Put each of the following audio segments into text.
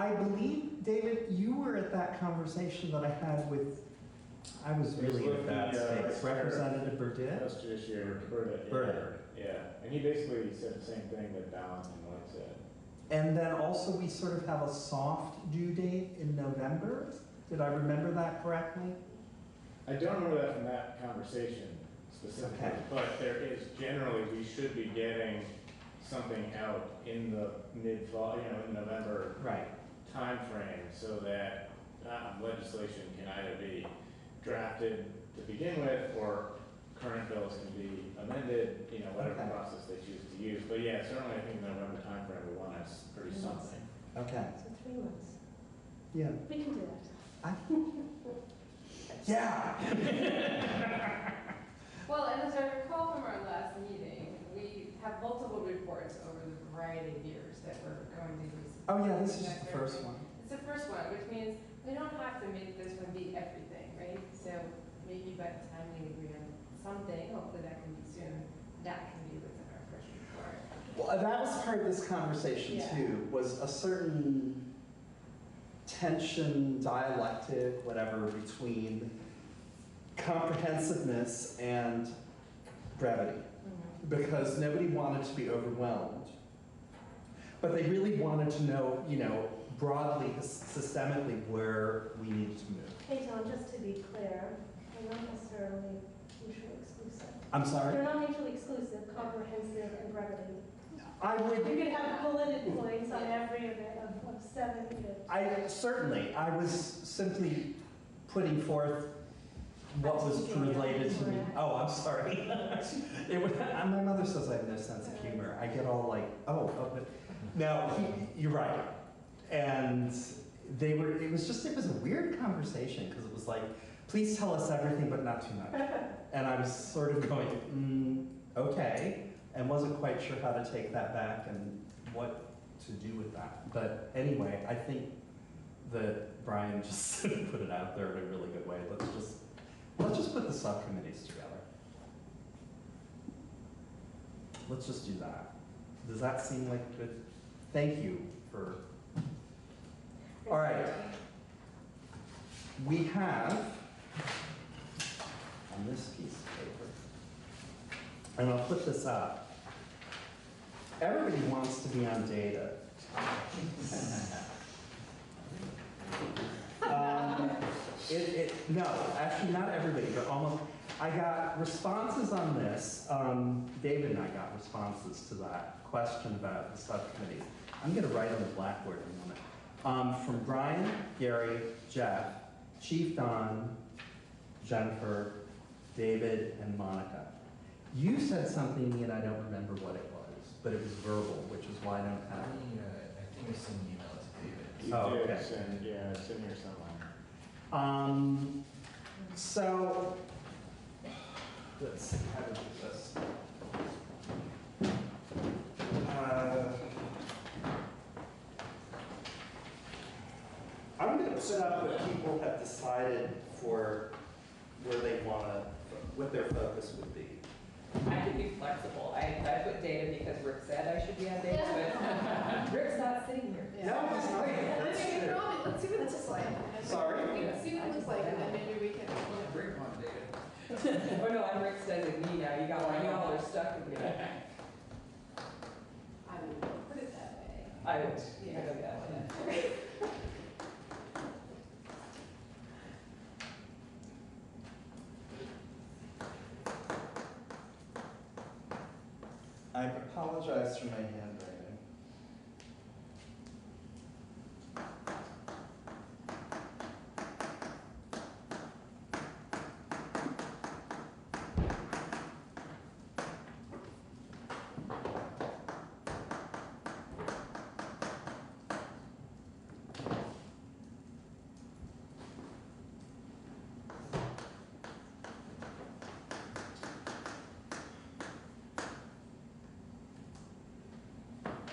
I believe, David, you were at that conversation that I had with, I was really in a bad state, Representative Bratt? House Judiciary, Bratt. Yeah, and he basically said the same thing that Balance and Lloyd said. And then also we sort of have a soft due date in November? Did I remember that correctly? I don't remember that from that conversation specifically, Okay. but there is generally, we should be getting something out in the mid-fall, in November Right. timeframe, so that legislation can either be drafted to begin with, or current bills can be amended, whatever Okay. process they choose to use. But yeah, certainly I think in the November timeframe, we want to produce something. Okay. So 3 months. Yeah. We can do that. Yeah. Well, and as I recall from our last meeting, we have multiple reports over the variety of years that we're going to use. Oh yeah, this is just the first one. It's the first one, which means we don't have to make this one be everything, right? So maybe by the time we agree on something, hopefully that can be soon, that can be within our first report. Well, that was part of this conversation Yeah. too, was a certain tension, dialectic, whatever, between comprehensiveness and brevity. Because nobody wanted to be overwhelmed. But they really wanted to know, broadly, systemically, where we needed to move. Hey, Tom, just to be clear, they're not necessarily mutually exclusive. I'm sorry? They're not mutually exclusive, comprehensive and brevity. I You would, could have bulleted points on every of it, of 7 minutes. certainly, I was simply putting forth what was related to me. Oh, I'm sorry. My mother says I have no sense of humor. I get all like, but no, you're right. And it was a weird conversation because it was like, please tell us everything, but not too much. And I was sort of going, okay, and wasn't quite sure how to take that back and what to do with that. But anyway, I think that Brian just put it out there in a really good way. Let's just put the subcommittees together. Let's just do that. Does that seem like good? Thank you for. All right. We have on this piece of paper, and I'll put this up. Everybody wants to be on data. No, actually not everybody, but almost. I got responses on this. David and I got responses to that question about the subcommittees. I'm going to write on the blackboard in a moment. From Brian, Gary, Jeff, Chief Don, Jennifer, David, and Monica. You said something to me and I don't remember what it was, but it was verbal, which is why I don't have it. I think I sent an email to David. You Oh, did okay. send, yeah, it's in here somewhere. So, let's see, how to do this. I'm going to put up what people have decided for where they want to, what their focus would be. I can be flexible. I put data because Rick said I should be on data, but Rick's not sitting here. No, he's not. That's true. Let's see what it looks like. Sorry? Let's see what it looks like, and then maybe we can. Rick on data. Oh no, I'm Rick's designee now. You got one. Y'all are stuck with me. I would put it that way. I would. Yeah. I go that way. I apologize for my handwriting.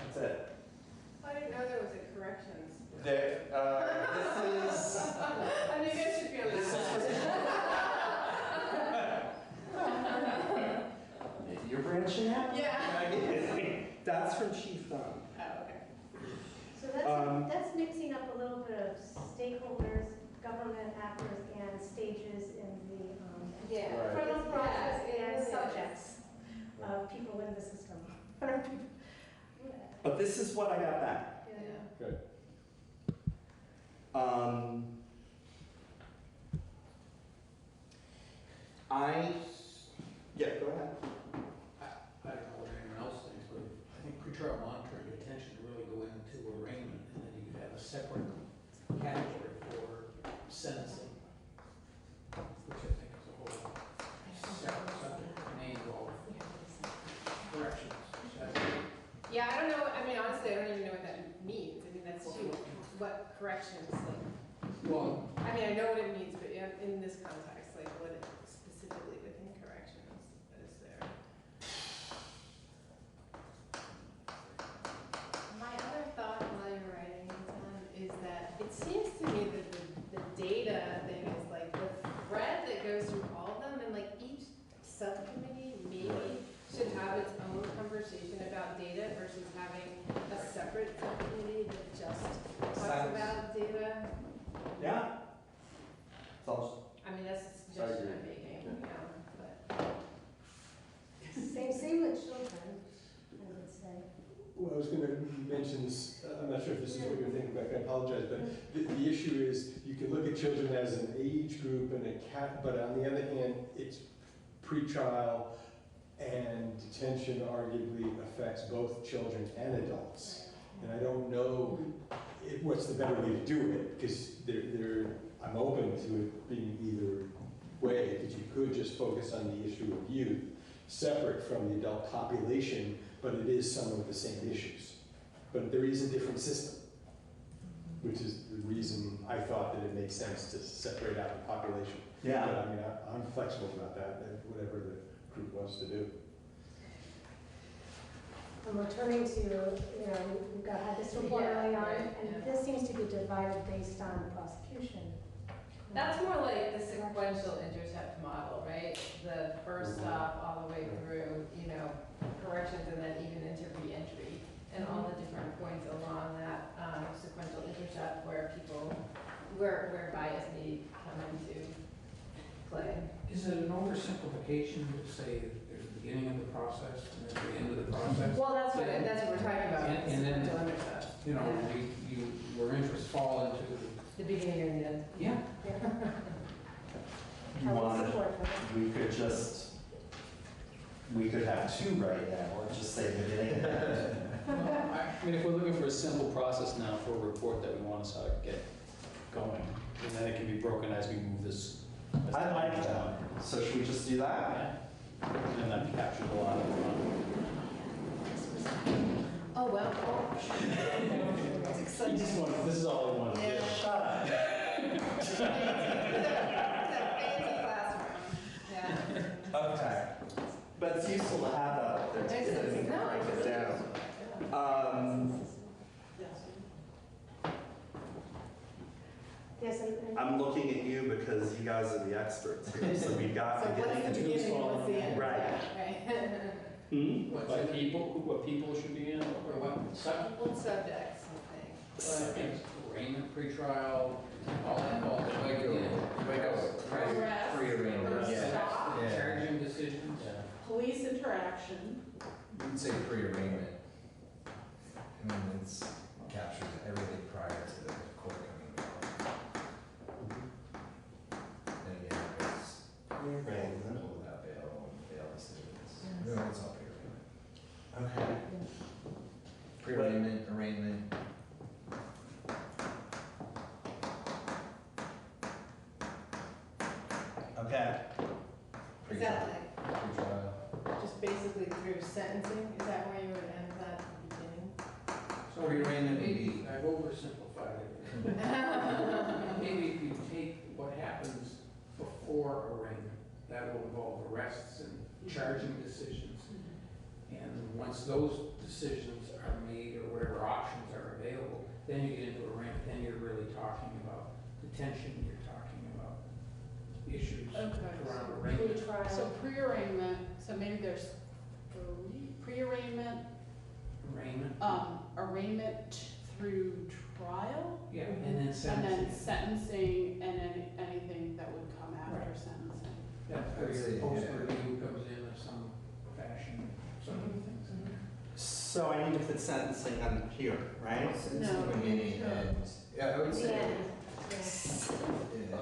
That's it. I didn't know there was a corrections. This is. I mean, you guys should be on that. You're branching out? Yeah. That's from Chief Don. Oh, okay. So that's mixing up stages in the, Yeah. Right. criminal process Yeah, and yeah. subjects of people in the system. What are people? But this is what I got back. Yeah. Good. Yeah, go ahead. I don't know what anyone else thinks, but I think pretrial monitoring detention really go into arraignment, and then you have a separate category for sentencing, which I think is a whole separate subject, may involve corrections. So Yeah, I don't know, I mean, honestly, I don't even know what that means. I mean, that's what corrections, like, well, I mean, I know what it means, but in this context, like, what it specifically within corrections is there? My other thought while you're writing this down is that it seems to me that the data thing is like the thread that goes through all of them, and like each subcommittee maybe should have its own conversation about data versus having a separate subcommittee that just talks Sounds- about data. Yeah. It's all, I mean, that's a suggestion I'm making, you know, but. Same with children, I would say. Well, I was going to mention this, I'm not sure if this is what you're thinking about, I apologize, but the issue is you can look at children as an age group and a cat, but on the other hand, it's pretrial and detention arguably affects both children and adults. And I don't know what's the better way to do it, because I'm open to it being either way, that you could just focus on the issue of youth, separate from the adult population, but it is some of the same issues. But there is a different system, which is the reason I thought that it makes sense to separate out the population. yeah. But I mean, I'm flexible about that, whatever the group wants to do. And we're turning to, you know, we've had this report Yeah, early on, right, and yeah. this seems to be divided based on prosecution. That's more like the sequential intercept model, right? The first stop all the way through, you know, corrections and then even into reentry. And all the different points along that sequential intercept where people, where bias may come into play. is it an oversimplification to say that there's the beginning of the process and then the end of the process? Well, that's what we're talking about, And then, sequential intercept. You know, where interests fall into, The beginning and the end. yeah, You I would want, support that. we could have two right now, or just say beginning and end. well, I mean, if we're looking for a simple process now for a report that we want to start get going, and then it can be broken as we move this. as I time like goes that. on. So should we just do that? Yeah. And that captures a lot of Oh, well. That's exciting. This is all I wanted to do. Yeah. Shut up. It's a fancy classroom. Yeah. Okay. But it's useful to have that up there. It's- too, and no, break it's it down. Yes, and I'm looking at you because you guys are the experts here, so we got So to what's get the into beginning and what's the end? Right. Right. Hmm? What people should be in, or what, subject, What subjects, I think. arraignment, pretrial, all the way to Arrest. Pre-arraignment. Stop. Yeah. Charging decisions. Yeah. Police interaction. You'd say pre-arraignment. I mean, it's captures everything prior to the court coming down. And again, it's Pre-arraignment. without bail, bail decisions. No, it's all pre-arraignment. Okay. Pre-arraignment, arraignment. Okay. Is that like, Pre-trial. just basically through sentencing, is that where you would end that at the beginning? So Pre-arraignment would maybe, be- I've oversimplified it. Maybe if you take what happens before arraignment, that will involve arrests and charging decisions. And once those decisions are made or whatever options are available, then you get into arraignment, then you're really talking about detention, you're talking about issues Okay. around arraignment. pre-trial. So pre-arraignment, so maybe there's three, pre-arraignment, Arraignment, arraignment through trial, yeah, and then and then sentencing. sentencing, and then anything that would come sentencing. That's where your post-review comes in of some fashion, some of the things in there. So I need to put sentencing on here, right? No, Beginning and, yeah, I would The say, end. yeah,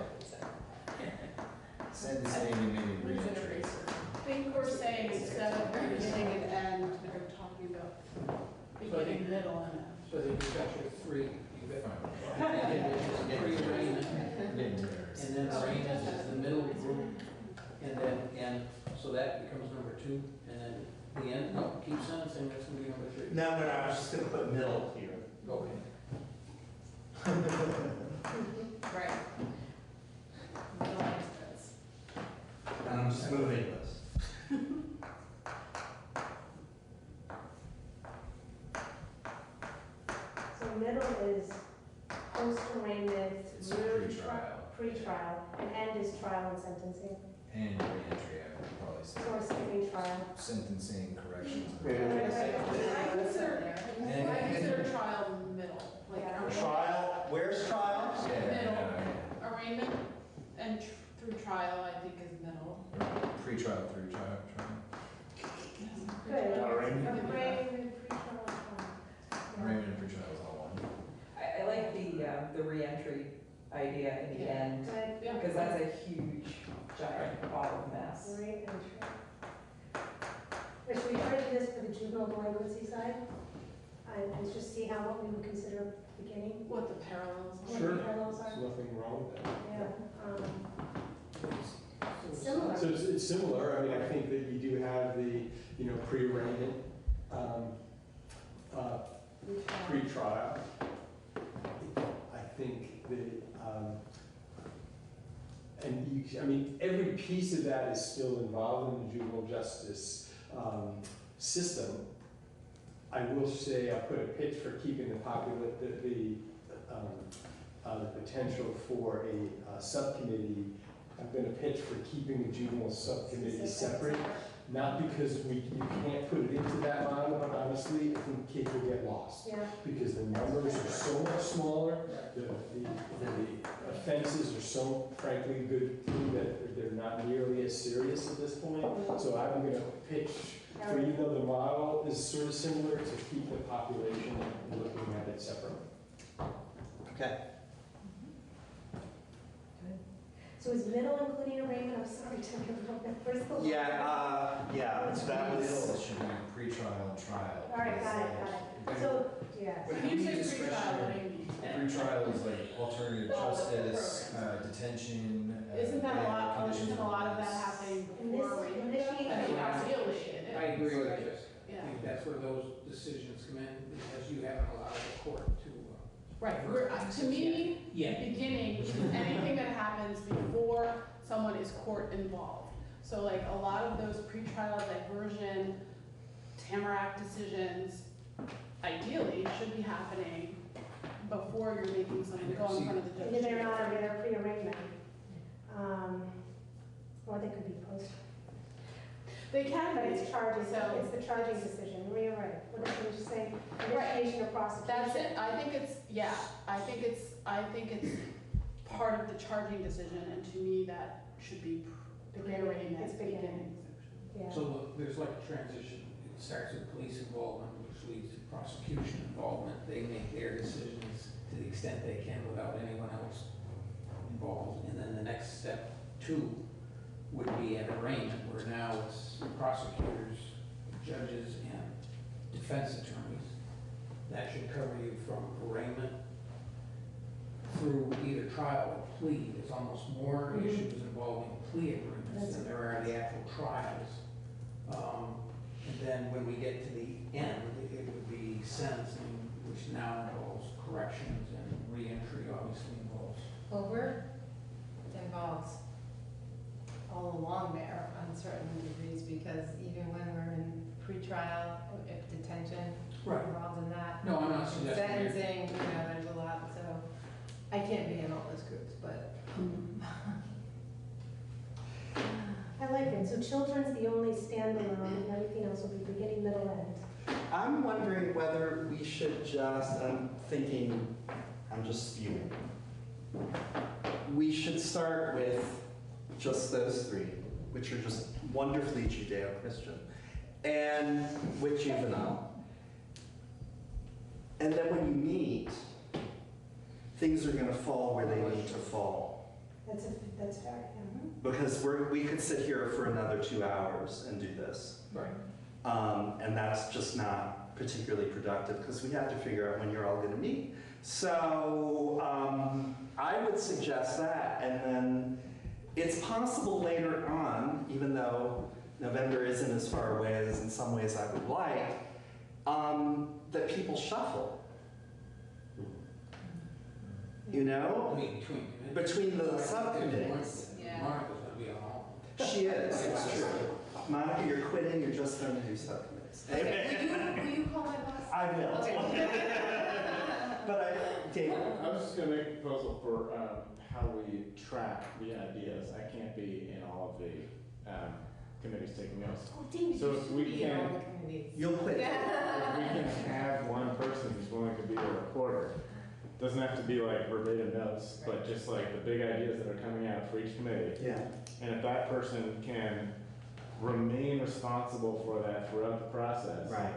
sentencing and maybe reentry. I think we're saying instead of beginning and end, we're talking about beginning, middle, and end. So that you've got your three, you've got pre-arraignment, and then arraignment is the middle group, and then end, so that becomes number two, and then the end, no, keep sentencing, that's gonna be number three. No, I was just gonna put middle here. Okay. Right. Middle instance. And I'm just moving this. So middle is post-arraignment It's through pre-trial. pre-trial, and end is trial and sentencing, And reentry, I would probably say. or skipping trial. Sentencing, corrections. I consider trial middle, like Trial, where's trial? Yeah, Middle. yeah. arraignment and through trial, I think is middle. Pre-trial, through trial. Good. Arraignment. Arraignment, pre-trial, trial. Arraignment and pre-trial is all one. I like the reentry idea in the Yeah. end, Good. Yeah. because that's a huge, giant bottle of mess. Great entry. But should we try to do this for the juvenile delinquency side? And just see what we would consider beginning, What the parallels are. what Sure. the parallels There's are? nothing wrong with that. Yeah. It's similar. So it's similar, I mean, I think that you do have the, pre-arraignment, pre-trial. I think that, every piece of that is still involved in the juvenile justice system. I will say, I put a pitch for keeping the potential for a subcommittee. I've been a pitch for keeping the juvenile subcommittee separate, not because you can't put it into that model, but honestly, I think kids will get lost. Yeah. Because the numbers are so much smaller, the offenses are so frankly good that they're not nearly as serious at this point. So I'm gonna pitch for, even though the model is sort of similar, to keep the population looking at it separately. Okay. So is middle including arraignment? I'm sorry to interrupt. Where's the? Yeah, so that Middle was, should be pre-trial and trial. All right, got it. So, yeah. When You we say discretionary- pre-trial, what do you mean? Pre-trial is like alternative justice, detention. Isn't that a bail, lot, conditions isn't a lot of that release. happening In before this, arraignment? initiate. I mean, ideally it is. I agree with this. I Yeah. think that's where those decisions come in, because you haven't allowed the court to. Right, to me, Yeah. beginning is anything that happens before someone is court involved. So like a lot of those pretrial diversion, Tamarack decisions, ideally should be happening before you're making someone go in front of the judge. Either they're not or they're pre-arraignment. Or they could be post. They can But be, it's charging, so- it's the charging decision. You're right. What did you just say? Initiation or prosecution? that's it, I think it's, yeah, I think it's part of the charging decision, and to me, that should be pre-arraignment. It's beginning. Yeah. So look, there's like a transition. It starts with police involvement, which leads to prosecution involvement. They make their decisions to the extent they can without anyone else involved. And then the next step, 2, would be an arraignment, where now it's prosecutors, judges, and defense attorneys. That should cover you from arraignment through either trial or plea. There's almost more issues involving plea agreements than there are the actual trials. And then when we get to the end, it would be sentencing, which now involves corrections, and reentry obviously involves. Over, it involves all along there on certain degrees, because even when we're in pretrial, if detention Right. involved in that. No, I'm not suggesting you're- Sentencing, there's a lot, so I can't be in all those groups, but. I like it. So children's the only standalone, and everything else will be beginning, middle, end. I'm wondering whether we should just, I'm thinking, I'm just spewing. We should start with just those three, which are just wonderfully Judeo-Christian, and with juvenile. And then when you meet, things are going to fall where they need to fall. That's fair, yeah. Because we could sit here for another 2 hours and do this. Right. And that's just not particularly productive because we have to figure out when you're all going to meet. So I would suggest that. And then it's possible later on, even though November isn't as far away as in some ways I would like, that people shuffle. You know? I mean, Between the subcommittees. Yeah. Martha's gonna be on all. She is, it's true. Monica, you're quitting, you're just going to do subcommittees. Okay, will you call my boss? I will. Okay. But David, I was just gonna make a proposal for how we track the ideas. I can't be in all of the committees taking notes. Oh, David, So you if should we be can- in all the committees. you'll quit. If we can have one person who's willing to be a recorder, doesn't have to be like verbatim notes, but just like the big ideas that are coming out for each committee. Yeah. And if that person can remain responsible for that throughout the process. Right.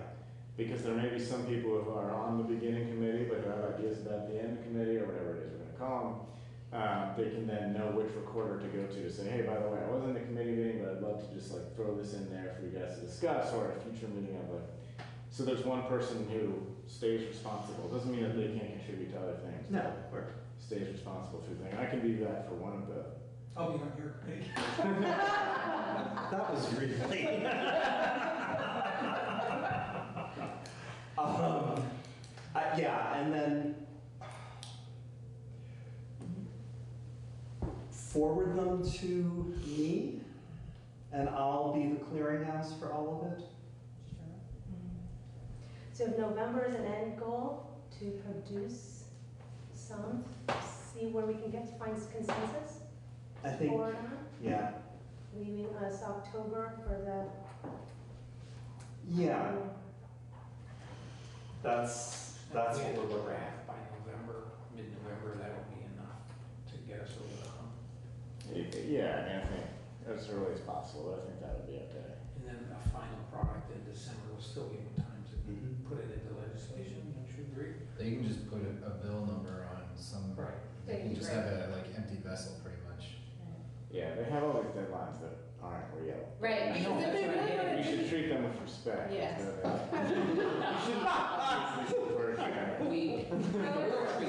Because there may be some people who are on the beginning committee, but who have ideas about the end committee or whatever it is we're gonna call them. They can then know which recorder to go to say, hey, by the way, I wasn't in the committee meeting, but I'd love to just like throw this in there for you guys to discuss, or at a future meeting of like. So there's one person who stays responsible. Doesn't mean that they can't contribute to other things. No, but we're. stays responsible through things. I can be that for one of the. I'll be on your committee. That was really. Yeah, and then forward them to me, and I'll be the clearinghouse for all of it. So if November is an end goal, to produce some, see where we can get to find consensus I think, forward on, yeah, leaving us October for the. yeah, that's what If we had we're a looking at. draft by November, mid-November, that would be enough to get us over the hump. Yeah, I mean, I think as early as possible, I think that would be okay. And then a final product in December will still give them time to Mhm. put it into legislation, don't you agree? They can just put a bill number on some, Right. they can just have a like empty vessel pretty much. Yeah, they have all these deadlines that aren't real. Right, I because know, if that's they're what I really mean. You should treat them with respect. Yes. We.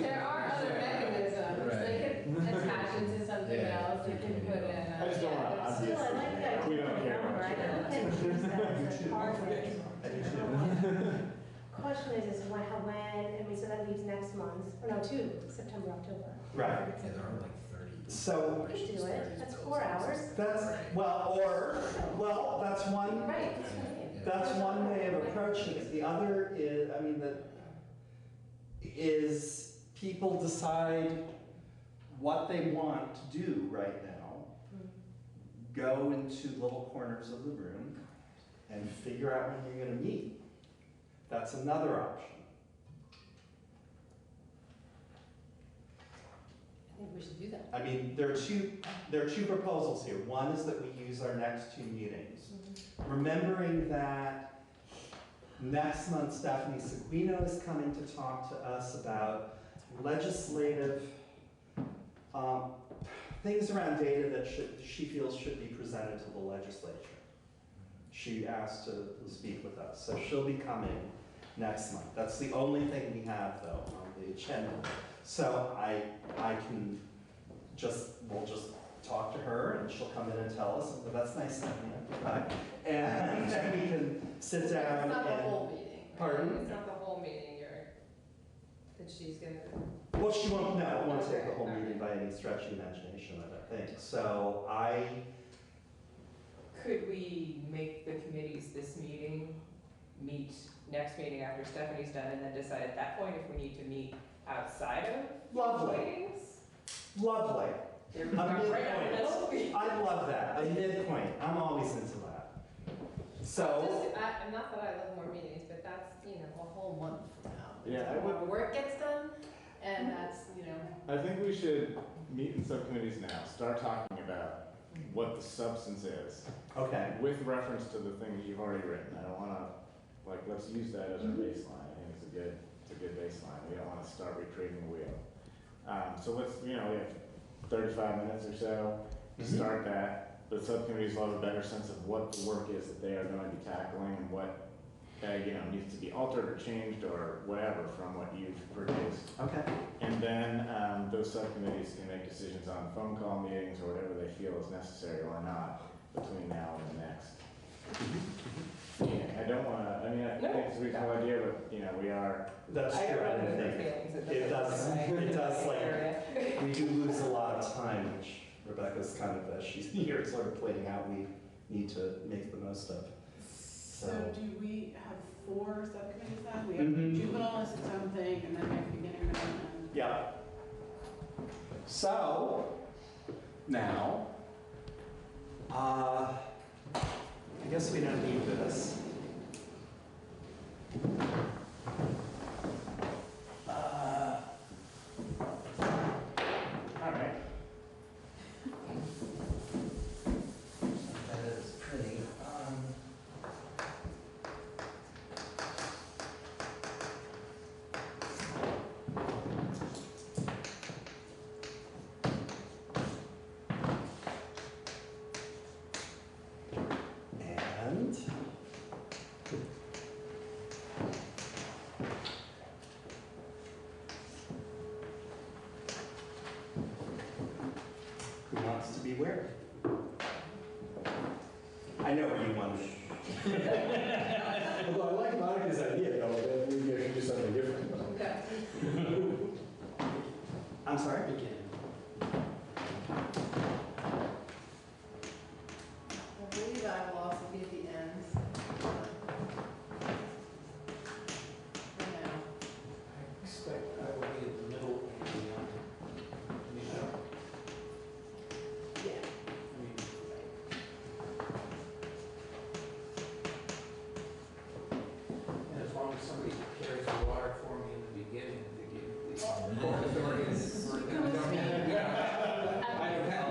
There are other mechanisms, they could attach it to something Yeah. else, they can put in. I just don't want to Still, I like that. We don't care November. I about don't think use that as a target. Question is when, I mean, so that leaves next month, or no, September, October. Right. Yeah, there are like 30. So We could do it, that's 4 hours. that's, that's one. Right, that's what I mean. That's one way of approaching it. The other is, is people decide what they want to do right now, go into little corners of the room, and figure out when you're going to meet. That's another option. I think we should do that. I mean, there are two proposals here. One is that we use our next 2 meetings. Remembering that next month Stephanie Seguino is coming to talk to us about legislative things around data that she feels should be presented to the legislature. She asked to speak with us, so she'll be coming next month. That's the only thing we have though on the agenda. So we'll just talk to her and she'll come in and tell us, but that's nice, Stephanie, bye. And then we can sit down It's not the and, whole meeting. Right? Pardon? It's not the whole meeting, that she's gonna. well, she won't, no, it won't take the whole Okay. meeting by any stretch of the imagination, I don't think. So Could we make the committees this meeting, meet next meeting after Stephanie's done, and then decide at that point if we need to meet outside of Lovely. meetings? lovely. They're A right in the middle. I love that, a midpoint, I'm always into that. So, Not that I love more meetings, but that's, a whole month from now. Yeah, I would- Our work gets done, and that's, I think we should meet in subcommittees now, start talking about what the substance is, Okay. with reference to the thing that you've already written. I don't wanna, like, let's use that as our baseline. I think it's a good baseline. We don't wanna start recreating the wheel. So let's, we have 35 minutes or so to start that. The subcommittees will have a better sense of what the work is that they are going to be tackling and what, needs to be altered or changed or whatever from what you've produced. Okay. And then those subcommittees can make decisions on phone call meetings or whatever they feel is necessary or not between now and the next. I don't want to, I think it's a reasonable idea, but, we are. That's I true. don't I know think feelings. it does, like, Area. we do lose a lot of time, which Rebecca's kind of, as she's here, sort of pointing out, we need to make the most of. So do we have 4 subcommittees then? We have juvenile as its own thing, and then we have beginning, middle, and end. Yeah. So, now, I guess we don't need this. All right. That is pretty. And who wants to be where? I know where you want to be. Although I like Monica's idea, though, that maybe I should do something different. Okay. I'm sorry? I believe I will also be at the end. For now. I expect I will be in the middle and the end. Yeah. And as long as somebody carries the water for me in the beginning, to give the Port Authority is. At the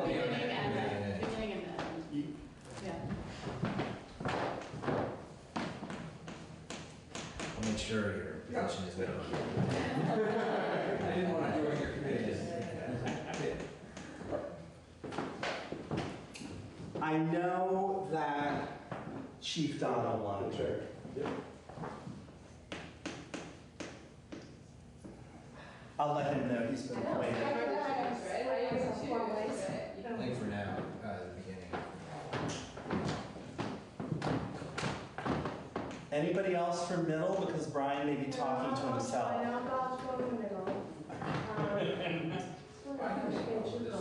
beginning and the beginning and the end. Yeah. I'll make sure your position is known. I didn't want to join your committee. I know that Chief Donald wanted to. Sure. Yeah. I'll let him know he's been I know, waiting. I remember choose, right? I used to choose, right? I think for now, the beginning. Anybody else from middle? Because Brian may be talking to I himself. know, I'll go in the middle. I can make all the decisions.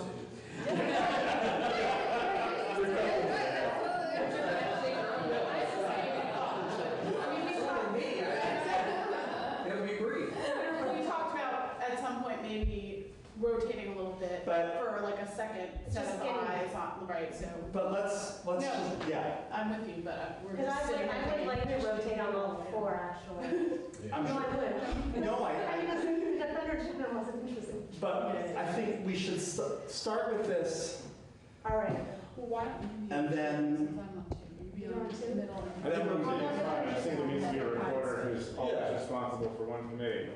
It'll be brief. We talked about at some point maybe rotating a little bit But- for like a second set Just of getting- eyes on, right, so. But let's No. just, yeah. I'm with you, but we're Because just sitting here I would thinking, like to who should rotate be on all middle? 4, actually. I'm No, sure. I would. No, I was thinking that thunder chicken wasn't interesting. But I think we should start with this. All right. Well, why don't you be? And then- Since I'm not too, you be You're on on two? middle. I think rotating is fine. I just think there needs to be a reporter who's always Yeah. responsible for one committee.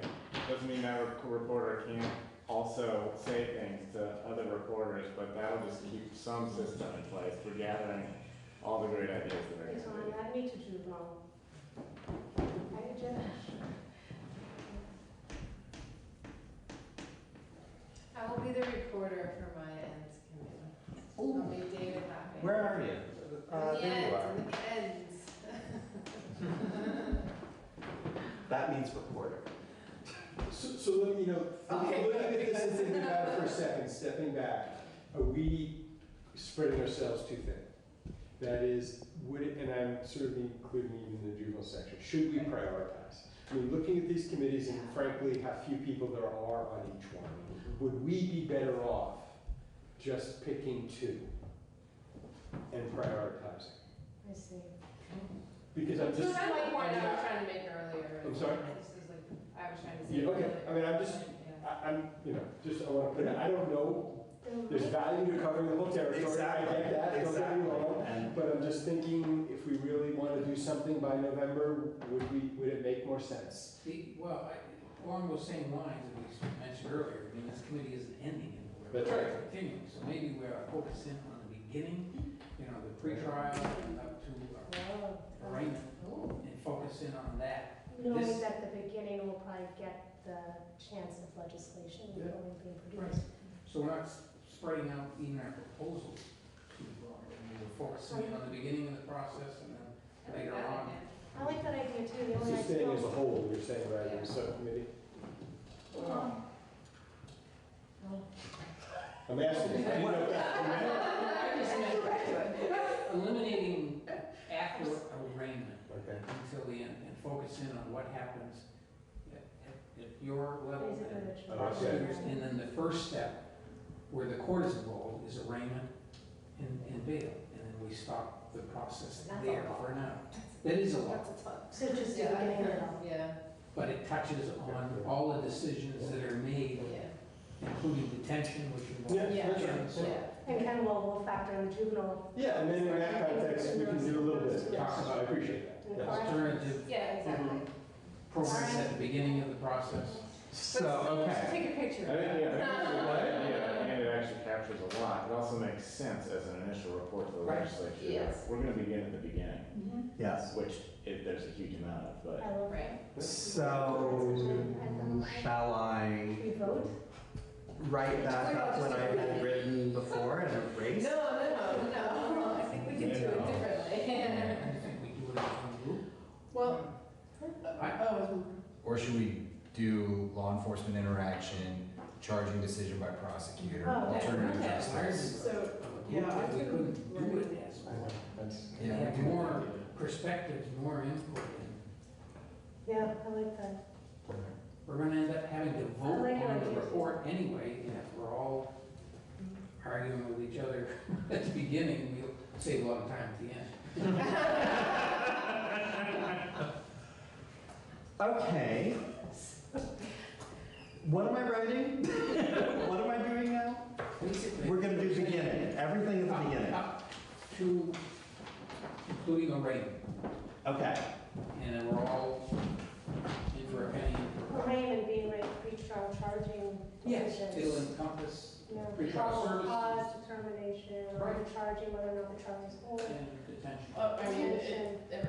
Doesn't mean that reporter can't also say things to other reporters, but that'll just keep some system in place for gathering all the great ideas that are It's going on, to be. I need to do wrong. I did. I will be the reporter for my ends committee. I'll be David Hopping. Where are you? The There you ends, are. in the ends. That means reporter. So let me, Okay. looking at this and thinking about it for a second, stepping back, are we spreading ourselves too thin? That is, would it, and I'm sort of including even the juvenile section, should we prioritize? I mean, looking at these committees and frankly, how few people there are on each one, would we be better off just picking 2 and prioritizing? I see. Because I'm It's just. kind of like what I was trying to make earlier. right? I'm sorry? This is like, I was trying to say. Yeah, okay. earlier. I mean, I'm just, Yeah. I'm, just, I want to put it, I don't know The there's value to covering the whole territory. Exactly. I get that, don't get me wrong. And But I'm just thinking, if we really want to do something by November, would it make more sense? Well, along those same lines that we mentioned earlier, I mean, this committee isn't ending anywhere. That's right. It's continuing, so maybe we ought to focus in on the beginning, you know, the pre-trial and up to arraignment, and focus in on that. Knowing This- that the beginning will probably get the chance of legislation Yeah. being produced. So we're not spreading out even our proposals too broad. I mean, we're focusing in on the beginning of the process and then later on. I like that idea too, the It's only just staying as a whole, you're saying, rather than a subcommittee? I'm asking. I didn't know that. I just meant eliminating after arraignment Okay. until the end and focus in on what happens at your level Basically, and it should- prosecutors. And then the first step, where the court is involved, is arraignment and bail. And then we stop the process That's there a lot. for now. That is a lot, That's a ton. So just the Yeah, beginning of it all. Yeah, but it touches on all the decisions that are made, yeah. including detention, which Yeah, involves. that's right. And kind of we'll factor in the juvenile. Yeah, and then in that context, we can do a little bit. I appreciate that. And Yes. Alternative Yeah, exactly. programs at the beginning of the process. so, But still, okay. take a picture. I think, yeah, I think it's a good idea, and it actually captures a lot. It also makes sense as an initial report to the Right. legislature. Yes. We're gonna begin at the beginning, Yes. which there's a huge amount of, but. I love Right. So, shall I We vote? write back up what I had written before and erase? No, I think we can do it differently. I think we do it as one group. Well, I- Or should we do law enforcement interaction, charging decision by prosecutor, Oh, okay. alternative Okay. justice? so, yeah, I We can couldn't do write- it as one. That's- We Yeah, have we can- more perspectives, more input, and Yeah, I like that. we're gonna end up having to I vote like on it. the report anyway, and if we're all arguing with each other at the beginning, we'll save a lot of time at the end. Okay. What am I writing? What am I doing now? Basically, We're gonna do beginning, everything at the beginning. Up to, including arraignment, Okay. and then we're all in for a penny. Arraignment being like pre-trial charging decisions. It'll encompass You know, pre-trial probable services. cause determination, or Right. the charging, whether or not the charge is whole. and detention. I mean,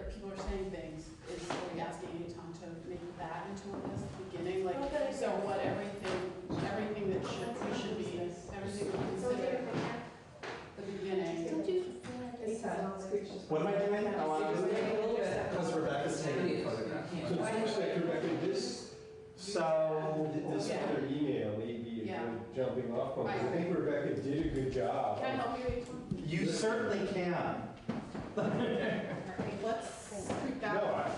people are saying things, is we asking you, Tom, to make that into a list at the beginning, like, Okay. so what everything that should be, everything we consider the beginning. Don't you? What am I doing? Because Rebecca's taking It is. photographs. You So can't- it seems like, Rebecca, this So, other email may be a Yeah. good jumping off point, 'cause I think Rebecca did a good job. Can I help you, Tom? you certainly can. Alright, let's tweak No, that.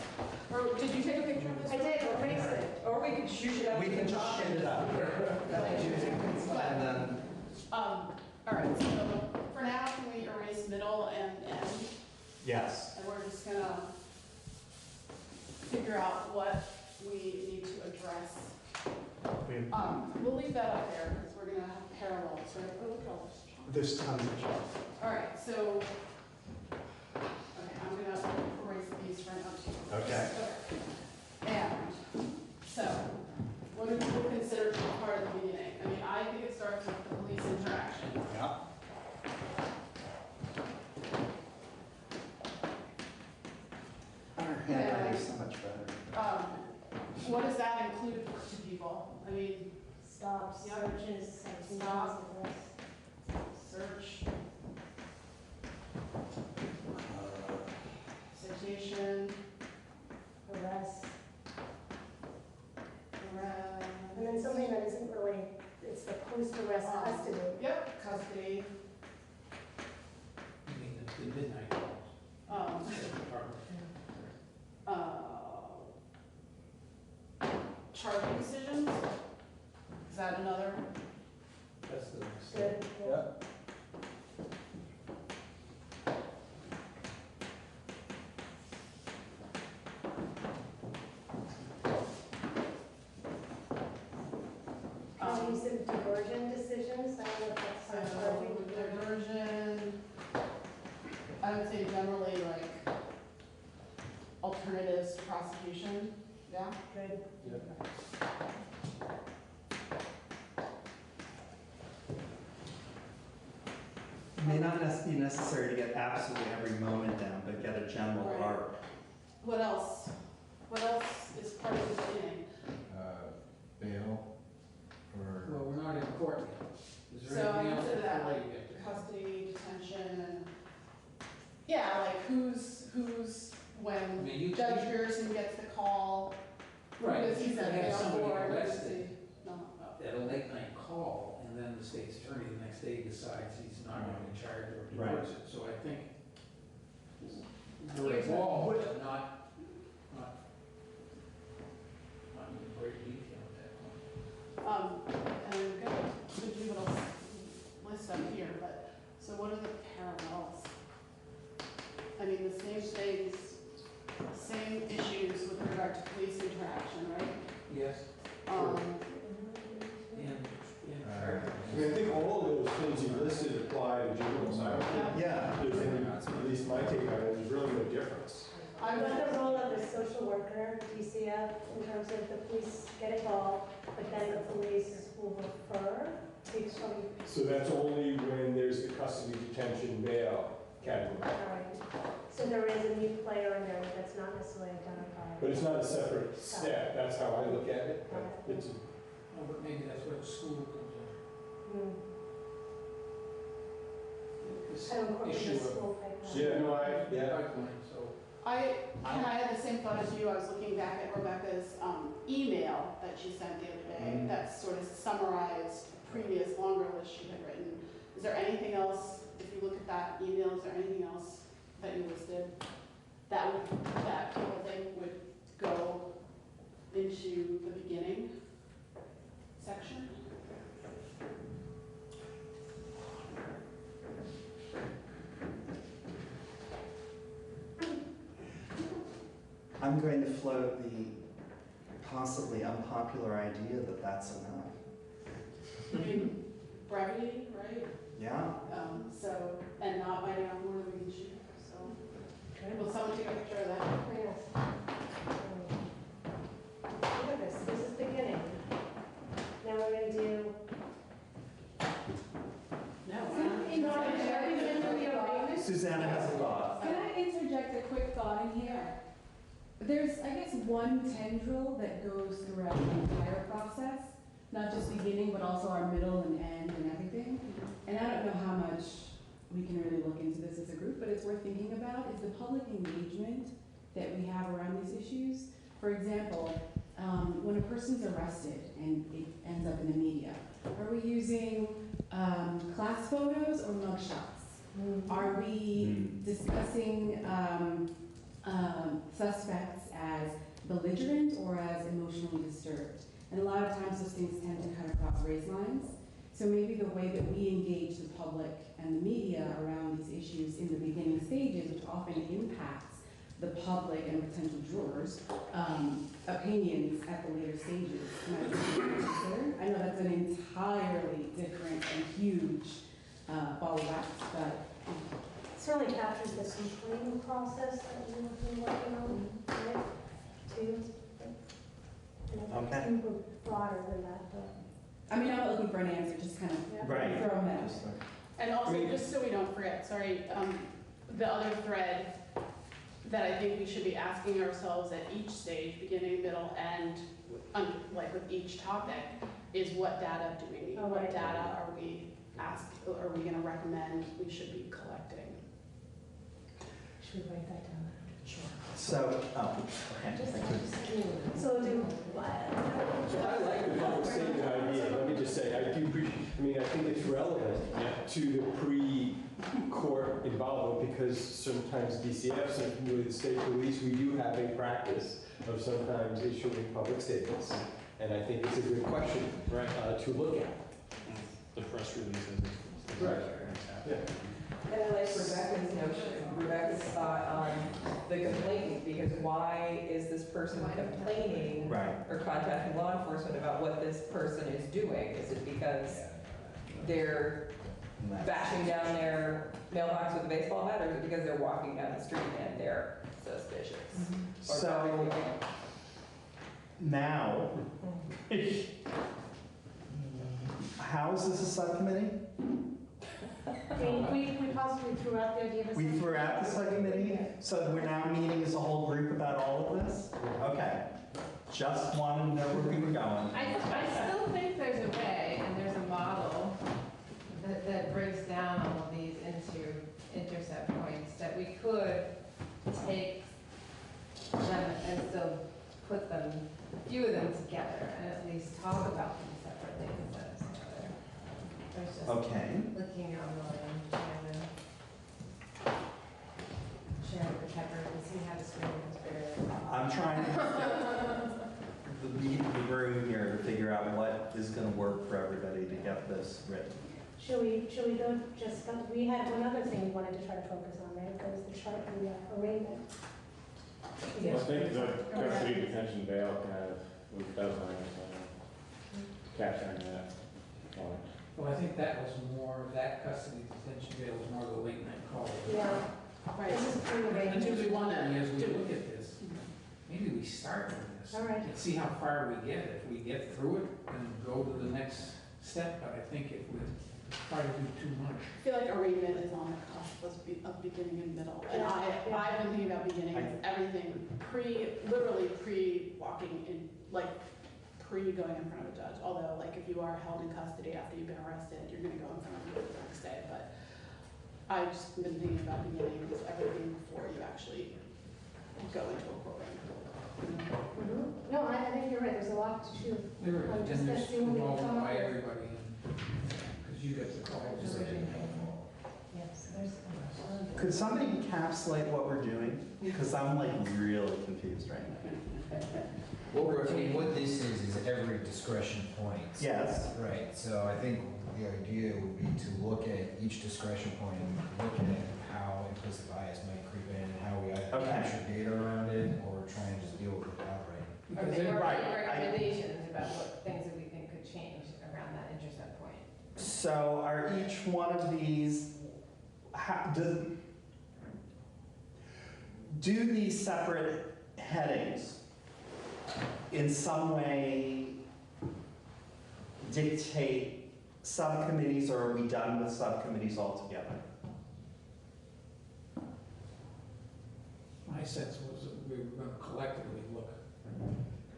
Or did you take a picture of this? I did, erase it. Or we could shoot it up. We can just shit it up. And then, All right, so for now, can we erase middle and end? yes. And we're just gonna figure out what we need to address. We'll leave that up there, because we're gonna have parallels, right? Oh, look at all this. There's tons of charts. All right, so, okay, I'm gonna erase these right up to you. Okay. And, so, what do people consider to be part of the beginning? I mean, I think it starts with the police interaction. Yeah. Our handwriting's so much better. What does that include to people? I mean, Stops, Yeah. searches, citations, Stop. arrests. search, citation, Arrests. arrest. And then something that isn't really, it's the post-arrest custody. Yep, custody, I mean, the midnight calls. um, charging decisions. Is that another? That's the next Good. step. Yeah. You said diversion decisions, I don't know if that's. prosecution, yeah? Good. It may not be necessary to get absolutely every moment down, but get a general Right. arc. What else? What else is part of the beginning? Bail, or, Well, we're not in court yet. Is there So I anything else consider that before like you get there? custody, detention, and, yeah, like who's, I when mean, you Judge can, Pearson gets the call, who right, does but he you send can have bail somebody for? Who does arrested he- No, no. at a late night call, and then the state's attorney the next day decides he's not going to charge or Right. reverse it. So I think you're involved, but not in great detail at that point. And we've got a good little list up here, but, so what are the parallels? I mean, the same things, same issues with regard to police interaction, right? Yes, Um, and I mean, I think all of those things you listed apply to juveniles. I don't think Yeah. there's any, at least my take on it, there's really no difference. I What would, the role of the social worker, DCF, in terms of the police get involved, but then the police will refer? It's probably, So that's only when there's the custody, detention, bail category. all right. So there is a new player in there that's not necessarily identified. But it's not a separate step, that's how I look at it. It's, oh, but maybe that's where the school comes in. Hmm. This I don't incorporate issue the of school pipeline. yeah, no, I. pipeline, so. Ken, I had the same thought as you. I was looking back at Rebecca's email that she sent the other day Mhm. that sort of summarized a previous longer list she had written. Is there anything else, if you look at that email, is there anything else that you listed that people think would go into the beginning section? I'm going to float the possibly unpopular idea that that's enough. I mean, brevity, right? Yeah? So, and not biting off more than we can chew, so. Will someone take a picture of that? Yes. Look at this, this is beginning. Now we're gonna do. Susanna has a thought. Can I interject a quick thought in here? There's, I guess, one tendril that goes throughout the entire process, not just beginning, but also our middle and end and everything. And I don't know how much we can really look into this as a group, but it's worth thinking about, is the public engagement that we have around these issues. For example, when a person's arrested and it ends up in the media, are we using class photos or mugshots? Are we discussing suspects as belligerent or as emotionally disturbed? And a lot of times those things tend to cut across race lines. So maybe the way that we engage the public and the media around these issues in the beginning stages, which often impacts the public and potential jurors' opinions at the later stages, might be considered. I know that's an entirely different and huge ball of wax, but Certainly captures the complaining process that we've been working on, right? Too. And I think we're broader than that, but. I mean, I'm not looking for an answer, just kind of Yeah. Right. throw them out. And also, just so we don't forget, sorry, the other thread that I think we should be asking ourselves at each stage, beginning, middle, end, like with each topic, is what data do we need? Oh, What right. data are we gonna recommend we should be collecting? Should we write that down? So, okay, thank you. So do what? So I like the public statement idea, let me just say, I do appreciate, I mean, I think it's relevant to the pre-court involvement because sometimes DCFs and really the state police, we do have a practice of sometimes issuing public statements. And I think it's a good question to look at. The press releases. Right. Yeah. And I like Rebecca's notion, Rebecca's thought on the complaint, because why is this person complaining Right. or contacting law enforcement about what this person is doing? Is it because they're bashing down their mailbox with a baseball bat, or is it because they're walking down the street and they're Suspicious. So now, how is this a subcommittee? We possibly threw out the idea of a. We threw out the subcommittee, so we're now meeting as a whole group about all of this? Okay. Just wanted to know where we were going. I still think there's a way, and there's a model that breaks down all of these into intercept points, that we could take them and still put them, a few of them together, and at least talk about them separately instead of together. There's just Okay. looking online, Sharon the Pepper, to see how to screen this better. I'm trying to lead the room here to figure out what is going to work for everybody to get this written. Should we go just, we had one other thing we wanted to try to focus on, right? That was the chart, the arraignment. I think the custody detention bail kind of, that was my understanding, capturing that point. Well, I think that was more, that custody detention jail was more the late night call. Yeah, right, this is pretty I arraignment. think we want to, as we look at this, maybe we start with this. All right. And see how far we get. If we get through it, then go to the next step. But I think if we try to do too much. I feel like arraignment is on the cusp of beginning and middle. And I've been thinking about beginning as everything literally pre-walking in, like pre-going in front of a judge. Although, like, if you are held in custody after you've been arrested, you're gonna go in front of a judge the next day. But I've just been thinking about beginning as everything before you actually go into a program. Mhm. No, I think you're right, there's a lot to choose. There are, and Just there's let's see what we can involved come up by with. everybody, because you get the calls. Yes, there's. Could somebody encapsulate what we're doing? Because I'm like really confused right now. What this is every discretion point. Yes. Right, so I think the idea would be to look at each discretion point and look at how implicit bias might creep in, and how we either Okay. capture data around it, or try and just deal with it outright. Or Because make Right, recommendations about what things that we think could change around that intercept point. So are each one of these, do these separate headings in some way dictate subcommittees, or are we done with subcommittees altogether? my sense was that we were going to collectively look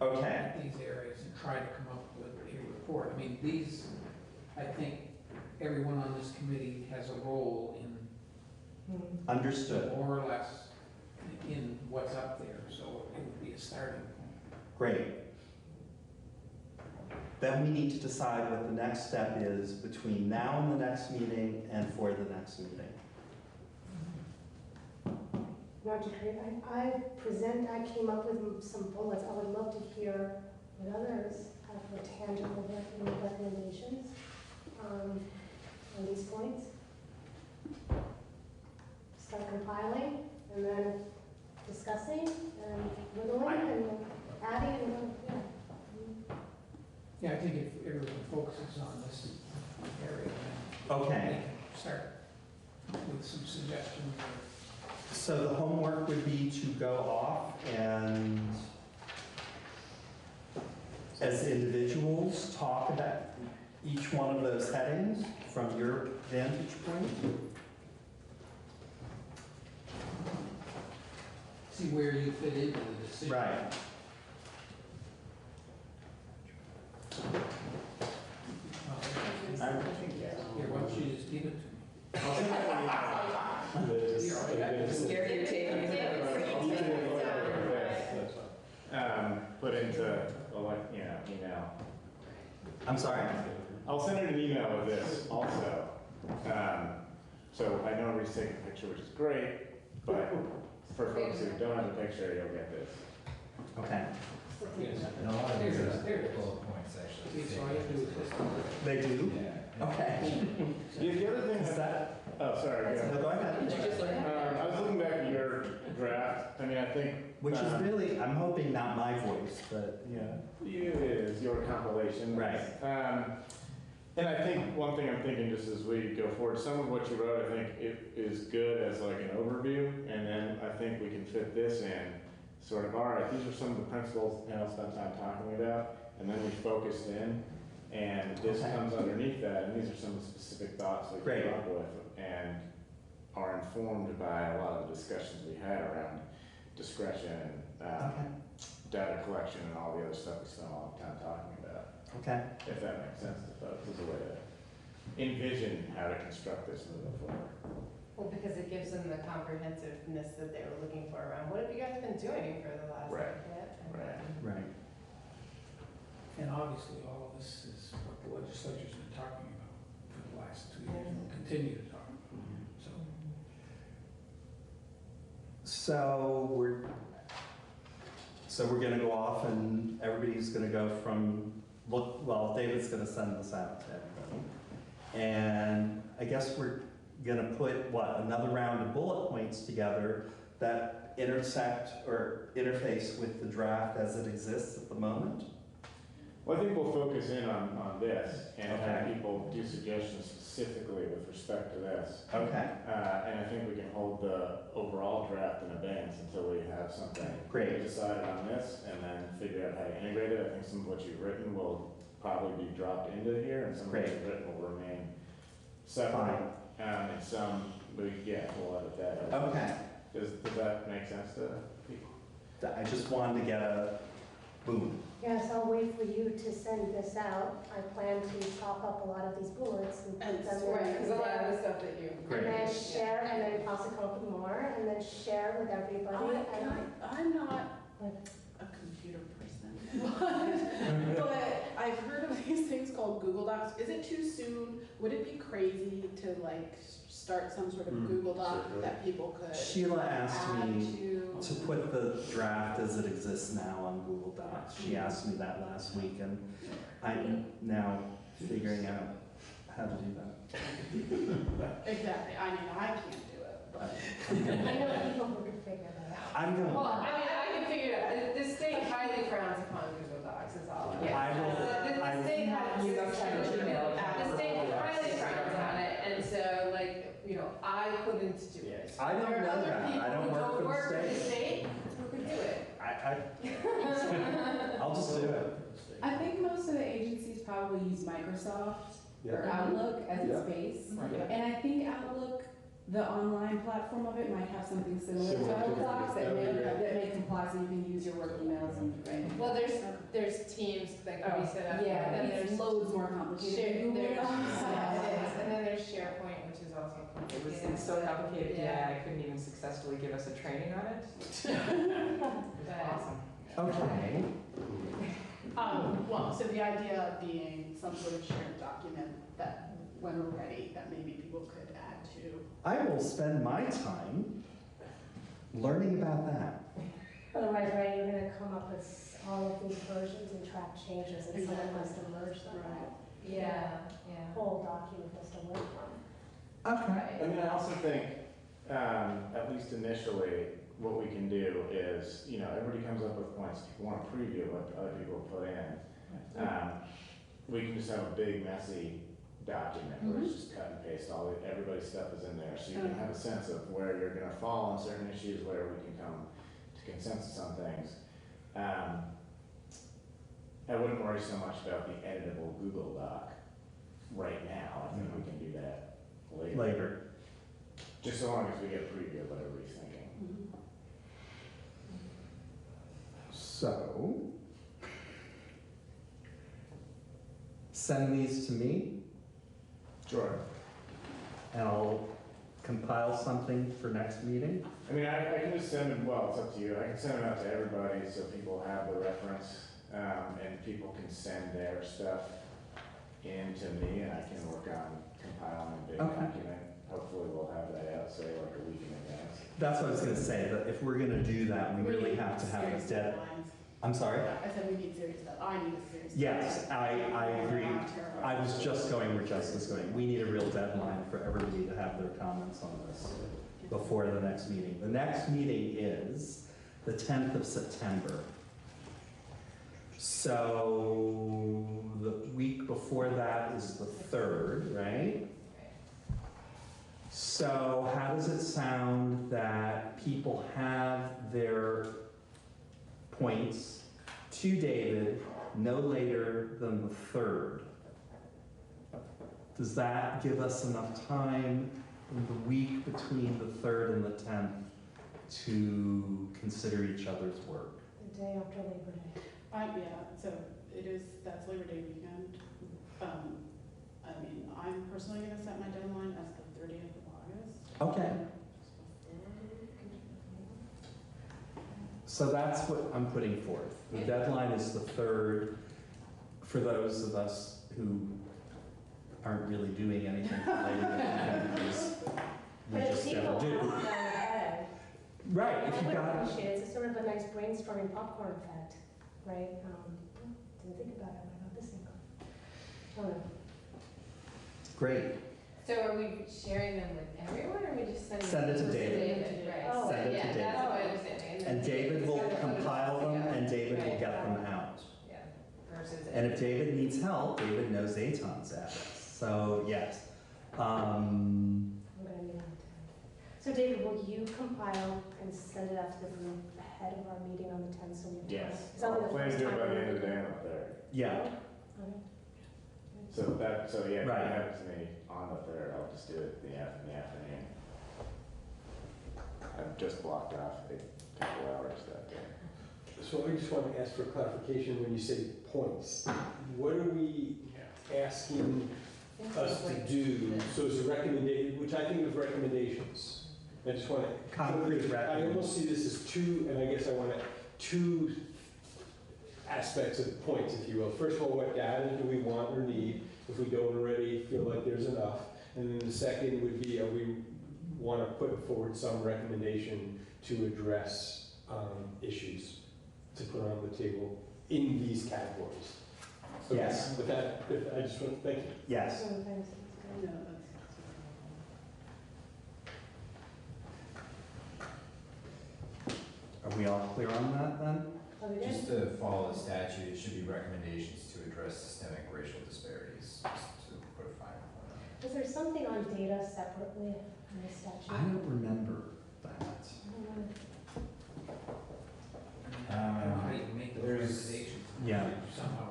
Okay, at these areas and try to come up with a report. I mean, these, I think, everyone on this committee has a role in understood. more or less in what's up there, so it would be a starting point. Great. Then we need to decide what the next step is between now and the next meeting and for the next meeting. Not to create, I came up with some bullets, I would love to hear what others have for tangible recommendations on these points. Start compiling, and then discussing, and whittling, and adding, and, yeah. Yeah, I think if everyone focuses on this area, then Okay. we can start with some suggestions. So the homework would be to go off and, as individuals, talk about each one of those headings from your vantage point. See where you fit into the decision. Right. Here, why don't you just give it to me? Scary you're taking it. Put into, email. I'm sorry? I'll send her an email with this also. So I know Ree's taking a picture, which is great, but for folks who don't have a picture, you'll get this. Okay. Yes. And a lot of these There are it is. bullet points, actually. See, so all you have to do is just. They do? Yeah. Okay. The other thing Is is that, oh, sorry. Yeah. no, go ahead. Did you just learn? I was looking back at your draft. I mean, I think Which is really, I'm hoping not my voice, but yeah. it is your compilation. Right. And I think one thing I'm thinking just as we go forward, some of what you wrote, I think it is good as like an overview, and then I think we can fit this in, sort of, all right, these are some of the principles the panel spent time talking about, and then we focused in, and this Okay. comes underneath that, and these are some of the specific thoughts we Great. came up with, and are informed by a lot of the discussions we had around discretion, Okay. data collection, and all the other stuff we spent a lot of time talking about. Okay. If that makes sense to folks, is a way to envision how to construct this moving forward. Well, because it gives them the comprehensiveness that they were looking for around, what have you guys been doing for the last Right. decade? Right. Right. And obviously, all of this is what the legislature's been talking about for the last 2 years, and will continue to talk about, so. So we're gonna go off and everybody's gonna go from, well, David's gonna send this out to everybody. And I guess we're gonna put, what, another round of bullet points together that intersect or interface with the draft as it exists at the moment? Well, I think we'll focus in on this and have Okay. people do suggestions specifically with respect to this. Okay, And I think we can hold the overall draft in abeyance until we have something Great. decided on this and then figure out how to integrate it. I think some of what you've written will probably be dropped into here and some of what Great. you've written will remain separate. And some, we'll edit that. okay. Does that make sense to people? I just wanted to get a boom. Yes, I'll wait for you to send this out. I plan to top up a lot of these bullets and put them in. Right, because a lot of the stuff that you. Great. And then share, and then possibly come up with more, and then share with everybody. I'm not a computer person, but I've heard of these things called Google Docs. Is it too soon? Would it be crazy to like start some sort of Google Doc certainly. that people could Sheila asked add me to put the draft as it exists now on Google Docs. She asked me that last week, and I'm now figuring out how to do that. Exactly. I mean, I can't do it, but. I know people who could figure that out. I'm Well, gonna, I mean, I can figure it out. The state highly frowns upon Google Docs, is all. I'm saying. I The state has. You don't try to email it. The state highly frowns on it, and so like, I couldn't do it. I don't There are know other that. I people don't who work don't for the work for the state. state who could do it. I'll just do it. I think most of the agencies probably use Microsoft or Outlook as its base. And I think Outlook, the online platform of it, might have something similar to Google Docs that may comply so you can use your work emails and, right? Well, there's teams that can be set up. Yeah, and and then it's there's loads more complicated than Google Docs. Yeah, it is. And then there's SharePoint, which is also complicated. It's so complicated, Yeah. I couldn't even successfully give us a training on it. But- Awesome. Okay. Well, so the idea being some sort of shared document that, when we're ready, that maybe people could add to. I will spend my time learning about that. Otherwise, right, you're gonna come up with all of these versions and track changes, and someone has to merge them, right? Yeah. Whole document has to work from. Okay. I mean, I also think, at least initially, what we can do is, everybody comes up with points, people want to preview what other people put in. We can just have a big messy document where it's just cut and paste, everybody's stuff is in there, so you can have a sense of where you're gonna fall on certain issues, where we can come to consensus on things. I wouldn't worry so much about the editable Google Doc right now, I think we can do that later. Just so long as we get a preview of what everybody's thinking. So, send these to me Sure. and I'll compile something for next meeting. I mean, I can just send them, well, it's up to you, I can send them out to everybody so people have the reference, and people can send their stuff in to me, and I can work on compiling a big Okay. document. Hopefully we'll have that out, say, like a week in advance. That's what I was gonna say, that if we're gonna do that, we really have to have a Serious dead, deadlines. I'm sorry? I said we need serious deadlines. I need a serious. Yes, deadline. I agree. I'm terrible. I was just going where Jess was going. We need a real deadline for everybody to have their comments on this before the next meeting. The next meeting is the 10th of September. So the week before that is the 3rd, right? So how does it sound that people have their points to David no later than the 3rd? Does that give us enough time in the week between the 3rd and the 10th to consider each other's work? The day after Labor Day. Yeah, so that's Labor Day weekend. I mean, I'm personally gonna set my deadline as the 30th of August. Okay. So that's what I'm putting forth. The deadline is the 3rd. For those of us who aren't really doing anything later because we But if just people never have do. done ahead, Right, I if you would got, appreciate it. It's sort of a nice brainstorming popcorn effect, right? Didn't think about it. What about this thing? I don't know. great, So are we sharing them with everyone, or are we just sending? Send it to them David. Right. Oh. Send it to Yeah, David. that's my understanding. And David will Send it compile them together. and David will Right. get them out. Yeah, versus. And if David needs help, David knows Aton's address. So yes. I'm gonna need that time. So David, will you compile and send it out to the group ahead of our meeting on the 10th so we have time? Yes. Is that like the Plan to first do it time by the we're end of the doing day it? on the 3rd. Yeah, Okay. So yeah, if you Right. have it to me on the 3rd, I'll just do it in the afternoon. I've just blocked off a couple hours that day. So I just want to ask for clarification when you say points. What are we asking us to do? So it's a recommendation, which I think of recommendations. I just want to. Concrete I almost see this as two, and I guess I want two aspects of points, if you will. First of all, what data do we want or need if we don't already feel like there's enough? And then the second would be, we want to put forward some recommendation to address issues to put on the table in these categories. So Yes. With that, I just want to thank you. yes. So thanks. No, that's. Are we all clear on that then? Are we good? Just to follow the statute, it should be recommendations to address systemic racial disparities, just to put a fine point on it. Is there something on data separately in the statute? I don't remember that. I don't know. Um, How do you make those there's- recommendations? Yeah. Somehow,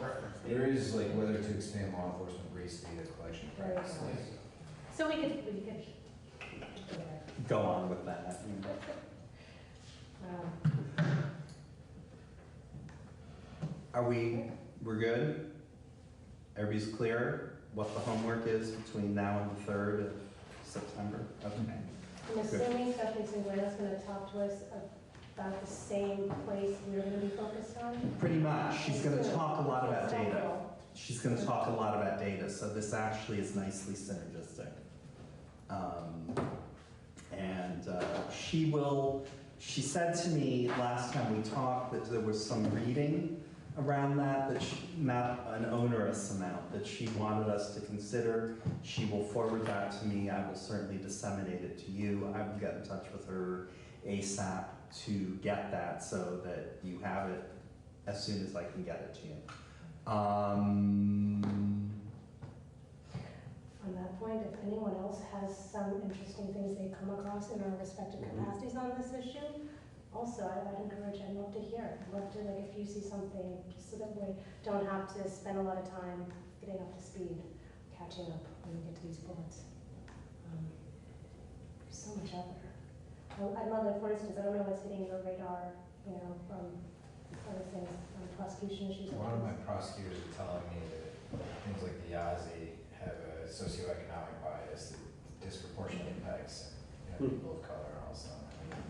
reference. There is like whether to expand law enforcement race data collection There you go. practices. So we could. Go on with that. We're good? Everybody's clear what the homework is between now and the 3rd of September? Okay. I'm assuming Stephanie Singuela's gonna talk to us about the same place we're gonna be focused on? Pretty much. She's going to talk a lot about data. Central. She's going to talk a lot about data, so this actually is nicely synergistic. She said to me last time we talked that there was some reading around that not an onerous amount, that she wanted us to consider. She will forward that to me. I will certainly disseminate it to you. I will get in touch with her ASAP to get that so that you have it as soon as I can get it to you. On that point, if anyone else has some interesting things they come across in our respective capacities on this issue, also, I'd love to hear. I'd love to, like, if you see something, just so that we don't have to spend a lot of time getting up to speed, catching up when we get to these bullets. There's so much out there. I'd love, like, for instance, I don't know what's hitting your radar, from other things, prosecution issues. One of my prosecutors are telling me that things like the Yazzie have a socioeconomic bias that disproportionately impacts people of color also.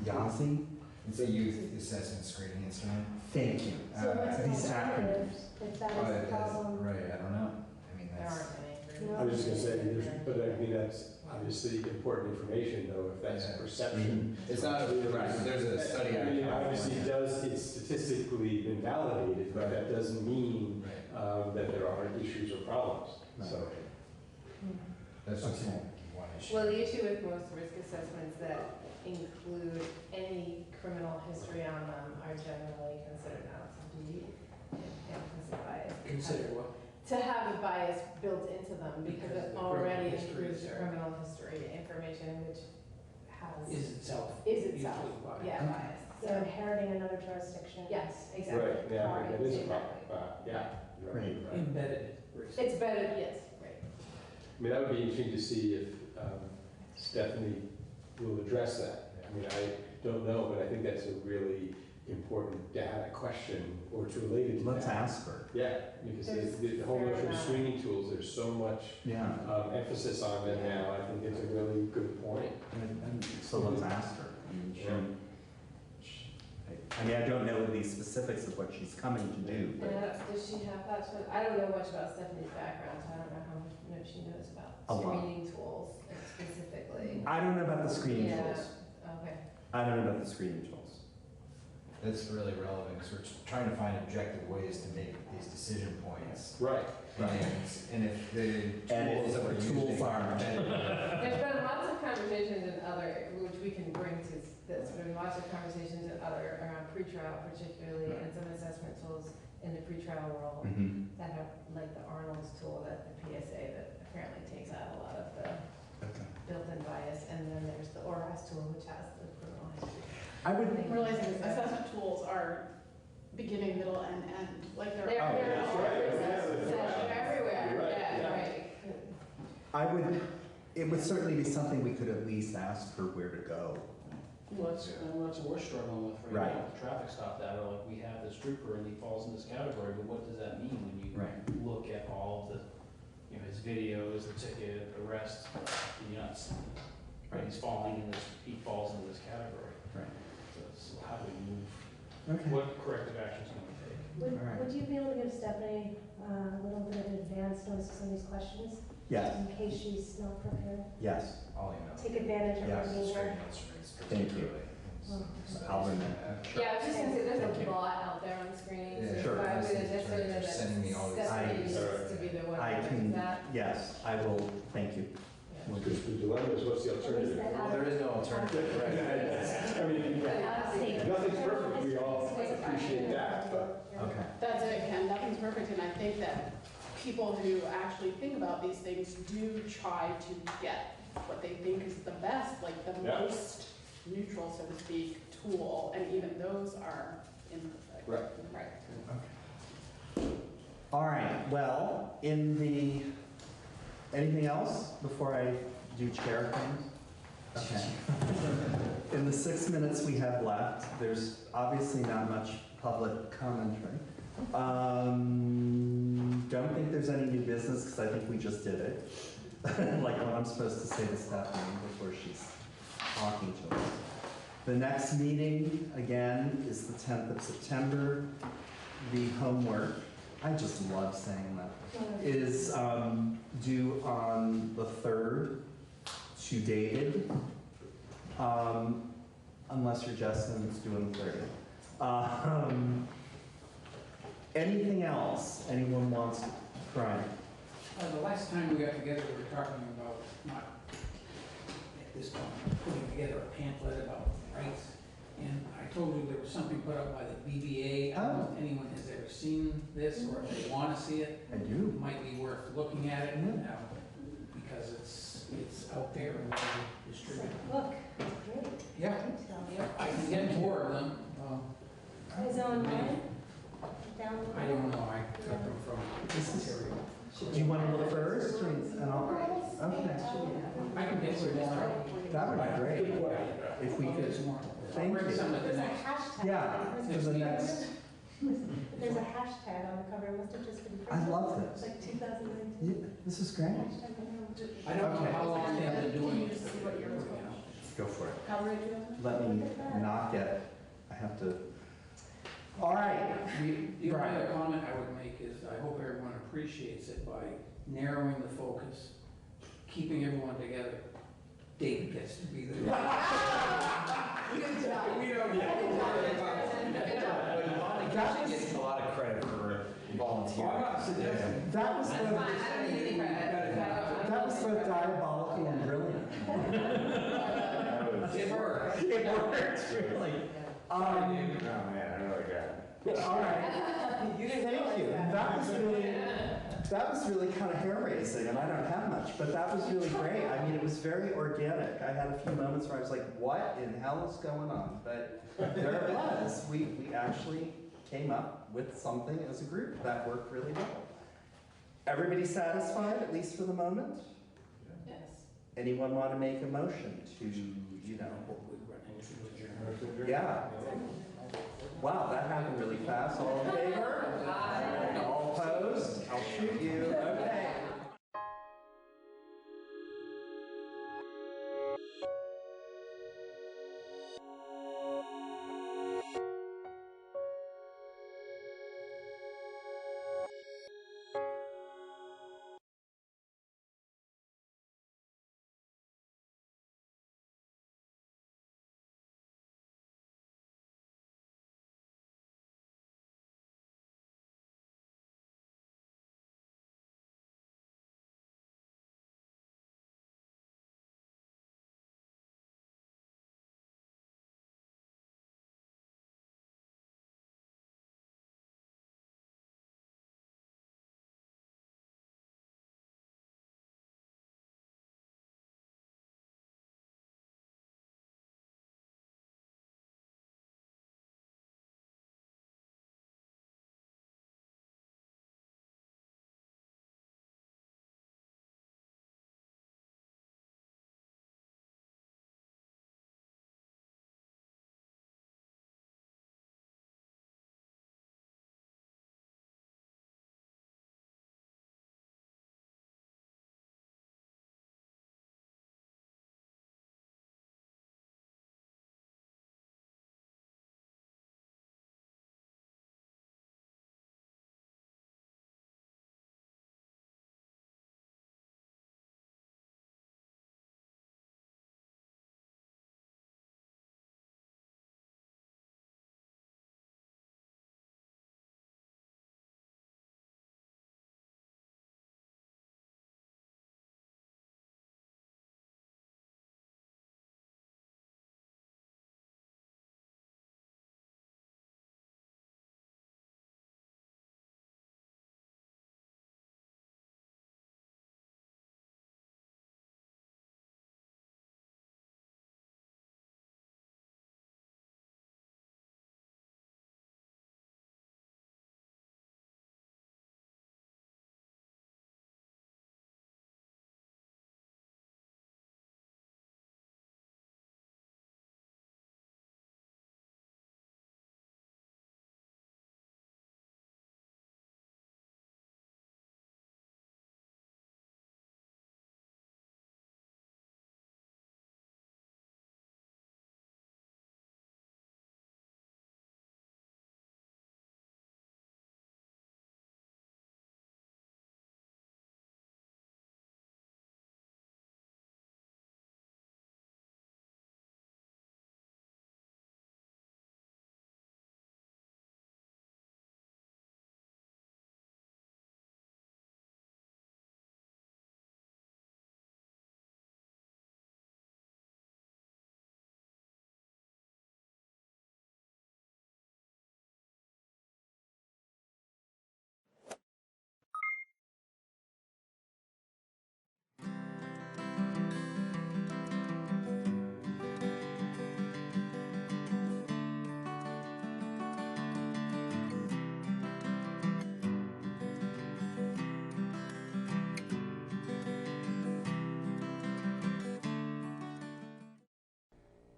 Yazi? It's a youth assessment screening instrument. Thank you. So what's the These alternative, acronyms. if that Oh, is it the is, problem? right, I don't know. I mean, There that's, aren't any. No. I was just gonna say, but I mean, that's obviously important information, though, if that's Yeah. perception. it's not, right, there's a study I on mean, obviously, California. it's statistically been validated, but that doesn't mean Right, that there aren't issues or problems, so. that's just Okay. one issue. Well, the issue with most risk assessments that include any criminal history on them are generally considered not to be Consider what? to have a bias built into them because Because it the already criminal history includes is there. criminal history information, which Is itself. is itself, usually biased. yeah, biased. So inheriting another jurisdiction. Yes, exactly. Right, yeah, that is a Exactly. yeah. Right. Embedded. It's better, yes, right. I mean, that would be interesting to see if Stephanie will address that. I mean, I don't know, but I think that's a really important data question, or it's related to that. Let's ask her. Yeah, because There's the whole fair notion of amount. screening tools, there's so much Yeah. emphasis on them now. I think it's a really good point. And so let's ask her. I mean, I mean, I don't know the specifics of what she's coming to do, but Does she have, I don't know much about Stephanie's background, so I don't know how much she knows about A lot. screening tools specifically. I don't know about the screening Yeah. tools. Okay. I don't know about the screening tools. That's really relevant, because we're trying to find objective ways to make these decision points. Right. And if the And if tools that we're the using. tools aren't. There's been lots of conversations in other, which we can bring to this, there's been lots of conversations in other, around pretrial particularly, and some assessment tools in the pretrial world Mhm. that have, like the Arnold's tool that the PSA that apparently takes out a lot of the Okay. built-in bias, and then there's the ORAS tool, which has the criminal history. I would, thing. Realizing assessment tools are beginning, middle, and end, like they're. They're, Oh, they're yeah. all Right, over, yeah, they're everywhere, You're right, yeah, yeah. right. I would, it would certainly be something we could at least ask her where to go. Well, that's what we're struggling with right Right. now, the traffic stop data, like we have this trooper and he falls in this category, but what does that mean when you Right. look at all of the, you know, his videos, the ticket, the arrest, you're not seeing, Right. he's falling in this, he falls into this category. Right. So how do we move, Okay. what corrective actions can we take? Would, All right. would you be able to give Stephanie a little bit of advance notice of some of these questions? Yes, In case she's not prepared. yes, I'll email. Take advantage of Yes. her being Screening here. instruments Thank you. particularly. Well, I'll remember. Yeah, I was just gonna say, there's Thank a you. lot out there on the screening, so Yeah, Sure. if I would Sending necessarily know that me all these Stephanie things. needs to be the one I that does can, that. yes, I will, thank you. Yeah. Because the dilemma is, what's the alternative? Well, there is no alternative, right? I mean, nothing's perfect, we all appreciate that, but. Okay. That's it, Ken, nothing's perfect, and I think that people who actually think about these things do try to get what they think is the best, like the Yeah. most neutral, so to speak, tool, and even those are imperfect. Right. Right. All right, well, anything else before I do chair things? Okay. In the 6 minutes we have left, there's obviously not much public commentary. Don't think there's any new business because I think we just did it. Like what I'm supposed to say to Stephanie before she's talking to us. The next meeting, again, is the 10th of September. The homework, I just love saying that, is due on the 3rd to dated, unless you're Justin, it's due on the 30th. Anything else anyone wants to try? The last time we got together, we were talking about not, at this point, putting together a pamphlet about rights. And I told you there was something put up by the BBA. I don't know if anyone has ever seen this or if they want to see it. I do. It might be worth looking at it because it's out there and distributed. Look, it's great. Yeah, Detail. I can get more of them. Is it online? Down? I don't know, I took them from This is- material. Do you want to look first? And I'll, okay. I can get some more. That would be great. If we I'll get could, some more. thank Bring some you. at the There's a next. hashtag. Yeah, for the next, There's a hashtag on the cover, it must have just been. I love It's this. like 2019. Yeah, this is great. I don't know Okay. how long they've been doing Can you it. just see what yours was? Go for it. Coverage you have? Let me not get, I have to, all right. The only Brian. other comment I would make is I hope everyone appreciates it by narrowing the focus, keeping everyone together. David gets to be the. Good job. We don't get. That gets a lot of credit for volunteering. I'm not suggesting. That was That's both, fine, I don't need any credit. that was both diabolical and brilliant. It worked. It worked, really. Oh, man, I really got it. All right. You didn't Thank realize you. that. That was really kind of hair raising, and I don't have much, but that was really great. I mean, it was very organic. I had a few moments where I was like, what in hell is going on? But there it was. We actually came up with something as a group that worked really well. Everybody satisfied, at least for the moment? Yes. Anyone want to make a motion to, yeah. Wow, that happened really fast. All in favor? Aye. All opposed? I'll shoot you. Okay.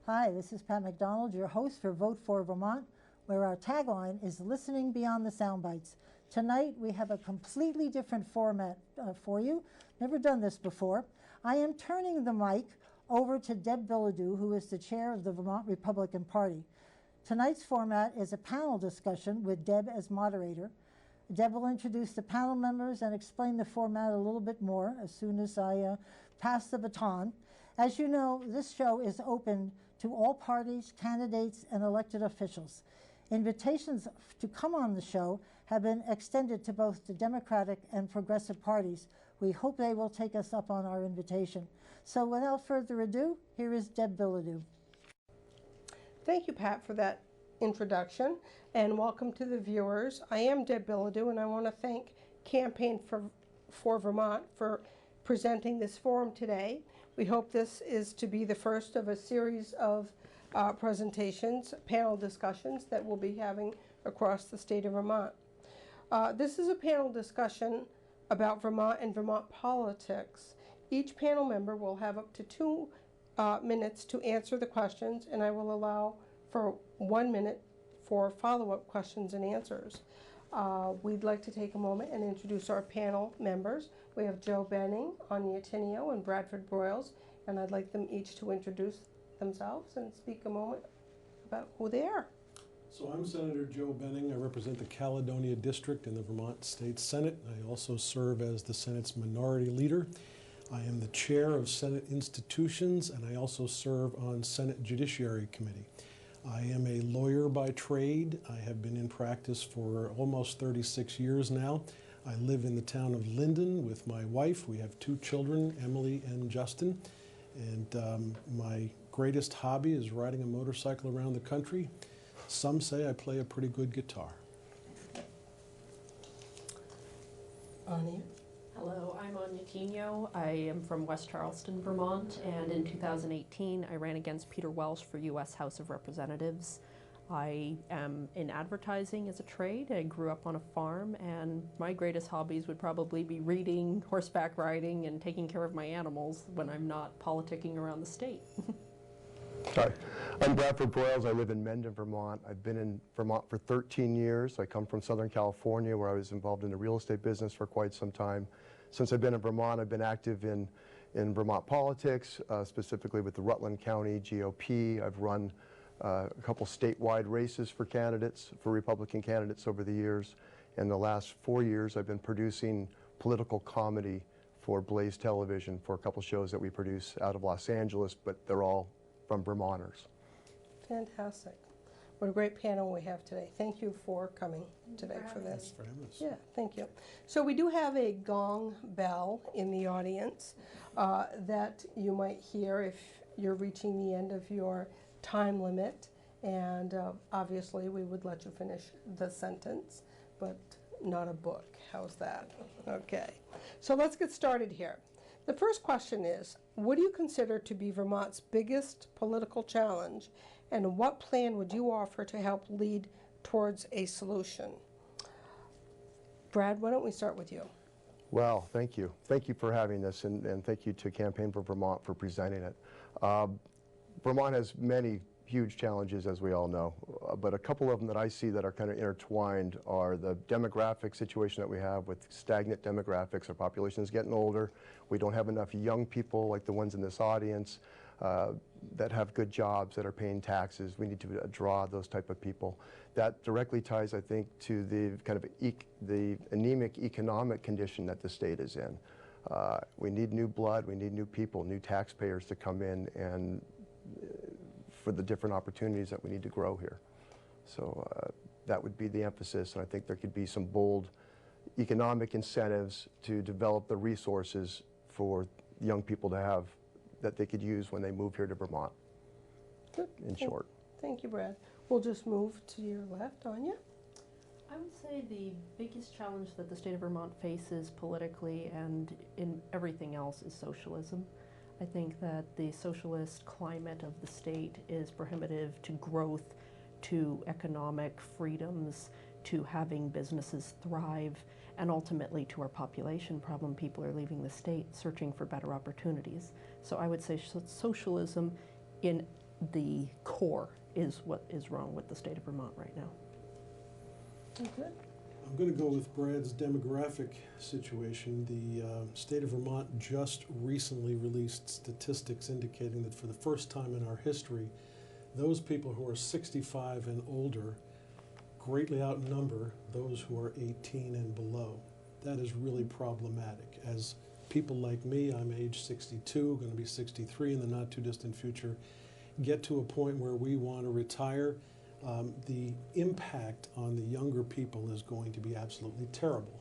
Hi, this is Pat McDonald, your host for Vote for Vermont, where our tagline is listening beyond the sound bites. Tonight, we have a completely different format for you. Never done this before. I am turning the mic over to Deb Bilodeau, who is the chair of the Vermont Republican Party. Tonight's format is a panel discussion with Deb as moderator. Deb will introduce the panel members and explain the format a little bit more as soon as I pass the baton. As you know, this show is open to all parties, candidates, and elected officials. Invitations to come on the show have been extended to both the Democratic and Progressive parties. We hope they will take us up on our invitation. So without further ado, here is Deb Bilodeau. Thank you, Pat, for that introduction, and welcome to the viewers. I am Deb Bilodeau, and I want to thank Campaign for Vermont for presenting this forum today. We hope this is to be the first of a series of presentations, panel discussions that we'll be having across the state of Vermont. This is a panel discussion about Vermont and Vermont politics. Each panel member will have up to 2 minutes to answer the questions, and I will allow for 1 minute for follow-up questions and answers. We'd like to take a moment and introduce our panel members. We have Joe Benning, Anya Tinio, and Bradford Broyles, and I'd like them each to introduce themselves and speak a moment about who they are. So I'm Senator Joe Benning. I represent the Caledonia District in the Vermont State Senate. I also serve as the Senate's minority leader. I am the chair of Senate Institutions, and I also serve on Senate Judiciary Committee. I am a lawyer by trade. I have been in practice for almost 36 years now. I live in the town of Linden with my wife. We have 2 children, Emily and Justin. And my greatest hobby is riding a motorcycle around the country. Some say I play a pretty good guitar. Anya? Hello, I'm Anya Tinio. I am from West Charleston, Vermont, and in 2018 I ran against Peter Welsh for U.S. House of Representatives. I am in advertising as a trade. I grew up on a farm, and my greatest hobbies would probably be reading, horseback riding, and taking care of my animals when I'm not politicking around the state. Hi, I'm Bradford Broyles. I live in Mendon, Vermont. I've been in Vermont for 13 years. I come from Southern California, where I was involved in the real estate business for quite some time. Since I've been in Vermont, I've been active in Vermont politics, specifically with the Rutland County GOP. I've run a couple statewide races for candidates, for Republican candidates over the years. In the last 4 years, I've been producing political comedy for Blaze Television for a couple shows that we produce out of Los Angeles, but they're all from Vermonters. Fantastic. What a great panel we have today. Thank you for coming today for this. Thanks for having us. Yeah, thank you. So we do have a gong bell in the audience that you might hear if you're reaching the end of your time limit. And obviously we would let you finish the sentence, but not a book. How's that? Okay. So let's get started here. The first question is, what do you consider to be Vermont's biggest political challenge, and what plan would you offer to help lead towards a solution? Brad, why don't we start with you? Well, thank you. Thank you for having this, and thank you to Campaign for Vermont for presenting it. Vermont has many huge challenges, as we all know, but a couple of them that I see that are kind of intertwined are the demographic situation that we have with stagnant demographics. Our population is getting older. We don't have enough young people like the ones in this audience that have good jobs, that are paying taxes. We need to draw those type of people. That directly ties, I think, to the kind of the anemic economic condition that the state is in. We need new blood, we need new people, new taxpayers to come in and for the different opportunities that we need to grow here. So that would be the emphasis, and I think there could be some bold economic incentives to develop the resources for young people to have that they could use when they move here to Vermont, Good. in short. Thank you, Brad. We'll just move to your left, Anya. I would say the biggest challenge that the state of Vermont faces politically and in everything else is socialism. I think that the socialist climate of the state is prohibitive to growth, to economic freedoms, to having businesses thrive, and ultimately to our population problem. People are leaving the state searching for better opportunities. So I would say socialism in the core is what is wrong with the state of Vermont right now. Okay. I'm going to go with Brad's demographic situation. The state of Vermont just recently released statistics indicating that for the first time in our history, those people who are 65 and older greatly outnumber those who are 18 and below. That is really problematic. As people like me, I'm age 62, going to be 63 in the not too distant future, get to a point where we want to retire, the impact on the younger people is going to be absolutely terrible.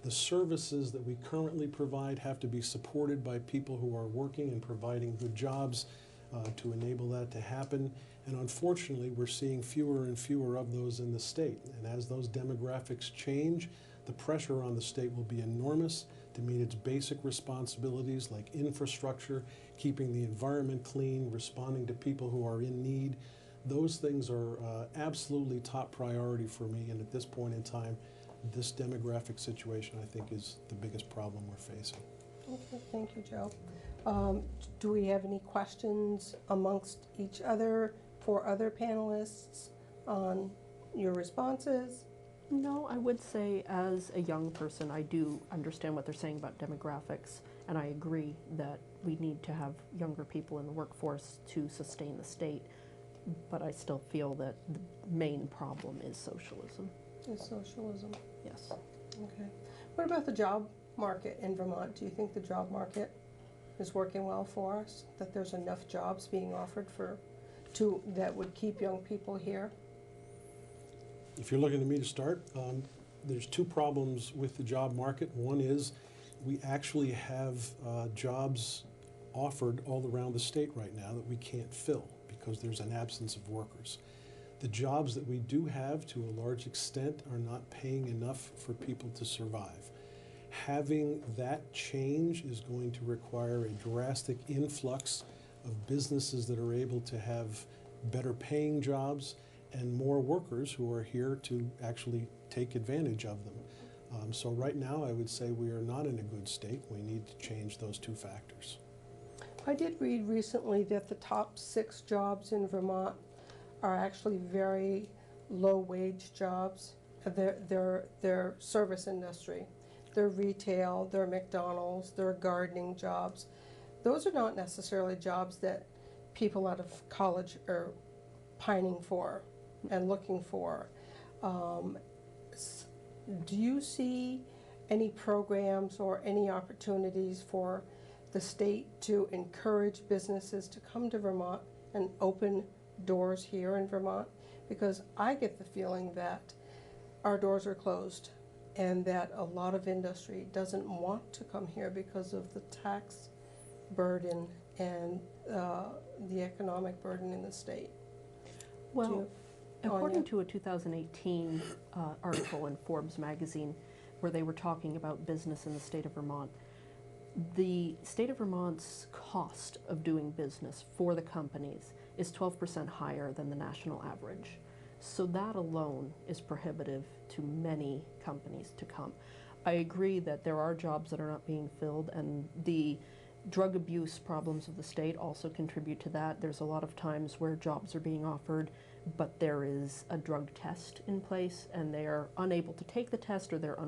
The services that we currently provide have to be supported by people who are working and providing good jobs to enable that to happen. And unfortunately, we're seeing fewer and fewer of those in the state. And as those demographics change, the pressure on the state will be enormous to meet its basic responsibilities like infrastructure, keeping the environment clean, responding to people who are in need. Those things are absolutely top priority for me, and at this point in time, this demographic situation, I think, is the biggest problem we're facing. Okay, thank you, Joe. Do we have any questions amongst each other for other panelists on your responses? No, I would say as a young person, I do understand what they're saying about demographics, and I agree that we need to have younger people in the workforce to sustain the state, but I still feel that the main problem is socialism. Is socialism? Yes. Okay. What about the job market in Vermont? Do you think the job market is working well for us? That there's enough jobs being offered that would keep young people here? If you're looking to me to start, there's two problems with the job market. One is we actually have jobs offered all around the state right now that we can't fill because there's an absence of workers. The jobs that we do have, to a large extent, are not paying enough for people to survive. Having that change is going to require a drastic influx of businesses that are able to have better paying jobs and more workers who are here to actually take advantage of them. So right now, I would say we are not in a good state. We need to change those two factors. I did read recently that the top 6 jobs in Vermont are actually very low-wage jobs. They're service industry. They're retail, they're McDonald's, they're gardening jobs. Those are not necessarily jobs that people out of college are pining for and looking for. Do you see any programs or any opportunities for the state to encourage businesses to come to Vermont and open doors here in Vermont? Because I get the feeling that our doors are closed and that a lot of industry doesn't want to come here because of the tax burden and the economic burden in the state. Well, according to a 2018 article in Forbes magazine where they were talking about business in the state of Vermont, the state of Vermont's cost of doing business for the companies is 12% higher than the national average. So that alone is prohibitive to many companies to come. I agree that there are jobs that are not being filled, and the drug abuse problems of the state also contribute to that. There's a lot of times where jobs are being offered, but there is a drug test in place, and they are unable to take the test, or they're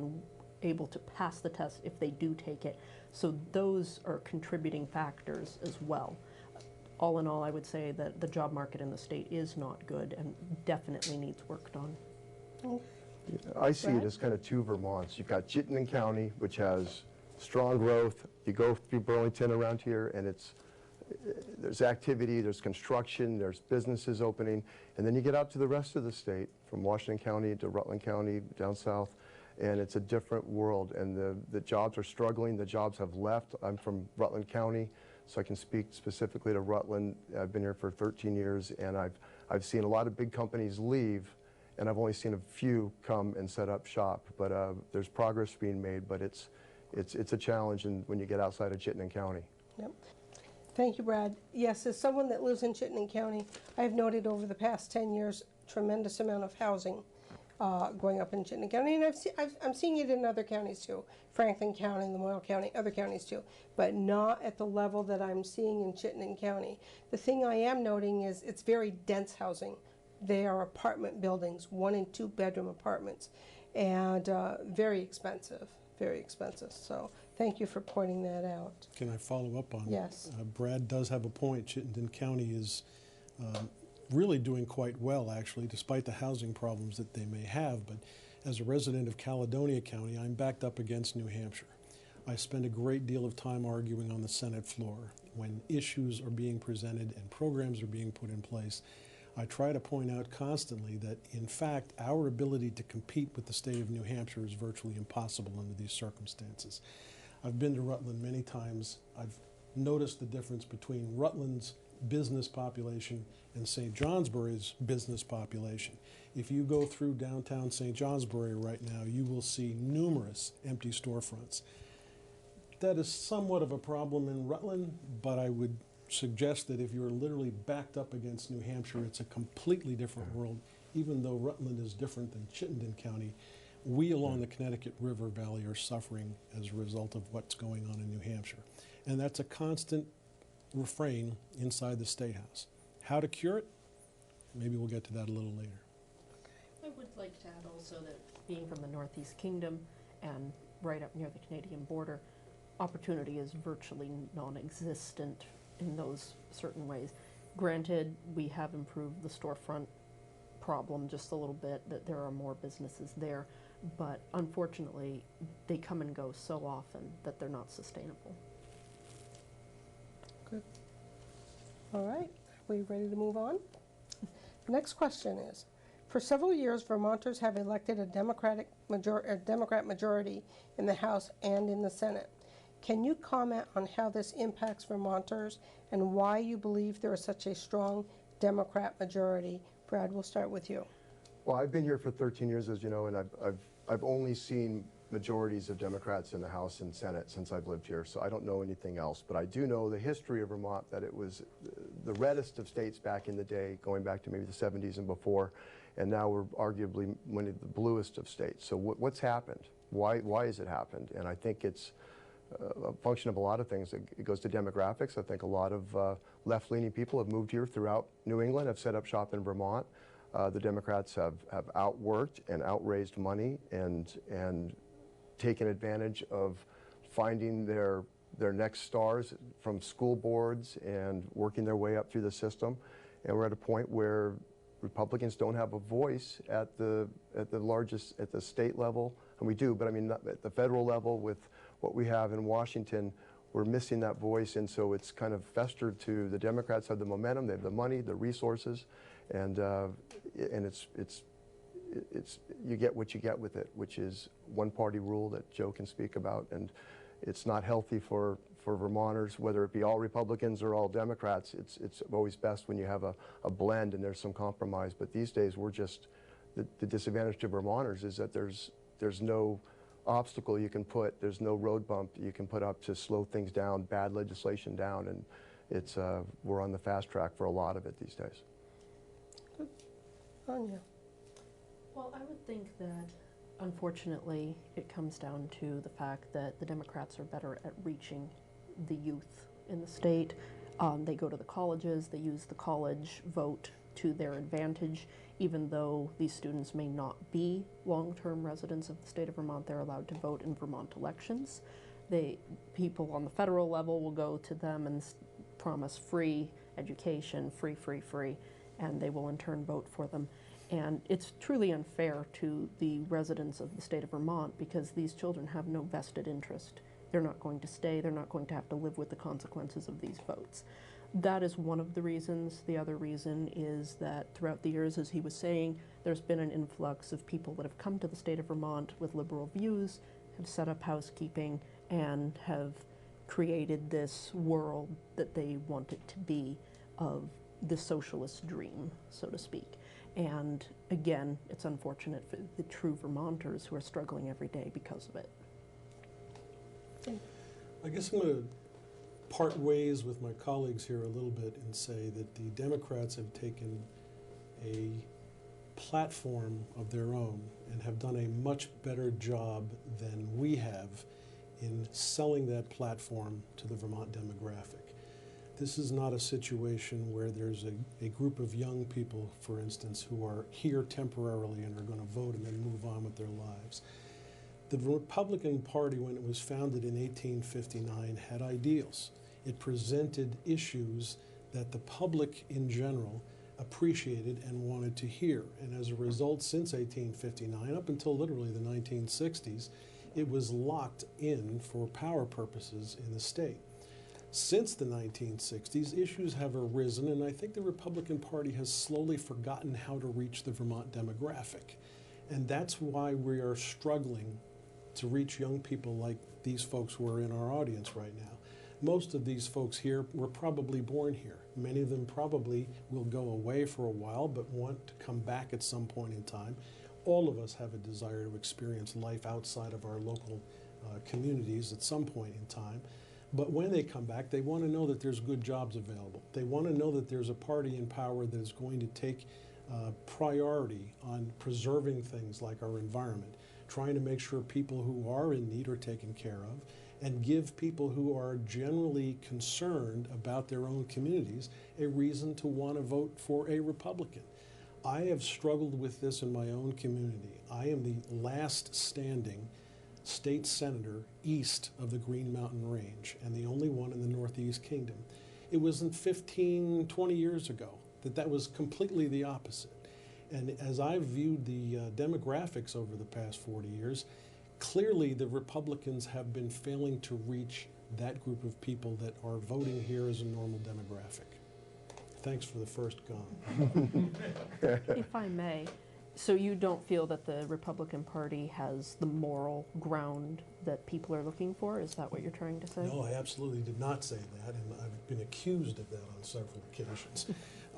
unable to pass the test if they do take it. So those are contributing factors as well. All in all, I would say that the job market in the state is not good and definitely needs work done. I see it as kind of two Vermonts. You've got Chittenden County, which has strong growth. You go through Burlington around here, and there's activity, there's construction, there's businesses opening, and then you get out to the rest of the state, from Washington County to Rutland County, down south, and it's a different world, and the jobs are struggling. The jobs have left. I'm from Rutland County, so I can speak specifically to Rutland. I've been here for 13 years, and I've seen a lot of big companies leave, and I've only seen a few come and set up shop. But there's progress being made, but it's a challenge when you get outside of Chittenden County. Yep. Thank you, Brad. Yes, as someone that lives in Chittenden County, I've noted over the past 10 years tremendous amount of housing going up in Chittenden County, and I'm seeing it in other counties too, Franklin County, Lamoille County, other counties too, but not at the level that I'm seeing in Chittenden County. The thing I am noting is it's very dense housing. They are apartment buildings, 1 and 2 bedroom apartments, and very expensive, very expensive. So thank you for pointing that out. Can I follow up on? Yes. Brad does have a point. Chittenden County is really doing quite well, actually, despite the housing problems that they may have. But as a resident of Caledonia County, I'm backed up against New Hampshire. I spend a great deal of time arguing on the Senate floor. When issues are being presented and programs are being put in place, I try to point out constantly that, in fact, our ability to compete with the state of New Hampshire is virtually impossible under these circumstances. I've been to Rutland many times. I've notice the difference between Rutland's business population and St. Johnsbury's business population. If you go through downtown St. Johnsbury right now, you will see numerous empty storefronts. That is somewhat of a problem in Rutland, but I would suggest that if you're literally backed up against New Hampshire, it's a completely different world. Even though Rutland is different than Chittenden County, we along the Connecticut River Valley are suffering as a result of what's going on in New Hampshire. And that's a constant refrain inside the State House. How to cure it? Maybe we'll get to that a little later. I would like to add also that being from the Northeast Kingdom and right up near the Canadian border, opportunity is virtually non-existent in those certain ways. Granted, we have improved the storefront problem just a little bit, that there are more businesses there, but unfortunately, they come and go so often that they're not sustainable. Good. All right, are we ready to move on? Next question is, for several years, Vermonters have elected a Democrat majority in the House and in the Senate. Can you comment on how this impacts Vermonters and why you believe there is such a strong Democrat majority? Brad, we'll start with you. Well, I've been here for 13 years, as you know, and I've only seen majorities of Democrats in the House and Senate since I've lived here, so I don't know anything else. But I do know the history of Vermont, that it was the reddest of states back in the day, going back to maybe the 70s and before, and now we're arguably one of the bluest of states. So what's happened? Why has it happened? And I think it's a function of a lot of things. It goes to demographics. I think a lot of left-leaning people have moved here throughout New England, have set up shop in Vermont. The Democrats have outworked and outraised money and taken advantage of finding their next stars from school boards and working their way up through the system. And we're at a point where Republicans don't have a voice at the state level, and we do, but I mean not at the federal level. With what we have in Washington, we're missing that voice, and so it's kind of festered to the Democrats have the momentum, they have the money, the resources, and it's you get what you get with it, which is one-party rule that Joe can speak about, and it's not healthy for Vermonters, whether it be all Republicans or all Democrats. It's always best when you have a blend and there's some compromise, but these days we're just, the disadvantage to Vermonters is that there's no obstacle you can put, there's no road bump you can put up to slow things down, bad legislation down, and it's we're on the fast track for a lot of it these days. Good. Anya. Well, I would think that unfortunately it comes down to the fact that the Democrats are better at reaching the youth in the state. They go to the colleges, they use the college vote to their advantage. Even though these students may not be long-term residents of the state of Vermont, they're allowed to vote in Vermont elections. People on the federal level will go to them and promise free education, free, and they will in turn vote for them. And it's truly unfair to the residents of the state of Vermont because these children have no vested interest. They're not going to stay, they're not going to have to live with the consequences of these votes. That is one of the reasons. The other reason is that throughout the years, as he was saying, there's been an influx of people that have come to the state of Vermont with liberal views, have set up housekeeping, and have created this world that they want it to be of the socialist dream, so to speak. And again, it's unfortunate for the true Vermonters who are struggling every day because of it. I guess I'm going to part ways with my colleagues here a little bit and say that the Democrats have taken a platform of their own and have done a much better job than we have in selling that platform to the Vermont demographic. This is not a situation where there's a group of young people, for instance, who are here temporarily and are going to vote and then move on with their lives. The Republican Party, when it was founded in 1859, had ideals. It presented issues that the public in general appreciated and wanted to hear. And as a result, since 1859, up until literally the 1960s, it was locked in for power purposes in the state. Since the 1960s, issues have arisen, and I think the Republican Party has slowly forgotten how to reach the Vermont demographic. And that's why we are struggling to reach young people like these folks who are in our audience right now. Most of these folks here were probably born here. Many of them probably will go away for a while but want to come back at some point in time. All of us have a desire to experience life outside of our local communities at some point in time. But when they come back, they want to know that there's good jobs available. They want to know that there's a party in power that is going to take priority on preserving things like our environment, trying to make sure people who are in need are taken care of, and give people who are generally concerned about their own communities a reason to want to vote for a Republican. I have struggled with this in my own community. I am the last standing state senator east of the Green Mountain Range and the only one in the Northeast Kingdom. It wasn't 15, 20 years ago that was completely the opposite. And as I've viewed the demographics over the past 40 years, clearly the Republicans have been failing to reach that group of people that are voting here as a normal demographic. Thanks for the first gong. If I may, so you don't feel that the Republican Party has the moral ground that people are looking for? Is that what you're trying to say? No, I absolutely did not say that, and I've been accused of that on several occasions.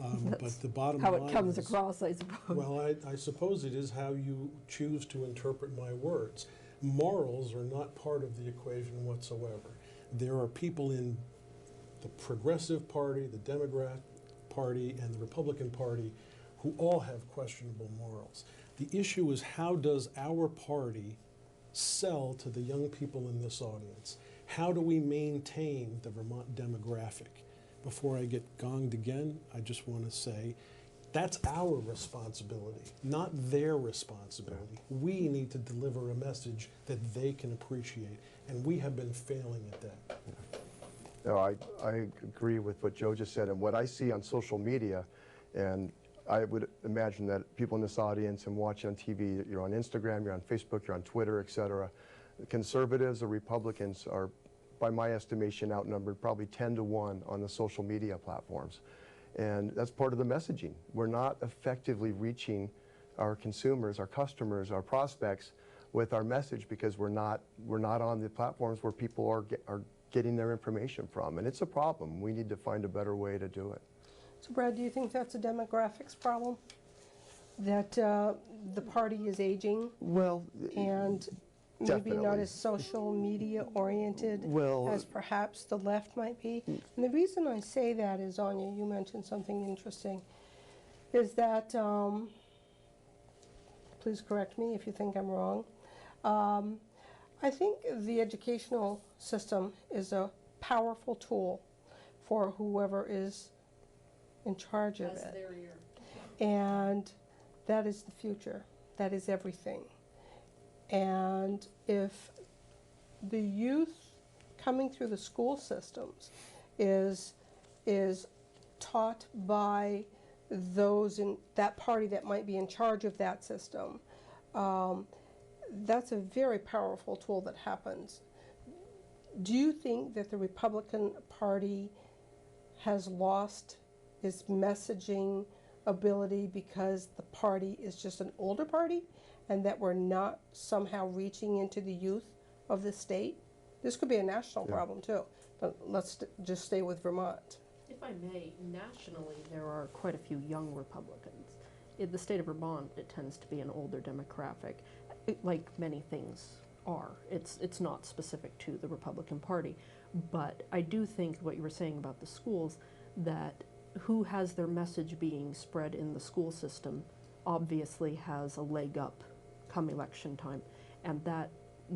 But the bottom line how it comes across, I suppose. Well, I suppose it is how you choose to interpret my words. Morals are not part of the equation whatsoever. There are people in the Progressive Party, the Democrat Party, and the Republican Party who all have questionable morals. The issue is, how does our party sell to the young people in this audience? How do we maintain the Vermont demographic? Before I get gonged again, I just want to say that's our responsibility, not their responsibility. We need to deliver a message that they can appreciate, and we have been failing at that. No, I agree with what Joe just said, and what I see on social media, and I would imagine that people in this audience and watching on TV, you're on Instagram, you're on Facebook, you're on Twitter, et cetera. Conservatives or Republicans are, by my estimation, outnumbered probably 10 to 1 on the social media platforms. And that's part of the messaging. We're not effectively reaching our consumers, our customers, our prospects with our message because we're not on the platforms where people are getting their information from. And it's a problem. We need to find a better way to do it. So Brad, do you think that's a demographics problem? That the party is aging? Well, and maybe not as social media oriented as perhaps the left might be. And the reason I say that is, Anya, you mentioned something interesting, is that, please correct me if you think I'm wrong, I think the educational system is a powerful tool for whoever is in charge of it. And that is the future. That is everything. And if the youth coming through the school systems is taught by those in that party that might be in charge of that system, that's a very powerful tool that happens. Do you think that the Republican Party has lost its messaging ability because the party is just an older party and that we're not somehow reaching into the youth of the state? This could be a national problem too, but let's just stay with Vermont. If I may, nationally there are quite a few young Republicans. In the state of Vermont, it tends to be an older demographic, like many things are. It's not specific to the Republican Party, but I do think what you were saying about the schools, that who has their message being spread in the school system obviously has a leg up come election time, and that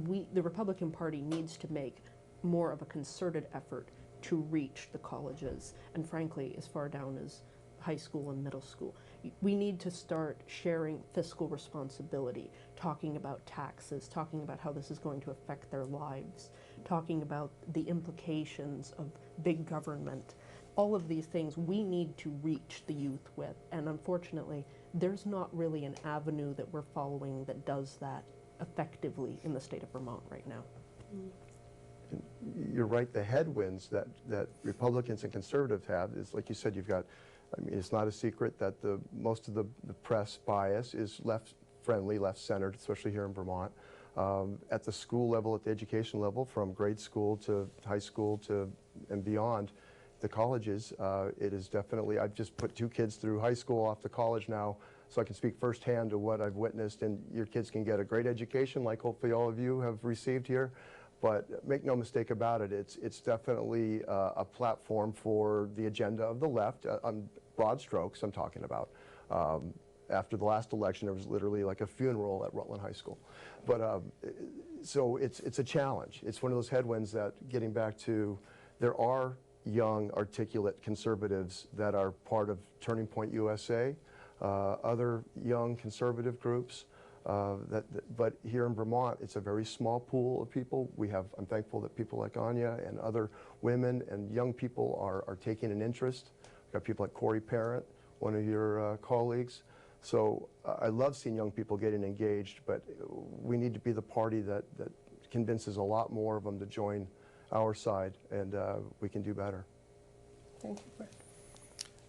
the Republican Party needs to make more of a concerted effort to reach the colleges, and frankly, as far down as high school and middle school. We need to start sharing fiscal responsibility, talking about taxes, talking about how this is going to affect their lives, talking about the implications of big government. All of these things we need to reach the youth with, and unfortunately, there's not really an avenue that we're following that does that effectively in the state of Vermont right now. You're right, the headwinds that Republicans and conservatives have is, like you said, you've got, I mean, it's not a secret that most of the press bias is left-friendly, left-centered, especially here in Vermont. At the school level, at the education level, from grade school to high school to and beyond, the colleges, it is definitely, I've just put 2 kids through high school off to college now, so I can speak firsthand to what I've witnessed, and your kids can get a great education like hopefully all of you have received here, but make no mistake about it, it's definitely a platform for the agenda of the left, on broad strokes I'm talking about. After the last election, there was literally like a funeral at Rutland High School. But so it's a challenge. It's one of those headwinds that, getting back to, there are young, articulate conservatives that are part of Turning Point USA, other young conservative groups. But here in Vermont, it's a very small pool of people. I'm thankful that people like Anya and other women and young people are taking an interest. We've got people like Corey Parent, one of your colleagues. So I love seeing young people getting engaged, but we need to be the party that convinces a lot more of them to join our side, and we can do better. Thank you, Brett.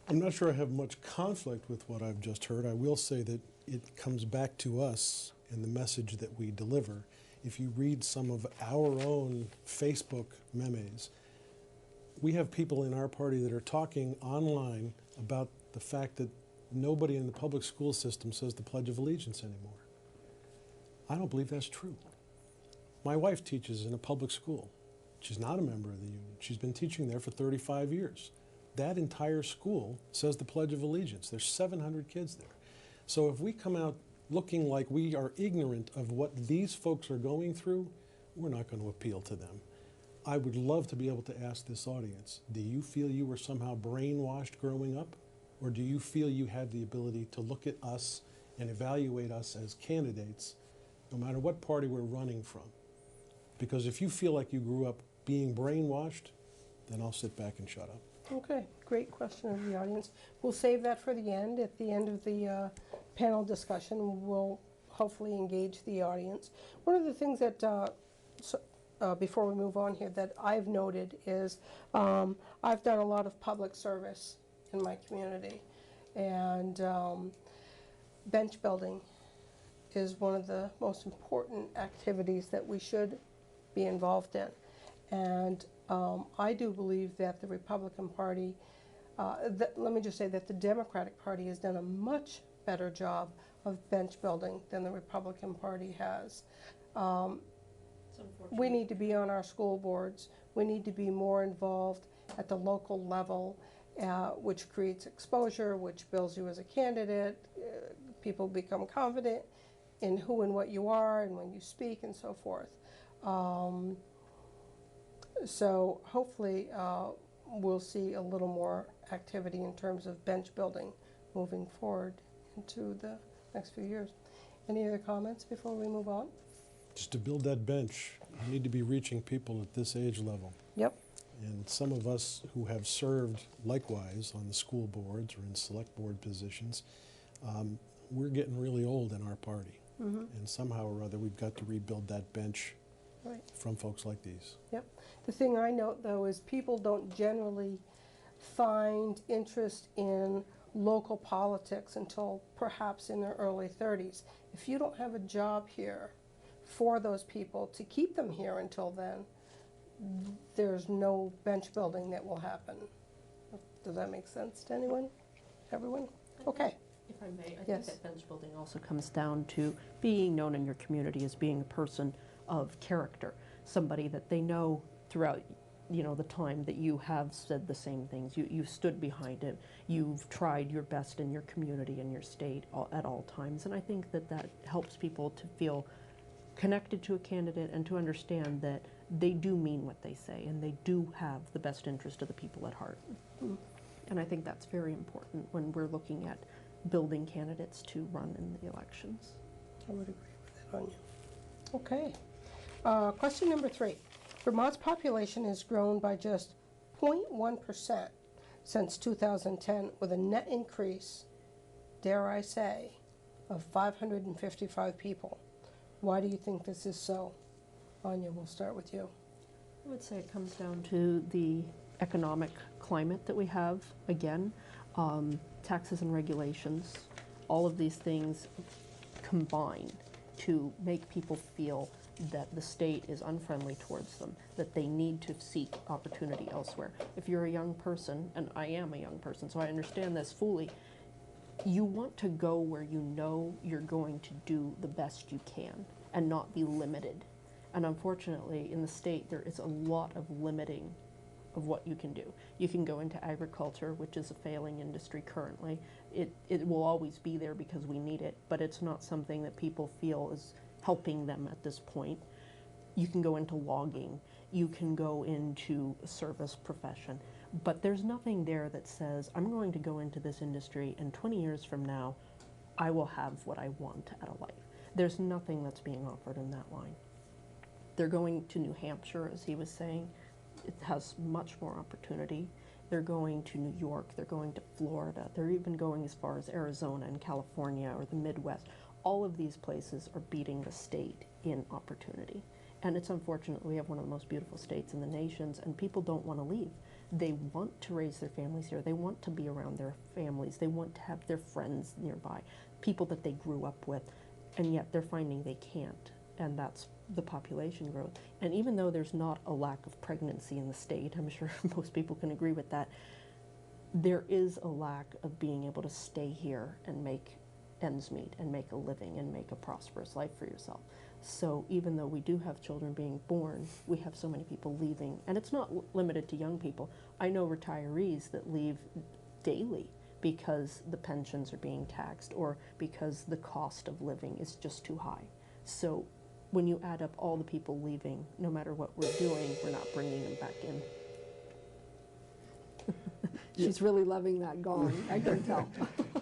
I'm not sure I have much conflict with what I've just heard. I will say that it comes back to us and the message that we deliver. If you read some of our own Facebook memes, we have people in our party that are talking online about the fact that nobody in the public school system says the Pledge of Allegiance anymore. I don't believe that's true. My wife teaches in a public school. She's not a member of the union. She's been teaching there for 35 years. That entire school says the Pledge of Allegiance. There's 700 kids there. So if we come out looking like we are ignorant of what these folks are going through, we're not going to appeal to them. I would love to be able to ask this audience, do you feel you were somehow brainwashed growing up? Or do you feel you have the ability to look at us and evaluate us as candidates, no matter what party we're running from? Because if you feel like you grew up being brainwashed, then I'll sit back and shut up. Okay, great question of the audience. We'll save that for the end. At the end of the panel discussion, we'll hopefully engage the audience. One of the things that, before we move on here, that I've noted is I've done a lot of public service in my community, and bench building is one of the most important activities that we should be involved in. And I do believe that the Republican Party, let me just say that the Democratic Party has done a much better job of bench building than the Republican Party has. We need to be on our school boards. We need to be more involved at the local level, which creates exposure, which builds you as a candidate. People become confident in who and what you are and when you speak and so forth. So hopefully we'll see a little more activity in terms of bench building moving forward into the next few years. Any other comments before we move on? Just to build that bench, you need to be reaching people at this age level. Yep. And some of us who have served likewise on the school boards or in select board positions, we're getting really old in our party. Mm-hmm. And somehow or other, we've got to rebuild that bench from folks like these. Yep. The thing I note, though, is people don't generally find interest in local politics until perhaps in their early 30s. If you don't have a job here for those people to keep them here until then, there's no bench building that will happen. Does that make sense to anyone? Everyone? Okay. If I may, I Yes. think that bench building also comes down to being known in your community as being a person of character, somebody that they know throughout, the time that you have said the same things. You've stood behind it. You've tried your best in your community and your state at all times. And I think that helps people to feel connected to a candidate and to understand that they do mean what they say and they do have the best interest of the people at heart. Mm-hmm. And I think that's very important when we're looking at building candidates to run in the elections. I would agree with that on you. Okay. Question number 3. Vermont's population has grown by just 0.1% since 2010, with a net increase, dare I say, of 555 people. Why do you think this is so? Anya, we'll start with you. I would say it comes down to the economic climate that we have. Again, taxes and regulations, all of these things combine to make people feel that the state is unfriendly towards them, that they need to seek opportunity elsewhere. If you're a young person, and I am a young person, so I understand this fully, you want to go where you know you're going to do the best you can and not be limited. And unfortunately, in the state, there is a lot of limiting of what you can do. You can go into agriculture, which is a failing industry currently. It will always be there because we need it, but it's not something that people feel is helping them at this point. You can go into logging, you can go into a service profession, but there's nothing there that says, I'm going to go into this industry and 20 years from now, I will have what I want out of life. There's nothing that's being offered in that line. They're going to New Hampshire, as he was saying. It has much more opportunity. They're going to New York, they're going to Florida, they're even going as far as Arizona and California or the Midwest. All of these places are beating the state in opportunity. And it's unfortunate we have one of the most beautiful states in the nations, and people don't want to leave. They want to raise their families here. They want to be around their families. They want to have their friends nearby, people that they grew up with, and yet they're finding they can't. And that's the population growth. And even though there's not a lack of pregnancy in the state, I'm sure most people can agree with that, there is a lack of being able to stay here and make ends meet and make a living and make a prosperous life for yourself. So even though we do have children being born, we have so many people leaving. And it's not limited to young people. I know retirees that leave daily because the pensions are being taxed or because the cost of living is just too high. So when you add up all the people leaving, no matter what we're doing, we're not bringing them back in. She's really loving that gong, I can tell.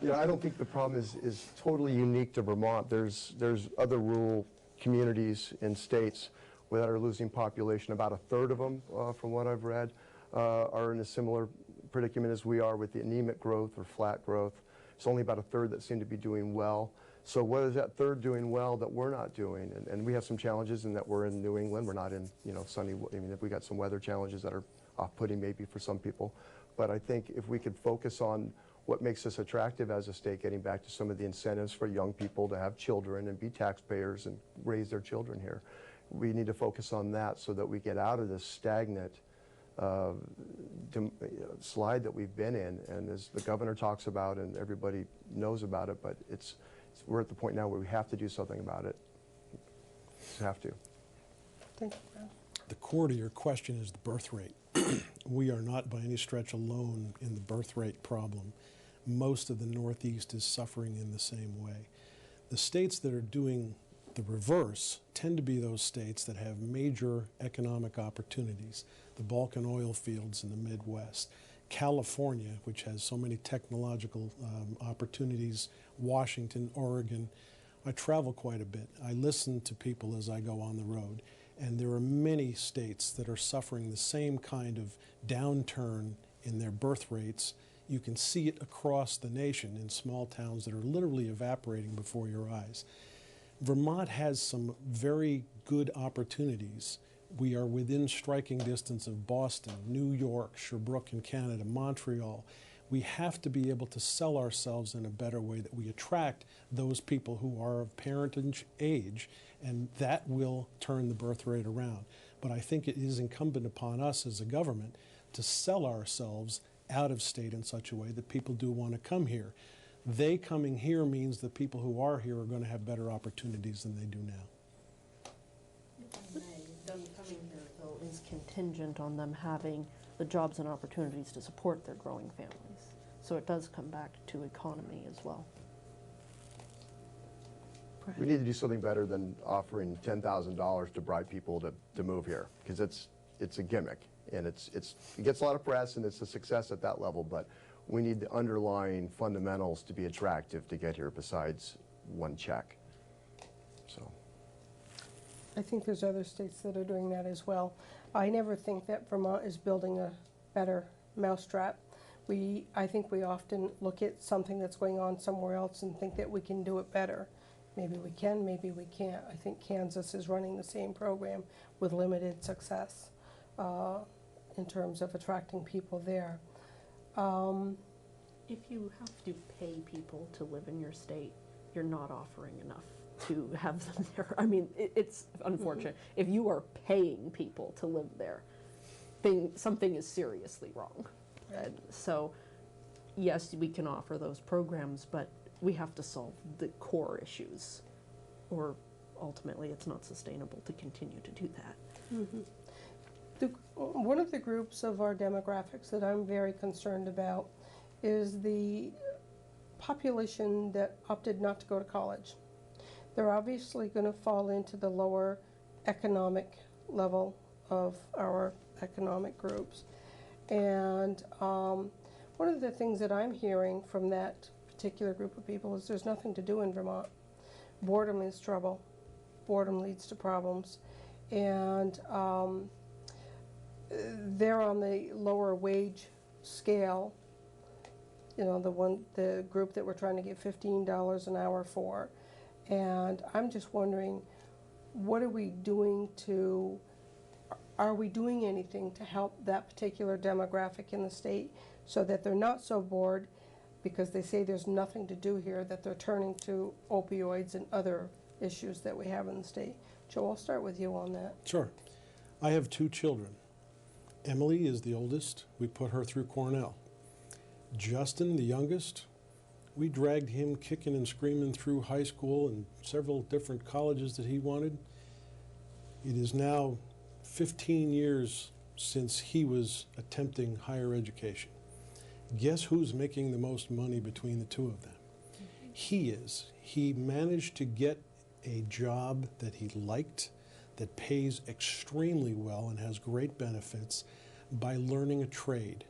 Yeah, I don't think the problem is totally unique to Vermont. There's other rural communities in states that are losing population. About a third of them, from what I've read, are in a similar predicament as we are with the anemic growth or flat growth. It's only about a third that seem to be doing well. So what is that third doing well that we're not doing? And we have some challenges in that we're in New England. We're not in, sunny, I mean, we got some weather challenges that are off-putting maybe for some people. But I think if we could focus on what makes us attractive as a state, getting back to some of the incentives for young people to have children and be taxpayers and raise their children here, we need to focus on that so that we get out of this stagnant slide that we've been in. And as the governor talks about and everybody knows about it, but we're at the point now where we have to do something about it. Just have to. Thank you, Brad. The core to your question is the birth rate. We are not by any stretch alone in the birth rate problem. Most of the Northeast is suffering in the same way. The states that are doing the reverse tend to be those states that have major economic opportunities, the Balkan oil fields in the Midwest, California, which has so many technological opportunities, Washington, Oregon. I travel quite a bit. I listen to people as I go on the road. And there are many states that are suffering the same kind of downturn in their birth rates. You can see it across the nation in small towns that are literally evaporating before your eyes. Vermont has some very good opportunities. We are within striking distance of Boston, New York, Sherbrooke in Canada, Montreal. We have to be able to sell ourselves in a better way that we attract those people who are of parentage age, and that will turn the birth rate around. But I think it is incumbent upon us as a government to sell ourselves out of state in such a way that people do want to come here. They coming here means that people who are here are going to have better opportunities than they do now. Them coming here, though, is contingent on them having the jobs and opportunities to support their growing families. So it does come back to economy as well. We need to do something better than offering $10,000 to bribe people to move here, because it's a gimmick, and it gets a lot of press, and it's a success at that level, but we need the underlying fundamentals to be attractive to get here besides one check. So I think there's other states that are doing that as well. I never think that Vermont is building a better mousetrap. I think we often look at something that's going on somewhere else and think that we can do it better. Maybe we can, maybe we can't. I think Kansas is running the same program with limited success in terms of attracting people there. If you have to pay people to live in your state, you're not offering enough to have them there. I mean, it's unfortunate. If you are paying people to live there, something is seriously wrong. And so, yes, we can offer those programs, but we have to solve the core issues, or ultimately it's not sustainable to continue to do that. One of the groups of our demographics that I'm very concerned about is the population that opted not to go to college. They're obviously going to fall into the lower economic level of our economic groups. And one of the things that I'm hearing from that particular group of people is there's nothing to do in Vermont. Boredom is trouble. Boredom leads to problems. And they're on the lower wage scale, you know, the group that we're trying to get $15 an hour for. And I'm just wondering, what are we doing are we doing anything to help that particular demographic in the state so that they're not so bored because they say there's nothing to do here, that they're turning to opioids and other issues that we have in the state? Joe, I'll start with you on that. Sure. I have 2 children. Emily is the oldest. We put her through Cornell. Justin, the youngest, we dragged him kicking and screaming through high school and several different colleges that he wanted. It is now 15 years since he was attempting higher education. Guess who's making the most money between the 2 of them? He is. He managed to get a job that he liked, that pays extremely well and has great benefits by learning a trade.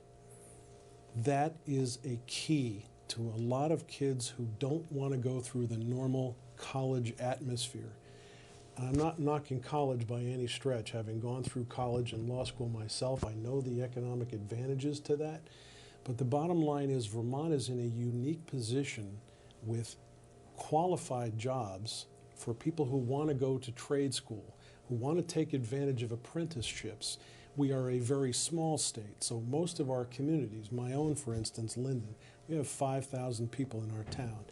That is a key to a lot of kids who don't want to go through the normal college atmosphere. I'm not knocking college by any stretch. Having gone through college and law school myself, I know the economic advantages to that. But the bottom line is Vermont is in a unique position with qualified jobs for people who want to go to trade school, who want to take advantage of apprenticeships. We are a very small state, so most of our communities, my own for instance, Linden, we have 5,000 people in our town.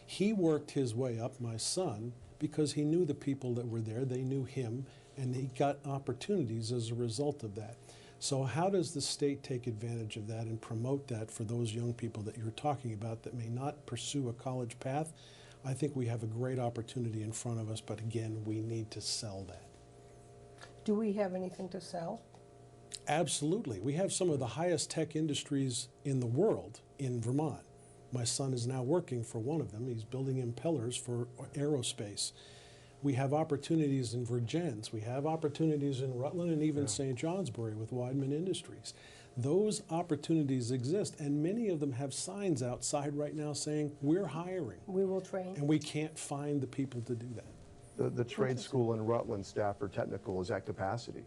He worked his way up, my son, because he knew the people that were there, they knew him, and he got opportunities as a result of that. So how does the state take advantage of that and promote that for those young people that you're talking about that may not pursue a college path? I think we have a great opportunity in front of us, but again, we need to sell that. Do we have anything to sell? Absolutely. We have some of the highest tech industries in the world in Vermont. My son is now working for one of them. He's building impellers for aerospace. We have opportunities in Virgins. We have opportunities in Rutland and even St. Johnsbury with Weidman Industries. Those opportunities exist, and many of them have signs outside right now saying, we're hiring. We will train. And we can't find the people to do that. The trade school in Rutland, Stafford Technical, is at capacity.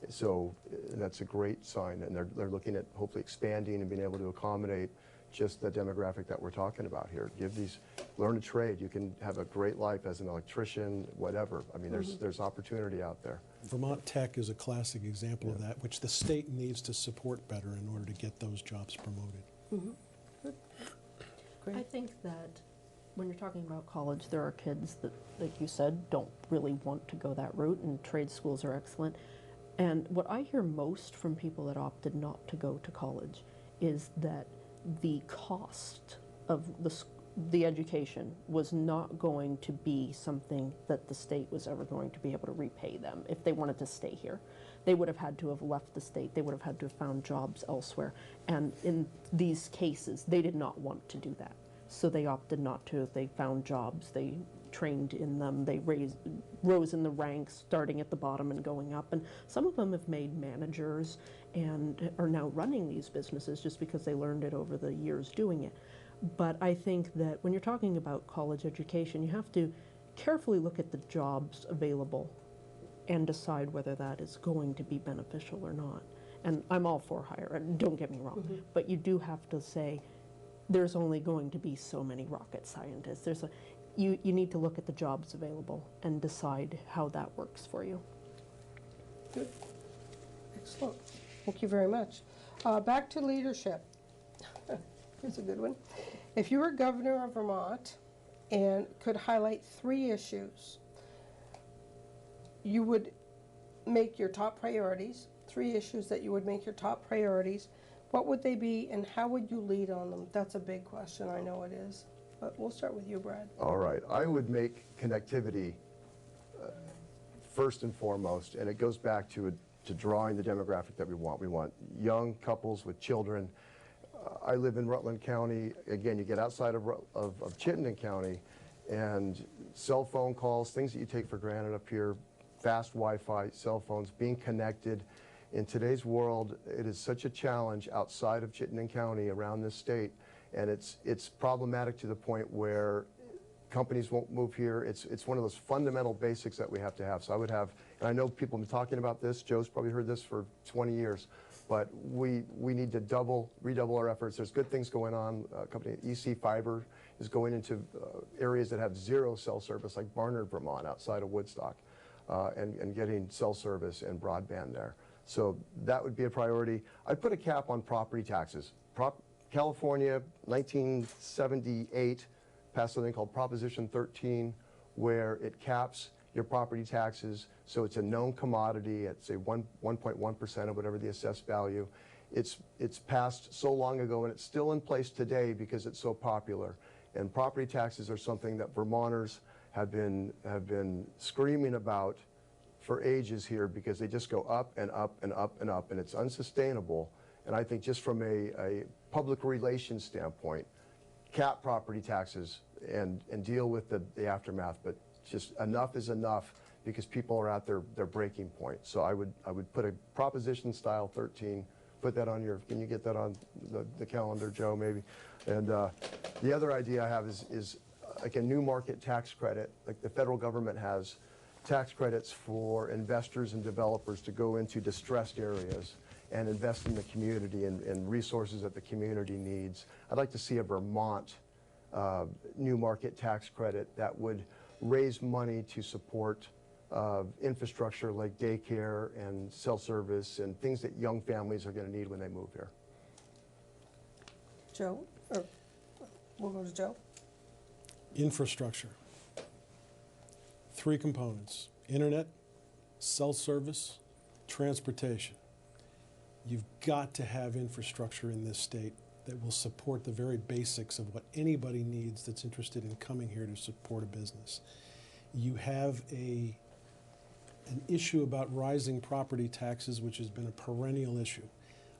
So that's a great sign, and they're looking at hopefully expanding and being able to accommodate just the demographic that we're talking about here. Learn a trade. You can have a great life as an electrician, whatever. I mean, there's opportunity out there. Vermont Tech is a classic example of that, which the state needs to support better in order to get those jobs promoted. Great. I think that when you're talking about college, there are kids that, like you said, don't really want to go that route, and trade schools are excellent. And what I hear most from people that opted not to go to college is that the cost of the education was not going to be something that the state was ever going to be able to repay them if they wanted to stay here. They would have had to have left the state. They would have had to have found jobs elsewhere. And in these cases, they did not want to do that. So they opted not to. They found jobs. They trained in them. They rose in the ranks, starting at the bottom and going up. And some of them have made managers and are now running these businesses just because they learned it over the years doing it. But I think that when you're talking about college education, you have to carefully look at the jobs available and decide whether that is going to be beneficial or not. And I'm all for higher ed, don't get me wrong, but you do have to say there's only going to be so many rocket scientists. You need to look at the jobs available and decide how that works for you. Good. Excellent. Thank you very much. Back to leadership. Here's a good one. If you were governor of Vermont and could highlight 3 issues you would make your top priorities, 3 issues that you would make your top priorities, what would they be and how would you lead on them? That's a big question, I know it is. But we'll start with you, Brad. All right, I would make connectivity first and foremost, and it goes back to drawing the demographic that we want. We want young couples with children. I live in Rutland County. Again, you get outside of Chittenden County, and cell phone calls, things that you take for granted up here, fast Wi-Fi, cell phones, being connected. In today's world, it is such a challenge outside of Chittenden County, around this state, and it's problematic to the point where companies won't move here. It's one of those fundamental basics that we have to have. So I would have, and I know people have been talking about this, Joe's probably heard this for 20 years, but we need to redouble our efforts. There's good things going on. Company EC Fiber is going into areas that have 0 cell service, like Barnard, Vermont, outside of Woodstock, and getting cell service and broadband there. So that would be a priority. I'd put a cap on property taxes. California, 1978, passed something called Proposition 13, where it caps your property taxes, so it's a known commodity at, say, 1.1% of whatever the assessed value. It's passed so long ago, and it's still in place today because it's so popular. And property taxes are something that Vermonters have been screaming about for ages here, because they just go up and up and up and up, and it's unsustainable. And I think just from a public relations standpoint, cap property taxes and deal with the aftermath, but just enough is enough, because people are at their breaking point. So I would put a Proposition style 13, put that on can you get that on the calendar, Joe, maybe? And the other idea I have is like a new market tax credit, like the federal government has tax credits for investors and developers to go into distressed areas and invest in the community and resources that the community needs. I'd like to see a Vermont new market tax credit that would raise money to support infrastructure like daycare and cell service and things that young families are going to need when they move here. Joe, or we'll go to Joe. Infrastructure. 3 components: internet, cell service, transportation. You've got to have infrastructure in this state that will support the very basics of what anybody needs that's interested in coming here to support a business. You have an issue about rising property taxes, which has been a perennial issue.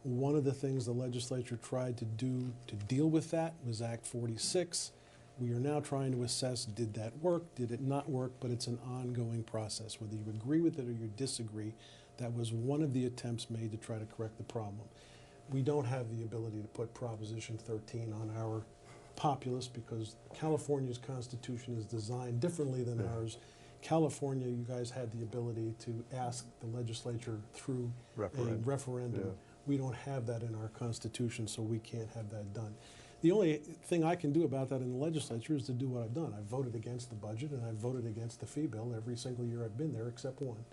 One of the things the legislature tried to do to deal with that was Act 46. We are now trying to assess, did that work, did it not work, but it's an ongoing process. Whether you agree with it or you disagree, that was one of the attempts made to try to correct the problem. We don't have the ability to put Proposition 13 on our populace because California's constitution is designed differently than ours. California, you guys had the ability to ask the legislature through a referendum. Yeah. We don't have that in our constitution, so we can't have that done. The only thing I can do about that in the legislature is to do what I've done. I voted against the budget and I voted against the fee bill every single year I've been there except one.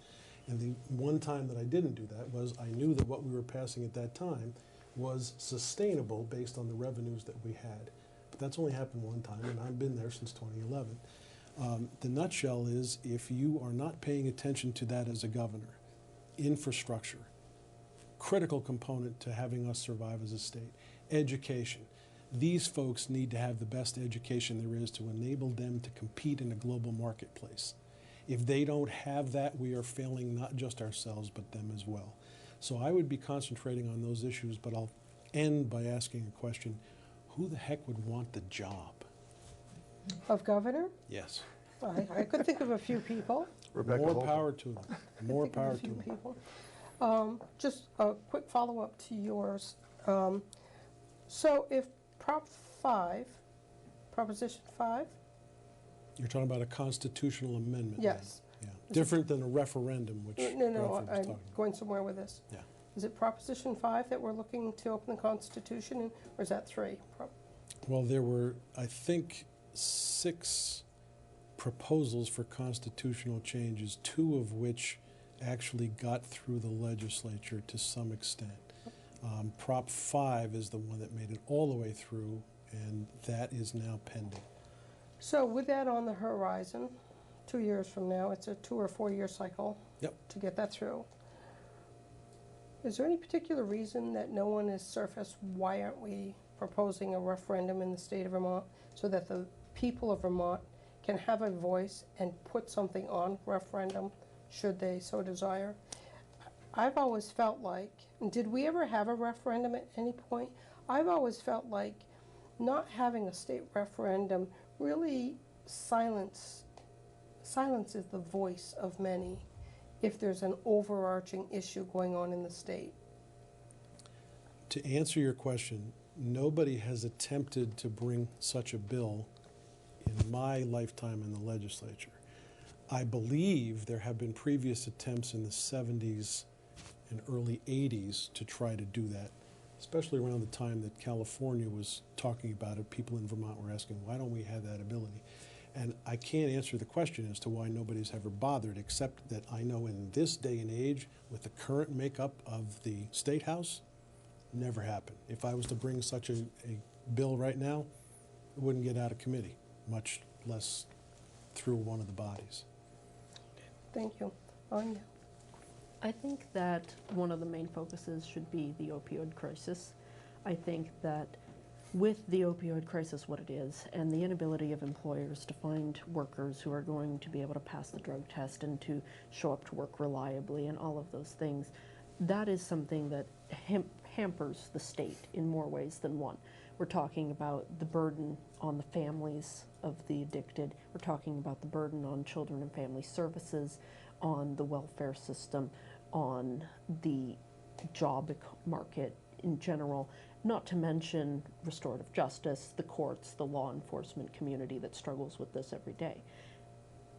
And the one time that I didn't do that was I knew that what we were passing at that time was sustainable based on the revenues that we had. But that's only happened one time, and I've been there since 2011. The nutshell is, if you are not paying attention to that as a governor, infrastructure, critical component to having us survive as a state, education. These folks need to have the best education there is to enable them to compete in a global marketplace. If they don't have that, we are failing not just ourselves, but them as well. So I would be concentrating on those issues, but I'll end by asking a question. Who the heck would want the job? Of governor? Yes. I could think of a few people. More power to them. More power to them. People. Just a quick follow-up to yours. So if Proposition 5? You're talking about a constitutional amendment? Yes. Yeah. Different than a referendum, which No, I'm going somewhere with this. Yeah. Is it Proposition 5 that we're looking to open the Constitution in, or is that 3? Well, there were, I think, 6 proposals for constitutional changes, 2 of which actually got through the legislature to some extent. Prop 5 is the one that made it all the way through, and that is now pending. So with that on the horizon, 2 years from now, it's a 2 or 4 year cycle. Yep. To get that through. Is there any particular reason that no one has surfaced why aren't we proposing a referendum in the state of Vermont so that the people of Vermont can have a voice and put something on referendum should they so desire? I've always felt like, did we ever have a referendum at any point? I've always felt like not having a state referendum really silences the voice of many if there's an overarching issue going on in the state. To answer your question, nobody has attempted to bring such a bill in my lifetime in the legislature. I believe there have been previous attempts in the 70s and early 80s to try to do that, especially around the time that California was talking about it. People in Vermont were asking, why don't we have that ability? And I can't answer the question as to why nobody's ever bothered, except that I know in this day and age, with the current makeup of the State House, never happened. If I was to bring such a bill right now, it wouldn't get out of committee, much less through one of the bodies. Thank you. Anya? I think that one of the main focuses should be the opioid crisis. I think that with the opioid crisis, what it is, and the inability of employers to find workers who are going to be able to pass the drug test and to show up to work reliably and all of those things, that is something that hampers the state in more ways than one. We're talking about the burden on the families of the addicted. We're talking about the burden on children and family services, on the welfare system, on the job market in general, not to mention restorative justice, the courts, the law enforcement community that struggles with this every day.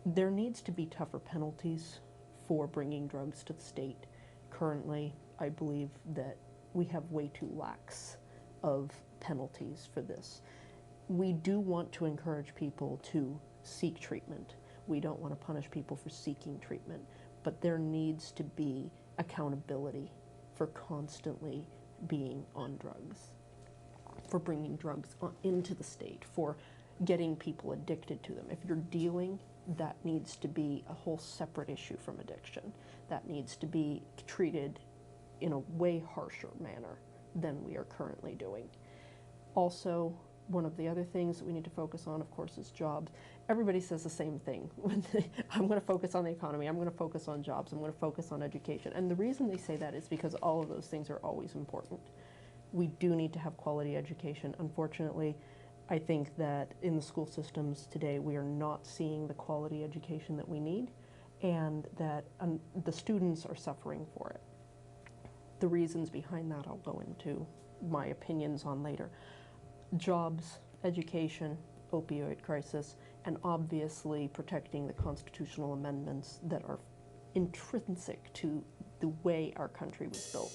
There needs to be tougher penalties for bringing drugs to the state. Currently, I believe that we have way too lax of penalties for this. We do want to encourage people to seek treatment. We don't want to punish people for seeking treatment, but there needs to be accountability for constantly being on drugs, for bringing drugs into the state, for getting people addicted to them. If you're dealing, that needs to be a whole separate issue from addiction. That needs to be treated in a way harsher manner than we are currently doing. Also, one of the other things that we need to focus on, of course, is jobs. Everybody says the same thing. I'm going to focus on the economy, I'm going to focus on jobs, I'm going to focus on education. And the reason they say that is because all of those things are always important. We do need to have quality education. Unfortunately, I think that in the school systems today, we are not seeing the quality education that we need, and that the students are suffering for it. The reasons behind that I'll go into my opinions on later. Jobs, education, opioid crisis, and obviously protecting the constitutional amendments that are intrinsic to the way our country was built.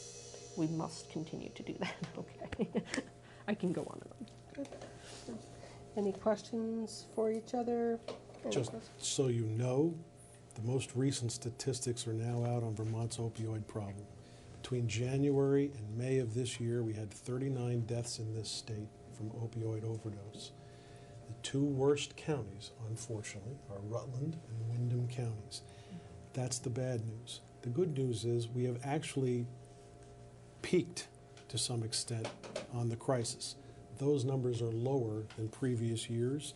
We must continue to do that. Okay. I can go on and on. Good. Any questions for each other? Just so you know, the most recent statistics are now out on Vermont's opioid problem. Between January and May of this year, we had 39 deaths in this state from opioid overdose. The two worst counties, unfortunately, are Rutland and Windham counties. That's the bad news. The good news is we have actually peaked to some extent on the crisis. Those numbers are lower than previous years.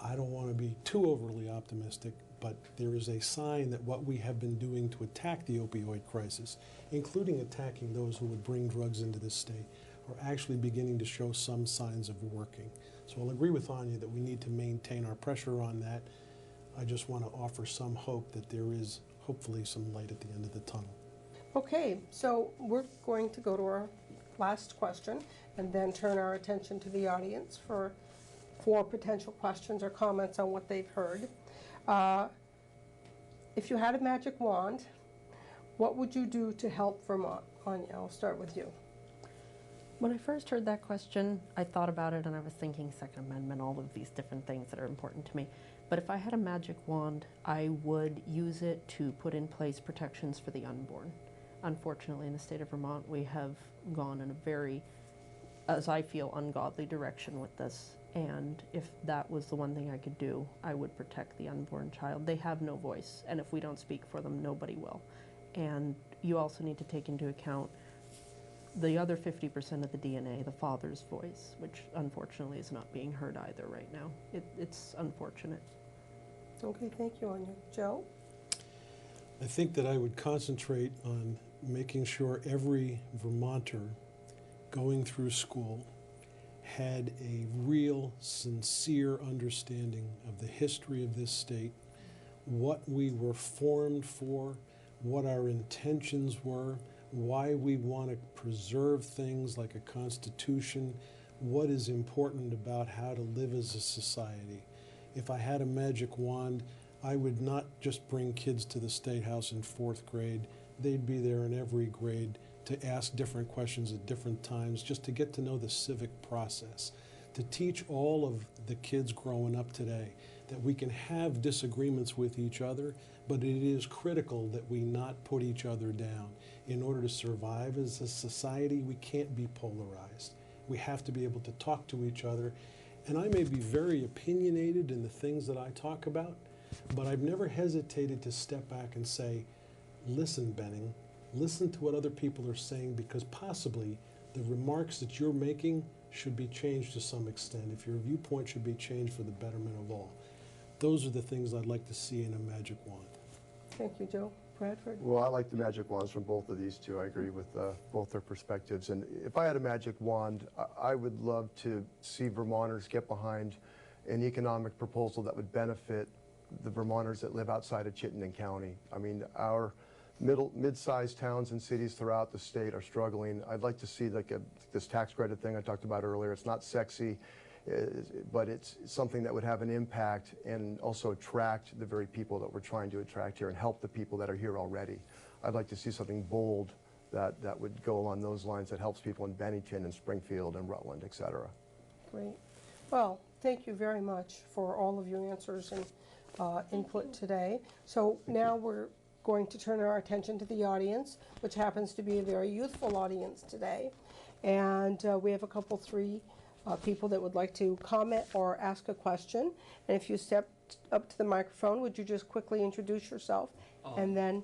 I don't want to be too overly optimistic, but there is a sign that what we have been doing to attack the opioid crisis, including attacking those who would bring drugs into this state, are actually beginning to show some signs of working. So I'll agree with Anya that we need to maintain our pressure on that. I just want to offer some hope that there is hopefully some light at the end of the tunnel. Okay, so we're going to go to our last question and then turn our attention to the audience for potential questions or comments on what they've heard. If you had a magic wand, what would you do to help Vermont? Anya, I'll start with you. When I first heard that question, I thought about it and I was thinking Second Amendment, all of these different things that are important to me. But if I had a magic wand, I would use it to put in place protections for the unborn. Unfortunately, in the state of Vermont, we have gone in a very as I feel, ungodly direction with this. And if that was the one thing I could do, I would protect the unborn child. They have no voice, and if we don't speak for them, nobody will. And you also need to take into account the other 50% of the DNA, the father's voice, which unfortunately is not being heard either right now. It's unfortunate. Okay, thank you, Anya. Joe? I think that I would concentrate on making sure every Vermonter going through school had a real, sincere understanding of the history of this state, what we were formed for, what our intentions were, why we want to preserve things like a constitution, what is important about how to live as a society. If I had a magic wand, I would not just bring kids to the State House in 4th grade. They'd be there in every grade to ask different questions at different times, just to get to know the civic process, to teach all of the kids growing up today that we can have disagreements with each other, but it is critical that we not put each other down. In order to survive as a society, we can't be polarized. We have to be able to talk to each other. And I may be very opinionated in the things that I talk about, but I've never hesitated to step back and say, listen, Benning, listen to what other people are saying, because possibly the remarks that you're making should be changed to some extent. If your viewpoint should be changed for the betterment of all. Those are the things I'd like to see in a magic wand. Thank you, Joe. Bradford? Well, I like the magic wands from both of these two. I agree with both their perspectives. And if I had a magic wand, I would love to see Vermonters get behind an economic proposal that would benefit the Vermonters that live outside of Chittenden County. I mean, our mid-sized towns and cities throughout the state are struggling. I'd like to see like this tax credit thing I talked about earlier. It's not sexy, but it's something that would have an impact and also attract the very people that we're trying to attract here and help the people that are here already. I'd like to see something bold that would go along those lines that helps people in Bennington and Springfield and Rutland, et cetera. Great. Well, thank you very much for all of your answers and input today. So now we're going to turn our attention to the audience, which happens to be a very youthful audience today. And we have three people that would like to comment or ask a question. And if you step up to the microphone, would you just quickly introduce yourself and then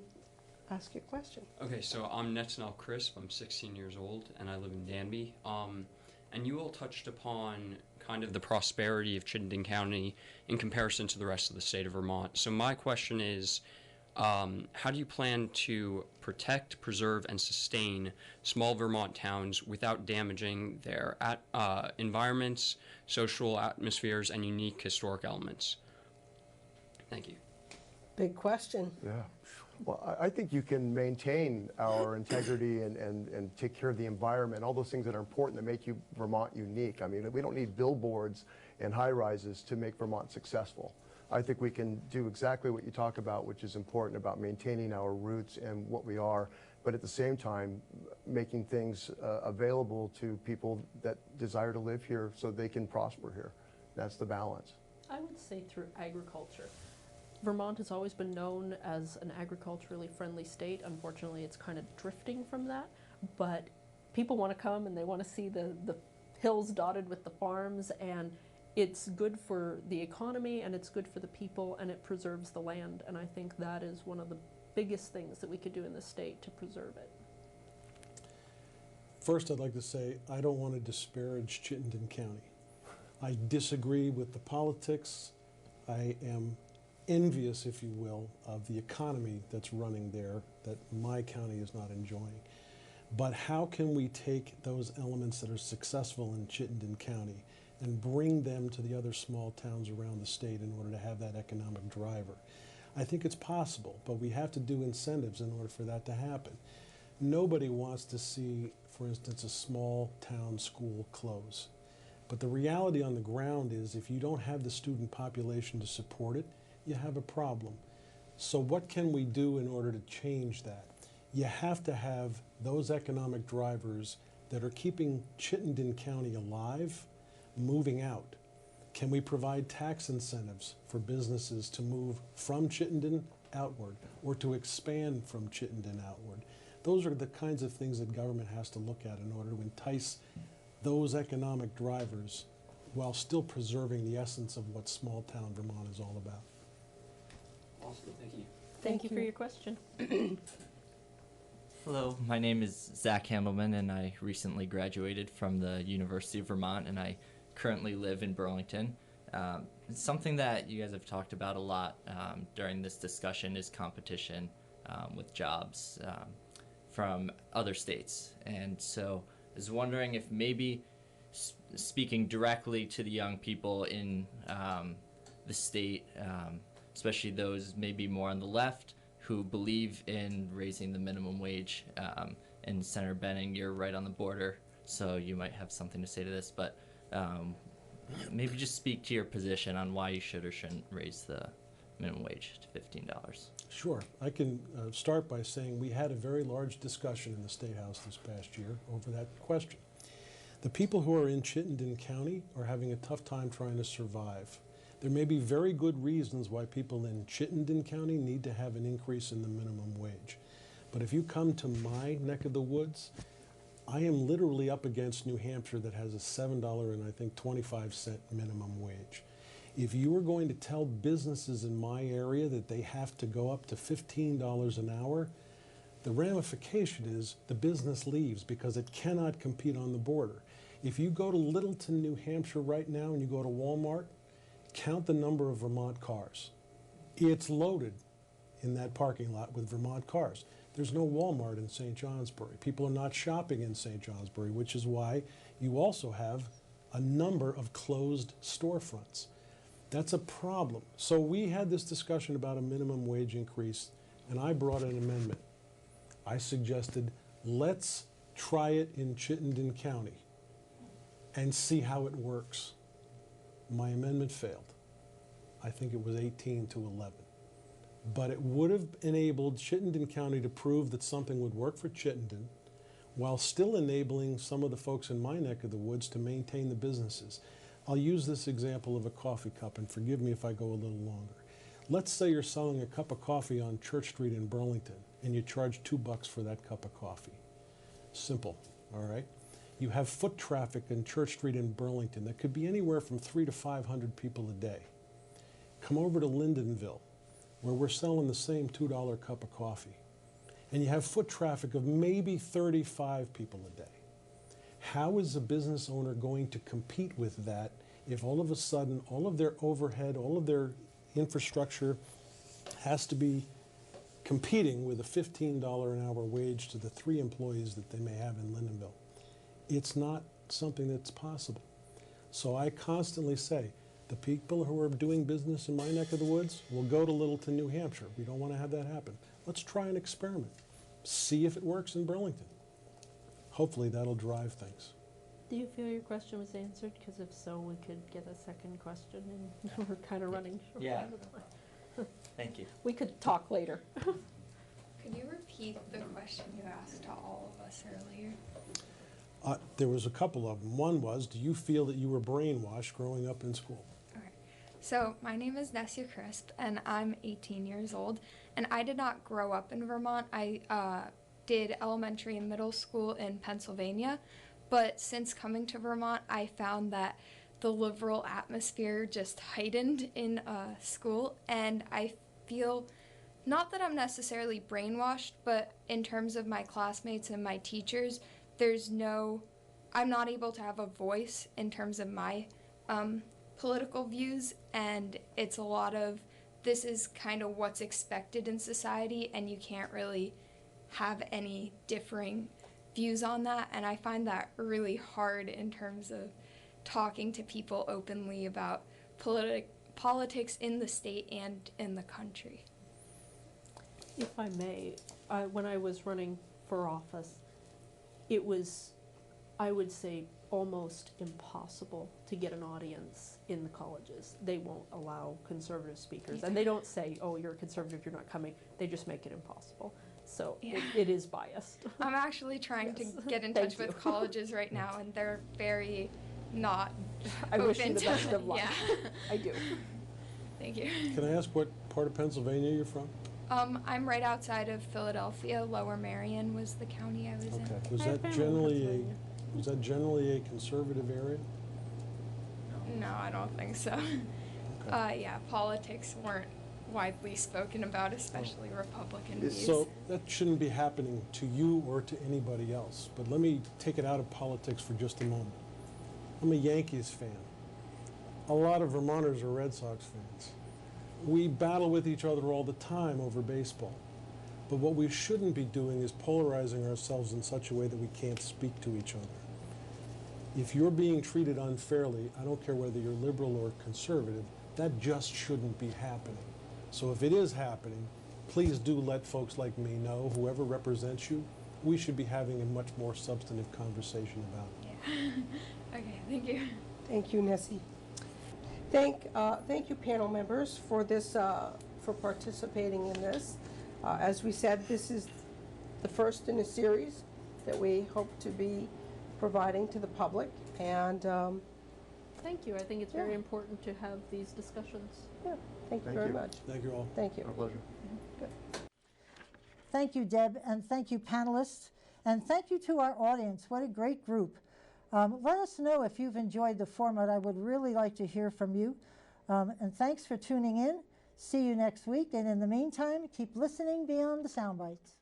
ask your question? Okay, so I'm Netanel Crisp. I'm 16 years old, and I live in Danby. And you all touched upon kind of the prosperity of Chittenden County in comparison to the rest of the state of Vermont. So my question is, how do you plan to protect, preserve, and sustain small Vermont towns without damaging their environments, social atmospheres, and unique historic elements? Thank you. Big question. Yeah. Well, I think you can maintain our integrity and take care of the environment, all those things that are important that make Vermont unique. I mean, we don't need billboards and high-rises to make Vermont successful. I think we can do exactly what you talk about, which is important about maintaining our roots and what we are, but at the same time, making things available to people that desire to live here so they can prosper here. That's the balance. I would say through agriculture. Vermont has always been known as an agriculturally friendly state. Unfortunately, it's kind of drifting from that, but people want to come and they want to see the hills dotted with the farms, and it's good for the economy and it's good for the people and it preserves the land, and I think that is one of the biggest things that we could do in this state to preserve it. First, I'd like to say I don't want to disparage Chittenden County. I disagree with the politics. I am envious, if you will, of the economy that's running there that my county is not enjoying. But how can we take those elements that are successful in Chittenden County and bring them to the other small towns around the state in order to have that economic driver? I think it's possible, but we have to do incentives in order for that to happen. Nobody wants to see, for instance, a small town school close. But the reality on the ground is if you don't have the student population to support it, you have a problem. So what can we do in order to change that? You have to have those economic drivers that are keeping Chittenden County alive, moving out. Can we provide tax incentives for businesses to move from Chittenden outward or to expand from Chittenden outward? Those are the kinds of things that government has to look at in order to entice those economic drivers while still preserving the essence of what small town Vermont is all about. Awesome, thank you. Thank you for your question. Hello, my name is Zach Handelman, and I recently graduated from the University of Vermont, and I currently live in Burlington. Something that you guys have talked about a lot during this discussion is competition with jobs from other states. And so I was wondering if maybe speaking directly to the young people in the state, especially those maybe more on the left who believe in raising the minimum wage, and Senator Benning, you're right on the border, so you might have something to say to this, but maybe just speak to your position on why you should or shouldn't raise the minimum wage to $15. Sure. I can start by saying we had a very large discussion in the State House this past year over that question. The people who are in Chittenden County are having a tough time trying to survive. There may be very good reasons why people in Chittenden County need to have an increase in the minimum wage. But if you come to my neck of the woods, I am literally up against New Hampshire that has a $7 and I think 25-cent minimum wage. If you are going to tell businesses in my area that they have to go up to $15 an hour, the ramification is the business leaves because it cannot compete on the border. If you go to Littleton, New Hampshire right now and you go to Walmart, count the number of Vermont cars. It's loaded in that parking lot with Vermont cars. There's no Walmart in St. Johnsbury. People are not shopping in St. Johnsbury, which is why you also have a number of closed storefronts. That's a problem. So we had this discussion about a minimum wage increase, and I brought an amendment. I suggested, let's try it in Chittenden County and see how it works. My amendment failed. I think it was 18 to 11. But it would have enabled Chittenden County to prove that something would work for Chittenden while still enabling some of the folks in my neck of the woods to maintain the businesses. I'll use this example of a coffee cup, and forgive me if I go a little longer. Let's say you're selling a cup of coffee on Church Street in Burlington, and you charge $2 for that cup of coffee. Simple, all right? You have foot traffic in Church Street in Burlington that could be anywhere from 300 to 500 people a day. Come over to Lindenville, where we're selling the same $2 cup of coffee, and you have foot traffic of maybe 35 people a day. How is a business owner going to compete with that if all of a sudden all of their overhead, all of their infrastructure has to be competing with a $15 an hour wage to the 3 employees that they may have in Lindenville? It's not something that's possible. So I constantly say, the people who are doing business in my neck of the woods will go to Littleton, New Hampshire. We don't want to have that happen. Let's try an experiment. See if it works in Burlington. Hopefully that'll drive things. Do you feel your question was answered? Because if so, we could get a second question, and we're kind of running short. Yeah. Thank you. We could talk later. Could you repeat the question you asked to all of us earlier? There was a couple of them. One was, do you feel that you were brainwashed growing up in school? Okay. So my name is Nessia Crisp, and I'm 18 years old, and I did not grow up in Vermont. I did elementary and middle school in Pennsylvania, but since coming to Vermont, I found that the liberal atmosphere just heightened in school, and I feel, not that I'm necessarily brainwashed, but in terms of my classmates and my teachers, I'm not able to have a voice in terms of my political views, and it's a lot of, this is kind of what's expected in society, and you can't really have any differing views on that, and I find that really hard in terms of talking to people openly about politics in the state and in the country. If I may, when I was running for office, it was, I would say, almost impossible to get an audience in the colleges. They won't allow conservative speakers, and they don't say, oh, you're a conservative, you're not coming. They just make it impossible. So it is biased. I'm actually trying to get in touch with colleges right now, and they're very not I open wish you the to best of luck. Yeah. I do. Thank you. Can I ask what part of Pennsylvania you're from? I'm right outside of Philadelphia. Lower Marion was the county I was in. Okay. Was that generally Was that generally a conservative area? No, I don't think so. Yeah, politics weren't widely spoken about, especially Republican views. So that shouldn't be happening to you or to anybody else. But let me take it out of politics for just a moment. I'm a Yankees fan. A lot of Vermonters are Red Sox fans. We battle with each other all the time over baseball. But what we shouldn't be doing is polarizing ourselves in such a way that we can't speak to each other. If you're being treated unfairly, I don't care whether you're liberal or conservative, that just shouldn't be happening. So if it is happening, please do let folks like me know, whoever represents you, we should be having a much more substantive conversation about it. Yeah. Okay, thank you. Thank you, Nessie. Thank you, panel members, for this, for participating in this. As we said, this is the first in a series that we hope to be providing to the public, and Thank you. I think it's very important to have these discussions. yeah, thank you very much. Thank you all. Thank you. Our pleasure. Good. Thank you, Deb, and thank you, panelists, and thank you to our audience. What a great group. Let us know if you've enjoyed the format. I would really like to hear from you. And thanks for tuning in. See you next week, and in the meantime, keep listening beyond the sound bites.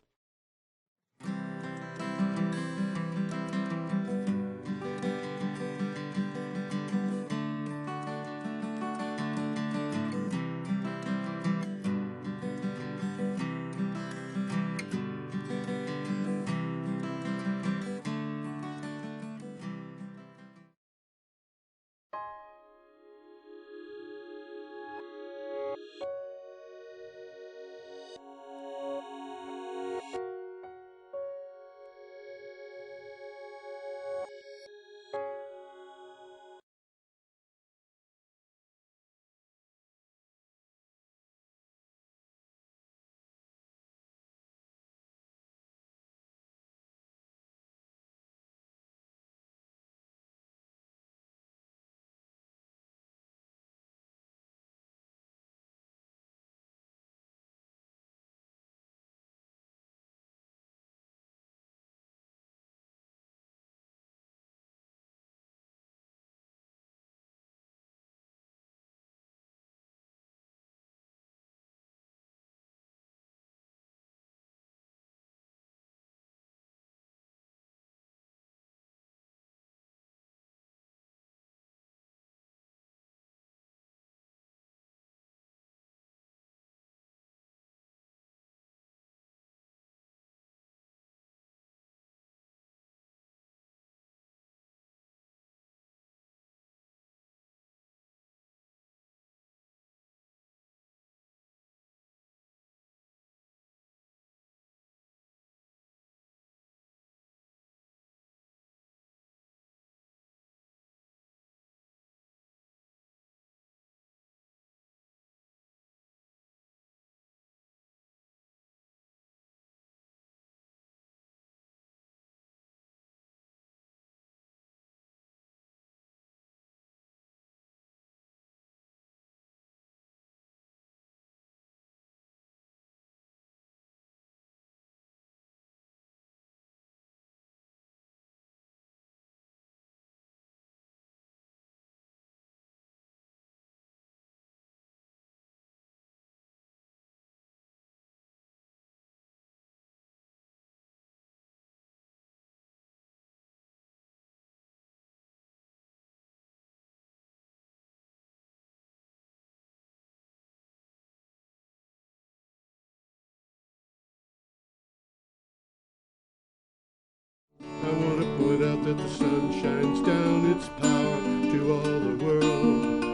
I want to point out that the sun shines down its power to all the world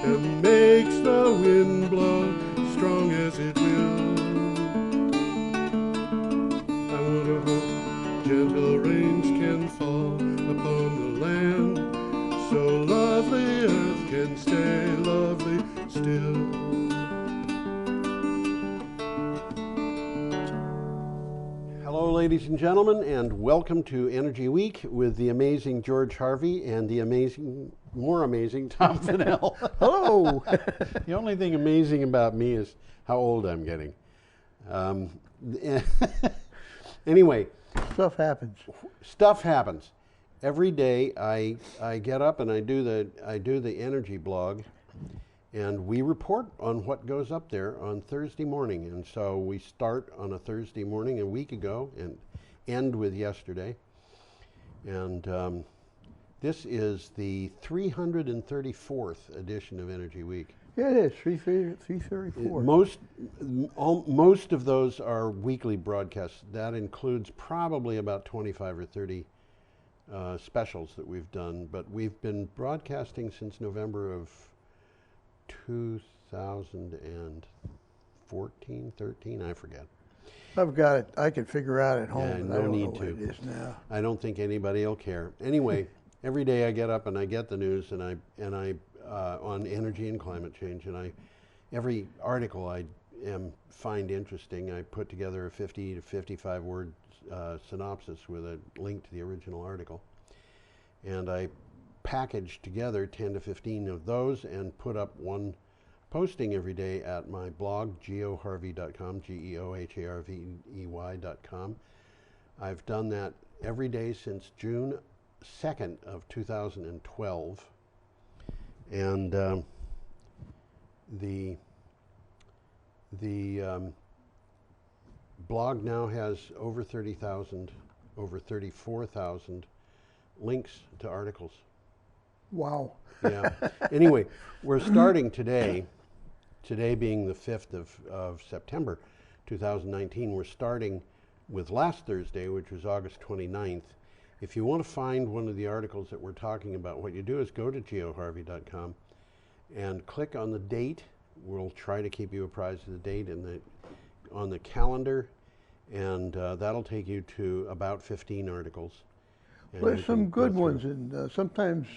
and makes the wind blow strong as it will. I want to hope gentle rains can fall upon the land so lovely earth can stay lovely still. Hello, ladies and gentlemen, and welcome to Energy Week with the amazing George Harvey and the more amazing Tom Fennell. Hello! The only thing amazing about me is how old I'm getting. Anyway. Stuff happens. Stuff happens. every day I get up and I do the energy blog, and we report on what goes up there on Thursday morning. And so we start on a Thursday morning a week ago and end with yesterday. And this is the 334th edition of Energy Week. Yeah, it is, 334. Most of those are weekly broadcasts. That includes probably about 25 or 30 specials that we've done, but we've been broadcasting since November of 2014, 13, I forget. I've got it. I can figure out at home. Yeah, but no I don't need know what to. it is now. I don't think anybody will care. Anyway, every day I get up and I get the news, and I on energy and climate change, and every article I find interesting, I put together a 50 to 55 word synopsis with a link to the original article, and I package together 10 to 15 of those and put up one posting every day at my blog, geoharvey.com, geoharvey.com. I've done that every day since June 2nd of 2012, and the blog now has over 30,000, over 34,000 links to articles. Wow. Yeah. Anyway, we're starting today being the 5th of September 2019, we're starting with last Thursday, which was August 29th. If you want to find one of the articles that we're talking about, what you do is go to geoharvey.com and click on the date. We'll try to keep you apprised of the date on the calendar, and that'll take you to about 15 articles. Well, there's some good ones, and sometimes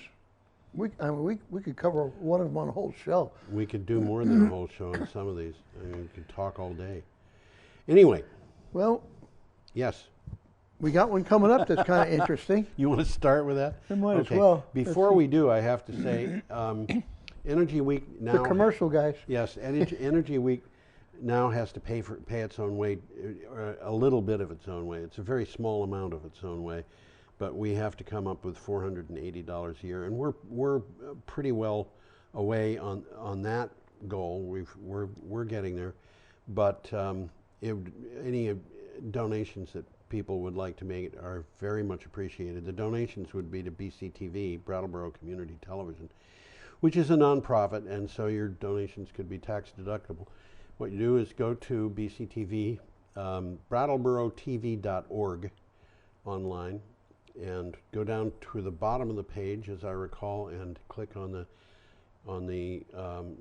we could cover one of them on a whole show. We could do more than a whole show on some of these. I mean, we could talk all day. Anyway. Well. Yes. We got one coming up that's kind of interesting. You want to start with that? I might as well. Before we do, I have to say, Energy Week now. The commercial guys. Yes, Energy Week now has to pay its own way, a little bit of its own way. It's a very small amount of its own way, but we have to come up with $480 a year, and we're pretty well away on that goal. We're getting there, but any donations that people would like to make are very much appreciated. The donations would be to BCTV, Brattleboro Community Television, which is a nonprofit, and so your donations could be tax deductible. What you do is go to BCTV, BrattleboroTV.org online, and go down to the bottom of the page, as I recall, and click on the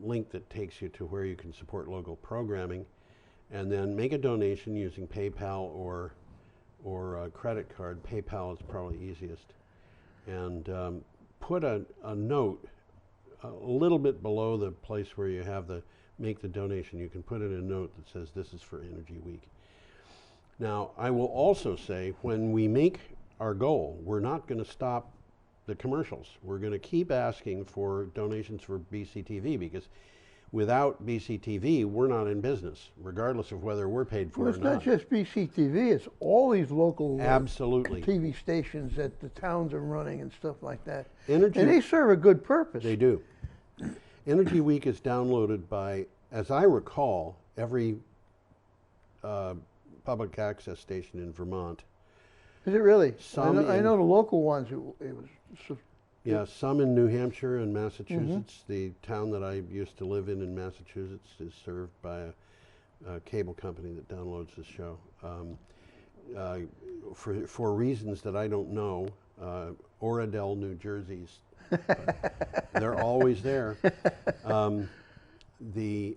link that takes you to where you can support local programming, and then make a donation using PayPal or credit card. PayPal is probably easiest, and put a note a little bit below the place where you have make the donation. You can put in a note that says this is for Energy Week. Now, I will also say, when we make our goal, we're not going to stop the commercials. We're going to keep asking for donations for BCTV, because without BCTV, we're not in business, regardless of whether we're paid for well, it or not. It's not just BCTV, it's all these local Absolutely. TV stations that the towns are running and stuff like that. And they serve a good purpose. They do. Energy Week is downloaded by, as I recall, every public access station in Vermont. Is it really? I know the local ones, it was... Yeah, some in New Hampshire and Massachusetts. The town that I used to live in Massachusetts is served by a cable company that downloads this show. For reasons that I don't know, Oradell, New Jersey's, they're always there. The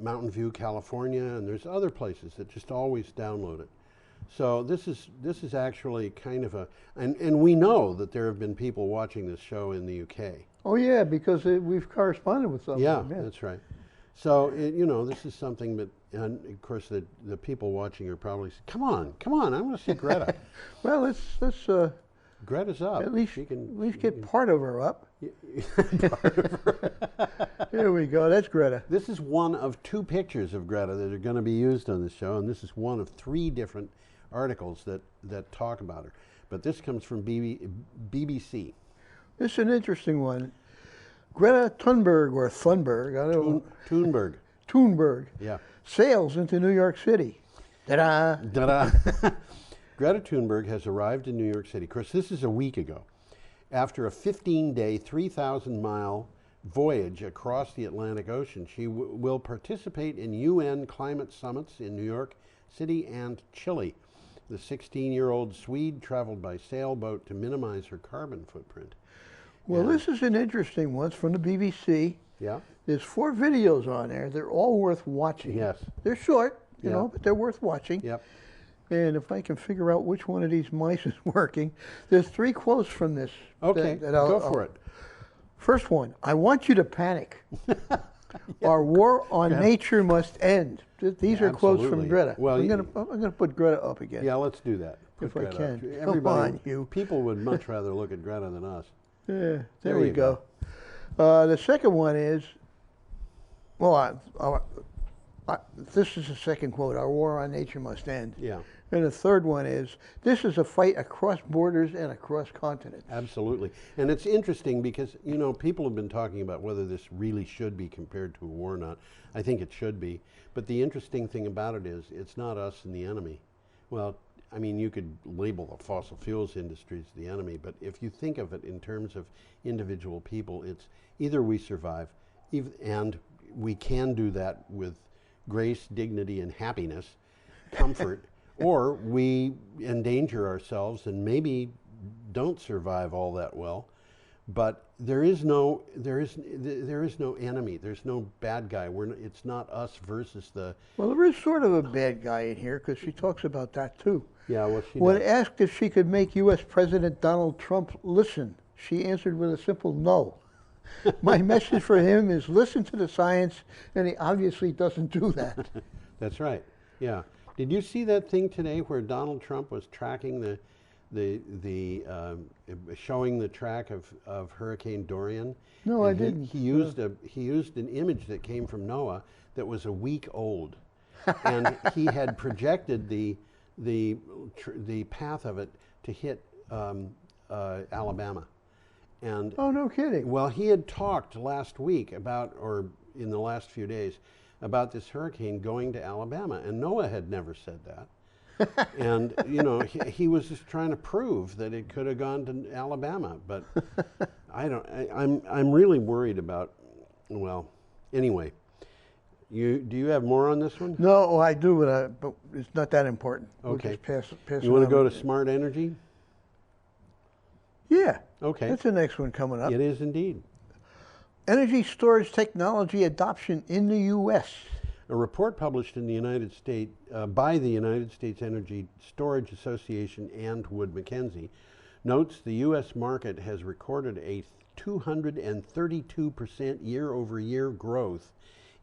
Mountain View, California, and there's other places that just always download it. So this is actually kind of and we know that there have been people watching this show in the UK. Oh yeah, because we've corresponded with some of them. Yeah, that's right. So this is something that, and of course the people watching are probably saying, come on, I want to see Greta. Well, let's Greta's up. At least get part of her up. Here we go. That's Greta. This is one of 2 pictures of Greta that are going to be used on the show, and this is one of 3 different articles that talk about her. but this comes from BBC. This is an interesting one. Greta Thunberg, or Thunberg, I don't know. Thunberg. Thunberg. Yeah. Sails into New York City. Ta-da! Ta-da! Greta Thunberg has arrived in New York City. Of course, this is a week ago. After a 15-day, 3,000-mile voyage across the Atlantic Ocean, she will participate in UN climate summits in New York City and Chile. The 16-year-old Swede traveled by sailboat to minimize her carbon footprint. Well, this is an interesting one. It's from the BBC. Yeah. There's 4 videos on there. They're all worth watching. Yes. They're short, you Yeah. know, but they're worth watching. Yep. And if I can figure out which one of these mice is working, there's 3 quotes from this. Okay, go for it. First one, I want you to panic. Our war on nature must end. These are quotes from Absolutely. Greta. Well, I'm gonna put Greta up again. Yeah, let's do that. If Put I Greta up. can. Everybody, Come on, you. people would much rather look at Greta than us. Yeah, there we you go. The second one is, well, this is the second quote, our war on nature must end. Yeah. And the third one is, this is a fight across borders and across continents. Absolutely. And it's interesting because, you know, people have been talking about whether this really should be compared to a war or not. I think it should be. But the interesting thing about it is, it's not us and the enemy. Well, I mean, you could label the fossil fuels industry as the enemy, but if you think of it in terms of individual people, it's either we survive, and we can do that with grace, dignity, and happiness, comfort, or we endanger ourselves and maybe don't survive all that well. But there is no enemy. There's no bad guy. It's not us versus the. Well, there is sort of a bad guy in here because she talks about that too. Yeah, well, she When does. asked if she could make U.S. President Donald Trump listen, she answered with a simple no. My message for him is listen to the science, and he obviously doesn't do that. That's right. Yeah. Did you see that thing today where Donald Trump was tracking showing the track of Hurricane Dorian? No, And I didn't. He used an image that came from NOAA that was a week old, and he had projected the path of it to hit Alabama. And oh, no kidding. Well, he had talked last week about, or in the last few days, about this hurricane going to Alabama, and NOAA had never said that. And you know, he was just trying to prove that it could have gone to Alabama, but I'm really worried about. Well, anyway, do you have more on this one? No, I do, but it's not that important. Okay. We'll just pass You want it to go on. to smart energy? Yeah. Okay. That's the next one coming up. It is indeed. Energy storage technology adoption in the U.S. A report published in the United States by the United States Energy Storage Association and Wood Mackenzie notes the U.S. market has recorded a 232% year-over-year growth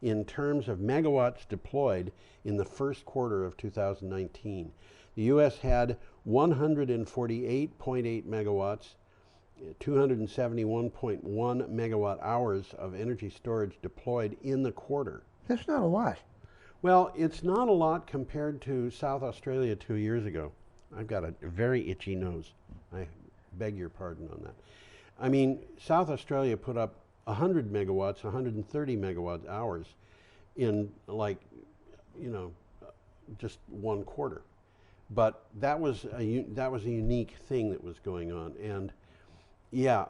in terms of megawatts deployed in the first quarter of 2019. The U.S. had 148.8 megawatts, 271.1 megawatt hours of energy storage deployed in the quarter. That's not a lot. Well, it's not a lot compared to South Australia 2 years ago. I've got a very itchy nose. I beg your pardon on that. I mean, South Australia put up 100 megawatts, 130 megawatt hours in, like, you know, just one quarter. But that was a unique thing that was going on. And yeah,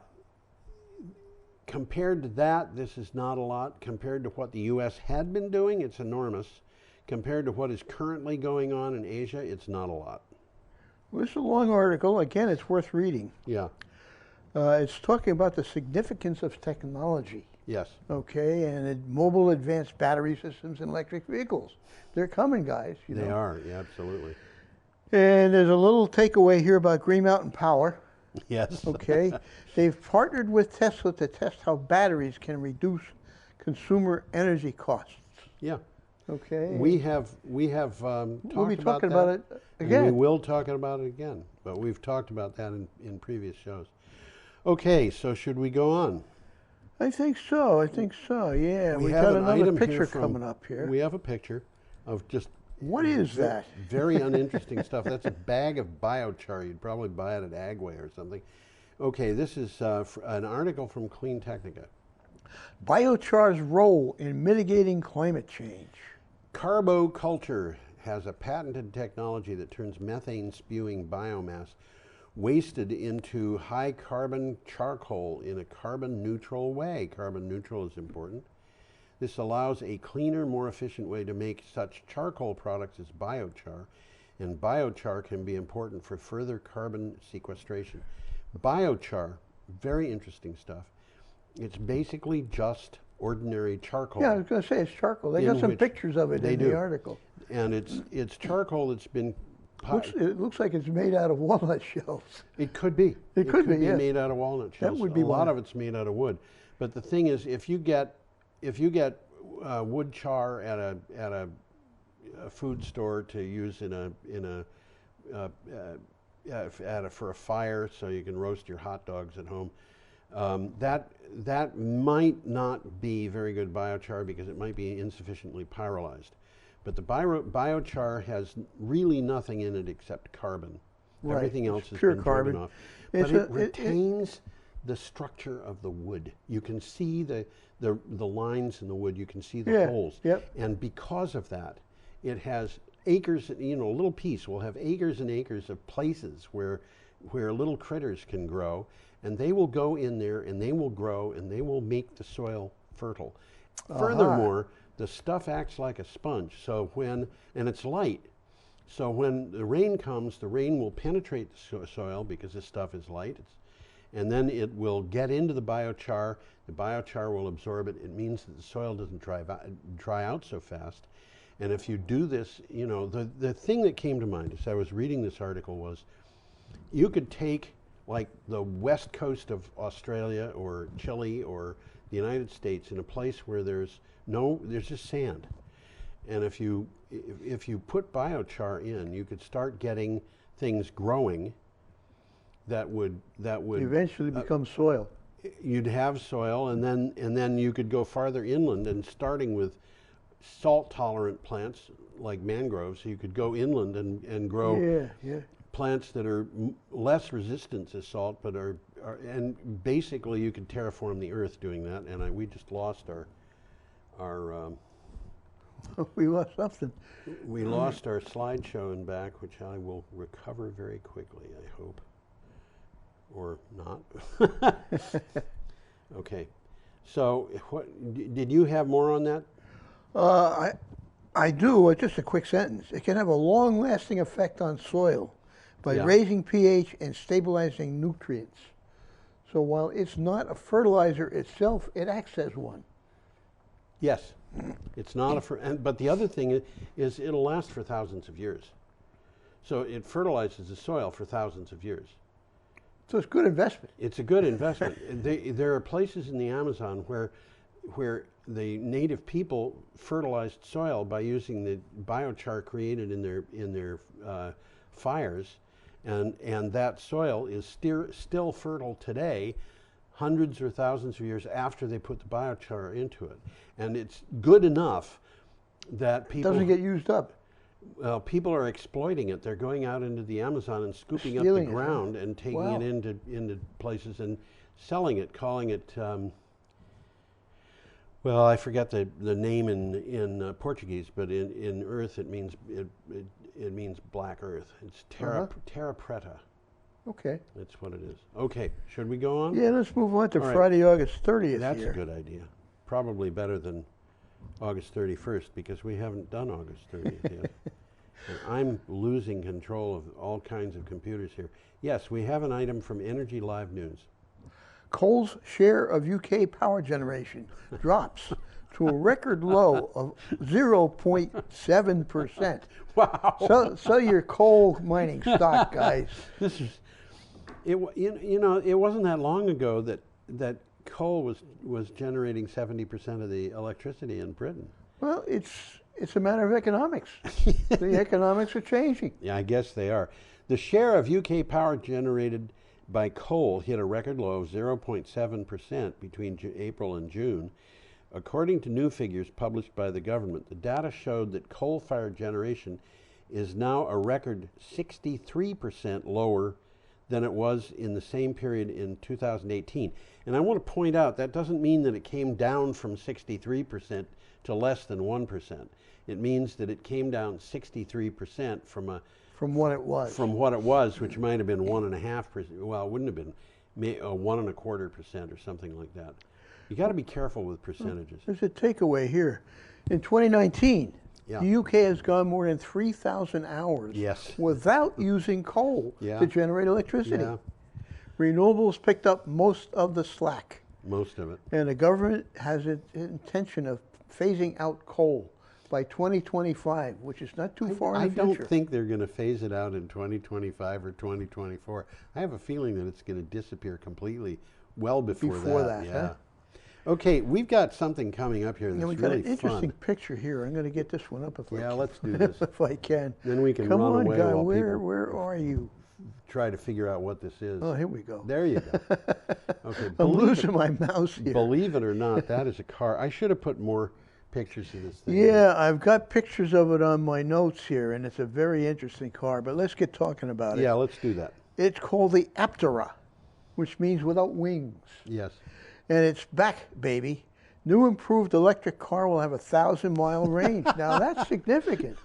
compared to that, this is not a lot. Compared to what the U.S. had been doing, it's enormous. Compared to what is currently going on in Asia, it's not a lot. Well, this is a long article. Again, it's worth reading. Yeah. It's talking about the significance of technology. Yes. Okay, and mobile advanced battery systems and electric vehicles. They're coming, guys. You They know. are, yeah, absolutely. And there's a little takeaway here about Green Mountain Power. Yes. Okay. They've partnered with Tesla to test how batteries can reduce consumer energy costs. Yeah. Okay. We have talked We'll be talking about it and again. we will talk about it again, but we've talked about that in previous shows. Okay, so should we go on? I think so. I think so. Yeah. We have got an another item picture here from- coming up here. We have a picture of just What is that? Very uninteresting stuff. That's a bag of biochar. You'd probably buy it at Agway or something. Okay, this is an article from Clean Technica. Biochar's role in mitigating climate change. Carboculture has a patented technology that turns methane spewing biomass wasted into high carbon charcoal in a carbon neutral way. Carbon neutral is important. This allows a cleaner, more efficient way to make such charcoal products as biochar, and biochar can be important for further carbon sequestration. Biochar, very interesting stuff. It's basically just ordinary charcoal. Yeah, I was going to say it's charcoal. They got some pictures of it in the article. And it's charcoal that's been... It looks like it's made out of walnut shells. It could be. It could be, yeah. Made out of walnut shells. That would be a lot of it's made out of wood. But the thing is, if you get wood char at a food store to use for a fire, so you can roast your hot dogs at home, that might not be very good biochar because it might be insufficiently pyrolyzed. But the biochar has really nothing in it except carbon. Right. Everything else is pure been carbon. driven off. But it retains the structure of the wood. You can see the lines in the wood. You can see the holes. Yep. And because of that, it has acres. A little piece will have acres and acres of places where little critters can grow, and they will go in there and they will grow and they will make the soil fertile. Furthermore, the stuff acts like a sponge. So and it's light. So when the rain comes, the rain will penetrate the soil because this stuff is light. And then it will get into the biochar. The biochar will absorb it. It means that the soil doesn't dry out so fast. And if you do this, the thing that came to mind as I was reading this article was you could take like the west coast of Australia or Chile or the United States in a place where there's just sand. And if you put biochar in, you could start getting things growing that would eventually become soil. You'd have soil, and then you could go farther inland, and starting with salt tolerant plants like mangroves, you could go inland and grow plants that are less resistant to salt, but and basically you could terraform the earth doing that. And we just lost our we lost something. We lost our slideshow in back, which I will recover very quickly, I hope. Or not. Okay. So, did you have more on that? I do. Just a quick sentence. It can have a long-lasting effect on soil by raising pH and stabilizing nutrients. So while it's not a fertilizer itself, it acts as one. Yes. It's not but the other thing is it'll last for thousands of years. So it fertilizes the soil for thousands of years. So it's a good investment. It's a good investment. There are places in the Amazon where the native people fertilized soil by using the biochar created in their fires, and that soil is still fertile today, hundreds or thousands of years after they put the biochar into it. And it's good enough that people... Doesn't get used up. Well, people are exploiting it. They're going out into the Amazon and scooping up the ground and taking it into places and selling it, calling it... well, I forget the name in Portuguese, but in Earth it means black earth. It's terra preta. Okay. That's what it is. Okay, should we go on? Yeah, let's move on to Friday, August 30th. That's a good idea. Probably better than August 31st because we haven't done August 30th yet. And I'm losing control of all kinds of computers here. Yes, we have an item from Energy Live News. Coal's share of UK power generation drops to a record low of 0.7%. Wow. So your coal mining stock, guys. This is, it wasn't that long ago that coal was generating 70% of the electricity in Britain. Well, it's a matter of economics. The economics are changing. Yeah, I guess they are. The share of UK power generated by coal hit a record low of 0.7% between April and June, According to new figures published by the government, the data showed that coal-fired generation is now a record 63% lower than it was in the same period in 2018. And I want to point out that doesn't mean that it came down from 63% to less than 1%. It means that it came down 63% from what it was. From what it was, which might have been 1.5%. Well, it wouldn't have been 1.25% or something like that. You got to be careful with percentages. There's a takeaway here. In 2019, the UK has gone more than 3,000 hours without using coal to generate electricity. Renewables picked up most of the slack. Most of it. And the government has an intention of phasing out coal by 2025, which is not too far in the future. I don't think they're going to phase it out in 2025 or 2024. I have a feeling that it's going to disappear completely well before that. Huh? Okay, we've got something coming up here that's really fun. We've got an interesting picture here. I'm going to get this one up if I can. Let's do this. If I can. Then we can Come run on, away guy, while where are you? Try to figure out what this is. Oh, here we go. There you go. Okay, I'm losing my mouse here. Believe it or not, that is a car. I should have put more pictures of this thing. Yeah, I've got pictures of it on my notes here, and it's a very interesting car, but let's get talking about it. Yeah, let's do that. It's called the Aptera, which means without wings. Yes. And it's back, baby. New improved electric car will have a 1,000-mile range. Now, that's significant.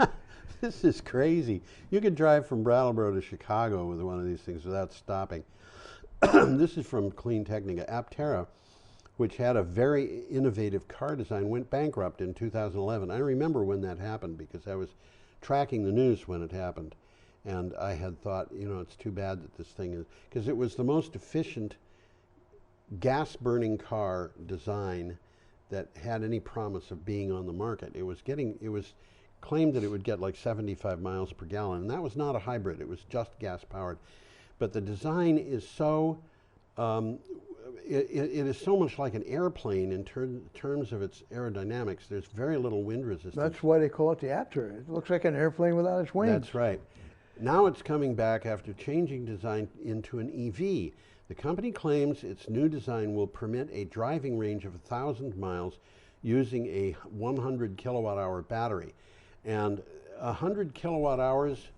This is crazy. You could drive from Brattleboro to Chicago with one of these things without stopping. This is from Clean Technica. Aptera, which had a very innovative car design, went bankrupt in 2011. I remember when that happened because I was tracking the news when it happened. And I had thought, it's too bad that this thing is, because it was the most efficient gas-burning car design that had any promise of being on the market. It was claimed that it would get like 75 miles per gallon, and that was not a hybrid, it was just gas-powered. But the design is so, it is so much like an airplane in terms of its aerodynamics. There's very little wind resistance. That's why they call it the Aptera. It looks like an airplane without its wings. That's right. Now it's coming back after changing design into an EV. The company claims its new design will permit a driving range of 1,000 miles using a 100 kilowatt hour battery. And 100 kilowatt hours,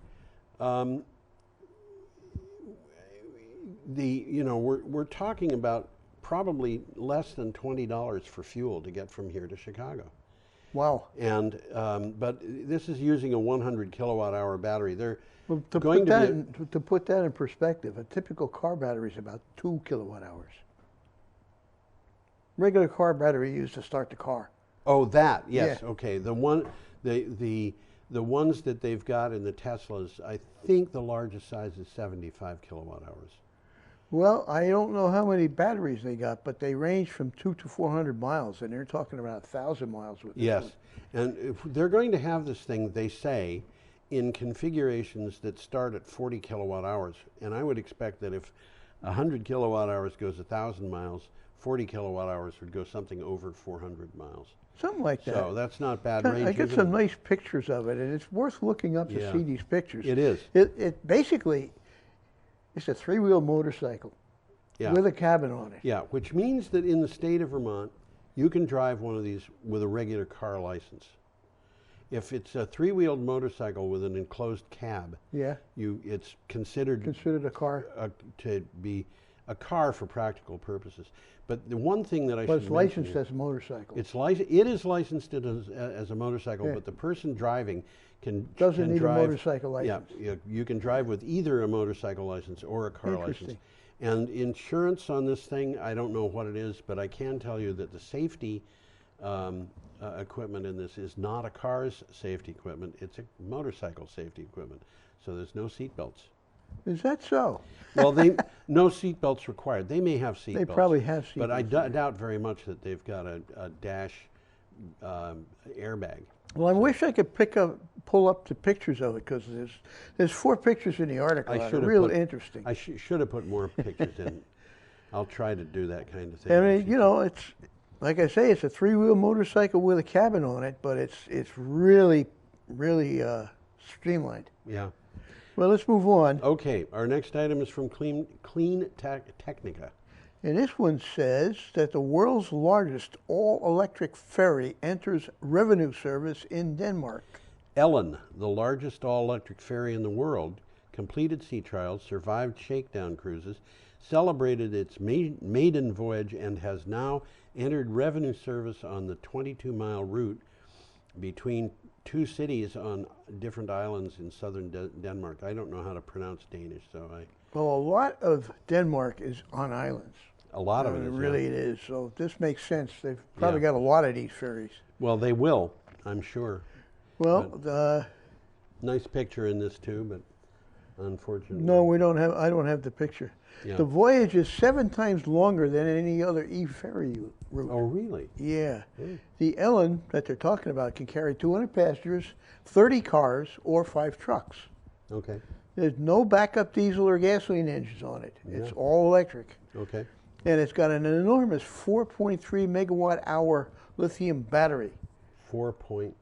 we're talking about probably less than $20 for fuel to get from here to Chicago. Wow. And but this is using a 100 kilowatt hour battery. To put that in perspective, a typical car battery is about 2 kilowatt hours. Regular car battery used to start the car. Oh, that, yes, Yeah. okay. The ones that they've got in the Teslas, I think the largest size is 75 kilowatt hours. Well, I don't know how many batteries they got, but they range from 200 to 400 miles, and they're talking about 1,000 miles with this Yes, one. and if they're going to have this thing, they say, in configurations that start at 40 kilowatt hours. And I would expect that if 100 kilowatt hours goes 1,000 miles, 40 kilowatt hours would go something over 400 miles. Something like that. So that's not bad range. I get some nice pictures of it, and it's worth looking up to see these pictures. It is. It basically, it's a 3-wheel motorcycle with a cabin on it. Yeah, which means that in the state of Vermont, you can drive one of these with a regular car license. If it's a 3-wheeled motorcycle with an enclosed cab, it's considered a car to be a car for practical purposes. But the one thing that I should mention, it's licensed as a motorcycle. It is licensed as a motorcycle, but the person driving doesn't need drive, a motorcycle license. Yeah, you can drive with either a motorcycle license or a car license. And insurance on this thing, I don't know what it is, but I can tell you that the safety equipment in this is not a car's safety equipment, it's a motorcycle safety equipment. So there's no seat belts. Is that so? Well, no seat belts required. They may have seat belts. They probably have seat belts. belts. But I doubt very much that they've got a dash airbag. Well, I wish I could pull up the pictures of it, because there's 4 pictures in the article. Real interesting. I should have put more pictures in. I'll try to do that kind of thing. I mean, it's like I say, it's a 3-wheel motorcycle with a cabin on it, but it's really, really streamlined. Yeah. Well, let's move on. Okay, our next item is from Clean Technica. And this one says that the world's largest all-electric ferry enters revenue service in Denmark. Ellen, the largest all-electric ferry in the world, completed sea trials, survived shakedown cruises, celebrated its maiden voyage, and has now entered revenue service on the 22-mile route between two cities on different islands in southern Denmark. I don't know how to pronounce Danish, so I... Well, a lot of Denmark is on islands. A lot of it is, really yeah. it is. So this makes sense. They've probably got a lot of these ferries. Well, they will, I'm sure. Well, nice picture in this too, but unfortunately. No, we don't have. I don't have the picture. Yeah. The voyage is 7 times longer than any other e-ferry route. Oh, really? Yeah. The Ellen that they're talking about can carry 200 passengers, 30 cars, or 5 trucks. Okay. There's no backup diesel or gasoline engines on it. It's all electric. Okay. And it's got an enormous 4.3 megawatt hour lithium battery. 4.3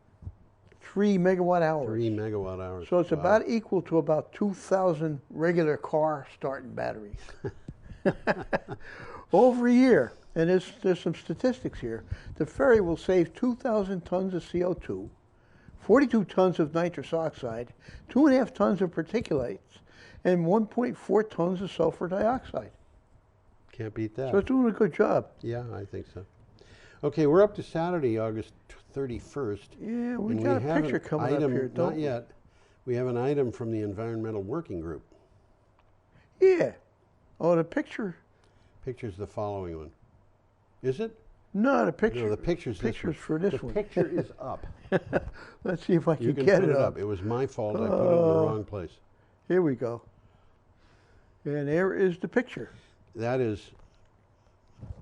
megawatt hours. 3 megawatt hours. So it's about equal to about 2,000 regular car starting batteries. Over a year, and there's some statistics here, the ferry will save 2,000 tons of CO2, 42 tons of nitrous oxide, 2.5 tons of particulates, and 1.4 tons of sulfur dioxide. Can't beat that. So it's doing a good job. Yeah, I think so. Okay, we're up to Saturday, August 31st. Yeah, we got a picture coming up here, don't Not we? yet. We have an item from the Environmental Working Group. Yeah. Oh, the picture. Picture's the following one. Is it? No, the picture. No, the picture's this one. for this one. The picture is up. Let's see if I You can can get put it it up. up. It was my fault. I put it in the wrong place. Here we go. And there is the picture. That is...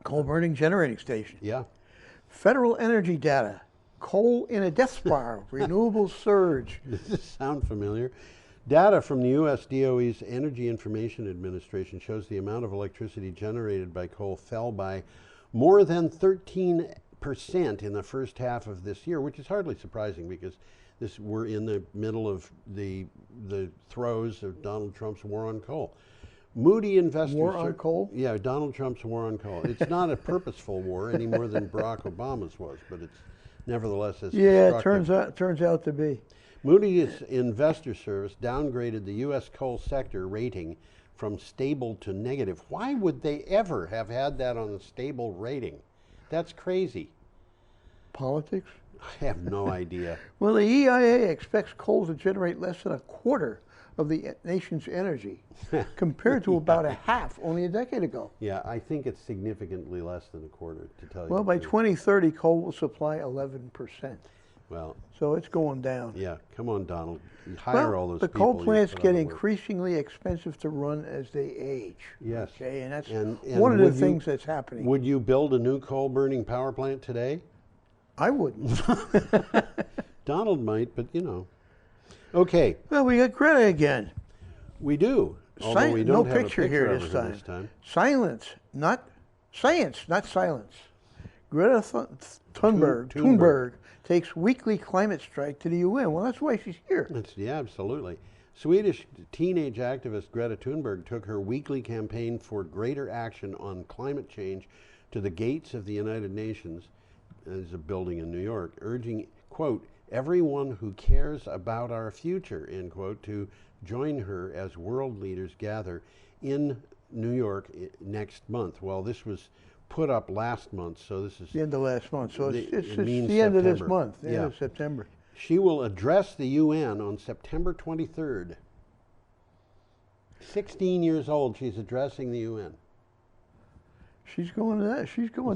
Coal burning generating station. Yeah. Federal energy data. Coal in a death spiral. Renewables surge. Does this sound familiar? Data from the U.S. DOE's Energy Information Administration shows the amount of electricity generated by coal fell by more than 13% in the first half of this year, which is hardly surprising because we're in the middle of the throes of Donald Trump's war on coal. Moody investors... War on coal? Yeah, Donald Trump's war on coal. It's not a purposeful war any more than Barack Obama's was, but it's nevertheless as Yeah, destructive. it turns out to be. Moody's Investor Service downgraded the U.S. coal sector rating from stable to negative. Why would they ever have had that on a stable rating? That's crazy. Politics? I have no idea. Well, the EIA expects coal to generate less than a quarter of the nation's energy, compared to about a half only a decade ago. Yeah, I think it's significantly less than a quarter, to tell you Well, the by truth. 2030, coal will supply 11%. Well, so it's going down. Yeah, come on, Donald. You hire all those the people. coal you plants put get out of work. increasingly expensive to run as they age. Yes. Okay, and that's And one of the would you- things that's happening. Would you build a new coal-burning power plant today? I wouldn't. Donald might, but you know. Okay. Well, we got Greta again. We do. Although we don't no have picture a here picture this of her time. this time. Science, not silence. Greta Thunberg takes weekly climate strike to the UN. Well, that's why she's here. Yeah, absolutely. Swedish teenage activist Greta Thunberg took her weekly campaign for greater action on climate change to the gates of the United Nations, as a building in New York, urging, quote, everyone who cares about our future, end quote, to join her as world leaders gather in New York next month. Well, this was put up last month, so this is... The end of last month, so it's it means the end of this September. month, the Yeah. end of September. She will address the UN on September 23rd. 16 years old, she's addressing the UN. She's going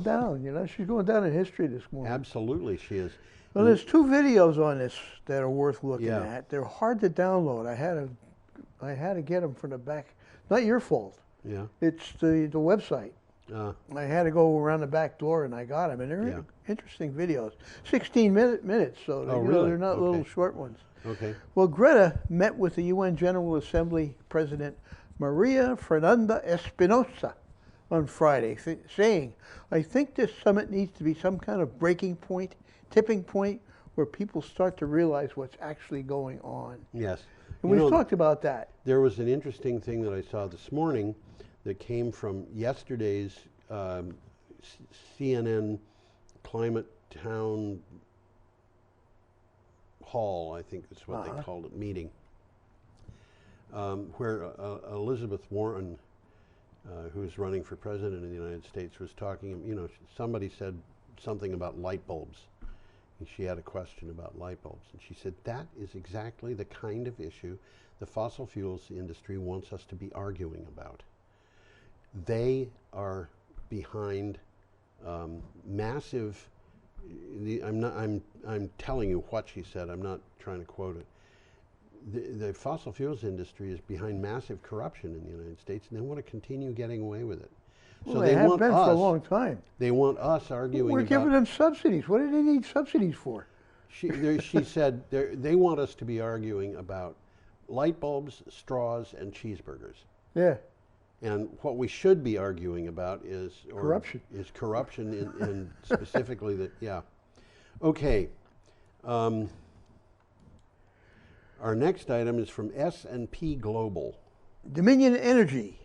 down, you know, she's going down in history this morning. Absolutely, she is. Well, there's 2 videos on this that are worth looking Yeah. at. They're hard to download. I had to get them from the back. Not your fault. Yeah. It's the website. I had to go around the back door and I got them, and they're interesting videos. 16 minutes, so Oh, you know, really? they're not little Okay. short ones. Okay. Well, Greta met with the UN General Assembly President Maria Fernanda Espinosa on Friday, saying, I think this summit needs to be some kind of breaking point, tipping point, where people start to realize what's actually going on. Yes. And You we've know, talked about that. There was an interesting thing that I saw this morning that came from yesterday's CNN Climate Town Hall, I think that's what they called it, meeting, where Elizabeth Warren, who's running for president of the United States, was talking, somebody said something about light bulbs. And she had a question about light bulbs. And she said, that is exactly the kind of issue the fossil fuels industry wants us to be arguing about. They are behind massive, I'm telling you what she said, I'm not trying to quote it. The fossil fuels industry is behind massive corruption in the United States, and they want to continue getting away with it. Well, so they have been for a long time. They want us arguing We're giving them subsidies. What do they need subsidies for? She said they want us to be arguing about light bulbs, straws, and cheeseburgers. Yeah. And what we should be arguing about is corruption. Is corruption, and specifically that, yeah. Okay. Our next item is from S&P Global. Dominion Energy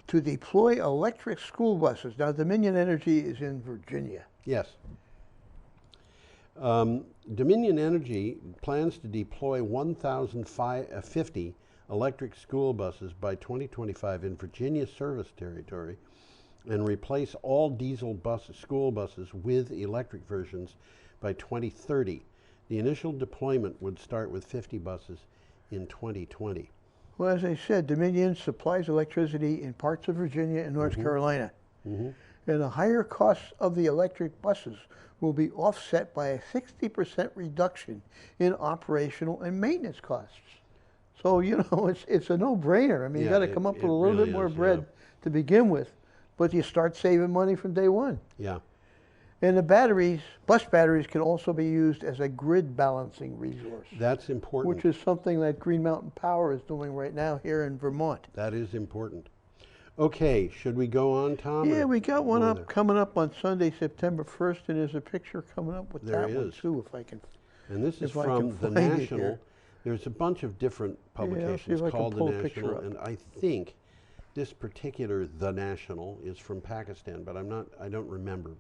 to deploy electric school buses. Now, Dominion Energy is in Virginia. Yes. Dominion Energy plans to deploy 1,050 electric school buses by 2025 in Virginia service territory and replace all diesel school buses with electric versions by 2030. The initial deployment would start with 50 buses in 2020. Well, as I said, Dominion supplies electricity in parts of Virginia and North Carolina. And the higher costs of the electric buses will be offset by a 60% reduction in operational and maintenance costs. So, it's a no-brainer. I mean, you got to come up with a little bit more bread to begin with, but you start saving money from day one. Yeah. And the batteries, bus batteries, can also be used as a grid balancing resource. That's important. Which is something that Green Mountain Power is doing right now here in Vermont. That is important. Okay, should we go on, Tom? Yeah, we got one coming up on Sunday, September 1st, and there's a picture coming up with that one too, if I can. And this is from The National. There's a bunch of different publications called The National, and I think this particular The National is from Pakistan, but I don't remember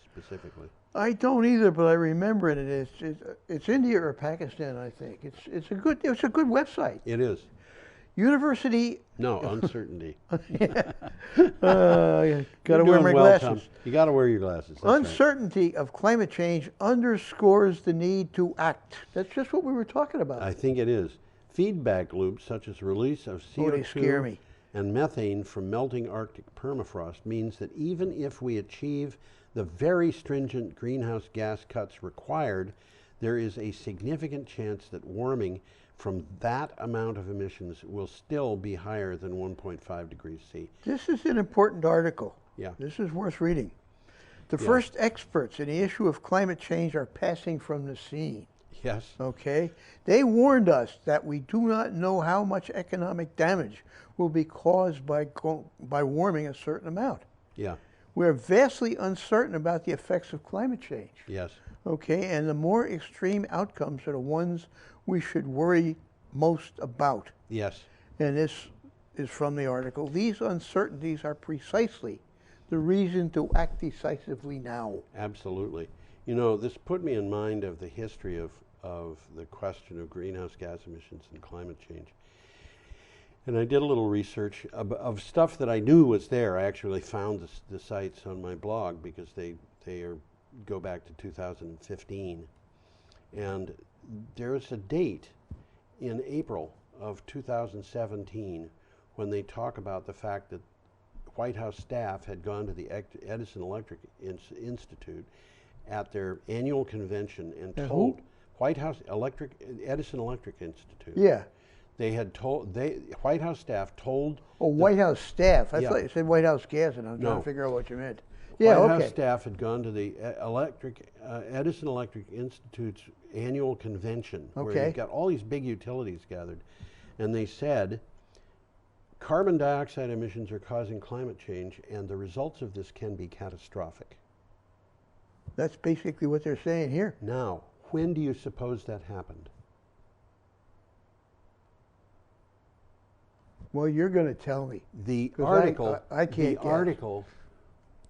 specifically. I don't either, but I remember it. It's India or Pakistan, I think. It's a good website. It is. University. No, Uncertainty. Got to wear my glasses. Tom. You got to wear your glasses. Uncertainty of climate change underscores the need to act. That's just what we were talking about. I think it is. Feedback loops such as release of CO2 and methane from melting Arctic permafrost means that even if we achieve the very stringent greenhouse gas cuts required, there is a significant chance that warming from that amount of emissions will still be higher than 1.5 degrees C. This is an important article. Yeah. This is worth reading. The first experts in the issue of climate change are passing from the scene. Yes. Okay? They warned us that we do not know how much economic damage will be caused by warming a certain amount. Yeah. We're vastly uncertain about the effects of climate change. Yes. Okay, and the more extreme outcomes are the ones we should worry most about. Yes. And this is from the article. These uncertainties are precisely the reason to act decisively now. Absolutely. You know, this put me in mind of the history of the question of greenhouse gas emissions and climate change. And I did a little research of stuff that I knew was there. I actually found the sites on my blog because they go back to 2015. And there's a date in April of 2017 when they talk about the fact that White House staff had gone to the Edison Electric Institute at their annual convention and told Edison Electric Institute. Yeah. They had told, White House staff told... Oh, White House staff. I thought you said White House gas, and I'm trying to figure out what you meant. White House staff had gone to the Edison Electric Institute's annual convention, where you've got all these big utilities gathered, and they said, carbon dioxide emissions are causing climate change, and the results of this can be catastrophic. That's basically what they're saying here. Now, when do you suppose that happened? Well, you're going to tell me. The article, I can't the article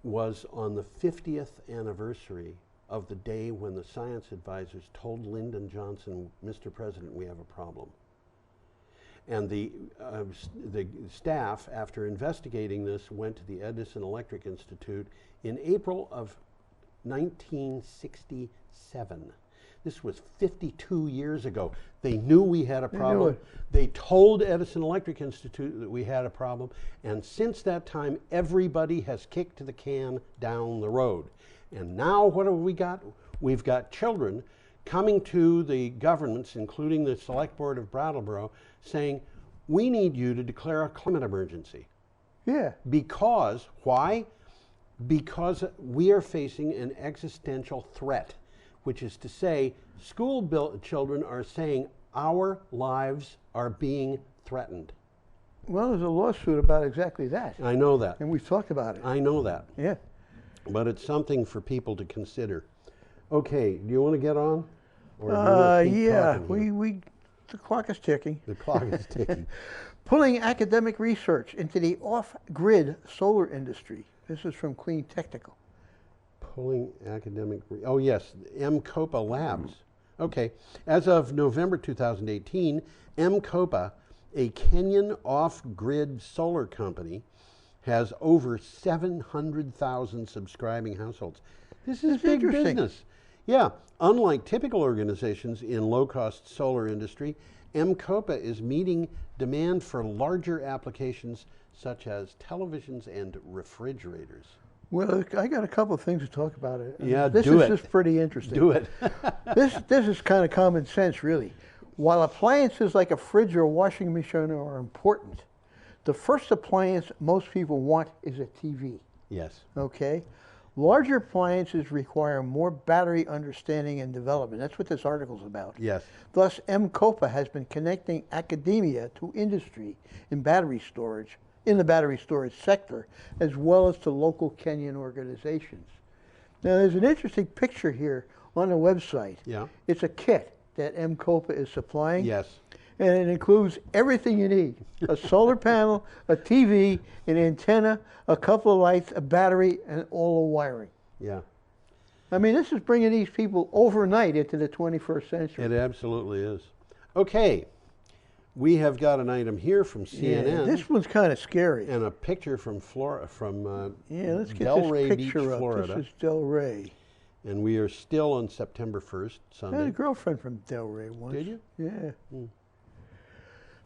was on the 50th anniversary of the day when the science advisors told Lyndon Johnson, Mr. President, we have a problem. And the staff, after investigating this, went to the Edison Electric Institute in April of 1967. This was 52 years ago. They knew we had a problem. They told Edison Electric Institute that we had a problem. And since that time, everybody has kicked the can down the road. And now what have we got? We've got children coming to the governments, including the Select Board of Brattleboro, saying, we need you to declare a climate emergency. Yeah. Because, why? Because we are facing an existential threat, which is to say, children are saying our lives are being threatened. Well, there's a lawsuit about exactly that. I know that. And we've talked about it. I know that. Yeah. But it's something for people to consider. Okay, do you want to get on? Or do you want to keep talking here? The clock is ticking. The clock is ticking. Pulling academic research into the off-grid solar industry. This is from Clean Technical. Pulling academic, oh yes, MCOPA Labs. Okay, as of November 2018, MCOPA, a Kenyan off-grid solar company, has over 700,000 subscribing households. This is big business. Yeah, unlike typical organizations in low-cost solar industry, MCOPA is meeting demand for larger applications such as televisions and refrigerators. Well, I got a couple of things to talk about it. Yeah, this do is it. just pretty interesting. Do it. This is kind of common sense, really. While appliances like a fridge or a washing machine are important, the first appliance most people want is a TV. Yes. Okay? Larger appliances require more battery understanding and development. That's what this article's about. Yes. Thus, MCOPA has been connecting academia to industry in battery storage, in the battery storage sector, as well as to local Kenyan organizations. Now, there's an interesting picture here on the website. Yeah. It's a kit that MCOPA is supplying. Yes. And it includes everything you need. A solar panel, a TV, an antenna, a couple of lights, a battery, and all the wiring. Yeah. I mean, this is bringing these people overnight into the 21st century. It absolutely is. Okay. We have got an item here from CNN. Yeah, this one's kind of scary. And a picture from Florida, yeah, let's get Delray this Beach, picture up. Florida. This is Delray. And we are still on September 1st, Sunday. I had a girlfriend from Delray once. Did you? Yeah.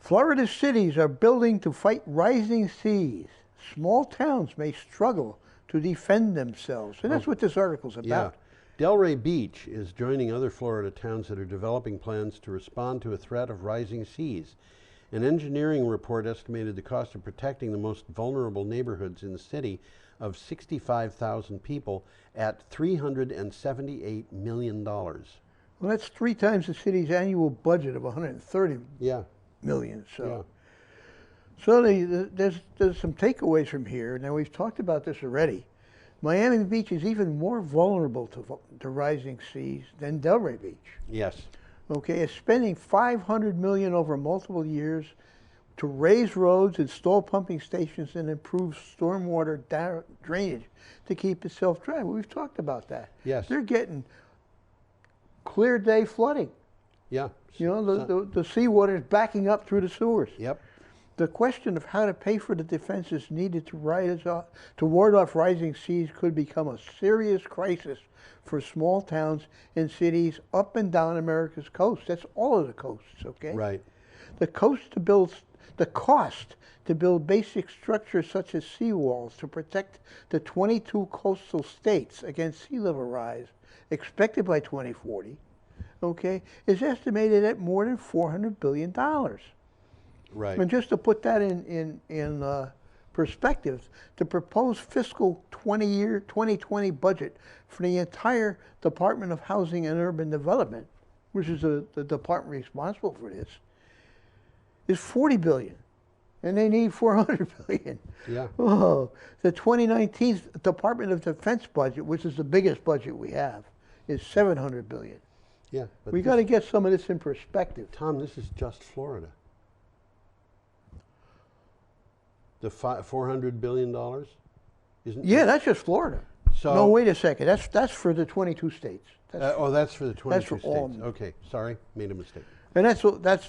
Florida cities are building to fight rising seas. Small towns may struggle to defend themselves. And that's what this article's about. Yeah. Delray Beach is joining other Florida towns that are developing plans to respond to a threat of rising seas. An engineering report estimated the cost of protecting the most vulnerable neighborhoods in the city of 65,000 people at $378 million. Well, that's 3 times the city's annual budget of $130 million. So, there's some takeaways from here. Now, we've talked about this already. Miami Beach is even more vulnerable to rising seas than Delray Beach. Yes. Okay, it's spending $500 million over multiple years to raise roads, install pumping stations, and improve stormwater drainage to keep itself dry. We've talked about that. Yes. They're getting clear day flooding. Yeah. You know, the seawater is backing up through the sewers. Yep. The question of how to pay for the defenses needed to ward off rising seas could become a serious crisis for small towns and cities up and down America's coast. That's all of the coasts, okay? Right. The cost to build basic structures such as seawalls to protect the 22 coastal states against sea level rise expected by 2040, okay, is estimated at more than $400 billion. Right. And just to put that in perspective, the proposed fiscal 2020 budget for the entire Department of Housing and Urban Development, which is the department responsible for this, is $40 billion, and they need $400 billion. Yeah. Oh, the 2019 Department of Defense budget, which is the biggest budget we have, is $700 billion. Yeah. We got to get some of this in perspective. Tom, this is just Florida. The $400 billion? Yeah, that's just Florida. So no, wait a second. That's for the 22 states. That's for the 22 that's for states. all. Okay, sorry, made a mistake. And that's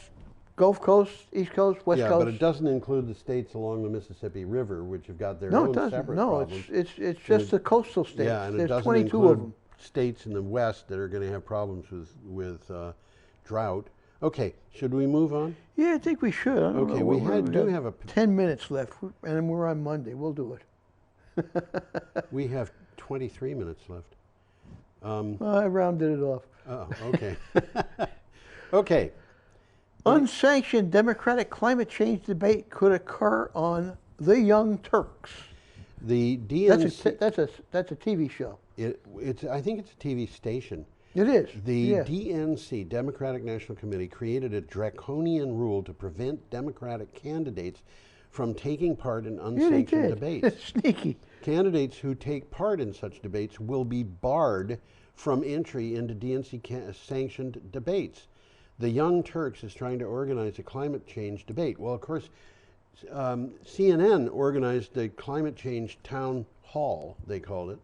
Gulf Coast, East Coast, West yeah, Coast. but it doesn't include the states along the Mississippi River, which have got their no, own it doesn't. separate No, problems. it's just the coastal states. Yeah, and There's it doesn't 22 include of them. states in the West that are going to have problems with drought. Okay, should we move on? Yeah, I think we should. I don't Okay, know. we got have a 10 minutes left, and we're on Monday. We'll do it. We have 23 minutes left. I rounded it off. Oh, okay. Okay. Unsanctioned Democratic climate change debate could occur on the Young Turks. The DNC. That's a TV show. I think it's a TV station. It is. The yeah. DNC, Democratic National Committee, created a draconian rule to prevent Democratic candidates from taking part in unsanctioned debates. It's sneaky. Candidates who take part in such debates will be barred from entry into DNC-sanctioned debates. The Young Turks is trying to organize a climate change debate. Well, of course, CNN organized the climate change town hall, they called it,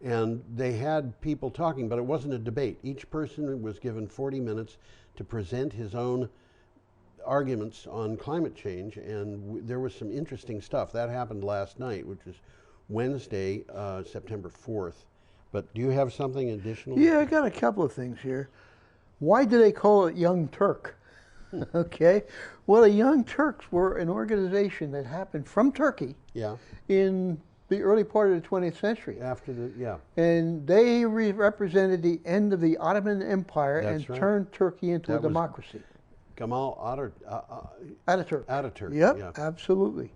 and they had people talking, but it wasn't a debate. Each person was given 40 minutes to present his own arguments on climate change, and there was some interesting stuff. That happened last night, which was Wednesday, September 4th. But do you have something additional? Yeah, I got a couple of things here. Why do they call it Young Turk? Okay. Well, the Young Turks were an organization that happened from Turkey in the early part of the 20th century. And they represented the end of the Ottoman Empire and turned Turkey into a democracy. Gamal Ataturk. Ataturk. Yep, yeah. absolutely.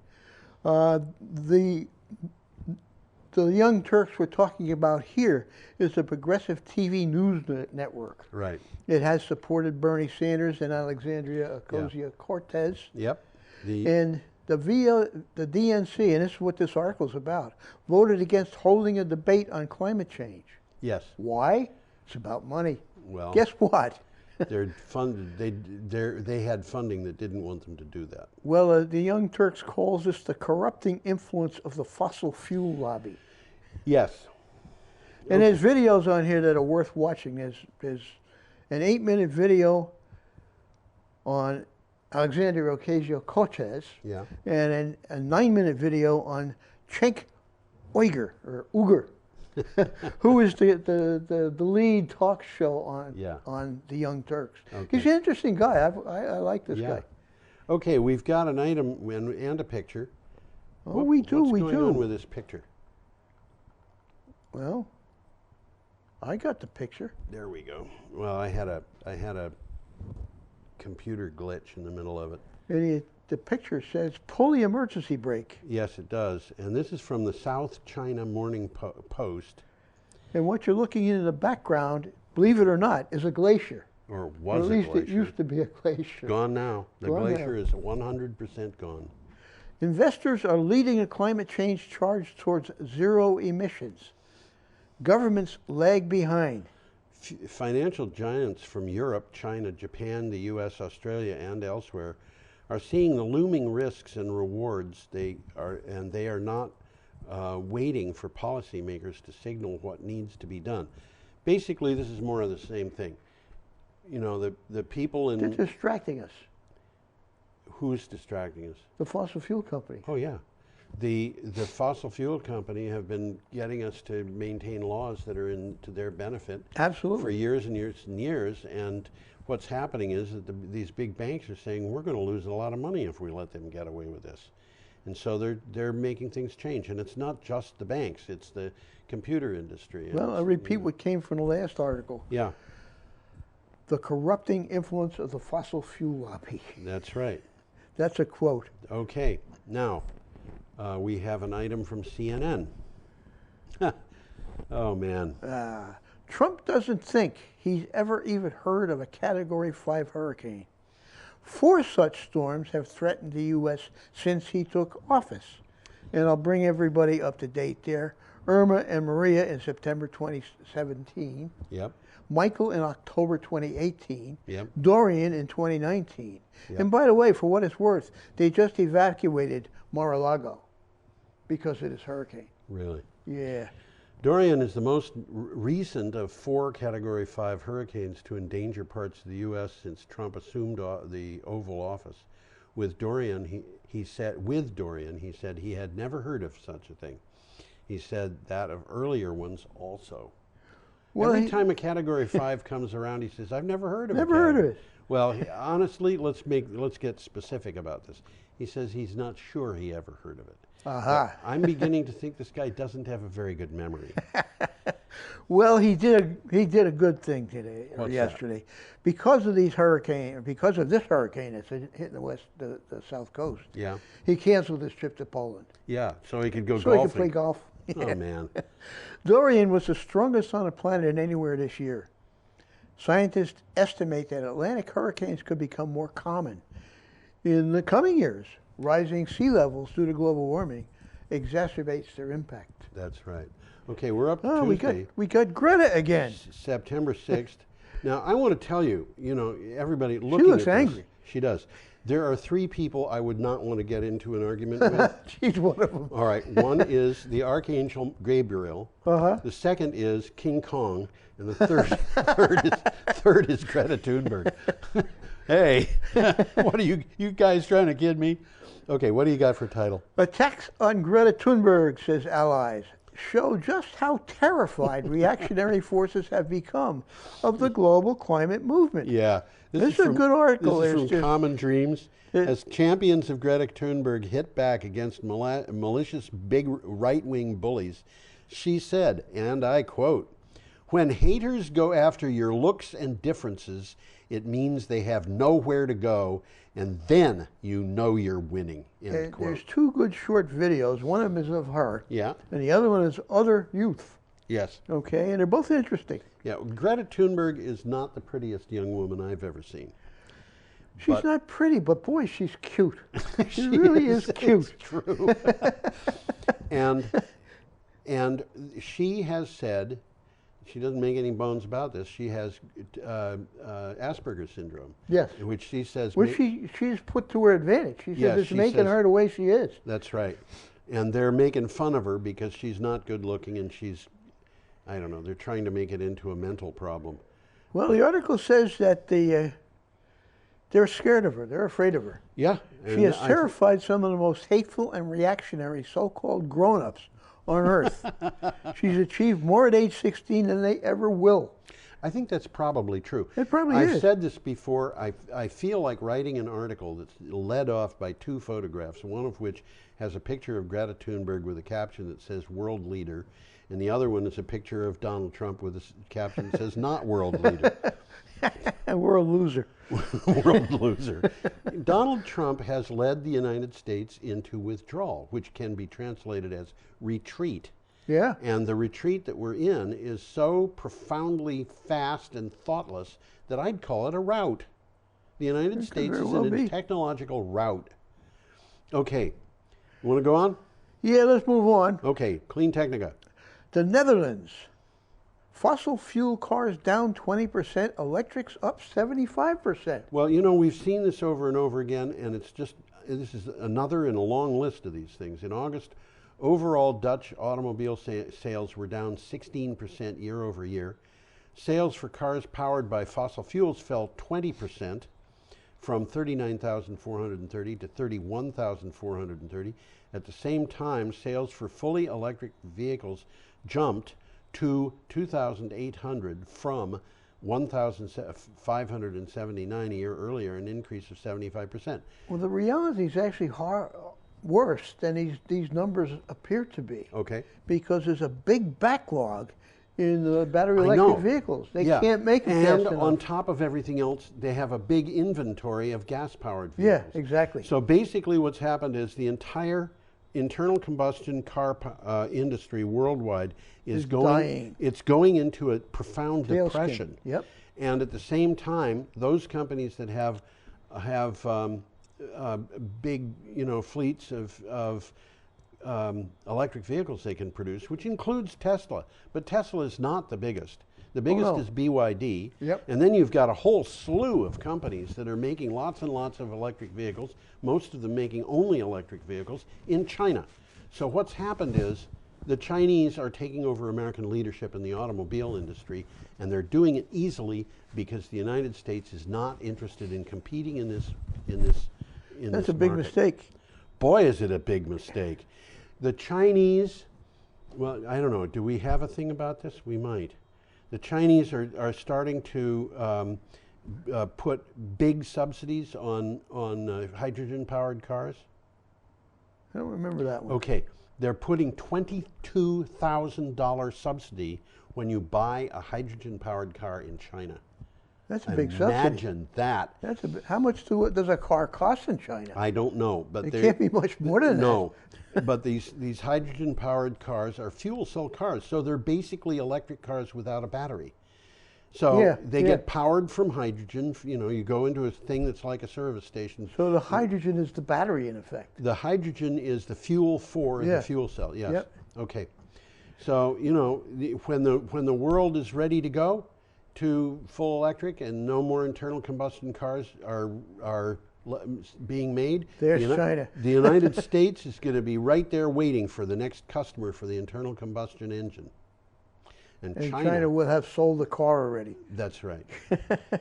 The Young Turks we're talking about here is a progressive TV news network. Right. It has supported Bernie Sanders and Alexandria Ocasio-Cortez. Yep. And the DNC, and this is what this article is about, voted against holding a debate on climate change. Yes. Why? It's about money. Well, guess what? They're funded. They had funding that didn't want them to do that. Well, the Young Turks calls this the corrupting influence of the fossil fuel lobby. Yes. And there's videos on here that are worth watching. There's an 8-minute video on Alexandria Ocasio-Cortez, and a 9-minute video on Cenk Uygur, who is the lead talk show on the Young Turks. Okay. He's an interesting guy. I like this guy. Okay, we've got an item and a picture. Oh, we do. What's going on with this picture? Well, I got the picture. There we go. Well, I had a computer glitch in the middle of it. And the picture says pulley emergency brake. Yes, it does. And this is from the South China Morning Post. And what you're looking in the background, believe it or not, is a glacier. Or was at least a glacier. It used to be a glacier. Gone now. The glacier is 100% gone. Investors are leading a climate change charge towards zero emissions. Governments lag behind. Financial giants from Europe, China, Japan, the U.S., Australia, and elsewhere are seeing the looming risks and rewards. They are not waiting for policymakers to signal what needs to be done. Basically, this is more of the same thing. You know, the people in... They're distracting us. Who's distracting us? The fossil fuel company. Oh, yeah. The fossil fuel company have been getting us to maintain laws that are to their benefit. Absolutely. For years and years and years. And what's happening is that these big banks are saying, we're going to lose a lot of money if we let them get away with this. And so they're making things change. And it's not just the banks, it's the computer industry. Well, I'll repeat what came from the last article. Yeah. The corrupting influence of the fossil fuel lobby. That's right. That's a quote. Okay. Now, we have an item from CNN. Oh, man. Trump doesn't think he's ever even heard of a Category 5 hurricane. 4 such storms have threatened the U.S. since he took office. And I'll bring everybody up to date there. Irma and Maria in September 2017. Yep. Michael in October 2018. Yep. Dorian in 2019. Yep. And by the way, for what it's worth, they just evacuated Mar-a-Lago because of this hurricane. Really? Yeah. Dorian is the most recent of 4 Category 5 hurricanes to endanger parts of the U.S. since Trump assumed the Oval Office. With Dorian, he said he had never heard of such a thing. He said that of earlier ones also. Well, every time a Category 5 comes around, he says, "I've never heard of it." Never heard of it. Well, honestly, let's get specific about this. He says he's not sure he ever heard of it. Aha. I'm beginning to think this guy doesn't have a very good memory. Well, he did a good thing today or What's yesterday, because of this hurricane that's hitting the South Coast. Yeah. He canceled his trip to Poland. Yeah, so he could go so golfing. he could play golf. Oh man. Dorian was the strongest on the planet anywhere this year. Scientists estimate that Atlantic hurricanes could become more common in the coming years. Rising sea levels due to global warming exacerbates their impact. That's right. Okay, we're up to Tuesday. We got Greta again. September 6th. Now, I want to tell you, everybody looking She looks at this, angry. She does. There are 3 people I would not want to get into an argument with. She's one of them. All right. One is the Archangel Gabriel. Uh-huh. The second is King Kong. And the third is Greta Thunberg. Hey, what are you guys trying to kid me? Okay, what do you got for title? Attacks on Greta Thunberg, says allies, show just how terrified reactionary forces have become of the global climate movement. Yeah. This is a good article. This is from Common Dreams. As champions of Greta Thunberg hit back against malicious big right-wing bullies, she said, and I quote, "When haters go after your looks and differences, it means they have nowhere to go, and then you know you're winning." End quote. There's 2 good short videos. One of them is of her. Yeah. And the other one is other youth. Yes. Okay, and they're both interesting. Yeah, Greta Thunberg is not the prettiest young woman I've ever seen. She's not pretty, but boy, she's cute. She really is cute. It's true. and she has said, she doesn't make any bones about this, she has Asperger's syndrome. Yes. Which she says... Which she's put to her advantage. She says it's making her the way she is. That's right. And they're making fun of her because she's not good looking and she's, I don't know, they're trying to make it into a mental problem. Well, the article says that they're scared of her. They're afraid of her. Yeah. She has terrified some of the most hateful and reactionary so-called grown-ups on Earth. She's achieved more at age 16 than they ever will. I think that's probably true. It probably is. I've said this before. I feel like writing an article that's led off by 2 photographs, one of which has a picture of Greta Thunberg with a caption that says world leader, and the other one is a picture of Donald Trump with a caption that says not world leader. And world loser. World loser. Donald Trump has led the United States into withdrawal, which can be translated as retreat. Yeah. And the retreat that we're in is so profoundly fast and thoughtless that I'd call it a rout. The United States is in a technological rout. Okay. You want to go on? Yeah, let's move on. Okay. Clean Technica. The Netherlands. Fossil fuel cars down 20%, electrics up 75%. Well, we've seen this over and over again, and this is another in a long list of these things. In August, overall Dutch automobile sales were down 16% year over year. Sales for cars powered by fossil fuels fell 20%, from 39,430 to 31,430. At the same time, sales for fully electric vehicles jumped to 2,800 from 1,579 a year earlier, an increase of 75%. Well, the reality is actually worse than these numbers appear to be. Okay. Because there's a big backlog in the battery electric vehicles. They can't make it fast enough. And on top of everything else, they have a big inventory of gas-powered vehicles. Yeah, exactly. So basically what's happened is the entire internal combustion car industry worldwide is dying. It's going into a profound Tailspin. depression. Yep. And at the same time, those companies that have big, fleets of electric vehicles they can produce, which includes Tesla. But Tesla is not the biggest. The biggest is BYD. Yep. And then you've got a whole slew of companies that are making lots and lots of electric vehicles, most of them making only electric vehicles, in China. So what's happened is the Chinese are taking over American leadership in the automobile industry, and they're doing it easily because the United States is not interested in competing in this That's a big market. mistake. Boy, is it a big mistake. The Chinese, well, I don't know, do we have a thing about this? We might. The Chinese are starting to put big subsidies on hydrogen-powered cars. I don't remember that one. Okay, they're putting $22,000 subsidy when you buy a hydrogen-powered car in China. That's a big subsidy. Imagine that. That's how much does a car cost in China? I don't know, but it can't be much more than that. No, but these hydrogen-powered cars are fuel cell cars, so they're basically electric cars without a battery. So they get powered from hydrogen. You know, you go into a thing that's like a service station. So the hydrogen is the battery, in effect. The hydrogen is the fuel for the fuel cell. Yes. Yep. Okay. So you know, when the world is ready to go to full electric and no more internal combustion cars are being made, there's China. The United States is going to be right there waiting for the next customer for the internal combustion engine. And China will have sold the car already. That's right.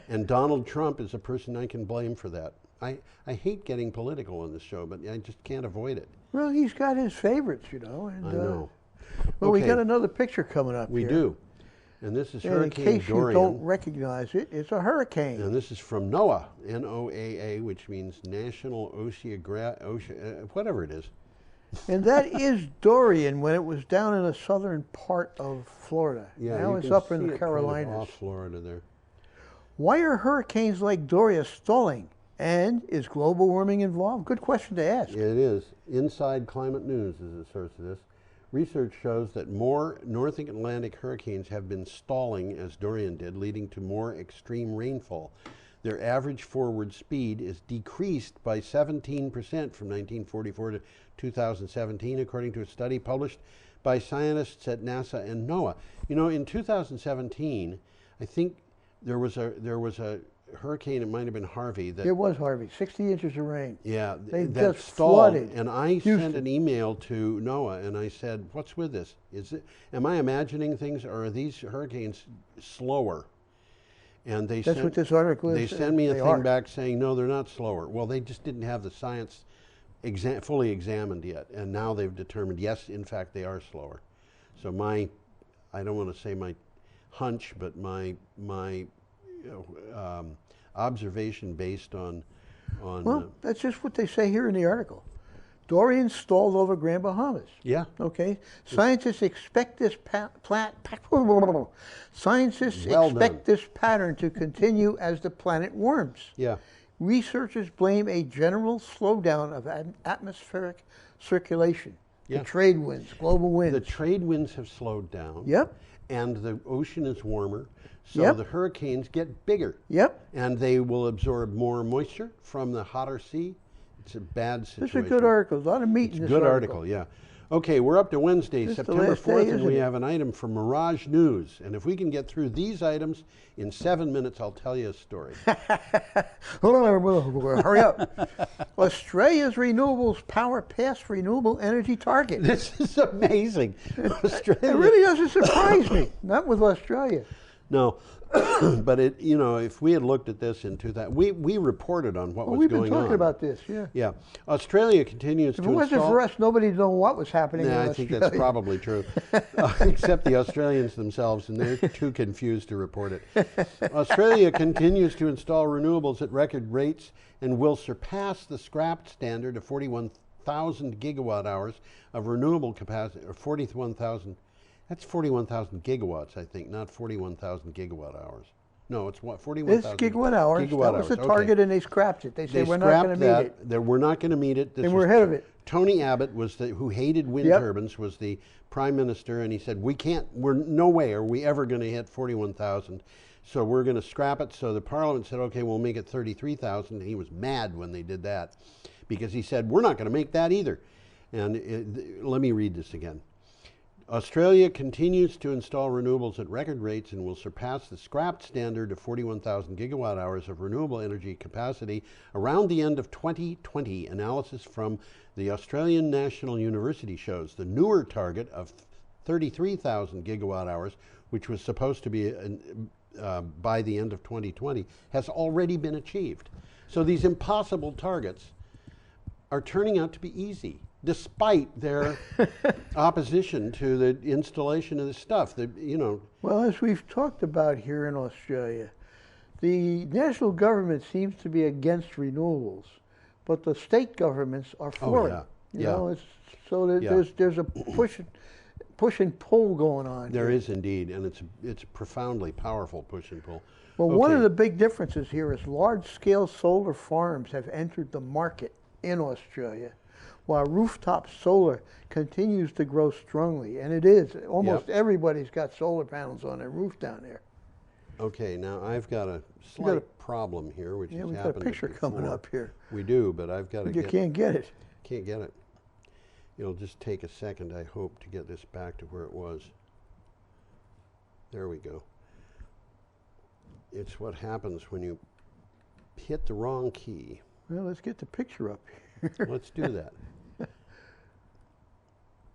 And Donald Trump is a person I can blame for that. I hate getting political on this show, but I just can't avoid it. Well, he's got his favorites, you know. And, I know. Well, we got another picture coming up here. We do. And this is Hurricane Dorian. In case Dorian. you don't recognize it, it's a hurricane. And this is from NOAA, N-O-A-A, which means National whatever it is. And that is Dorian when it was down in the southern part of Florida. Yeah, now it's up in the Carolinas. Kind of off Florida there. Why are hurricanes like Dorian stalling? And is global warming involved? Good question to ask. It is. Inside Climate News is the source of this. Research shows that more North Atlantic hurricanes have been stalling as Dorian did, leading to more extreme rainfall. Their average forward speed is decreased by 17% from 1944 to 2017, according to a study published by scientists at NASA and NOAA. You know, in 2017, I think there was a hurricane, it might have been Harvey. It was Harvey, 60 inches of rain. Yeah, that just stalled. Flooded. And I sent an email to NOAA and I said, what's with this? Am I imagining things, or are these hurricanes slower? And That's what this article is. They send me a thing back saying, no, they're not slower. Well, they just didn't have the science fully examined yet. And now they've determined, yes, in fact, they are slower. So I don't want to say my hunch, but my observation based on well, that's just what they say here in the article. Dorian stalled over Grand Bahamas. Yeah. Okay. Scientists expect this this pattern to continue as the planet warms. Yeah. Researchers blame a general slowdown of atmospheric circulation. Yeah. The trade winds, global winds. The trade winds have slowed down. Yep. And the ocean is warmer. So the hurricanes get bigger. Yep. And they will absorb more moisture from the hotter sea. It's a bad situation. This is a good article. A lot of meat in this good article, yeah. Okay, we're up to Wednesday, September 4th, and we have an item from Mirage News. And if we can get through these items in 7 minutes, I'll tell you a story. Hold on, hurry up. Australia's renewables power past renewable energy target. This is amazing. It really doesn't surprise me. Not with Australia. No, but if we had looked at this in 2000, we reported on what was going on. We've been talking about this, yeah. Yeah, Australia continues to install. If it wasn't for us, nobody would know what was happening in Australia. I think that's probably true, except the Australians themselves, and they're too confused to report it. Australia continues to install renewables at record rates and will surpass the scrapped standard of 41,000 gigawatt hours of renewable capacity, or 41,000. That's 41,000 gigawatts, I think, not 41,000 gigawatt hours. No, it's what, 41,000? It's gigawatt hours. That was the target, and they scrapped it. They said, we're not going to meet it. We're not going to meet it. And we're ahead of it. Tony Abbott, who hated wind turbines, was the prime minister, and he said, no way are we ever going to hit 41,000. So we're going to scrap it. So the parliament said, okay, we'll make it 33,000. And he was mad when they did that because he said, we're not going to make that either. And let me read this again. Australia continues to install renewables at record rates and will surpass the scrapped standard of 41,000 gigawatt hours of renewable energy capacity around the end of 2020. Analysis from the Australian National University shows the newer target of 33,000 gigawatt hours, which was supposed to be by the end of 2020, has already been achieved. So these impossible targets are turning out to be easy, despite their opposition to the installation of this stuff. Well, as we've talked about here in Australia, the national government seems to be against renewables, but the state governments are for it. You know, so there's a push and pull going on. There is indeed, and it's a profoundly powerful push and pull. Well, one of the big differences here is large-scale solar farms have entered the market in Australia, while rooftop solar continues to grow strongly, and it is. Almost everybody's got solar panels on their roof down there. Okay, now I've got a slight problem here, which has happened. Yeah, we've got a picture coming up here. We do, but I've got to You can't get it. Can't get it. It'll just take a second, I hope, to get this back to where it was. There we go. It's what happens when you hit the wrong key. Well, let's get the picture up here. Let's do that.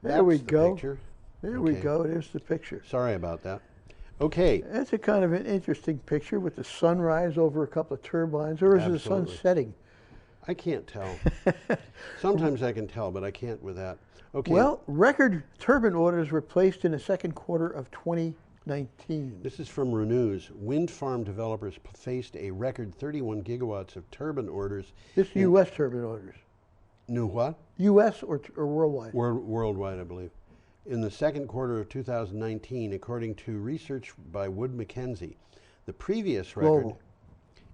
There we go. Picture. There we go. There's the picture. Sorry about that. Okay. That's a kind of an interesting picture with the sunrise over a couple of turbines, or is it the sun setting? I can't tell. Sometimes I can tell, but I can't with that. Okay. Well, record turbine orders were placed in the second quarter of 2019. This is from Renews. Wind farm developers faced a record 31 gigawatts of turbine orders. This is U.S. turbine orders. New what? U.S. or worldwide? Worldwide, I believe. In the second quarter of 2019, according to research by Wood Mackenzie, the previous record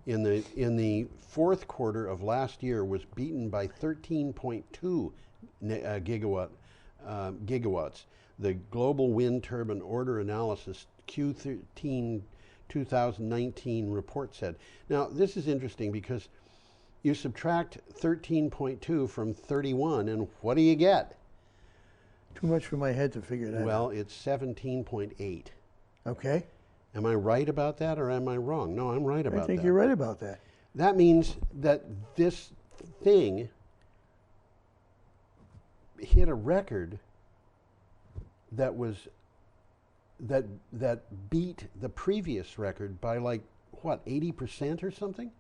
in the fourth quarter of last year was beaten by 13.2 gigawatts. The Global Wind Turbine Order Analysis Q13 2019 report said. Now, this is interesting because you subtract 13.2 from 31, and what do you get? Too much for my head to figure that out. Well, it's 17.8. Okay. Am I right about that, or am I wrong? No, I'm right about that. I think you're right about that. That means that this thing hit a record that beat the previous record by like what, 80% or something?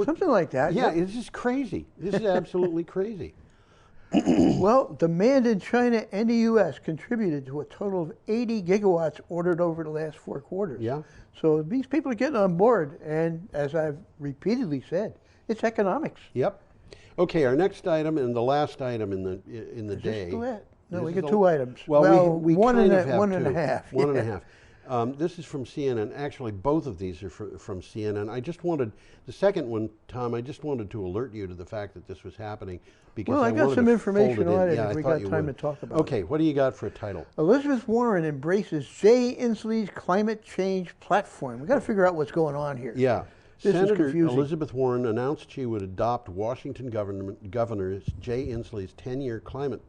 Something like that. Yeah, it's just crazy. This is absolutely crazy. Well, demand in China and the U.S. contributed to a total of 80 gigawatts ordered over the last 4 quarters. Yeah. So these people are getting on board, and as I've repeatedly said, it's economics. Yep. Okay, our next item and the last item in the day. No, we got 2 items. Well, we one kind and of have one and a two. half. One and a half. This is from CNN. Actually, both of these are from CNN. I just wanted, the second one, Tom, I just wanted to alert you to the fact that this was happening because I got some information on it if we got time to talk about it. Okay, what do you got for a title? Elizabeth Warren embraces Jay Inslee's climate change platform. We got to figure out what's going on here. Yeah. This Senator is confusing. Elizabeth Warren announced she would adopt Washington Governor Jay Inslee's 10-year climate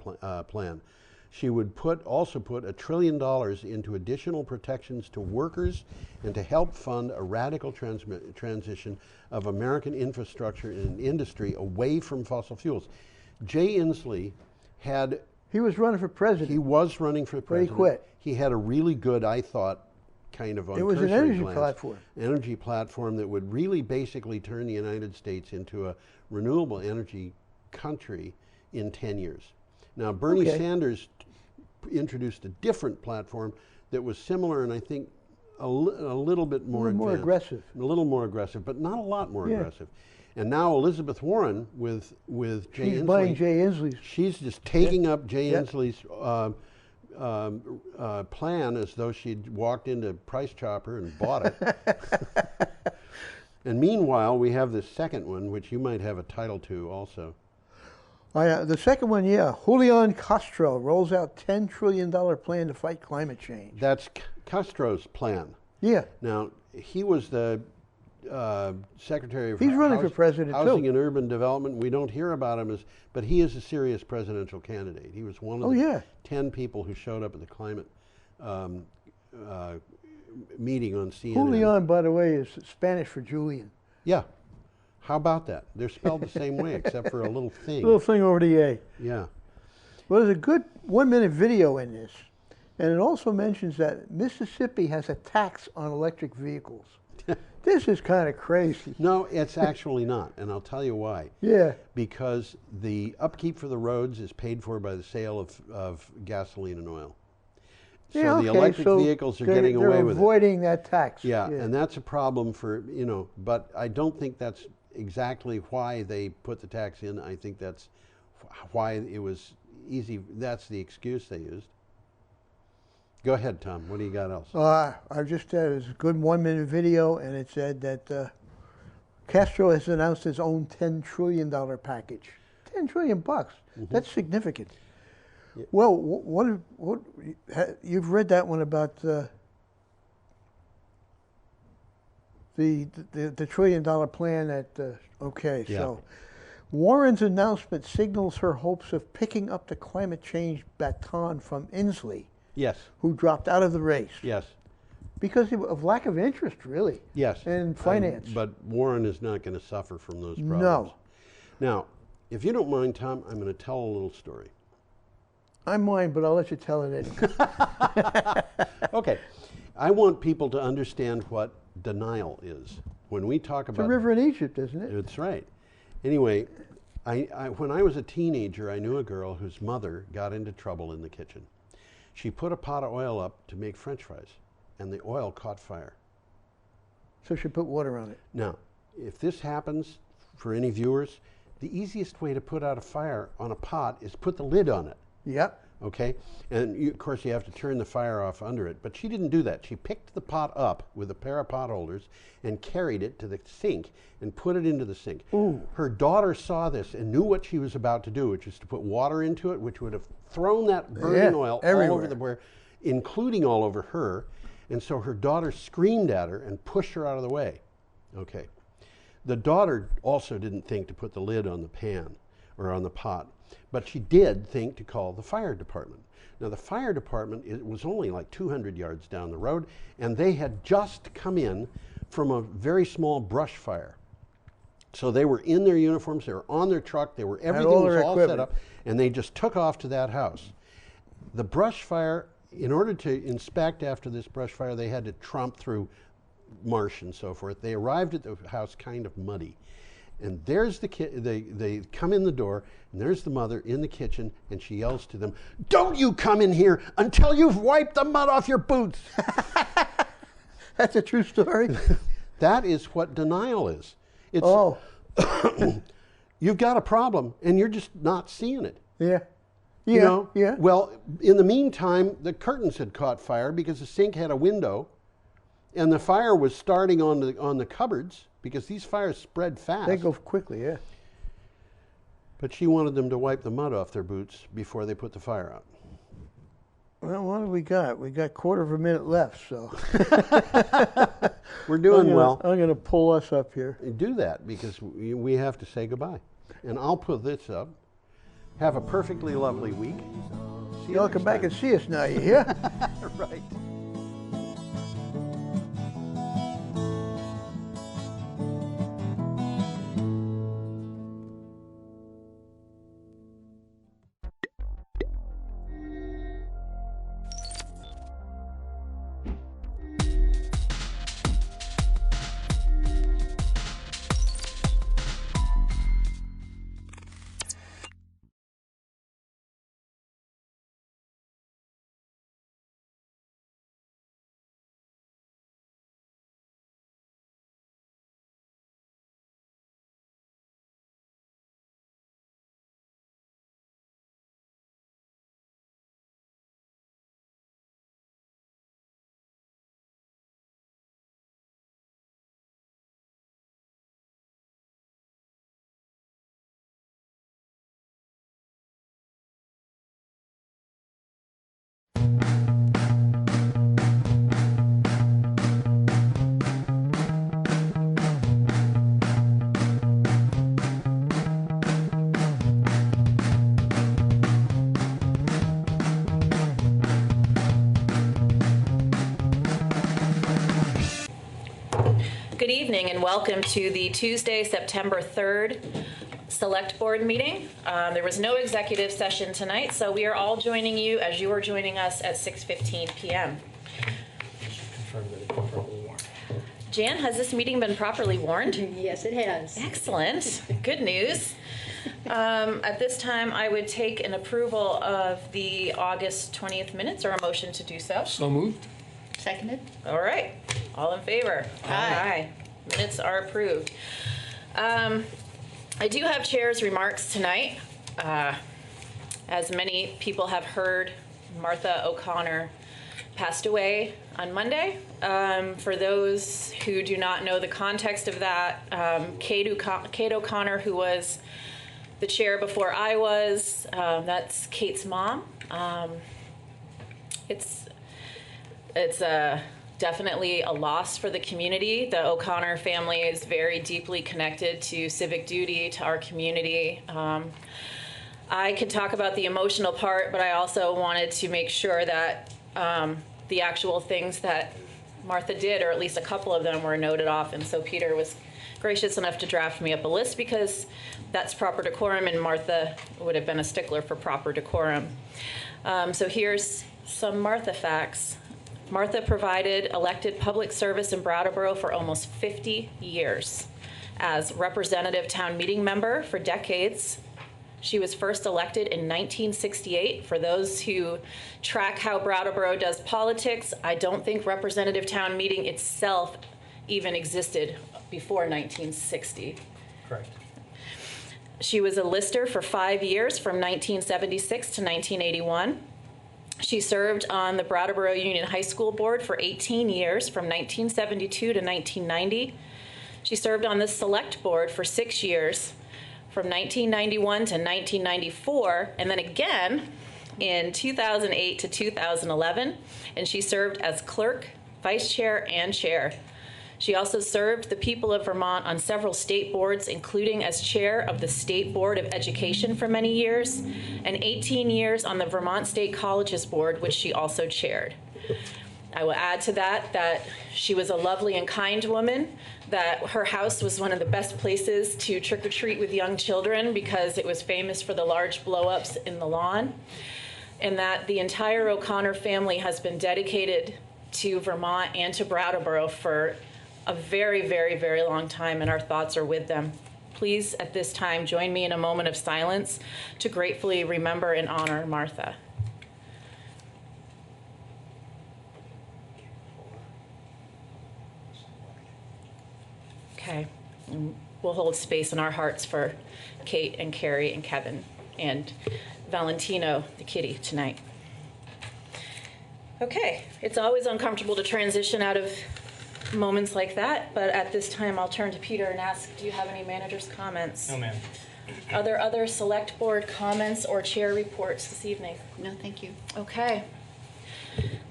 plan. She would also put $1 trillion into additional protections to workers and to help fund a radical transition of American infrastructure and industry away from fossil fuels. Jay Inslee had... He was running for president. He was running for president. But he quit. He had a really good, I thought, kind of on It was an energy platform. Energy platform that would really basically turn the United States into a renewable energy country in 10 years. Now, Bernie Sanders introduced a different platform that was similar and I think a little bit more advanced. More aggressive. A little more aggressive, but not a lot more aggressive. And now Elizabeth Warren with Jay Inslee. She's buying Jay Inslee's. She's just taking up Jay Inslee's plan as though she'd walked into Price Chopper and bought it. And meanwhile, we have this second one, which you might have a title to also. The second one, Julian Castro rolls out $10 trillion plan to fight climate change. That's Castro's plan. Yeah. Now, he was the Secretary of He's running for president Housing and Urban Development. We don't hear about him, but he is a serious presidential candidate. He was one of the 10 people who showed up at the climate meeting on CNN. Julian, by the way, is Spanish for Julian. Yeah. How about that? They're spelled the same way, except for a little thing. Little thing over the A. Yeah. Well, there's a good 1-minute video in this. And it also mentions that Mississippi has a tax on electric vehicles. This is kind of crazy. No, it's actually not, and I'll tell you why. Yeah. Because the upkeep for the roads is paid for by the sale of gasoline and oil. So Yeah, the okay, electric so vehicles are they're- getting away with it. They're avoiding that tax. Yeah, and that's a problem for, you know, but I don't think that's exactly why they put the tax in. I think that's why it was easy. That's the excuse they used. Go ahead, Tom. What do you got else? I just had a good 1-minute video, and it said that Castro has announced his own $10 trillion package. $10 trillion bucks. That's significant. Yeah. Well, what you've read that one about the $1 trillion plan that okay, Yeah. so Warren's announcement signals her hopes of picking up the climate change baton from Inslee. Yes. Who dropped out of the race. Yes. Because of lack of interest, really. Yes. And finance. But Warren is not going to suffer from those problems. No. Now, if you don't mind, Tom, I'm going to tell a little story. I'm mine, but I'll let you tell it anyway. Okay. I want people to understand what denial is. When we talk It's about... a river in Egypt, isn't it? That's right. Anyway, when I was a teenager, I knew a girl whose mother got into trouble in the kitchen. She put a pot of oil up to make French fries, and the oil caught fire. So she put water on it. Now, if this happens for any viewers, the easiest way to put out a fire on a pot is put the lid on it. Yep. Okay? And of course you have to turn the fire off under it. But she didn't do that. She picked the pot up with a pair of pot holders and carried it to the sink and put it into the sink. Ooh. Her daughter saw this and knew what she was about to do, which is to put water into it, which would have thrown that burning oil everywhere. all over the board, including all over her. And so her daughter screamed at her and pushed her out of the way. Okay. The daughter also didn't think to put the lid on the pan or on the pot, but she did think to call the fire department. Now the fire department, it was only like 200 yards down the road, and they had just come in from a very small brush fire. So they were in their uniforms, they were on their truck, everything was all set up, and they just took off to that house. The brush fire, in order to inspect after this brush fire, they had to tromp through marsh and so forth. They arrived at the house kind of muddy. And there's the kid, they come in the door, and there's the mother in the kitchen, and she yells to them, "Don't you come in here until you've wiped the mud off your boots." That's a true story. That is what denial is. It's, you've got a problem, and you're just not seeing it. Yeah. You Yeah, know? yeah. Well, in the meantime, the curtains had caught fire because the sink had a window, and the fire was starting on the cupboards, because these fires spread fast. They go quickly, yeah. But she wanted them to wipe the mud off their boots before they put the fire out. Well, what do we got? We got quarter of a minute left, so. We're doing well. I'm going to pull us up here. Do that, because we have to say goodbye. And I'll put this up. Have a perfectly lovely week. See you Y'all come back and see us now, you hear? Right. Good evening and welcome to the Tuesday, September 3rd Select Board meeting. There was no executive session tonight, so we are all joining you as you are joining us at 6:15 p.m. Jan, has this meeting been properly warned? Yes, it has. Excellent. Good news. At this time, I would take an approval of the August 20th minutes, or a motion to do so. So moved. Seconded. All right. All in favor? Aye. Minutes are approved. I do have chair's remarks tonight. As many people have heard, Martha O'Connor passed away on Monday. For those who do not know the context of that, Kate O'Connor, who was the chair before I was, that's Kate's mom. It's definitely a loss for the community. The O'Connor family is very deeply connected to civic duty, to our community. I could talk about the emotional part, but I also wanted to make sure that the actual things that Martha did, or at least a couple of them, were noted off. And so Peter was gracious enough to draft me up a list, because that's proper decorum, and Martha would have been a stickler for proper decorum. So here's some Martha facts. Martha provided elected public service in Brattleboro for almost 50 years. As representative town meeting member for decades. She was first elected in 1968. For those who track how Brattleboro does politics, I don't think representative town meeting itself even existed before 1960. Correct. She was a lister for 5 years, from 1976 to 1981. She served on the Brattleboro Union High School Board for 18 years, from 1972 to 1990. She served on the Select Board for 6 years, from 1991 to 1994, and then again in 2008 to 2011, and she served as clerk, vice chair, and chair. She also served the people of Vermont on several state boards, including as chair of the State Board of Education for many years, and 18 years on the Vermont State Colleges Board, which she also chaired. I will add to that she was a lovely and kind woman, that her house was one of the best places to trick-or-treat with young children because it was famous for the large blow-ups in the lawn, and that the entire O'Connor family has been dedicated to Vermont and to Brattleboro for a very, very, very long time, and our thoughts are with them. Please, at this time, join me in a moment of silence to gratefully remember and honor Martha. Okay, and we'll hold space in our hearts for Kate and Carrie and Kevin and Valentino, the kitty, tonight. Okay, it's always uncomfortable to transition out of moments like that, but at this time I'll turn to Peter and ask, do you have any manager's comments? No, ma'am. Are there other select board comments or chair reports this evening? No, thank you. Okay.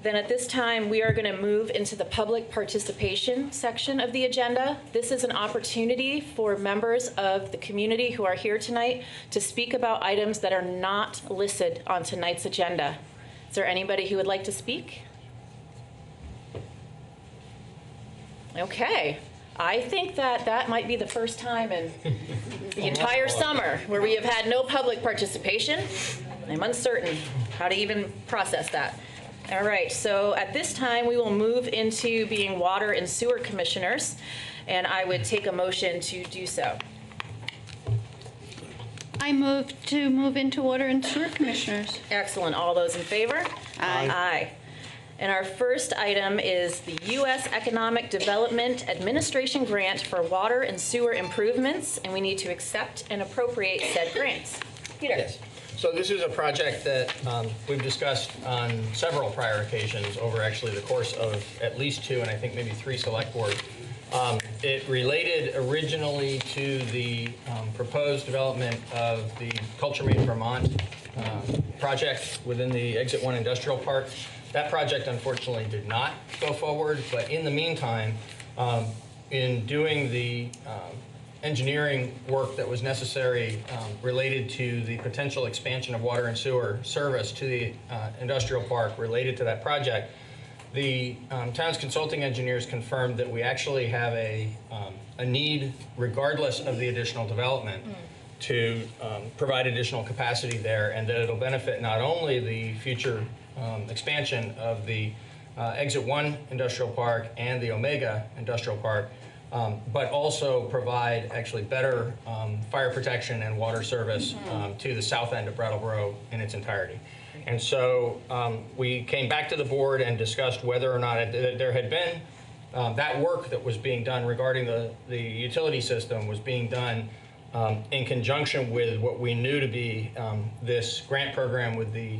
Then at this time, we are going to move into the public participation section of the agenda. This is an opportunity for members of the community who are here tonight to speak about items that are not listed on tonight's agenda. Is there anybody who would like to speak? Okay. I think that might be the first time in the entire summer where we have had no public participation. I'm uncertain how to even process that. All right, so at this time, we will move into being water and sewer commissioners, and I would take a motion to do so. I move to move into water and sewer commissioners. Excellent. All those in favor? Aye. Aye. And our first item is the U.S. Economic Development Administration grant for water and sewer improvements, and we need to accept and appropriate said grants. Peter. Yes. So this is a project that we've discussed on several prior occasions over actually the course of at least 2 and I think maybe 3 select boards. It related originally to the proposed development of the Culture Made Vermont project within the Exit 1 Industrial Park. That project unfortunately did not go forward, but in the meantime, in doing the engineering work that was necessary related to the potential expansion of water and sewer service to the industrial park related to that project, the town's consulting engineers confirmed that we actually have a need, regardless of the additional development, to provide additional capacity there, and that it'll benefit not only the future expansion of the Exit 1 Industrial Park and the Omega Industrial Park, but also provide actually better fire protection and water service to the south end of Brattleboro in its entirety. And so we came back to the board and discussed whether or not there had been that work that was being done regarding the utility system was being done in conjunction with what we knew to be this grant program with the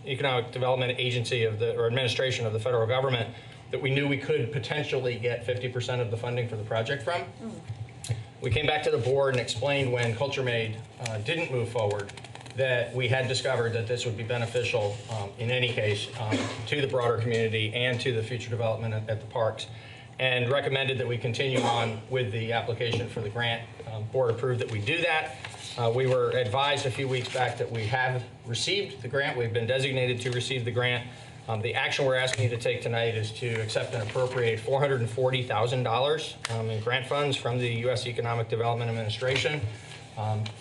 Economic Development Agency or administration of the federal government that we knew we could potentially get 50% of the funding for the project from. We came back to the board and explained when Culture Made didn't move forward that we had discovered that this would be beneficial in any case to the broader community and to the future development at the parks, and recommended that we continue on with the application for the grant. Board approved that we do that. We were advised a few weeks back that we have received the grant. We've been designated to receive the grant. The action we're asking you to take tonight is to accept and appropriate $440,000 in grant funds from the U.S. Economic Development Administration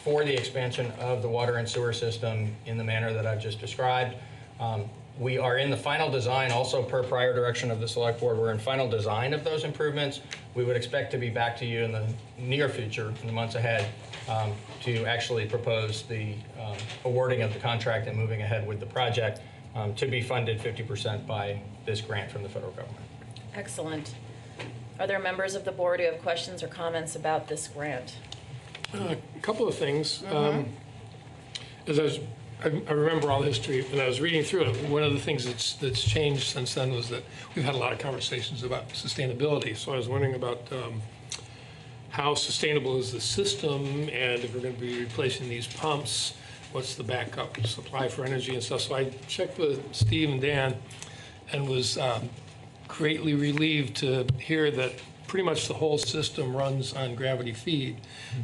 for the expansion of the water and sewer system in the manner that I've just described. We are in the final design, also per prior direction of the Select Board, we're in final design of those improvements. We would expect to be back to you in the near future, in the months ahead, to actually propose the awarding of the contract and moving ahead with the project to be funded 50% by this grant from the federal government. Excellent. Are there members of the board who have questions or comments about this grant? A couple of things. As I remember all the history, and I was reading through it. One of the things that's changed since then was that we've had a lot of conversations about sustainability. So I was wondering about how sustainable is the system, and if we're going to be replacing these pumps, what's the backup supply for energy and stuff. So I checked with Steve and Dan and was greatly relieved to hear that pretty much the whole system runs on gravity feed.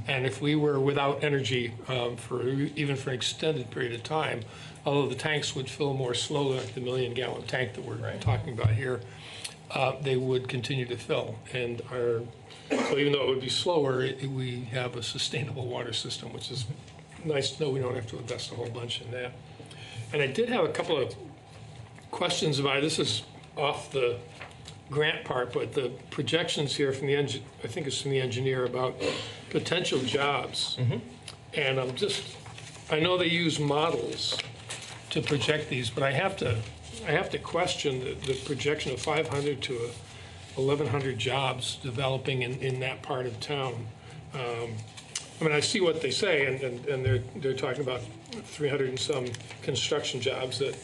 And if we were without energy even for an extended period of time, although the tanks would fill more slowly, like the 1 million gallon tank that we're talking about here, they would continue to fill. And so even though it would be slower, we have a sustainable water system, which is nice to know we don't have to invest a whole bunch in that. And I did have a couple of questions about, this is off the grant part, but the projections here from the I think it's from the engineer about potential jobs. And I know they use models to project these, but I have to question the projection of 500 to 1,100 jobs developing in that part of town. I mean, I see what they say, and they're talking about 300 and some construction jobs that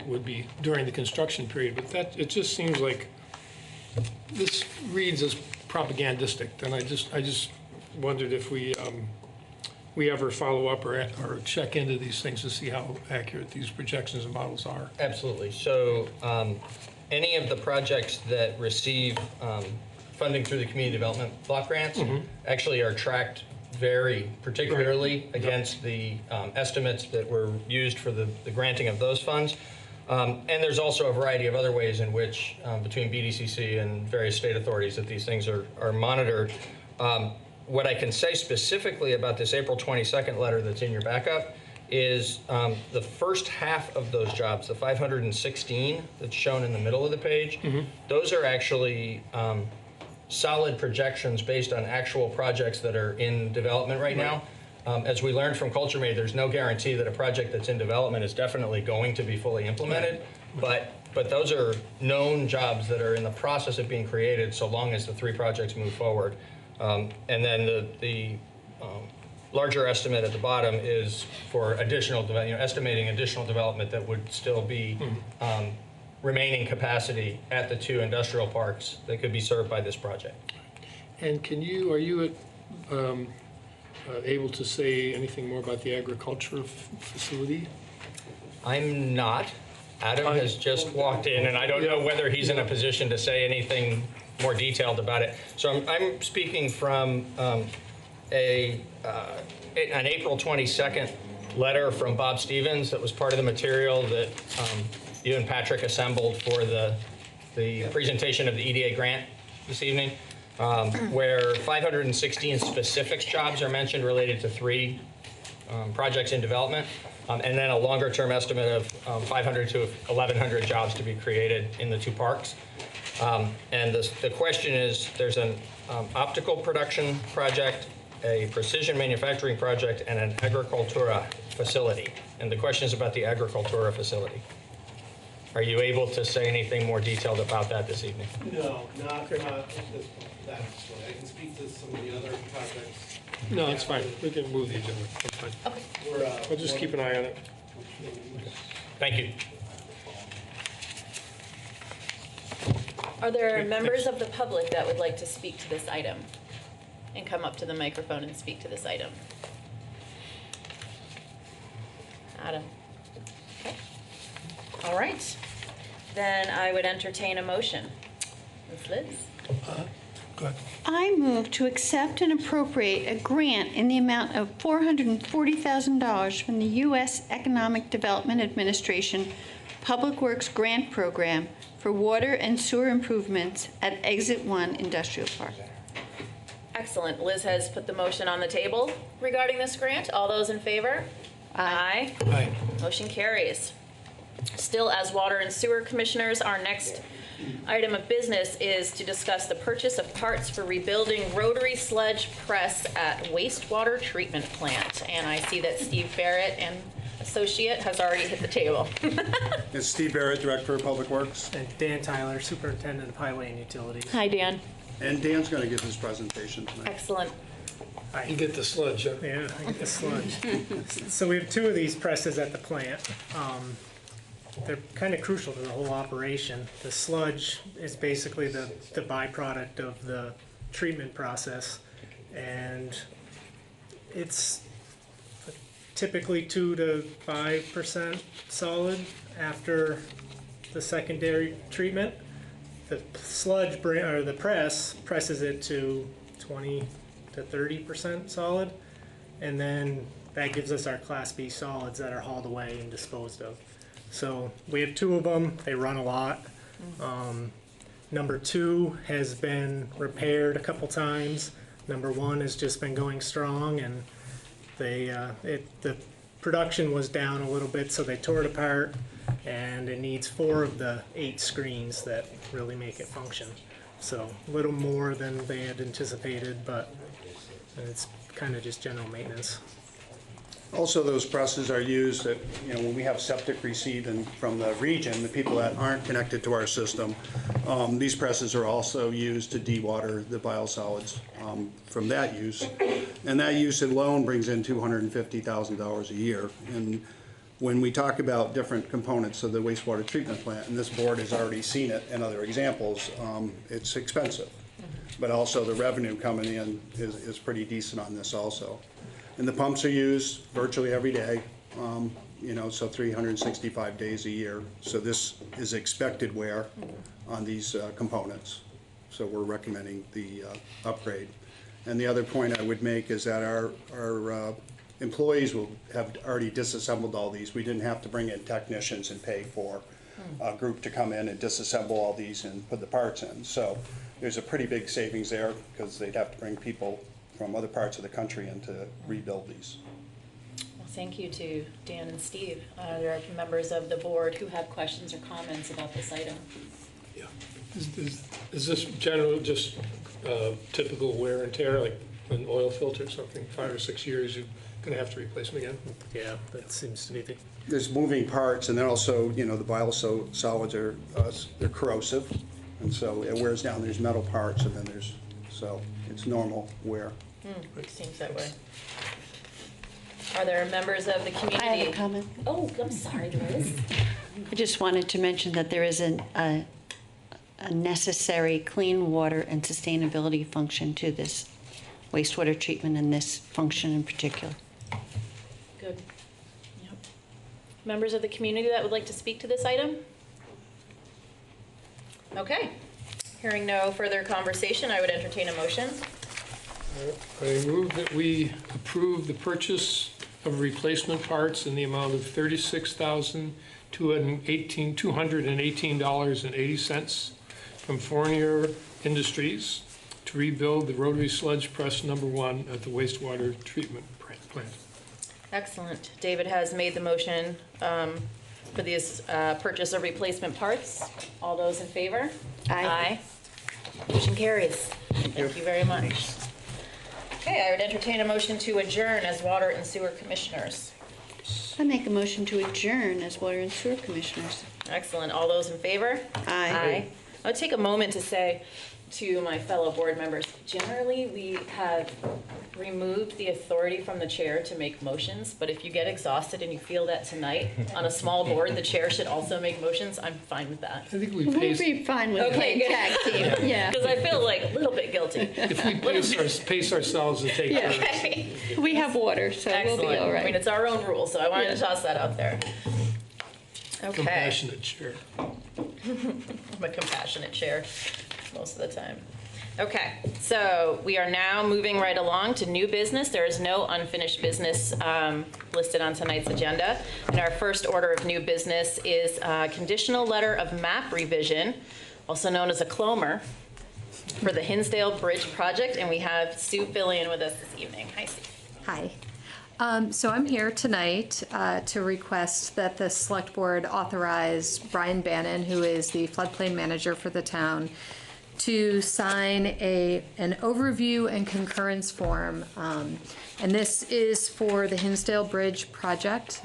would be during the construction period, but it just seems like this reads as propagandistic, and I just wondered if we ever follow up or check into these things to see how accurate these projections and models are. Absolutely. So any of the projects that receive funding through the community development block grants actually are tracked very particularly against the estimates that were used for the granting of those funds. And there's also a variety of other ways in which, between BDCC and various state authorities, that these things are monitored. What I can say specifically about this April 22nd letter that's in your backup is the first half of those jobs, the 516 that's shown in the middle of the page, those are actually solid projections based on actual projects that are in development right now. As we learned from Culture Made, there's no guarantee that a project that's in development is definitely going to be fully implemented, but those are known jobs that are in the process of being created so long as the 3 projects move forward. And then the larger estimate at the bottom is for additional, estimating additional development that would still be remaining capacity at the 2 industrial parks that could be served by this project. And are you able to say anything more about the agriculture facility? I'm not. Adam has just walked in, and I don't know whether he's in a position to say anything more detailed about it. So I'm speaking from an April 22nd letter from Bob Stevens that was part of the material that you and Patrick assembled for the presentation of the EDA grant this evening. where 516 specific jobs are mentioned related to 3 projects in development, and then a longer-term estimate of 500 to 1,100 jobs to be created in the 2 parks. And the question is, there's an optical production project, a precision manufacturing project, and an agricultura facility. And the question is about the agricultura facility. Are you able to say anything more detailed about that this evening? No, not this, that way. I can speak to some of the other projects. No, it's fine. We can move the agenda. It's fine. Okay. I'll just keep an eye on it. Thank you. Are there members of the public that would like to speak to this item and come up to the microphone and speak to this item? Adam. Okay. All right. Then I would entertain a motion. Ms. Liz? Go ahead. I move to accept and appropriate a grant in the amount of $440,000 from the U.S. Economic Development Administration Public Works Grant Program for water and sewer improvements at Exit 1 Industrial Park. Excellent. Liz has put the motion on the table regarding this grant. All those in favor? Aye. Aye. Motion carries. Still, as Water and Sewer Commissioners, our next item of business is to discuss the purchase of parts for rebuilding rotary sludge press at wastewater treatment plant. And I see that Steve Barrett and Associate has already hit the table. It's Steve Barrett, Director of Public Works. And Dan Tyler, Superintendent of Highway and Utilities. Hi, Dan. And Dan's going to give his presentation tonight. Excellent. You get the sludge, huh? Yeah, I get the sludge. So we have 2 of these presses at the plant. They're kind of crucial to the whole operation. The sludge is basically the byproduct of the treatment process, and it's typically 2 to 5% solid after the secondary treatment. The sludge or the press presses it to 20 to 30% solid, and then that gives us our Class B solids that are hauled away and disposed of. So we have 2 of them. They run a lot. Number 2 has been repaired a couple times. Number 1 has just been going strong, and the production was down a little bit, so they tore it apart, and it needs 4 of the 8 screens that really make it function. So a little more than they had anticipated, but it's kind of just general maintenance. Also, those presses are used at, when we have septic receipt from the region, the people that aren't connected to our system, these presses are also used to dewater the biosolids from that use. And that use alone brings in $250,000 a year. And when we talk about different components of the wastewater treatment plant, and this board has already seen it in other examples, it's expensive. But also the revenue coming in is pretty decent on this also. And the pumps are used virtually every day, so 365 days a year. So this is expected wear on these components. So we're recommending the upgrade. And the other point I would make is that our employees will have already disassembled all these. We didn't have to bring in technicians and pay for a group to come in and disassemble all these and put the parts in. So there's a pretty big savings there because they'd have to bring people from other parts of the country and to rebuild these. Well, thank you to Dan and Steve. There are members of the board who have questions or comments about this item. Yeah. Is this general just typical wear and tear, like an oil filter, something 5 or 6 years, you're going to have to replace them again? Yeah, that seems to be the... There's moving parts, and then also, the biosolids are they're corrosive, and so it wears down. There's metal parts, and then so it's normal wear. It seems that way. Are there members of the community? I have a comment. Oh, I'm sorry, Liz. I just wanted to mention that there is a necessary clean water and sustainability function to this wastewater treatment and this function in particular. Good. Yep. Members of the community that would like to speak to this item? Okay. Hearing no further conversation, I would entertain a motion. I move that we approve the purchase of replacement parts in the amount of $36,218.80 from Fournier Industries to rebuild the rotary sludge press number 1 at the wastewater treatment plant. Excellent. David has made the motion for these purchase of replacement parts. All those in favor? Aye. Motion carries. Thank you very much. Okay, I would entertain a motion to adjourn as Water and Sewer Commissioners. I make a motion to adjourn as Water and Sewer Commissioners. Excellent. All those in favor? Aye. I would take a moment to say to my fellow board members, generally we have removed the authority from the chair to make motions, but if you get exhausted and you feel that tonight on a small board, the chair should also make motions, I'm fine with that. I think we We'll be fine with playing tag team, yeah. Because I feel like a little bit guilty. If we pace ourselves and take turns. Okay. We have water, so we'll be all I right. mean, it's our own rule, so I wanted to toss that out there. Okay. Compassionate chair. I'm a compassionate chair most of the time. Okay, so we are now moving right along to new business. There is no unfinished business listed on tonight's agenda. And our first order of new business is a conditional letter of map revision, also known as a CLOMR, for the Hinsdale Bridge project. And we have Sue Fillion with us this evening. Hi, Sue. Hi. So I'm here tonight to request that the Select Board authorize Brian Bannon, who is the floodplain manager for the town, to sign an overview and concurrence form. And this is for the Hinsdale Bridge project.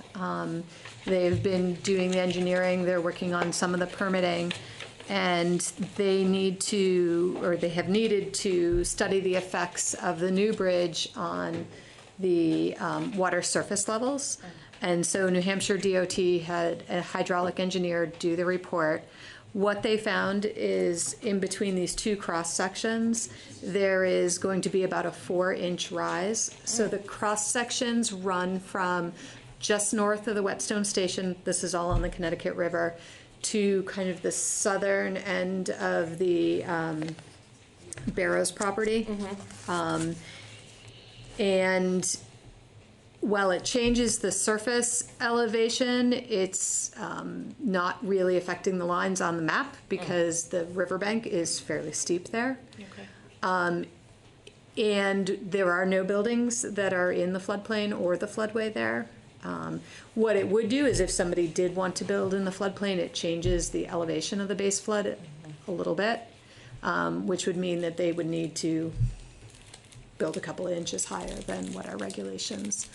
They've been doing the engineering, they're working on some of the permitting, and they need to, or they have needed to study the effects of the new bridge on the water surface levels. And so New Hampshire DOT had a hydraulic engineer do the report. What they found is in between these two cross sections, there is going to be about a 4-inch rise. So the cross sections run from just north of the Whetstone Station, this is all on the Connecticut River, to kind of the southern end of the Barrows property. And while it changes the surface elevation, it's not really affecting the lines on the map because the riverbank is fairly steep there. And there are no buildings that are in the floodplain or the floodway there. What it would do is if somebody did want to build in the floodplain, it changes the elevation of the base flood a little bit, which would mean that they would need to build a couple of inches higher than what our regulations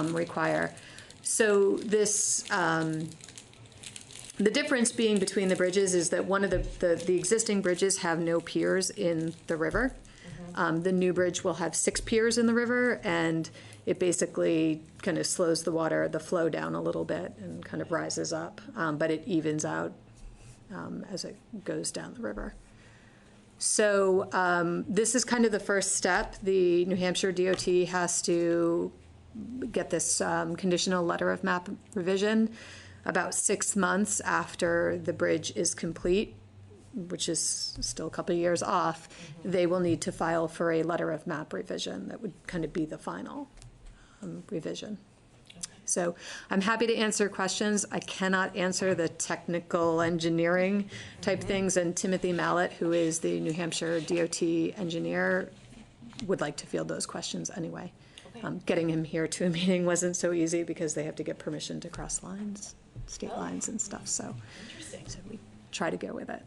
require. So this, the difference being between the bridges is that one of the existing bridges have no piers in the river. The new bridge will have 6 piers in the river, and it basically kind of slows the flow down a little bit and kind of rises up, but it evens out as it goes down the river. So this is kind of the first step. The New Hampshire DOT has to get this conditional letter of map revision about 6 months after the bridge is complete, which is still a couple of years off. They will need to file for a letter of map revision that would kind of be the final revision. So I'm happy to answer questions. I cannot answer the technical engineering type things, and Timothy Mallett, who is the New Hampshire DOT engineer, would like to field those questions anyway. Getting him here to a meeting wasn't so easy because they have to get permission to cross lines, state lines and stuff, so we try to go with it.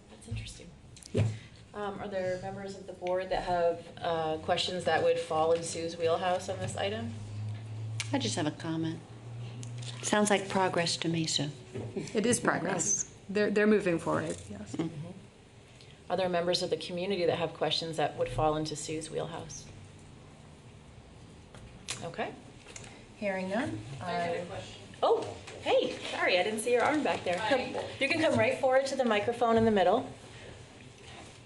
That's interesting. Yeah. Are there members of the board that have questions that would fall in Sue's wheelhouse on this item? I just have a comment. Sounds like progress to me, Sue. It is progress. They're moving forward, yes. Are there members of the community that have questions that would fall into Sue's wheelhouse? Okay. Hearing none. I got a question. Oh, hey, sorry, I didn't see your arm back there. You can come right forward to the microphone in the middle.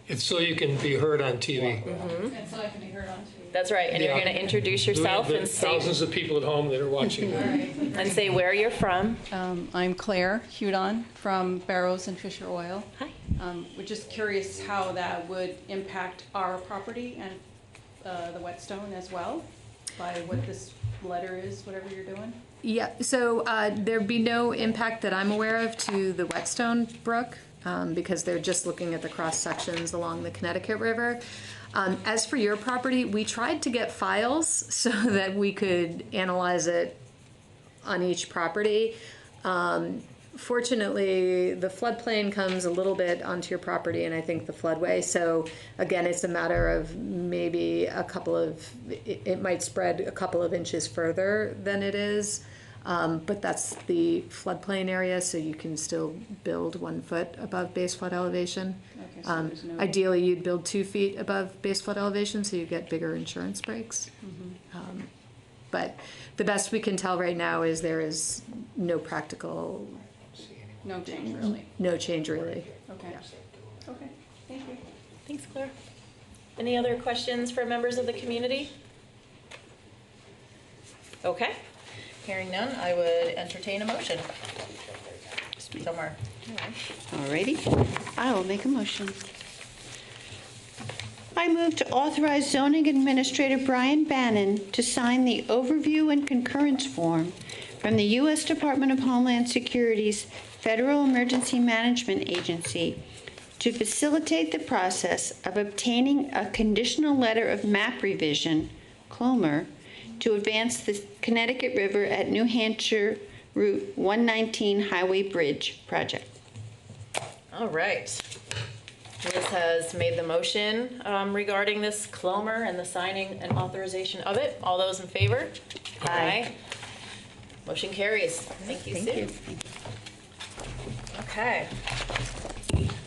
It's so you can be heard on TV. And so I can be heard on TV. That's right, and you're going to introduce yourself The and say... thousands of people at home that are watching. And say where you're from. I'm Claire Hudon from Barrows and Fisher Oil. Hi. We're just curious how that would impact our property and the Whetstone as well, by what this letter is, whatever you're doing. Yeah, so there'd be no impact that I'm aware of to the Whetstone Brook. because they're just looking at the cross sections along the Connecticut River. As for your property, we tried to get files so that we could analyze it on each property. Fortunately, the floodplain comes a little bit onto your property, and I think the floodway. So again, it's a matter of maybe it might spread a couple of inches further than it is. But that's the floodplain area, so you can still build 1 foot above base flood elevation. Okay, so there's no- Ideally, you'd build 2 feet above base flood elevation, so you get bigger insurance breaks. But the best we can tell right now is there is no practical. No change, really. No change, really. Okay. Okay, thank you. Thanks, Claire. Any other questions for members of the community? Okay. Hearing none, I would entertain a motion. Somewhere. Alrighty, I will make a motion. I move to authorize zoning administrator Brian Bannon to sign the overview and concurrence form from the U.S. Department of Homeland Security's Federal Emergency Management Agency to facilitate the process of obtaining a conditional letter of map revision, CLOMR, to advance the Connecticut River at New Hampshire Route 119 Highway Bridge project. All right. Liz has made the motion regarding this CLOMR and the signing and authorization of it. All those in favor? Aye. Motion carries. Thank you, Sue. Okay.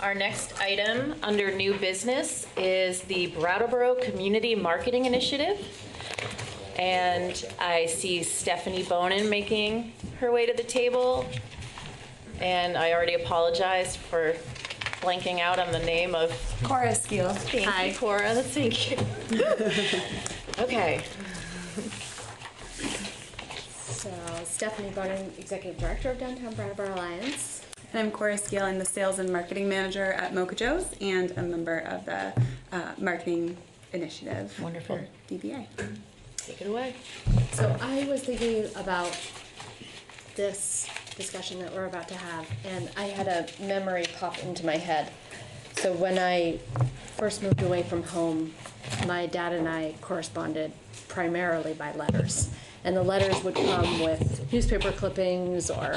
Our next item under new business is the Brattleboro Community Marketing Initiative. And I see Stephanie Bonin making her way to the table. And I already apologized for blanking out on the name of Cora Skill. Thank you, Cora. Thank you. Okay. So, Stephanie Bonin, Executive Director of Downtown Brattleboro Alliance. And I'm Cora Skill. I'm the Sales and Marketing Manager at Mocha Joe's and a member of the Marketing Initiative. Wonderful. For DBA. Take it away. So I was thinking about this discussion that we're about to have, and I had a memory pop into my head. So when I first moved away from home, my dad and I corresponded primarily by letters. And the letters would come with newspaper clippings or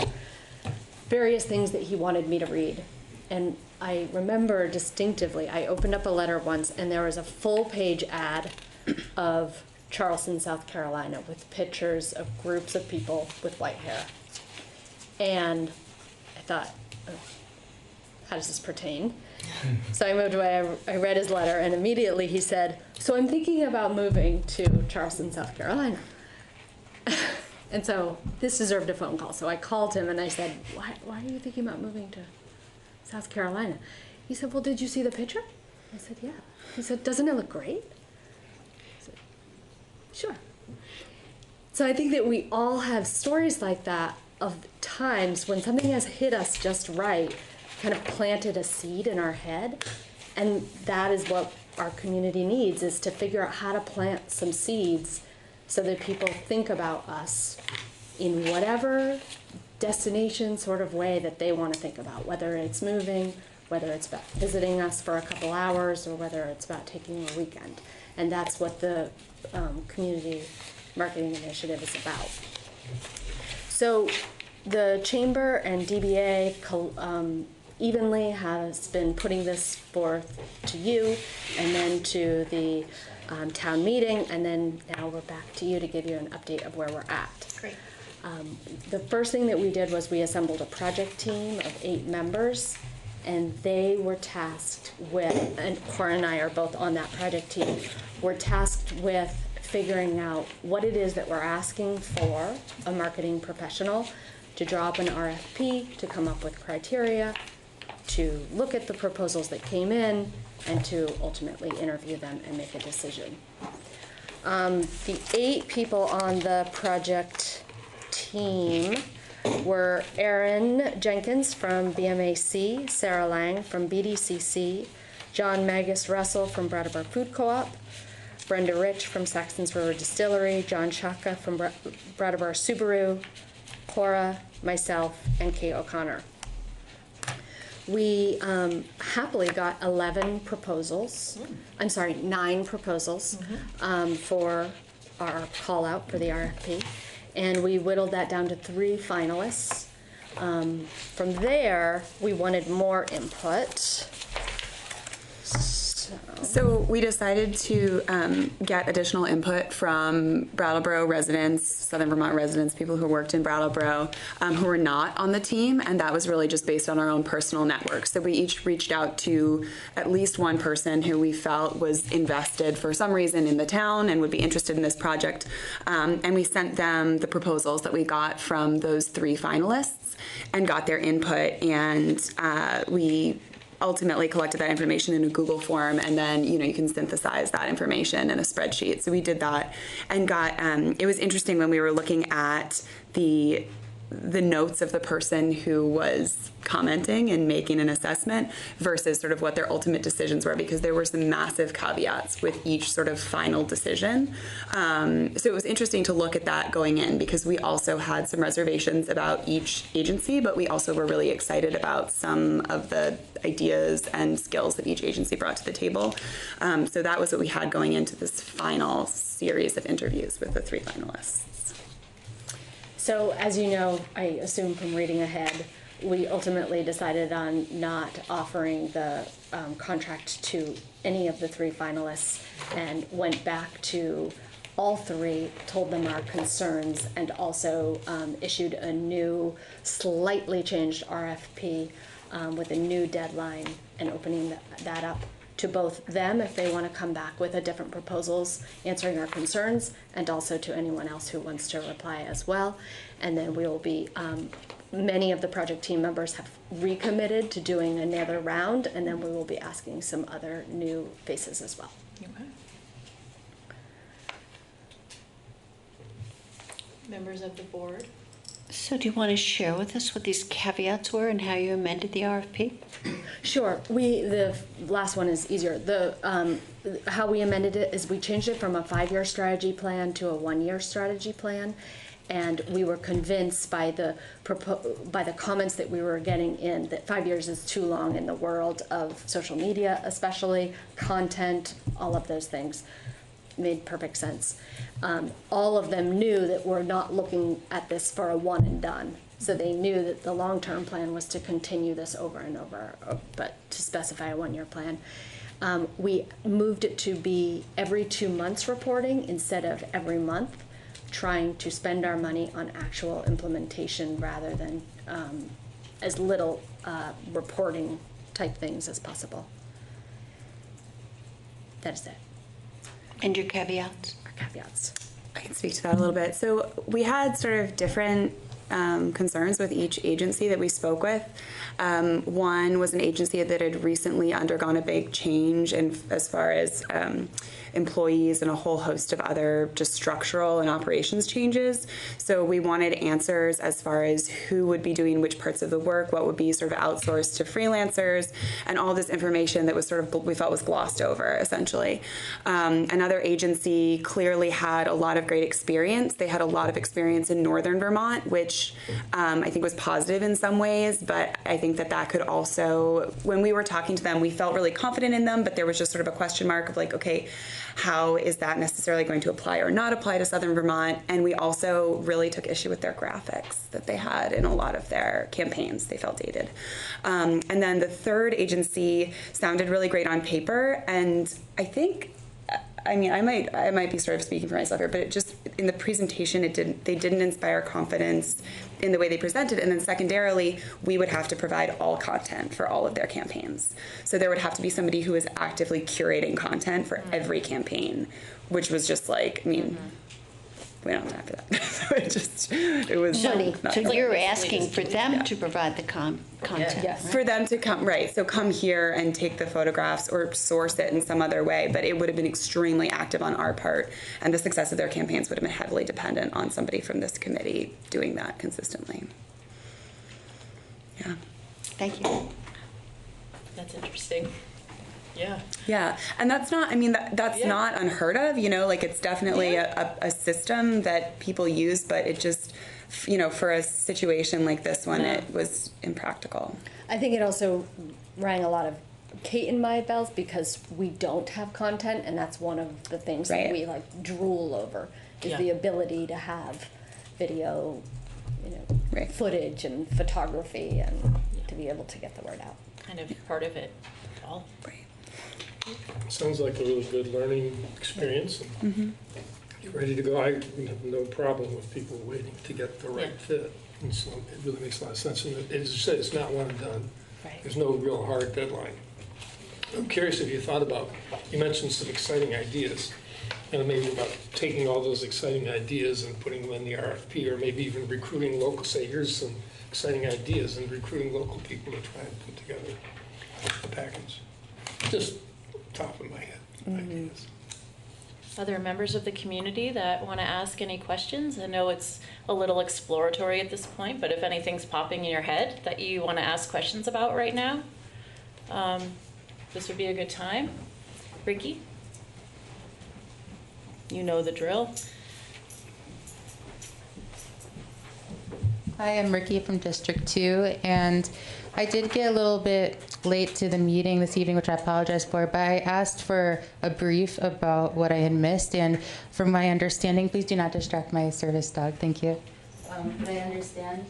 various things that he wanted me to read. And I remember distinctively, I opened up a letter once, and there was a full-page ad of Charleston, South Carolina, with pictures of groups of people with white hair. And I thought, oh, how does this pertain? So I moved away, I read his letter, and immediately he said, so I'm thinking about moving to Charleston, South Carolina. And so this deserved a phone call. So I called him and I said, why are you thinking about moving to South Carolina? He said, well, did you see the picture? I said, yeah. He said, doesn't it look great? I said, sure. So I think that we all have stories like that of times when something has hit us just right, kind of planted a seed in our head. And that is what our community needs, is to figure out how to plant some seeds so that people think about us in whatever destination sort of way that they want to think about, whether it's moving, whether it's about visiting us for a couple hours, or whether it's about taking a weekend. And that's what the Community Marketing Initiative is about. So the Chamber and DBA evenly has been putting this forth to you and then to the town meeting, and then now we're back to you to give you an update of where we're at. Great. The first thing that we did was we assembled a project team of 8 members, and they were tasked with, and Cora and I are both on that project team, we're tasked with figuring out what it is that we're asking for a marketing professional to draw up an RFP, to come up with criteria, to look at the proposals that came in, and to ultimately interview them and make a decision. The 8 people on the project team were Erin Jenkins from BMAC, Sarah Lang from BDCC, John Magus Russell from Brattleboro Food Co-op, Brenda Rich from Saxon's River Distillery, John Shaka from Brattleboro Subaru, Cora, myself, and Kate O'Connor. We happily got 11 proposals. I'm sorry, 9 proposals for our call out for the RFP. And we whittled that down to 3 finalists. From there, we wanted more input. So we decided to get additional input from Brattleboro residents, Southern Vermont residents, people who worked in Brattleboro who were not on the team, and that was really just based on our own personal network. So we each reached out to at least one person who we felt was invested for some reason in the town and would be interested in this project, and we sent them the proposals that we got from those 3 finalists and got their input, and we ultimately collected that information in a Google form, and then you can synthesize that information in a spreadsheet. So we did that and got it was interesting when we were looking at the notes of the person who was commenting and making an assessment versus sort of what their ultimate decisions were, because there were some massive caveats with each sort of final decision. So it was interesting to look at that going in, because we also had some reservations about each agency, but we also were really excited about some of the ideas and skills that each agency brought to the table. So that was what we had going into this final series of interviews with the 3 finalists. So as you know, I assume from reading ahead, we ultimately decided on not offering the contract to any of the 3 finalists, and went back to all 3, told them our concerns, and also issued a new, slightly changed RFP with a new deadline, and opening that up to both them if they want to come back with a different proposals answering our concerns, and also to anyone else who wants to reply as well. And then we will be, many of the project team members have recommitted to doing another round, and then we will be asking some other new faces as well. Okay. Members of the board? So do you want to share with us what these caveats were and how you amended the RFP? Sure. The last one is easier. How we amended it is we changed it from a 5-year strategy plan to a 1-year strategy plan, and we were convinced by the comments that we were getting in that 5 years is too long in the world of social media, especially content, all of those things. Made perfect sense. All of them knew that we're not looking at this for a one and done. So they knew that the long-term plan was to continue this over and over, but to specify a 1-year plan. We moved it to be every 2 months reporting instead of every month, trying to spend our money on actual implementation rather than as little reporting type things as possible. That is it. And your caveats? Our caveats. I can speak to that a little bit. So we had sort of different concerns with each agency that we spoke with. One was an agency that had recently undergone a big change as far as employees and a whole host of other just structural and operations changes. So we wanted answers as far as who would be doing which parts of the work, what would be sort of outsourced to freelancers, and all this information that was sort of, we felt was glossed over, essentially. Another agency clearly had a lot of great experience. They had a lot of experience in Northern Vermont, which I think was positive in some ways, but I think that could also, when we were talking to them, we felt really confident in them, but there was just sort of a question mark of like, okay, how is that necessarily going to apply or not apply to Southern Vermont? And we also really took issue with their graphics that they had in a lot of their campaigns. They felt dated. And then the third agency sounded really great on paper, and I think, I mean, I might be sort of speaking for myself here, but it just, in the presentation, they didn't inspire confidence in the way they presented. And then secondarily, we would have to provide all content for all of their campaigns. So there would have to be somebody who is actively curating content for every campaign, which was just like, I mean, we don't have time for that. So it was So, not so fun. you're asking for them to provide the content, Yes. right? For them to come, right, so come here and take the photographs or source it in some other way, but it would have been extremely active on our part, and the success of their campaigns would have been heavily dependent on somebody from this committee doing that consistently. Yeah. Thank you. That's interesting. Yeah. Yeah, and that's not, I mean, that's not unheard of, you know, like it's definitely a system that people use, but it just for a situation like this one, it was impractical. I think it also rang a lot of Kate and my bells because we don't have content, and that's one of the things that we like drool over is the ability to have video, footage and photography, and to be able to get the word out. Kind of part of it all. Sounds like a really good learning experience. You're ready to go. I have no problem with people waiting to get the right fit. And so it really makes a lot of sense. And as you said, it's not one and done. There's no real hard deadline. I'm curious if you thought about, you mentioned some exciting ideas, and maybe about taking all those exciting ideas and putting them in the RFP, or maybe even recruiting local, say, here's some exciting ideas, and recruiting local people to try and put together a package. Just top of my head ideas. Other members of the community that want to ask any questions? I know it's a little exploratory at this point, but if anything's popping in your head that you want to ask questions about right now, this would be a good time. Ricky? You know the drill. Hi, I'm Ricky from District 2, and I did get a little bit late to the meeting this evening, which I apologize for, but I asked for a brief about what I had missed, and from my understanding, please do not distract my service dog, thank you. What I understand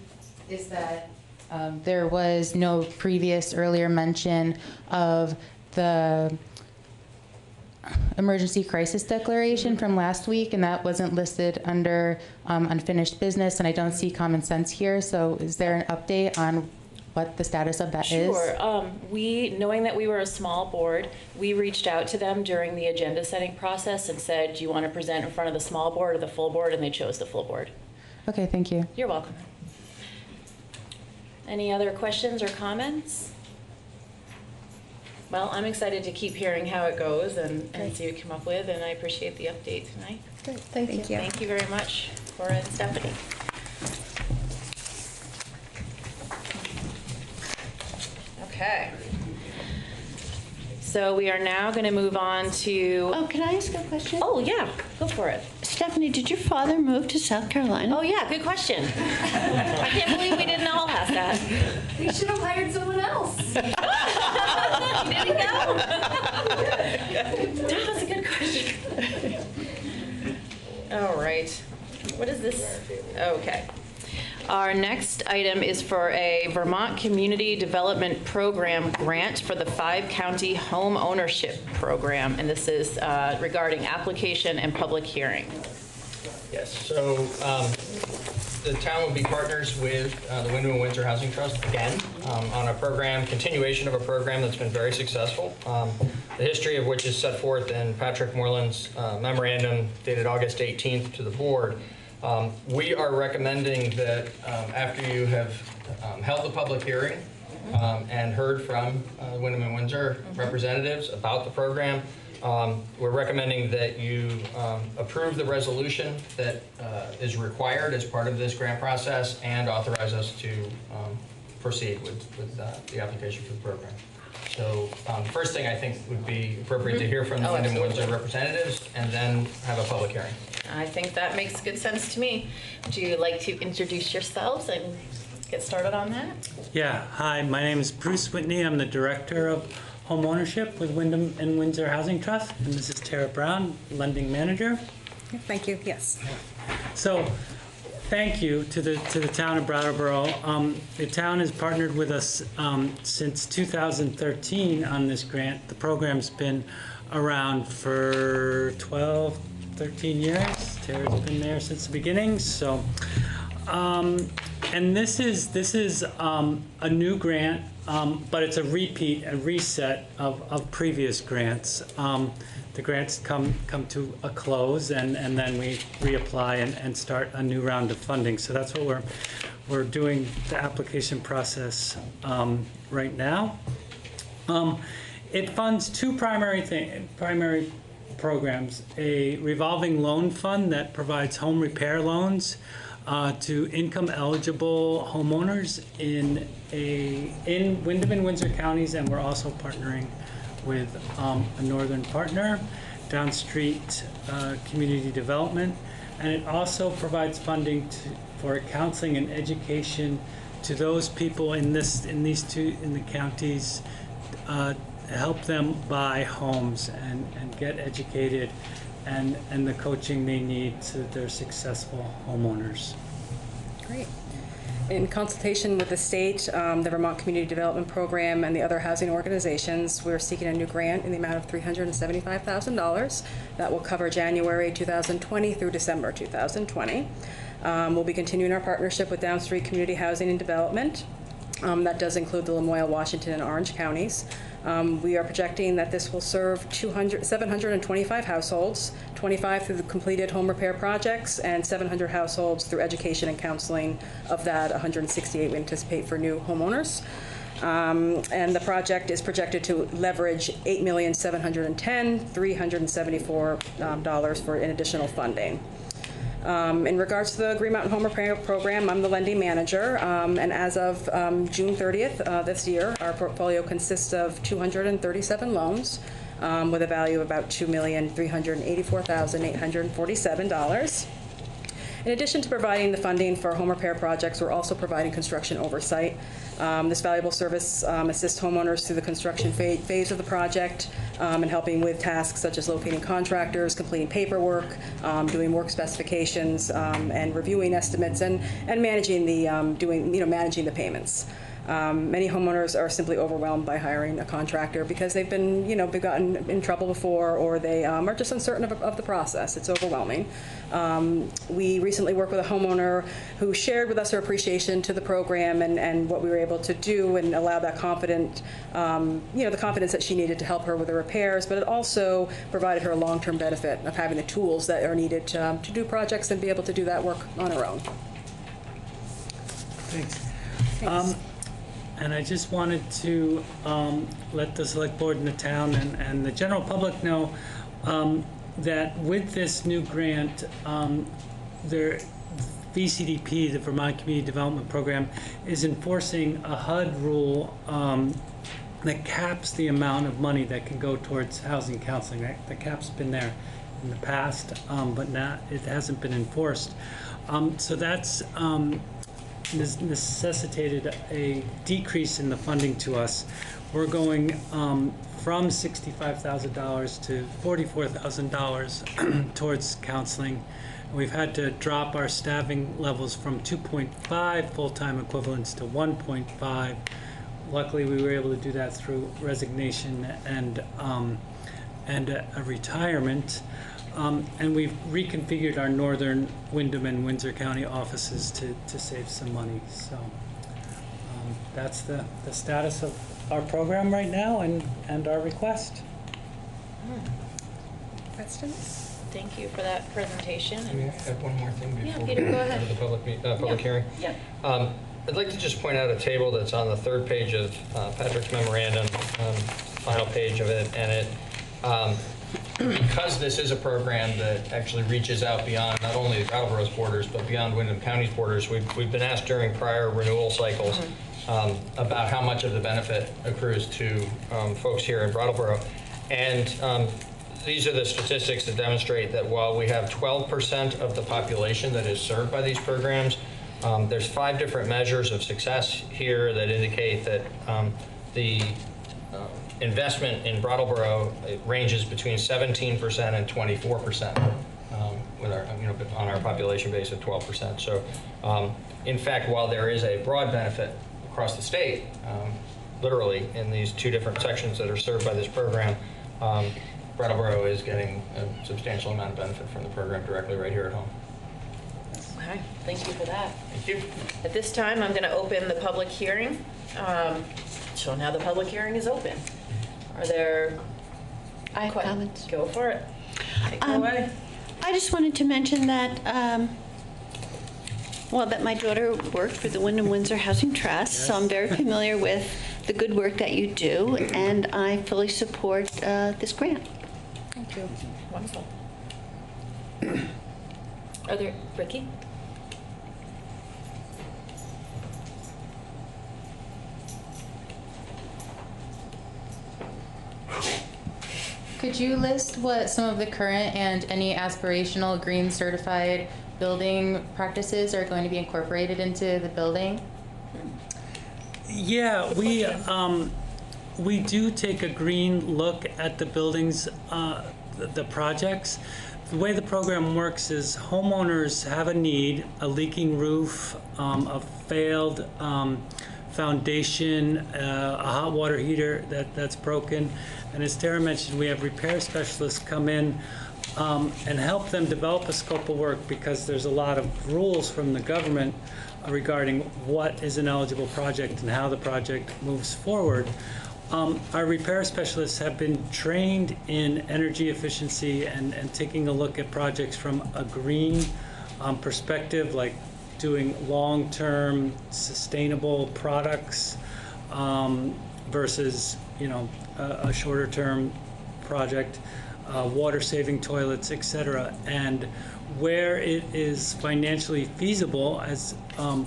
is that there was no previous earlier mention of the emergency crisis declaration from last week, and that wasn't listed under unfinished business, and I don't see common sense here. So is there an update on what the status of that is? Sure. Knowing that we were a small board, we reached out to them during the agenda setting process and said, do you want to present in front of the small board or the full board? And they chose the full board. Okay, thank you. You're welcome. Any other questions or comments? Well, I'm excited to keep hearing how it goes and see what you come up with, and I appreciate the update tonight. Great, thank you. Thank you very much, Cora and Stephanie. Okay. So we are now going to move on to... Oh, can I ask a question? Oh, yeah. Go for it. Stephanie, did your father move to South Carolina? Oh, yeah. Good question. I can't believe we didn't all ask that. We should have hired someone else. You didn't go? That was a good question. All right. What is this? Okay. Our next item is for a Vermont Community Development Program grant for the 5-county home ownership program, and this is regarding application and public hearing. Yes, so the town will be partners with the Wyndham and Windsor Housing Trust again on a program, continuation of a program that's been very successful. The history of which is set forth in Patrick Moreland's memorandum dated August 18th to the board. We are recommending that after you have held the public hearing and heard from Wyndham and Windsor representatives about the program, we're recommending that you approve the resolution that is required as part of this grant process and authorize us to proceed with the application for the program. So the first thing I think would be appropriate to hear from the Wyndham and Windsor representatives and then have a public hearing. I think that makes good sense to me. Would you like to introduce yourselves and get started on that? Yeah, hi, my name is Bruce Whitney. I'm the Director of Home Ownership with Wyndham and Windsor Housing Trust, and this is Tara Brown, Lending Manager. Thank you, yes. So, thank you to the town of Brattleboro. The town has partnered with us since 2013 on this grant. The program's been around for 13 years. Tara's been there since the beginning. So, and this is a new grant, but it's a reset of previous grants. The grants come to a close, and then we reapply and start a new round of funding. So that's what we're doing the application process right now. It funds two primary programs: a revolving loan fund that provides home repair loans to income-eligible homeowners in Wyndham and Windsor counties, and we're also partnering with a northern partner, Downstreet Community Development, and it also provides funding for counseling and education to those people in the counties, help them buy homes and get educated, and the coaching they need so that they're successful homeowners. Great. In consultation with the state, the Vermont Community Development Program, and the other housing organizations, we're seeking a new grant in the amount of $375,000 that will cover January 2020 through December 2020. We'll be continuing our partnership with Downstreet Community Housing and Development. That does include the Lamoille, Washington, and Orange counties. We are projecting that this will serve 725 households, 25 through the completed home repair projects, and 700 households through education and counseling. Of that, 168 we anticipate for new homeowners. And the project is projected to leverage $8,710,374 for an additional funding. In regards to the Green Mountain Home Repair Program, I'm the lending manager, and as of June 30th this year, our portfolio consists of 237 loans with a value of about $2,384,847. In addition to providing the funding for home repair projects, we're also providing construction oversight. This valuable service assists homeowners through the construction phase of the project and helping with tasks such as locating contractors, completing paperwork, doing work specifications, and reviewing estimates, and managing the managing the payments. Many homeowners are simply overwhelmed by hiring a contractor because they've been, they've gotten in trouble before, or they are just uncertain of the process. It's overwhelming. We recently worked with a homeowner who shared with us her appreciation to the program and what we were able to do, and allow that confidence that she needed to help her with the repairs, but it also provided her a long-term benefit of having the tools that are needed to do projects and be able to do that work on her own. Thanks. And I just wanted to let the select board in the town and the general public know that with this new grant, VCDP, the Vermont Community Development Program, is enforcing a HUD rule that caps the amount of money that can go towards housing counseling. Right? The cap's been there in the past, but now it hasn't been enforced. So that's necessitated a decrease in the funding to us. We're going from $65,000 to $44,000 towards counseling. We've had to drop our staffing levels from 2.5 full-time equivalents to 1.5. Luckily, we were able to do that through resignation and a retirement. And we've reconfigured our northern Windham and Windsor County offices to save some money. So that's the status of our program right now and our request. Questions? Thank you for that presentation. Can we have one more thing before we Peter, go ahead. go to the public hearing? Yeah. I'd like to just point out a table that's on the third page of Patrick's memorandum, final page of it, and it because this is a program that actually reaches out beyond not only Brattleboro's borders, but beyond Windham County's borders, we've been asked during prior renewal cycles about how much of the benefit accrues to folks here in Brattleboro. And these are the statistics that demonstrate that while we have 12% of the population that is served by these programs, there's 5 different measures of success here that indicate that the investment in Brattleboro, it ranges between 17% and 24% with our, on our population base of 12%. So, in fact, while there is a broad benefit across the state, literally in these 2 different sections that are served by this program, Brattleboro is getting a substantial amount of benefit from the program directly right here at home. Okay, thank you for that. Thank you. At this time, I'm going to open the public hearing. So now the public hearing is open. Are there comments? Go for it. Take it away. I just wanted to mention that, that my daughter worked for the Windham Windsor Housing Trust, so I'm very familiar with the good work that you do, and I fully support this grant. Thank you. Wonderful. Are there, Ricky? Could you list what some of the current and any aspirational green certified building practices are going to be incorporated into the building? Yeah, we do take a green look at the buildings, the projects. The way the program works is homeowners have a need, a leaking roof, a failed foundation, a hot water heater that's broken. And as Tara mentioned, we have repair specialists come in and help them develop a scope of work, because there's a lot of rules from the government regarding what is an eligible project and how the project moves forward. Our repair specialists have been trained in energy efficiency and taking a look at projects from a green perspective, like doing long-term sustainable products versus, a shorter-term project, water-saving toilets, etc. And where it is financially feasible, as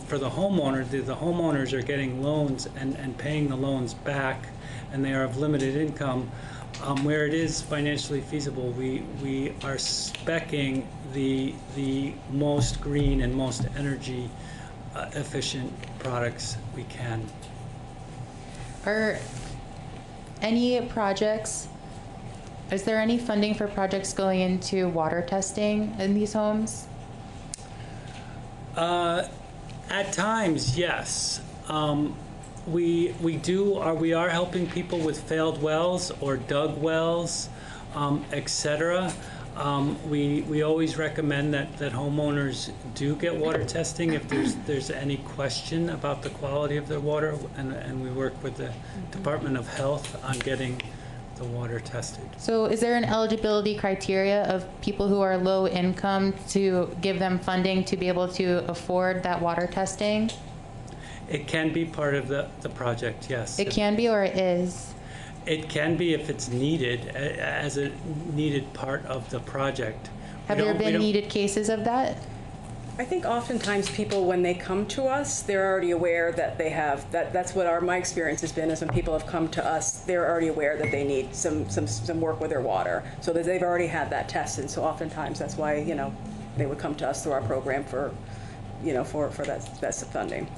for the homeowner, the homeowners are getting loans and paying the loans back, and they are of limited income. Where it is financially feasible, we are speccing the most green and most energy efficient products we can. Are any projects, is there any funding for projects going into water testing in these homes? At times, yes. We are helping people with failed wells or dug wells, etc. We always recommend that homeowners do get water testing if there's any question about the quality of their water, and we work with the Department of Health on getting the water tested. So is there an eligibility criteria of people who are low income to give them funding to be able to afford that water testing? It can be part of the project, yes. It can be, or it is? It can be if it's needed, as a needed part of the project. Have there been needed cases of that? I think oftentimes people, when they come to us, they're already aware that they have, that's what my experience has been, is when people have come to us, they're already aware that they need some work with their water. So that they've already had that tested. So oftentimes that's why, they would come to us through our program for that funding.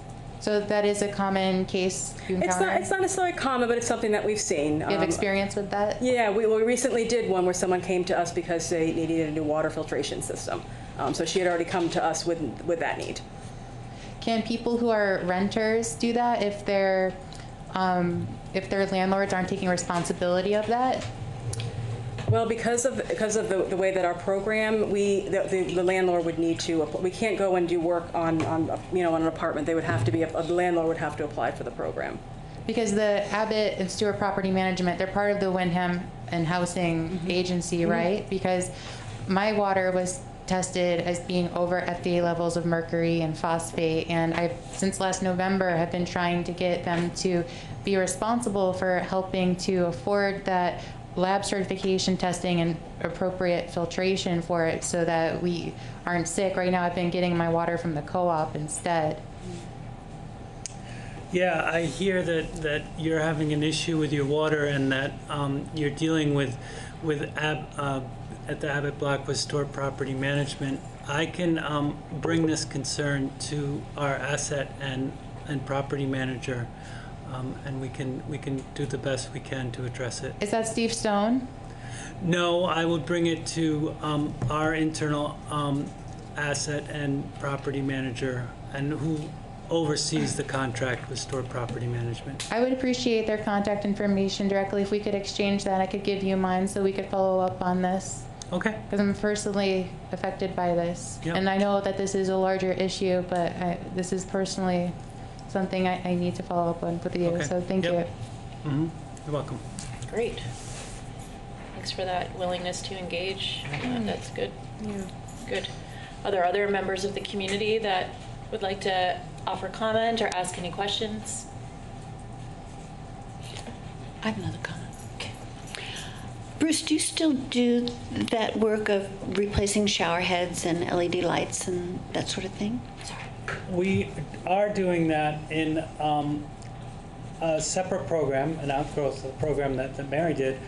So that is a common case you encounter? It's not necessarily common, but it's something that we've seen. You have experience with that? Yeah, we recently did one where someone came to us because they needed a new water filtration system. So she had already come to us with that need. Can people who are renters do that if their landlords aren't taking responsibility of that? Well, because of the way that our program, the landlord would need to. We can't go and do work on an apartment. They would have to be the landlord would have to apply for the program. Because the Abbott and Stewart Property Management, they're part of the Wyndham and Housing Agency, right? Because my water was tested as being over FDA levels of mercury and phosphate, and I, since last November, have been trying to get them to be responsible for helping to afford that lab certification testing and appropriate filtration for it so that we aren't sick. Right now I've been getting my water from the co-op instead. Yeah, I hear that you're having an issue with your water, and that you're dealing with at the Abbott block with Stewart Property Management. I can bring this concern to our asset and property manager, and we can do the best we can to address it. Is that Steve Stone? No, I would bring it to our internal asset and property manager, and who oversees the contract with Stewart Property Management. I would appreciate their contact information directly. If we could exchange that, I could give you mine so we could follow up on this. Okay. Because I'm personally affected by this. Yep. And I know that this is a larger issue, but this is personally something I need to follow up on with you. Okay. So thank you. Mm-hmm. You're welcome. Great. Thanks for that willingness to engage. That's good. Yeah. Good. Are there other members of the community that would like to offer comment or ask any questions? I have another comment. Okay. Bruce, do you still do that work of replacing shower heads and LED lights and that sort of thing? Sorry. We are doing that in a separate program, an outgrowth of the program that Mary did.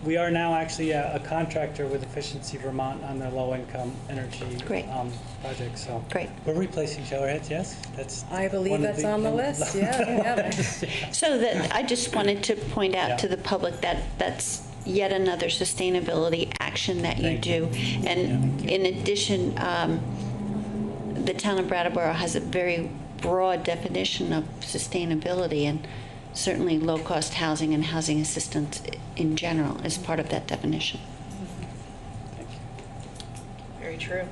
we are now actually a contractor with Efficiency Vermont on their low-income energy project. So we're replacing showerheads. Yes, I believe that's on the list. Yeah. So that I just wanted to point out to the public that that's yet another sustainability action that you do. And in addition, the town of Brattleboro has a very broad definition of sustainability, and certainly low-cost housing and housing assistance in general is part of that definition. Very true.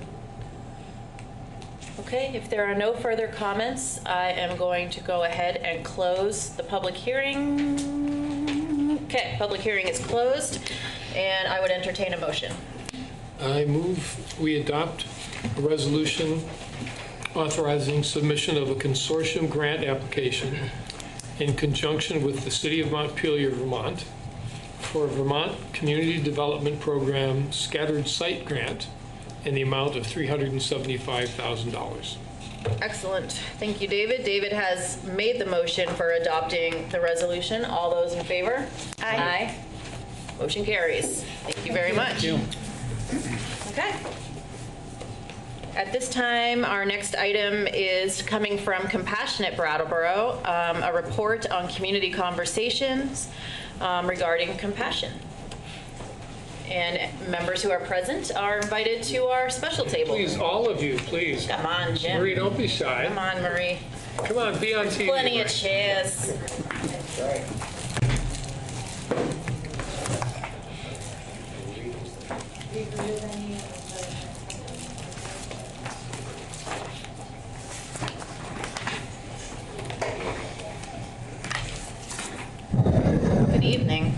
Okay, if there are no further comments, I am going to go ahead and close the public hearing. Okay, public hearing is closed, and I would entertain a motion. I move we adopt a resolution authorizing submission of a consortium grant application in conjunction with the City of Montpelier, Vermont, for a Vermont Community Development Program Scattered Site Grant in the amount of $375,000. Excellent. Thank you, David. David has made the motion for adopting the resolution. All those in favor? Aye. Motion carries. Thank you very much. Thank you. Okay. At this time, our next item is coming from Compassionate Brattleboro, a report on community conversations regarding compassion. And members who are present are invited to our special table. Please, all of you, please. Come on, Jim. Marie, don't be shy. Come on, Marie. Come on, be on TV. Plenty of chairs. Good evening.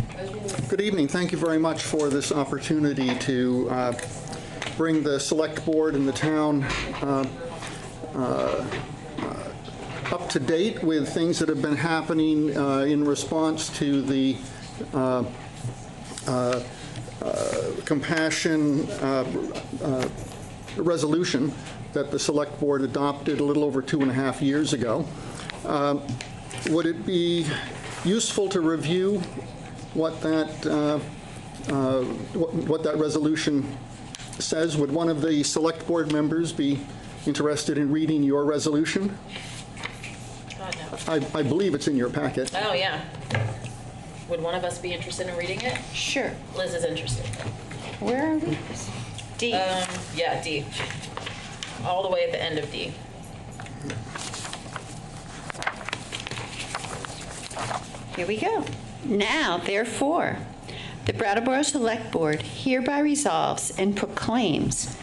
Good evening. Thank you very much for this opportunity to bring the select board and the town up to date with things that have been happening in response to the compassion resolution that the select board adopted a little over 2.5 years ago. Would it be useful to review what that resolution says? Would one of the select board members be interested in reading your resolution? God, no. I believe it's in your packet. Oh, yeah. Would one of us be interested in reading it? Sure. Liz is interested. Where are we? D. Yeah, D. All the way at the end of D. Here we go. Now, therefore, the Brattleboro Select Board hereby resolves and proclaims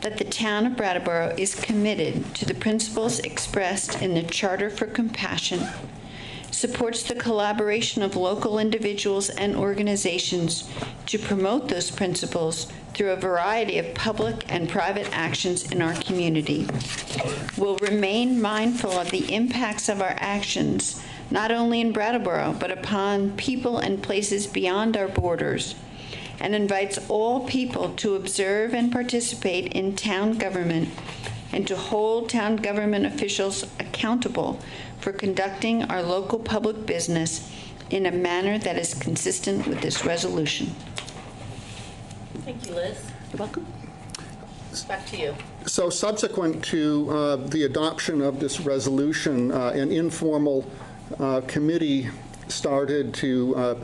that the town of Brattleboro is committed to the principles expressed in the Charter for Compassion, supports the collaboration of local individuals and organizations to promote those principles through a variety of public and private actions in our community, will remain mindful of the impacts of our actions not only in Brattleboro, but upon people and places beyond our borders, and invites all people to observe and participate in town government and to hold town government officials accountable for conducting our local public business in a manner that is consistent with this resolution. Thank you, Liz. You're welcome. Back to you. So subsequent to the adoption of this resolution, an informal committee started to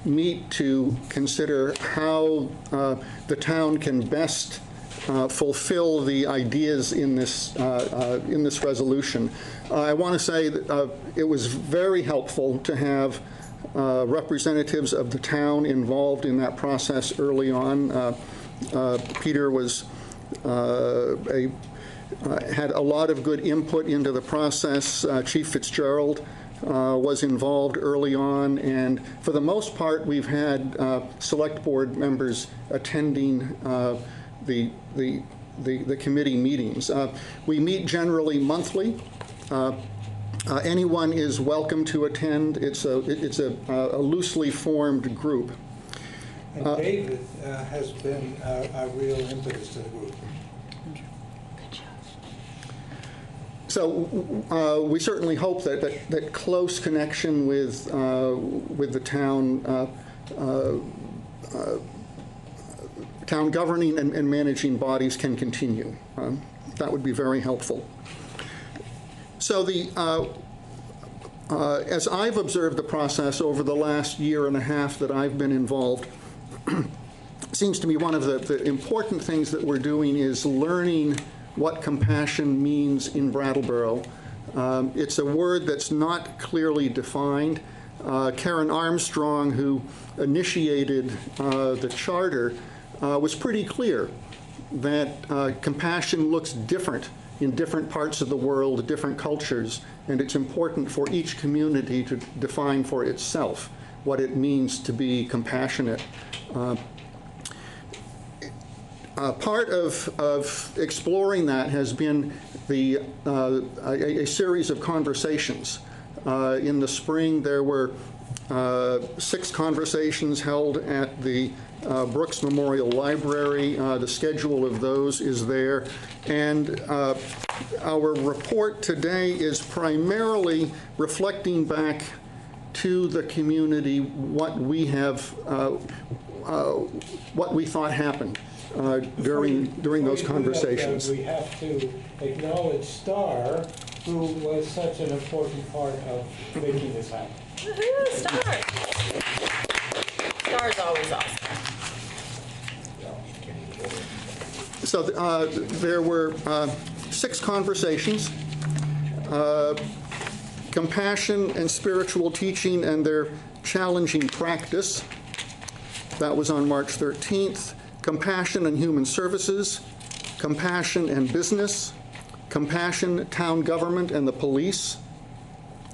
meet to consider how the town can best fulfill the ideas in this resolution. I want to say that it was very helpful to have representatives of the town involved in that process early on. Peter was had a lot of good input into the process. Chief Fitzgerald was involved early on, and for the most part, we've had select board members attending the committee meetings. We meet generally monthly. Anyone is welcome to attend. It's a loosely formed group. And David has been a real impetus to the group. So we certainly hope that close connection with the town town governing and managing bodies can continue. That would be very helpful. So as I've observed the process over the last year and a half that I've been involved, seems to me one of the important things that we're doing is learning what compassion means in Brattleboro. It's a word that's not clearly defined. Karen Armstrong, who initiated the charter, was pretty clear that compassion looks different in different parts of the world, different cultures, and it's important for each community to define for itself what it means to be compassionate. Part of exploring that has been a series of conversations. In the spring, there were 6 conversations held at the Brooks Memorial Library. The schedule of those is there. And our report today is primarily reflecting back to the community what we have, what we thought happened during those conversations. We have to acknowledge Star, who was such an important part of making this happen. Woohoo, Star! Star's always awesome. So there were 6 conversations, compassion and spiritual teaching and their challenging practice. That was on March 13th. Compassion and human services, compassion and business, compassion, town government, and the police.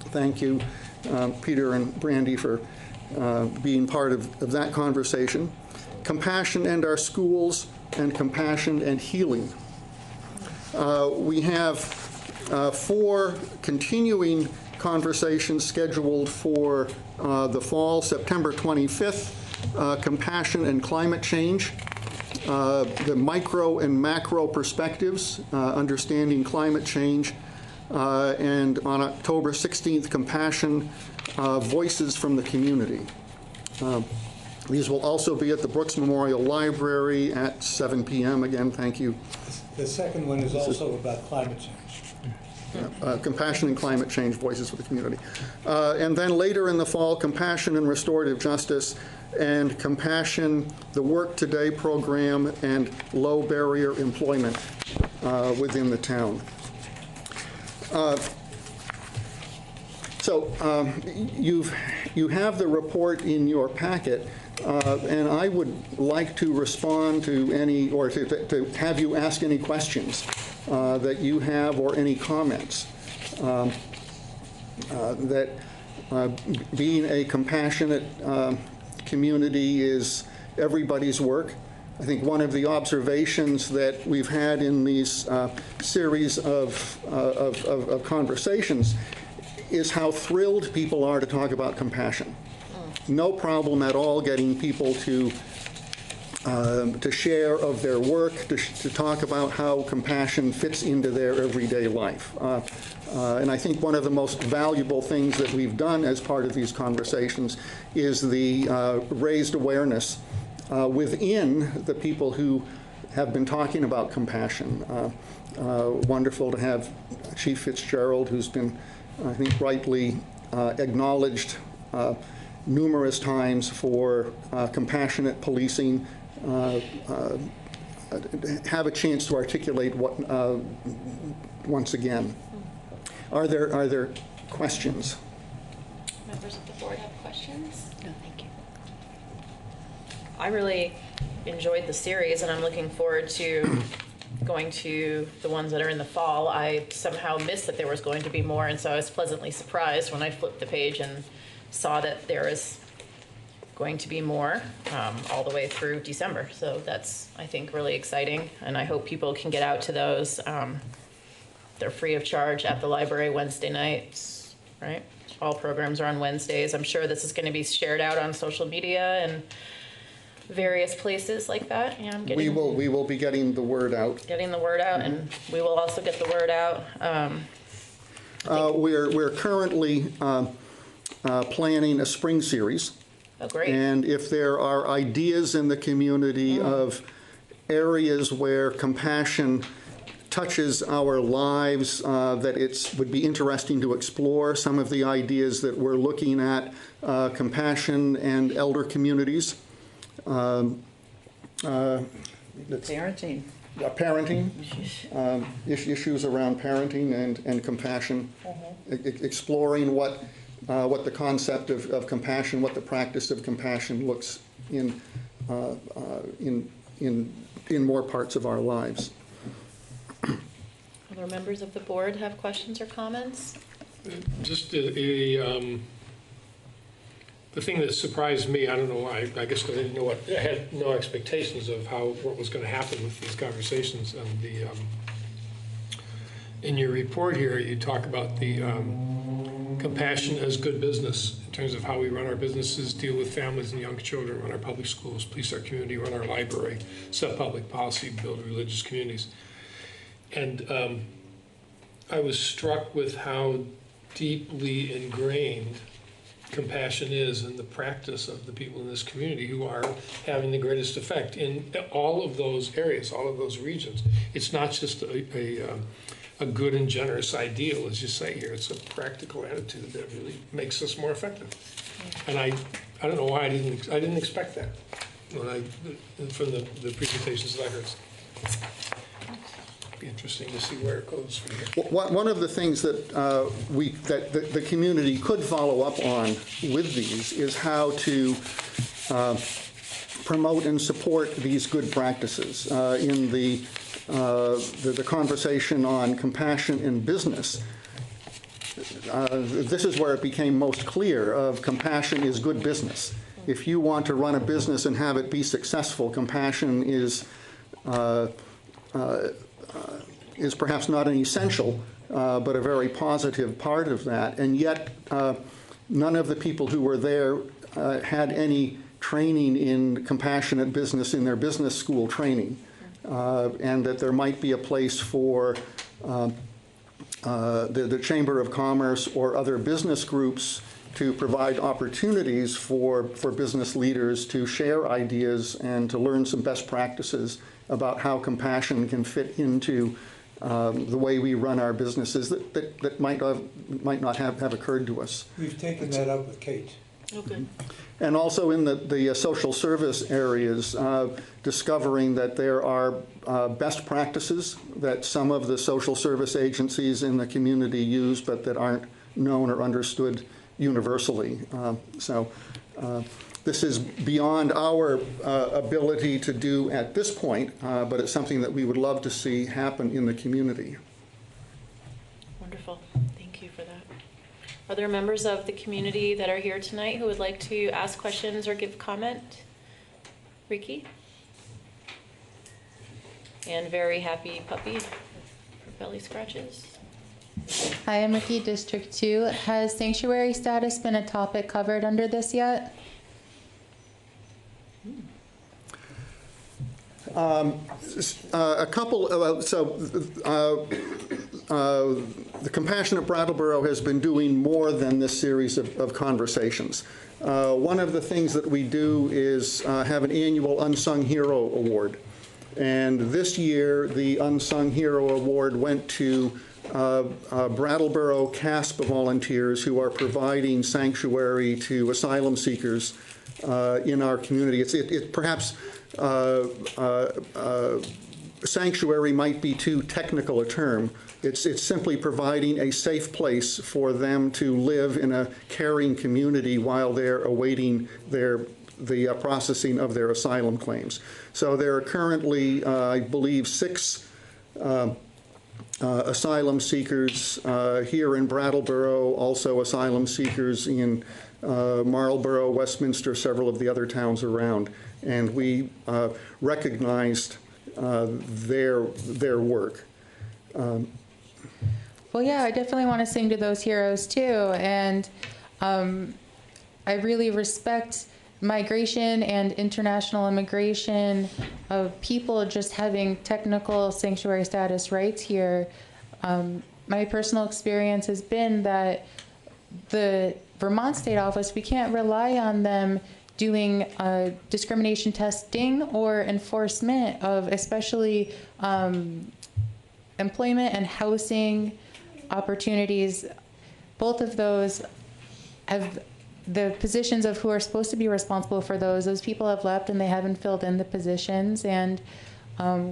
Thank you, Peter and Brandy, for being part of that conversation. Compassion and our schools, and compassion and healing. We have 4 continuing conversations scheduled for the fall. September 25th, compassion and climate change. The micro and macro perspectives, understanding climate change, and on October 16th, compassion, voices from the community. These will also be at the Brooks Memorial Library at 7 p.m. Again, thank you. The second one is also about climate change. Compassion and climate change, voices for the community. And then later in the fall, compassion and restorative justice, and compassion, the Work Today program, and low barrier employment within the town. You have the report in your packet, and I would like to respond to any, or to have you ask any questions that you have, or any comments. That being a compassionate community is everybody's work. I think one of the observations that we've had in these series of conversations is how thrilled people are to talk about compassion. No problem at all getting people to share of their work, to talk about how compassion fits into their everyday life. And I think one of the most valuable things that we've done as part of these conversations is the raised awareness within the people who have been talking about compassion. Wonderful to have Chief Fitzgerald, who's been, I think, rightly acknowledged numerous times for compassionate policing, have a chance to articulate what once again. Are there questions? Members of the board have questions? No, thank you. I really enjoyed the series, and I'm looking forward to going to the ones that are in the fall. I somehow missed that there was going to be more, and so I was pleasantly surprised when I flipped the page and saw that there is going to be more all the way through December. So that's, I think, really exciting, and I hope people can get out to those. They're free of charge at the library Wednesday nights, right? All programs are on Wednesdays. I'm sure this is going to be shared out on social media and various places like that. Yeah, we will be getting the word out. Getting the word out, and we will also get the word out. We're currently planning a spring series. Oh, great. And if there are ideas in the community of areas where compassion touches our lives that it would be interesting to explore. Some of the ideas that we're looking at, compassion and elder communities. Parenting. Parenting, issues around parenting and compassion, exploring what the concept of compassion, what the practice of compassion looks in more parts of our lives. Other members of the board have questions or comments? Just the thing that surprised me, I don't know why, I guess because I didn't know I had no expectations of what was going to happen with these conversations. And in your report here, you talk about the compassion as good business in terms of how we run our businesses, deal with families and young children, run our public schools, police our community, run our library, set public policy, build religious communities. And I was struck with how deeply ingrained compassion is in the practice of the people in this community who are having the greatest effect in all of those areas, all of those regions. It's not just a good and generous ideal, as you say here. It's a practical attitude that really makes us more effective. And I don't know why I didn't expect that from the presentations that I heard. Be interesting to see where it goes from here. One of the things that the community could follow up on with these is how to promote and support these good practices. In the conversation on compassion in business, this is where it became most clear of compassion is good business. If you want to run a business and have it be successful, compassion is perhaps not an essential, but a very positive part of that. And yet, none of the people who were there had any training in compassionate business in their business school training, and that there might be a place for the Chamber of Commerce or other business groups to provide opportunities for business leaders to share ideas and to learn some best practices about how compassion can fit into the way we run our businesses that might not have occurred to us. We've taken that up with Kate. Okay. And also in the social service areas, discovering that there are best practices that some of the social service agencies in the community use, but that aren't known or understood universally. This is beyond our ability to do at this point, but it's something that we would love to see happen in the community. Wonderful. Thank you for that. Are there members of the community that are here tonight who would like to ask questions or give comment? Ricky? And very happy puppy for belly scratches. Hi, I'm Ricky, District 2. Has sanctuary status been a topic covered under this yet? A couple, the Compassionate Brattleboro has been doing more than this series of conversations. One of the things that we do is have an annual Unsung Hero Award. And this year, the Unsung Hero Award went to Brattleboro CASP volunteers who are providing sanctuary to asylum seekers in our community. It perhaps sanctuary might be too technical a term. It's simply providing a safe place for them to live in a caring community while they're awaiting the processing of their asylum claims. So there are currently, I believe, 6 asylum seekers here in Brattleboro, also asylum seekers in Marlborough, Westminster, several of the other towns around. And we recognized their work. Well, yeah, I definitely want to sing to those heroes too. And I really respect migration and international immigration of people just having technical sanctuary status rights here. My personal experience has been that the Vermont State Office, we can't rely on them doing discrimination testing or enforcement of especially employment and housing opportunities. Both of those have the positions of who are supposed to be responsible for those people have left and they haven't filled in the positions, and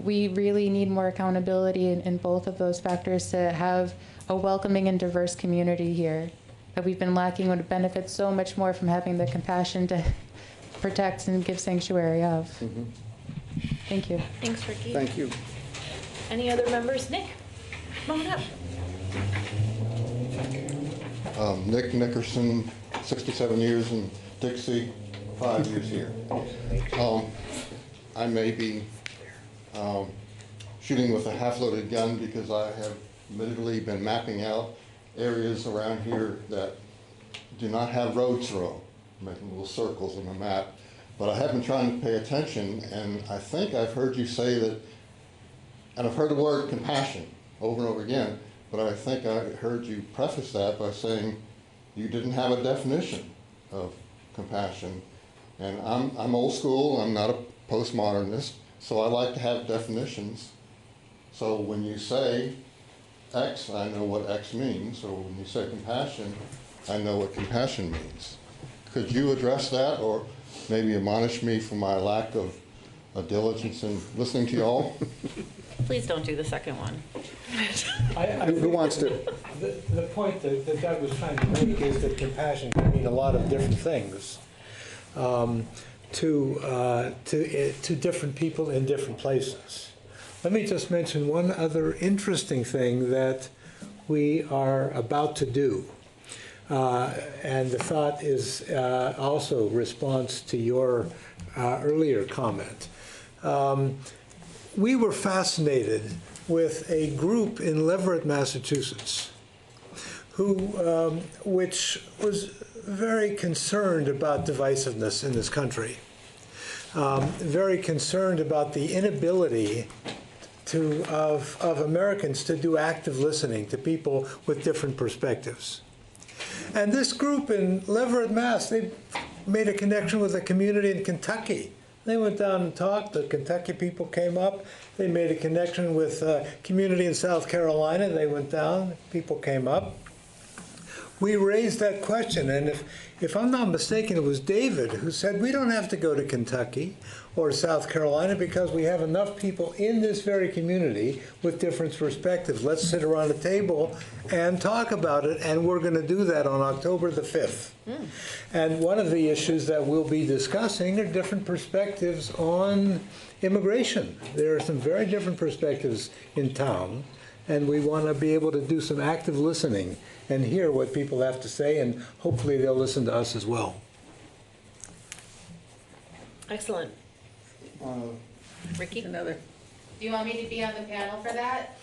we really need more accountability in both of those factors to have a welcoming and diverse community here that we've been lacking would benefit so much more from having the compassion to protect and give sanctuary of. Mm-hmm. Thank you. Thanks, Ricky. Thank you. Any other members? Nick, come on up. Nick Nickerson, 67 years in Dixie, 5 years here. I may be shooting with a half-loaded gun because I have admittedly been mapping out areas around here that do not have roads through them, making little circles on the map. But I have been trying to pay attention, and I think I've heard you say that, and I've heard the word compassion over and over again, but I think I heard you preface that by saying you didn't have a definition of compassion. And I'm old school, I'm not a postmodernist, so I like to have definitions. So when you say X, I know what X means, or when you say compassion, I know what compassion means. Could you address that, or maybe admonish me for my lack of diligence in listening to you all? Please don't do the second one. Who wants to? The point that Doug was trying to make is that compassion can mean a lot of different things to different people in different places. Let me just mention one other interesting thing that we are about to do. And the thought is also response to your earlier comment. We were fascinated with a group in Leverett, Massachusetts, which was very concerned about divisiveness in this country, very concerned about the inability of Americans to do active listening to people with different perspectives. And this group in Leverett, Mass., they made a connection with a community in Kentucky. They went down and talked. The Kentucky people came up. They made a connection with a community in South Carolina. They went down. People came up. We raised that question, and if I'm not mistaken, it was David who said we don't have to go to Kentucky or South Carolina because we have enough people in this very community with different perspectives. Let's sit around a table and talk about it, and we're going to do that on October the 5th. And one of the issues that we'll be discussing are different perspectives on immigration. There are some very different perspectives in town, and we want to be able to do some active listening and hear what people have to say, and hopefully they'll listen to us as well. Excellent. Ricky? Do you want me to be on the panel for that?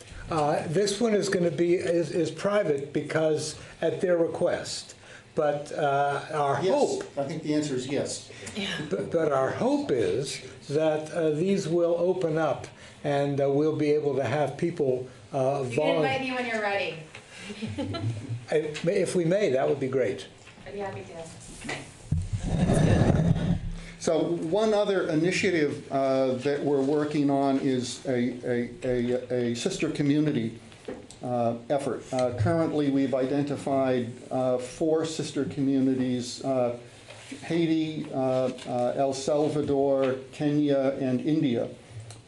This one is going to be is private because at their request. But our hope, I think the answer is yes. But our hope is that these will open up, and we'll be able to have people You can invite me when you're ready. If we may, that would be great. I'd be happy to. So one other initiative that we're working on is a sister community effort. Currently, we've identified 4 sister communities, Haiti, El Salvador, Kenya, and India.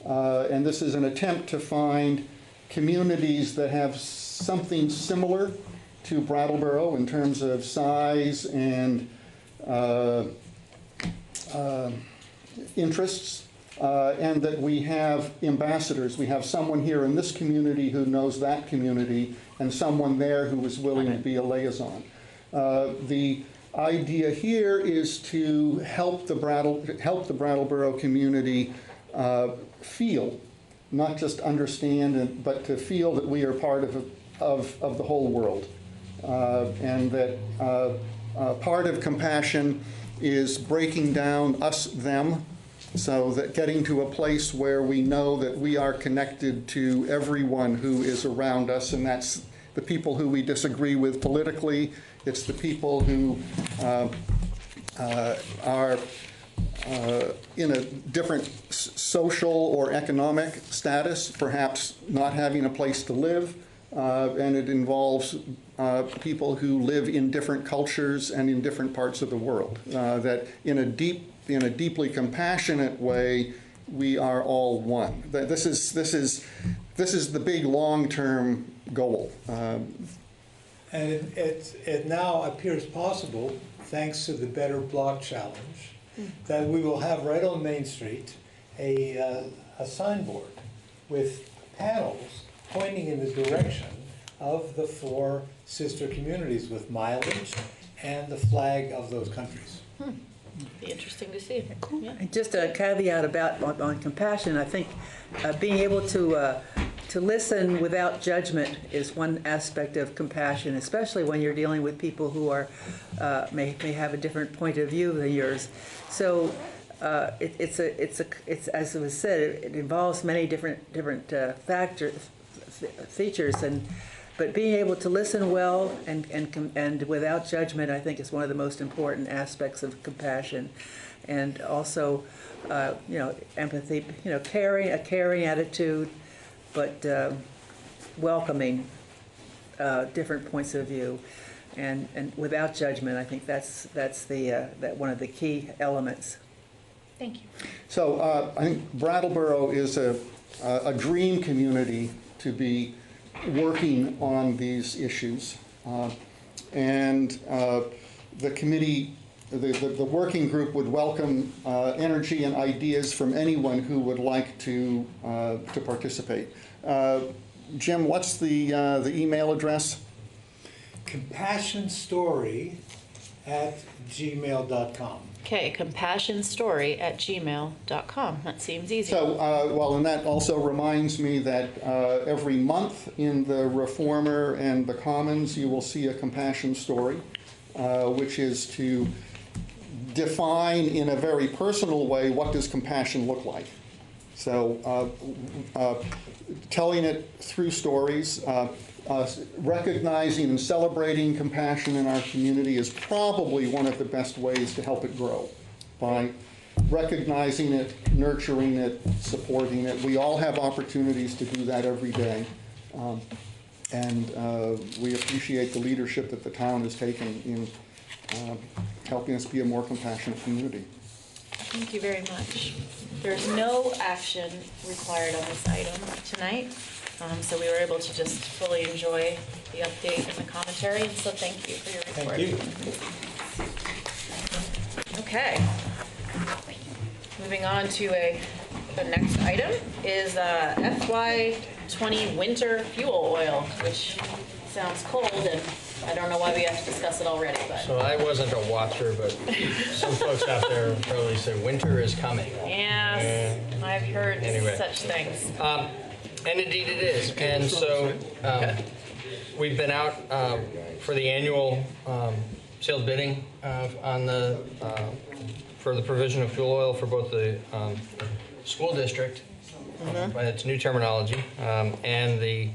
And this is an attempt to find communities that have something similar to Brattleboro in terms of size and interests, and that we have ambassadors. We have someone here in this community who knows that community, and someone there who is willing to be a liaison. The idea here is to help the Brattleboro community feel, not just understand, but to feel that we are part of the whole world, and that part of compassion is breaking down us, them, so that getting to a place where we know that we are connected to everyone who is around us, and that's the people who we disagree with politically, it's the people who are in a different social or economic status, perhaps not having a place to live, and it involves people who live in different cultures and in different parts of the world. That in a deeply compassionate way, we are all one. This is the big long-term goal. And it now appears possible, thanks to the Better Block Challenge, that we will have right on Main Street a signboard with panels pointing in the direction of the 4 sister communities with mileage and the flag of those countries. Be interesting to see. Cool. Yeah. And just a caveat about on compassion, I think being able to listen without judgment is one aspect of compassion, especially when you're dealing with people who are may have a different point of view than yours. So it's as it was said, it involves many different features, but being able to listen well and without judgment, I think, is one of the most important aspects of compassion, and also empathy, a caring attitude, but welcoming different points of view, and without judgment. I think that's one of the key elements. Thank you. So I think Brattleboro is a dream community to be working on these issues, and the committee, the working group would welcome energy and ideas from anyone who would like to participate. Jim, what's the email address? CompassionStory@gmail.com. Okay, compassionstory@gmail.com. That seems easy. So, and that also reminds me that every month in the Reformer and the Commons, you will see a compassion story, which is to define in a very personal way what does compassion look like. So, telling it through stories, recognizing and celebrating compassion in our community is probably one of the best ways to help it grow, by recognizing it, nurturing it, supporting it. We all have opportunities to do that every day, and we appreciate the leadership that the town has taken in helping us be a more compassionate community. Thank you very much. There's no action required on this item tonight. So we were able to just fully enjoy the update and the commentary, and so thank you for your report. Thank you. Okay. Moving on to the next item is FY20 winter fuel oil, which sounds cold, and I don't know why we have to discuss it already. But So I wasn't a watcher, but some folks out there probably say winter is coming. yes, I've heard such things. And indeed it is. And so we've been out for the annual sealed bidding for the provision of fuel oil for both the school district, by its new terminology, and the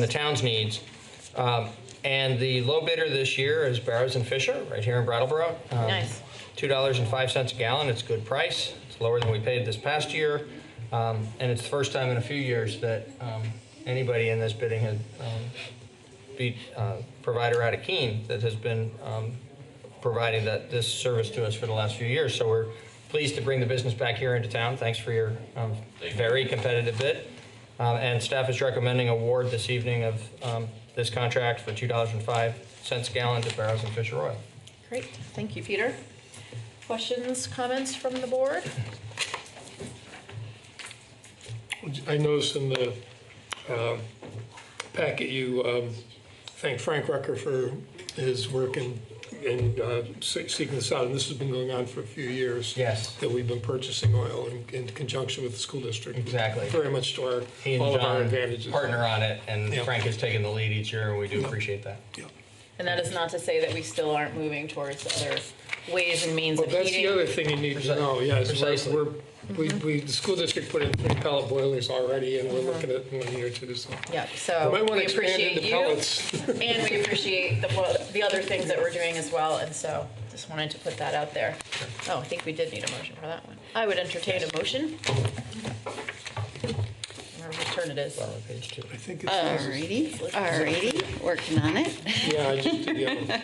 town's needs. And the low bidder this year is Barrows and Fisher, right here in Brattleboro. Nice. $2.05 a gallon. It's a good price. It's lower than we paid this past year. And it's the first time in a few years that anybody in this bidding has beat provider out of Keene that has been providing this service to us for the last few years. So we're pleased to bring the business back here into town. Thanks for your very competitive bid. And staff is recommending award this evening of this contract for $2.05 a gallon to Barrows and Fisher Oil. Great. Thank you, Peter. Questions, comments from the board? I noticed in the packet you thank Frank Rucker for his work in seeking this out, and this has been going on for a few years. Yes. That we've been purchasing oil in conjunction with the school district. Exactly. Very much to all of our advantages. Partner on it, and Frank has taken the lead each year, and we do appreciate that. Yeah. And that is not to say that we still aren't moving towards other ways and means of That's heating. the other thing you need to know. Yes, Precisely. the school district put in 3 pellet boilers already, and we're looking at 1 year or 2. So. Yeah, so we might want we to expand appreciate into you, pellets. and we appreciate the other things that we're doing as well. And so Just wanted to put that out there. Oh, I think we did need a motion for that one. I would entertain a motion. Whatever turn it is. Page 2. I think it's. Alrighty, working on it. Yeah, I just did the other one.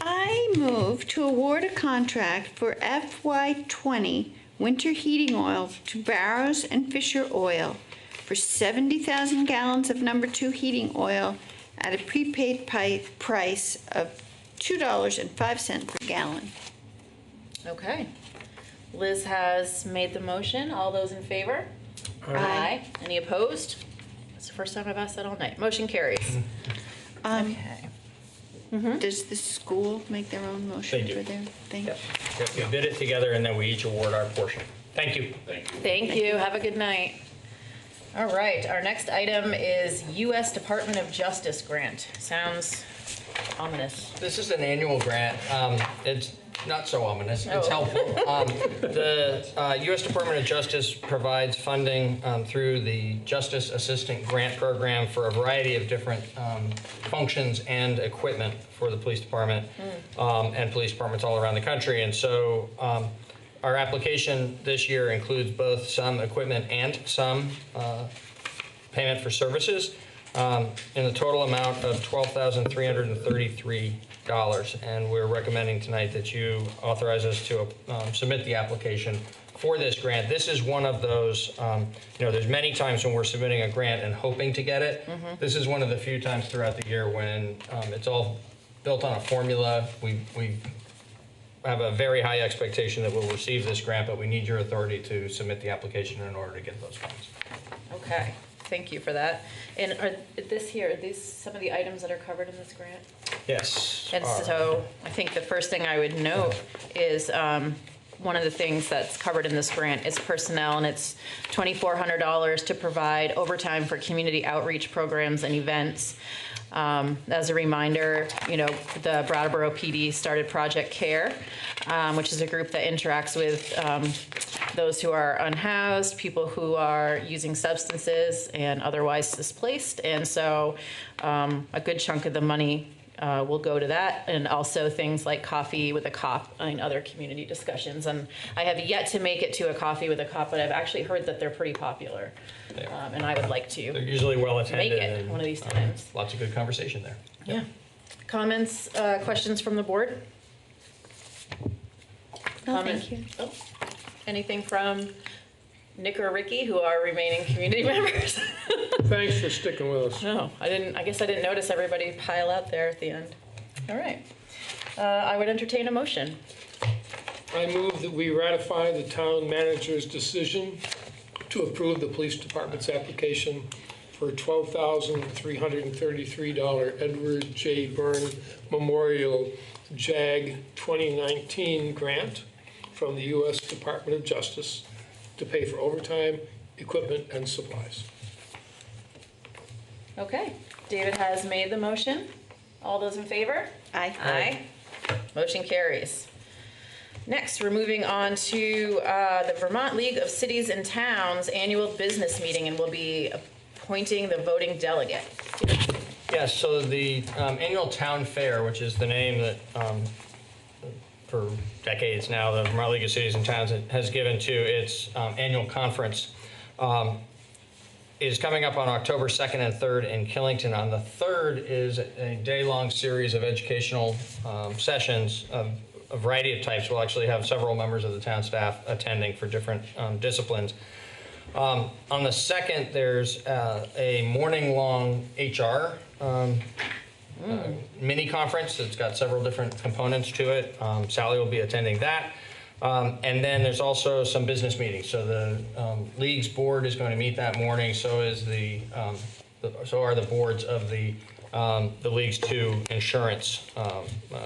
I move to award a contract for FY20 winter heating oil to Barrows and Fisher Oil for 70,000 gallons of number 2 heating oil at a prepaid price of $2.05 per gallon. Okay. Liz has made the motion. All those in favor? Aye. Any opposed? That's the first time I've asked that all night. Motion carries. Okay. Does the school make their own motion They do. for their thing? Yep, we bid it together and then we each award our portion. Thank you. Thank you. Have a good night. All right, our next item is U.S. Department of Justice grant. Sounds ominous. This is an annual grant. It's not so ominous. It's Oh. helpful. The U.S. Department of Justice provides funding through the Justice Assistant Grant Program for a variety of different functions and equipment for the police department and police departments all around the country. And so our application this year includes both some equipment and some payment for services in the total amount of $12,333. And we're recommending tonight that you authorize us to submit the application for this grant. This is one of those, there's many times when we're submitting a grant and hoping to get it. This is one of the few times throughout the year when it's all built on a formula. We have a very high expectation that we'll receive this grant, but we need your authority to submit the application in order to get those funds. Okay, thank you for that. And are these some of the items that are covered in this grant? Yes. And so I think the first thing I would note is one of the things that's covered in this grant is personnel, and it's $2,400 to provide overtime for community outreach programs and events. As a reminder, the Brattleboro PD started Project CARE, which is a group that interacts with those who are unhoused, people who are using substances and otherwise displaced. And so a good chunk of the money will go to that, and also things like Coffee with a Cop and other community discussions. And I have yet to make it to a Coffee with a Cop, but I've actually heard that they're pretty popular. And I would like to. They're usually well attended. Make it one of these times. Lots of good conversation there. Yeah. Comments, questions from the board? No, thank you. Oh, anything from Nick or Ricky, who are remaining community members? Thanks for sticking with us. No, I guess I didn't notice everybody pile out there at the end. All right. I would entertain a motion. I move that we ratify the town manager's decision to approve the police department's application for a $12,333 Edward J. Byrne Memorial JAG 2019 grant from the U.S. Department of Justice to pay for overtime, equipment, and supplies. Okay. David has made the motion. All those in favor? Aye. Aye. Motion carries. Next, we're moving on to the Vermont League of Cities and Towns annual business meeting, and we'll be appointing the voting delegate. Yes, so the annual town fair, which is the name that for decades now the Vermont League of Cities and Towns has given to its annual conference, is coming up on October 2nd and 3rd in Killington. On the 3rd is a day-long series of educational sessions of a variety of types. We'll actually have several members of the town staff attending for different disciplines. On the 2nd, there's a morning-long HR mini conference that's got several different components to it. Sally will be attending that. And then there's also some business meetings. So the League's board is going to meet that morning. So is so are the boards of the League's 2 insurance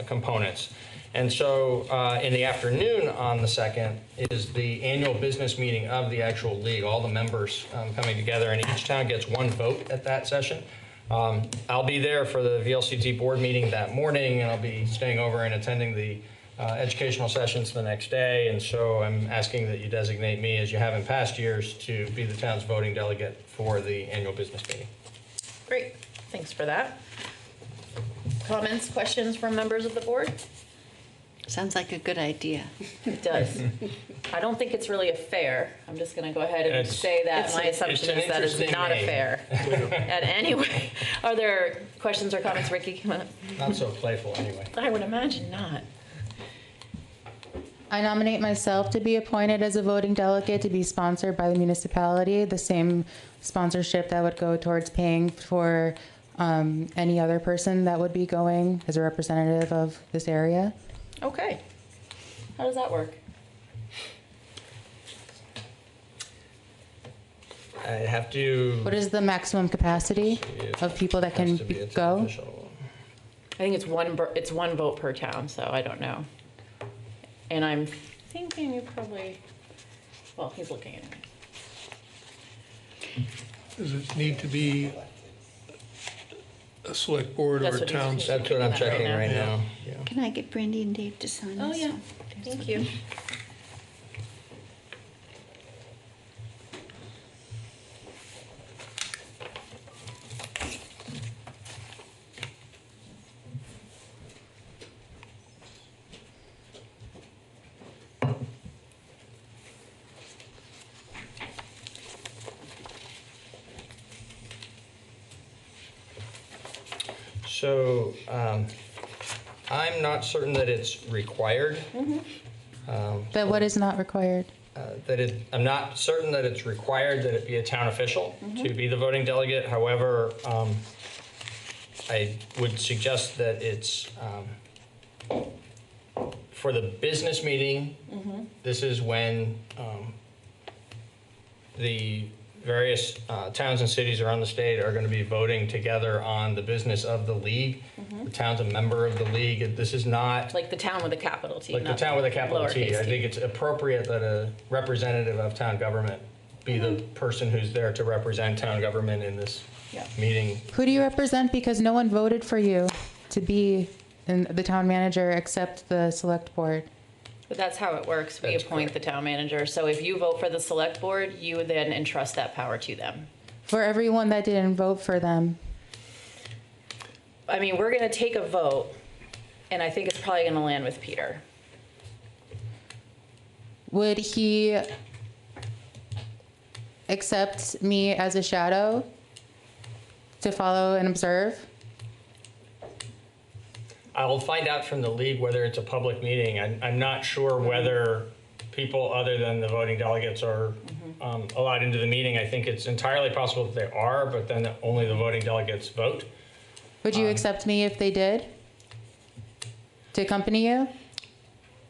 components. And so in the afternoon on the 2nd is the annual business meeting of the actual league, all the members coming together, and each town gets one vote at that session. I'll be there for the VLCT board meeting that morning, and I'll be staying over and attending the educational sessions the next day. And so I'm asking that you designate me, as you have in past years, to be the town's voting delegate for the annual business meeting. Great, thanks for that. Comments, questions from members of the board? Sounds like a good idea. It does. I don't think it's really a fair. I'm just going to go ahead and say that my assumption is that it's not a fair. And anyway, are there questions or comments, Ricky? Come on. Not so playful, anyway. I would imagine not. I nominate myself to be appointed as a voting delegate to be sponsored by the municipality, the same sponsorship that would go towards paying for any other person that would be going as a representative of this area. Okay. How does that work? I have to. What is the maximum capacity of people that can go? I think it's one vote per town, so I don't know. And I'm thinking you probably, well, he's looking at it. Does it need to be a select board or a town? That's what I'm checking right now. Can I get Brandy and Dave to sign this? Oh, yeah. Thank you. So I'm not certain that it's required. That what is not required? I'm not certain that it's required that it be a town official to be the voting delegate. However, I would suggest that it's for the business meeting. This is when the various towns and cities around the state are going to be voting together on the business of the league. The town's a member of the league. This is not like the town with a capital T. Like the town with a capital T. lowercase I think it's appropriate that a representative of town government be the person who's there to represent town government in this meeting. Who do you represent? Because no one voted for you to be the town manager except the select board. But that's how it works. We appoint the town manager. So if you vote for the select board, you would then entrust that power to them. For everyone that didn't vote for them. I mean, we're going to take a vote, and I think it's probably going to land with Peter. Would he accept me as a shadow to follow and observe? I'll find out from the league whether it's a public meeting. I'm not sure whether people other than the voting delegates are allowed into the meeting. I think it's entirely possible that they are, but then only the voting delegates vote. Would you accept me if they did? To accompany you?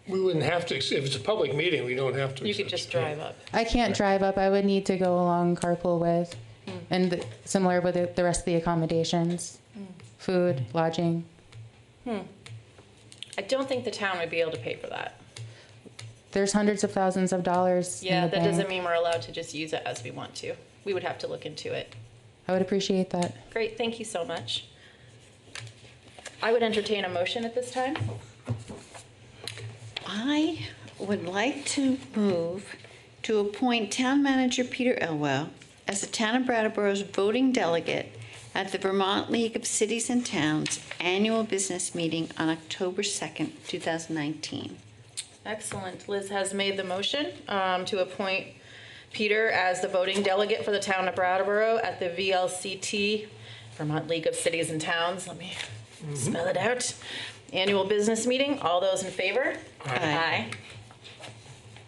We wouldn't have to, if it's a public meeting, we don't have to. You could just drive up. I can't drive up. I would need to go along carpool with. And similar with the rest of the accommodations. Food, lodging. I don't think the town would be able to pay for that. There's hundreds of thousands of dollars. Yeah, in the that doesn't bank. mean we're allowed to just use it as we want to. We would have to look into it. I would appreciate that. Great, thank you so much. I would entertain a motion at this time. I would like to move to appoint Town Manager Peter Elwell as the Town of Brattleboro's voting delegate at the Vermont League of Cities and Towns annual business meeting on October 2nd, 2019. Excellent. Liz has made the motion to appoint Peter as the voting delegate for the town of Brattleboro at the VLCT, Vermont League of Cities and Towns. Let me spell it out. Annual business meeting. All those in favor? Aye.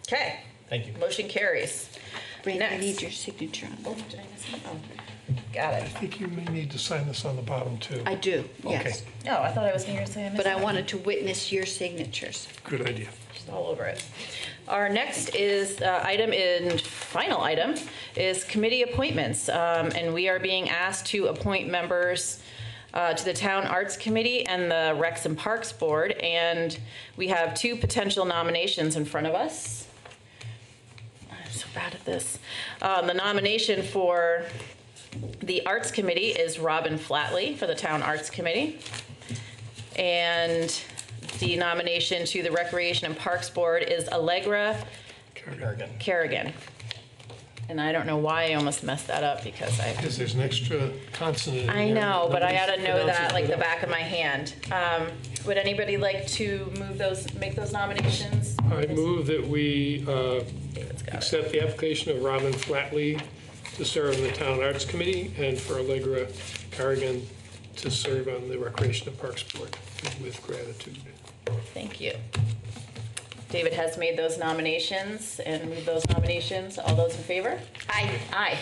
Okay. Thank you. Motion carries. Brandon, I need your signature on that. Did I miss it? Oh. Got it. I think you may need to sign this on the bottom too. I do, yes. Okay, Oh, I thought I was going to say I missed But I it. wanted to witness your signatures. good idea. Just all over it. Our next is final item is committee appointments. And we are being asked to appoint members to the Town Arts Committee and the Recs and Parks Board. And we have two potential nominations in front of us. I'm so bad at this. The nomination for the Arts Committee is Robin Flatley for the Town Arts Committee. And the nomination to the Recreation and Parks Board is Allegra Kerrigan. And I don't know why I almost messed that up because Because there's an extra consonant in I there. know, but I Nobody ought to know pronounces that it like the without. back of my hand. Would anybody like to make those nominations? I move that we accept the application of Robin Flatley to serve on the Town Arts Committee and for Allegra Carrigan to serve on the Recreation and Parks Board with gratitude. Thank you. David has made those nominations and moved those nominations. All those in favor? Aye. Aye.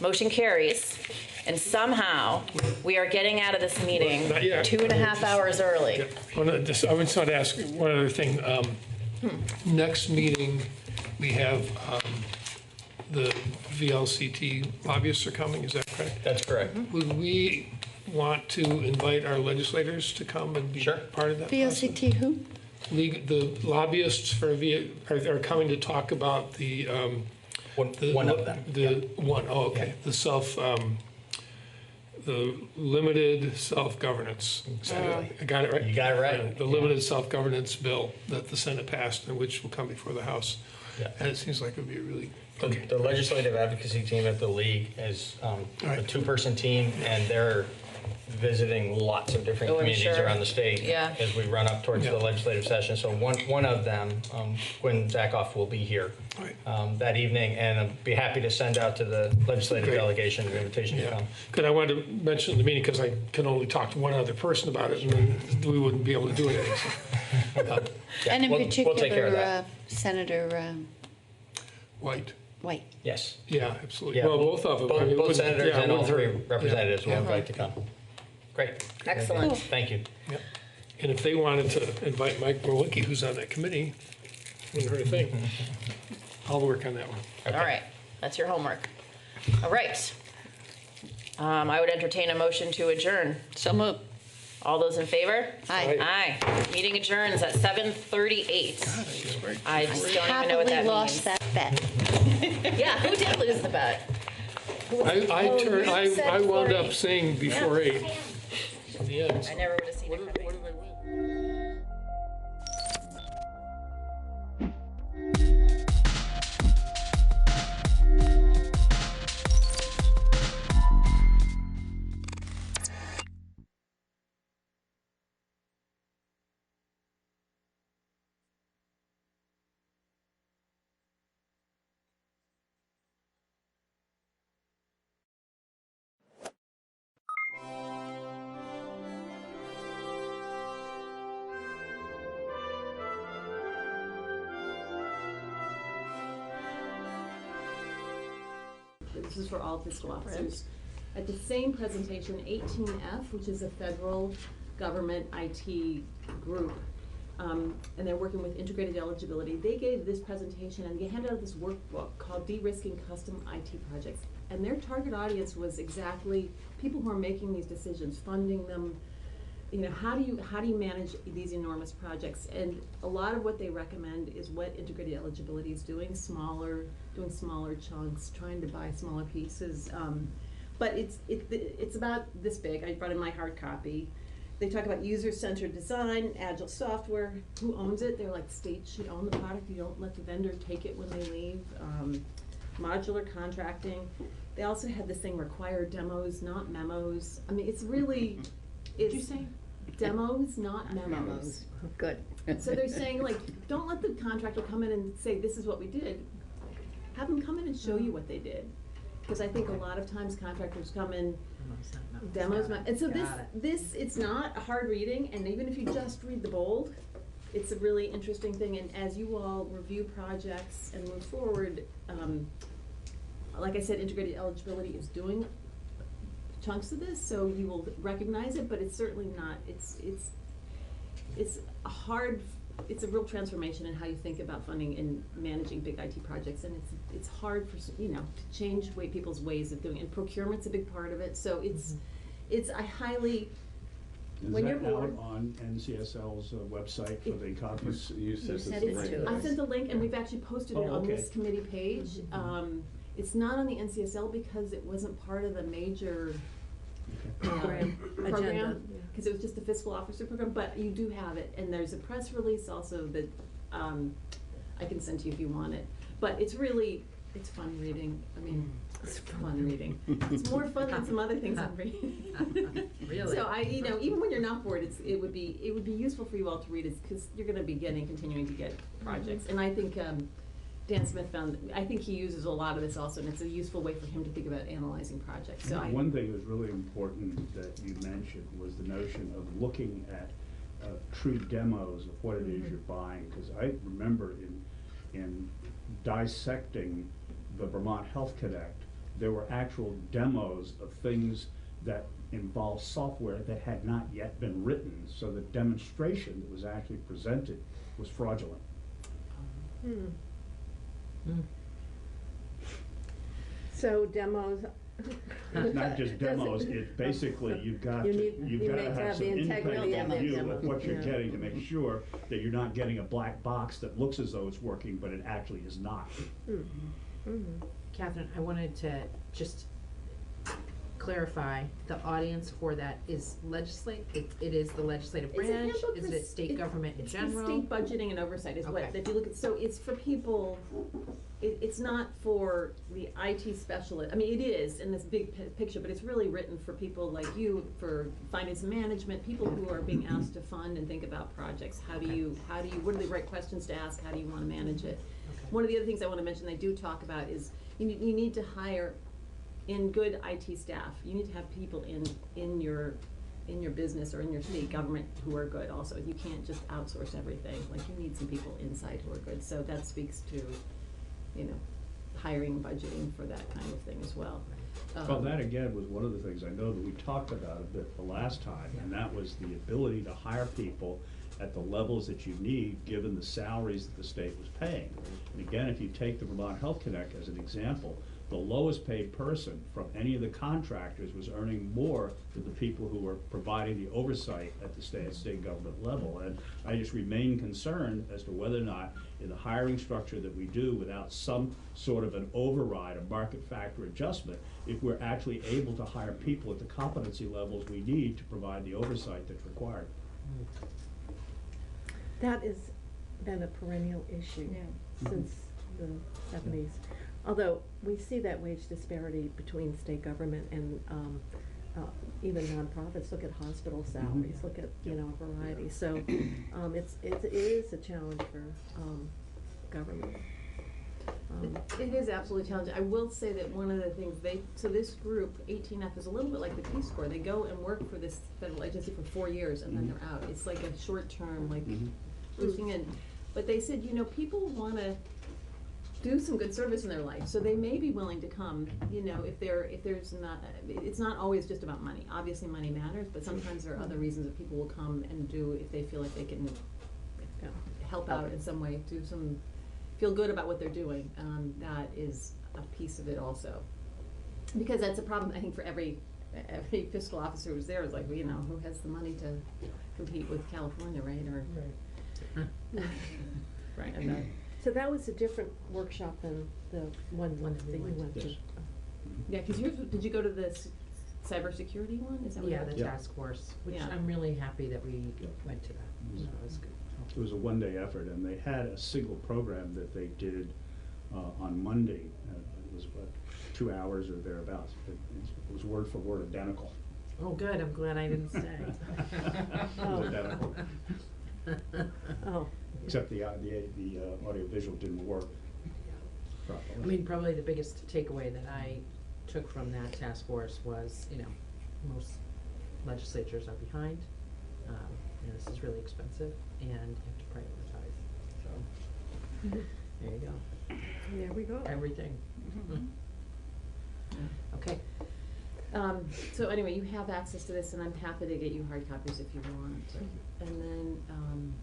Motion carries. And somehow, we are getting out of this meeting Not yet. 2.5 hours early. Yeah. I just want to ask one other thing. Next meeting, we have the VLCT lobbyists are coming, is that correct? That's correct. Would we want to invite our legislators to come and be part of that? VLCT who? The lobbyists for are coming to talk about the one of them. Okay. The limited self-governance. Exactly. I got it right? You got it right. The limited self-governance bill that the Senate passed and which will come before the House. Yeah. And it seems like it would be a really The legislative advocacy team at the league is a two-person team, and they're visiting lots of different Oh, I'm communities sure. around the state Yeah. as we run up towards the legislative session. So one of them, Gwen Zakoff, will be here that evening, and I'd be happy to send out to the legislative delegation an invitation to come. Because I wanted to mention the meeting because I can only talk to one other person about it, and then we wouldn't be able to do anything. So, And in we'll take care of particular, that. Senator White. White. Yes. Yeah, absolutely. Yeah, well, both of them. I mean, Both wouldn't- senators yeah, and all wouldn't three hurt. representatives will Yeah. invite to come. Great. Excellent. Thank you. Yeah. And if they wanted to invite Mike Morlicki, who's on that committee, wouldn't hurt a thing. I'll work on that one. All right, that's your homework. All right. I would entertain a motion to adjourn. So moved. All those in favor? Aye. Aye. Meeting adjourns at 7:38. I just don't even know what that Happily lost means. that bet. Yeah, who did lose the bet? I wound up saying before 8. In the end. I never would have seen it coming. This is for all fiscal officers. At the same presentation, 18F, which is a federal government IT group, and they're working with integrated eligibility, they gave this presentation and they handed out this workbook called De-risking Custom IT Projects. And their target audience was exactly people who are making these decisions, funding them. You know, how do you manage these enormous projects? And a lot of what they recommend is what integrated eligibility is doing smaller chunks, trying to buy smaller pieces. But it's about this big. I brought in my hard copy. They talk about user-centered design, agile software. Who owns it? They're like, states should own the product. You don't let the vendor take it when they leave. Modular contracting. They also had this thing, require demos, not memos. I mean, it's really, it's. Did you say? Demos, not memos. Good. So they're saying, like, don't let the contractor come in and say, this is what we did. Have them come in and show you what they did. Because I think a lot of times contractors come in, demos, and so this, it's not a hard reading, and even if you just read the bold, it's a really interesting thing, and as you all review projects and move forward, like I said, integrated eligibility is doing chunks of this, so you will recognize it, but it's certainly not, it's a real transformation in how you think about funding and managing big IT projects, and it's hard for, to change people's ways of doing it. And procurement's a big part of it, so I highly, when you're bored. On NCSL's website for the copies? You sent us the link. I sent the link, and we've actually posted it on this committee page. It's not on the NCSL because it wasn't part of the major program, because it was just the fiscal officer program, but you do have it, and there's a press release also that I can send to you if you want it. But it's really, It's fun reading. I mean, it's fun reading. It's more fun than some other things I'm reading. Really? So even when you're not bored, it would be useful for you all to read it because you're going to be continuing to get projects. And I think Dan Smith I think he uses a lot of this also, and it's a useful way for him to think about analyzing projects. So one thing that was really important that you mentioned was the notion of looking at true demos of what it is you're buying, because I remember in dissecting the Vermont Health Connect, there were actual demos of things that involved software that had not yet been written, so the demonstration that was actually presented was fraudulent. So demos. It's not just demos, it's basically you've got to have some independent view of what you're getting to make sure that you're not getting a black box that looks as though it's working, but it actually is not. Catherine, I wanted to just clarify, the audience for that is it is the legislative branch, is it state government in general? State budgeting and oversight is what, if you look at, so it's for people, it's not for the IT specialist. I mean, it is in this big picture, but it's really written for people like you, for finance and management, people who are being asked to fund and think about projects. What are the right questions to ask? How do you want to manage it? One of the other things I want to mention, they do talk about is you need to hire in good IT staff. You need to have people in your business or in your state government who are good also. You can't just outsource everything. Like, you need some people inside who are good. So that speaks to, hiring, budgeting for that kind of thing as well. Well, that again was one of the things I know that we talked about a bit the last time, and that was the ability to hire people at the levels that you need, given the salaries that the state was paying. And again, if you take the Vermont Health Connect as an example, the lowest paid person from any of the contractors was earning more than the people who were providing the oversight at the state government level. And I just remain concerned as to whether or not in the hiring structure that we do, without some sort of an override, a market factor adjustment, if we're actually able to hire people at the competency levels we need to provide the oversight that's required. That has been a perennial issue since the 70s. Although we see that wage disparity between state government and even nonprofits. Look at hospital salaries. Look at a variety. So it is a challenge for government. It is absolutely challenging. I will say that one of the things this group 18F is a little bit like the Peace Corps. They go and work for this federal agency for 4 years and then they're out. It's like a short term, like pushing in. But they said, people want to do some good service in their life, so they may be willing to come. If there's not, it's not always just about money. Obviously, money matters, but sometimes there are other reasons that people will come and do if they feel like they can help out in some way, feel good about what they're doing. That is a piece of it also, because that's a problem I think for every fiscal officer who's there. Is like, who has the money to compete with California, right? Or right. And so that was a different workshop than the one that you went to. Yeah, because did you go to the cybersecurity one? Is that what the task force, which I'm really happy that we went to that. So it was good. It was a one-day effort, and they had a single program that they did on Monday. It was about 2 hours or thereabouts. It was word for word identical. Oh, good. I'm glad I didn't stay. It was identical. Oh. Except the audiovisual didn't work properly. I mean, probably the biggest takeaway that I took from that task force was, most legislatures are behind. This is really expensive, and you have to prioritize. So there you go. There we go. Everything. Okay. So anyway, you have access to this, and I'm happy to get you hard copies if you want. And then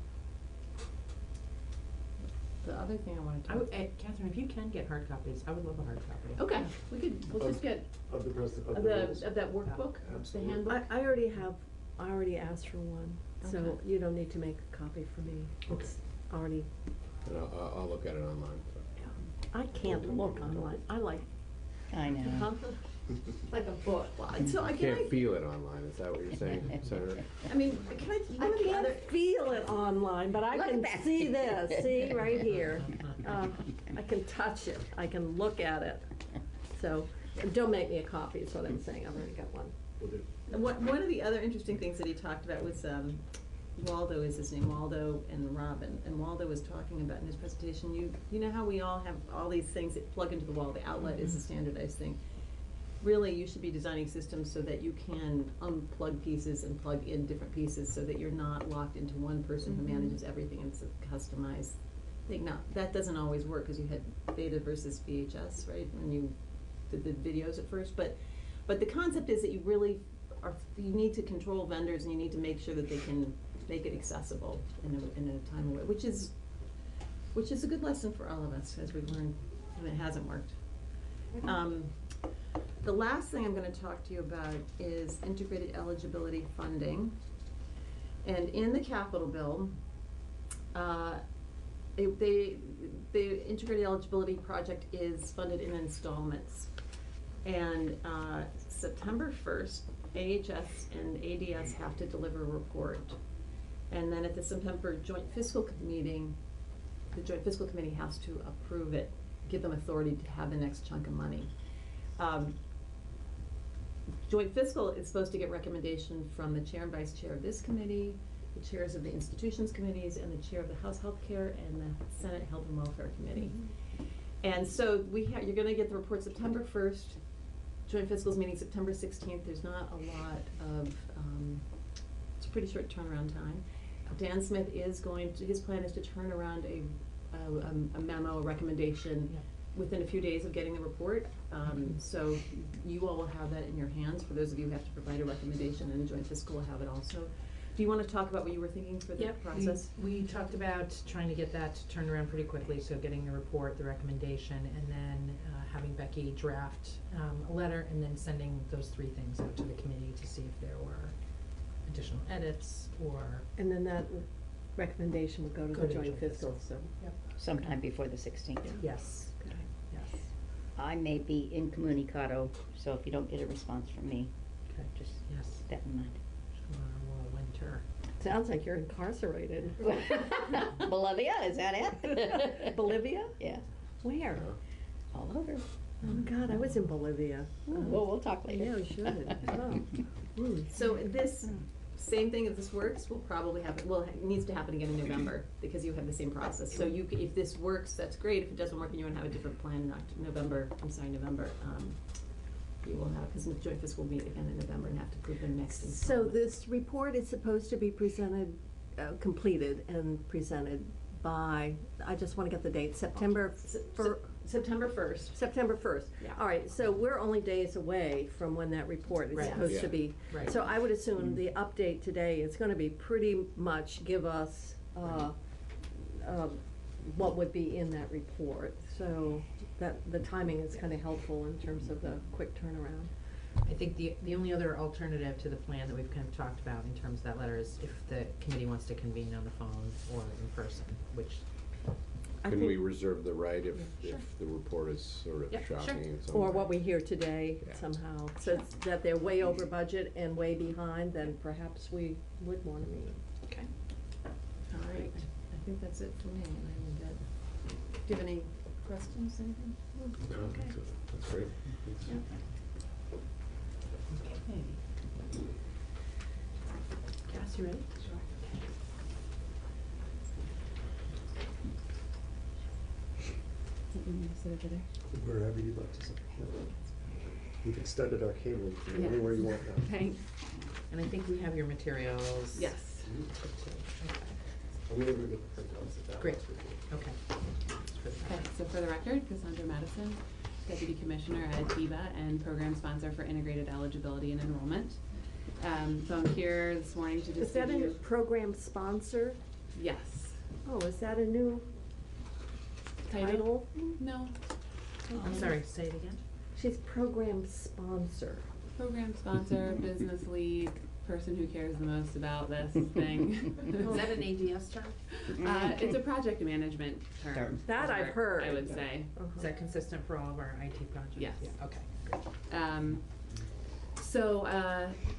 the other thing I wanted to Catherine, if you can get hard copies, I would love a hard copy. Okay, we'll just get of that workbook, the handbook. I already asked for one, so you don't need to make a copy for me. It's already. And I'll look at it online. I can't look online. I know. Like a book. So I can't feel it online. Is that what you're saying, Senator? I mean, I can't feel it online, but I can see this. See right here. I can touch it, I can look at it. So, don't make me a copy, is what I'm saying, I've already got one. One of the other interesting things that he talked about was, Waldo is his name, Waldo and Robin. And Waldo was talking about in his presentation, you know how we all have all these things that plug into the wall, the outlet is a standardized thing. Really, you should be designing systems so that you can unplug pieces and plug in different pieces so that you're not locked into one person who manages everything and it's a customized thing. Now, that doesn't always work because you had Beta versus VHS, right, when you did the videos at first. But the concept is that you really you need to control vendors and you need to make sure that they can make it accessible in a timely way, which is a good lesson for all of us as we've learned when it hasn't worked. The last thing I'm going to talk to you about is integrated eligibility funding. And in the capital bill, the integrated eligibility project is funded in installments. And September 1st, AHS and ADS have to deliver a report. And then at the September Joint Fiscal meeting, the Joint Fiscal Committee has to approve it, give them authority to have the next chunk of money. Joint Fiscal is supposed to get recommendation from the chair and vice chair of this committee, the chairs of the institutions committees, and the chair of the House Health Care and the Senate Health and Welfare Committee. And so you're going to get the report September 1st. Joint Fiscal's meeting September 16th. There's not a lot of, it's a pretty short turnaround time. Dan Smith is his plan is to turn around a memo, a recommendation within a few days of getting the report. So you all will have that in your hands. For those of you who have to provide a recommendation, and Joint Fiscal will have it also. Do you want to talk about what you were thinking for the process? We talked about trying to get that turned around pretty quickly, so getting the report, the recommendation, and then having Becky draft a letter, and then sending those three things out to the committee to see if there were additional edits or. And then that recommendation will go to the Joint Fiscal, so. Yep. Sometime before the 16th. Yes. Okay. Yes. I may be incommunicado, so if you don't get a response from me, just keep that in mind. Winter. Sounds like you're incarcerated. Bolivia, is that it? Bolivia? Yeah. Where? All over. Oh God, I was in Bolivia. Well, we'll talk later. Yeah, we should. Oh. So this same thing, if this works, will probably happen. Well, it needs to happen again in November because you have the same process. So if this works, that's great. If it doesn't work and you want to have a different plan in November, you will have, because the Joint Fiscal will meet again in November and have to approve the next installment. So this report is supposed to be presented, completed and presented by, I just want to get the date, September 1st. September 1st. Yeah. All right, so we're only days away from when that report is supposed to be. Right. So I would assume the update today is going to be pretty much give us what would be in that report. So that the timing is kind of helpful in terms of the quick turnaround. I think the only other alternative to the plan that we've kind of talked about in terms of that letter is if the committee wants to convene on the phone or in person, which. Can we reserve the right if the report is sort of shocking in some Or way? what we hear today somehow. So it's that they're way over budget and way behind, then perhaps we would want to meet. Okay. All right. I think that's it for me. Do you have any questions, anything? No, Okay. that's great. Okay. Cass, you ready? Sure. Sit over there. Wherever you'd like to sit. We've extended our cable to anywhere you want now. Thanks. And I think we have your materials. Yes. I'm going to go get the printouts at that. Great. Okay. Okay, so for the record, Cassandra Madison, Deputy Commissioner at BEBA and Program Sponsor for Integrated Eligibility and Enrollment. So I'm here this morning to just Is that give a you... program sponsor? Yes. Oh, is that a new title? No. I'm sorry, say it again. She's program sponsor. Program sponsor, business lead, person who cares the most about this thing. Is that an ADS term? It's a project management term. That I've heard. I would say. Is that consistent for all of our IT projects? Yes. Yeah, okay, great. So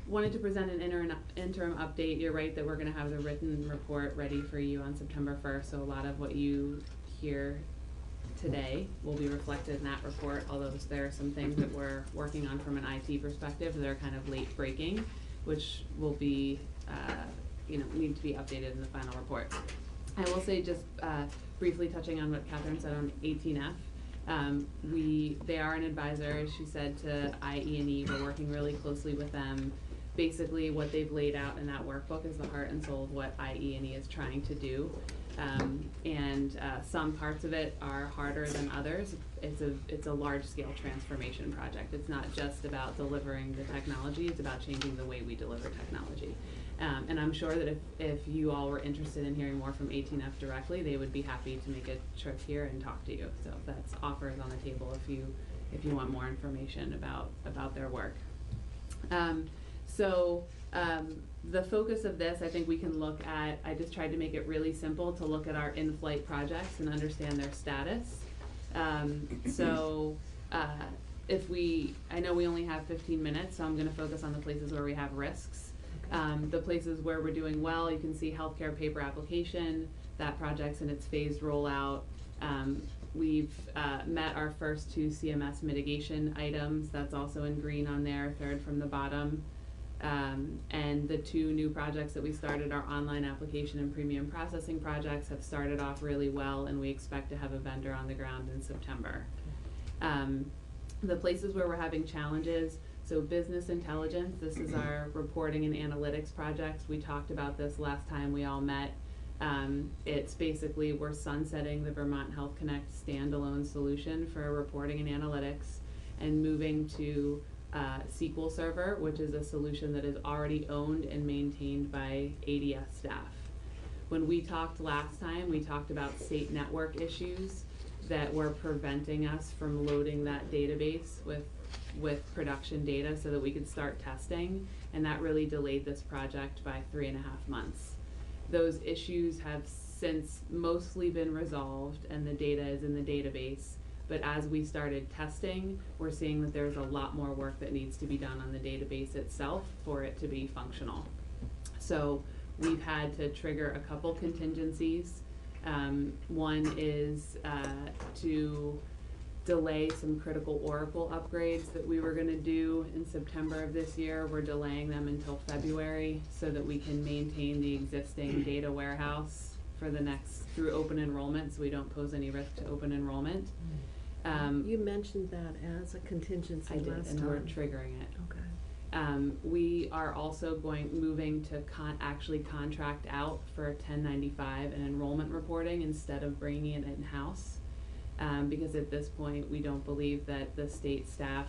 wanted to present an interim update. You're right that we're going to have the written report ready for you on September 1st. So a lot of what you hear today will be reflected in that report, although there are some things that we're working on from an IT perspective that are kind of late breaking, which will be, need to be updated in the final report. I will say, just briefly touching on what Catherine said on 18F, they are an advisor, as she said, to IE&E. We're working really closely with them. Basically, what they've laid out in that workbook is the heart and soul of what IE&E is trying to do. Some parts of it are harder than others. It's a large-scale transformation project. It's not just about delivering the technology, it's about changing the way we deliver technology. And I'm sure that if you all were interested in hearing more from 18F directly, they would be happy to make a trip here and talk to you. So that's offers on the table if you want more information about their work. The focus of this, I think we can look at, I just tried to make it really simple to look at our in-flight projects and understand their status. I know we only have 15 minutes, so I'm gonna focus on the places where we have risks. The places where we're doing well, you can see healthcare paper application, that project's in its phased rollout. We've met our first 2 CMS mitigation items, that's also in green on there, third from the bottom. And the 2 new projects that we started, our online application and premium processing projects, have started off really well, and we expect to have a vendor on the ground in September. The places where we're having challenges, so business intelligence, this is our reporting and analytics projects. We talked about this last time we all met. It's basically, we're sunsetting the Vermont Health Connect standalone solution for reporting and analytics and moving to SQL Server, which is a solution that is already owned and maintained by ADS staff. When we talked last time, we talked about state network issues that were preventing us from loading that database with production data so that we could start testing, and that really delayed this project by 3.5 months. Those issues have since mostly been resolved and the data is in the database. But as we started testing, we're seeing that there's a lot more work that needs to be done on the database itself for it to be functional. So we've had to trigger a couple contingencies. One is to delay some critical Oracle upgrades that we were going to do in September of this year. We're delaying them until February so that we can maintain the existing data warehouse for the next, through open enrollment, so we don't pose any risk to open enrollment. You mentioned that as a contingency last time. I did, and we're triggering it. Okay. We are also moving to actually contract out for 1095 and enrollment reporting instead of bringing it in-house. Because at this point, we don't believe that the state staff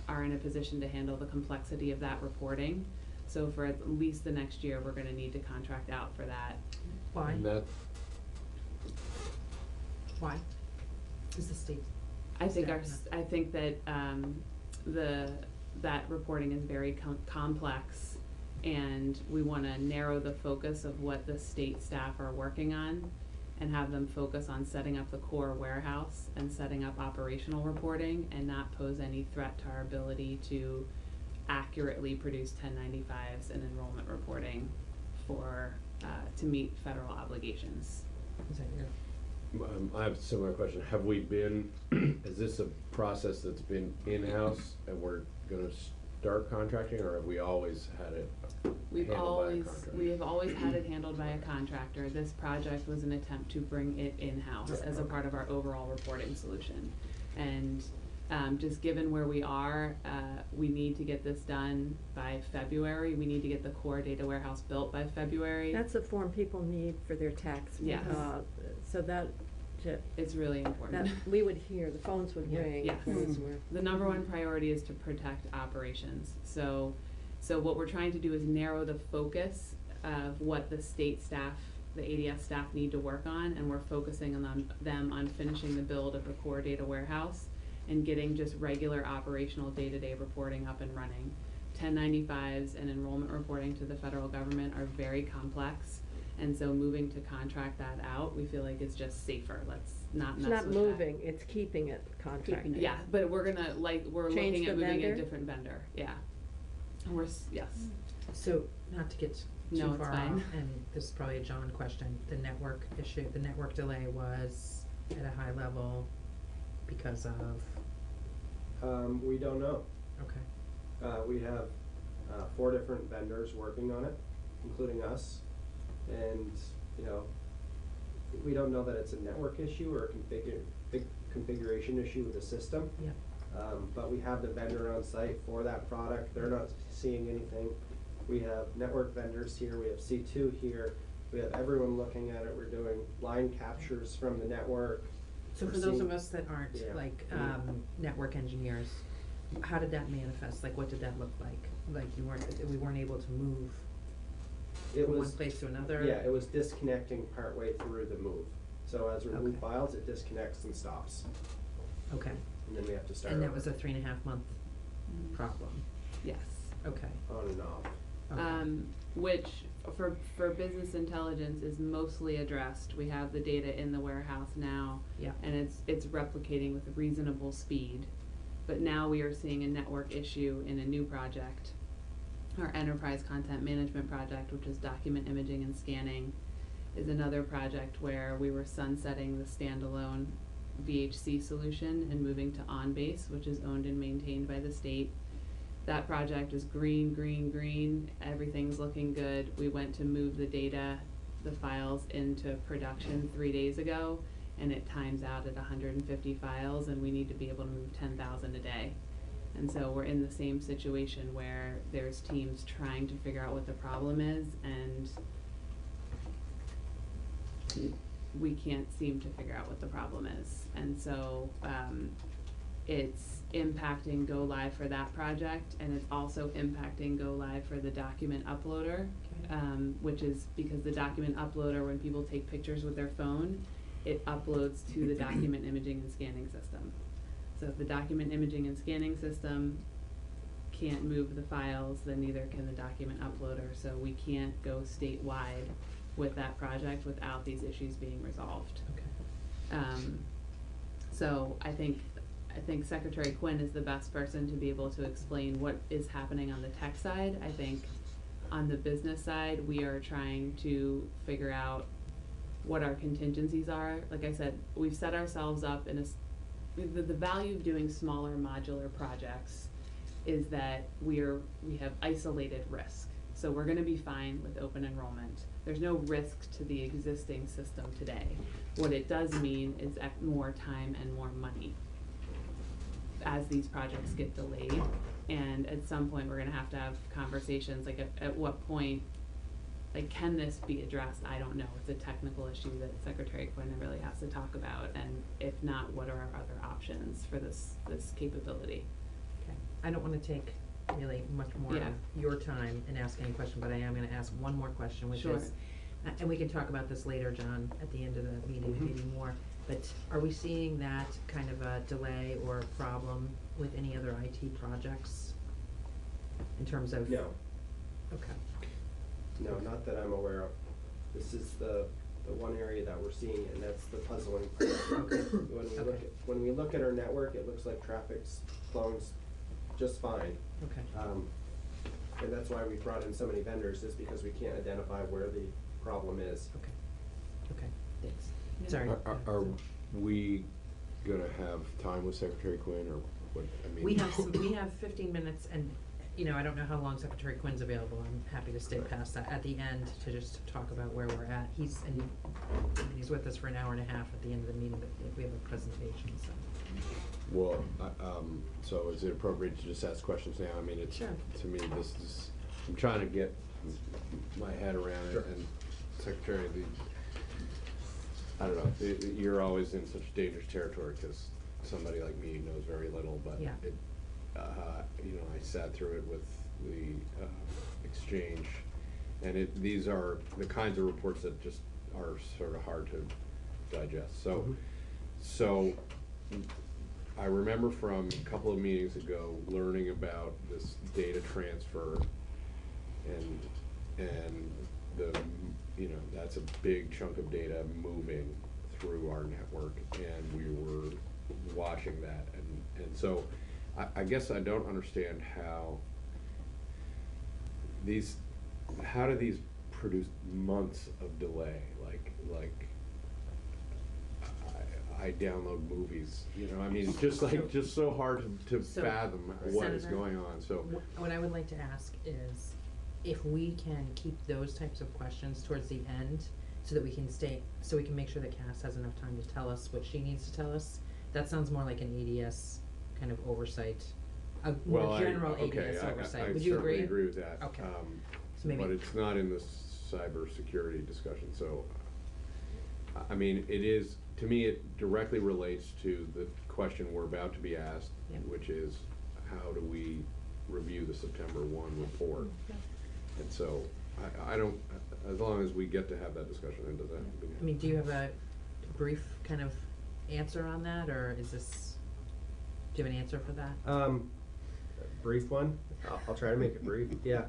are in a position to handle the complexity of that reporting. So for at least the next year, we're gonna need to contract out for that. Why? And that, Why? Is the state? I think that that reporting is very complex, and we want to narrow the focus of what the state staff are working on and have them focus on setting up the core warehouse and setting up operational reporting, and not pose any threat to our ability to accurately produce 1095s and enrollment reporting for to meet federal obligations. Is that your? I have a similar question. Have we been, is this a process that's been in-house and we're gonna start contracting, or have we always had it handled by a contractor? We have always had it handled by a contractor. This project was an attempt to bring it in-house as a part of our overall reporting solution. And just given where we are, we need to get this done by February. We need to get the core data warehouse built by February. That's a form people need for their tax. Yes. So that. It's really important. That we would hear, the phones would ring. Yes. The number one priority is to protect operations. So what we're trying to do is narrow the focus of what the state staff, the ADS staff need to work on, and we're focusing on them on finishing the build of the core data warehouse and getting just regular operational day-to-day reporting up and running. 1095s and enrollment reporting to the federal government are very complex, and so moving to contract that out, we feel like it's just safer. Let's not mess with that. It's not moving, it's keeping it contracted. Yeah, but we're gonna, we're Change looking at the moving vendor? a different vendor, yeah. And yes. So, not to get No, too it's far fine. off, and this is probably a John question, the network issue, the network delay was? at a high level because of? We don't know. Okay. We have 4 different vendors working on it, including us, and we don't know that it's a network issue or a configuration issue with the system. Yeah. But we have the vendor on site for that product. They're not seeing anything. We have network vendors here. We have C2 here. We have everyone looking at it. We're doing line captures from the network. So for those of us that aren't network engineers, how did that manifest? Like, what did that look like? Like we weren't able to move from one place to another? Yeah, it was disconnecting partway through the move. So as we move files, it disconnects and stops. Okay. And then we have to start. And that was a 3.5 month problem? Yes. Okay. On and off. Okay. Which for business intelligence is mostly addressed. We have the data in the warehouse now, and it's replicating with reasonable speed. But now we are seeing a network issue in a new project, our enterprise content management project, which is document imaging and scanning, is another project where we were sunsetting the standalone VHC solution and moving to OnBase, which is owned and maintained by the state. That project is green, green, green. Everything's looking good. We went to move the data, the files into production 3 days ago, and it times out at 150 files, and we need to be able to move 10,000 a day. And so we're in the same situation where there's teams trying to figure out what the problem is, and we can't seem to figure out what the problem is. And so it's impacting go live for that project, and it's also impacting go live for the document uploader, which is because the document uploader, when people take pictures with their phone, it uploads to the document imaging and scanning system. So if the document imaging and scanning system can't move the files, then neither can the document uploader. So we can't go statewide with that project without these issues being resolved. Okay. So I think Secretary Quinn is the best person to be able to explain what is happening on the tech side. I think on the business side, we are trying to figure out what our contingencies are. Like I said, we've set ourselves up in the value of doing smaller modular projects is that we have isolated risk. So we're gonna be fine with open enrollment. There's no risk to the existing system today. What it does mean is more time and more money as these projects get delayed. And at some point, we're gonna have to have conversations, like at what point, like, can this be addressed? I don't know. It's a technical issue that Secretary Quinn really has to talk about. And if not, what are our other options for this capability? Okay. I don't wanna take really much more of your time in asking a question, but I am gonna ask one more question, which is, and we can talk about this later, John, at the end of the meeting, if you need more, but are we seeing that kind of a delay or problem with any other IT projects in terms of? No. Okay. No, not that I'm aware of. This is the one area that we're seeing, and that's the puzzling part. When we look at our network, it looks like traffic's flowing just fine. Okay. And that's why we brought in so many vendors, is because we can't identify where the problem is. Okay. Okay, thanks. Sorry. Are we gonna have time with Secretary Quinn, or what, I mean? We have 15 minutes, and, I don't know how long Secretary Quinn's available. I'm happy to stay past that at the end to just talk about where we're at. He's with us for an hour and a half at the end of the meeting, but we have a presentation, so. Well, so is it appropriate to just ask questions now? I mean, it's, Sure. to me, this is, I'm trying to get my head around it, and Secretary, I don't know, you're always in such dangerous territory, because somebody like me knows very little, but it, I sat through it with the exchange, and these are the kinds of reports that just are sort of hard to digest. So I remember from a couple of meetings ago learning about this data transfer, and that's a big chunk of data moving through our network, and we were watching that, and so I guess I don't understand how do these produce months of delay? Like I download movies, you know, I mean, it's just like, just so hard to So, fathom what is Senator, going on, so. What I would like to ask is if we can keep those types of questions towards the end so that we can so we can make sure that Cass has enough time to tell us what she needs to tell us. That sounds more like an ADS kind of oversight, a more general ADS oversight. Would you agree? I certainly agree with that. Okay. So maybe. But it's not in the cybersecurity discussion, so, I mean, it is, to me, it directly relates to the question we're about to be asked, which is, how do we review the September 1 report? And so, I don't, as long as we get to have that discussion, it doesn't have to be. I mean, do you have a brief kind of answer on that, or do you have an answer for that? Brief one. I'll try to make it brief. Yeah.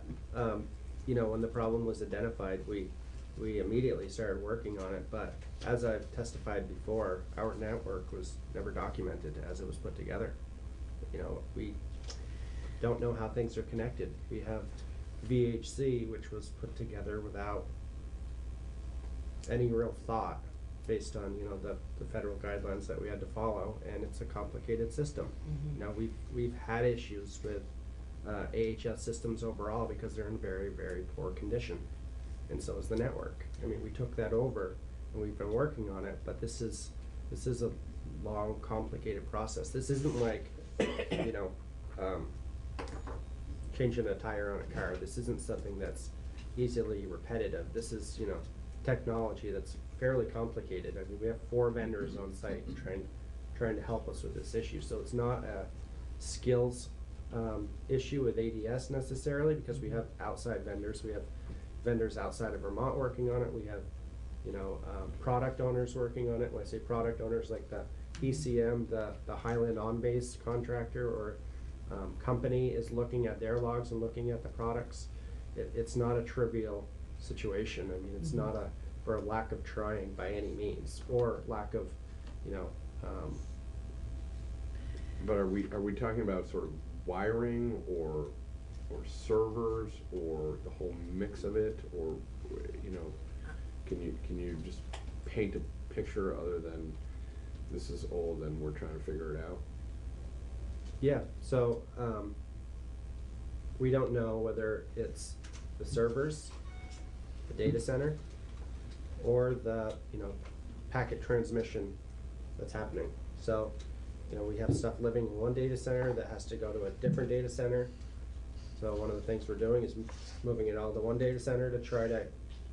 You know, when the problem was identified, we immediately started working on it, but as I've testified before, our network was never documented as it was put together. You know, we don't know how things are connected. We have VHC, which was put together without any real thought based on, you know, the federal guidelines that we had to follow, and it's a complicated system. Mm-hmm. Now, we've had issues with AHS systems overall because they're in very, very poor condition, and so is the network. I mean, we took that over and we've been working on it, but this is a long, complicated process. This isn't like, you know, changing a tire on a car. This isn't something that's easily repetitive. This is, you know, technology that's fairly complicated. I mean, we have 4 vendors on site trying to help us with this issue. So it's not a skills issue with ADS necessarily, because we have outside vendors. We have vendors outside of Vermont working on it. We have, you know, product owners working on it. When I say product owners, like the ECM, the Highland on-base contractor or company is looking at their logs and looking at the products. It's not a trivial situation. I mean, it's not for a lack of trying by any means, or lack of, you know. But are we talking about sort of wiring or servers or the whole mix of it, or, you know, can you just paint a picture other than this is old and we're trying to figure it out? Yeah, so we don't know whether it's the servers, the data center, or the, you know, packet transmission that's happening. So, you know, we have stuff living in one data center that has to go to a different data center. So one of the things we're doing is moving it all to one data center to try to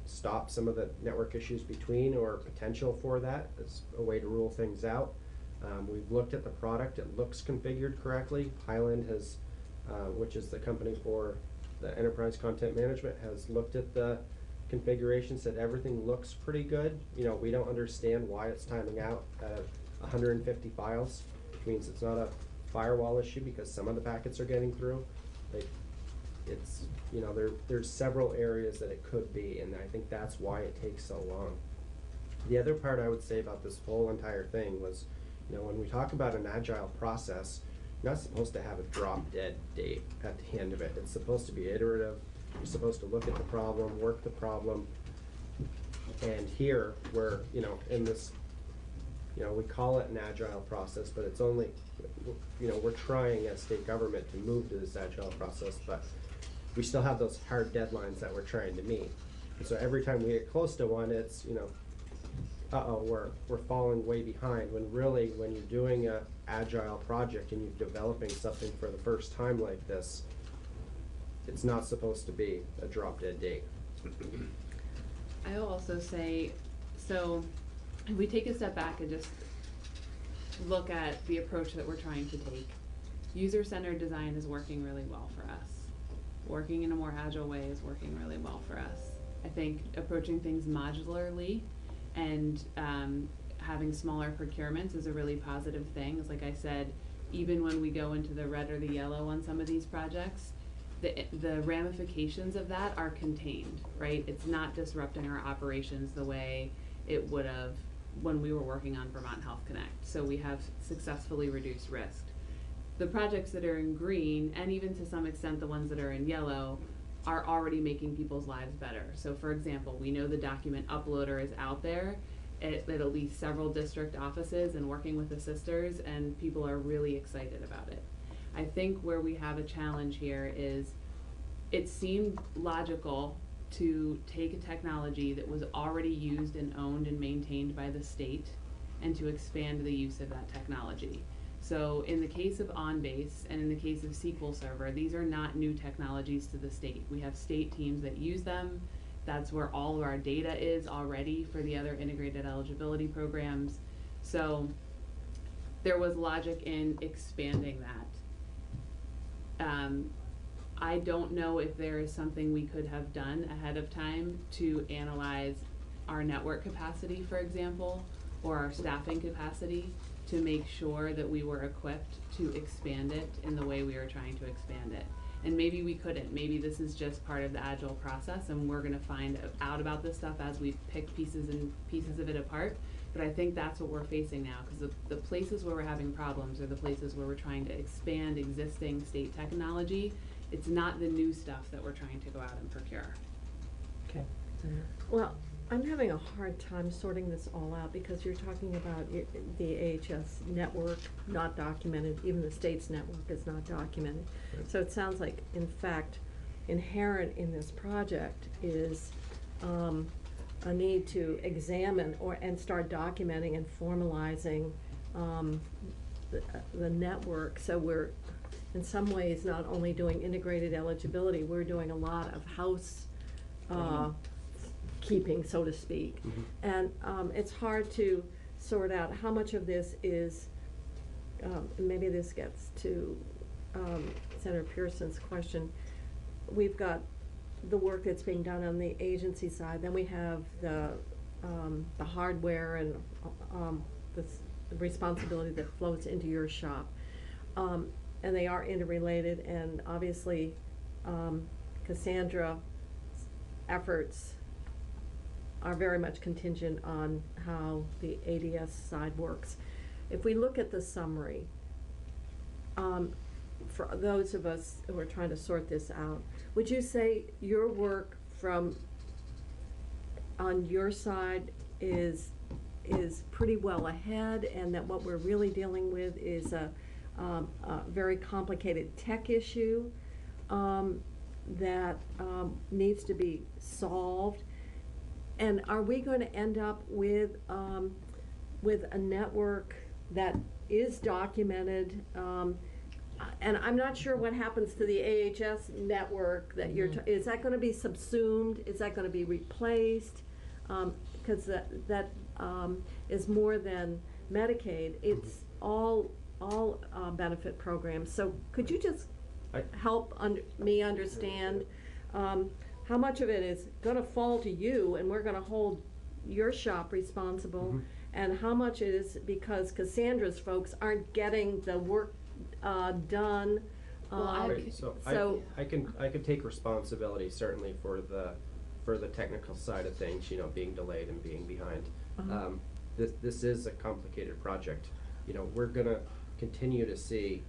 stop some of the network issues between, or potential for that as a way to rule things out. We've looked at the product. It looks configured correctly. Highland has, which is the company for the enterprise content management, has looked at the configuration, said everything looks pretty good. You know, we don't understand why it's timing out at 150 files, which means it's not a firewall issue because some of the packets are getting through. Like, it's, you know, there's several areas that it could be, and I think that's why it takes so long. The other part I would say about this whole entire thing was, you know, when we talk about an agile process, you're not supposed to have a drop-dead date at the end of it. It's supposed to be iterative. You're supposed to look at the problem, work the problem, and here we're, you know, in this, you know, we call it an agile process, but it's only, you know, we're trying as state government to move to this agile process, but we still have those hard deadlines that we're trying to meet. And so every time we get close to one, it's, you know, we're falling way behind, when really, when you're doing a agile project and you're developing something for the first time like this, it's not supposed to be a drop-dead date. I'll also say, so if we take a step back and just look at the approach that we're trying to take, user-centered design is working really well for us. Working in a more agile way is working really well for us. I think approaching things modularly and having smaller procurements is a really positive thing. It's like I said, even when we go into the red or the yellow on some of these projects, the ramifications of that are contained, right? It's not disrupting our operations the way it would have when we were working on Vermont Health Connect. So we have successfully reduced risk. The projects that are in green, and even to some extent the ones that are in yellow, are already making people's lives better. So for example, we know the document uploader is out there, at at least several district offices and working with the sisters, and people are really excited about it. I think where we have a challenge here is it seemed logical to take a technology that was already used and owned and maintained by the state and to expand the use of that technology. So in the case of OnBase and in the case of SQL Server, these are not new technologies to the state. We have state teams that use them. That's where all of our data is already for the other integrated eligibility programs. So there was logic in expanding that. I don't know if there is something we could have done ahead of time to analyze our network capacity, for example, or our staffing capacity to make sure that we were equipped to expand it in the way we were trying to expand it. And maybe we couldn't. Maybe this is just part of the agile process and we're gonna find out about this stuff as we pick pieces of it apart. But I think that's what we're facing now, because the places where we're having problems are the places where we're trying to expand existing state technology. It's not the new stuff that we're trying to go out and procure. Okay. Well, I'm having a hard time sorting this all out because you're talking about the AHS network not documented, even the state's network is not documented. Right. So it sounds like, in fact, inherent in this project is a need to examine and start documenting and formalizing the network. So we're, in some ways, not only doing integrated eligibility, we're doing a lot of house keeping, so to speak. And it's hard to sort out how much of this is, maybe this gets to Senator Pearson's question. We've got the work that's being done on the agency side, then we have the hardware and the responsibility that flows into your shop. And they are interrelated, and obviously Cassandra's efforts are very much contingent on how the ADS side works. If we look at the summary, for those of us who are trying to sort this out, would you say your work on your side is pretty well ahead, and that what we're really dealing with is a very complicated tech issue that needs to be solved? And are we going to end up with a network that is documented? And I'm not sure what happens to the AHS network that is that going to be subsumed? Is that going to be replaced? Because that is more than Medicaid. It's all benefit programs. So could you just help me understand how much of it is going to fall to you and we're going to hold your shop responsible, and how much is because Cassandra's folks aren't getting the work done? I can take responsibility certainly for the technical side of things, you know, being delayed and being behind. This is a complicated project. You know, we're gonna continue to see,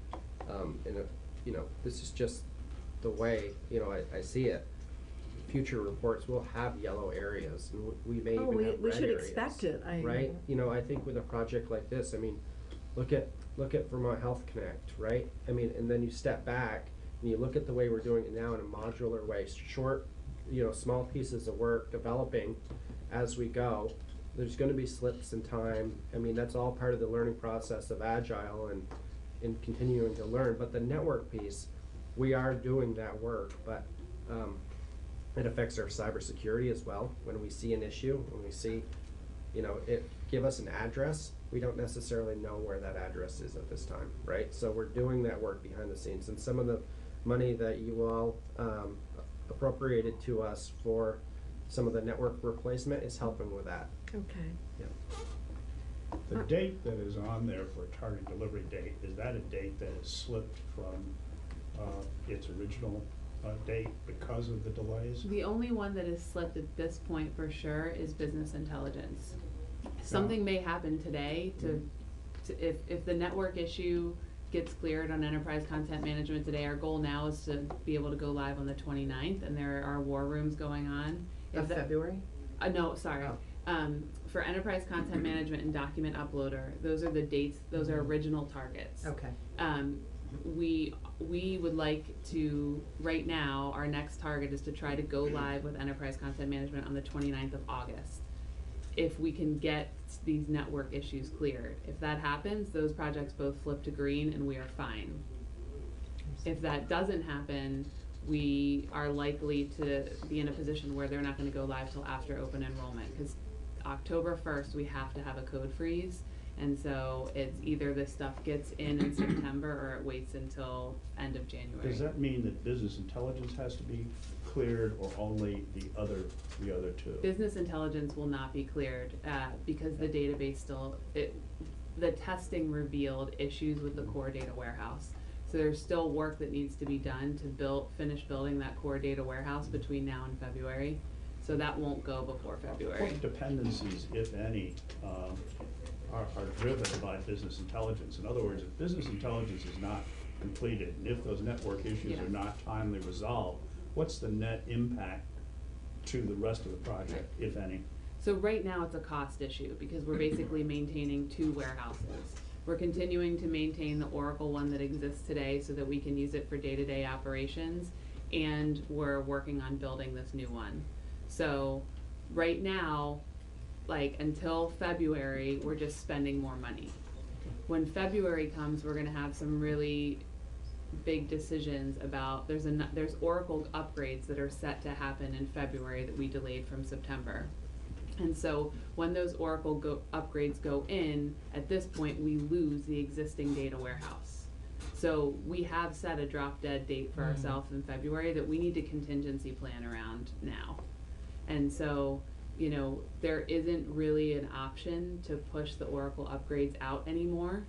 this is just the way, I see it. Future reports will have yellow areas, and we may even have red areas. We should expect it. Right? I think with a project like this, look at Vermont Health Connect, right? And then you step back and you look at the way we're doing it now in a modular way, short, small pieces of work, developing as we go. There's going to be slips in time. That's all part of the learning process of Agile and continuing to learn. But the network piece, we are doing that work, but it affects our cybersecurity as well. When we see an issue, when we see, it give us an address, we don't necessarily know where that address is at this time, right? So we're doing that work behind the scenes, and some of the money that you all appropriated to us for some of the network replacement is helping with that. Okay. Yeah. The date that is on there for a target delivery date, is that a date that has slipped from its original date because of the delays? The only one that has slipped at this point for sure is business intelligence. Something may happen today if the network issue gets cleared on enterprise content management today. Our goal now is to be able to go live on the 29th, and there are war rooms going on. Of February? No, sorry. Oh. for enterprise content management and document uploader, those are the dates, those are original targets. Okay. We would like to, right now, our next target is to try to go live with enterprise content management on the 29th of August. If we can get these network issues cleared. If that happens, those projects both flip to green and we are fine. If that doesn't happen, we are likely to be in a position where they're not gonna go live till after open enrollment, because October 1st, we have to have a code freeze. And so it's either this stuff gets in September or it waits until end of January. Does that mean that business intelligence has to be cleared, or only the other two? Business intelligence will not be cleared because the database still, the testing revealed issues with the core data warehouse. So there's still work that needs to be done to finish building that core data warehouse between now and February. So that won't go before February. What dependencies, if any, are driven by business intelligence? In other words, if business intelligence is not completed, and if those network issues are not timely resolved, what's the net impact to the rest of the project, if any? So right now it's a cost issue because we're basically maintaining two warehouses. We're continuing to maintain the Oracle one that exists today so that we can use it for day-to-day operations, and we're working on building this new one. So right now, like until February, we're just spending more money. When February comes, we're gonna have some really big decisions about, there's Oracle upgrades that are set to happen in February that we delayed from September. And so when those Oracle upgrades go in, at this point, we lose the existing data warehouse. So we have set a drop dead date for ourselves in February that we need to contingency plan around now. And so, you know, there isn't really an option to push the Oracle upgrades out anymore.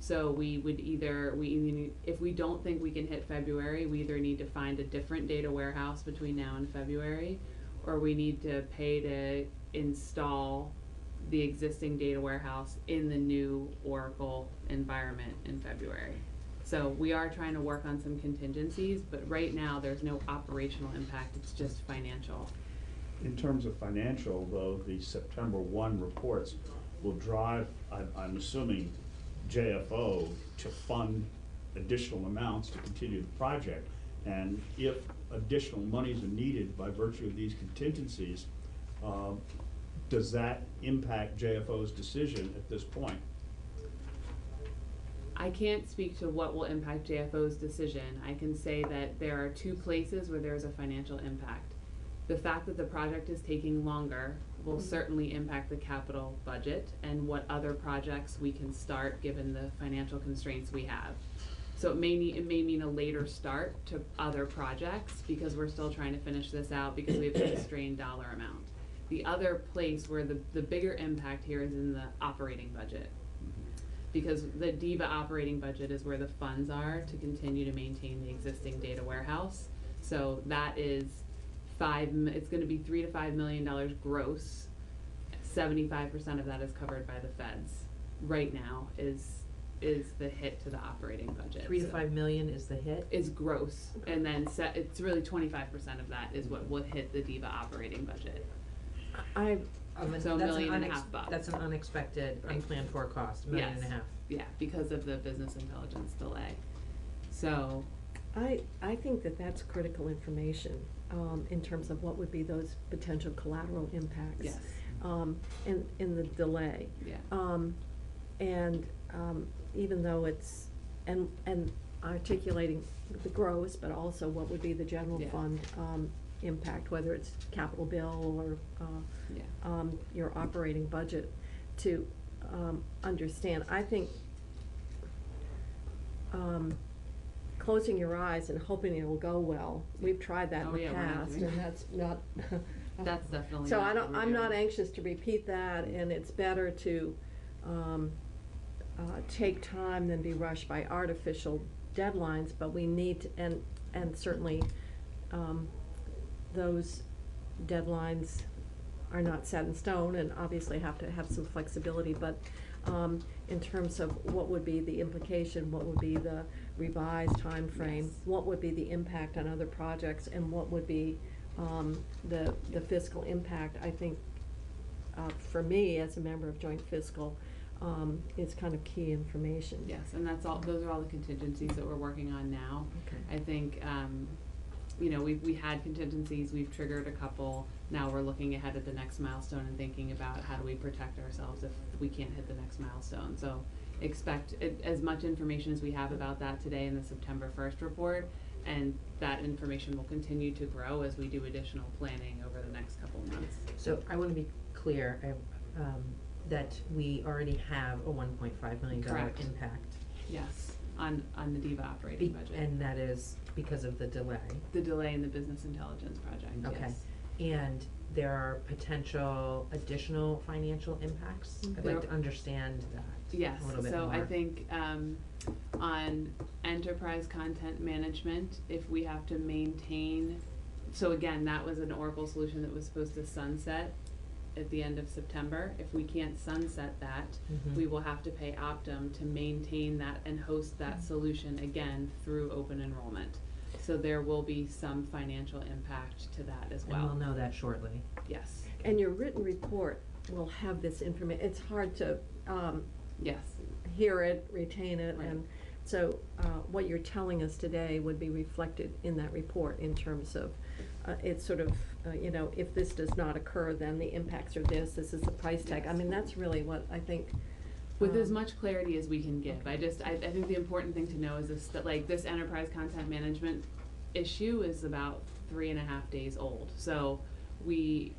So we would if we don't think we can hit February, we either need to find a different data warehouse between now and February, or we need to pay to install the existing data warehouse in the new Oracle environment in February. So we are trying to work on some contingencies, but right now there's no operational impact, it's just financial. In terms of financial, though, the September 1 reports will drive, I'm assuming, JFO to fund additional amounts to continue the project. And if additional monies are needed by virtue of these contingencies, does that impact JFO's decision at this point? I can't speak to what will impact JFO's decision. I can say that there are two places where there's a financial impact. The fact that the project is taking longer will certainly impact the capital budget and what other projects we can start given the financial constraints we have. So it may mean a later start to other projects because we're still trying to finish this out because we have a constrained dollar amount. The other place where the bigger impact here is in the operating budget, because the DIVA operating budget is where the funds are to continue to maintain the existing data warehouse. So that is it's going to be $3 to $5 million gross. 75% of that is covered by the feds. Right now is the hit to the operating budget. 3 to 5 million is the hit? Is gross, and then it's really 25% of that is what will hit the DIVA operating budget. So $1.5 million. That's an unexpected, unplanned for cost, $1.5 million. Yeah, because of the business intelligence delay. So I think that that's critical information in terms of what would be those potential collateral impacts. Yes. In the delay. Yeah. Even though it's, and articulating the gross, but also what would be the general fund impact, whether it's capital bill or your operating budget, to understand. I think closing your eyes and hoping it will go well. We've tried that in the past, and that's not. That's definitely. So not I'm not anxious to repeat that, and it's better to take time than be rushed by artificial deadlines. But we need to, and certainly those deadlines are not set in stone, and obviously have to have some flexibility. But in terms of what would be the implication, what would be the revised time frame, what would be the impact on other projects, and what would be the fiscal impact, I think for me, as a member of joint fiscal, is kind of key information. Yes, and those are all the contingencies that we're working on now. Okay. I think, you know, we had contingencies, we've triggered a couple. Now we're looking ahead at the next milestone and thinking about how do we protect ourselves if we can't hit the next milestone. So expect as much information as we have about that today in the September 1st report, and that information will continue to grow as we do additional planning over the next couple of months. So I want to be clear, that we already have a $1.5 million Correct. impact. Yes, on the DEVA operating budget. And that is because of the delay. The delay in the business intelligence project, Okay. yes. And there are potential additional financial impacts? I'd like to understand that Yes, a little bit so more. I think on enterprise content management, if we have to maintain, so again, that was an Oracle solution that was supposed to sunset at the end of September. If we can't sunset that, we will have to pay Optum to maintain that and host that solution again through open enrollment. So there will be some financial impact to that as well. And we'll know that shortly. Yes. And your written report will have this information. It's hard to yes, hear it, retain it, Right. and so what you're telling us today would be reflected in that report in terms of it's sort of you know, if this does not occur, then the impacts are this. This is the price tag. I mean, that's really what I think. with as much clarity as we can give. I think the important thing to know is that like this enterprise content management issue is about 3.5 days old. So the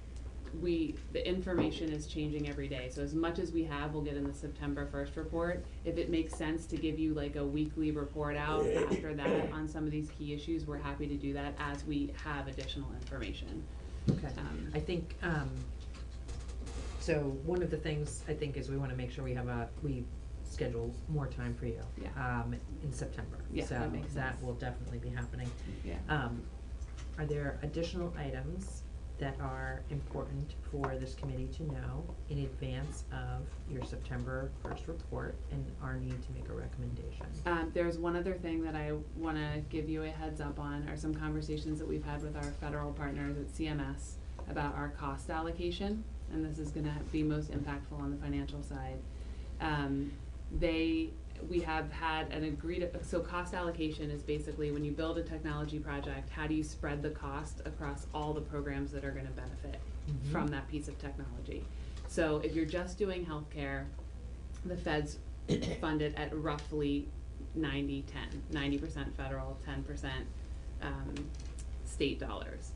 information is changing every day. So as much as we have, we'll get in the September 1st report. If it makes sense to give you like a weekly report out after that on some of these key issues, we're happy to do that as we have additional information. Okay. I think, so one of the things I think is we want to make sure we schedule more time for you. Yeah. In September. Yeah, So that makes that sense. will definitely be happening. Yeah. Are there additional items that are important for this committee to know in advance of your September 1st report and our need to make a recommendation? There's one other thing that I want to give you a heads up on, are some conversations that we've had with our federal partners at CMS about our cost allocation, and this is going to be most impactful on the financial side. We have had an so cost allocation is basically when you build a technology project, how do you spread the cost across all the programs that are going to benefit from that piece of technology? So if you're just doing healthcare, the feds fund it at roughly 90-10, 90% federal, 10% state dollars.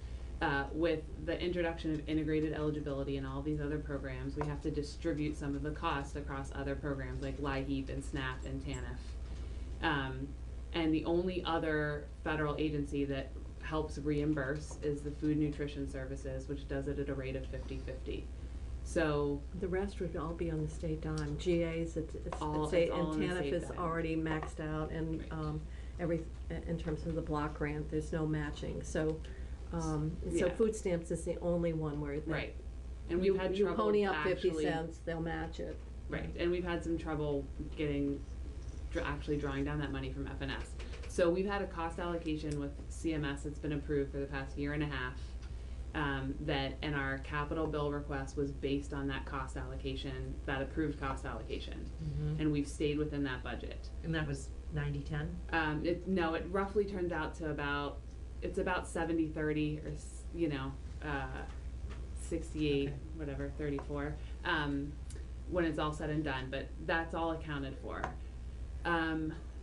With the introduction of integrated eligibility and all these other programs, we have to distribute some of the cost across other programs like LIHEAP and SNAP and TANF. And the only other federal agency that helps reimburse is the Food Nutrition Services, which does it at a rate of 50-50. So the rest would all be on the state dime. GAs, it's all state, it's and all on the TANF state is dime. already maxed out, and in terms of the block grant, there's no matching. So Yeah. food stamps is the only one where Right. And we've had you trouble pony up 50 actually- cents, they'll match it. Right, and we've had some trouble actually drawing down that money from FNS. So we've had a cost allocation with CMS that's been approved for the past 1.5 years, and our capital bill request was based on that cost allocation, that approved cost allocation. And we've stayed within that budget. And that was 90-10? No, it roughly turns out to about 70-30 or, 68, Okay. whatever, 34, when it's all said and done, but that's all accounted for.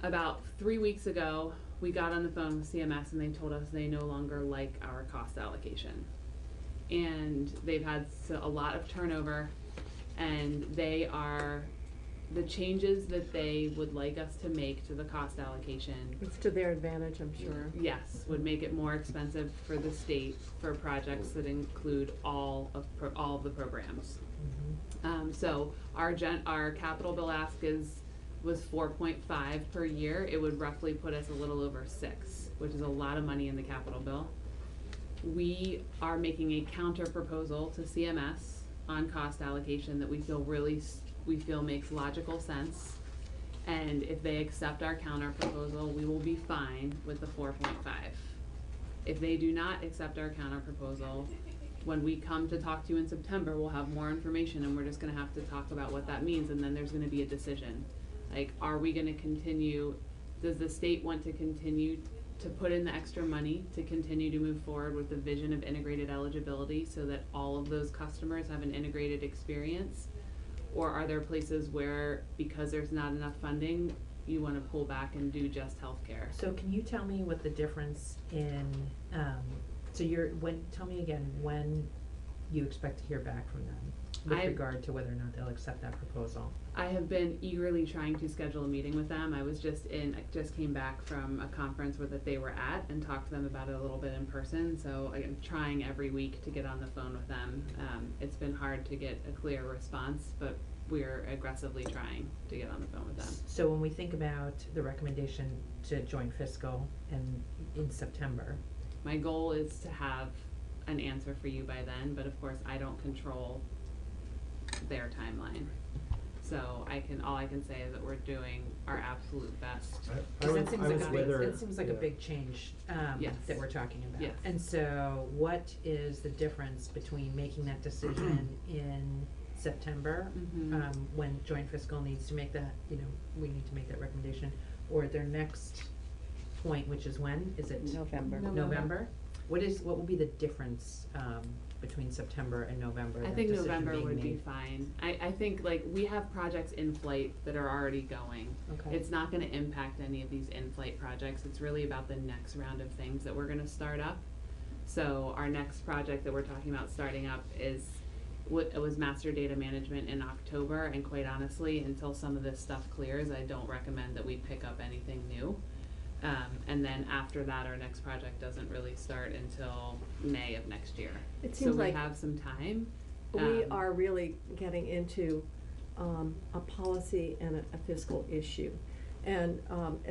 About 3 weeks ago, we got on the phone with CMS and they told us they no longer like our cost allocation. And they've had a lot of turnover, and the changes that they would like us to make to the cost allocation, It's to their advantage, I'm sure. yes, would make it more expensive for the state for projects that include all of the programs. So our capital bill ask was 4.5 per year. It would roughly put us a little over 6, which is a lot of money in the capital bill. We are making a counter proposal to CMS on cost allocation that we feel makes logical sense. And if they accept our counter proposal, we will be fine with the 4.5. If they do not accept our counter proposal, when we come to talk to you in September, we'll have more information and we're just gonna have to talk about what that means, and then there's gonna be a decision. Like, are we gonna continue, does the state want to continue to put in the extra money to continue to move forward with the vision of integrated eligibility so that all of those customers have an integrated experience? Or are there places where, because there's not enough funding, you wanna pull back and do just healthcare? So can you tell me what the difference in, tell me again when you expect to hear back from them with regard to whether or not they'll accept that proposal? I have been eagerly trying to schedule a meeting with them. I just came back from a conference that they were at and talked to them about it a little bit in person. So I'm trying every week to get on the phone with them. It's been hard to get a clear response, but we're aggressively trying to get on the phone with them. So when we think about the recommendation to join fiscal in September. My goal is to have an answer for you by then, but of course I don't control their timeline. So all I can say is that we're doing our absolute best. That seems like a big change Yes. that we're talking about. Yes. And so what is the difference between making that decision in September, when joint fiscal needs to make that, we need to make that recommendation, or their next point, which is when? Is it November. November? What will be the difference between September and November? I that think decision November being would be made? fine. I think we have projects in flight that are already going. Okay. It's not gonna impact any of these in-flight projects. It's really about the next round of things that we're gonna start up. So our next project that we're talking about starting up it was master data management in October, and quite honestly, until some of this stuff clears, I don't recommend that we pick up anything new. And then after that, our next project doesn't really start until May of next year. It seems so like we have some time. We are really getting into a policy and a fiscal issue, and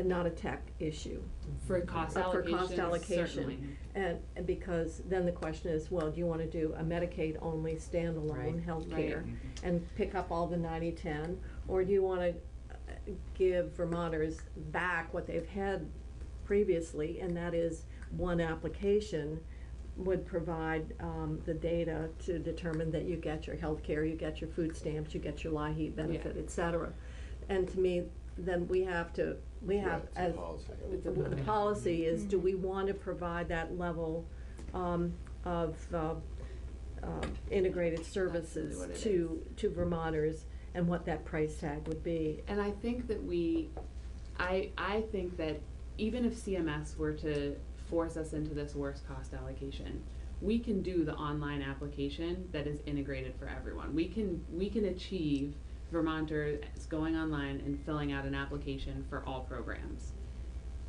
not a tech issue. For cost For cost allocation, allocation. certainly. And because then the question is, well, do you wanna do a Medicaid-only standalone Right. healthcare Right. and pick up all the 90-10? Or do you wanna give Vermonters back what they've had previously, and that is one application would provide the data to determine that you get your health care, you get your food stamps, you get your LIHEAP benefit, et cetera. And to me, then we have, it's a as, policy. the policy is, do we want to provide that level of integrated services what it to Vermonters, and what that price tag would be? And I think that I think that even if CMS were to force us into this worst cost allocation, we can do the online application that is integrated for everyone. We can achieve Vermonters going online and filling out an application for all programs.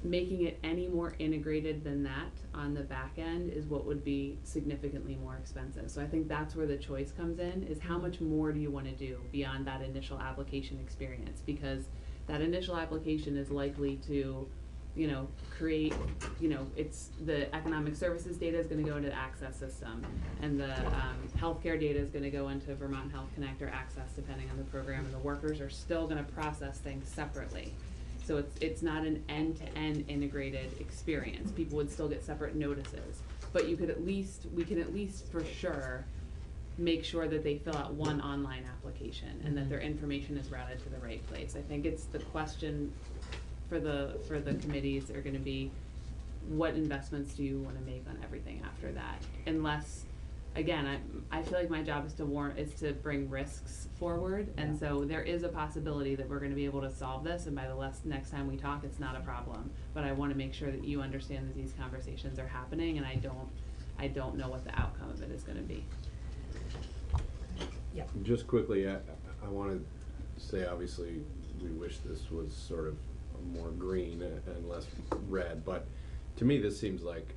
Making it any more integrated than that on the back end is what would be significantly more expensive. So I think that's where the choice comes in, is how much more do you want to do beyond that initial application experience? Because that initial application is likely to, create, it's the economic services data is going to go into the access system, and the healthcare data is going to go into Vermont Health Connect or Access, depending on the program, and the workers are still going to process things separately. So it's not an end-to-end integrated experience. People would still get separate notices, but we can at least for sure make sure that they fill out one online application and that their information is routed to the right place. I think it's the question for the committees are gonna be, what investments do you wanna make on everything after that? Unless, again, I feel like my job is to bring risks forward, and so there is a possibility that we're gonna be able to solve this, and by the next time we talk, it's not a problem. But I wanna make sure that you understand that these conversations are happening, and I don't know what the outcome of it is gonna be. Yeah. Just quickly, I want to say, obviously, we wish this was sort of more green and less red, but to me, this seems like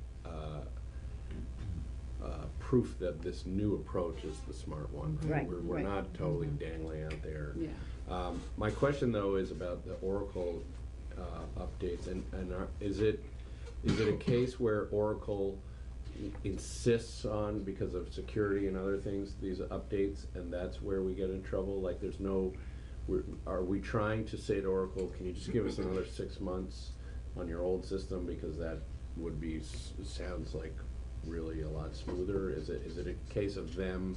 proof that this new approach is the smart one. Right. We're not totally dangling out there. Yeah. My question, though, is about the Oracle updates, and is it a case where Oracle insists on, because of security and other things, these updates, and that's where we get in trouble? Like, are we trying to say to Oracle, can you just give us another 6 months on your old system, because that would be, sounds like really a lot smoother? Is it a case of them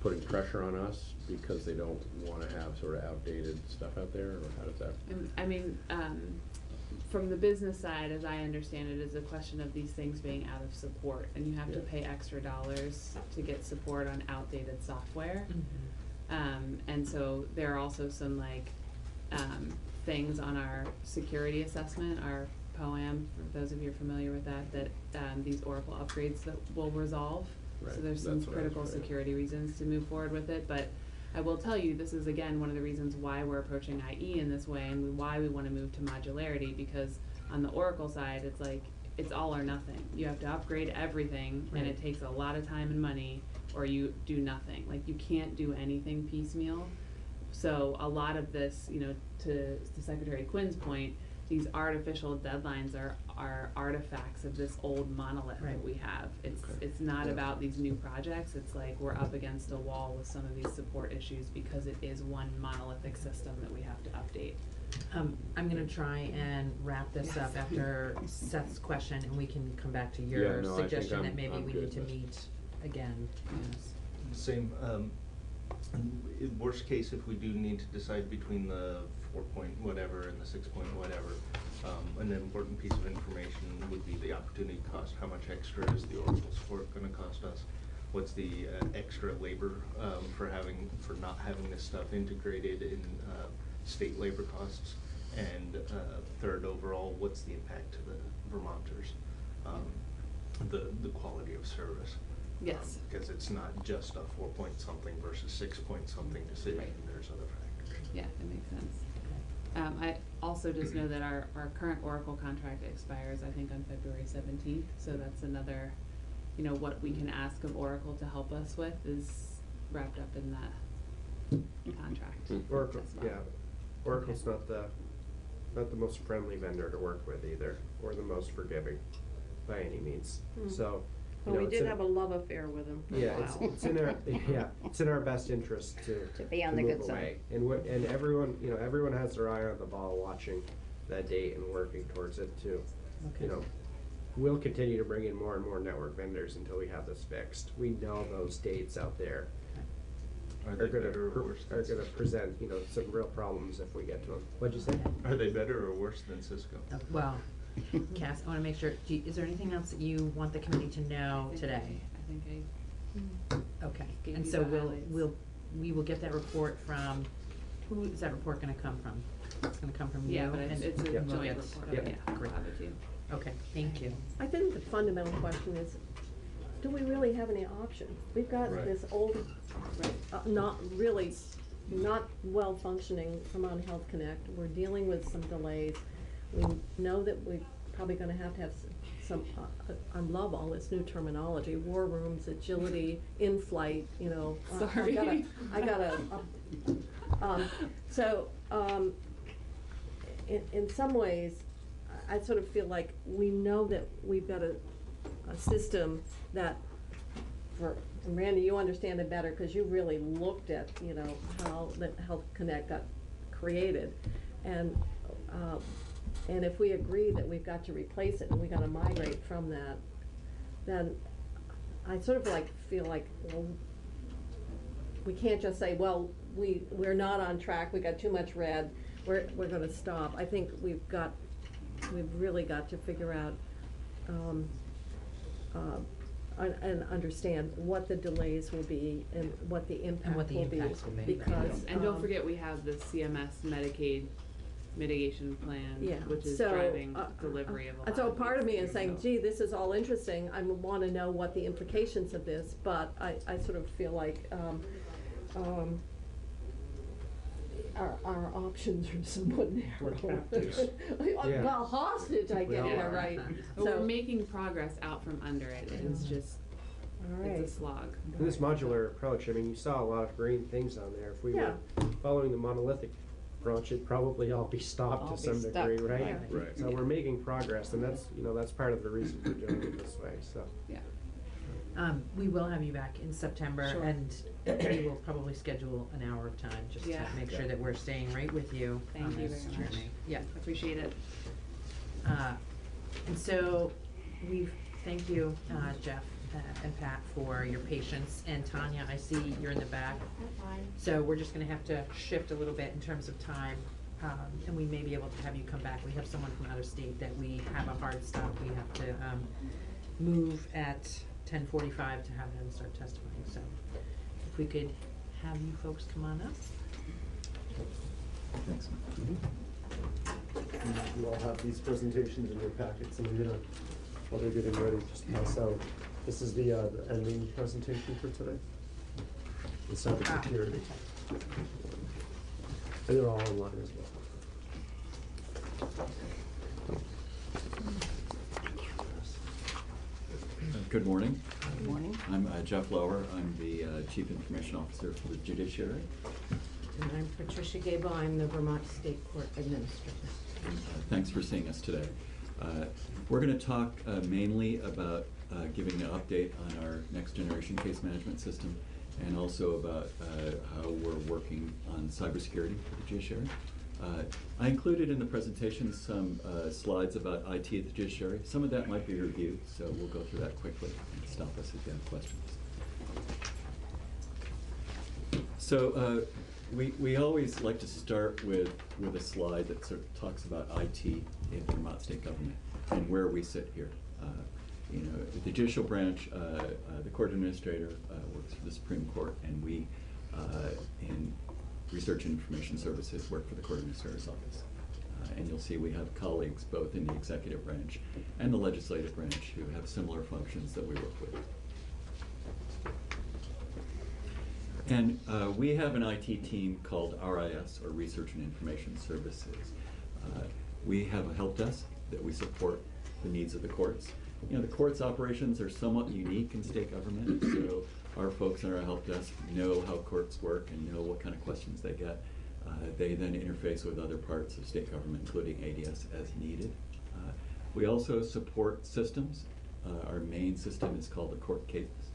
putting pressure on us because they don't wanna have sort of outdated stuff out there, or how does that? I mean, from the business side, as I understand it, is a question of these things being out of support, and you have to pay extra dollars to get support on outdated software. And so there are also some things on our security assessment, our POAM, for those of you who are familiar with that these Oracle upgrades that will resolve. Right. So there's some That's what I was critical trying to- security reasons to move forward with it, but I will tell you, this is again one of the reasons why we're approaching IE in this way, and why we want to move to modularity, because on the Oracle side, it's like, it's all or nothing. You have to upgrade everything, and it takes a lot of time and money, or you do nothing. Like, you can't do anything piecemeal. So a lot of this, to Secretary Quinn's point, these artificial deadlines are artifacts of this old monolith that we have. It's not about these new projects. It's like we're up against a wall with some of these support issues because it is one monolithic system that we have to update. I'm gonna try and wrap this up after Seth's question, and we can come back to your suggestion that maybe we need to meet again. Same, in worst case, if we do need to decide between the 4 point whatever and the 6 point whatever, an important piece of information would be the opportunity cost. How much extra is the Oracle support gonna cost us? What's the extra labor for not having this stuff integrated in state labor costs? And third, overall, what's the impact to the Vermonters? The quality of service. Yes. Because it's not just a 4 point something versus 6 point something decision, there's other factors. Yeah, it makes sense. I also just know that our current Oracle contract expires, I think, on February 17th, so that's another, what we can ask of Oracle to help us with is wrapped up in that contract. Oracle, as well. yeah, Oracle's not the most friendly vendor to work with either, or the most forgiving by any means. So, Well, we it's did in- have a love affair with them for a Yeah, while. it's in our best interest to be on the move good away. side. And everyone, everyone has their eye on the ball, watching that date and working towards it too. We'll continue to bring in more and more network vendors until we have this fixed. We know those dates out there Are are they gonna better or worse than are gonna Cisco? present, some real problems if we get to them. What'd you say? Are they better or worse than Cisco? Well, Cass, I wanna make sure, is there anything else that you want the committee to know today? I think I Okay, gave and you so the highlights. we will get that report from, who is that report gonna come from? It's gonna come from you? Yeah, but it's a and we'll joint get- report. okay, Yeah, great. I'll have it to you. Okay, thank you. I think the fundamental question is, do we really have any option? We've got Right. this old, not well-functioning Vermont Health Connect. We're dealing with some delays. We know that we're probably gonna have some, I love all this new terminology, war rooms, agility, in-flight, Sorry. In some ways, I sort of feel like we know that we've got a system that, and Randy, you understand it better because you really looked at, how the Health Connect got created. And if we agree that we've got to replace it and we gotta migrate from that, then I sort of feel like, well, we can't just say, well, we're not on track, we got too much red, we're gonna stop. I think we've really got to figure out, and understand what the delays will be and what the impact what the will be. impacts will be, right. Because, And don't forget, we have the CMS Medicaid mitigation plan, yeah, which is so, driving delivery of a lot and so of part of these me is things. saying, gee, this is all interesting, I wanna know what the implications of this, but I sort of feel like, our options are somewhat narrow. captives. Yeah. Well, hostage, I We get all it, are. right, But we're so, making progress out from under it. It's just, all right. it's a slog. In this modular approach, you saw a lot of green things on there. If we Yeah. were following the monolithic approach, it'd probably all be stopped All to be some stuck, degree, right? yeah. Right. So we're making progress, and that's part of the reason for doing it this way, so. Yeah. We will have you back in September, Sure. and we will probably schedule an hour of time just to Yeah. make sure that we're staying right with you Thank on you this very much. journey. Yeah. Appreciate it. And so we've Thank you, Jeff and Pat, for your patience. And Tanya, I see you're in the back. So we're just gonna have to shift a little bit in terms of time. And we may be able to have you come back. We have someone from out of state that we have a hard stop. We have to move at 10:45 to have them start testifying. So if we could have you folks come on up. Thanks. You all have these presentations in your packets, and I'm gonna, while they're getting ready, just pass out. This is the ending presentation for today. The cybersecurity. And they're all online as well. Good morning. Good morning. I'm Jeff Lower. I'm the Chief Information Officer for the Judiciary. And I'm Patricia Gable. I'm the Vermont State Court Administrator. Thanks for seeing us today. We're going to talk mainly about giving an update on our next generation case management system, and also about how we're working on cybersecurity for the judiciary. I included in the presentation some slides about IT at the judiciary. Some of that might be reviewed, so we'll go through that quickly and stop us if you have questions. So we always like to start with a slide that sort of talks about IT in Vermont state government and where we sit here. You know, the judicial branch, the court administrator works for the Supreme Court, and we in Research and Information Services work for the court administrator's office. And you'll see we have colleagues both in the executive branch and the legislative branch who have similar functions that we work with. And we have an IT team called RIS, or Research and Information Services. We have a help desk that we support the needs of the courts. You know, the court's operations are somewhat unique in state government, so our folks on our help desk know how courts work and know what kind of questions they get. They then interface with other parts of state government, including ADS, as needed. We also support systems. Our main system is called the Court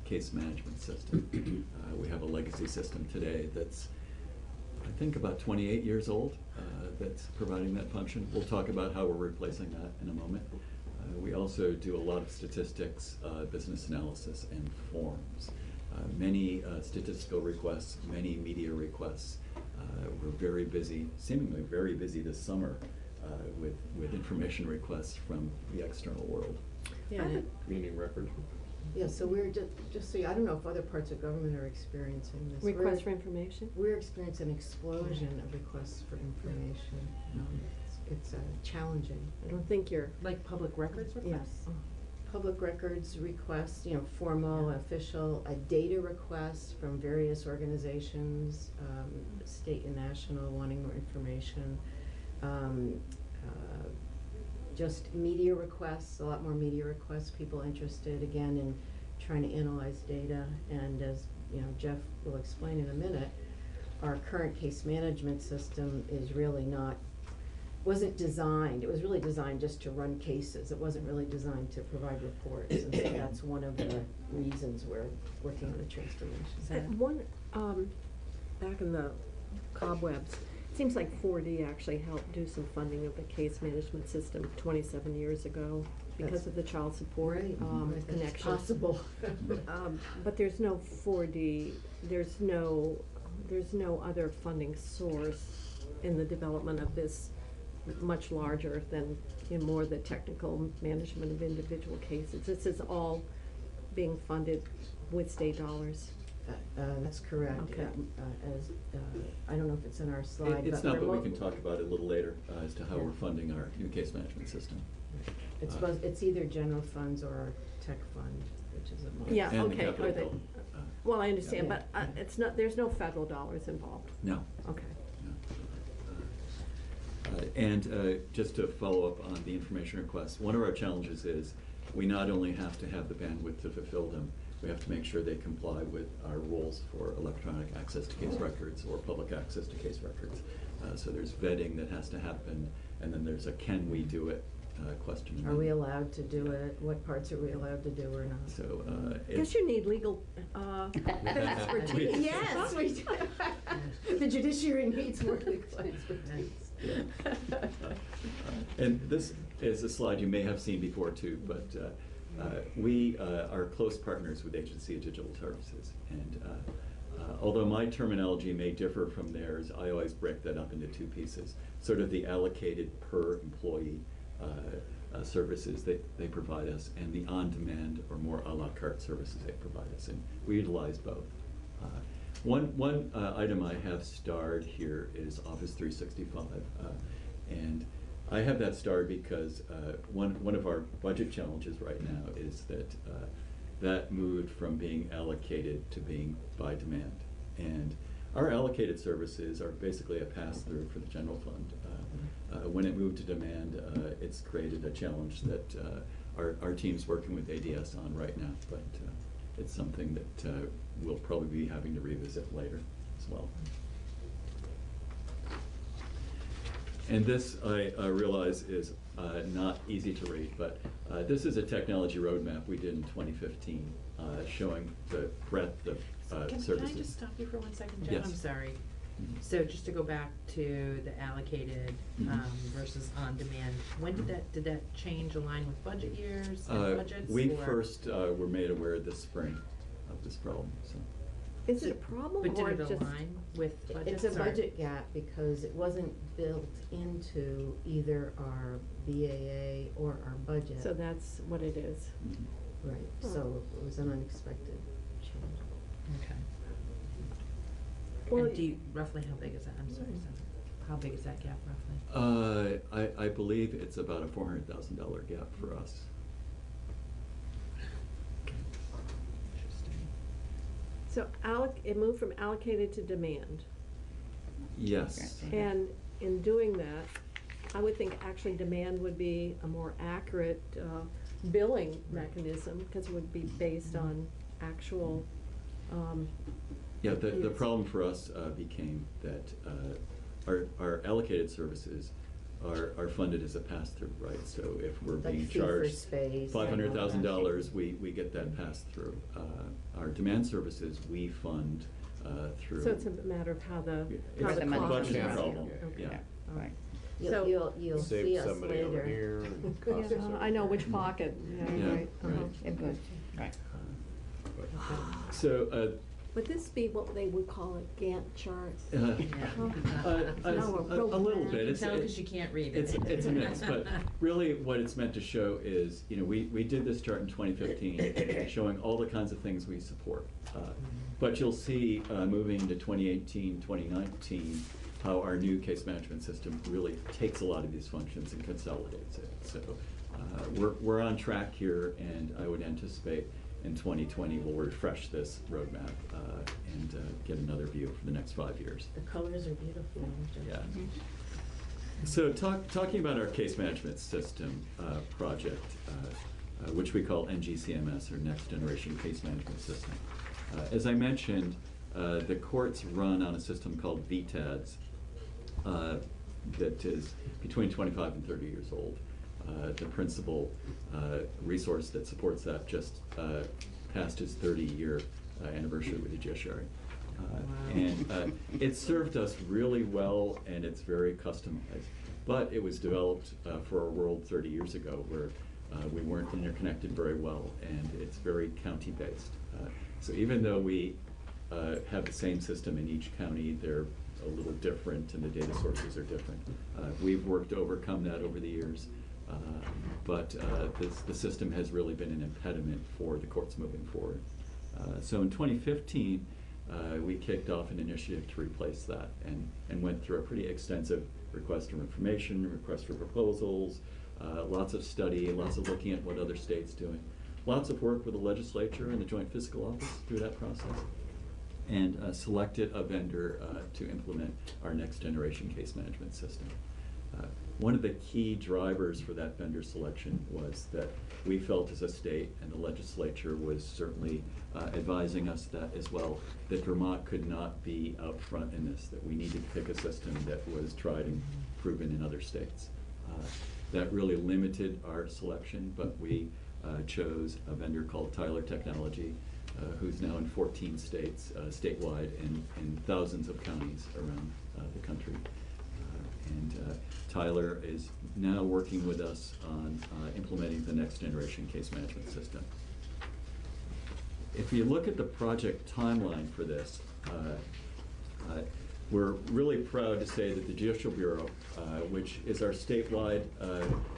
Case Management System. We have a legacy system today that's, I think, about 28 years old that's providing that function. We'll talk about how we're replacing that in a moment. We also do a lot of statistics, business analysis, and forms. Many statistical requests, many media requests. We're very busy, seemingly very busy this summer with information requests from the external world. Yeah. Meeting records. Yeah, so we're just so I don't know if other parts of government are experiencing this. Requests for information? We're experiencing an explosion of requests for information. It's challenging. I don't think you're. Like public records requests? Yes. Public records requests, you know, formal, official, data requests from various organizations, state and national, wanting more information. Just media requests, a lot more media requests, people interested again in trying to analyze data. And as you know, Jeff will explain in a minute, our current case management system is really wasn't designed, it was really designed just to run cases. It wasn't really designed to provide reports. And so that's one of the reasons we're working on a transformation. One, back in the cobwebs, it seems like 4D actually helped do some funding of the case management system 27 years ago because of the child support connection. It's possible. But there's no 4D, there's no other funding source in the development of this much larger than in more the technical management of individual cases. This is all being funded with state dollars. That's correct. Okay. I don't know if it's in our slide. It's not, but we can talk about it a little later as to how we're funding our new case management system. It's either general funds or our tech fund, which is a Yeah, and okay. The capital bill. Well, I understand, Yeah. but it's not. There's no federal dollars involved. No. Okay. And just to follow up on the information requests, one of our challenges is we not only have to have the bandwidth to fulfill them, we have to make sure they comply with our rules for electronic access to case records or public access to case records. So there's vetting that has to happen, and then there's a can we do it question. Are we allowed to do it? What parts are we allowed to do or not? So I guess you need legal expertise. Yes, we do. The judiciary needs more legal expertise. And this is a slide you may have seen before too, but We are close partners with Agency of Digital Services, and although my terminology may differ from theirs, I always break that up into two pieces. Sort of the allocated per employee services that they provide us, and the on-demand or more a la carte services they provide us, and we utilize both. One item I have starred here is Office 365, and I have that starred because one of our budget challenges right now is that that moved from being allocated to being by demand. And our allocated services are basically a pass-through for the general fund. When it moved to demand, it's created a challenge that our team's working with ADS on right now, but it's something that we'll probably be having to revisit later as well. And this, I realize, is not easy to read, but this is a technology roadmap we did in 2015, showing the breadth of services. Can I just stop you for 1 second, Jeff? Yes. I'm sorry. So just to go back to the allocated versus on-demand, when did that change align with budget years and budgets? We or? first were made aware this spring of this problem. So. Is it a problem But or did it just? align with budgets? It's a or- budget gap because it wasn't built into either our BAA or our budget. So that's what it is. Right, so it was an unexpected change. Okay. Well, And do you, roughly how big is that? I'm sorry, how big is that gap roughly? I believe it's about a $400,000 gap for us. So it moved from allocated to demand. Yes. And in doing that, I would think actually demand would be a more accurate billing mechanism because it would be based on actual. Yeah, the problem for us became that our allocated services are funded as a pass-through, right? So if we're Like being fee for charged space and all $500,000, we get that pass-through. Our demand services, we fund through. So it's a matter of how the It's how a the cost budget is. problem, Okay. yeah. All right. You'll Save see us somebody over later. here and cost us over I know here. which pocket. Yeah, Yeah, right. Uh-huh. right. It goes, right. So. Would this be what they would call a Gantt chart? A No, little bit. You can tell because you can't read it. It's a mix, but really what it's meant to show is, we did this chart in 2015, showing all the kinds of things we support. But you'll see, moving into 2018, 2019, how our new case management system really takes a lot of these functions and consolidates it. So we're on track here, and I would anticipate in 2020 we'll refresh this roadmap and get another view for the next 5 years. The colors are beautiful. Yeah. So talking about our case management system project, which we call NGCMS, or Next Generation Case Management System. As I mentioned, the courts run on a system called VTADS that is between 25 and 30 years old. The principal resource that supports that just passed its 30-year anniversary with the judiciary. And it served us really well, and it's very customized. But it was developed for a world 30 years ago where we weren't interconnected very well, and it's very county-based. So even though we have the same system in each county, they're a little different, and the data sources are different. We've worked to overcome that over the years. But the system has really been an impediment for the courts moving forward. So in 2015, we kicked off an initiative to replace that and went through a pretty extensive request for information, request for proposals, lots of study, lots of looking at what other states doing, lots of work with the legislature and the Joint Fiscal Office through that process, and selected a vendor to implement our next generation case management system. One of the key drivers for that vendor selection was that we felt as a state, and the legislature was certainly advising us that as well, that Vermont could not be out front in this, that we needed to pick a system that was tried and proven in other states. That really limited our selection, but we chose a vendor called Tyler Technology, who's now in 14 states statewide and in thousands of counties around the country. And Tyler is now working with us on implementing the next generation case management system. If you look at the project timeline for this, we're really proud to say that the Judicial Bureau, which is our statewide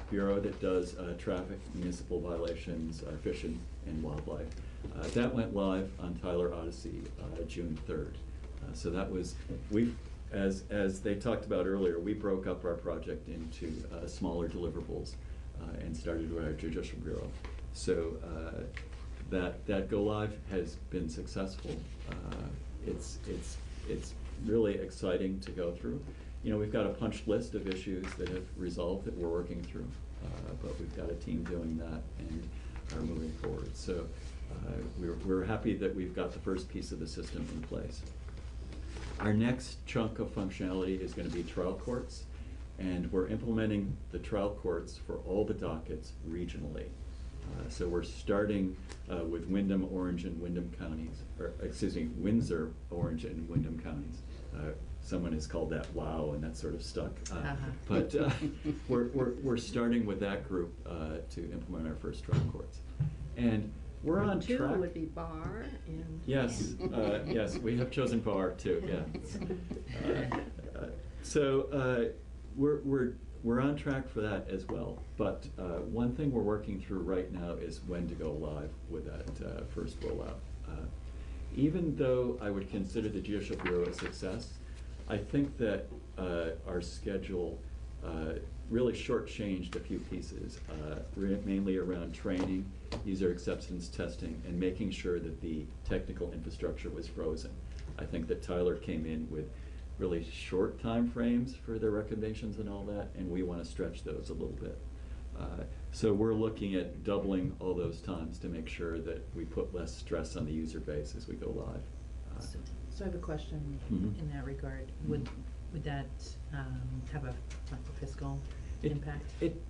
bureau that does traffic, municipal violations, fish and wildlife, that went live on Tyler Odyssey June 3rd. So that was, as they talked about earlier, we broke up our project into smaller deliverables and started with our Judicial Bureau. So that go live has been successful. It's really exciting to go through. You know, we've got a punch list of issues that have resolved that we're working through, but we've got a team doing that and are moving forward. So we're happy that we've got the first piece of the system in place. Our next chunk of functionality is going to be trial courts, and we're implementing the trial courts for all the dockets regionally. So we're starting with Windham, Orange, and Windham counties, or excuse me, Windsor, Orange, and Windham counties. Someone has called that WOW, and that's sort of stuck. But we're starting with that group to implement our first trial courts. And we're on Two track. would be bar and. Yes, yes, we have chosen bar too, yeah. So we're on track for that as well. But one thing we're working through right now is when to go live with that first rollout. Even though I would consider the Judicial Bureau a success, I think that our schedule really shortchanged a few pieces, mainly around training, user acceptance testing, and making sure that the technical infrastructure was frozen. I think that Tyler came in with really short time frames for their recommendations and all that, and we want to stretch those a little bit. So we're looking at doubling all those times to make sure that we put less stress on the user base as we go live. So I have a question in that regard. Would that have a fiscal impact? It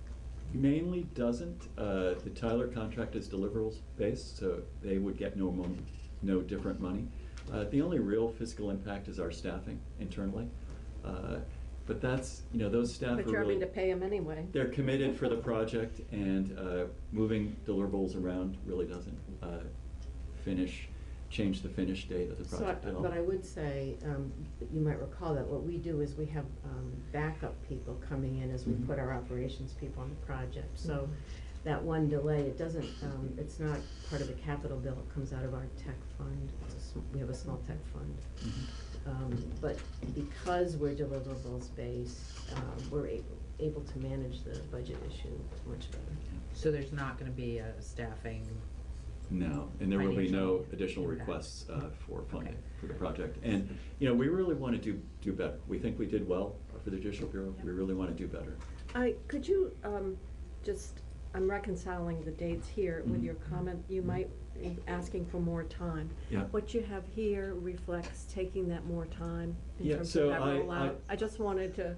mainly doesn't. The Tyler contract is deliverables based, so they would get no different money. The only real fiscal impact is our staffing internally. But that's, you know, those staff But are you're really, having to pay them anyway. they're committed for the project, and moving deliverables around really doesn't change the finish date of the project at all. But I would say, you might recall that what we do is we have backup people coming in as we put our operations people on the project. So that one delay, it doesn't, it's not part of the capital bill, it comes out of our tech fund. We have a small tech fund. But because we're deliverables based, we're able to manage the budget issue much better. So there's not gonna be a staffing? No, and there will be no financial additional impact. requests for funding for the project. And, you know, we really want to do better. We think we did well for the Judicial Bureau. We really want to do better. Could you I'm reconciling the dates here with your comment, you might be asking for more time. Yeah. What you have here reflects taking that more time in Yeah, terms of so that rollout. I just wanted to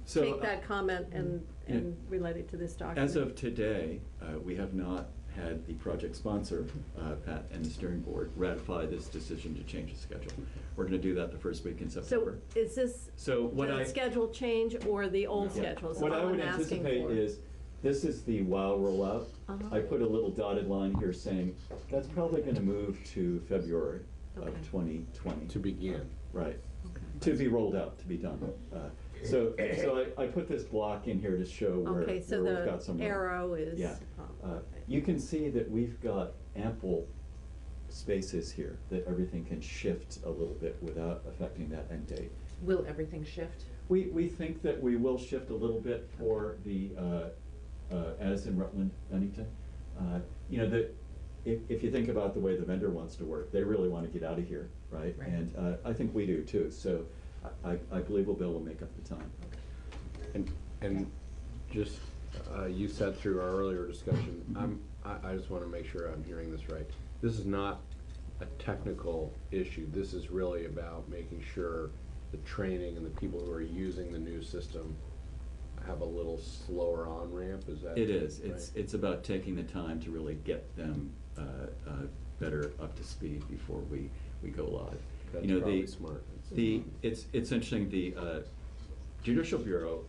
take that comment and relate it to this document. As of today, we have not had the project sponsor, Pat, and the steering board ratify this decision to change the schedule. We're going to do that the first week in September. So is this the schedule change or the old schedule? Is What I all would I'm asking anticipate for. is, this is the WOW rollout. I put a little dotted line here saying that's probably going to move to February of 2020. To begin. Right. To be rolled out, to be done. So I put this block in here to show where we've got some. The arrow is. Yeah. You can see that we've got ample spaces here that everything can shift a little bit without affecting that end date. Will everything shift? We think that we will shift a little bit for the, as in Rutland, Bennington. You know, if you think about the way the vendor wants to work, they really want to get out of here, right? And I think we do too. So I believe we'll be able to make up the time. And just, you said through our earlier discussion, I just want to make sure I'm hearing this right. This is not a technical issue. This is really about making sure the training and the people who are using the new system have a little slower on ramp. Is that? It is. Right? It's about taking the time to really get them better up to speed before we go live. That's you know, probably smart. It's interesting. Judicial Bureau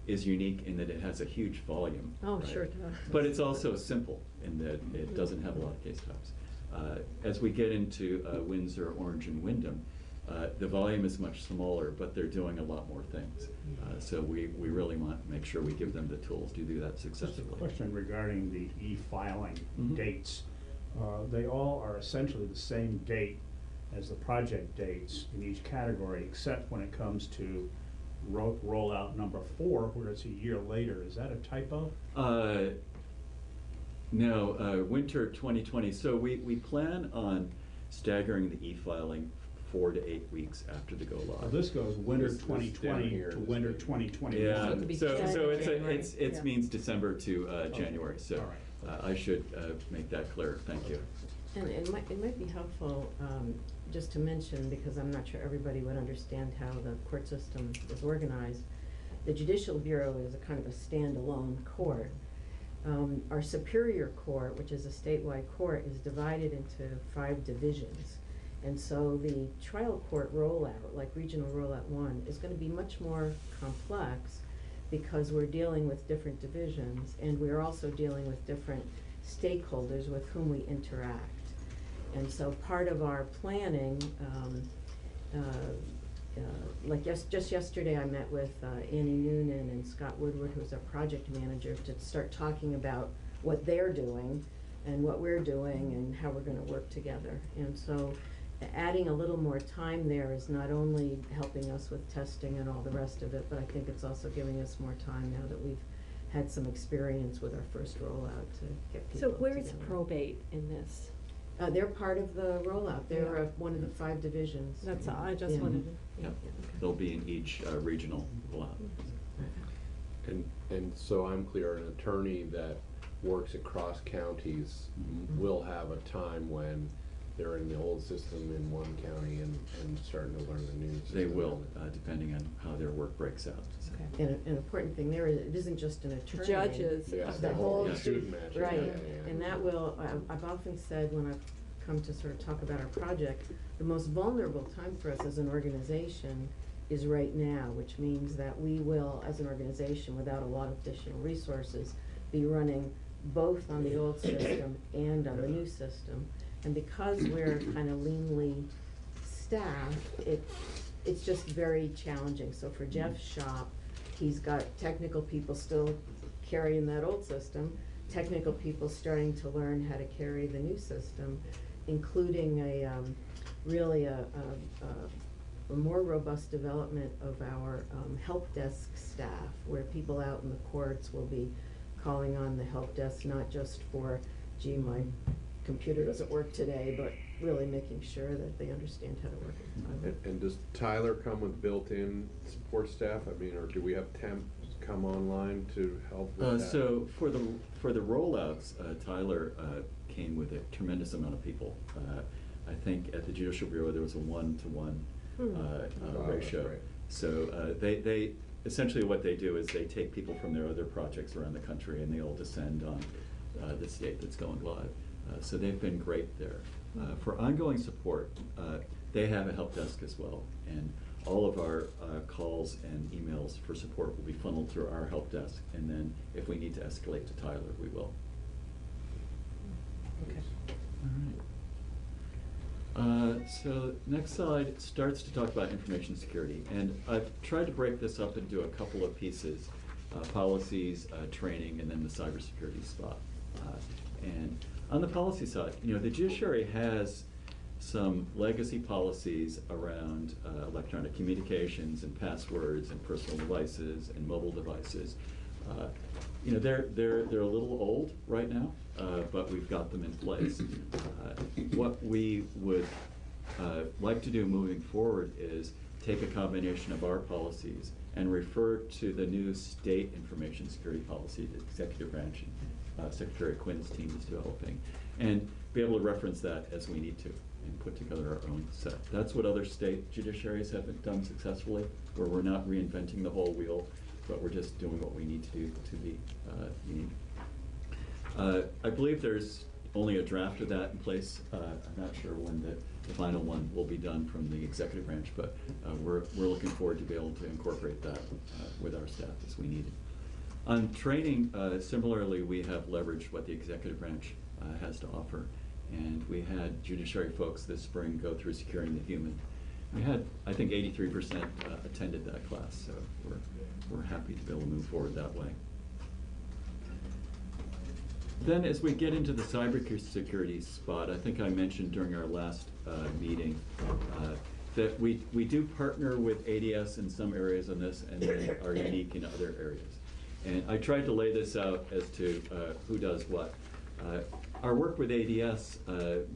is unique in that it has a huge volume. Oh, right? sure it does. But it's also simple in that it doesn't have a lot of case types. As we get into Windsor, Orange, and Wyndham, the volume is much smaller, but they're doing a lot more things. So we really want to make sure we give them the tools to do that Just successfully. a question regarding the e-filing Mhm. dates. They all are essentially the same date as the project dates in each category, except when it comes to rollout number 4, where it's a year later. Is that a typo? No, winter 2020. So we plan on staggering the e-filing 4 to 8 weeks after the go live. Well, this goes winter This down 2020 here, to this winter big. 2021. Yeah, It could be so January. it Yeah. means December to January. So All right. I should make that clear. Thank you. And it might be helpful, just to mention, because I'm not sure everybody would understand how the court system is organized. The Judicial Bureau is a kind of a standalone court. Our Superior Court, which is a statewide court, is divided into 5 divisions. And so the trial court rollout, like Regional Rollout 1, is gonna be much more complex because we're dealing with different divisions, and we're also dealing with different stakeholders with whom we interact. And so part of our planning, like just yesterday, I met with Annie Noonan and Scott Woodward, who's our project manager, to start talking about what they're doing and what we're doing and how we're gonna work together. And so adding a little more time there is not only helping us with testing and all the rest of it, but I think it's also giving us more time now that we've had some experience with our first rollout to get people So where is together. probate in this? They're part of the rollout. They're Yeah. One of the 5 divisions. That's all, I just Yeah. wanted to. Yeah, they'll be in each regional rollout. And so I'm clear, an attorney that works across counties will have a time when they're in the old system in one county and starting to learn the new system. They will, depending on how their work breaks out. So. And an important thing there is, it isn't just an attorney. Judges. Yeah, The whole, Yeah. student match. right, Yeah. and that will, I've often said when I've come to sort of talk about our project, the most vulnerable time for us as an organization is right now, which means that we will, as an organization, without a lot of additional resources, be running both on the old system and on the new system. And because we're kind of leanly staffed, it's just very challenging. So for Jeff's shop, he's got technical people still carrying that old system, technical people starting to learn how to carry the new system, including really a more robust development of our help desk staff, where people out in the courts will be calling on the help desk, not just for, gee, my computer doesn't work today, but really making sure that they understand how to work it. And does Tyler come with built-in support staff? I mean, or do we have temps come online to help with that? So for the rollouts, Tyler came with a tremendous amount of people. I think at the Judicial Bureau there was a 1-to-1 ratio. That's right. So they essentially what they do is they take people from their other projects around the country and they all descend on the state that's going live. So they've been great there. For ongoing support, they have a help desk as well, and all of our calls and emails for support will be funneled through our help desk, and then if we need to escalate to Tyler, we will. Okay. All right. So next slide starts to talk about information security, and I've tried to break this up into a couple of pieces, policies, training, and then the cybersecurity spot. And on the policy side, the judiciary has some legacy policies around electronic communications and passwords and personal devices and mobile devices. They're a little old right now, but we've got them in place. What we would like to do moving forward is take a combination of our policies and refer to the new state information security policy that executive branch Secretary Quinn's team is developing, and be able to reference that as we need to and put together our own set. That's what other state judiciaries have done successfully, where we're not reinventing the whole wheel, but we're just doing what we need to do to be unique. I believe there's only a draft of that in place. I'm not sure when the final one will be done from the executive branch, but we're looking forward to be able to incorporate that with our staff as we need it. On training, similarly, we have leveraged what the executive branch has to offer. And we had judiciary folks this spring go through Securing the Human. We had, I think, 83% attended that class, so we're happy to be able to move forward that way. Then as we get into the cybersecurity spot, I think I mentioned during our last meeting that we do partner with ADS in some areas on this, and they are unique in other areas. And I tried to lay this out as to who does what. Our work with ADS,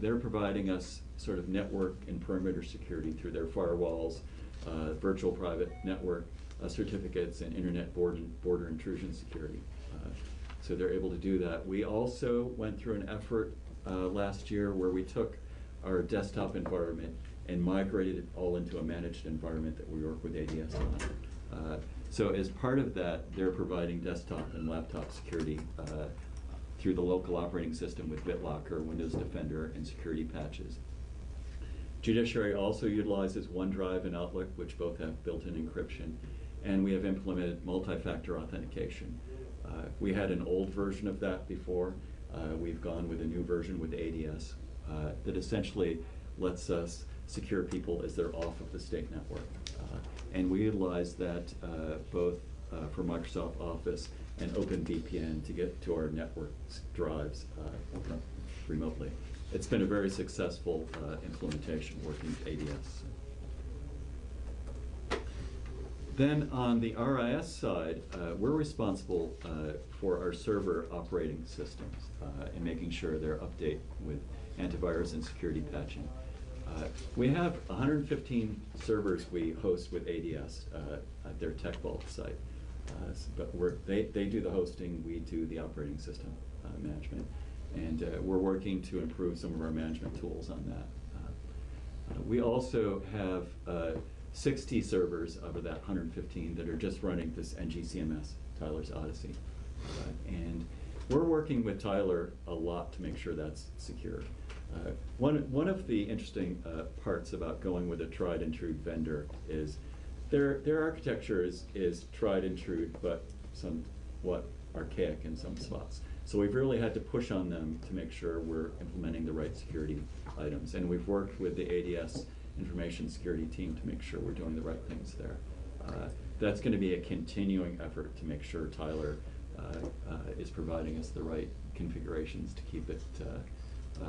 they're providing us sort of network and perimeter security through their firewalls, virtual private network certificates, and internet border intrusion security. So they're able to do that. We also went through an effort last year where we took our desktop environment and migrated it all into a managed environment that we work with ADS on. So as part of that, they're providing desktop and laptop security through the local operating system with BitLocker, Windows Defender, and security patches. Judiciary also utilizes OneDrive and Outlook, which both have built-in encryption, and we have implemented multi-factor authentication. We had an old version of that before. We've gone with a new version with ADS that essentially lets us secure people as they're off of the state network. And we utilize that both for Microsoft Office and OpenVPN to get to our network drives remotely. It's been a very successful implementation working with ADS. Then on the RIS side, we're responsible for our server operating systems and making sure they're updated with antivirus and security patching. We have 115 servers we host with ADS at their Tech Vault site. But they do the hosting, we do the operating system management. And we're working to improve some of our management tools on that. We also have 60 servers out of that 115 that are just running this NGCMS, Tyler's Odyssey. And we're working with Tyler a lot to make sure that's secure. One of the interesting parts about going with a tried and true vendor is their architecture is tried and true, but somewhat archaic in some spots. So we've really had to push on them to make sure we're implementing the right security items. And we've worked with the ADS information security team to make sure we're doing the right things there. That's going to be a continuing effort to make sure Tyler is providing us the right configurations to keep it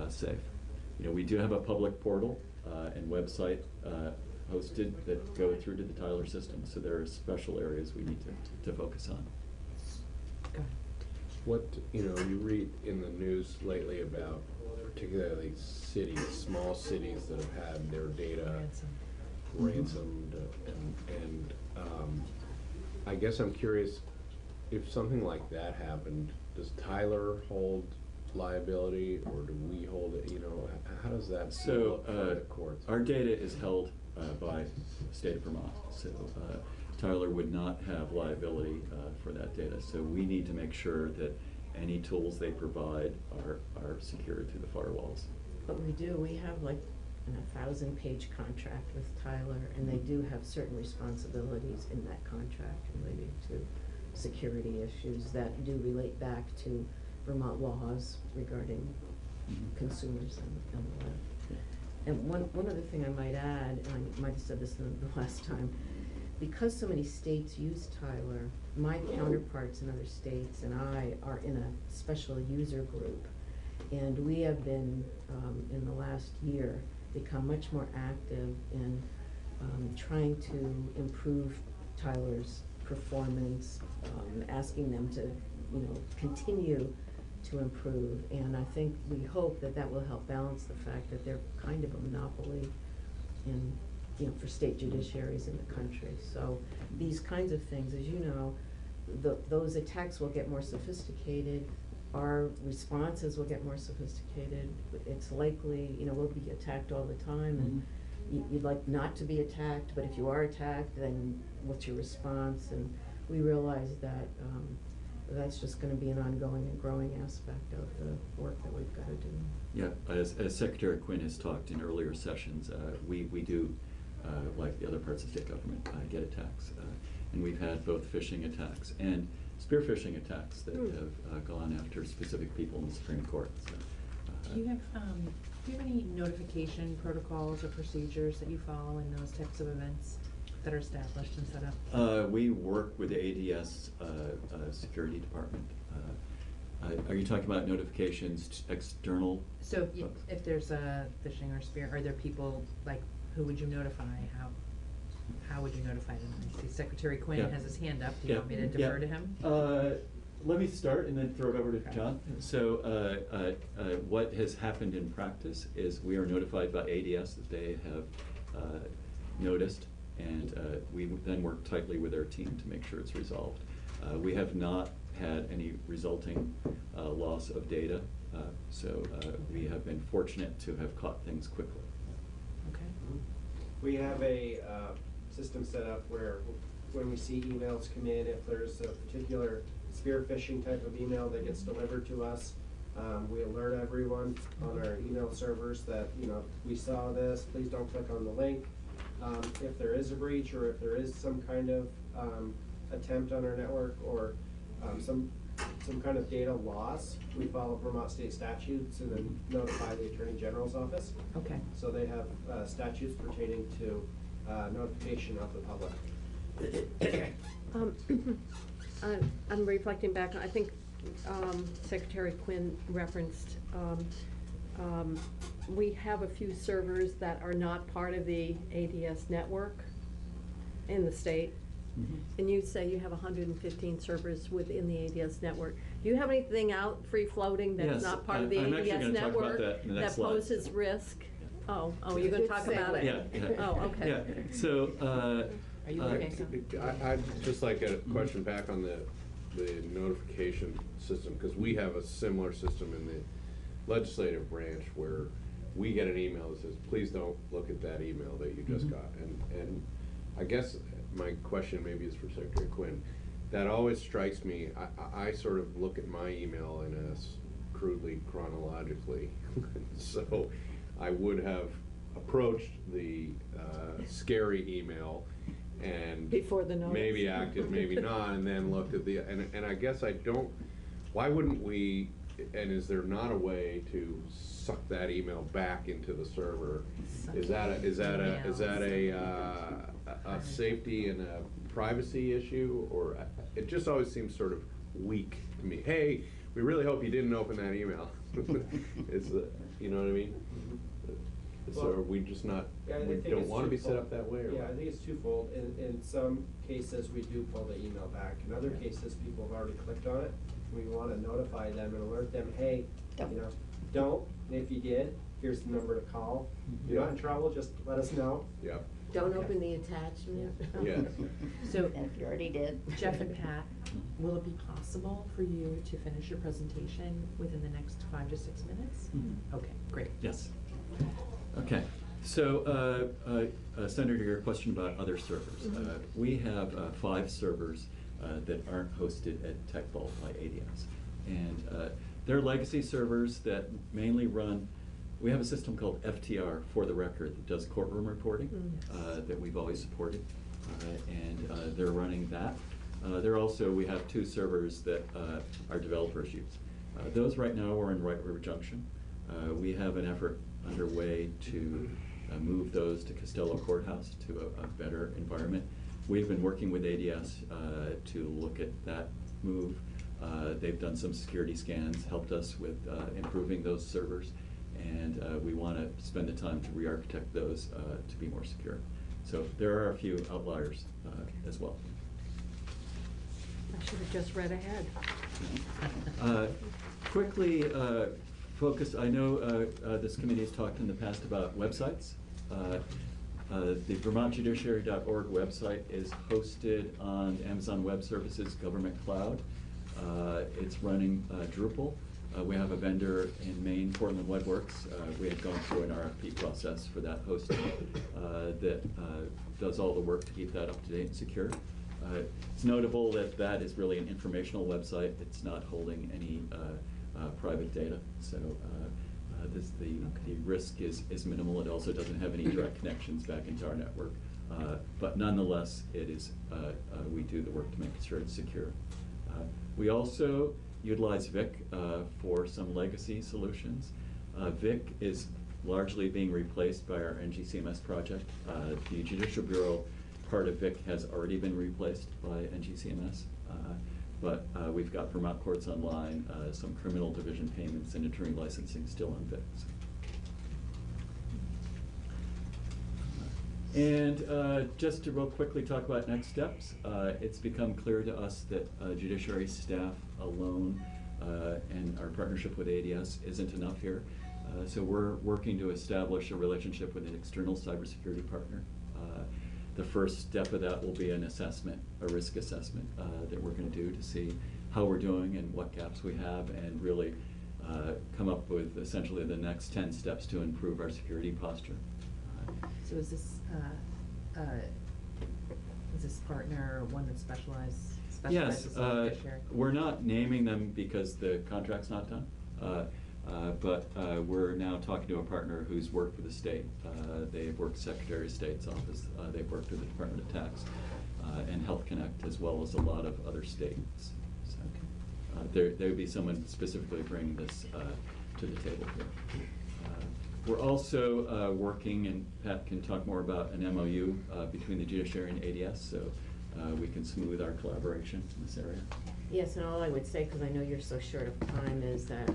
safe. You know, we do have a public portal and website hosted that go through to the Tyler system, so there are special areas we need to focus on. What, you know, you read in the news lately about particularly cities, small cities that have had their data ransomed, and I guess I'm curious, if something like that happened, does Tyler hold liability, or do we hold it? You know, how does that So for the courts? our data is held by the state of Vermont, so Tyler would not have liability for that data. So we need to make sure that any tools they provide are secured through the firewalls. But we do, we have like an 1,000-page contract with Tyler, and they do have certain responsibilities in that contract relating to security issues that do relate back to Vermont laws regarding consumers and the web. And one other thing I might add, and I might have said this the last time, because so many states use Tyler, my counterparts in other states and I are in a special user group. And we have been, in the last year, become much more active in trying to improve Tyler's performance, asking them to, you know, continue to improve. And I think we hope that that will help balance the fact that they're kind of a monopoly in, you know, for state judiciaries in the country. So these kinds of things, as you know, those attacks will get more sophisticated. Our responses will get more sophisticated. It's likely, you know, we'll be attacked all the time, and you'd like not to be attacked, but if you are attacked, then what's your response? And we realize that that's just gonna be an ongoing and growing aspect of the work that we've gotta do. Yeah, as Secretary Quinn has talked in earlier sessions, we do, like the other parts of state government, get attacks. And we've had both phishing attacks and spear phishing attacks that have gone after specific people in the Supreme Court. So, Do you have any notification protocols or procedures that you follow in those types of events that are established and set up? we work with the ADS security department. Are you talking about notifications external? So if there's a phishing or spear, are there people, like, who would you notify? How would you notify them? I see Secretary Quinn has his hand up. Do you want me to defer to him? Let me start and then throw it over to John. So what has happened in practice is we are notified by ADS that they have noticed, and we then work tightly with their team to make sure it's resolved. We have not had any resulting loss of data, so we have been fortunate to have caught things quickly. Okay. We have a system set up where when we see emails come in, if there's a particular spear phishing type of email that gets delivered to us, we alert everyone on our email servers that, we saw this, please don't click on the link. If there is a breach or if there is some kind of attempt on our network or some kind of data loss, we follow Vermont state statutes and then notify the Attorney General's office. Okay. So they have statutes pertaining to notification of the public. I'm reflecting back, I think Secretary Quinn referenced, we have a few servers that are not part of the ADS network in the state. And you say you have 115 servers within the ADS network. Do you have anything out free floating that's Yes, not part of the I'm actually ADS gonna talk about network that in the next slide. poses risk? Oh, you're gonna talk about it? Yeah. Oh, okay. Yeah, so, Are you okay? I'd just like a question back on the notification system, because we have a similar system in the legislative branch where we get an email that says, please don't look at that email that you just got. And I guess my question maybe is for Secretary Quinn. That always strikes me, I sort of look at my email in a crudely chronologically. So I would have approached the scary email and before the notice. Maybe acted, maybe not, and then looked at the, and I guess I don't, why wouldn't we, and is there not a way to suck that email back into the server? Is that a safety and a privacy issue, or it just always seems sort of weak to me. Hey, we really hope you didn't open that email. You know what I mean? So are we just not, we don't want to be set up that way? Or Yeah, I think it's twofold. In some cases, we do pull the email back. In other cases, people have already clicked on it. We want to notify them and alert them, hey, don't. And if you did, here's the number to call. If you're not in trouble, just let us know. Yeah. Don't open the attachment. Yeah. So, And if you already did. Jeff and Pat, will it be possible for you to finish your presentation within the next 5 to 6 minutes? Okay, great. yes. Okay, so Senator, your question about other servers. We have 5 servers that aren't hosted at Tech Vault by ADS. And they're legacy servers that mainly run, we have a system called FTR, for the record, that does courtroom reporting that we've always supported. And they're running that. We have 2 servers that our developers use. Those right now are in Wright River Junction. We have an effort underway to move those to Costello Courthouse to a better environment. We've been working with ADS to look at that move. They've done some security scans, helped us with improving those servers, and we want to spend the time to re-architect those to be more secure. So there are a few outliers as well. I should have just read ahead. Quickly focus, I know this committee has talked in the past about websites. The VermontJudiciary.org website is hosted on Amazon Web Services Government Cloud. It's running Drupal. We have a vendor in Maine, Portland WebWorks. We had gone through an RFP process for that hosting that does all the work to keep that up to date and secure. It's notable that that is really an informational website. It's not holding any private data. So the risk is minimal. It also doesn't have any direct connections back into our network. But nonetheless, it is, we do the work to make sure it's secure. We also utilize VIC for some legacy solutions. VIC is largely being replaced by our NGCMS project. The Judicial Bureau part of VIC has already been replaced by NGCMS, but we've got Vermont Courts Online, some criminal division payments, and attorney licensing still on VIC. And just to real quickly talk about next steps, it's become clear to us that judiciary staff alone and our partnership with ADS isn't enough here. So we're working to establish a relationship with an external cybersecurity partner. The first step of that will be an assessment, a risk assessment that we're going to do to see how we're doing and what gaps we have, and really come up with essentially the next 10 steps to improve our security posture. So is this partner one that specializes Yes, in judiciary? we're not naming them because the contract's not done, but we're now talking to a partner who's worked with the state. They've worked Secretary of State's office, they've worked with the Department of Tax and Health Connect, as well as a lot of other states. So, there would be someone specifically bringing this to the table here. We're also working, and Pat can talk more about an MOU between the judiciary and ADS, so we can smooth our collaboration in this area. Yes, and all I would say, because I know you're so short of time, is that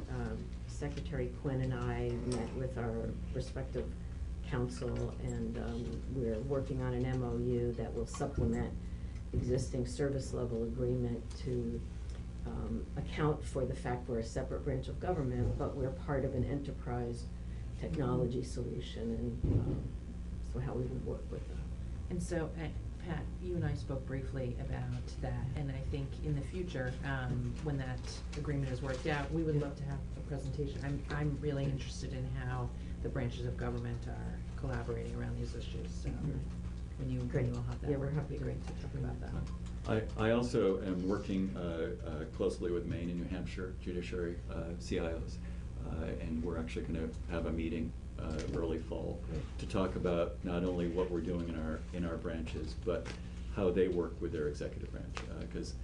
Secretary Quinn and I met with our respective counsel, and we're working on an MOU that will supplement existing service level agreement to account for the fact we're a separate branch of government, but we're part of an enterprise technology solution, and so how we would work with them. And so, Pat, you and I spoke briefly about that, and I think in the future, when that agreement is worked out, we would love to have a presentation. I'm really interested in how the branches of government are collaborating around these issues, so when you all have that, Yeah, we're it'd happy be to great to talk about that. I also am working closely with Maine and New Hampshire judiciary CIOs, and we're actually going to have a meeting early fall to talk about not only what we're doing in our branches, but how they work with their executive branch, because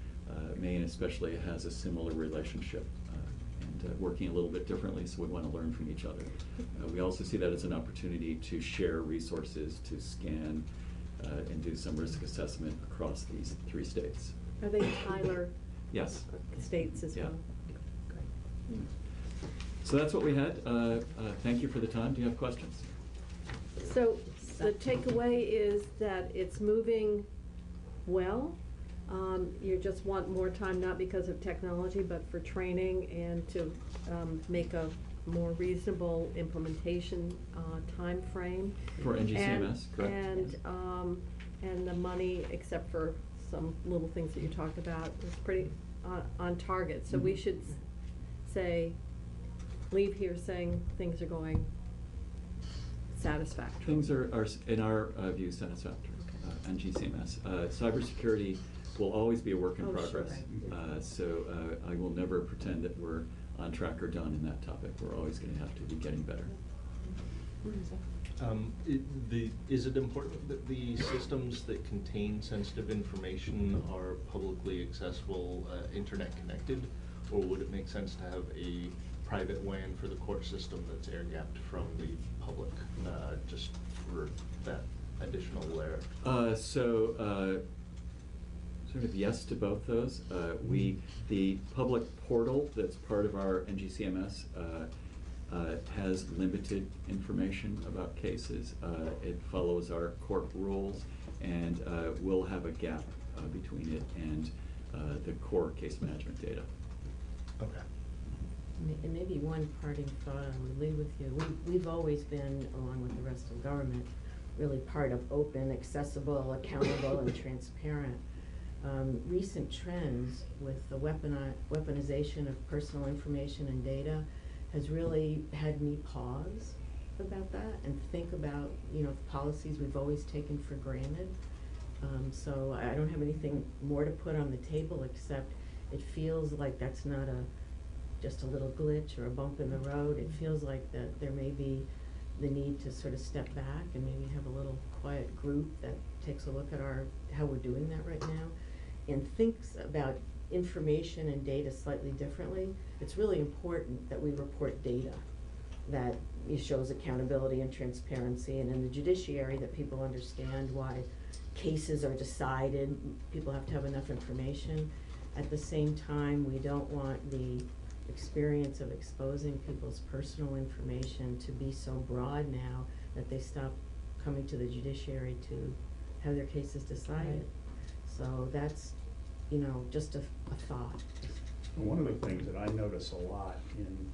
Maine especially has a similar relationship and working a little bit differently, so we want to learn from each other. We also see that as an opportunity to share resources, to scan and do some risk assessment across these 3 states. Are they Tyler Yes. states as Yeah. well? Great. So that's what we had. Thank you for the time. Do you have questions? So the takeaway is that it's moving well. You just want more time, not because of technology, but for training and to make a more reasonable implementation timeframe. For NGCMS, correct. And the money, except for some little things that you talked about, is pretty on target. So we should say, leave here saying things are going satisfactory. Things are in our view, satisfactory. NGCMS. Cybersecurity will always be a work in progress. Sure. So I will never pretend that we're on track or done in that topic. We're always going to have to be getting better. Is it important that the systems that contain sensitive information are publicly accessible, internet connected, or would it make sense to have a private WAN for the court system that's air-gapped from the public, just for that additional layer? Sort of yes to both those. The public portal that's part of our NGCMS has limited information about cases. It follows our court rules, and we'll have a gap between it and the core case management data. Okay. And maybe one parting thought I would leave with you. We've always been, along with the rest of government, really part of open, accessible, accountable, and transparent. Recent trends with the weaponization of personal information and data has really had me pause about that and think about, the policies we've always taken for granted. So I don't have anything more to put on the table, except it feels like that's not just a little glitch or a bump in the road. It feels like that there may be the need to sort of step back and maybe have a little quiet group that takes a look at how we're doing that right now and thinks about information and data slightly differently. It's really important that we report data that shows accountability and transparency, and in the judiciary that people understand why cases are decided. People have to have enough information. At the same time, we don't want the experience of exposing people's personal information to be so broad now that they stop coming to the judiciary to have their cases decided. So that's, just a thought. One of the things that I notice a lot in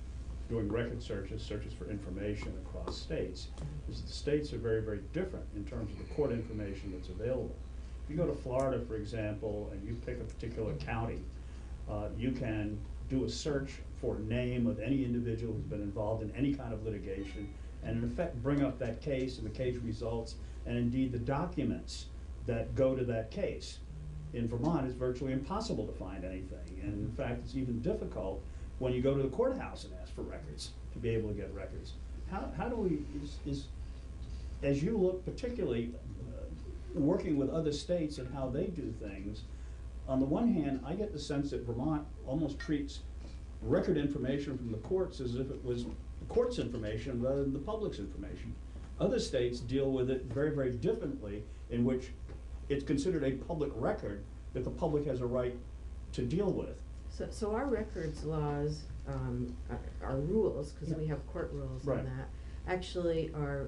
doing record searches for information across states, is the states are very, very different in terms of the court information that's available. If you go to Florida, for example, and you pick a particular county, you can do a search for a name of any individual who's been involved in any kind of litigation, and in effect bring up that case and the case results, and indeed the documents that go to that case. In Vermont, it's virtually impossible to find anything, and in fact, it's even difficult when you go to the courthouse and ask for records, to be able to get records. How do we, as you look particularly working with other states and how they do things, on the one hand, I get the sense that Vermont almost treats record information from the courts as if it was the court's information rather than the public's information. Other states deal with it very, very differently, in which it's considered a public record that the public has a right to deal with. So our records laws, our rules, because we have court rules on that, actually are,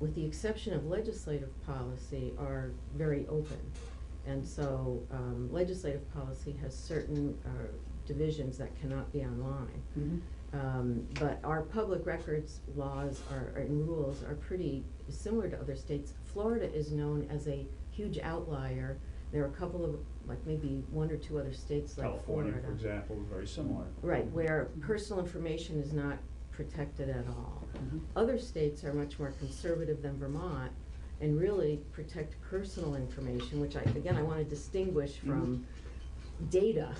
with the exception of legislative policy, are very open. And so legislative policy has certain divisions that cannot be online. But our public records laws and rules are pretty similar to other states. Florida is known as a huge outlier. There are a couple of, like maybe one or two other states like California, Florida, for example, is very similar. right, where personal information is not protected at all. Other states are much more conservative than Vermont and really protect personal information, which I want to distinguish from data,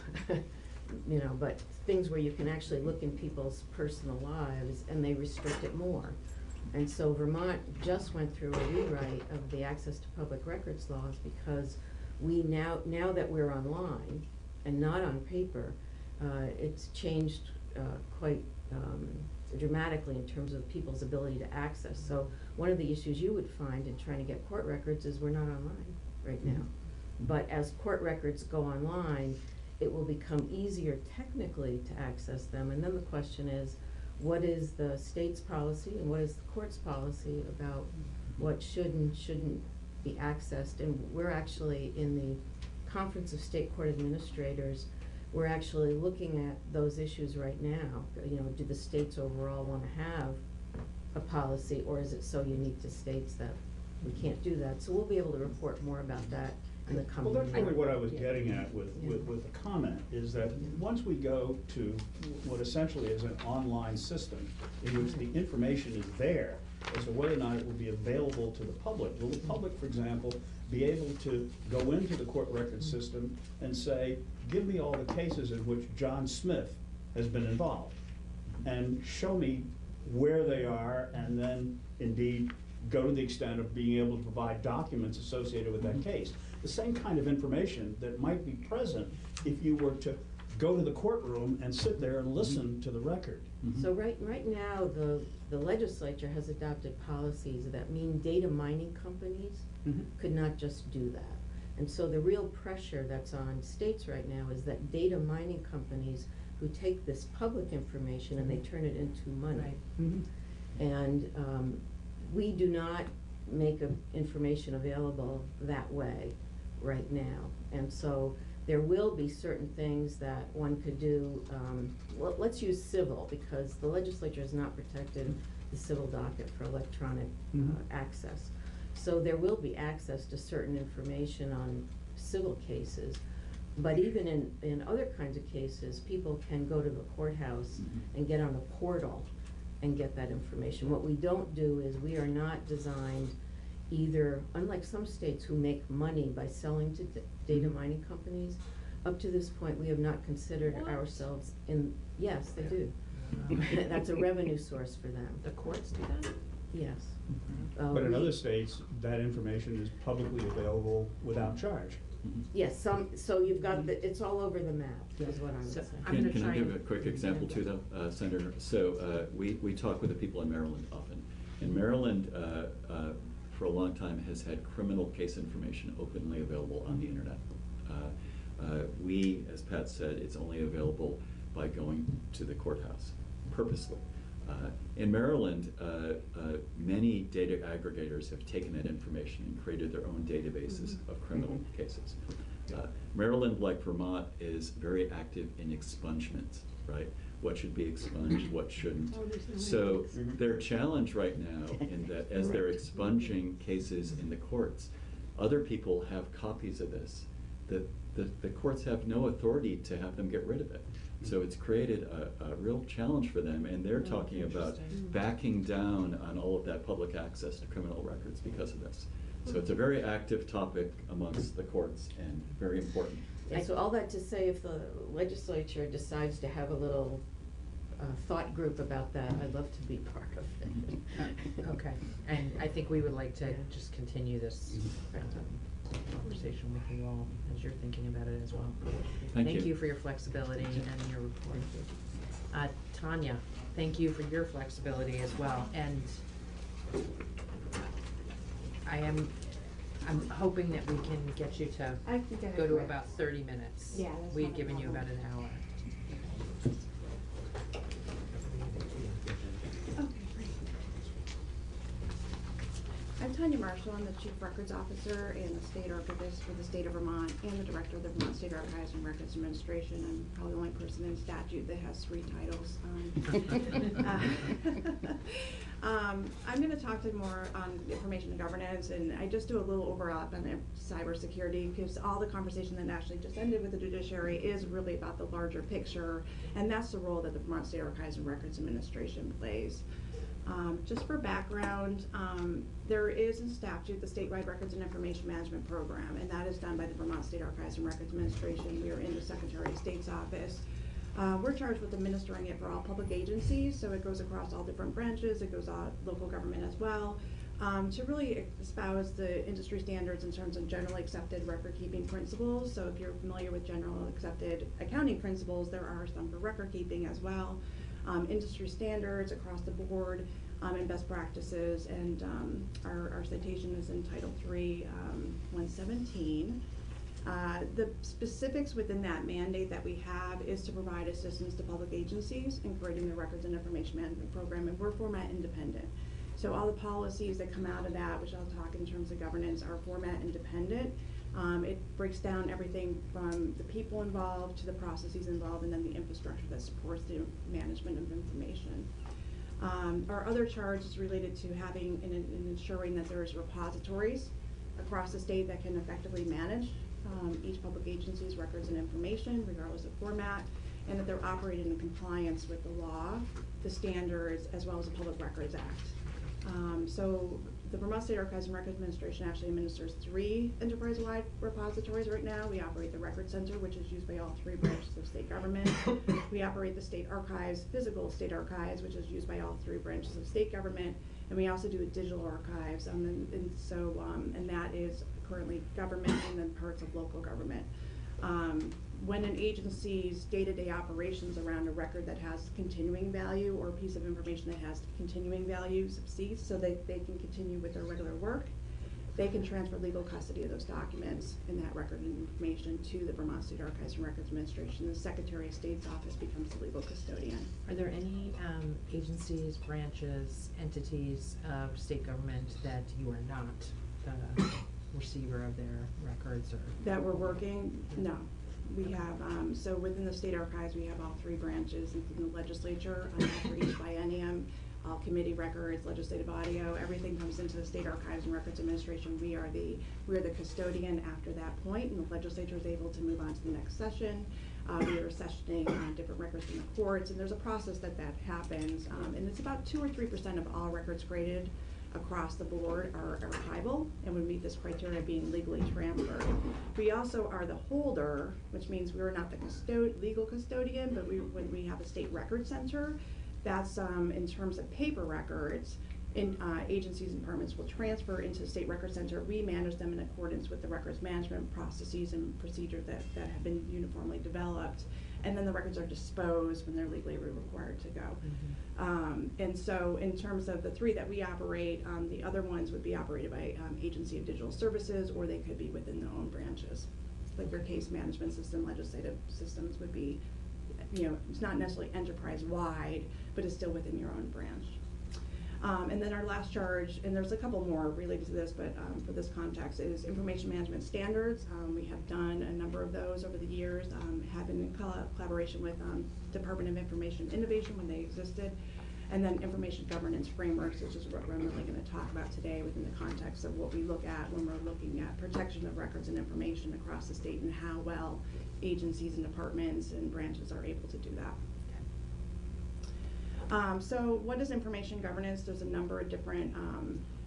but things where you can actually look in people's personal lives, and they restrict it more. And so Vermont just went through a rewrite of the access to public records laws, because we now that we're online and not on paper, it's changed quite dramatically in terms of people's ability to access. So one of the issues you would find in trying to get court records is we're not online right now. But as court records go online, it will become easier technically to access them. And then the question is, what is the state's policy and what is the court's policy about what should and shouldn't be accessed? And we're actually, in the Conference of State Court Administrators, we're actually looking at those issues right now. Do the states overall want to have a policy, or is it so unique to states that we can't do that? So we'll be able to report more about that in the coming Well, that's year. really what I was getting at with the comment, is that once we go to what essentially is an online system in which the information is there as to whether or not it will be available to the public. Will the public, for example, be able to go into the court record system and say, give me all the cases in which John Smith has been involved, and show me where they are, and then indeed go to the extent of being able to provide documents associated with that case. The same kind of information that might be present if you were to go to the courtroom and sit there and listen to the record. So right now, the legislature has adopted policies that mean data mining companies could not just do that. And so the real pressure that's on states right now is that data mining companies who take this public information and they turn it into money. And we do not make information available that way right now. And so there will be certain things that one could do. Well, let's use civil, because the legislature has not protected the civil docket for electronic access. So there will be access to certain information on civil cases. But even in other kinds of cases, people can go to the courthouse and get on a portal and get that information. What we don't do is we are not designed either, unlike some states who make money by selling to data mining companies, up to this point, we have not considered ourselves in, yes, they do. That's a revenue source for them. The courts do that? Yes. But in other states, that information is publicly available without charge. Yes, so you've got it's all over the map, is what I'm saying. Can I give a quick example too, though, Senator? So we talk with the people in Maryland often. And Maryland, for a long time, has had criminal case information openly available on the internet. We, as Pat said, it's only available by going to the courthouse, purposely. In Maryland, many data aggregators have taken that information and created their own databases of criminal cases. Maryland, like Vermont, is very active in expungement, right? What should be expunged, what shouldn't. So their challenge right now in that as they're expunging cases in the courts, other people have copies of this. The courts have no authority to have them get rid of it. So it's created a real challenge for them, and they're talking about backing down on all of that public access to criminal records because of this. So it's a very active topic amongst the courts and very important. And so all that to say, if the legislature decides to have a little thought group about that, I'd love to be part of it. Okay, and I think we would like to just continue this conversation with you all as you're thinking about it as well. Thank you for your flexibility and your report. Tanya, thank you for your flexibility as well. And I'm hoping that we can get you to go to about 30 minutes. Yeah, We've given you about an hour. I'm Tanya Marshall. I'm the Chief Records Officer and the State Archivist for the State of Vermont and the Director of the Vermont State Archives and Records Administration. I'm probably the only person in statute that has 3 titles. I'm going to talk to more on information and governance, and I just do a little overlap on cybersecurity because all the conversation that actually just ended with the judiciary is really about the larger picture, and that's the role that the Vermont State Archives and Records Administration plays. Just for background, there is in statute the statewide Records and Information Management Program, and that is done by the Vermont State Archives and Records Administration. We are in the Secretary of State's office. We're charged with administering it for all public agencies, so it goes across all different branches. It goes on local government as well, to really espouse the industry standards in terms of generally accepted record-keeping principles. So if you're familiar with general accepted accounting principles, there are some for record-keeping as well. Industry standards across the board, and best practices, and our citation is in Title III, 117. The specifics within that mandate that we have is to provide assistance to public agencies in creating the Records and Information Management Program, and we're format independent. So all the policies that come out of that, which I'll talk in terms of governance, are format independent. It breaks down everything from the people involved to the processes involved, and then the infrastructure that supports the management of information. Our other charge is related to having and ensuring that there's repositories across the state that can effectively manage each public agency's records and information, regardless of format, and that they're operating in compliance with the law, the standards, as well as the Public Records Act. So the Vermont State Archives and Records Administration actually administers 3 enterprise-wide repositories right now. We operate the Record Center, which is used by all 3 branches of state government. We operate the State Archives, physical state archives, which is used by all 3 branches of state government. And we also do a digital archives, and that is currently government and then parts of local government. When an agency's day-to-day operations around a record that has continuing value or a piece of information that has continuing value subsides so they can continue with their regular work, they can transfer legal custody of those documents and that record and information to the Vermont State Archives and Records Administration. The Secretary of State's office becomes the legal custodian. Are there any agencies, branches, entities of state government that you are not the receiver of their records or? That we're working? No. We have, so within the state archives, we have all 3 branches, including the legislature, for each biennium, all committee records, legislative audio, everything comes into the State Archives and Records Administration. We are the custodian after that point, and the legislature is able to move on to the next session. We are sessioning on different records in the courts, and there's a process that happens, and it's about 2 or 3% of all records created across the board are archival and would meet this criteria of being legally transferred. We also are the holder, which means we're not the legal custodian, but when we have a state record center, that's in terms of paper records, agencies and departments will transfer into the state record center. We manage them in accordance with the records management processes and procedures that have been uniformly developed. And then the records are disposed when they're legally required to go. And so in terms of the three that we operate, the other ones would be operated by Agency of Digital Services, or they could be within their own branches. Like your case management system, legislative systems would be, it's not necessarily enterprise-wide, but it's still within your own branch. And then our last charge, and there's a couple more related to this, but for this context, is information management standards. We have done a number of those over the years, have been in collaboration with Department of Information Innovation when they existed, and then information governance frameworks, which is what I'm really going to talk about today within the context of what we look at when we're looking at protection of records and information across the state and how well agencies and departments and branches are able to do that. So what is information governance? There's a number of different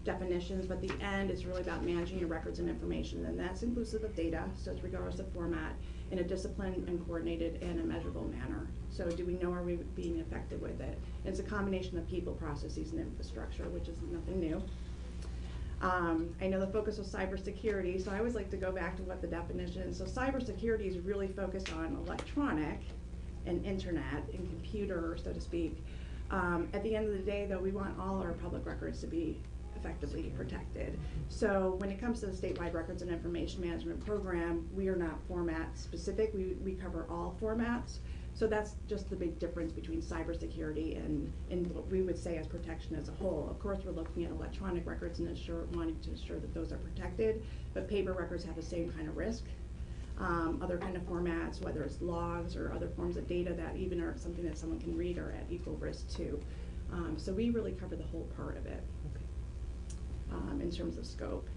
definitions, but the end is really about managing your records and information, and that's inclusive of data, so it's regardless of format, in a disciplined and coordinated and a measurable manner. So do we know, are we being effective with it? And it's a combination of people, processes, and infrastructure, which is nothing new. I know the focus was cybersecurity, so I always like to go back to what the definition is. So cybersecurity is really focused on electronic and internet and computer, so to speak. At the end of the day, though, we want all our public records to be effectively protected. So when it comes to the statewide records and information management program, we are not format specific. We cover all formats. So that's just the big difference between cybersecurity and what we would say as protection as a whole. Of course, we're looking at electronic records and wanting to ensure that those are protected, but paper records have the same kind of risk. Other kind of formats, whether it's logs or other forms of data that even are something that someone can read, are at equal risk too. So we really cover the whole part of it in terms of scope.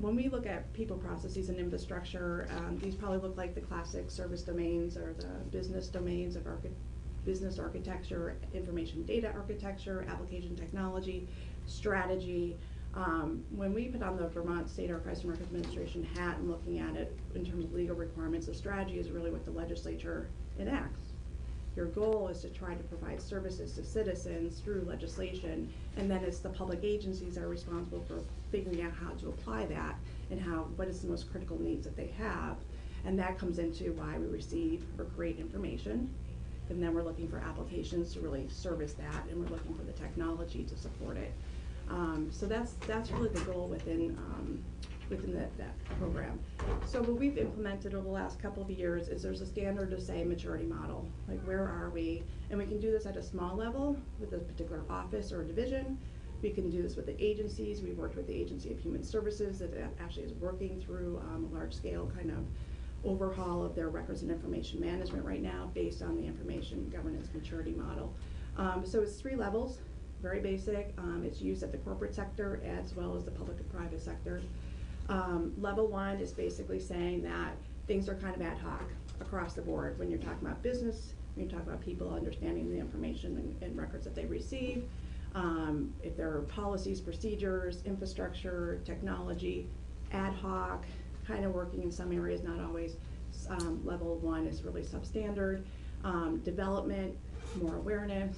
When we look at people, processes, and infrastructure, these probably look like the classic service domains or the business domains of business architecture, information data architecture, application technology, strategy. When we put on the Vermont State Archives and Records Administration hat and looking at it in terms of legal requirements, the strategy is really what the legislature enacts. Your goal is to try to provide services to citizens through legislation, and then it's the public agencies that are responsible for figuring out how to apply that and what is the most critical needs that they have. And that comes into why we receive or create information. And then we're looking for applications to really service that, and we're looking for the technology to support it. So that's really the goal within that program. So what we've implemented over the last couple of years is there's a standard to say maturity model, like where are we? And we can do this at a small level with a particular office or a division. We can do this with the agencies. We've worked with the Agency of Human Services that actually is working through a large scale kind of overhaul of their records and information management right now based on the information governance maturity model. So it's 3 levels. Very basic. It's used at the corporate sector as well as the public and private sectors. Level 1 is basically saying that things are kind of ad hoc across the board. When you're talking about business, when you're talking about people understanding the information and records that they receive, if there are policies, procedures, infrastructure, technology, ad hoc, kind of working in some areas, not always. Level 1 is really substandard. Development, more awareness.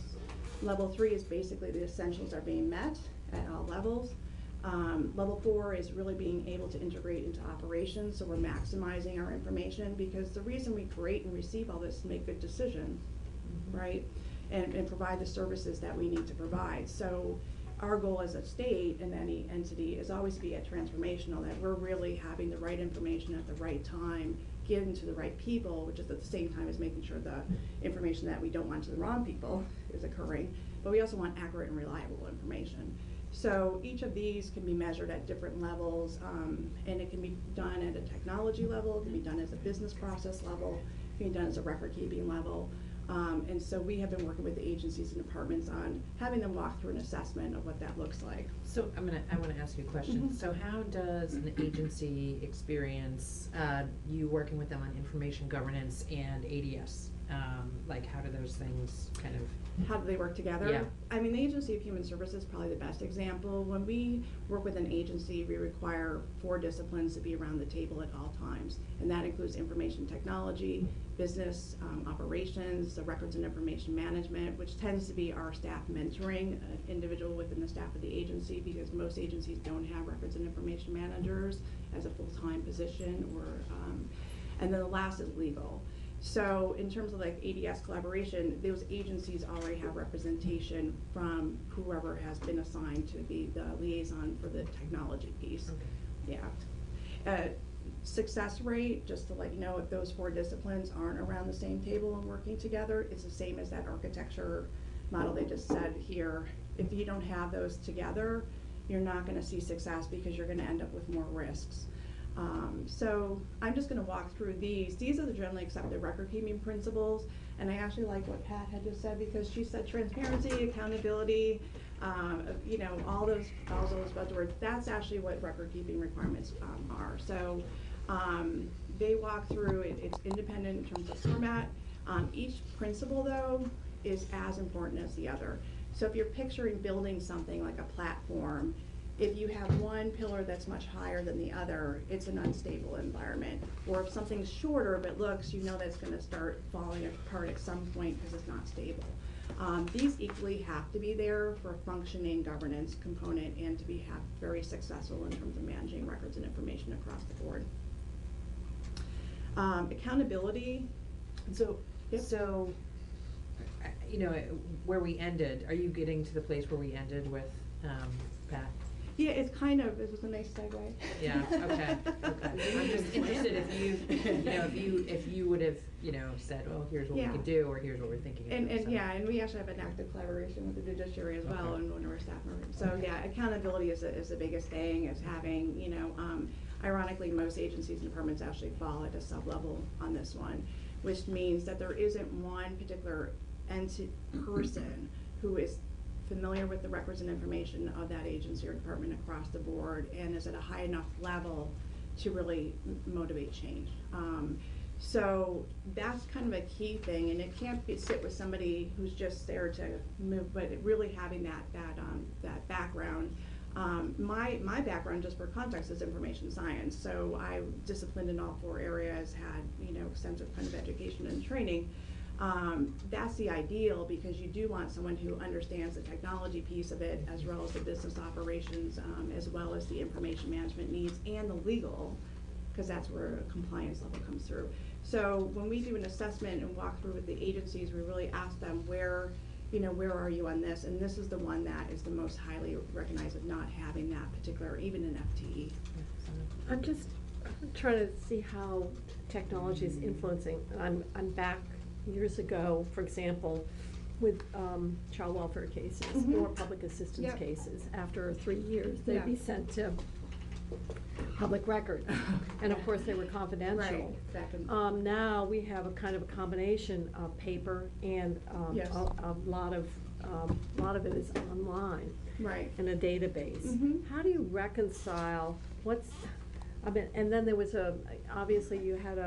Level 3 is basically the essentials are being met at all levels. Level 4 is really being able to integrate into operations, so we're maximizing our information, because the reason we create and receive all this is to make good decisions, right? And provide the services that we need to provide. So our goal as a state and any entity is always to be at transformational, that we're really having the right information at the right time, given to the right people, which is at the same time as making sure the information that we don't want to the wrong people is occurring, but we also want accurate and reliable information. So each of these can be measured at different levels, and it can be done at a technology level, it can be done as a business process level, it can be done as a record keeping level. And so we have been working with the agencies and departments on having them walk through an assessment of what that looks like. So I want to ask you a question. So how does an agency experience you working with them on information governance and ADS? Like, how do those things kind of? How do they work together? Yeah. I mean, the Agency of Human Services is probably the best example. When we work with an agency, we require 4 disciplines to be around the table at all times. And that includes information technology, business operations, the records and information management, which tends to be our staff mentoring individual within the staff of the agency, because most agencies don't have records and information managers as a full-time position, or and then the last is legal. So in terms of like ADS collaboration, those agencies already have representation from whoever has been assigned to be the liaison for the technology piece. Okay. Yeah. Success rate, just to let you know, if those 4 disciplines aren't around the same table and working together, it's the same as that architecture model they just said here. If you don't have those together, you're not going to see success, because you're going to end up with more risks. So I'm just going to walk through these. These are the generally accepted record-keeping principles, and I actually like what Pat had just said, because she said transparency, accountability, you know, all those buzzwords. That's actually what record-keeping requirements are. So they walk through it. It's independent in terms of format. Each principle, though, is as important as the other. So if you're picturing building something like a platform, if you have one pillar that's much higher than the other, it's an unstable environment. Or if something's shorter but looks, you know that's going to start falling apart at some point because it's not stable. These equally have to be there for a functioning governance component and to be very successful in terms of managing records and information across the board. Accountability. So, yep. So, you know, where we ended, are you getting to the place where we ended with Pat? Yeah, it's kind of, it was a nice segue. Yeah, okay. I'm just interested if you would have, you know, said, oh, here's what we could do, or here's what we're thinking of. And yeah, and we actually have an active collaboration with the judiciary as well, and one of our staff members. So yeah, accountability is the biggest thing, is having, you know, ironically, most agencies and departments actually fall at a sub-level on this one, which means that there isn't one particular person who is familiar with the records and information of that agency or department across the board and is at a high enough level to really motivate change. So that's kind of a key thing, and it can't sit with somebody who's just there to move, but really having that background. My background, just for context, is information science, so I disciplined in all 4 areas, had, you know, extensive kind of education and training. That's the ideal, because you do want someone who understands the technology piece of it, as well as the business operations, as well as the information management needs and the legal, because that's where compliance level comes through. So when we do an assessment and walk through with the agencies, we really ask them where are you on this? And this is the one that is the most highly recognized of not having that particular, even an FTE. I'm just trying to see how technology is influencing. I'm back years ago, for example, with child welfare cases or public assistance cases. After 3 years, they'd be sent to public record, and of course they were confidential. Right. Now we have a kind of a combination of paper and a lot of it is online, right, in a database. How do you reconcile and then there was obviously you had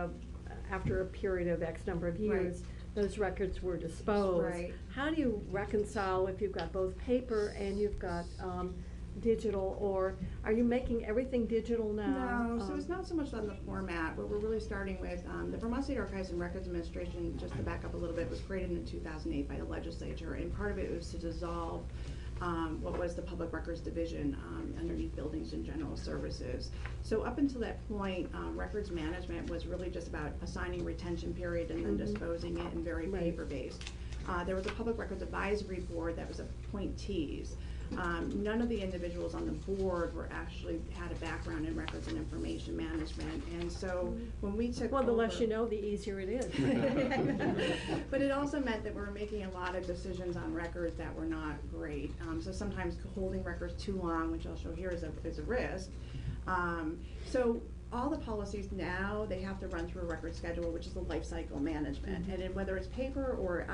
after a period of X number of years, those records were disposed. Right. How do you reconcile if you've got both paper and you've got digital, or are you making everything digital now? No, so it's not so much on the format, but we're really starting with the Vermont State Archives and Records Administration, just to back up a little bit, was created in 2008 by the legislature, and part of it was to dissolve what was the Public Records Division underneath Buildings and General Services. So up until that point, records management was really just about assigning retention period and then disposing it, and very paper-based. There was a Public Records Advisory Board that was appointees. None of the individuals on the board had a background in records and information management, and so when we took the less you know, the easier it is. But it also meant that we were making a lot of decisions on records that were not great. So sometimes holding records too long, which I'll show here, is a risk. So all the policies now, they have to run through a record schedule, which is the life cycle management. And then whether it's paper or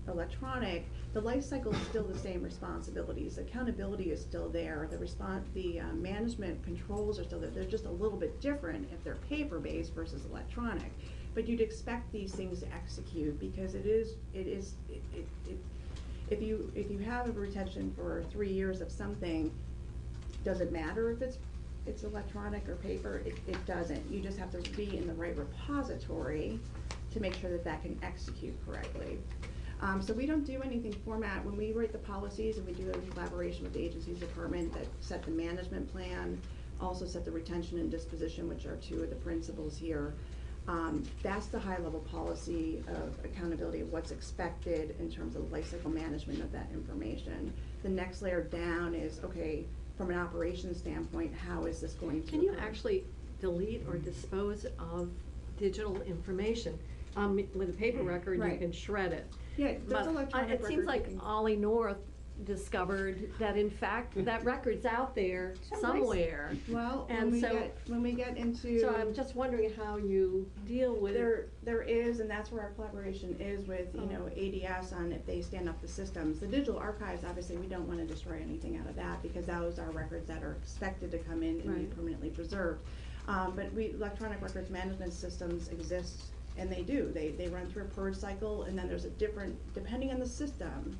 electronic, the life cycle is still the same responsibilities. Accountability is still there. The management controls are still there. They're just a little bit different if they're paper-based versus electronic. but you'd expect these things to execute, because if you have a retention for 3 years of something, does it matter if it's electronic or paper? It doesn't. You just have to be in the right repository to make sure that can execute correctly. So we don't do anything format. When we write the policies, and we do it in collaboration with the agency's department that set the management plan, also set the retention and disposition, which are two of the principles here. That's the high level policy of accountability of what's expected in terms of lifecycle management of that information. The next layer down is, okay, from an operations standpoint, how is this going to Can you occur? actually delete or dispose of digital information? With a paper record, you Right. can shred it. Yeah, But those electronic it seems records like you can- Ollie North discovered that in fact that record's out there Someplace. somewhere. Well, And when we get into. So I'm just wondering how you deal with. There is, and that's where our collaboration is with, ADS on if they stand up the systems. The digital archives, obviously, we don't want to destroy anything out of that, because those are records that are expected to come in and be Right. permanently preserved. But electronic records management systems exist, and they do. They run through a purge cycle, and then there's a different, depending on the system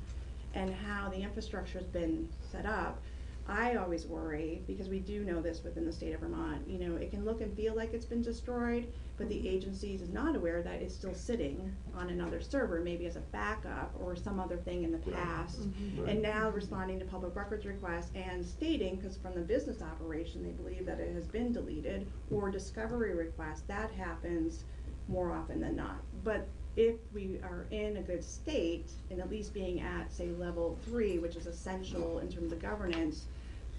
and how the infrastructure's been set up. I always worry, because we do know this within the state of Vermont, it can look and feel like it's been destroyed, but the agency is not aware that it's still sitting on another server, maybe as a backup or some other thing in the past. Mhm. And now responding to public records requests and stating, because from the business operation, they believe that it has been deleted, or discovery requests, that happens more often than not. But if we are in a good state, and at least being at, say, level 3, which is essential in terms of governance,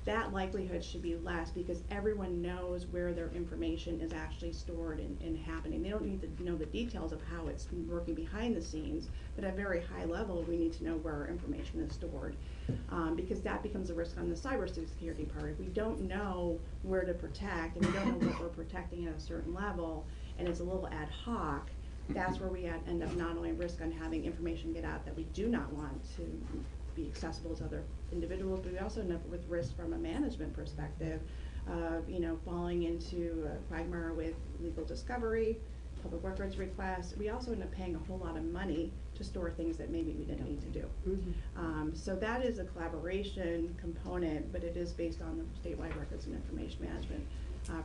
that likelihood should be less, because everyone knows where their information is actually stored and happening. They don't need to know the details of how it's working behind the scenes, but at a very high level, we need to know where our information is stored. Because that becomes a risk on the cybersecurity part. If we don't know where to protect, and we don't know what we're protecting at a certain level, and it's a little ad hoc, that's where we end up not only risk on having information get out that we do not want to be accessible to other individuals, but we also end up with risk from a management perspective of, falling into a quagmire with legal discovery, public records requests. We also end up paying a whole lot of money to store things that maybe we didn't need to do. So that is a collaboration component, but it is based on the statewide records and information management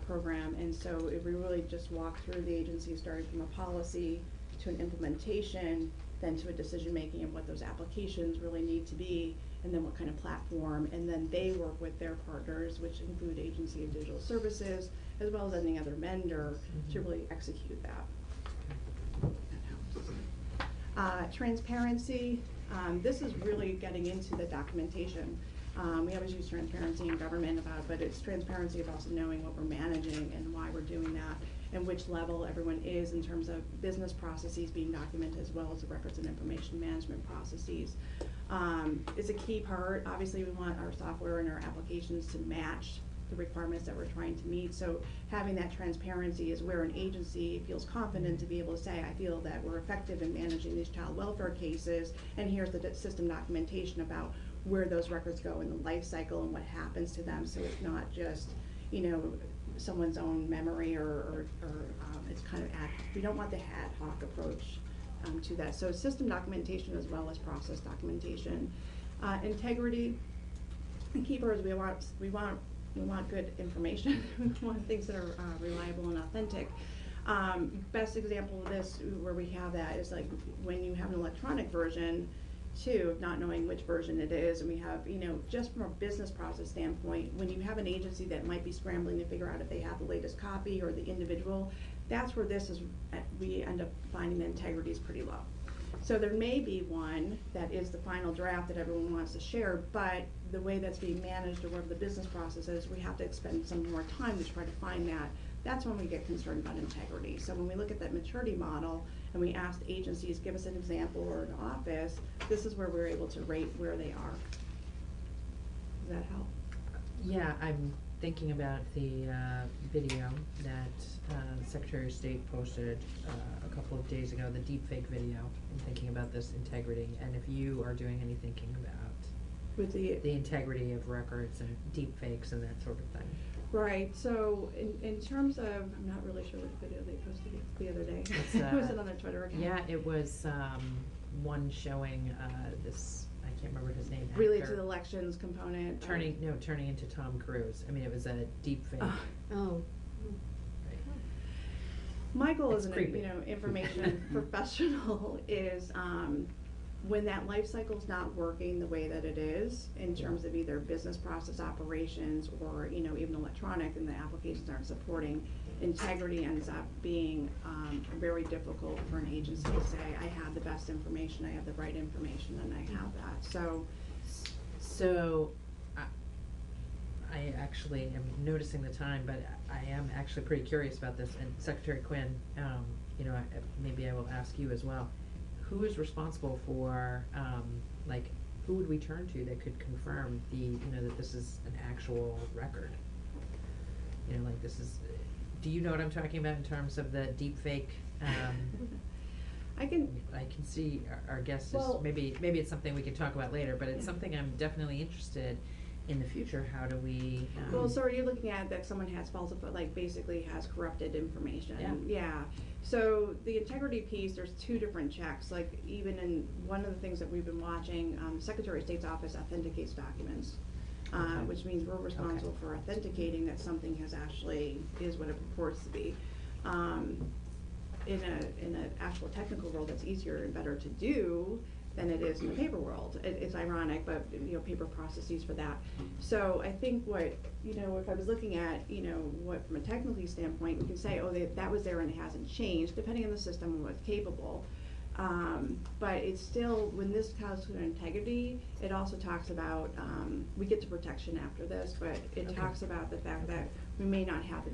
program. And so if we really just walk through the agency, starting from a policy to an implementation, then to a decision-making of what those applications really need to be, and then what kind of platform, and then they work with their partners, which include Agency of Digital Services, as well as any other vendor, to really execute that. Transparency, this is really getting into the documentation. We always use transparency in government but it's transparency of also knowing what we're managing and why we're doing that, and which level everyone is in terms of business processes being documented, as well as the records and information management processes. It's a key part. Obviously, we want our software and our applications to match the requirements that we're trying to meet. So having that transparency is where an agency feels confident to be able to say, I feel that we're effective in managing these child welfare cases, and here's the system documentation about where those records go in the life cycle and what happens to them. So it's not just, someone's own memory or it's kind of we don't want the ad hoc approach to that. So system documentation as well as process documentation. Integrity, the key part is we want good information. We want things that are reliable and authentic. Best example of this where we have that is like when you have an electronic version too, of not knowing which version it is, and we have, just from a business process standpoint, when you have an agency that might be scrambling to figure out if they have the latest copy or the individual, that's where we end up finding the integrity is pretty low. So there may be one that is the final draft that everyone wants to share, but the way that's being managed or whatever the business process is, we have to expend some more time to try to find that. That's when we get concerned about integrity. So when we look at that maturity model and we ask agencies, give us an example or an office, this is where we're able to rate where they are. Does that help? Yeah, I'm thinking about the video that Secretary of State posted a couple of days ago, the deepfake video, and thinking about this integrity, and if you are doing any thinking about with the integrity of records and deepfakes and that sort of thing. Right, so in terms of, I'm not really sure what video they posted the other day. Was it on their Twitter account? Yeah, it was one showing this, I can't remember his name. Related actor, to the elections component. turning into Tom Cruise. I mean, it was a deep fake. Oh. My goal It's as an creepy. information professional is when that life cycle's not working the way that it is in terms of either business process operations or even electronic and the applications aren't supporting, integrity ends up being very difficult for an agency to say, I have the best information, I have the right information, and I have that. So I actually am noticing the time, but I am actually pretty curious about this. And Secretary Quinn, maybe I will ask you as well. Who is responsible for, who would we turn to that could confirm that this is an actual record? This is, do you know what I'm talking about in terms of the deep fake? I can see our guest is, maybe it's something we can talk about later, but it's something I'm definitely interested in the future. How do we? Well, so are you looking at that someone has falsified, basically has corrupted information? Yeah. So the integrity piece, there's two different checks. Even in one of the things that we've been watching, Secretary of State's office authenticates documents, which means we're responsible for authenticating that something has actually is what it purports to be. In an actual technical world, that's easier and better to do than it is in the paper world. It's ironic, but paper processes for that. So I think what if I was looking at what from a technical standpoint, we can say, oh, that was there and it hasn't changed, depending on the system and what's capable. But it's still, when this comes to integrity, it also talks about, we get to protection after this, but it talks about the fact that we may not have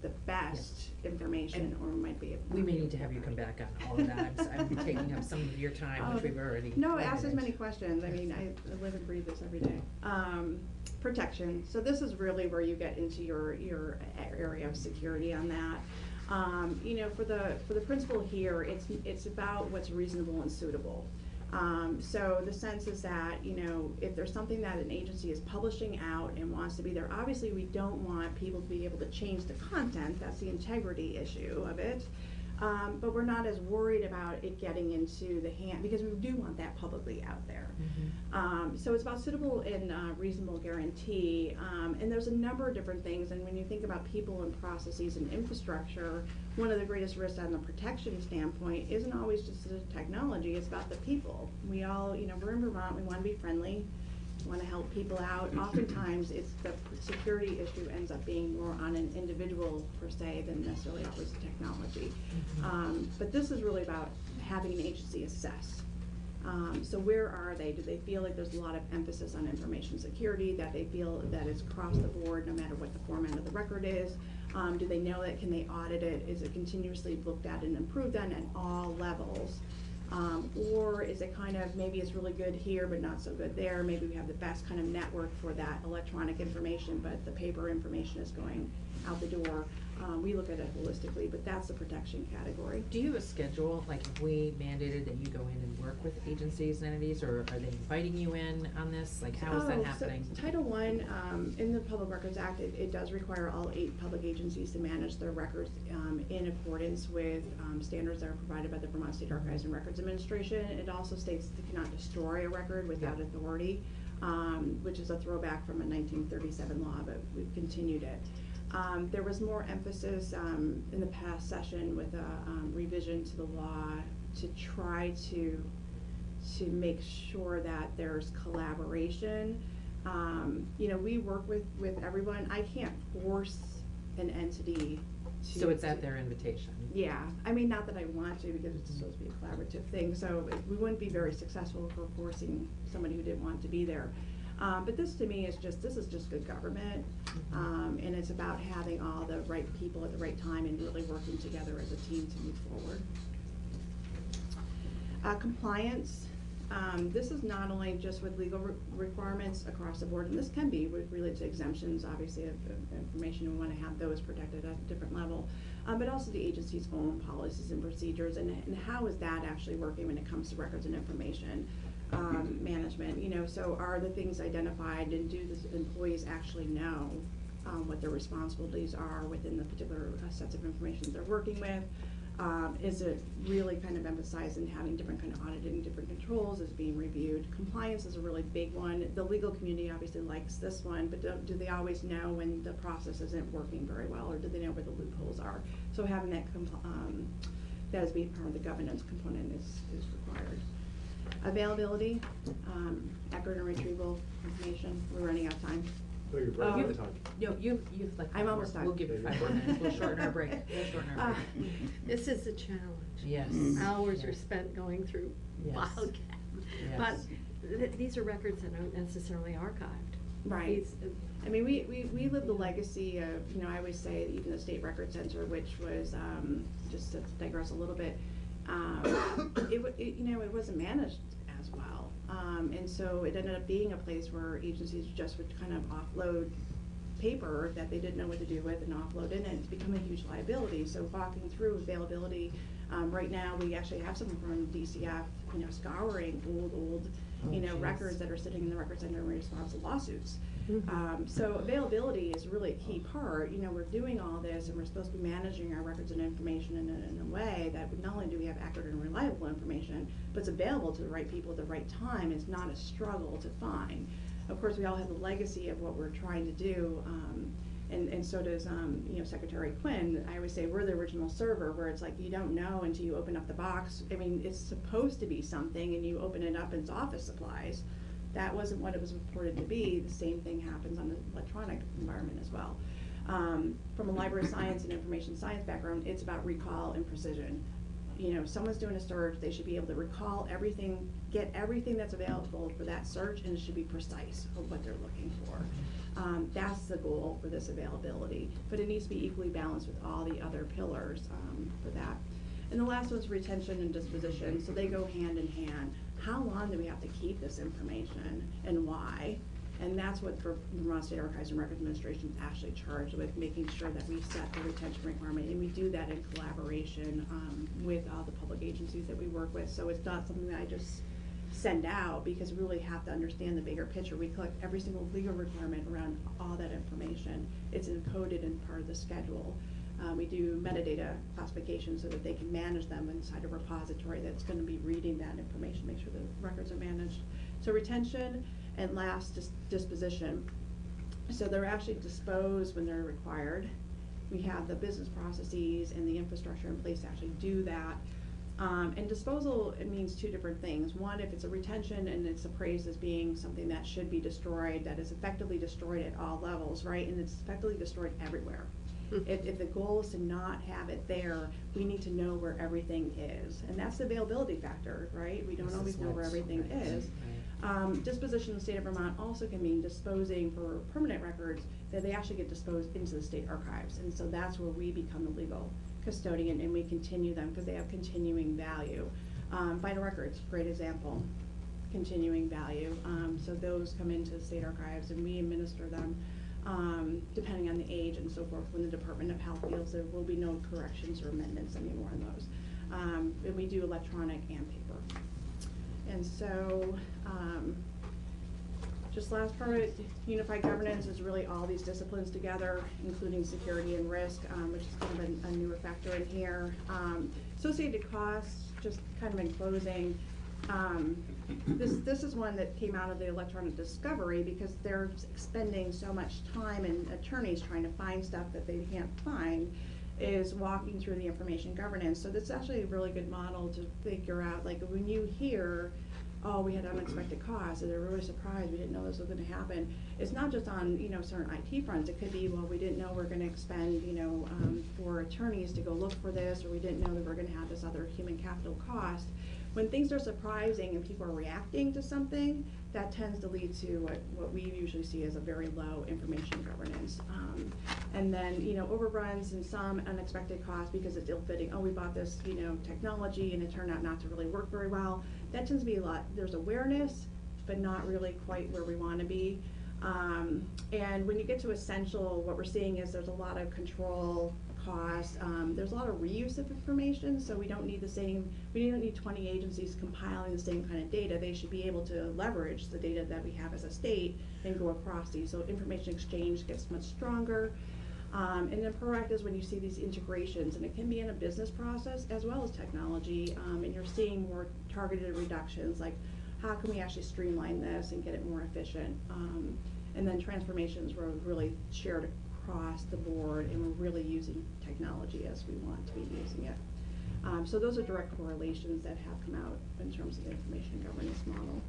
the best information, or might be. We may need to have you come back on all of that. I'm taking up some of your time, which we've already. No, ask as many questions. I mean, I live and breathe this every day. Protection. So this is really where you get into your area of security on that. For the principle here, it's about what's reasonable and suitable. So the sense is that, if there's something that an agency is publishing out and wants to be there, obviously we don't want people to be able to change the content. That's the integrity issue of it. But we're not as worried about it getting into the hand, because we do want that publicly out there. So it's about suitable and reasonable guarantee. And there's a number of different things. And when you think about people and processes and infrastructure, one of the greatest risks on the protection standpoint isn't always just the technology, it's about the people. We all, we're in Vermont, we want to be friendly, we want to help people out. Oftentimes, it's the security issue ends up being more on an individual per se than necessarily always the technology. But this is really about having an agency assess. So where are they? Do they feel like there's a lot of emphasis on information security, that they feel that it's across the board no matter what the format of the record is? Do they know that? Can they audit it? Is it continuously looked at and improved on at all levels? Or is it kind of, maybe it's really good here but not so good there? Maybe we have the best kind of network for that electronic information, but the paper information is going out the door. We look at it holistically, but that's the protection category. Do you have a schedule, like if we mandated that you go in and work with agencies and entities, or are they inviting you in on this? Like, how is that happening? So Title I, in the Public Records Act, it does require all 8 public agencies to manage their records in accordance with standards that are provided by the Vermont State Archives and Records Administration. It also states that they cannot destroy a record without authority, which is a throwback from a 1937 law, but we've continued it. There was more emphasis in the past session with a revision to the law to try to make sure that there's collaboration. We work with everyone. I can't force an entity to. So it's at their invitation? Yeah. I mean, not that I want to, because it's supposed to be a collaborative thing. So we wouldn't be very successful for forcing somebody who didn't want to be there. But this to me is this is just good government, and it's about having all the right people at the right time and really working together as a team to move forward. Compliance, this is not only just with legal requirements across the board, and this can be related to exemptions, obviously, of information. We want to have those protected at a different level, but also the agency's own policies and procedures, and how is that actually working when it comes to records and information management. So are the things identified, and do the employees actually know what their responsibilities are within the particular sets of information that they're working with. Is it really kind of emphasizing having different kind of auditing, different controls is being reviewed. Compliance is a really big one. The legal community obviously likes this one, but do they always know when the process isn't working very well, or do they know where the loopholes are? So having that that as being part of the governance component is required. Availability, accurate and retrieval information. We're running out of time. Oh, you're running out of time. You've like. I'm almost done. We'll give you 5 more minutes. We'll shorten our break. We'll shorten our break. This is a challenge. Yes. Hours are Yes. spent going through Yes. Wildcat. Yes. But these are records that aren't necessarily archived. Right. These, I mean, we live the legacy of, you know, I always say that even the State Record Center, which was, just to digress a little bit, it wasn't managed as well. And so it ended up being a place where agencies just would kind of offload paper that they didn't know what to do with and offload in, and it's become a huge liability. So walking through availability, right now we actually have someone from DCF, scouring old records that are sitting in the record center in response to lawsuits. So availability is really a key part. We're doing all this and we're supposed to be managing our records and information in a way that not only do we have accurate and reliable information, but it's available to the right people at the right time. It's not a struggle to find. Of course, we all have the legacy of what we're trying to do, and so does Secretary Quinn. I always say we're the original server, where it's like you don't know until you open up the box. I mean, it's supposed to be something, and you open it up and it's office supplies. That wasn't what it was reported to be. The same thing happens on the electronic environment as well. From a library science and information science background, it's about recall and precision. If someone's doing a search, they should be able to recall everything, get everything that's available for that search, and it should be precise of what they're looking for. That's the goal for this availability, but it needs to be equally balanced with all the other pillars for that. And the last one's retention and disposition, so they go hand in hand. How long do we have to keep this information and why? And that's what the Vermont State Archives and Records Administration is actually charged with, making sure that we set the retention requirement, and we do that in collaboration with all the public agencies that we work with. So it's not something that I just send out, because we really have to understand the bigger picture. We collect every single legal requirement around all that information. It's encoded in part of the schedule. We do metadata classification so that they can manage them inside a repository that's going to be reading that information, make sure the records are managed. So retention, and last, disposition. So they're actually disposed when they're required. We have the business processes and the infrastructure in place to actually do that. And disposal, it means two different things. One, if it's a retention and it's appraised as being something that should be destroyed, that is effectively destroyed at all levels, right? And it's effectively destroyed everywhere. If the goal is to not have it there, we need to know where everything is. And that's the availability factor, right? We don't always know where everything is. Disposition in the state of Vermont also can mean disposing for permanent records, that they actually get disposed into the state archives. And so that's where we become the legal custodian, and we continue them because they have continuing value. Vital records, great example, continuing value. So those come into the state archives and we administer them. Depending on the age and so forth, when the Department of Health feels there will be no corrections or amendments anymore in those. And we do electronic and paper. And so, just last part, unified governance is really all these disciplines together, including security and risk, which is kind of a newer factor in here. Associated costs, just kind of in closing, this is one that came out of the electronic discovery, because they're expending so much time, and attorneys trying to find stuff that they can't find, is walking through the information governance. So that's actually a really good model to figure out, like, when you hear, oh, we had unexpected costs, and they're really surprised, we didn't know this was gonna happen. It's not just on, certain IT fronts. It could be, well, we didn't know we're gonna expend, for attorneys to go look for this, or we didn't know that we're gonna have this other human capital cost. When things are surprising and people are reacting to something, that tends to lead to what we usually see as a very low information governance. And then, overruns and some unexpected costs because it's ill-fitting. Oh, we bought this, technology and it turned out not to really work very well. That tends to be a lot. There's awareness, but not really quite where we want to be. And when you get to essential, what we're seeing is there's a lot of control cost. There's a lot of reuse of information, so we don't need 20 agencies compiling the same kind of data. They should be able to leverage the data that we have as a state and go across these, so information exchange gets much stronger. And then proactive is when you see these integrations, and it can be in a business process as well as technology, and you're seeing more targeted reductions, like how can we actually streamline this and get it more efficient? And then transformations were really shared across the board, and we're really using technology as we want to be using it. So those are direct correlations that have come out in terms of the information governance model.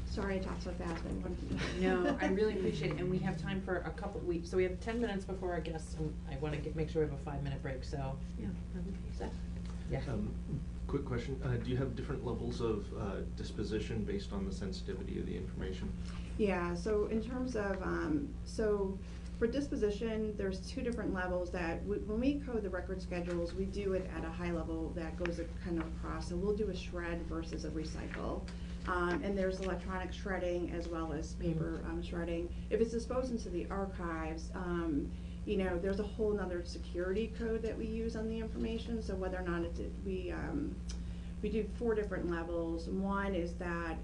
Sorry I talked so fast, but I wanted to. No, I really appreciate it, and we have time for a couple of weeks, so we have 10 minutes before our guests, and I want to make sure we have a 5-minute break, so. Yeah, Is that? Yeah. Quick question, do you have different levels of disposition based on the sensitivity of the information? Yeah, so in terms of, so for disposition, there's 2 different levels that, when we code the record schedules, we do it at a high level that goes kind of across. So we'll do a shred versus a recycle. And there's electronic shredding as well as paper shredding. If it's disposed into the archives, you know, there's a whole nother security code that we use on the information. So whether or not we do 4 different levels. One is that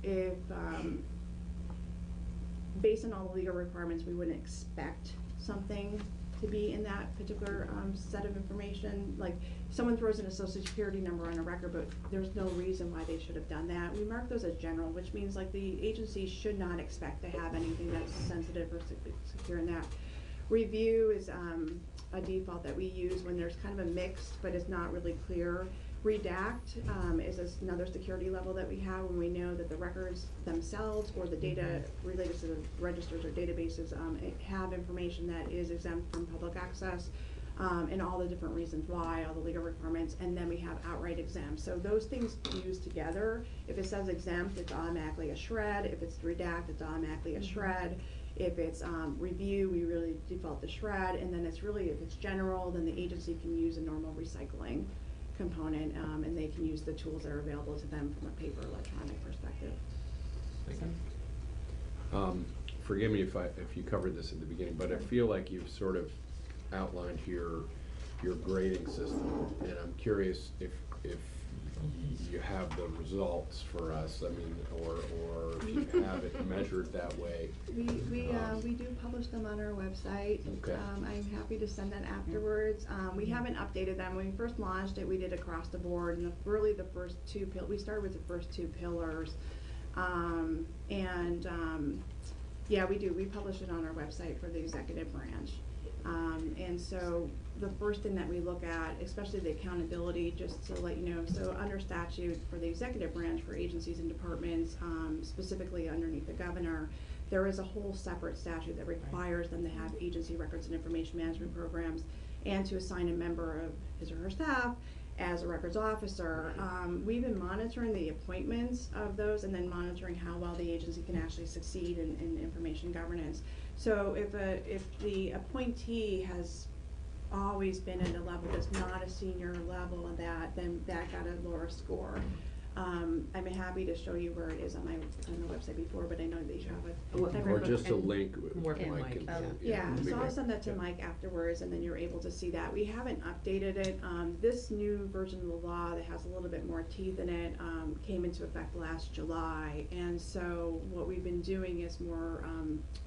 if, based on all the legal requirements, we wouldn't expect something to be in that particular set of information. Like someone throws in a social security number on a record, but there's no reason why they should have done that. We mark those as general, which means like the agency should not expect to have anything that's sensitive or secure in that. Review is a default that we use when there's kind of a mixed, but it's not really clear. Redact is another security level that we have when we know that the records themselves or the data related to the registers or databases have information that is exempt from public access, and all the different reasons why, all the legal requirements, and then we have outright exempt. So those things fuse together. If it says exempt, it's automatically a shred. If it's redact, it's automatically a shred. If it's review, we really default to shred, and then it's really, if it's general, then the agency can use a normal recycling component, and they can use the tools that are available to them from a paper electronic perspective. Thank you. Forgive me if you covered this at the beginning, but I feel like you've sort of outlined your grading system, and I'm curious if you have the results for us. I mean, or if you have it measured that way. We do publish them on our website. Okay. I'm happy to send that afterwards. We haven't updated them. When we first launched it, we did across the board, and really the first 2 we started with the first 2 pillars, yeah, we do. We publish it on our website for the executive branch. And so the first thing that we look at, especially the accountability, just to let you know, so under statute for the executive branch for agencies and departments, specifically underneath the governor, there is a whole separate statute that requires them to have agency records and information management programs and to assign a member of his or her staff as a records officer. We've been monitoring the appointments of those and then monitoring how well the agency can actually succeed in information governance. So if the appointee has always been at a level that's not a senior level of that, then that got a lower score. I'm happy to show you where it is on the website before, but I know that you have it. Or just a link with Mike. Yeah, so I'll send that to Mike afterwards, and then you're able to see that. We haven't updated it. This new version of the law that has a little bit more teeth in it came into effect last July, and so what we've been doing is more,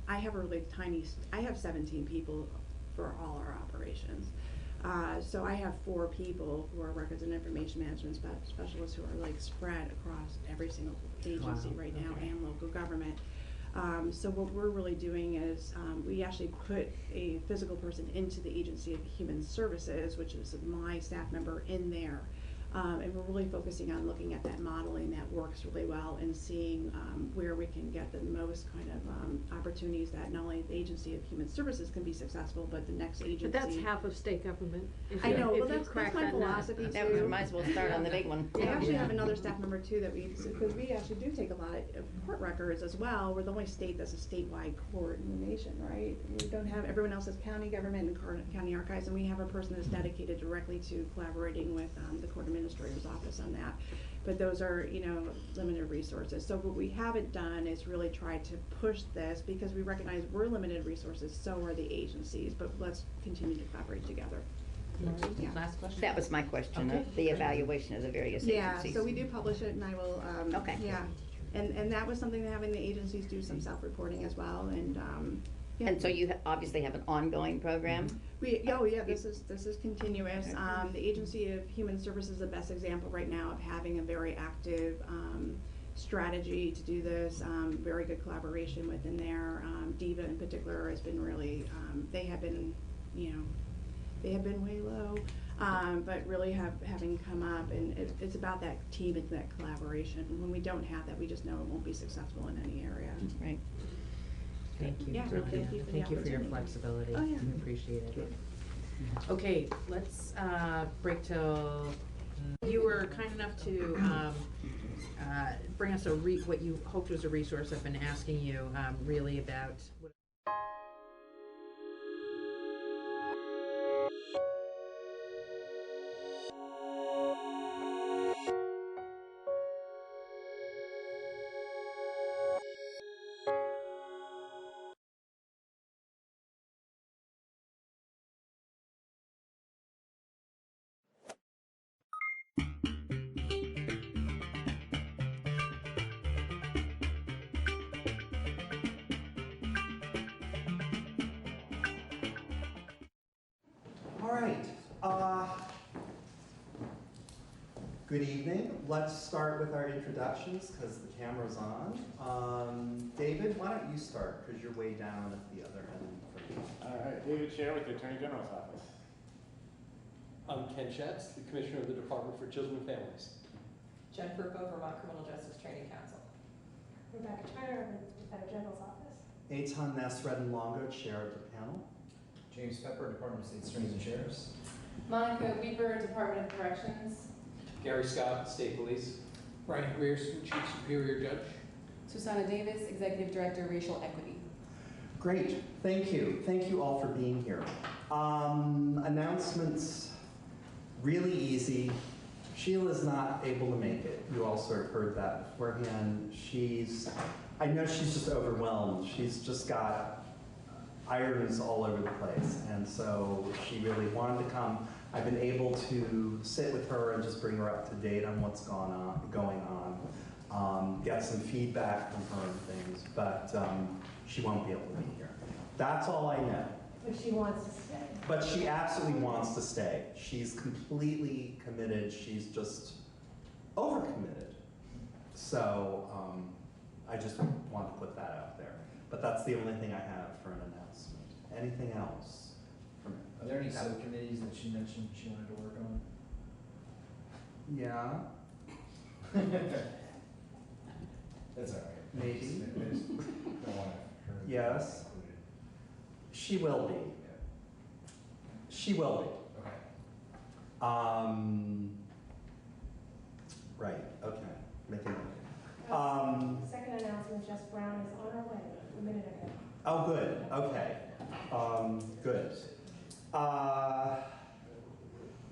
I have 17 people for all our operations. So I have 4 people who are records and information management specialists who are like spread across every single agency right now and local government. So what we're really doing is we actually put a physical person into the Agency of Human Services, which is my staff member in there. And we're really focusing on looking at that modeling that works really well and seeing where we can get the most kind of opportunities that not only the Agency of Human Services can be successful, but the next agency. But that's half of state government. I know, well that's my philosophy too. We might as well start on the big one. We actually have another staff member too that because we actually do take a lot of court records as well. We're the only state that's a statewide court in the nation, right? We don't have, everyone else has county government and county archives, and we have a person that's dedicated directly to collaborating with the court administrator's office on that. but those are, you know, limited resources. So what we haven't done is really try to push this because we recognize we're limited resources, so are the agencies, but let's continue to collaborate together. Yeah. Last question? That was my question, Okay. of the evaluation of the various agencies. Yeah, so we do publish it and I will, Okay. yeah. And that was something that having the agencies do some self-reporting as well, and, yeah. And so you obviously have an ongoing program? This is continuous. The Agency of Human Services is the best example right now of having a very active, strategy to do this, very good collaboration within there. DEVA in particular has been really, they have been, you know, they have been way low, but really having come up, and it's about that team and that collaboration. When we don't have that, we just know it won't be successful in any area. Right. Thank you. Yeah, Thank thank you for the Thank you for your opportunity. flexibility. Oh, yeah. We appreciate it. Okay, let's break till. You were kind enough to bring us what you hoped was a resource. I've been asking you really about. All right. Good evening. Let's start with our introductions because the camera's on. David, why don't you start because you're way down at the other end from me. All right, David Chair with the Attorney General's Office. I'm Ken Schatz, the Commissioner of the Department for Children and Families. Jen Furco, Vermont Criminal Justice Training Council. Rebecca Turner with the Federal General's Office. Eitan Nasreddin Longo, Chair of the panel. James Pepper, Department of State Attorneys and Sheriffs. Monica Weaver, Department of Corrections. Gary Scott, State Police. Brian Grierson, Chief Superior Judge. Susanna Davis, Executive Director, Racial Equity. Great, thank you. Thank you all for being here. Announcements, really easy. Sheila's not able to make it. You all sort of heard that beforehand. I know she's just overwhelmed. She's just got irons all over the place. And so she really wanted to come. I've been able to sit with her and just bring her up to date on what's going on, get some feedback from her and things, but she won't be able to be here. That's all I know. But she wants to stay. But she absolutely wants to stay. She's completely committed. She's just overcommitted. So I just want to put that out there. But that's the only thing I have for an announcement. Anything else? Are there any subcommittees that she mentioned she wanted to work on? Yeah. That's all right. Maybe. I just don't want her. Yes. She will be. She will be. Okay. Right, okay. Making Second announcement, Jess Brown is on her way a minute ago. Oh, good, okay. Good.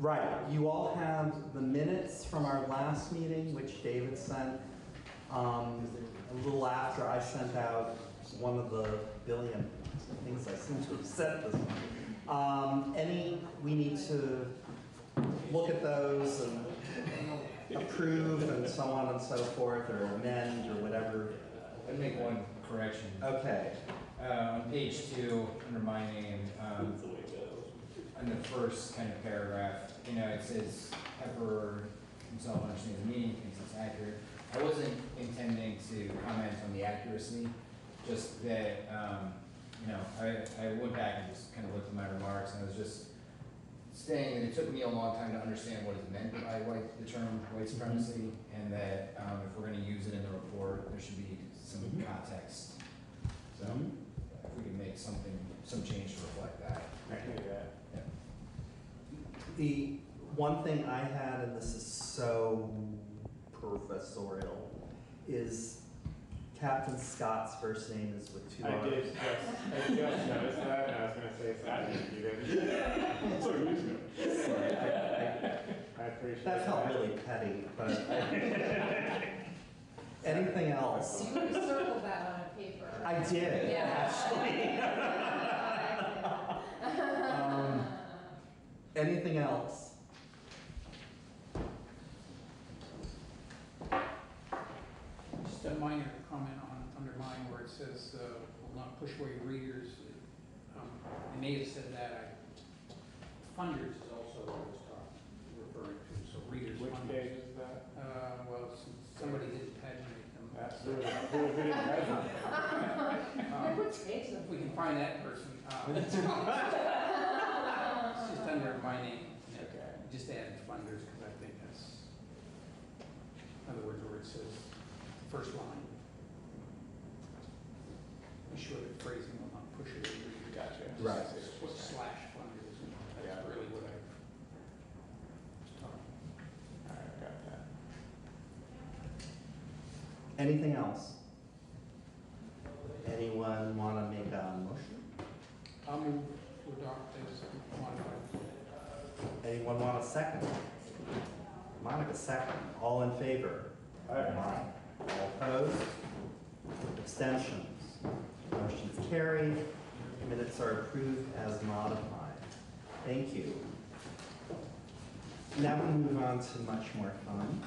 Right, you all have the minutes from our last meeting, which David sent a little after I sent out one of the billion things I seem to have sent this one. We need to look at those and approve and so on and so forth, or amend, or whatever. I'd make one correction. Okay. On page 2, under my name, in the first kind of paragraph, it says Pepper himself understands the meaning, thinks it's accurate. I wasn't intending to comment on the accuracy, just that, I went back and just kind of looked at my remarks, and I was just saying that it took me a long time to understand what is meant by the term white supremacy, and that if we're going to use it in the report, there should be some context. So if we can make some change to reflect that. I can do that. Yeah. The one thing I had, and this is so professorial, is Captain Scott's first name is with 2 R's. I just noticed that, and I was going to say something. You didn't. So you know. Sorry, I appreciate That felt really petty, but anything else? You circled that on a paper. I did, actually. Anything else? Just a minor comment on, under mine where it says, will not push away readers. I may have said that, funders is also what I was referring to, so readers. Which funders. page is that? Well, somebody didn't paginate them. That's who didn't paginate. If we can find that person. It's just under my name. Okay. Just add funders, because I think that's, in other words, where it says, first line. Be sure that phrasing will not push it over. Gotcha. Right. What slash funders, that's really what I was talking about. All right, got that. Anything else? Anyone want to make a motion? I'll move to adopt as modified. Anyone want a second? Monica, second. All in favor? Aye. All opposed? Abstentions? Motion's carried. Minutes are approved as modified. Thank you. Now we move on to much more fun.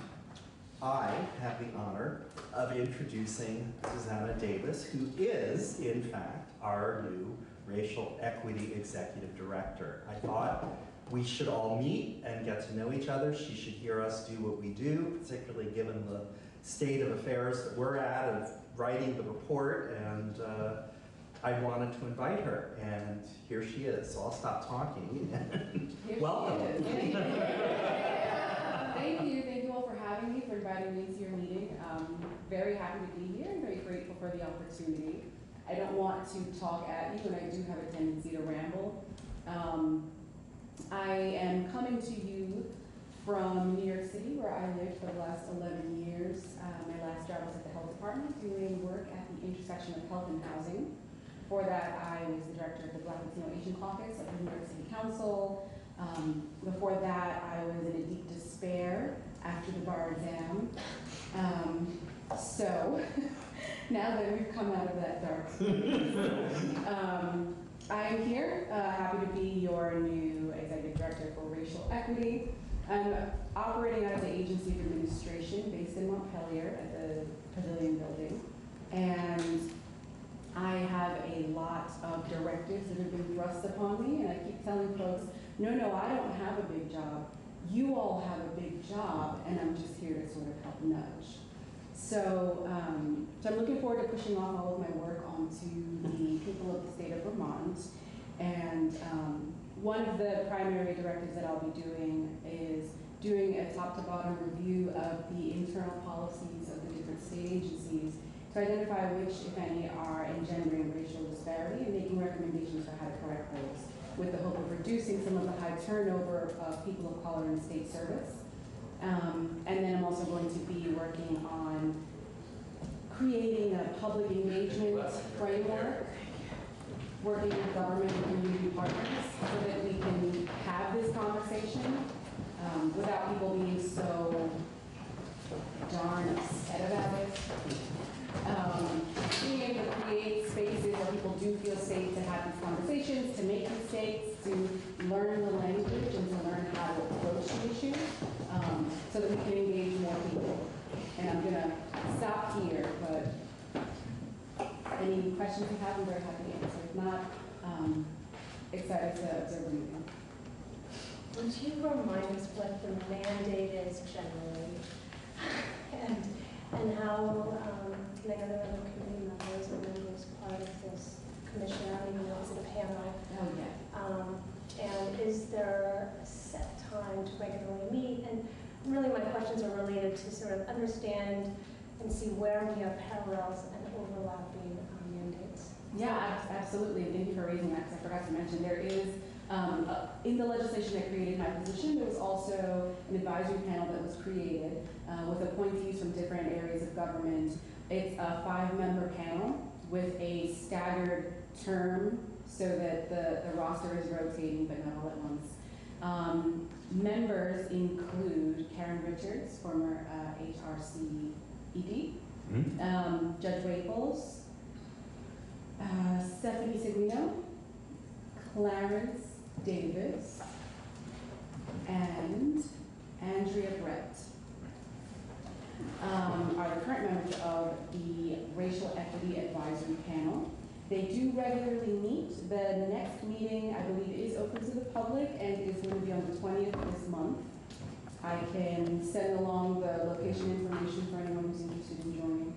I have the honor of introducing Susanna Davis, who is, in fact, our new Racial Equity Executive Director. I thought we should all meet and get to know each other. She should hear us do what we do, particularly given the state of affairs that we're at of writing the report, and I wanted to invite her, and here she is. So I'll stop talking and welcome. Thank you all for having me, for inviting me to your meeting. Very happy to be here and very grateful for the opportunity. I don't want to talk at you, and I do have a tendency to ramble. I am coming to you from New York City, where I lived for the last 11 years. My last job was at the health department, doing work at the intersection of health and housing. Before that, I was the director of the Black Latino Asian Caucus at the New York City Council. Before that, I was in a deep despair after the bar exam. So now that we've come out of that dark space, I'm here, happy to be your new executive director for racial equity. I'm operating out of the Agency of Administration based in Montpelier at the Pavilion Building. And I have a lot of directives that have been thrust upon me, and I keep telling folks, no, I don't have a big job. You all have a big job, and I'm just here to sort of help nudge. So, so I'm looking forward to pushing off all of my work onto the people of the state of Vermont. And one of the primary directives that I'll be doing is doing a top-to-bottom review of the internal policies of the different state agencies to identify which, if any, are engendering racial disparity and making recommendations for how to correct those, with the hope of reducing some of the high turnover of people of color in state service. And then I'm also going to be working on creating a public engagement framework, working with government and community partners so that we can have this conversation without people being so darn upset about it. Being able to create spaces where people do feel safe to have these conversations, to make mistakes, to learn the language and to learn how to approach the issue so that we can engage more people. And I'm going to stop here, but any questions you have, I'm very happy to answer. If not, excited to observe the meeting. Would you remind us what the mandate is generally? and how, and I know there are no committee members or members part of this commission, I don't even know, is it a panel? Oh, yeah. And is there a set time to regularly meet? And really my questions are related to sort of understand and see where we have parallels and overlapping mandates. Yeah, absolutely. And thank you for raising that, because I forgot to mention there is, in the legislation that created my position, there was also an advisory panel that was created with appointees from different areas of government. It's a 5-member panel with a staggered term so that the roster is rotating but not all at once. Members include Karen Richards, former HRC ED, Judge Waples, Stephanie Seguino, Clarence Davis, and Andrea Bratt are the current members of the Racial Equity Advisory Panel. They do regularly meet. The next meeting, I believe, is open to the public and is going to be on the 20th of this month. I can send along the location information for anyone who's interested in joining.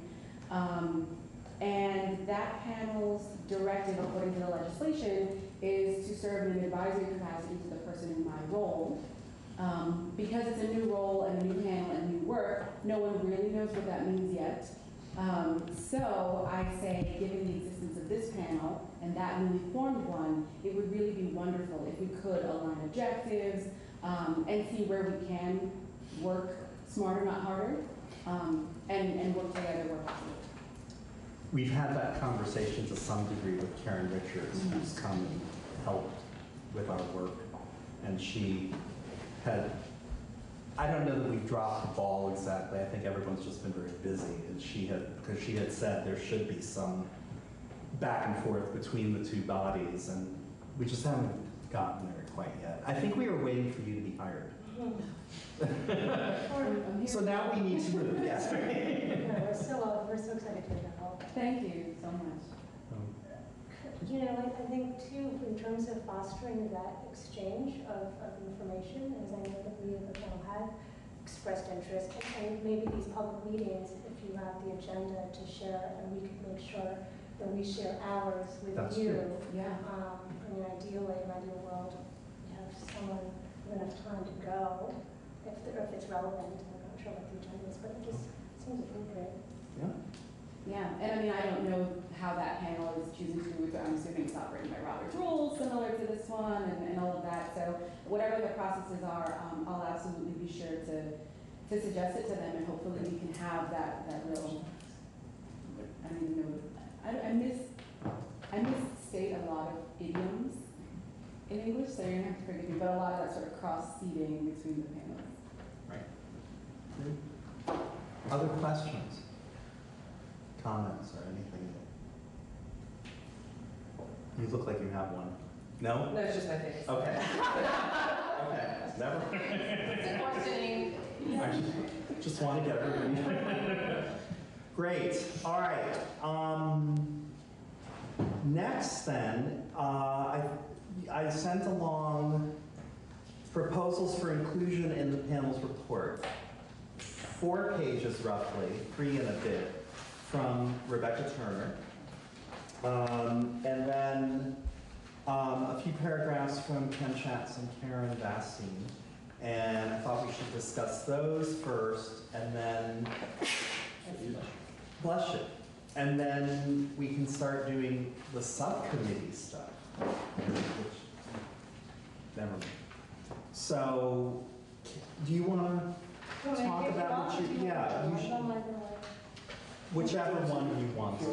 And that panel's directive, according to the legislation, is to serve in an advisory capacity to the person in my role. Because it's a new role and a new panel and new work, no one really knows what that means yet. So I say, given the existence of this panel and that newly formed one, it would really be wonderful if we could align objectives and see where we can work smarter, not harder, and work together where possible. We've had that conversation to some degree with Karen Richards, who's come and helped with our work. And she had, I don't know that we've dropped the ball exactly. I think everyone's just been very busy. And because she had said there should be some back and forth between the two bodies, and we just haven't gotten there quite yet. I think we were waiting for you to be hired. So now we need to move, yes. We're so excited to go. Thank you so much. You know, I think too, in terms of fostering that exchange of information, as I know that we at the panel had expressed interest, and maybe these public meetings, if you have the agenda to share, and we could make sure that we share ours with That's you. true. Yeah. I mean, ideally, in an ideal world, you have someone with enough time to go, if it's relevant. I'm not sure what the agenda is, but it just seems appropriate. Yeah. Yeah, and I mean, I don't know how that panel is choosing to do it, but I'm assuming it's operating by Robert's rules, similar to this one, and all of that. So whatever the processes are, I'll absolutely be sure to suggest it to them, and hopefully we can have that real, I don't even know, I misstate a lot of idioms in English, so you're gonna have to forgive me, but a lot of that sort of cross-seeding between the panels. Right. Other questions? Comments or anything? You look like you have one. No? No, it's just my face. Okay. Okay. Never. Questioning. I just want to get everybody. Great. All right. Next then, I sent along proposals for inclusion in the panel's report. 4 pages roughly, 3 and a bit, from Rebecca Turner. And then a few paragraphs from Ken Schatz and Karen Vassine. And I thought we should discuss those first, and then, bless you. And then we can start doing the subcommittee stuff, which, never mind. So, do you want to talk about what you, yeah, you should, whichever one you want to do.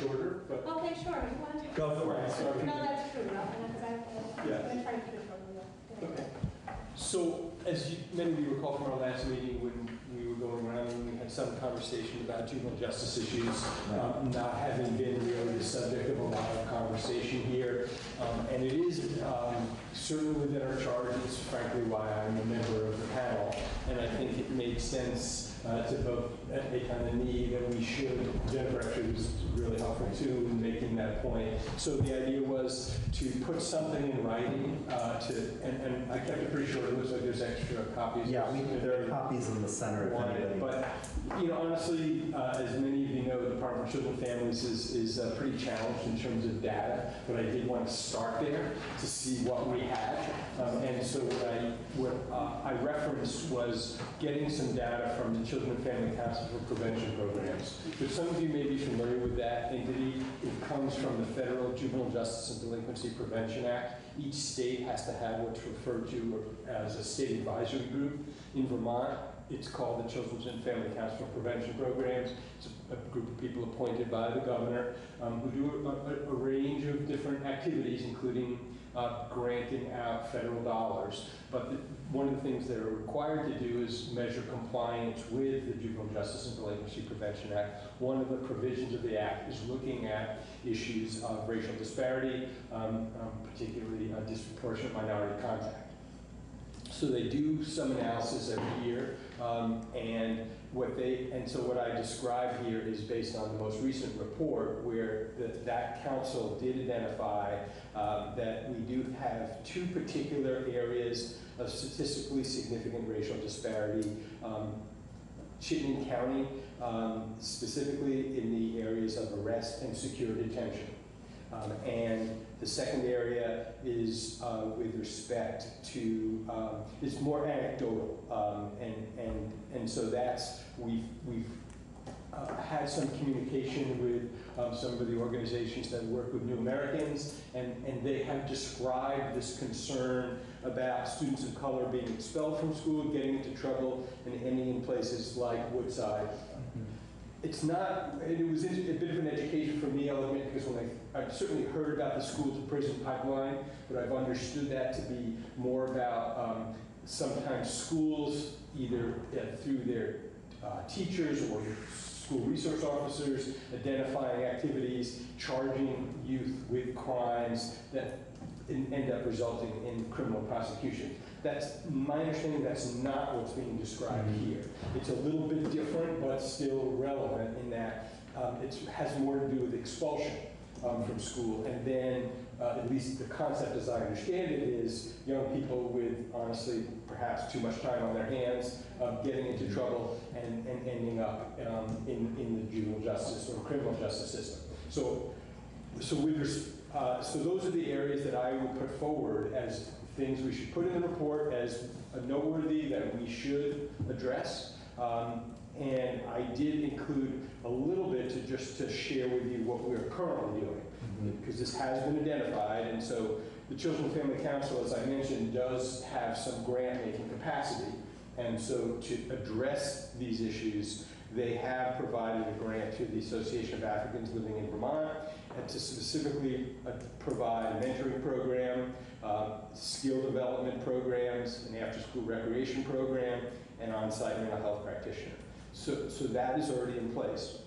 Shorter, but. Okay, sure. You want to? Go for it. No, that's true. I'm going to try to keep it short. Okay. So, as many of you recall from our last meeting, when we were going around and we had some conversation about juvenile justice issues, not having been really the subject of a lot of conversation here. And it is certainly within our charge. It's frankly why I'm a member of the panel. And I think it makes sense to both a kind of need that we should. Jennifer actually was really helpful too in making that point. So the idea was to put something in writing and I kept it pretty short. It looks like there's extra copies. Yeah, there are copies in the center if anybody. But you know, honestly, as many of you know, the Department of Children and Families is pretty challenged in terms of data. But I did want to start there to see what we had. And so what I referenced was getting some data from the Children and Family Council for Prevention Programs. So some of you may be familiar with that entity. It comes from the Federal Juvenile Justice and Delinquency Prevention Act. Each state has to have what's referred to as a state advisory group. In Vermont, it's called the Children's and Family Council for Prevention Programs. It's a group of people appointed by the governor who do a range of different activities, including granting out federal dollars. But one of the things they're required to do is measure compliance with the Juvenile Justice and Delinquency Prevention Act. One of the provisions of the act is looking at issues of racial disparity, particularly disproportionate minority contact. So they do some analysis every year, so what I describe here is based on the most recent report where that council did identify that we do have two particular areas of statistically significant racial disparity. Chittenden County, specifically in the areas of arrest and secure detention. And the second area is with respect to, it's more anecdotal. And so we've had some communication with some of the organizations that work with New Americans, and they have described this concern about students of color being expelled from school, getting into trouble, and ending in places like Woodside. It's not, it was a bit of an education for me, I'll admit, because when I've certainly heard about the school to prison pipeline, but I've understood that to be more about sometimes schools, either through their teachers or school resource officers, identifying activities, charging youth with crimes that end up resulting in criminal prosecution. That's my understanding. That's not what's being described here. It's a little bit different, but still relevant in that it has more to do with expulsion from school. And then, at least the concept as I understand it, is young people with, honestly, perhaps too much time on their hands, getting into trouble and ending up in the juvenile justice or criminal justice system. So those are the areas that I would put forward as things we should put in the report as noteworthy that we should address. And I did include a little bit just to share with you what we're currently doing, because this has been identified. And so the Children and Family Council, as I mentioned, does have some grant-making capacity. And so to address these issues, they have provided a grant to the Association of Africans Living in Vermont and to specifically provide a mentoring program, skill development programs, an after-school recreation program, and on-site mental health practitioner. So that is already in place.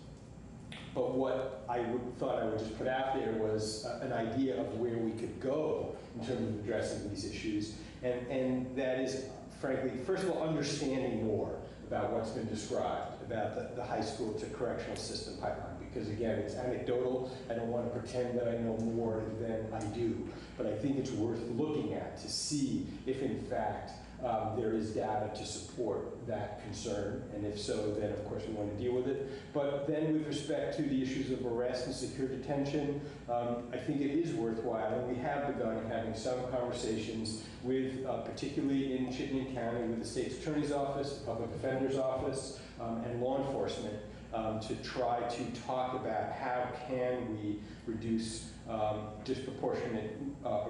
But what I thought I would just put out there was an idea of where we could go in terms of addressing these issues. And that is, frankly, first of all, understanding more about what's been described about the high school to correctional system pipeline. Because again, it's anecdotal. I don't want to pretend that I know more than I do. But I think it's worth looking at to see if in fact there is data to support that concern. And if so, then of course we want to deal with it. But then with respect to the issues of arrest and secure detention, I think it is worthwhile. And we have begun having some conversations with, particularly in Chittenden County, with the State's Attorney's Office, the Public Defender's Office, and law enforcement to try to talk about how can we reduce disproportionate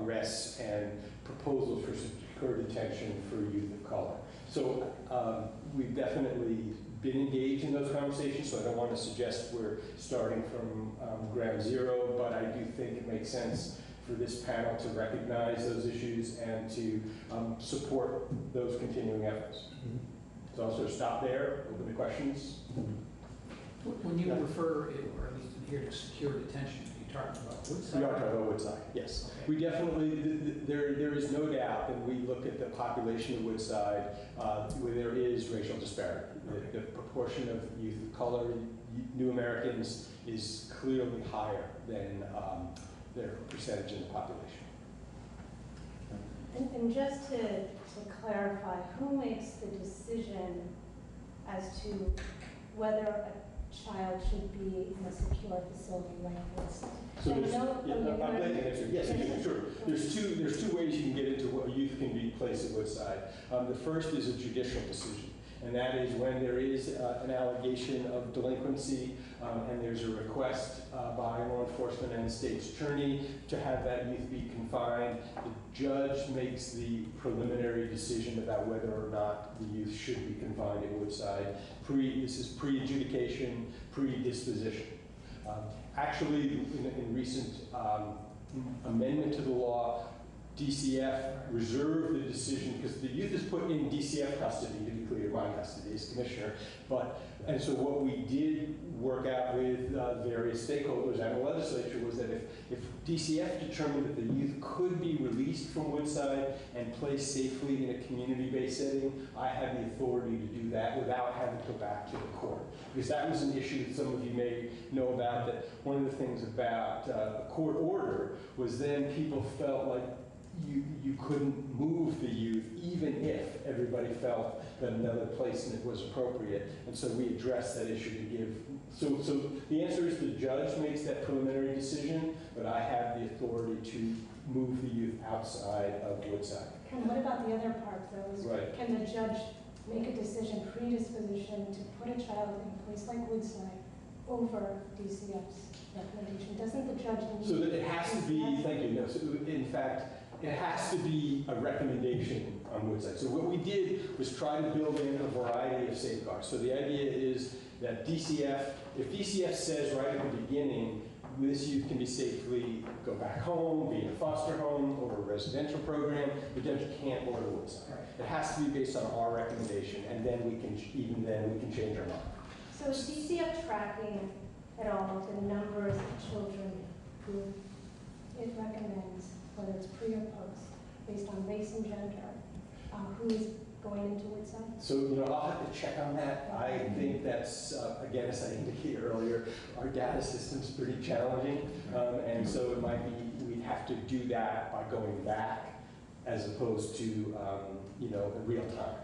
arrests and proposals for secure detention for youth of color. So we've definitely been engaged in those conversations, so I don't want to suggest we're starting from ground zero, but I do think it makes sense for this panel to recognize those issues and to support those continuing efforts. So I'll sort of stop there, open to questions. When you refer, or at least in here, to secure detention, are you talking about Woodside? We are talking about Woodside, yes. Okay. We definitely, there is no doubt that we look at the population of Woodside where there is racial disparity. Okay. The proportion of youth of color, New Americans, is clearly higher than their percentage in the population. And just to clarify, who makes the decision as to whether a child should be in a secure facility like Woodside? So I'm glad to answer. Yes, sure. There's two ways you can get into what youth can be placed at Woodside. The first is a judicial decision, and that is when there is an allegation of delinquency and there's a request by law enforcement and the state's attorney to have that youth be confined. The judge makes the preliminary decision about whether or not the youth should be confined at Woodside. This is pre-adjudication, pre-disposition. Actually, in recent amendment to the law, DCF reserved the decision, because the youth is put in DCF custody, to be clear, my custody as commissioner. And so what we did work out with various stakeholders and the legislature was that if DCF determined that the youth could be released from Woodside and placed safely in a community-based setting, I had the authority to do that without having to go back to the court. Because that was an issue that some of you may know about, that one of the things about a court order was then people felt like you couldn't move the youth even if everybody felt that another placement was appropriate. And so we addressed that issue to give, so the answer is the judge makes that preliminary decision, but I have the authority to move the youth outside of Woodside. And what about the other part though? Is Right. Can the judge make a decision, predisposition to put a child in a place like Woodside over DCF's recommendation? Doesn't the judge need So that it has to be, thank you, no, so in fact, it has to be a recommendation on Woodside. So what we did was try to build in a variety of safeguards. So the idea is that DCF, if DCF says right at the beginning, this youth can be safely go back home, be in a foster home, or a residential program, the judge can't order Woodside. It has to be based on our recommendation, and then we can, even then, we can change our mind. So is DCF tracking at all the numbers of children who it recommends, whether it's pre or post, based on race and gender, who is going into Woodside? So, I'll have to check on that. I think that's, again, as I indicated earlier, our data system's pretty challenging. And so it might be, we'd have to do that by going back as opposed to, in real time.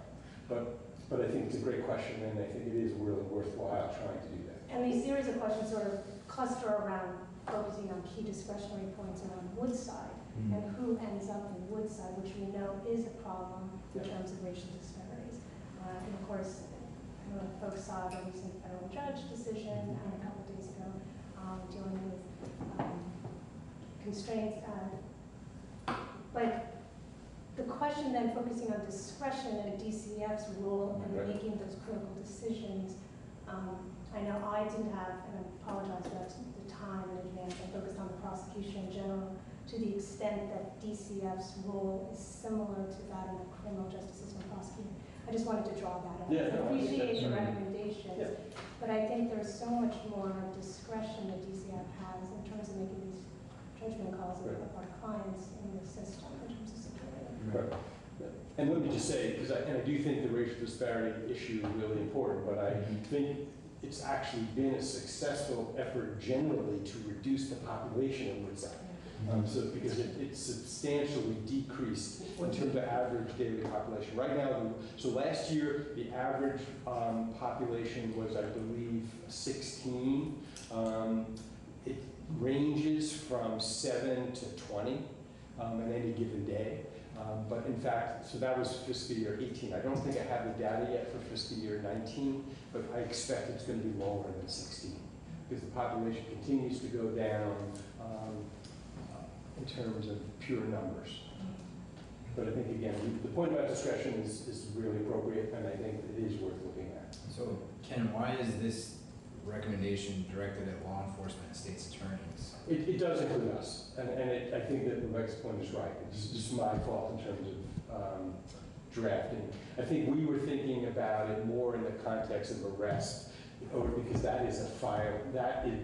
But I think it's a great question, and I think it is really worthwhile trying to do that. And these series of questions sort of cluster around focusing on key discretionary points around Woodside and who ends up in Woodside, which we know is a problem in terms of racial disparities. And of course, I don't know if folks saw the recent federal judge decision a couple of days ago dealing with constraints. But the question then focusing on discretion and DCF's role in making those critical decisions, I know I didn't have, and I apologize for that, the time in advance. I focused on the prosecution in general to the extent that DCF's role is similar to that in the criminal justice system prosecuting. I just wanted to draw that out. I appreciate the recommendations, but I think there's so much more discretion that DCF has in terms of making these judgment calls of our clients in the system in terms of security. Right. And let me just say, because I do think the racial disparity issue is really important, but I think it's actually been a successful effort generally to reduce the population of Woodside. Because it's substantially decreased in terms of average daily population. Right now, so last year, the average population was, I believe, 16. It ranges from 7 to 20 on any given day. But in fact, so that was fiscal year 18. I don't think I have the data yet for fiscal year 19, but I expect it's going to be lower than 16 because the population continues to go down in terms of pure numbers. But I think, again, the point about discretion is really appropriate, and I think it is worth looking at. So, Ken, why is this recommendation directed at law enforcement and state's attorneys? It does include us, and I think that Rebecca's point is right. It's just my fault in terms of drafting. I think we were thinking about it more in the context of arrest, or because that is a file,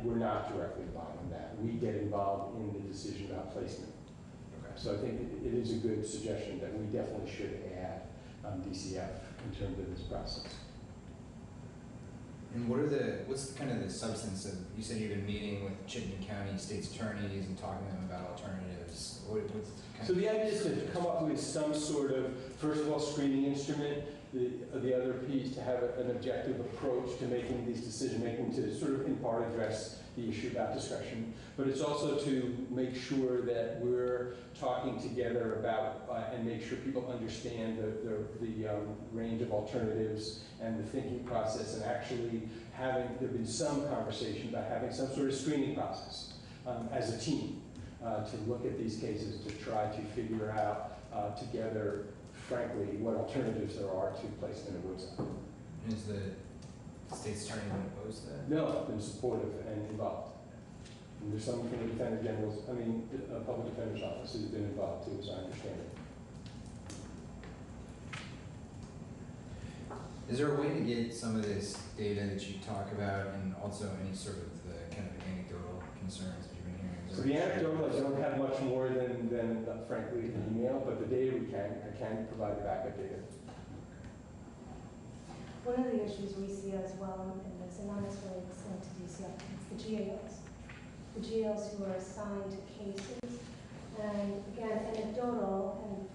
we're not directly involved in that. We get involved in the decision about placement. Okay. So I think it is a good suggestion that we definitely should add DCF in terms of this process. And what's kind of the substance of, you said you've been meeting with Chittenden County state's attorneys and talking to them about alternatives. So the idea is to come up with some sort of, first of all, screening instrument, the other piece to have an objective approach to making these decision-making, to sort of in part address the issue about discretion, but it's also to make sure that we're talking together about and make sure people understand the range of alternatives and the thinking process, and actually there've been some conversation about having some sort of screening process as a team to look at these cases to try to figure out together, frankly, what alternatives there are to placement in Woodside. And is the state's attorney been opposed to that? No, been supportive and involved. And there's someone from the Defender General's, Public Defender's Office who's been involved too, as I understand it. Is there a way to get some of this data that you talk about and also any sort of the kind of anecdotal concerns that you've been hearing? So the anecdotal, I don't have much more than frankly, an email, but the data I can provide the backup data. One of the issues we see as well in this, and not necessarily linked to DCF, it's the GAOs. The GAOs who are assigned to cases, and again, anecdotal, and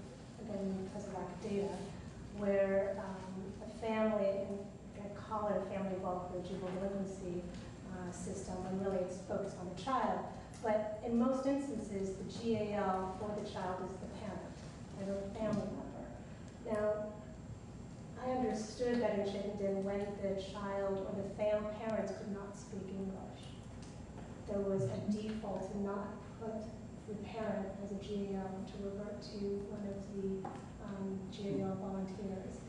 again, because of lack of data, where a family, and I call it a family involved with a juvenile delinquency system, when really it's focused on the child. But in most instances, the GAL for the child is the parent, or the family member. Now, I understood that in Chittenden, when the child or the parents could not speak English, there was a default to not put the parent as a GAL, to revert to one of the GAL volunteers.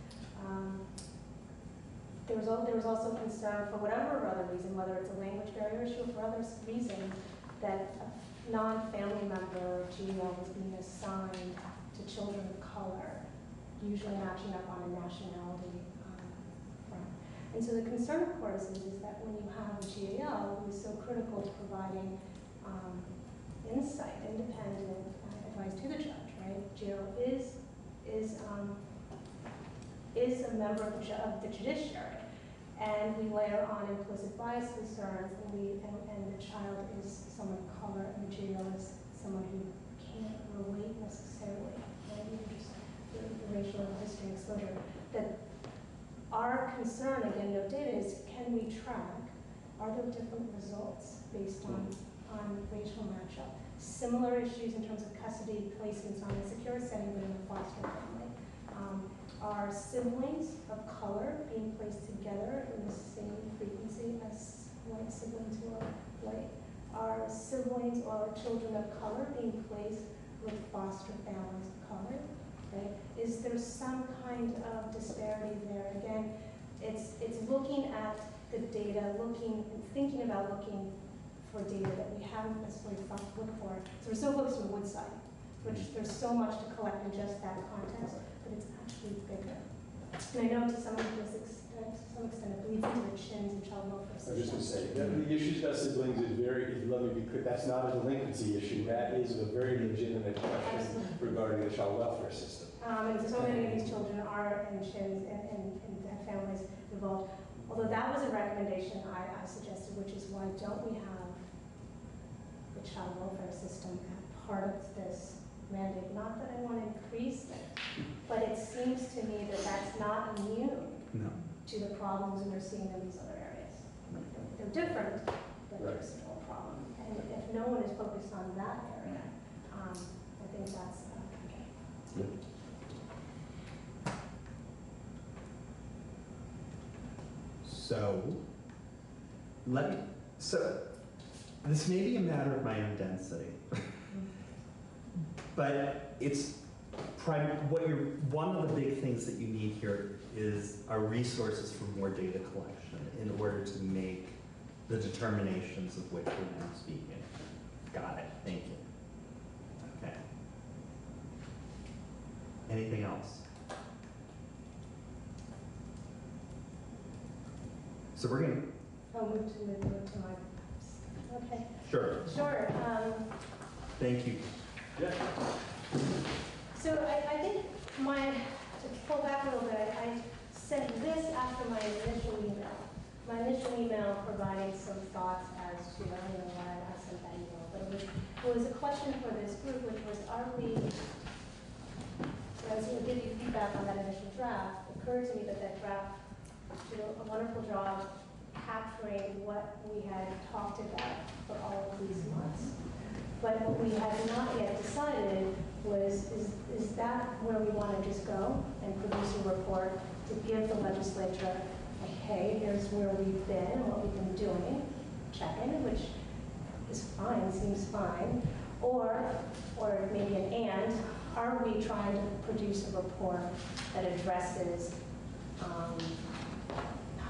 There was also concern, for whatever other reason, whether it's a language barrier issue or for other reasons, that a non-family member GAL was being assigned to children of color, usually matching up on a nationality front. And so the concern, of course, is that when you have a GAL who is so critical to providing insight, independent advice to the judge, right? GAL is a member of the judiciary, and we layer on implicit bias concerns, and the child is someone of color, and the GAL is someone who can't relate necessarily, right? The racial history exposure. That our concern, again, no data, is can we track, are there different results based on racial matchup? Similar issues in terms of custody placements on a secure setting within a foster family. Are siblings of color being placed together in the same frequency as white siblings who are white? Are siblings or children of color being placed with foster families of color? Right? Is there some kind of disparity there? Again, it's looking at the data, thinking about looking for data that we haven't necessarily thought to look for. So we're so focused on Woodside, which there's so much to collect in just that context, but it's actually bigger. And I know to some extent it bleeds into the chins and child welfare I was just system. say, the issue about siblings that's not a delinquency issue. That is a very legitimate question regarding the child welfare system. And so many of these children are in chins and have families involved. Although that was a recommendation I suggested, which is why don't we have the child welfare system at part of this mandate? Not that I want to increase it, but it seems to me that that's not immune to the problems we're seeing in these other areas. They're different, but they're still a problem. And if no one is focused on that area, I think that's okay. So this may be a matter of my own density, but it's one of the big things that you need here are resources for more data collection in order to make the determinations of which we're now speaking. Got it. Thank you. Okay. Anything else? So we're going to... I'll move to my... Okay. Sure. Sure. Thank you. Yeah. So I think to pull back a little bit, I sent this after my initial email. My initial email providing some thoughts as to, I don't know why I sent that email, but it was a question for this group, which was, I was going to give you feedback on that initial draft. It occurred to me that draft did a wonderful job capturing what we had talked about for all of these months. But what we had not yet decided was, is that where we want to just go and produce a report to give the legislature, okay, here's where we've been and what we've been doing, check-in, which is fine, seems fine, or maybe an are we trying to produce a report that addresses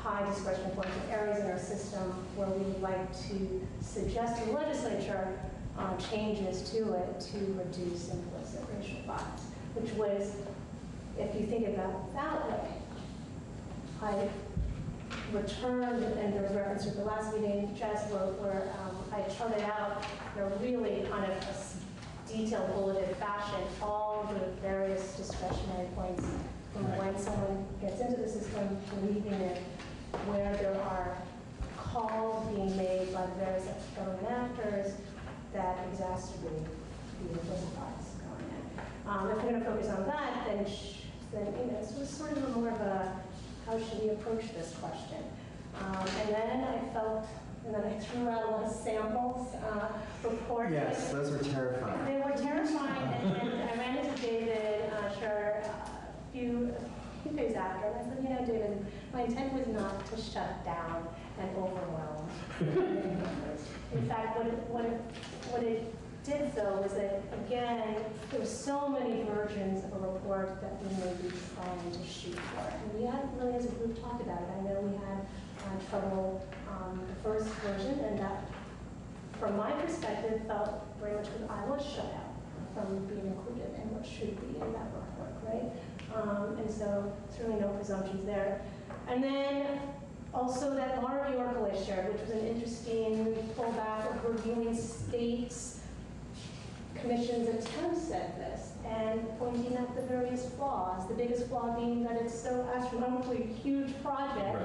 high discretion points, areas in our system where we would like to suggest to the legislature changes to it to reduce implicit racial bias, which was, if you think about it that way, I returned, and there was reference to the last meeting, Jess, where I charted out in a really kind of a detailed bulleted fashion all the various discretionary points from when someone gets into the system to leaving it, where there are calls being made by the various government actors that exacerbate the implicit bias going in. If we're going to focus on that, then it was sort of a more of a, how should we approach this question? And then I threw out a lot of samples, reports. Yes, those were terrifying. They were terrifying, and I ran into David Scher a few days after, and I said, David, my intent was not to shut down and overwhelm members. In fact, what it did, though, was that, again, there were so many versions of a report that we may be trying to shoot for. And we hadn't really, as a group, talked about it. I know we had trouble the first version, and that, from my perspective, felt very much because I was shut out from being included in what should be in that report, right? And so, certainly no presumptions there. And then, also that Laura Bjorkel has shared, which was an interesting pullback of reviewing states' commission's attempts at this and pointing out the various flaws. The biggest flaw being that it's so astronomically huge project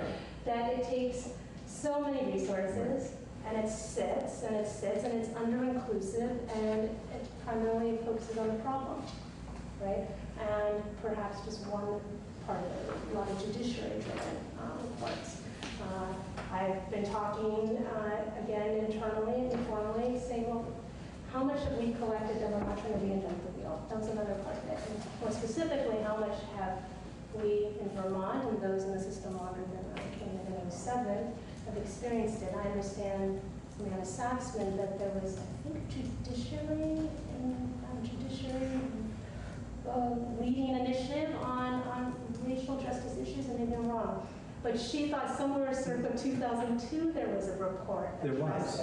that it takes so many resources, and it sits and it sits and it's under-inclusive, and it primarily focuses on the problem, right? And perhaps just one part of it, a lot of judiciary-driven reports. I've been talking again internally and informally, saying, well, how much have we collected that we're not trying to reinvent the wheel? That was another part of it. And more specifically, how much have we in Vermont and those in the system longer than I came in 07 have experienced it? I understand from Anna Saxman that there was, I think, judiciary leading initiative on racial justice issues, and maybe I'm wrong. But she thought somewhere circa 2002 there was a report. There was.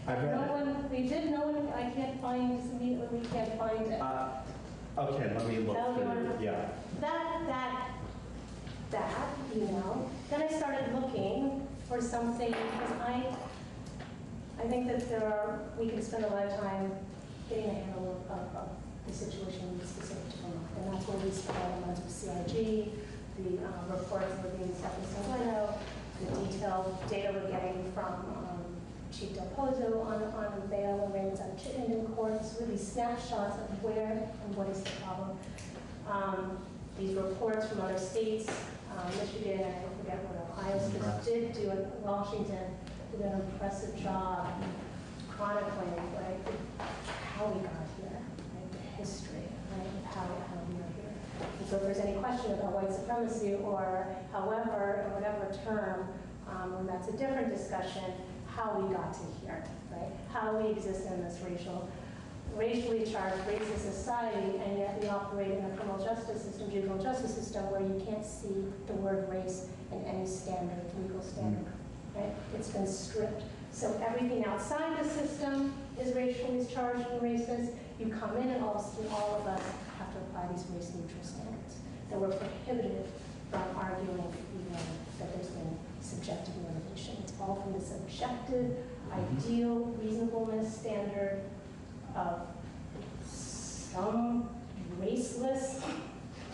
I read it. They did. No one. I can't find. We can't find it. Okay, let me look through. Yeah. That. Then I started looking for something because I think that we can spend a lot of time getting a handle of the situation specific to Vermont, and that's where we spent all the months with CIG, the reports that were being sent to San the detailed data we're getting from Chief Del Pozo on bail arrangements out of Chittenden courts, really snapshots of where and what is the problem. These reports from other states, Michigan, and I forget what Ohio did do it, Washington did an impressive job chronicling how we got here, right? The history, right? How we got here. And so if there's any question about white supremacy or whatever term, when that's a different discussion, how we got to here, right? How we exist in this racially charged, racist society, and yet we operate in a criminal justice system, juvenile justice system, where you can't see the word race in any standard, legal standard, right? It's been stripped. So everything outside the system is racially charged and racist. You come in and all of us have to apply these race-neutral standards that we're prohibited from arguing even that there's been subjective motivation. It's all from the subjective, ideal, reasonableness standard of some raceless,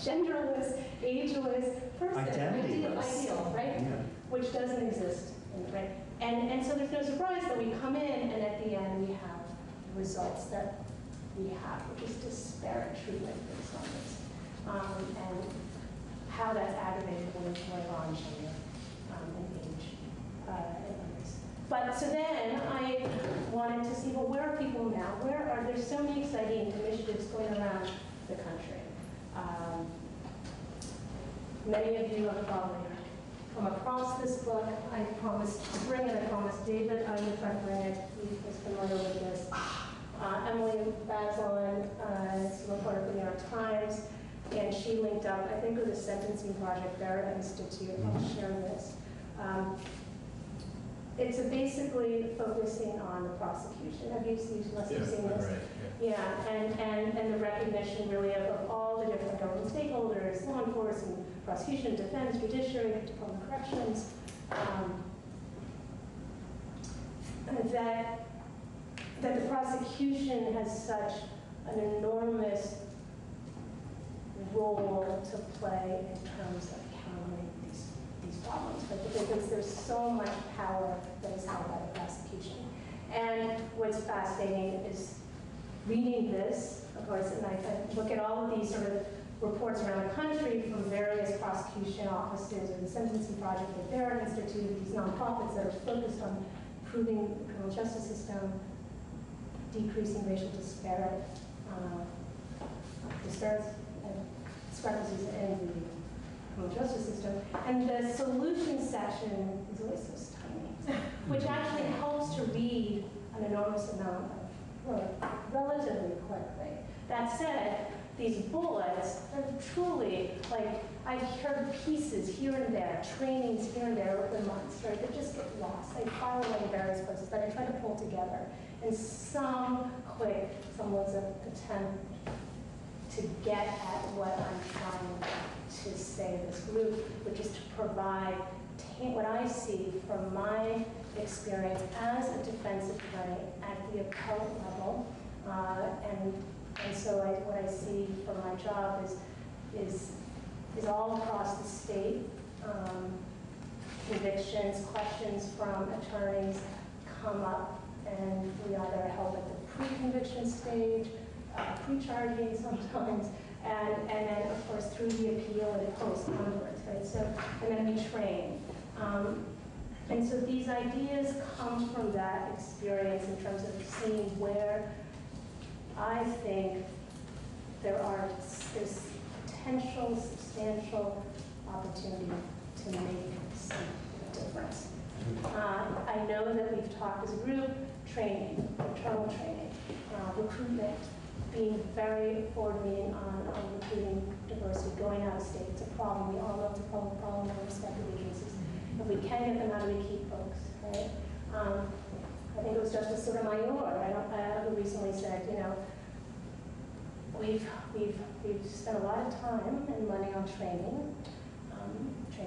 genderless, ageless person. Ideal, right? Yeah. Which doesn't exist, right? And so there's no surprise that we come in and at the end we have the results that we have, which is disparate treatment based on this. And how that's aggravated when it's later on gender and age and others. But so then I wanted to see, well, where are people now? There's so many exciting initiatives going around the country. Many of you have probably come across this book. I promised to bring it. I promised David I would try to bring it. He was familiar with this. Emily Bazelon is a reporter for the New York Times, and she linked up, I think, with the Sentencing Project, Barrett Institute. I'll share this. It's basically focusing on the prosecution. You must have seen this. Right, Yeah, and the recognition really of all the different government stakeholders, law enforcement, prosecution, defense, judiciary, Department of Corrections, that the prosecution has such an enormous role to play in terms of countering these problems, right? Because there's so much power that is held by the prosecution. And what's fascinating is reading this, of course, and I look at all of these sort of reports around the country from various prosecution offices or the Sentencing Project that Bratt Institute, these nonprofits that are focused on improving the criminal justice system, decreasing racial disparity, discrepancies in the criminal justice system. And the solution section is always so tiny, which actually helps to read an enormous amount of relatively quickly. That said, these bullets are truly, like, I've heard pieces here and there, trainings here and there over the months, right, that just get lost. They file away in various places that I try to pull together in some quick, someone's attempt to get at what I'm trying to say to this group, which is to provide what I see from my experience as a defense attorney at the appellate level, and so what I see from my job is all across the state. Convictions, questions from attorneys come up, and we either help at the pre-conviction stage, pre-charging sometimes, and then of course through the appeal and post onwards, right? So, and then we train. And so these ideas come from that experience in terms of seeing where I think there's potential, substantial opportunity to make some difference. I know that we've talked as a group, training, internal training, recruitment, being very forward-leaning on recruiting diversity, going out of state. It's a problem. We all know it's a problem in our respective agencies. If we can get them, how do we keep folks, right? I think it was Justice Sotomayor, who recently said, you know, we've spent a lot of time and money on training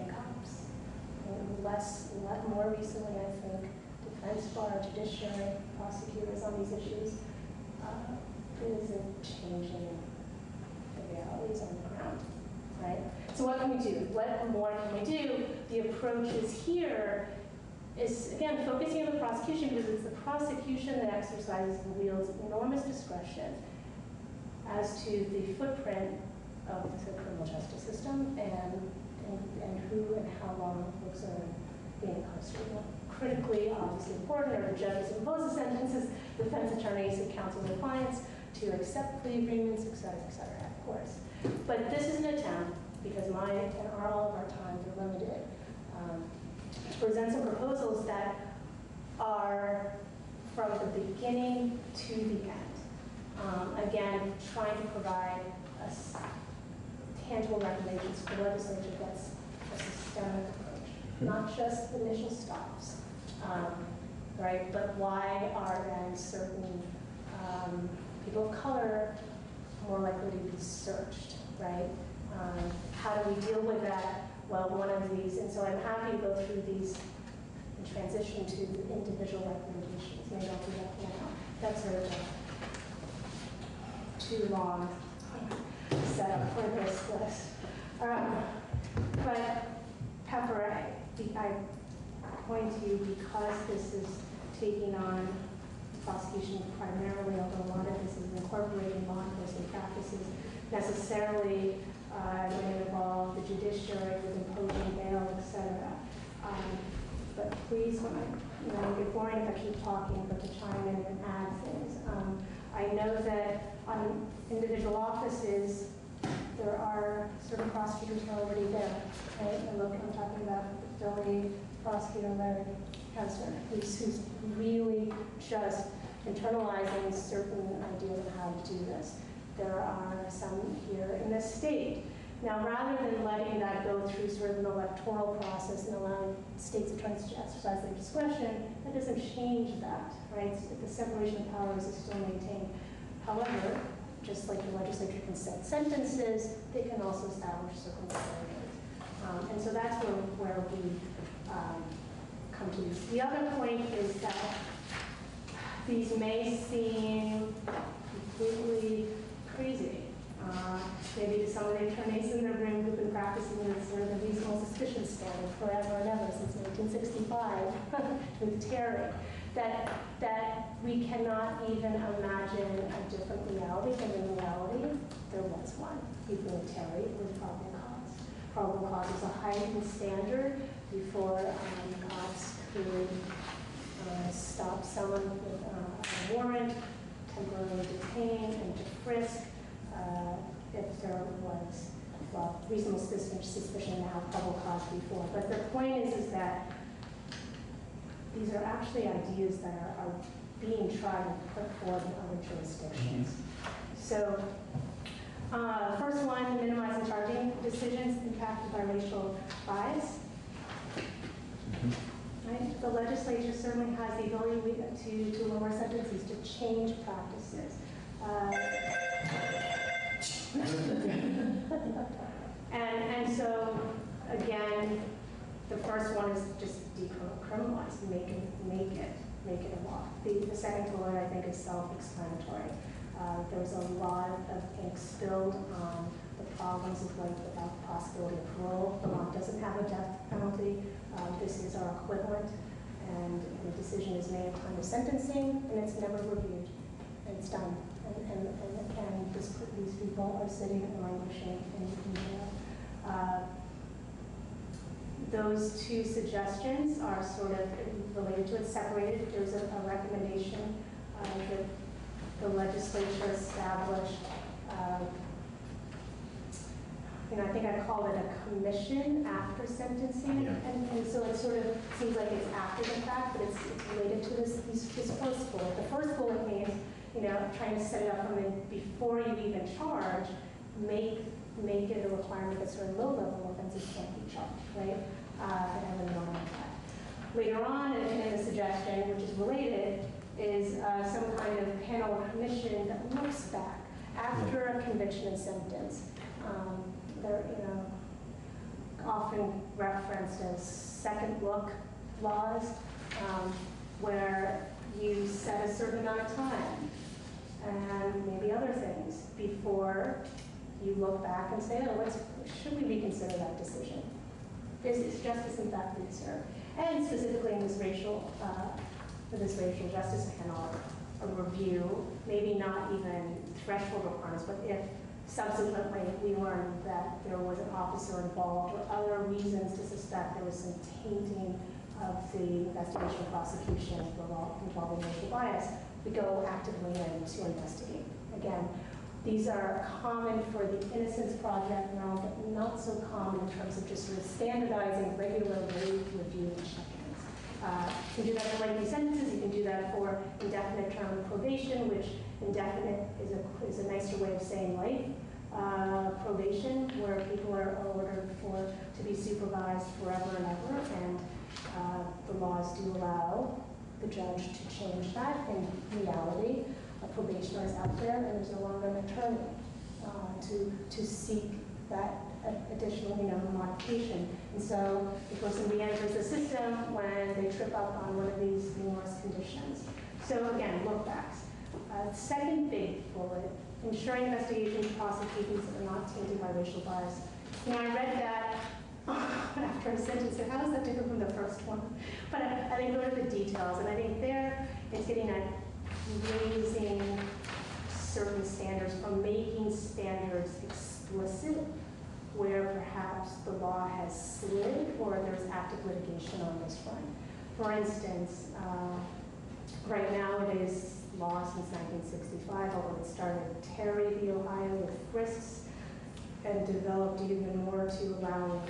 cops. And more recently, I think, defense bar, judiciary, prosecutors on these issues isn't changing the realities on the ground, right? So what can we do? What more can we do? The approaches here is, again, focusing on the prosecution, because it's the prosecution that exercises and wields enormous discretion as to the footprint of the criminal justice system and who and how long folks are being incarcerated. Critically, obviously important are the judges who impose the sentences, defense attorneys who counsel their clients to accept plea agreements, et cetera, of course. But this is an attempt, because all of our times are limited, to present some proposals that are from the beginning to the end. Again, trying to provide tangible recommendations for the legislature that's a systemic approach, not just the initial stops, right? But why are then certain people of color more likely to be searched, right? How do we deal with that? Well, one of these, and so I'm happy to go through these and transition to the individual recommendations. Maybe I'll do that now. That's sort of too long setup for this list. But Pepper, I point to you because this is taking on prosecution primarily, although a lot of this is incorporating law enforcement practices, necessarily when it involves the judiciary with imposing bail, et cetera. But please, you're boring if I keep talking, but to chime in and add things. I know that on individual offices, there are certain prosecutors who are already there. Right? And look, I'm talking about Philly prosecutor Larry Hester, who's really just internalizing certain ideas of how to do this. There are some here in the state Now, rather than letting that go through sort of an electoral process and allowing states attorneys to exercise their discretion, that doesn't change that, right? The separation of powers is still maintained. However, just like the legislature can set sentences, they can also establish circumstances. And so that's where we come to this. The other point is that these may seem completely crazy. Maybe to some of the attorneys in the room who've been practicing this sort of the reasonable suspicion standard forever and ever since 1965 with Terry, that we cannot even imagine a different reality than the reality. There was one, even with Terry, with probable cause. Probable cause is a heightened standard before cops could stop someone with a warrant, temporarily detain, and to frisk if there was, well, reasonable suspicion to have probable cause before. But the point is that these are actually ideas that are being tried and put forward in other jurisdictions. So, first one, minimizing charging decisions impacted by racial bias. Right? The legislature certainly has the ability to lower sentences, to change practices. And so, again, the first one is just decriminalize, make it a law. The second bullet, I think, is self-explanatory. There's a lot of ink spilled on the problems of life without the possibility of parole. Vermont doesn't have a death penalty. This is our equivalent, and the decision is made at time of sentencing, and it's never reviewed. It's done, and these people are sitting and languishing in jail. Those two suggestions are sort of related to it, separated. There's a recommendation that the legislature established. I think I called it a commission after sentencing, and so it sort of seems like it's after the fact, but it's related to this first bullet. The first bullet means, trying to set it up from before you even charge, make it a requirement that sort of low-level offenses can't be charged, right? And then that. Later on in the suggestion, which is related, is some kind of panel or commission that looks back after a conviction and sentence. They're often referenced as second look laws, where you set a certain amount of time and maybe other things before you look back and say, oh, should we reconsider that decision? Is justice in fact being served? And specifically in this racial justice panel, a review, maybe not even threshold requirements, but if subsequently we learned that there was an officer involved or other reasons to suspect there was some tainting of the investigation prosecution involving racial bias, we go actively in to investigate. Again, these are common for the Innocence Project realm, but not so common in terms of just sort of standardizing regular review and check-ins. You can do that for lengthy sentences. You can do that for indefinite term probation, which indefinite is a nicer way of saying life. Probation, where people are ordered to be supervised forever and ever, and the laws do allow the judge to change that. In reality, a probationer is out there, and there's no longer an attorney to seek that additional modification. And so the person re-enters the system when they trip up on one of these numerous conditions. So again, look backs. Second big bullet, ensuring investigations and prosecutions are not tainted by racial bias. I read that after a sentence, so how is that different from the first one? But I think those are the details, and I think there it's getting at raising certain standards from making standards explicit where perhaps the law has slid or there's active litigation on this front. For instance, right now it is law since 1965, although it started in Terry v. Ohio with frisks and developed even more to allowing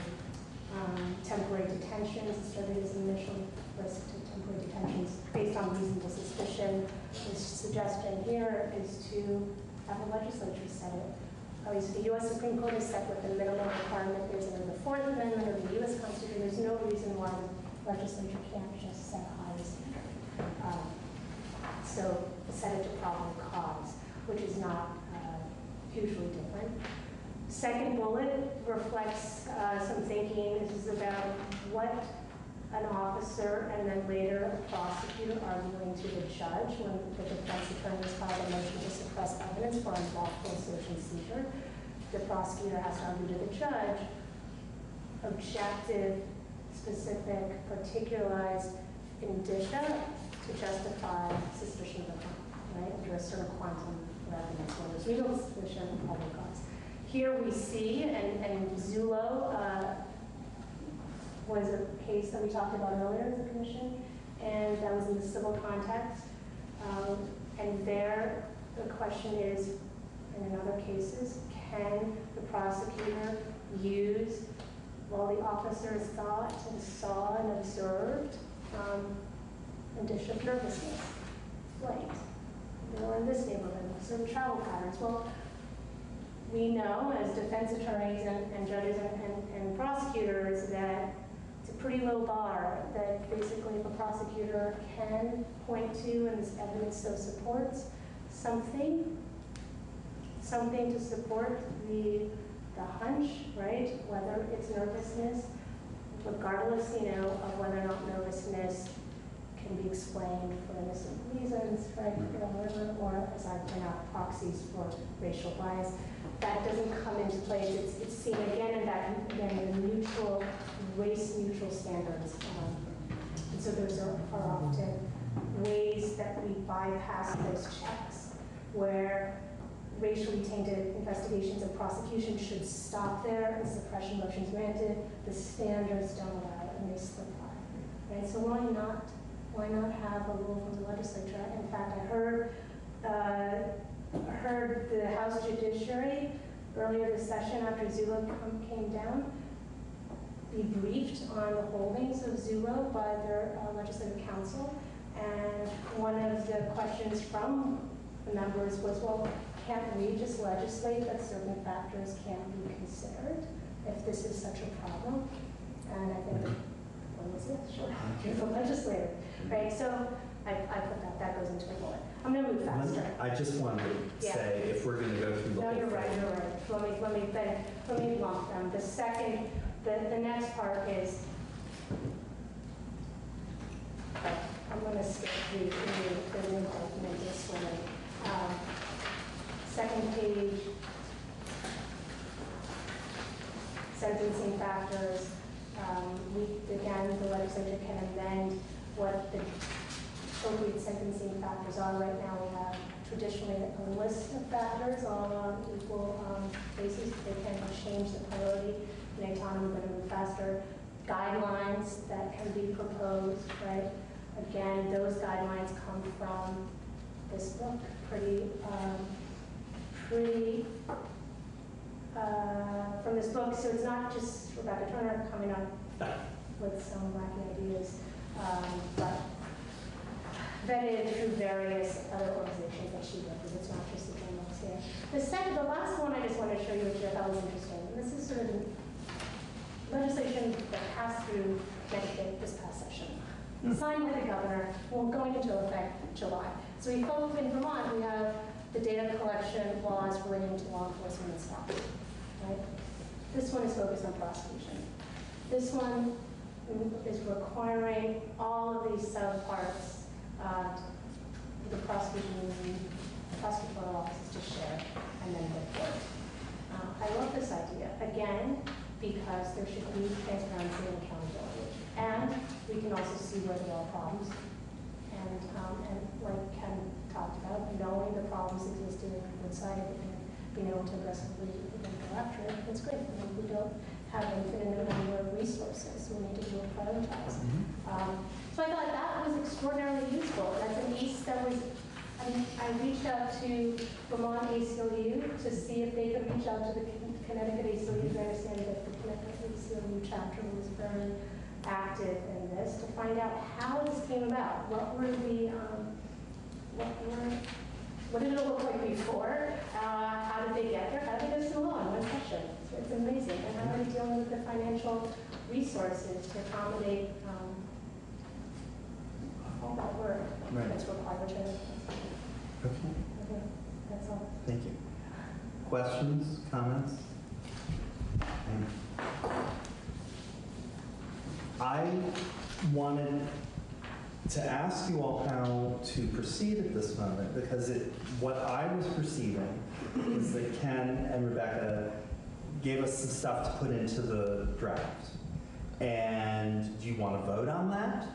temporary detentions. It started as an initial risk to temporary detentions based on reasonable suspicion. The suggestion here is to have the legislature set it obviously the US Supreme Court has set what the minimum requirement is under the Fourth Amendment of the US Constitution. There's no reason why the legislature can't just set a higher standard. So set it to probable cause, which is not hugely different. Second bullet reflects some thinking. This is about what an officer and then later a prosecutor arguing to the judge when the defense attorneys file a motion to suppress evidence for unlawful search and seizure. The prosecutor has to argue to the judge objective, specific, particularized indicia to justify suspicion of a crime, right? Under a certain quantum of evidence, where there's real suspicion of probable cause. Here we see, and Zulo was a case that we talked about earlier as a commission, and that was in the civil context. And there, the question is, and in other cases, can the prosecutor use, while the officers thought and saw and observed, indicia of nervousness, flight, they were in this neighborhood, certain travel patterns. Well, we know as defense attorneys and judges and prosecutors that it's a pretty low bar, that basically if a prosecutor can point to, and this evidence so supports, something to support the hunch, right? Whether it's nervousness, regardless, of whether or not nervousness can be explained for innocent reasons, right? Or as I point out, proxies for racial bias. That doesn't come into place. It's seen again in that, again, the neutral, race-neutral standards. And so those are often ways that we bypass those checks, where racially tainted investigations and prosecution should stop there, and suppression motions granted. The standards don't allow it, and they slip by. Right? So why not have a rule from the legislature? In fact, I heard the House Judiciary earlier this session after Zulo came down be briefed on the holdings of Zulo by their legislative council, and one of the questions from the members was, well, can't we just legislate that certain factors can't be considered if this is such a problem? And I think, what was it? Sure, you're the legislator, right? So I put that goes into the bullet. I'm going to move faster. I just wanted to say, if we're going to go through the whole thing. No, you're right. Let me lump them. The second, the next part is, I'm going to skip the new document this way. Second page, sentencing factors. Again, the legislature can amend what the appropriate sentencing factors are. Right now, we have traditionally a list of factors all on equal basis. They can change the priority. Anytime we're going to move faster. Guidelines that can be proposed, right? Again, those guidelines come from this book, from this book. So it's not just Rebecca Turner coming up with some wacky ideas, but vetted through various other organizations that she worked with. It's not just the journals here. The last one I just want to show you, which I thought was interesting. And this is sort of legislation that passed through Connecticut this past session. Signed by the governor, going into effect July. So in Vermont, we have the data collection laws relating to law enforcement and staff, right? This one is focused on prosecution. This one is requiring all of these subparts the prosecutorial offices to share and then report. I love this idea, again, because there should be transparency and accountability. And we can also see where there are problems. And like Ken talked about, knowing the problems existed and people cited and being able to aggressively go after it, that's great. We don't have an infinite number of resources, so we need to prioritize. So I thought that was extraordinarily useful. That's a piece that was, I reached out to Vermont ACLU to see if they could reach out to the Connecticut ACLU to understand that the Connecticut ACLU chapter was very active in this, to find out how this came about. What what did it look like before? How did they get here? How did they go so long? One session. It's amazing. And how are they dealing with the financial resources to accommodate all that work that's required to. Okay, that's all. Thank you. Questions, comments? I wanted to ask you all how to proceed at this moment, because what I was perceiving is that Ken and Rebecca gave us some stuff to put into the draft. And do you want to vote on that?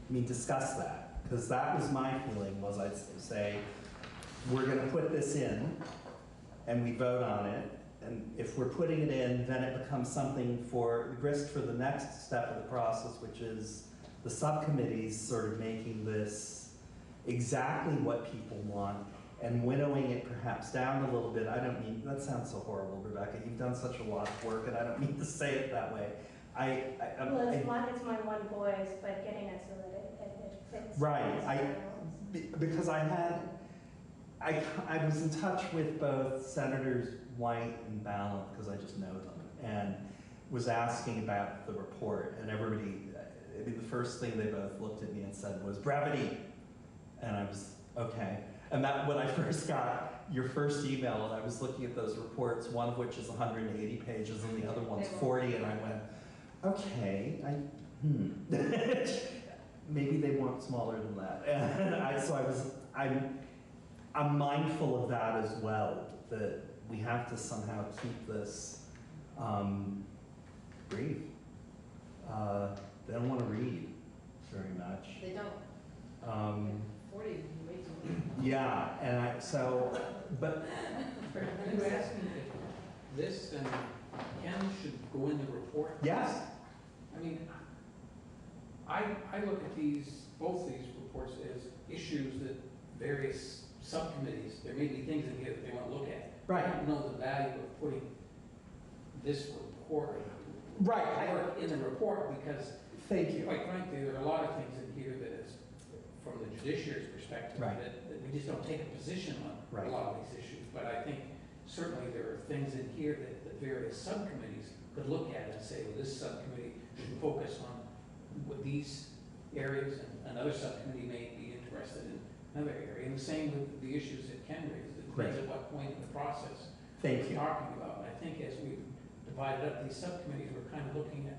I mean, discuss that, because that was my feeling, was I'd say, we're going to put this in, and we vote on it, and if we're putting it in, then it becomes something for the grist for the next step of the process, which is the subcommittees sort of making this exactly what people want and winnowing it perhaps down a little bit. I don't mean, that sounds so horrible, Rebecca. You've done such a lot of work, and I don't mean to say it that way. Well, it's my one voice, but getting it so that it fits. Right. Because I was in touch with both Senators White and Ballot, because I just know them, and was asking about the report, and everybody, I mean, the first thing they both looked at me and said was brevity, and I was, okay. And that, when I first got your first email, and I was looking at those reports, one of which is 180 pages and the other one's 40, and I went, okay, maybe they want smaller than that. And I'm mindful of that as well, that we have to somehow keep this brief. They don't want to read very much. They don't. 40 is way too much. Yeah, and but. Are you asking if this and Ken should go in the report? Yes. I mean, I look at both these reports as issues that various subcommittees, there may be things in here that they want to look at. Right. I don't know the value of putting this report in the report, because thank you. Quite frankly, there are a lot of things in here that is, from the judiciary's perspective, that we just don't take a position on a lot of these issues. But I think certainly there are things in here that the various subcommittees could look at and say, well, this subcommittee should focus on what these areas, and another subcommittee may be interested in another area. And the same with the issues that Ken raised. It depends at what point in the process we're talking about. And I think as we've divided up these subcommittees, we're kind of looking at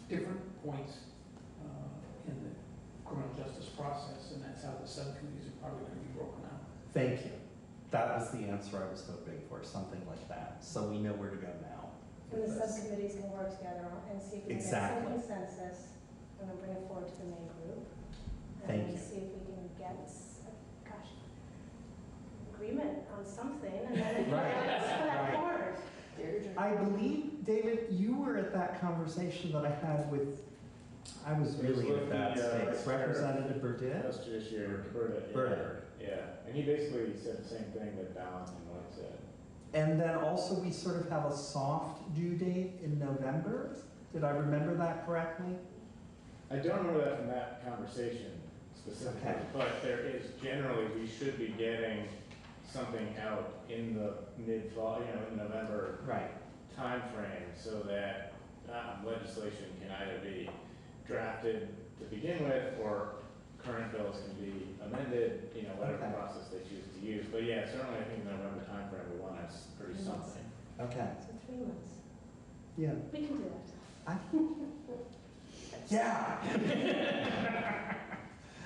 different points in the criminal justice process, and that's how the subcommittees are probably going to be broken out. Thank you. That was the answer I was hoping for, something like that. So we know where to go now. And the subcommittees can work together and see if we can get some consensus and then bring it forward to the main group. Thank you. And see if we can get, agreement on something, and then put that forward. I believe, David, you were at that conversation that I had with, I was really in a bad space, Representative Bratt? House Judiciary Bratt. Yeah, and he basically said the same thing that Ballot and White said. And then also we sort of have a soft due date in November? Did I remember that correctly? I don't remember that from that conversation specifically, but there is generally, we should be getting something out in the mid-fall, in November timeframe, so that legislation can either be drafted to begin with, or current bills can be amended, whatever process they choose to use. But yeah, certainly I think the November timeframe we want to produce something. Okay. So 3 months. Yeah. We can do that. Yeah.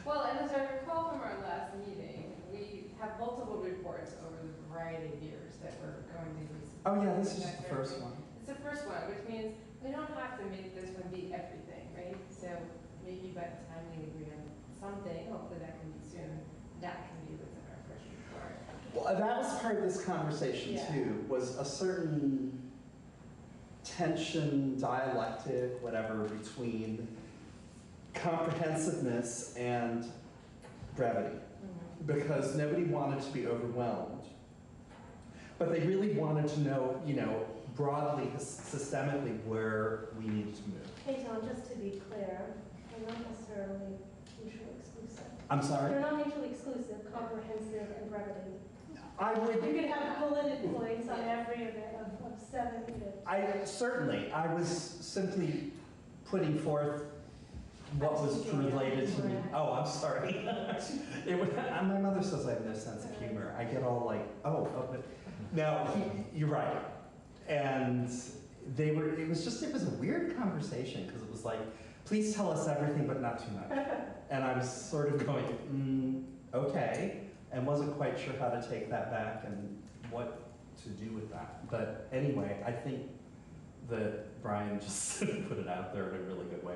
Well, and as I recall from our last meeting, we have multiple reports over the variety of years that we're going to use. Oh yeah, this is the first one. It's the first one, which means we don't have to make this one be everything, right? So maybe by the time we agree on something, hopefully that can be soon, that can be within our first report. Well, that was part of this conversation too, was a certain tension, dialectic, whatever, between comprehensiveness and brevity. Because nobody wanted to be overwhelmed. But they really wanted to know, broadly, systemically, where we needed to move. Hey, Tom, just to be clear, they're not necessarily mutually exclusive. I'm sorry? They're not mutually exclusive. Comprehensive comprehensive and brevity. I would. You could have bulleted points on every event of 7 minutes. Certainly, I was simply putting forth what was related to me. Oh, I'm sorry. My mother says I have no sense of humor. I get all like, but no, you're right. And it was a weird conversation because it was like, please tell us everything, but not too much. And I was sort of going, okay, and wasn't quite sure how to take that back and what to do with that. But anyway, I think that Brian just put it out there in a really good way.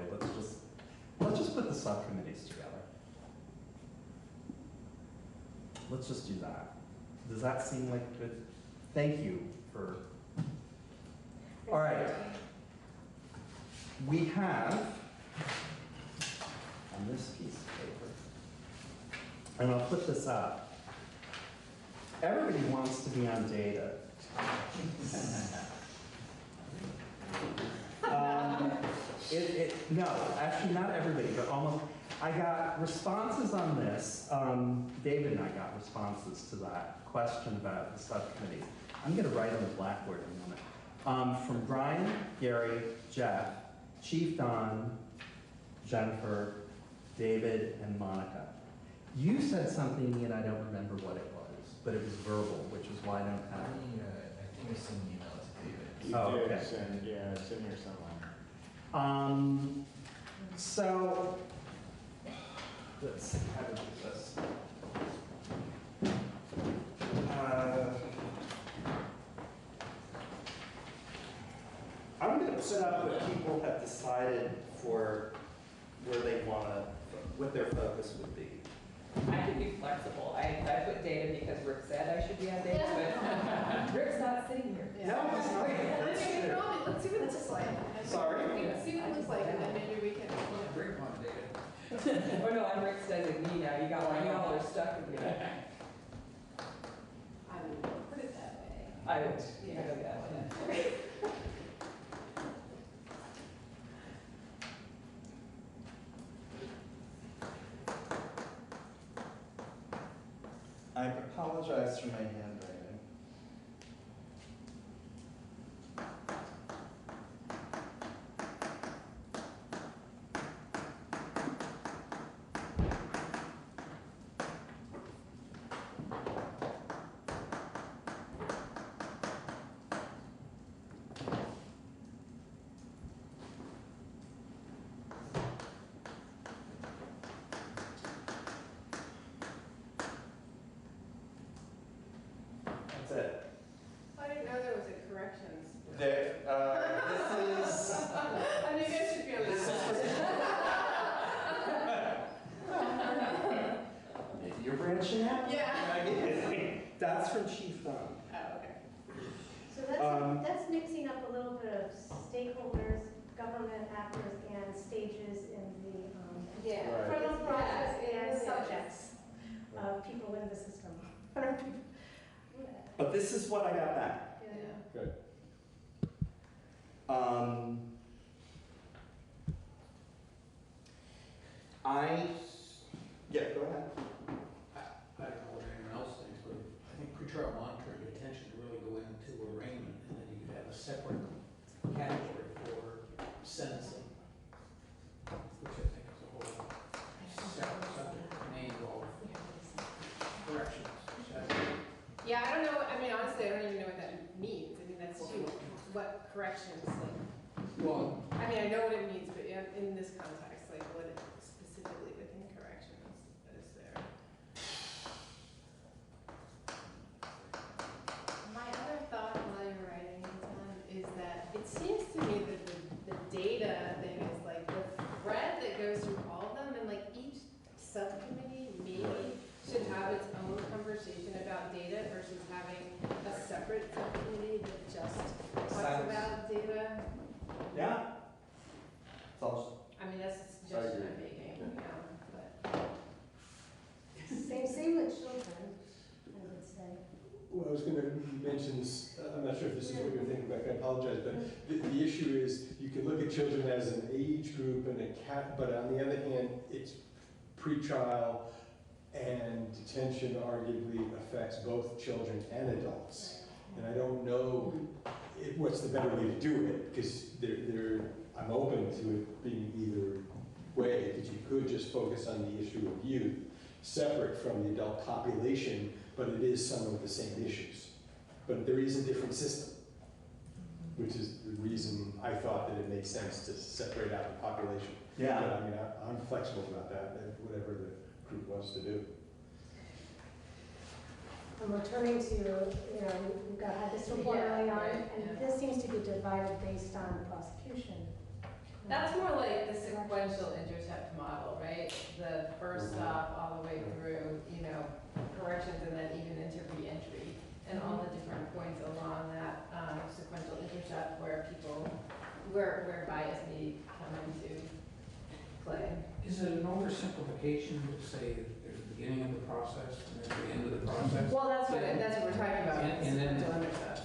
Let's just put the subcommittees together. Let's just do that. Does that seem like good? Thank you for. All right. We have on this piece of paper, and I'll put this up. Everybody wants to be on data. No, actually not everybody, but almost. I got responses on this. David and I got responses to that question about the subcommittees. I'm going to write on the blackboard in a moment. From Brian, Gary, Jeff, Chief Don, Jennifer, David, and Monica. You said something and I don't remember what it was, but it was verbal, which is why I don't have it. I think it's an email to David. You did okay. send, yeah, it's in here somewhere. So, let's see, how to do this. I'm going to put up what people have decided for where they want to, what their focus would be. I can be flexible. I put data because Rick said I should be on data, but Rick's not sitting here. No, he's not. Let's see what it looks like. Sorry? Let's see what it looks like, and then maybe we can. Rick on data. Oh no, I'm Rick's designee now. You all are stuck with me. I would put it that way. I would, go that way. I apologize for my handwriting. That's it. I didn't know there was a corrections. This is. I mean, you guys should be on that. You're branching out? Yeah. That's from Chief Don. Oh, okay. So that's mixing up a little bit of stakeholders, government actors, and stages in the criminal process and subjects of people in the system. But this is what I got back. Yeah. Good. Yeah, go ahead. I don't know what anyone else thinks, but I think pretrial monitoring detention to really go into arraignment, and then you have a separate category for sentencing, which I think is a whole separate subject, may involve corrections. Yeah, I don't know, I mean, honestly, I don't even know what that means. I mean, that's huge. What corrections, like, Well, I mean, I know what it means, but in this context, like, what it specifically within corrections is there? My other thought while you're writing is that it seems to me that the data thing is like the thread that goes through all of them, and like each subcommittee maybe should have its own conversation about data versus having a separate subcommittee that just talks about data. Yeah. It's all. I mean, that's a suggestion I'm making, you know, but. Same with children, I would say. Well, I was going to mention this, I'm not sure if this is what you're thinking about, I apologize, but the issue is you can look at children as an age group and but on the other hand, it's pretrial and detention arguably affects both children and adults. And I don't know what's the better way to do it, because I'm open to it being either way, that you could just focus on the issue of youth, separate from the adult population, but it is some of the same issues. But there is a different system, which is the reason I thought that it made sense to separate out the population. Yeah. But I mean, I'm flexible about that, whatever the group wants to do. And returning to, we've had this report early on, and this seems to be divided based on prosecution. That's more like the sequential intercept model, right? The first stop all the way through, corrections and then even into reentry, and all the different points along that sequential intercept where bias may come into play. Is it an oversimplification to say that there's the beginning of the process and there's the end of the process? Well, that's what we're talking about. And then, sequential intercept.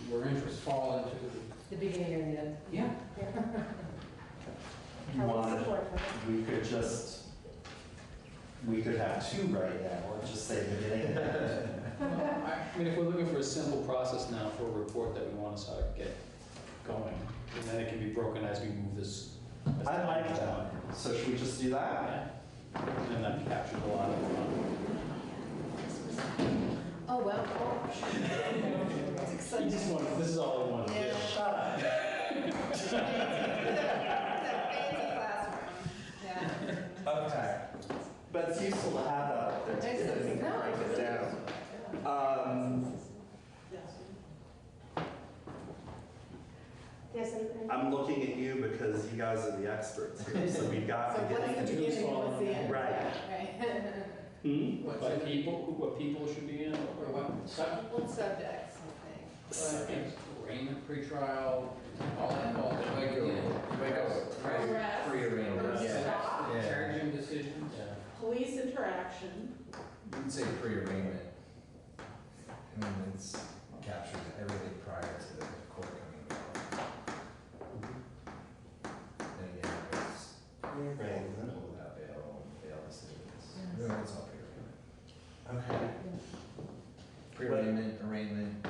where interests fall into the beginning and the end. Yeah. You wanted, we could have two right now, or just say beginning and end. I mean, if we're looking for a simple process now for a report that we want to start get going, and then it can be broken as we move this. I like that. So should we just do that? Yeah. And that captures a lot of Oh, well. It's exciting. This is all I wanted to do. Shut up. Okay. But it's useful to have that up there too, so we can break it down. Yes, and I'm looking at you because you guys are the experts here, so we got So to what's get the into beginning and what's the end? Right. what people should be in, or what subject? What subjects, I think? arraignment, pretrial, all the way to Arrest. Yeah. Charging decisions. Police interaction. You'd say pre-arraignment. I mean, it's captures everything prior to the court coming down. And again, it's without bail decisions. No, it's all pre-arraignment. Okay. Pre-arraignment, arraignment.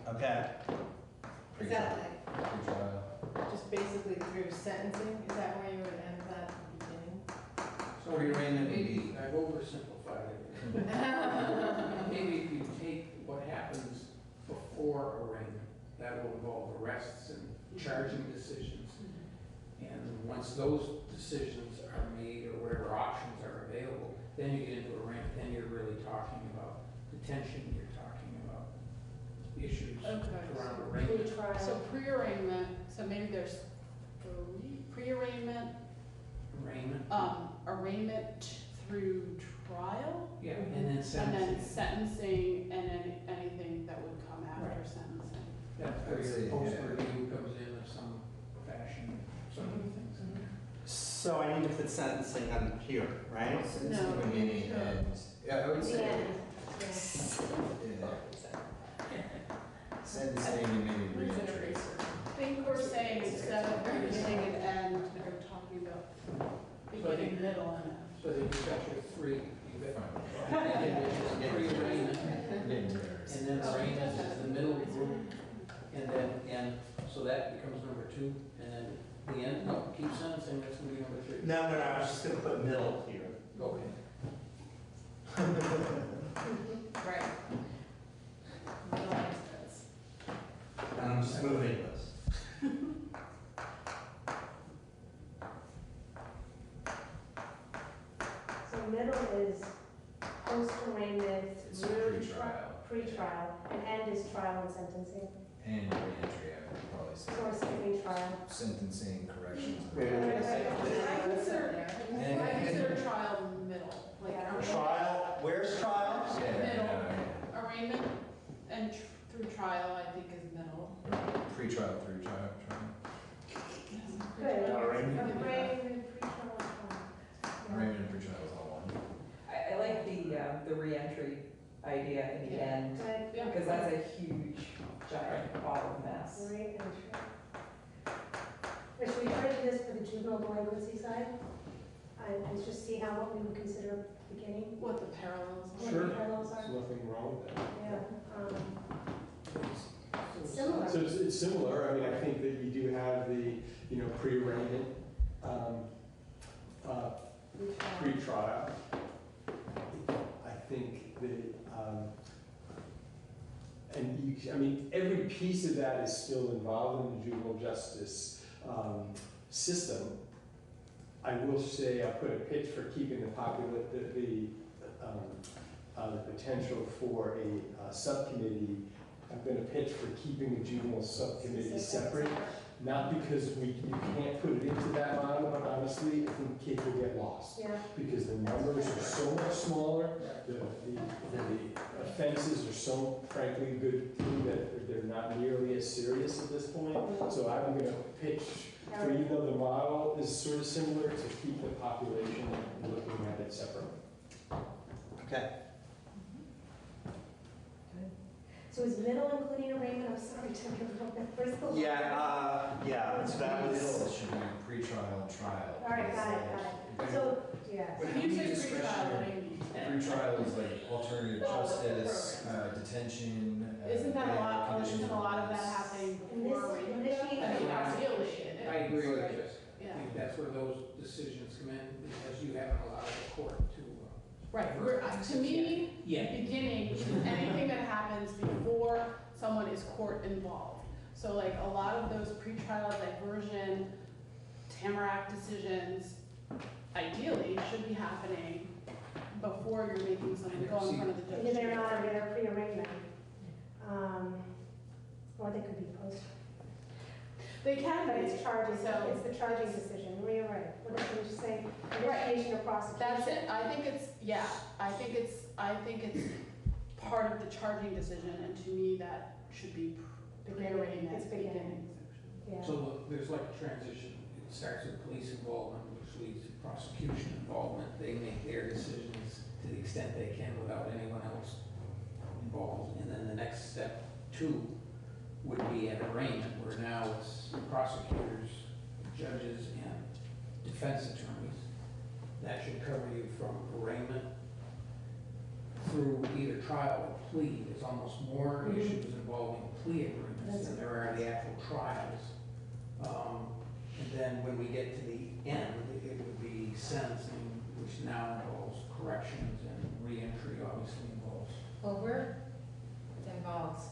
Okay. Is that like, Pre-trial. just basically through sentencing? Is that where you would end that at the beginning? So Pre-arraignment would maybe be- I've oversimplified it. Maybe if you take what happens before arraignment, that will involve arrests and charging decisions. And once those decisions are made or whatever options are available, then you get into arraignment, then you're really talking about detention, you're talking about issues around arraignment. So pre-arraignment, so maybe there's pre-arraignment, Arraignment. arraignment through trial? Yeah, and then And sentencing. then sentencing and then anything that would come after Right. sentencing. That's where your post-review comes in of some fashion, some of the things. So I need to put sentencing on here, right? Sentencing would be, and, yeah, I would say. Yeah. Sentencing and maybe reentry. I think we're saying instead of beginning and end, we're talking about beginning, middle, and end. So then you've got your three, you've got pre-arraignment, and then arraignment is the middle group, and then end, so that becomes number two, and then the end, no, keep sentencing, that's gonna be number three. No, I was just gonna put middle here. Okay. Right. And I'm just moving this. so middle is post-arraignment It's through pre-trial. pre-trial, and end is trial and sentencing. And reentry, I would probably say. So we're skipping trial. Sentencing, corrections. I consider trial middle, like. Trial, where's trial? Middle. Arraignment and through trial, I think is middle. Pre-trial, through trial. Good. Arraignment. Arraignment, pre-trial, trial. Arraignment and pre-trial is all one. I like the reentry idea in the end, Good. because that's a huge, giant ball of mess. Reentry. this for the juvenile delinquency side? And just see how, what we would consider beginning? What the parallels What the parallels are? There's nothing wrong with that. Yeah, similar. So it's similar. I mean, I think that you do have the, pre-arraignment, pre-trial. I think that, every piece of that is still involved in the juvenile justice system. I will say I put a pitch for keeping the potential for a subcommittee. I've been a pitch for keeping the juvenile subcommittee separate, not because you can't put it into that model, but honestly, I think kids will get lost. Yeah. Because the numbers are so much smaller, the offenses are so frankly good too that they're not nearly as serious at this point. So I'm going to pitch for, even though the model is sort of similar, to keep the population looking at it separately. Okay. So is middle including arraignment? I'm sorry to interrupt. Where's the line? Yeah, so that Middle was, should be pre-trial and trial. All right, got it. So, yeah. But how many discretionary, pre-trial is like alternative justice, detention. Isn't that a lot, conditions isn't of a lot of that release. happening In before this, arraignment? in this sheet, I mean, ideally, it is. I agree with you. Yeah. I think that's where those decisions come in, because you haven't allowed the court to. Right, to me, Yeah. beginning is anything that happens before someone is court involved. So like a lot of those pretrial diversion, Tamarack decisions, ideally should be happening before you're making someone go in front of the judge. Either they're not or they're pre-arraignment. Or they could be post. They can But be, it's charging, so- it's the charging decision. You're right. What did you say? Initiation or prosecution? That's it, I think it's part of the charging decision, and to me, that should be pre-arraignment. It's beginning. Yeah. So look, there's like a transition. It starts with police involvement, which leads to prosecution involvement. They make their decisions to the extent they can without anyone else involved. And then the next step, 2, would be an arraignment, where now it's prosecutors, judges, and defense attorneys. That should cover you from arraignment through either trial or plea. There's almost more issues involving plea agreements than there are the actual trials. And then when we get to the end, it would be sentencing, which now involves corrections, and reentry obviously involves. It involves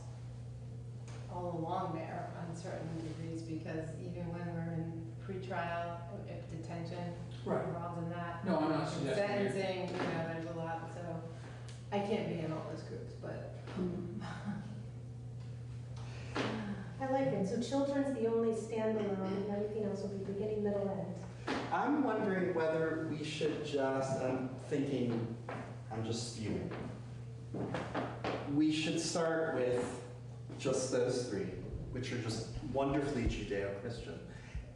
all along there on certain degrees, because even when we're in pretrial, if detention Right. involved in that. No, I'm not suggesting you're- Sentencing, there's a lot, so I can't be in all those groups, but. I like it. So children's the only standalone, and everything else will be beginning, middle, end. I'm wondering whether we should just, I'm just spewing. We should start with just those 3, which are just wonderfully Judeo-Christian,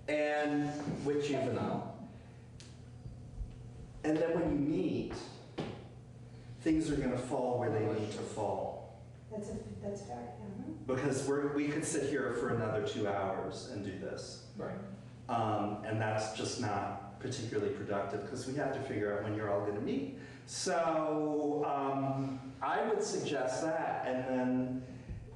and with juvenile. And then when you meet, things are going to fall where they need to fall. That's fair, yeah. Because we could sit here for another 2 hours and do this. Right. And that's just not particularly productive, because we have to figure out when you're all going to meet. So I would suggest that, and then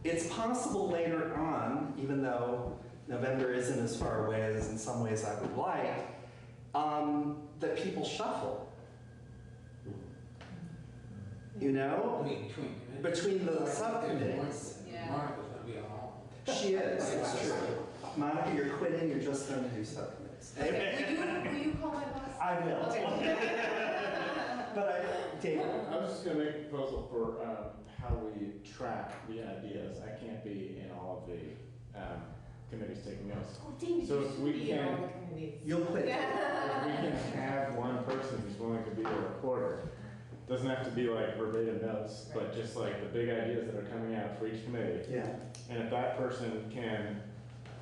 it's possible later on, even though November isn't as far away as in some ways I would like, that people shuffle. You know? Between the subcommittees. Monica's gonna be on all. She is, it's true. Monica, you're quitting, you're just going to do subcommittees. Will you call my boss? I will. But David. I was just gonna make a proposal for how we track the ideas. I can't be in all of the committees taking notes. Oh, David, So you if should we be in can, all the committees. You'll quit. if we can have one person who's willing to be the recorder, doesn't have to be like verbatim notes, but just like the big ideas that are coming out for each committee. Yeah. And if that person can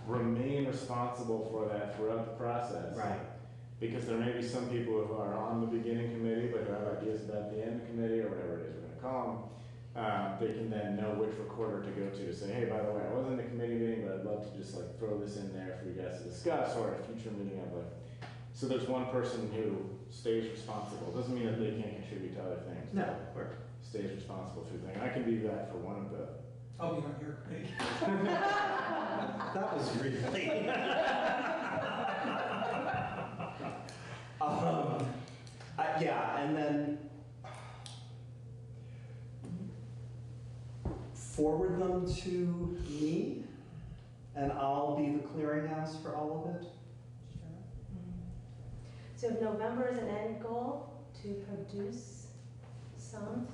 remain responsible for that throughout the process. Right. Because there may be some people who are on the beginning committee, but who have ideas about the end committee or whatever it is we're gonna call them. they can then know which recorder to go to say, hey, by the way, I wasn't in a committee meeting, but I'd love to just like throw this in there for you guys to discuss, or at a future meeting I'd like. So there's one person who stays responsible. Doesn't mean that they can't contribute to other things. No, but of course. Stays responsible for the thing. I can be that for one of the. I'll be on your committee. That was really. Yeah, and then forward them to me, and I'll be the clearinghouse for all of it. So if November is an end goal, to produce some,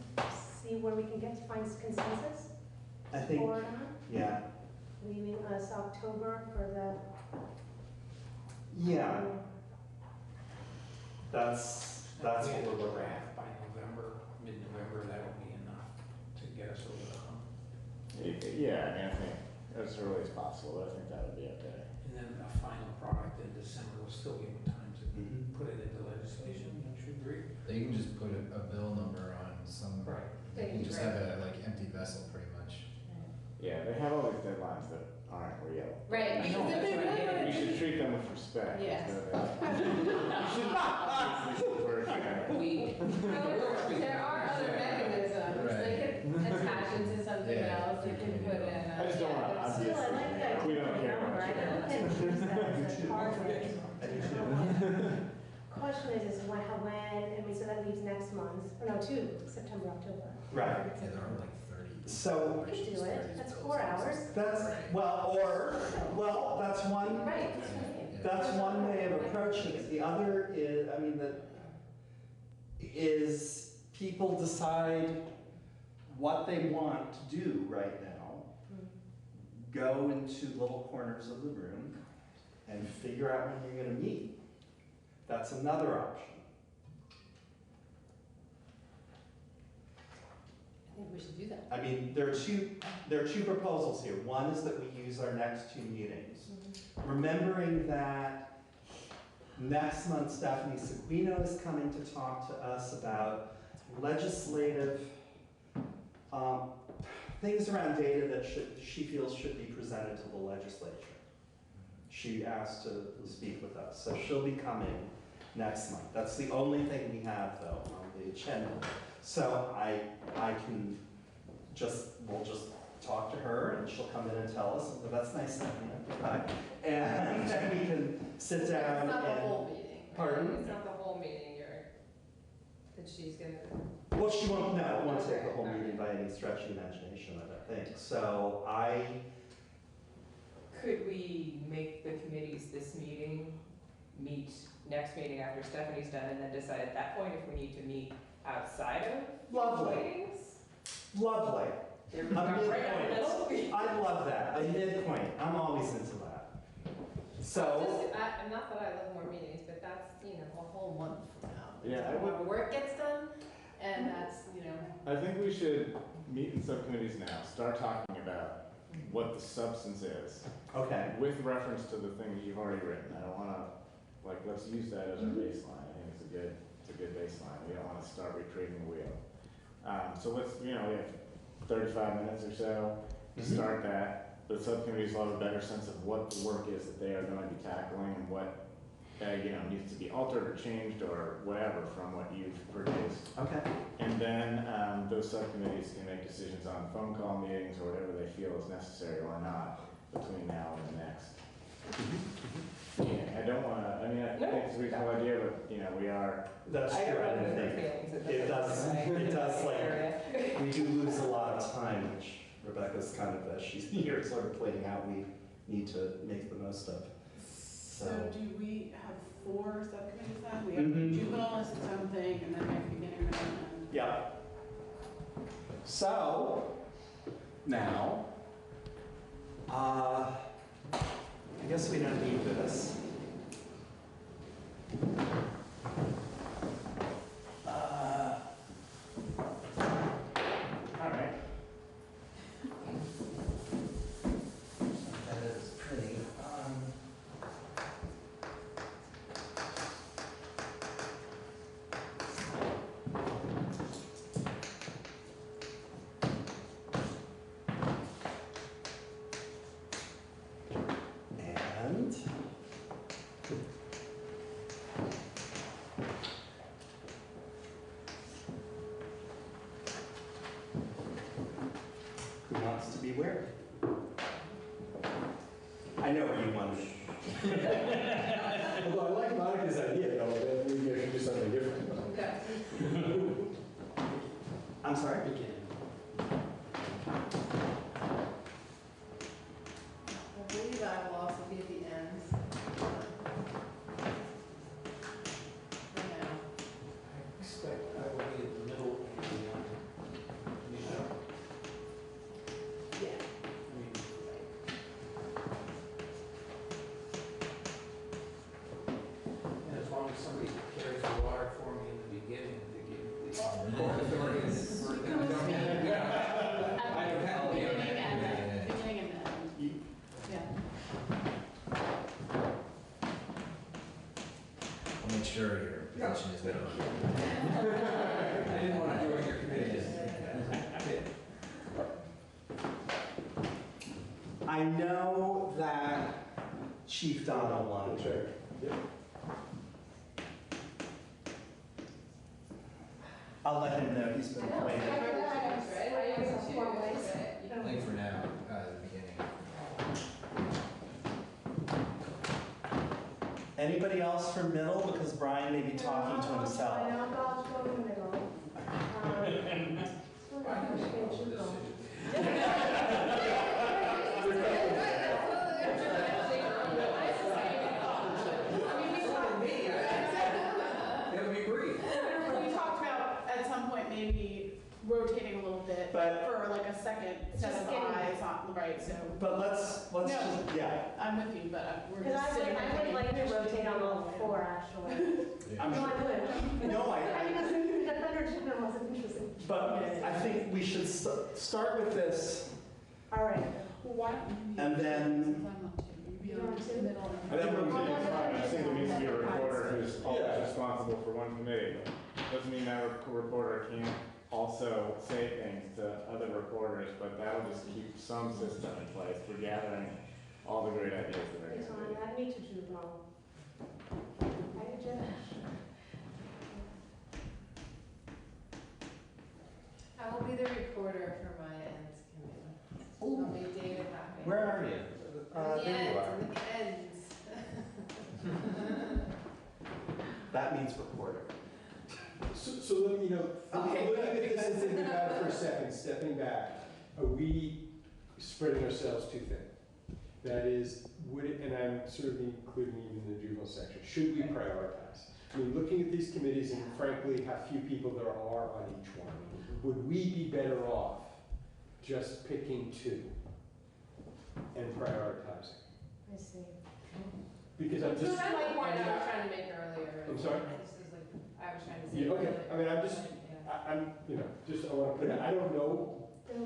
see where we can get to find consensus? I think, forward on, yeah, leaving us October for the. yeah. That's what we're looking at. Draft by November, mid-November, that would be enough to get us over the hump. Yeah, I mean, I think as early as possible, but I think that would be okay. And then a final product in December will still give them time to put it into legislation, don't you agree? They can just put a bill number on some, Right. they can just have a like empty vessel pretty much. Yeah, they have all these deadlines that aren't real. Right, because if they really You wanna should treat them with respect. Yes. There are other mechanisms, they could attach it to something else, you can put in. I just don't want to, Still, I like that. we don't care Number, much I don't about think use that as a it. target. Question is when, I mean, so that leaves next month, or no, September, October. Right. Yeah, there are like 30. So We could do it, that's 4 hours. that's, that's one. Right, that's what I mean. That's one way of approaching it. The other is, I mean, is people decide what they want to do right now, go into little corners of the room, and figure out when you're going to meet. That's another option. I think we should do that. I mean, there are two proposals here. One is that we use our next 2 meetings. Remembering that next month Stephanie Seguino is coming to talk to us about legislative things around data that she feels should be presented to the legislature. She asked to speak with us, so she'll be coming next month. That's the only thing we have though on the agenda. So we'll just talk to her and she'll come in and tell us, oh, that's nice, Stephanie, bye. And then we can sit down It's not the and. whole meeting, right? Pardon? It's not the whole meeting, that she's gonna. Well, she won't, no, it won't take the whole meeting by any stretch of the imagination, I don't think. So Could we make the committees this meeting, meet next meeting after Stephanie's done, and then decide at that point if we need to meet outside of Lovely. meetings? Lovely. There A we go, right in the middle. midpoint. I love that, a midpoint. I'm always into that. So, Not that I love more meetings, but that's, a whole month from now. Yeah, I would. Our work gets done, and that's, I think we should meet in subcommittees now, start talking about what the substance is. Okay. With reference to the thing that you've already written. I don't wanna, let's use that as our baseline. I think it's a good baseline. We don't wanna start recreating the wheel. So let's, we have 35 minutes or so to start that. The subcommittees will have a better sense of what the work is that they are going to be tackling and what, needs to be altered or changed or whatever from what you've produced. okay. And then those subcommittees can make decisions on phone call meetings or whatever they feel is necessary or not between now and the next. Yeah, I don't want to, I think it's a reasonable idea, but, we are. That's I true. don't I have think feelings at it does, area. we do lose a lot of time, which Rebecca's kind of, as she's here, sort of pointing out, we need to make the most of. So do we have 4 subcommittees then? We have Mhm. juvenile as its own thing, and then we have beginning, middle, and. Yeah. So, now, I guess we don't need this. All right. That is pretty. Although I like Monica's idea, though, that maybe I should do something different. Okay. I'm sorry? I believe I will also be at the end. For now. I expect I will be at the middle and the end. Yeah. I mean, and as long as somebody carries the water for me in the beginning, to give the Port Authority for the don't need, I don't have to be on that. Beginning and end. Yeah. I'll make sure your position is known. I didn't want to join your committee. I know that Chief Donna wanted to. I'll let him know, he's been waiting. Like for now, the beginning. Anybody else from middle? Because Brian may be talking to himself. I know, I'll go in the middle. It'll be brief. We talked about at some point maybe rotating a little bit But- for like a second set Just of getting- eyes on, right, so. But let's No. just, yeah. I'm with you, but we're Because just sitting there I would thinking, like to "There's rotate on all people." four, actually. I'm No, sure. I would. No, I just think that better chicken wasn't interesting. But I think we should start with this, All right. Why don't you? and then, Since I'm not too, you be on too? middle. I think rotating is fine, I just think there needs to be a reporter who's always responsible for one committee. Doesn't mean that reporter can't also say things to other reporters, but that'll just keep some system in place for gathering all the great ideas that are It's going to fine, I need to do wrong. I just. I will be the reporter for my ends committee. I'll be David Hopping. where are you? There you are. In the ends. That means reporter. So let me, looking at this and thinking about it for a second, stepping back, are we spreading ourselves too thin? That is, would it, and I'm sort of including even the juvenile section, should we prioritize? I mean, looking at these committees and frankly how few people there are on each one, would we be better off just picking two and prioritizing? I see. Because I'm This just. is kind of like what I was trying to make earlier. I'm sorry? This is like, I was trying to say. Yeah, okay, earlier. I mean, I'm just, I'm, I want to put it, I don't know,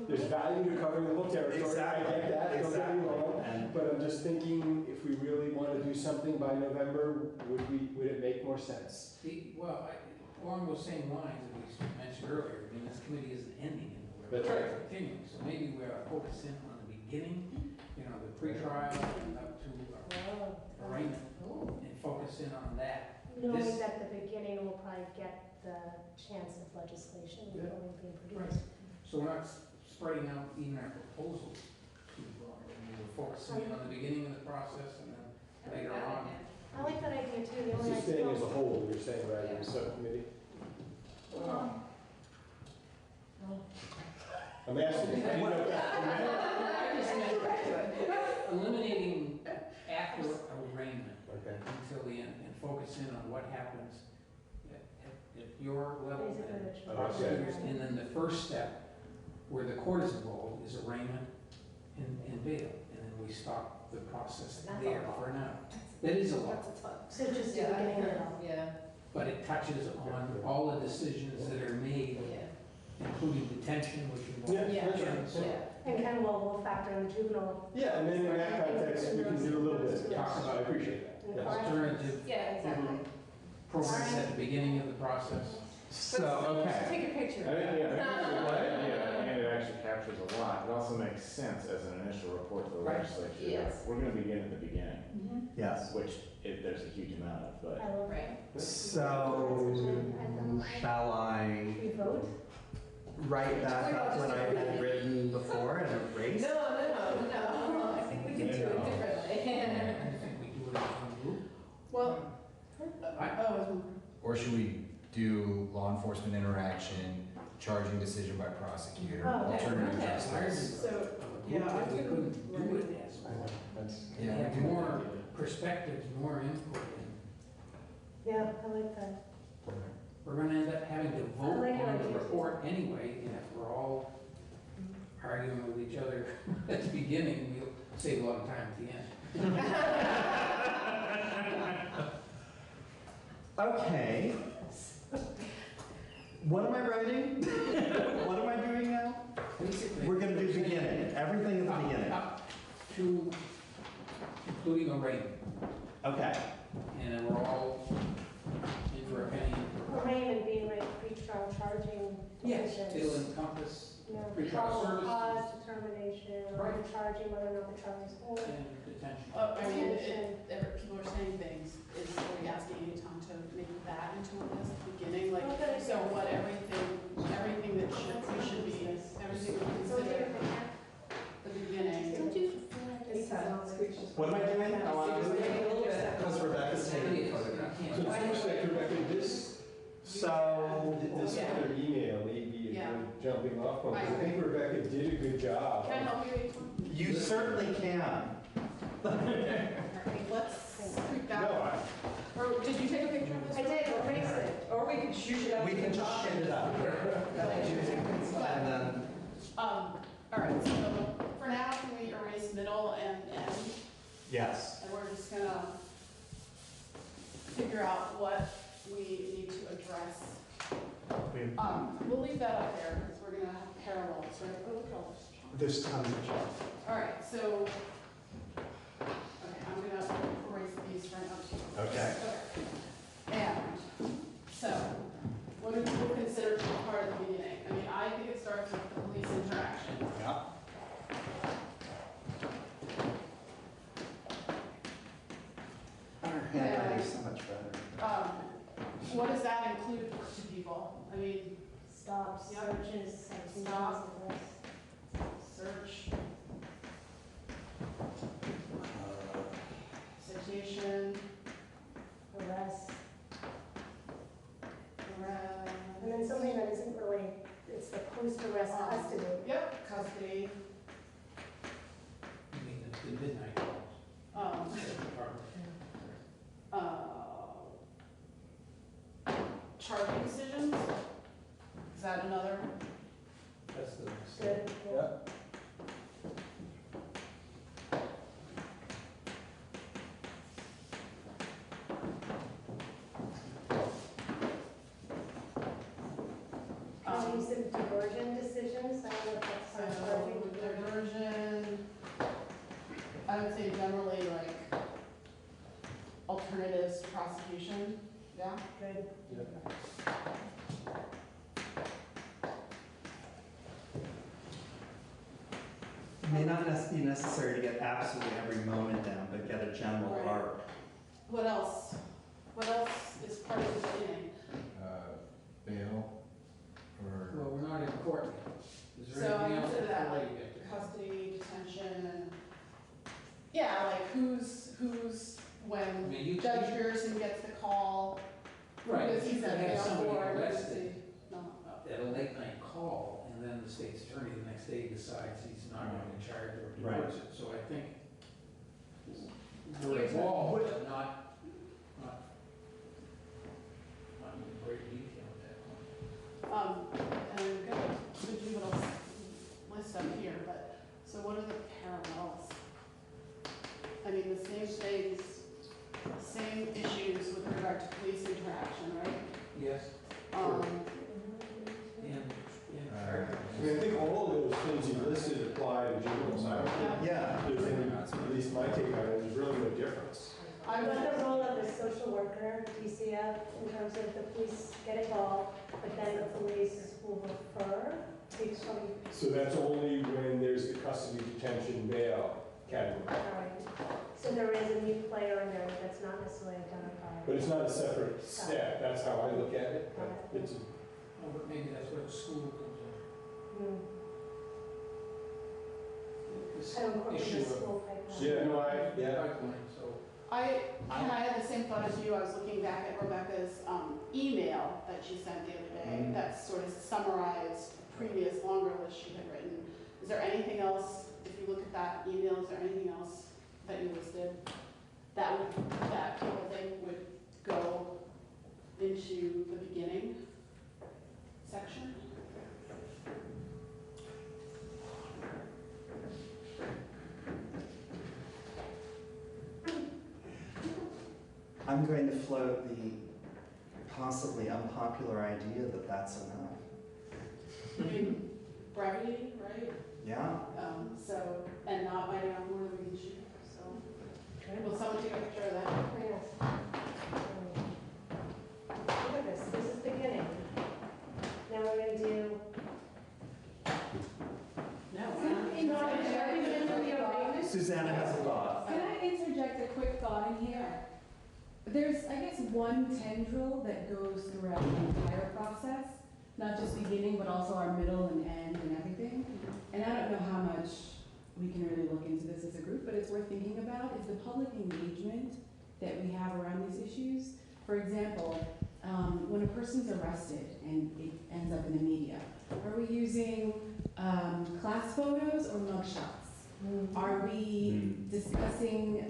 there's value to covering the whole territory, I get that, don't get me wrong, but I'm just thinking, if we really want to do something by November, would it make more sense? Well, along those same lines that we mentioned earlier, I mean, this committee isn't ending anywhere. That's right. It's continuing, so maybe we ought to focus in on the beginning, the pre-trial and up to arraignment, and focus in on that. Knowing that the beginning will probably get the chance of legislation going being produced. So we're not spreading out even our proposals too broad. I mean, we're focusing in on the beginning of the process and then later on. I like that idea too, the It's only I just staying as a still. whole, you're saying, rather than a subcommittee? I'm asking. I didn't know that. I just meant eliminating after arraignment until the end and focus in on what happens at your level and prosecutors. And then the first step, where the court is involved, is arraignment and bail. And then we stop the process there for now. That is a lot. So just the beginning of it all. Yeah. But it touches on all the decisions that are made, including detention, which involves. Yeah, that's right. And we'll factor in the juvenile. Yeah, and then in that context, we can do a little bit, talk about, I appreciate that. Yes. Alternative Yeah, exactly. programs at the beginning of the process. So, okay. Take a picture. I think it's a good idea, and it actually captures a lot. It also makes sense as an initial report to the Right. legislature. Yes. We're gonna begin at the beginning, Yes. which there's a huge amount of, but. I love Right. So, shall I We vote? write back up what I had written before and erase? No. I think we can do it differently. I think we do it or should we do law enforcement interaction, charging decision by prosecutor, alternative justice? So, yeah, we couldn't do it as well. Yeah, Have more perspectives, more input, and Yeah, I like that. we're gonna end up having to vote I like your on the idea. report anyway, and if we're all arguing with each other at the beginning, we'll save a lot of time at the end. Okay. What am I writing? What am I doing now? We're gonna do beginning, everything at the beginning. Up to, including a rating, Okay. and then we're all in for a penny. Raymond being like pre-trial charging decisions. It'll encompass You know, pre-trial probable services cause determination, or Right. charging whether or not the trial is over. and detention. I mean, people are saying things, is we asking you, Tom, to make that into a list at the beginning, like, Okay. so what everything that should be, everything we consider the beginning. Don't you? What am I doing? I want to do it because Rebecca's taking photographs. So it seems like, Rebecca, this other email may be a good jumping off point, 'cause I think Rebecca did a good job. Can I help you, Tom? You certainly can. Let's tweak that. No, Or did you take a picture of this? I did, erase it. Or we can shoot it up. We can just shit it up. And then, All right, so for now, can we erase middle and end? yes. And we're just gonna figure out what we need to address. We'll leave that up there, because we're gonna have parallels, right? Oh, look at all this. There's tons of stuff. All right, so, okay, I'm gonna erase these right up to you. Okay. And, so, what do people consider to be part of the beginning? I mean, I think it starts with the police interaction. Yeah. Our handwriting's so much better. What does that include to people? I mean, Stops, Yep. searches, citations, Stop. arrests. search, citation, Arrests. arrest. And then something that isn't really, it's the post-arrest custody. Yep, custody. I mean, the midnight calls. Charging decisions? Is that another? That's the next Good. step. Yep. You said diversion decisions, I don't know if that's charging. Diversion, I would say generally like alternatives to prosecution, yeah? Good. It may not be necessary to get absolutely every moment down, but get a general Right. arc. What else? What else is part of the beginning? Bail, or? Well, we're not in court yet. Is there So I anything else consider that before like you get to? custody, detention, yeah, like who's, I when mean, you Judge Pearson gets the call, who Right, does he you could send have bail somebody for? Who does arrested he- No, no. at a late night call, and then the state's attorney the next day decides he's not going to charge or Right. divorce it. So I think we're involved, but not in great detail at that point. And we've got a good little list up here, but, so what are the parallels? I mean, the same things, same issues with regard to police interaction, right? Yes. I mean, I think all of those things you listed apply to juveniles. I don't think Yeah. there's any, at least my take on it, there's really no difference. What the role of the social worker, DCF, in terms of the police get involved, but then the police will refer, takes from, So that's only when there's the custody, detention, bail category. alright. So there is a new player in there that's not necessarily identified. But it's not a separate step, that's how I look at it. But it's, Oh, but maybe that's where the school comes in. This I don't incorporate issue the of school pipeline. yeah, no, I pipeline, so. I had the same thought as you. I was looking back at Rebecca's email that she sent the other day that sort of summarized a previous longer list she had written. Is there anything else, if you look at that email, is there anything else that you listed that people think would go into the beginning section? I'm going to float the possibly unpopular idea that that's enough. I mean, brevity, right? Yeah. So, and not biting off more than we can chew, so. Will someone take a picture of that? Yes. Look at this, this is beginning. Now we're gonna do. Susanna has a thought. Can I interject a quick thought in here? There's, I guess, one tendril that goes throughout the entire process, not just beginning, but also our middle and end and everything. And I don't know how much we can really look into this as a group, but it's worth thinking about, is the public engagement that we have around these issues. For example, when a person's arrested and it ends up in the media, are we using class photos or mugshots? Are we discussing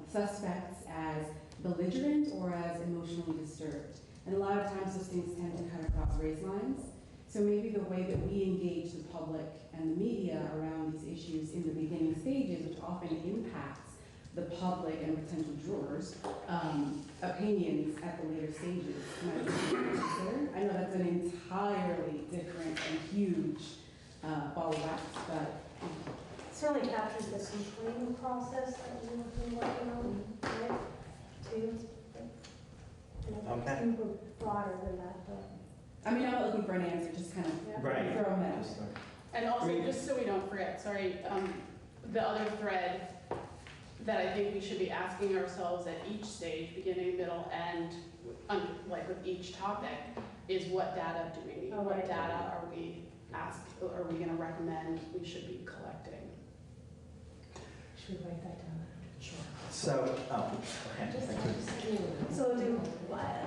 suspects as belligerent or as emotionally disturbed? And a lot of times those things tend to cut across race lines. So maybe the way that we engage the public and the media around these issues in the beginning stages, which often impacts the public and potential jurors' opinions at the later stages, might be considered. I know that's an entirely different and huge ball of wax, but Certainly captures the complaining process that we've been working on, right? Too. And I think we're broader than that, but. I mean, I'm not looking for an answer, just kind of Right. throw them out. And also, just so we don't forget, sorry, the other thread that I think we should be asking ourselves at each stage, beginning, middle, end, like with each topic, is what data do we need? What data are we gonna recommend we should be collecting? Should we write that down? Sure. So, okay. So do what?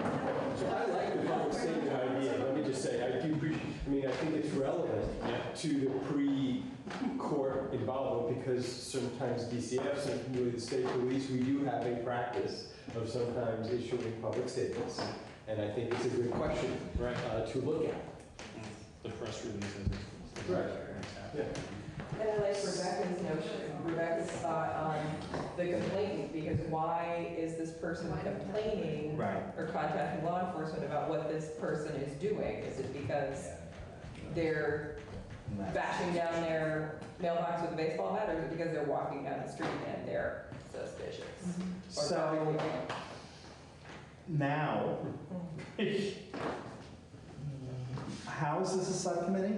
So I like the public statement idea, let me just say, I do appreciate, I mean, I think it's relevant to the pre-court involvement because sometimes DCFs and really the state police, we do have a practice of sometimes issuing public statements. And I think it's a good question to look at. The press releases. Right. Yeah. And I like Rebecca's notion, Rebecca's thought on the complaint, because why is this person complaining or contacting law enforcement about what this person is doing? Is it because they're bashing down their mailbox with a baseball bat, or is it because they're walking down the street and they're suspicious? So now, how is this a subcommittee?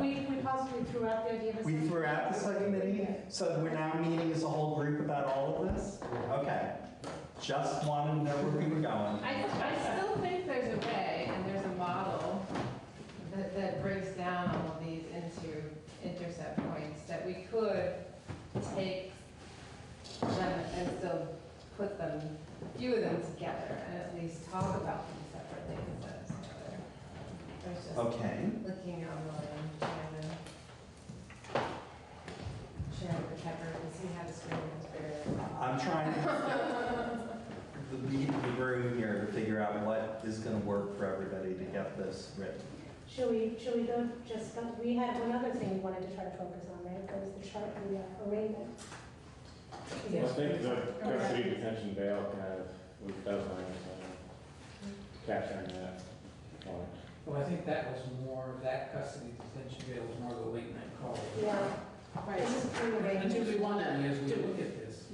We possibly threw out the idea of a. We threw out the subcommittee, so we're now meeting as a whole group about all of this? Okay. Just wanted to know where we were going. I still think there's a way, and there's a model that breaks down all of these into intercept points, that we could take them and still put them, a few of them together, and at least talk about them separately instead of together. I was just looking online, trying to share with the pepper and see how to screen this better. I'm trying to read the room here to figure out what is going to work for everybody to get this written. Should we go we had one other thing we wanted to try to focus on, right? That was the chart, the arraignment. Well, I think the custody detention bail kind of was outlined, capturing that point. Well, I think that was more, that custody detention bail was more the late night call. Yeah. Right. And do we want to, as we look at this,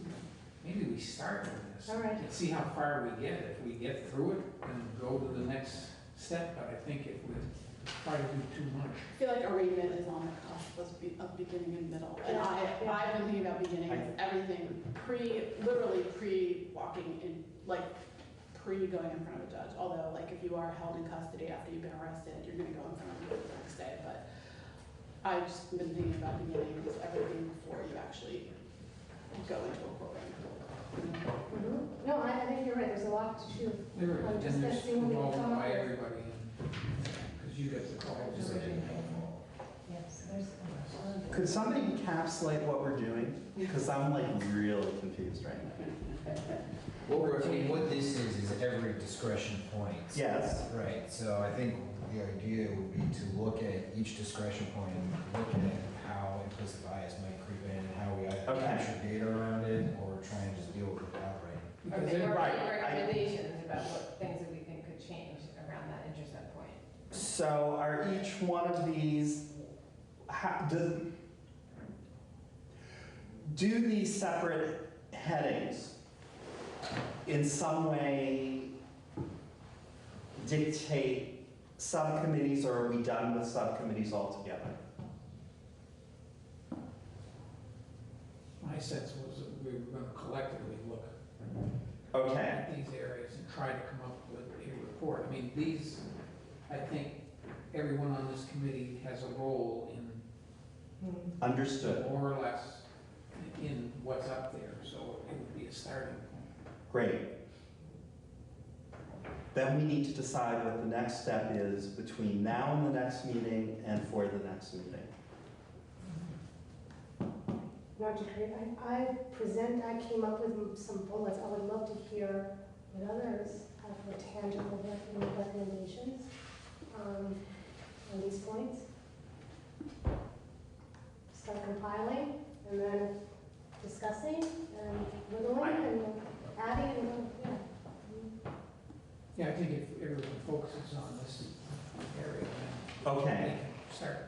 maybe we start with this. All right. And see how far we get. If we get through it, then go to the next step. But I think if we try to do too much. I feel like arraignment is on the cusp of beginning and middle. And I've been thinking about beginning as everything literally pre-walking in, like pre-going in front of a judge. Although, like, if you are held in custody after you've been arrested, you're going to go in front of a judge the next day. But I've just been thinking about beginning as everything before you actually go into a courtroom. No, I think you're right. There's talk to, There is, just and to there's see what we can involved come up by with. everybody, because you get the call. Yes, there's. Could somebody encapsulate what we're doing? Because I'm like really confused right now. I mean, what this is every discretion point. Yes. Right, so I think the idea would be to look at each discretion point and look at how implicit bias might creep in and how we either capture data around it or try and just deal with it outright. Okay, or Right, make recommendations about what things that we think could change around that intercept point. So are each one of these, do these separate headings in some way dictate subcommittees, or are we done with subcommittees altogether? My sense was that we were going to collectively look Okay. at these areas and try to come up with a report. I mean, these, I think everyone on this committee has a role in Understood. more or less in what's up there, so it would be a starting point. Great. Then we need to decide what the next step is between now and the next meeting and for the next meeting. Not to create, I came up with some bullets. I would love to hear what others have for tangible recommendations on these points. Start compiling and then discussing and whittling and adding and, Yeah, I think if everyone focuses on this area, then Okay. we can start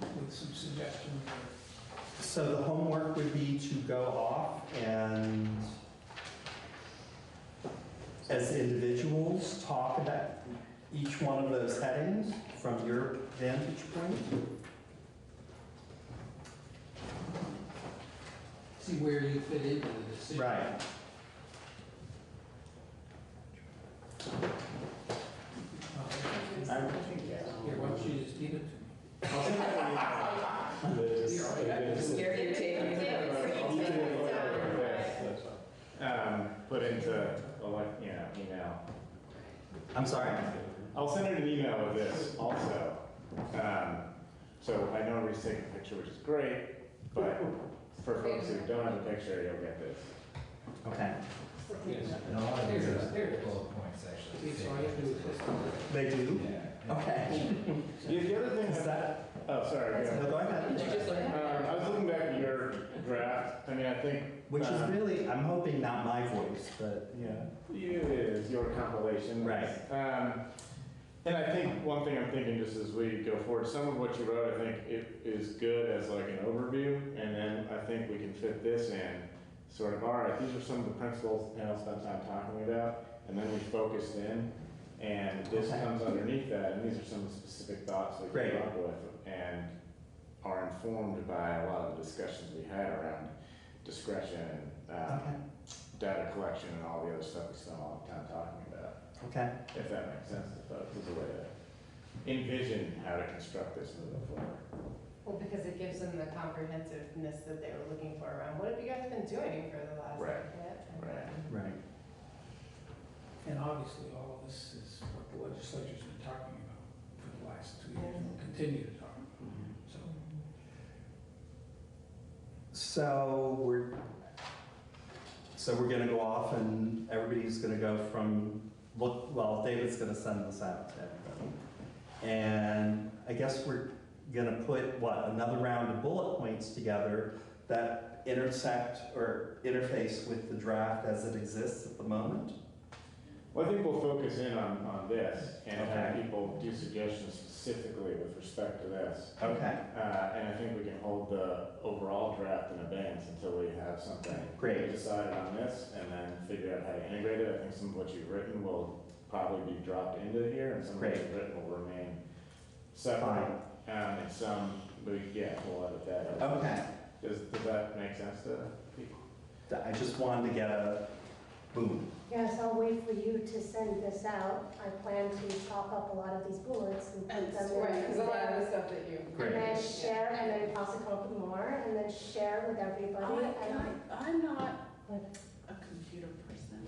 with some suggestions. So the homework would be to go off and, as individuals, talk about each one of those headings from your vantage point. See where you fit into the decision. Right. Here, why don't you just give it to me? Scary you're taking Put into, email. I'm sorry? I'll send her an email with this also. So I know everybody's taking a picture, which is great, but for folks who don't have a picture, you'll get this. Okay. And a lot of these are bullet points actually. See, so all you have to do is just. They do? Yeah. Okay. The other thing Is that? Oh, sorry. No, go ahead. I was looking back at your draft. I mean, I think. Which is really, I'm hoping not my voice, but Yeah, it is your compilation. Right. And I think one thing I'm thinking just as we go forward, some of what you wrote, I think it is good as like an overview, and then I think we can fit this in sort of, all right, these are some of the principles I'll spend time talking about, and then we focused in, and this comes underneath that, and these are some of the specific thoughts we came up with, and are informed by a lot of the discussions we had around discretion and data collection and all the other stuff we spent a lot of time talking about. Okay. If that makes sense to folks, is a way to envision how to construct this moving forward. Well, because it gives them the comprehensiveness that they were looking for around, what have you guys been doing for the last decade? Right. And obviously, all of this is what the legislature's been talking about for the last 2 years, and will continue to talk about. So we're gonna go off and everybody's gonna go from, David's gonna send this out to everybody. And I guess we're gonna put, another round of bullet points together that intersect or interface with the draft as it exists at the moment? Well, I think we'll focus in on this and have people do suggestions specifically with respect to this. Okay. And I think we can hold the overall draft in abeyance until we have something decided on this and then figure out how to integrate it. I think some of what you've written will probably be dropped into here and some of what you've written will remain separate. And some, we'll edit that out. Okay. Does that make sense to people? I just wanted to get a boom. Yes, I'll wait for you to send this out. I plan to chop up a lot of these bullets and put them in. Right, because a lot of the stuff that you. And then share, and then possibly come up with more, and then share with everybody. I'm not a computer person.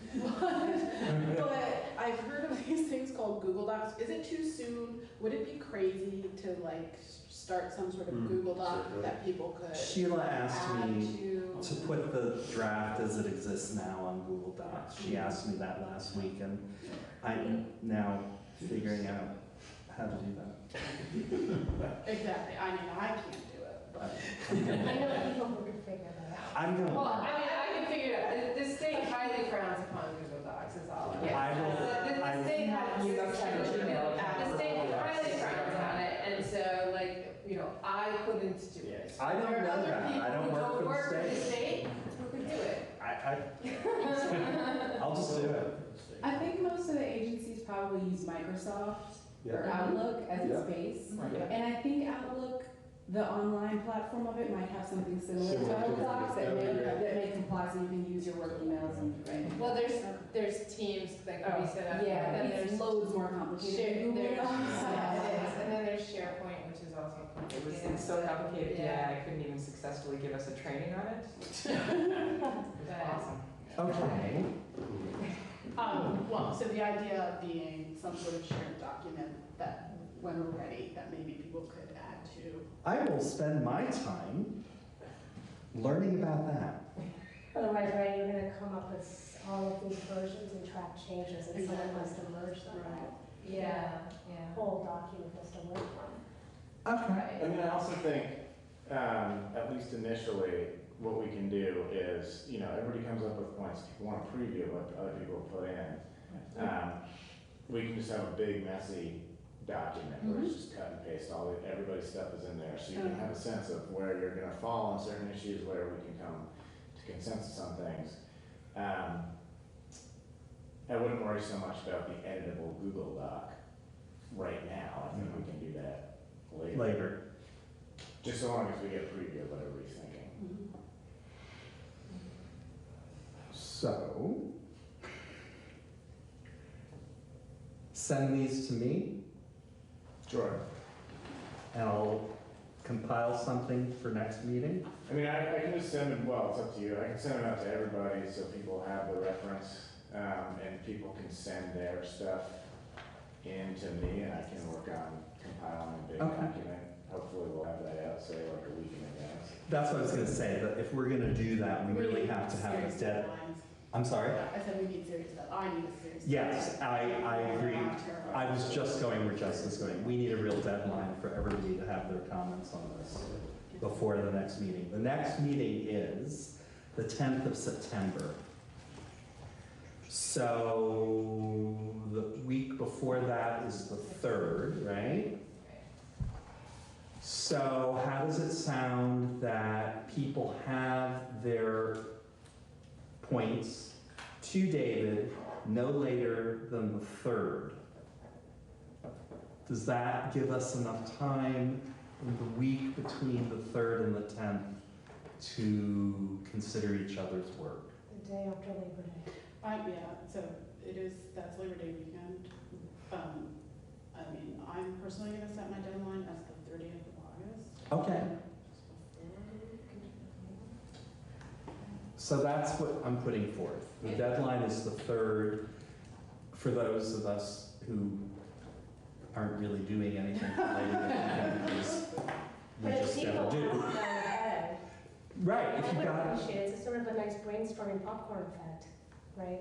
about Google Docs, is it too soon? Would it be crazy to like start some sort of Google Doc that people could Sheila asked add me to put the draft as it exists now on Google Docs. She asked me that last week, and I'm now figuring out how to do that. Exactly. I mean, I can't do it, but. I know people who can figure that out. I'm going. Well, I mean, I can figure it out. The state highly frowns upon Google Docs, is all. The state highly frowns on it, and so, like, you know, I couldn't do it. I don't There are know other that. I people don't who work don't for the work for the state. state who could do it. I'll just do it. I think most of the agencies probably use Microsoft or Outlook as its base. And I think Outlook, the online platform of it, might have something similar to Google Docs that may comply so you can use your work emails and, right? Well, there's Teams that can be set up. Yeah, and then it's there's loads more complicated than Google Docs. Yeah, it is. And then there's SharePoint, which is also complicated. It's so complicated, I couldn't even successfully give us a training on it. Awesome. Okay. Well, so the idea being some sort of shared document that when we're ready, that maybe people could add to. I will spend my time learning about that. Otherwise, right, you're gonna come up with all of these versions and track changes, and someone has to merge them. Yeah. Whole document has to work on. Okay. I mean, I also think, at least initially, what we can do is, you know, everybody comes up with points, people want to preview what other people put in. We can just have a big messy document where it's just cut and paste, everybody's stuff is in there, so you can have a sense of where you're gonna fall on certain issues, where we can come to consensus on things. I wouldn't worry so much about the editable Google Doc right now. I think we can do that later. Just so long as we get a preview of what everybody's thinking. So, send these to me. Sure. And I'll compile something for next meeting. I mean, I can just send them, well, it's up to you. I can send them out to everybody so people have the reference, and people can send their stuff in to me, and I can work on compiling a big document. Hopefully we'll have that out, say, like a week in advance. That's what I was going to say, that if we're going to do that, we really have to have a deadline. I'm sorry? I said we need serious stuff. I need a serious. Yes, I agree. I was just going where Jess was going. We need a real deadline for everybody to have their comments on this before the next meeting. The next meeting is the 10th of September. So the week before that is the 3rd, right? So how does it sound that people have their points to David no later than the 3rd? Does that give us enough time in the week between the 3rd and the 10th to consider each other's work? The day after Labor Day. Yeah, so that's Labor Day weekend. I mean, I'm personally gonna set my deadline as the 30th of August. Okay. So that's what I'm putting forth. The deadline is the 3rd. For those of us who aren't really doing anything for Labor Day because we just never do. Right, if you got it. It's sort of a nice brainstorming popcorn effect, right?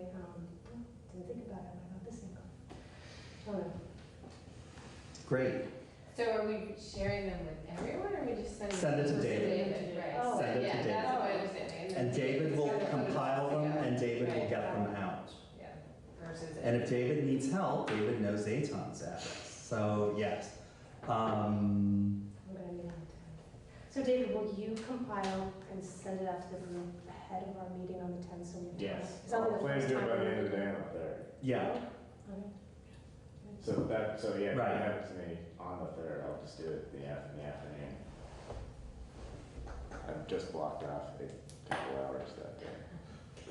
Didn't think about it, I got this thing. Great. So are we sharing them with everyone, or are we just sending Send it them to David. Right. Oh. Send it to Yeah, David. that's my understanding. And David will compile them, and David will get them out. Yeah. Versus. And if David needs help, David knows Aton's address. So yes. I'm gonna need it. So David, will you compile and send it out to the group ahead of our meeting on the 10th? So we have Yes. It's only the Plan to first do it time by the we're end of the day meeting. on the 3rd. Yeah. Okay. So yeah, if you Right. have it to me on the 3rd, I'll just do it in the afternoon. I've just blocked off a couple hours that day.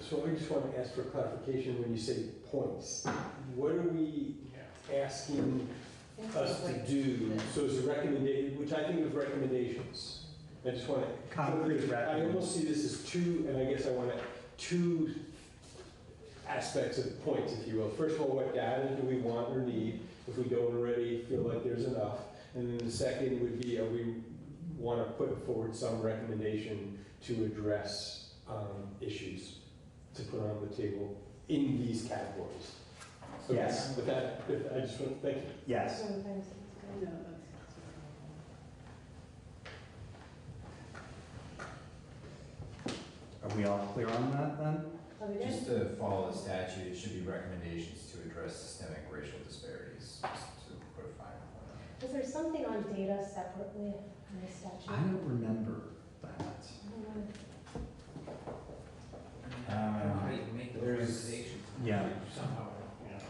So I just want to ask for clarification when you say points. What are we asking us to do? So it's a recommendation, which I think of recommendations. I just want to. Concrete I almost see this as two, and I guess I want to, two aspects of points, if you will. First of all, what data do we want or need if we don't already feel like there's enough? And then the second would be, we want to put forward some recommendation to address issues to put on the table in these categories. Okay. Yes. With that, I just want to thank you. Yes. Are we all clear on that then? Just to follow the statute, it should be recommendations to address systemic racial disparities, just to put a fine point on it. Is there something on data separately in the statute? I don't remember that. How do you make those There's- recommendations? Yeah. Somehow,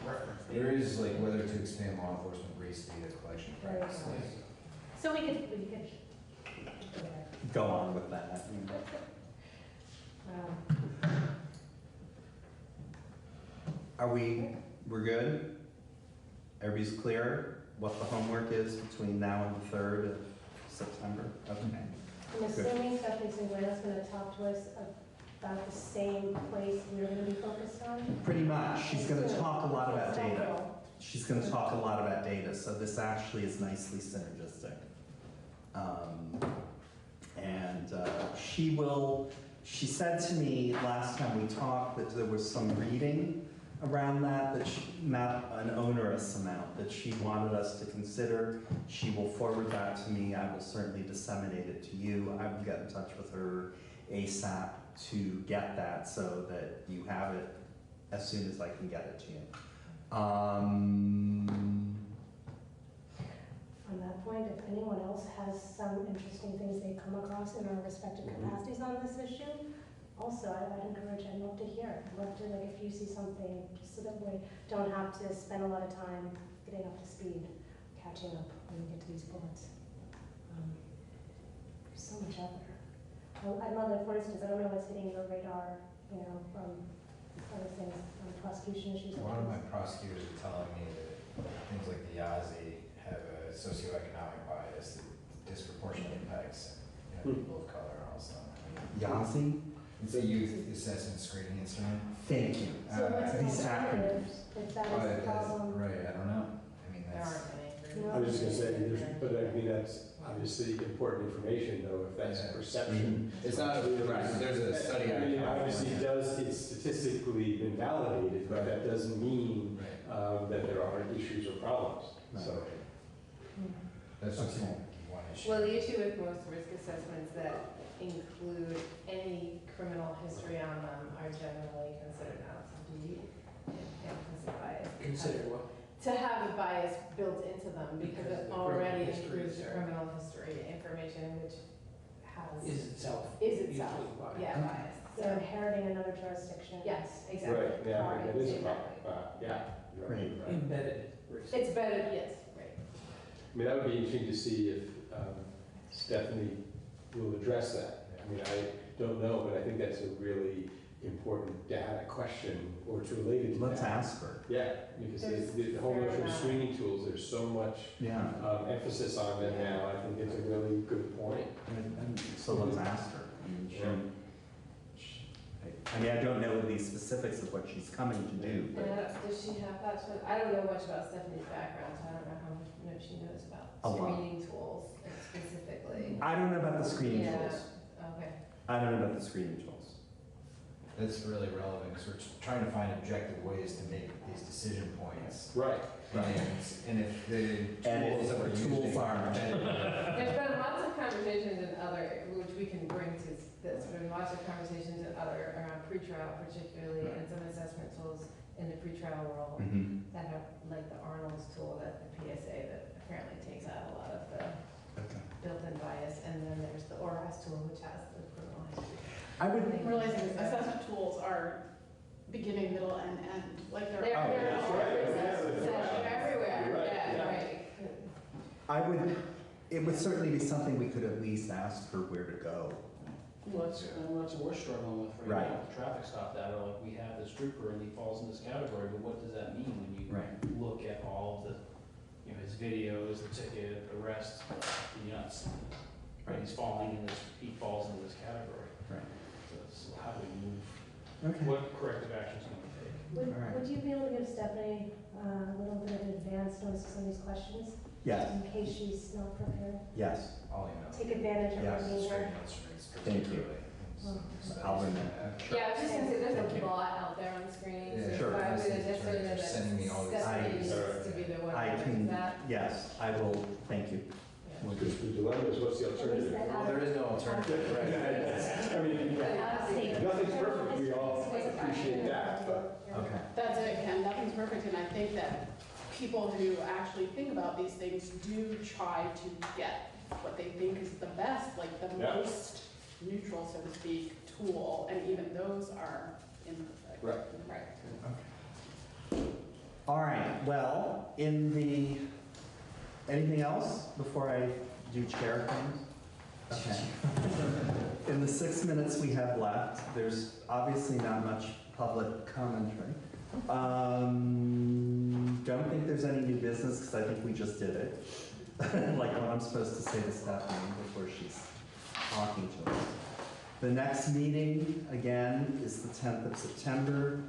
reference. There is like whether to expand law enforcement race data collection practices. So we could Go on with that. We're good? Everybody's clear what the homework is between now and the 3rd of September? Okay. I'm assuming Stephanie Singlena's going to talk to us about the same place we're going to be focused on? Pretty much. She's going to talk a lot about data. She's going to talk a lot about data, so this actually is nicely synergistic. She said to me last time we talked that there was some reading around that not an onerous amount, that she wanted us to consider. She will forward that to me. I will certainly disseminate it to you. I will get in touch with her ASAP to get that so that you have it as soon as I can get it to you. On that point, if anyone else has some interesting things they come across in our respective capacities on this issue, also, I'd encourage, I'd love to hear. I'd love to, if you see something, just so that we don't have to spend a lot of time getting up to speed, catching up when we get to these bullets. There's so much out there. I'd love it, for instance, I don't know what's hitting your radar, from other things, prosecution issues. A lot of my prosecutors are telling me that things like the Yazzie have a socioeconomic bias that disproportionately impacts people of color and all stuff. Yazzie? It's a youth assessment screening instrument. Thank you. So what's the These alternative, acronyms. if that is the problem? Right, I don't know. I mean, that's. I was just gonna say, that's obviously important information though, if that's a perception. It's not, right, there's a study. It obviously it's statistically been validated, but that doesn't mean that there aren't issues or problems, so. That's just one issue. Well, the issue with most risk assessments that include any criminal history on them are generally considered not to be implicit bias. Consider what? To have a bias built into them because it already includes criminal history information which Is itself. Biased. So inheriting another jurisdiction. Yes, exactly. Right, yeah, Right, that is a exactly. problem, yeah. Right. Embedded. It's better, yes, right. I mean, that would be interesting to see if Stephanie will address that. I mean, I don't know, but I think that's a really important data question, or it's related to Let's that. ask her. Yeah, because the whole notion of screening tools, there's so much emphasis on them now. I think it's a really good point. And so let's ask her. I mean, I don't know the specifics of what she's coming to do, but Does she have that? I don't know much about Stephanie's background, so I don't know how much she knows about A lot. screening tools specifically. I don't know about the screening tools. Okay. I don't know about the screening tools. That's really relevant because we're trying to find objective ways to make these decision points. Right. And if the tools that we're using. There's been lots of conversations in other, which we can bring to this, there's been lots of conversations in other, around pretrial particularly, and some assessment tools in the pretrial world that have, like the Arnold's tool that the PSA that apparently takes out a lot of the built-in bias, and then there's the ORAS tool, which has the criminal history. I would realizing assessment tools are beginning, middle, and end. Like they're They're everywhere. Right. It would certainly be something we could at least ask her where to go. Well, that's what we're struggling with right now, with traffic stop data. Like, we have this trooper and he falls in this category, but what does that mean when you look at all of the, his videos, the ticket, the arrest, he's falling in this, he falls into this category. Right. So how do we move? Okay. What corrective actions can we take? Would you be able to give Stephanie a little bit of advance notice of some of these questions? Yes. In case she's not prepared? Yes. I'll email. Take advantage of her being Straight here. notes from me, Thank you. I'll bring that. Yeah, I was just gonna say, there's a lot out there on the screen, Yeah, so sure. I would Sure. necessarily know that Sending me all these Stephanie things. needs to be the one I that can, brings that. yes, I will, thank you. Because the dilemma is, what's the alternative? Well, there is no alternative, right? I mean, nothing's perfect, we all appreciate that, but. Okay. That's it, Ken, nothing's perfect, and I think that people who actually think about these things do try to get what they think is the best, like the most neutral, so to speak, tool, and even those are imperfect. Right. Right. All right, well, anything else before I do chair things? Okay. In the 6 minutes we have left, there's obviously not much public commentary. Don't think there's any new business because I think we just did it. Like what I'm supposed to say to Stephanie before she's talking to us. The next meeting, again, is the 10th of September.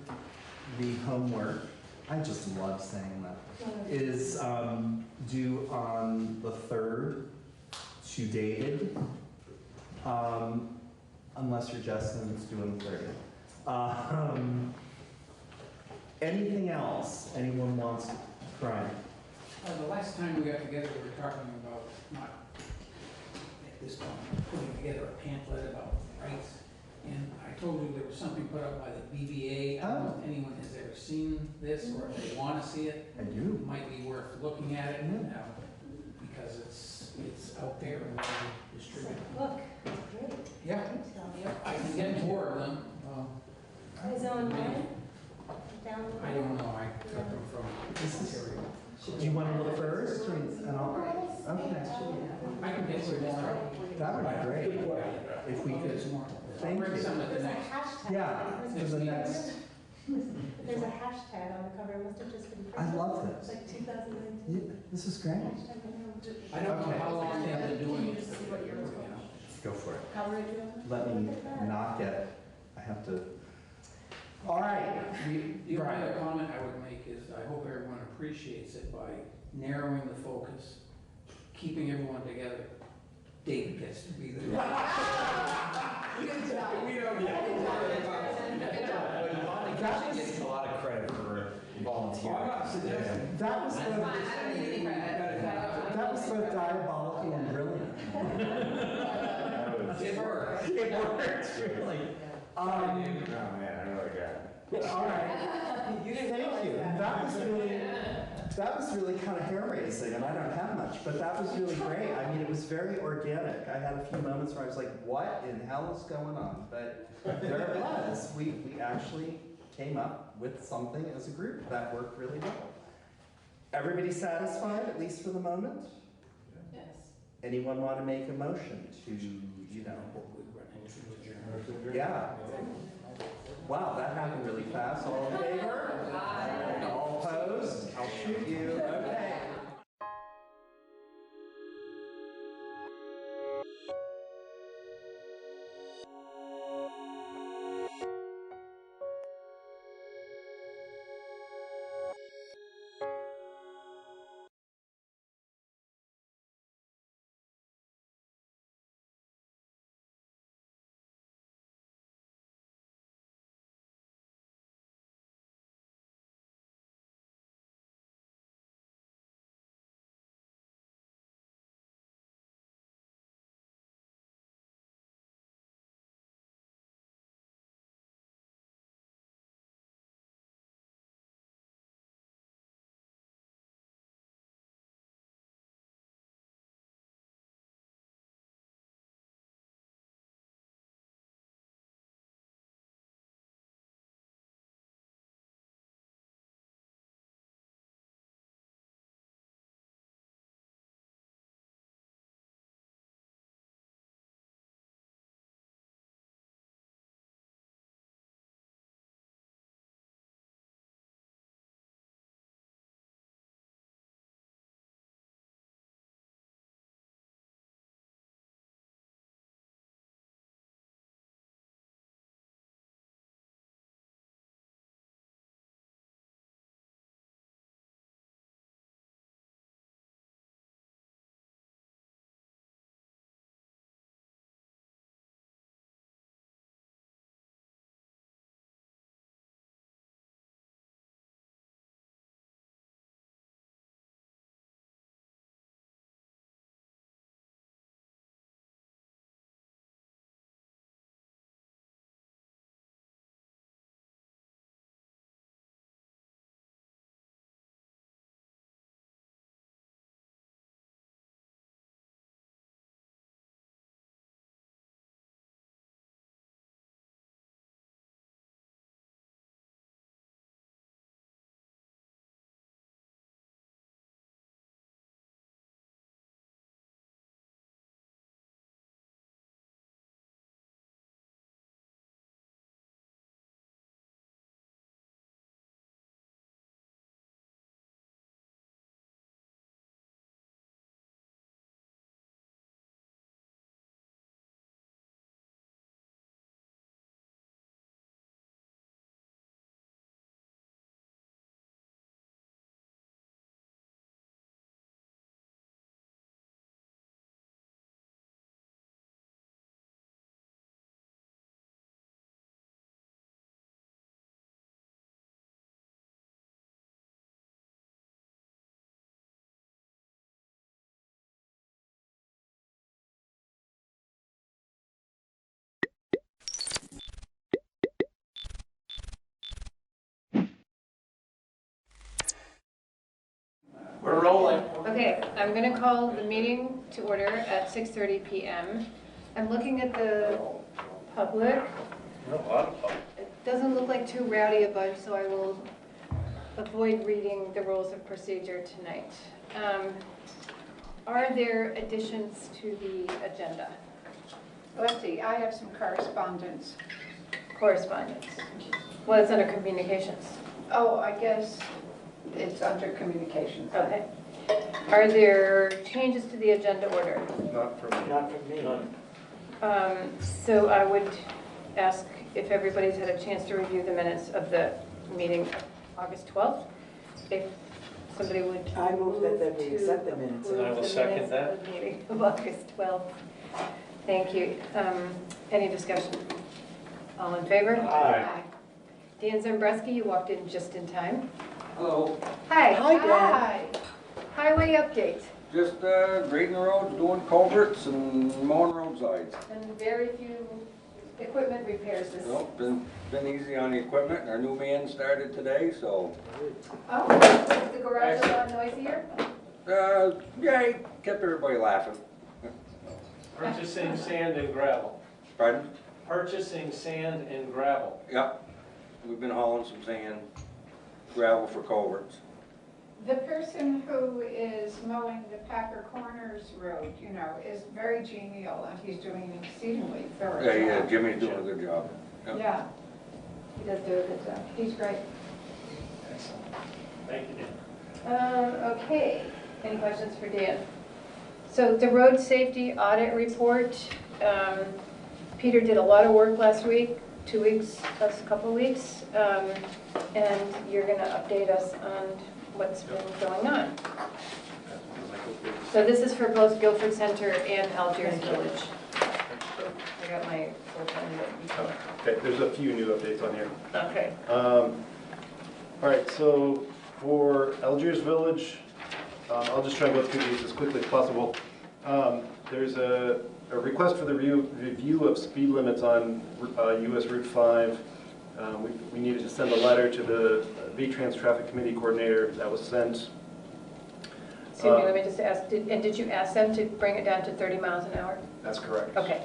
The homework, I just love saying that, is due on the 3rd to dated, unless you're Justin, it's due on the 30th. Anything else anyone wants to try? The last time we got together, we were talking about not, at this point, putting together a pamphlet about rights. And I told you there was something put up by the BBA. I don't know if anyone has ever seen this or if they want to see it. I do. It might be worth looking at it now because it's out there and distributed. Look, it's great. Yeah, I can get more of them. Is it online? Down I don't know, I got them from Ontario. Do you want to look first? And I'll, okay. I can get some more. That would be great. If we could. Thank Bring you. some at the There's a next. hashtag. Yeah, for the next. There's a hashtag on the cover, it must have just been. I love this. Like 2019. Yeah, this is great. I don't know Okay. how long they've been doing it. Go for it. How would I do that? Let me not get, I have to. All right. The only other Right. comment I would make is I hope everyone appreciates it by narrowing the focus, keeping everyone together. David gets to be there. Good job. We don't get Good job. But Bonnie gets a lot of credit for volunteering. I'm not suggesting. That was That's both, fine, I don't need any credit. that was both diabolical and brilliant. It worked. It worked, really. Oh man, I really got it. All right. Thank you. That was really kind of hair raising, and I don't have much, but that was really great. I mean, it was very organic. I had a few moments where I was like, what in hell is going on? But there it was. We actually came up with something as a group that worked really well. Everybody satisfied, at least for the moment? Yes. Anyone want to make a motion to, yeah. Wow, that happened really fast. All in favor? Aye. All opposed? I'll shoot you. Okay. We're rolling. Okay, I'm gonna call the meeting to order at 6:30 PM. I'm looking at the public. It doesn't look like too rowdy a bunch, so I will avoid reading the rules of procedure tonight. Are there additions to the agenda? Let's see, I have some correspondence. Correspondence. Well, it's under communications. Oh, I guess it's under communications. Okay. Are there changes to the agenda order? Not for me. Not for me. So I would ask if everybody's had a chance to review the minutes of the meeting of August 12th. If somebody would I move that we to accept the minutes. approve And I will the second minutes that. of the meeting of August 12th. Thank you. Any discussion? All in favor? Aye. Dan Zambreski, you walked in just in time. Hello, Hi. Hi, Dan. Hi. Highway update. just grading the roads, doing culverts and mowing roadsides. And very few equipment repairs this. Nope, been easy on the equipment. Our new man started today, so, Oh, is the garage a lot noisier? yeah, he kept everybody laughing. Purchasing sand and gravel. Pardon? Purchasing sand and gravel. Yep, we've been hauling some sand, gravel for culverts. The person who is mowing the Packer Corners Road, you know, is very genial and he's doing an exceedingly thorough job. Yeah, Jimmy's doing a good job. Yep. Yeah. He does do a good job. He's great. Excellent. Thank you, Dan. Okay, any questions for Dan? So the road safety audit report, Peter did a lot of work last week, 2 weeks, last couple of weeks, and you're gonna update us on what's been going on. So this is for both Guilford Center and Algiers Village. I got my full time. Okay, there's a few new updates on here. Okay. All right, so for Algiers Village, I'll just try and go through these as quickly as possible. There's a request for the review of speed limits on US Route 5. We needed to send a letter to the V-Trans Traffic Committee Coordinator. That was sent. Excuse me, let me just ask, did you ask them to bring it down to 30 miles an hour? That's correct. Okay.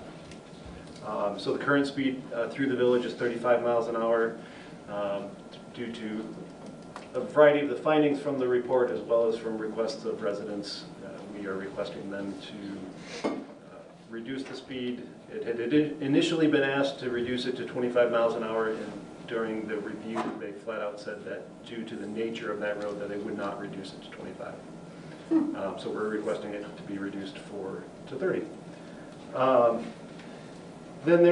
So the current speed through the village is 35 miles an hour. Due to a variety of the findings from the report as well as from requests of residents, we are requesting them to reduce the speed. It had initially been asked to reduce it to 25 miles an hour, and during the review they flat out said that due to the nature of that road that they would not reduce it to 25. So we're requesting it to be reduced to 30. Then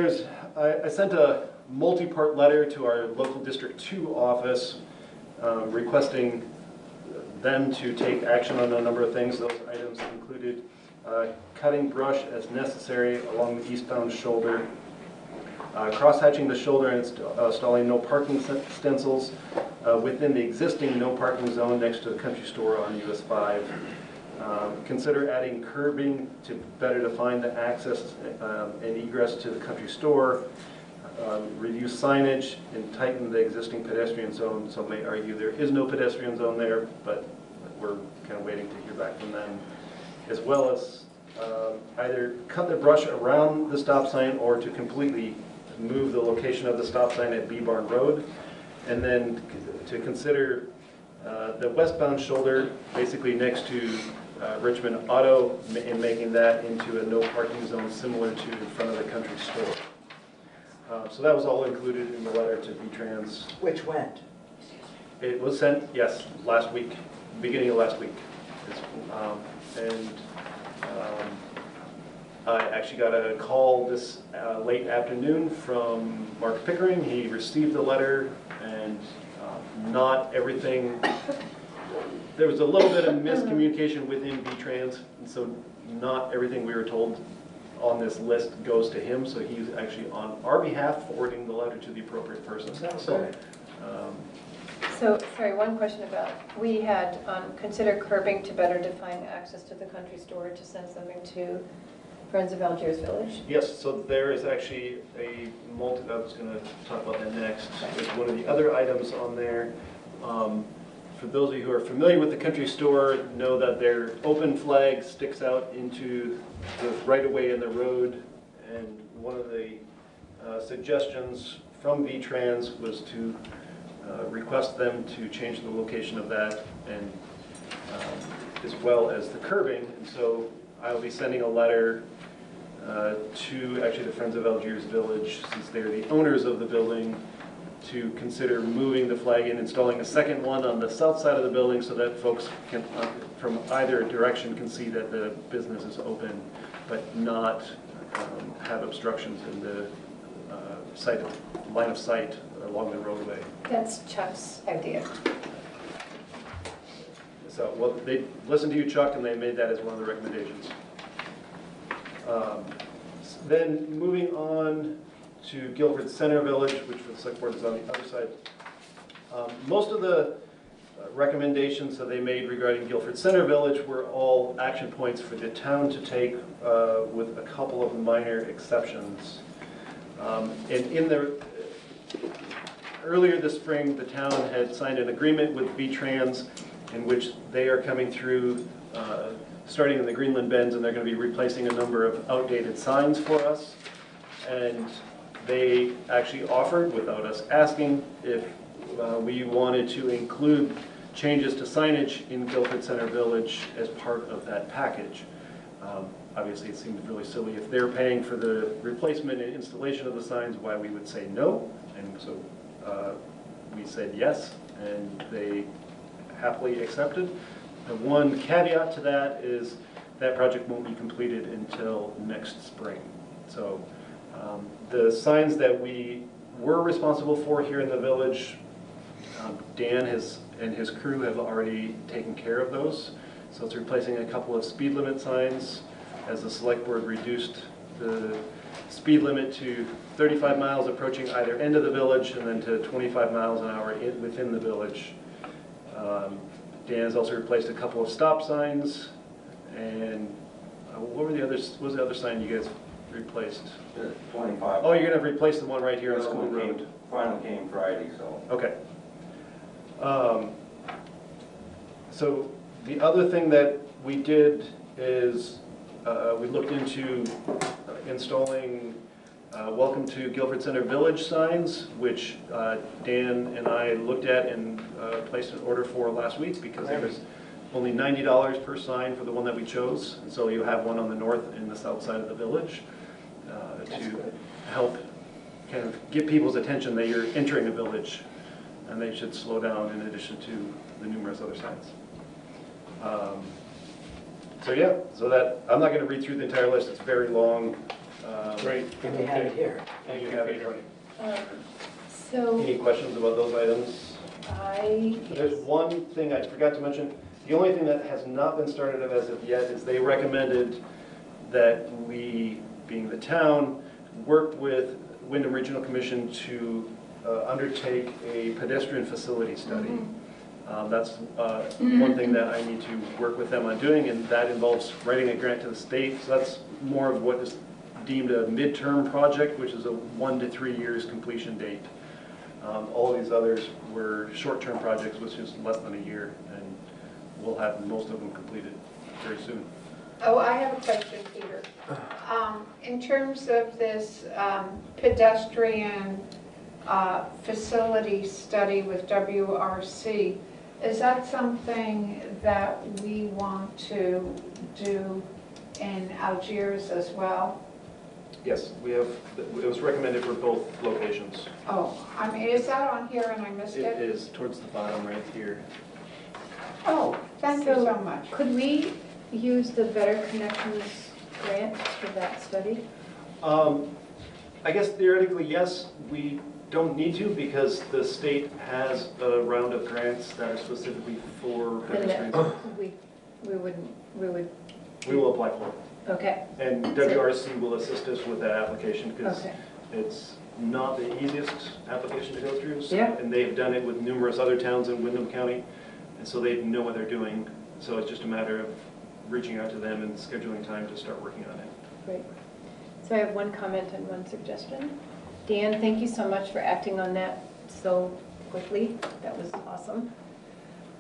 I sent a multi-part letter to our local District 2 office requesting them to take action on a number of things. Those items included cutting brush as necessary along the eastbound shoulder, cross-hatching the shoulder and installing no parking stencils within the existing no parking zone next to the country store on US 5. Consider adding curbing to better define the access and egress to the country store. Review signage and tighten the existing pedestrian zone. Some may argue there is no pedestrian zone there, but we're kind of waiting to hear back from them. As well as either cut the brush around the stop sign or to completely move the location of the stop sign at B Barn Road. And then to consider the westbound shoulder, basically next to Richmond Auto, in making that into a no parking zone similar to in front of the country store. So that was all included in the letter to V-Trans. Which went? It was sent, yes, last week, beginning of last week. I actually got a call this late afternoon from Mark Pickering. He received the letter, and not everything, there was a little bit of miscommunication within V-Trans, and so not everything we were told on this list goes to him, so he's actually on our behalf forwarding the letter to the appropriate person. So, sorry, one question about, we had consider curbing to better define access to the country store to send something to Friends of Algiers Village. Yes, so there is actually I was going to talk about that next. There's one of the other items on there. for those of you who are familiar with the country store, know that their open flag sticks out into the right-of-way in the road. And one of the suggestions from V-Trans was to request them to change the location of that, and as well as the curbing. And so I'll be sending a letter to actually the Friends of Algiers Village, since they're the owners of the building, to consider moving the flag and installing a second one on the south side of the building so that folks can, from either direction, can see that the business is open, but not have obstructions in the line of sight along the roadway. That's Chuck's idea. So, well, they listened to you, Chuck, and they made that as one of the recommendations. Then moving on to Guilford Center Village, which for the select board is on the other side. Most of the recommendations that they made regarding Guilford Center Village were all action points for the town to take, with a couple of minor exceptions. And earlier this spring, the town had signed an agreement with V-Trans in which they are coming through, starting in the Greenland Bends, and they're going to be replacing a number of outdated signs for us. And they actually offered, without us asking, if we wanted to include changes to signage in Guilford Center Village as part of that package. Obviously, it seems really silly if they're paying for the replacement and installation of the signs, why we would say no. And so we said yes, and they happily accepted. The one caveat to that is that project won't be completed until next spring. So the signs that we were responsible for here in the village, Dan and his crew have already taken care of those. So it's replacing a couple of speed limit signs, as the select board reduced the speed limit to 35 miles approaching either end of the village, and then to 25 miles an hour within the village. Dan has also replaced a couple of stop signs, and what was the other sign you guys replaced? 25. Oh, you're gonna replace the one right here on School Road. Finally came Friday, so. Okay. So the other thing that we did is we looked into installing Welcome to Guilford Center Village signs, which Dan and I looked at and placed an order for last week, because there was only $90 per sign for the one that we chose. And so you have one on the north and the south side of the village to help kind of get people's attention that you're entering a village, and they should slow down in addition to the numerous other signs. So yeah, so that, I'm not going to read through the entire list, it's very long. Great. And we have it here. And you have it here. So Any questions about those items? There's one thing I forgot to mention. The only thing that has not been started as of yet is they recommended that we, being the town, work with Wyndham Regional Commission to undertake a pedestrian facility study. That's one thing that I need to work with them on doing, and that involves writing a grant to the state. So that's more of what is deemed a midterm project, which is a 1 to 3 years completion date. All of these others were short-term projects, which is less than a year, and we'll have most of them completed very soon. Oh, I have a question, Peter. In terms of this pedestrian facility study with WRC, is that something that we want to do in Algiers as well? Yes, we have, it was recommended for both locations. Oh, I mean, is that on here and I missed it? It is towards the bottom right here. Oh, thank you so much. Could we use the Better Connections grant for that study? I guess theoretically, yes. We don't need to, because the state has a round of grants that are specifically for pedestrians. We will apply for it. Okay. And WRC will assist us with that application, because it's not the easiest application to go through. So, yeah. And they've done it with numerous other towns in Wyndham County, and so they know what they're doing. So it's just a matter of reaching out to them and scheduling time to start working on it. Great. So I have one comment and one suggestion. Dan, thank you so much for acting on that so quickly. That was awesome.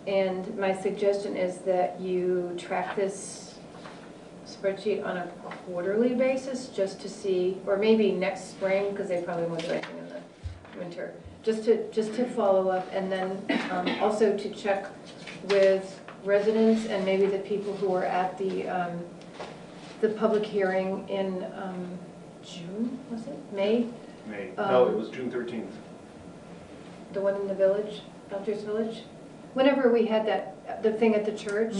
And my suggestion is that you track this spreadsheet on a quarterly basis, just to see, or maybe next spring, because they probably won't do anything in the winter, just to follow up, and then also to check with residents and maybe the people who were at the public hearing in June, was it? May? May. No, it was June 13th. The one in the village, Doctor's Village? Whenever we had the thing at the church,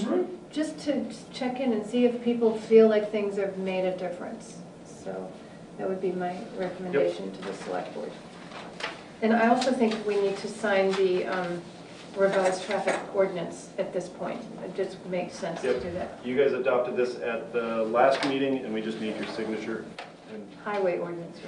just to check in and see if people feel like things have made a difference. So that would be my recommendation to the select board. And I also think we need to sign the revised traffic ordinance at this point. It just makes sense to do that. You guys adopted this at the last meeting, and we just need your signature. And Highway ordinance,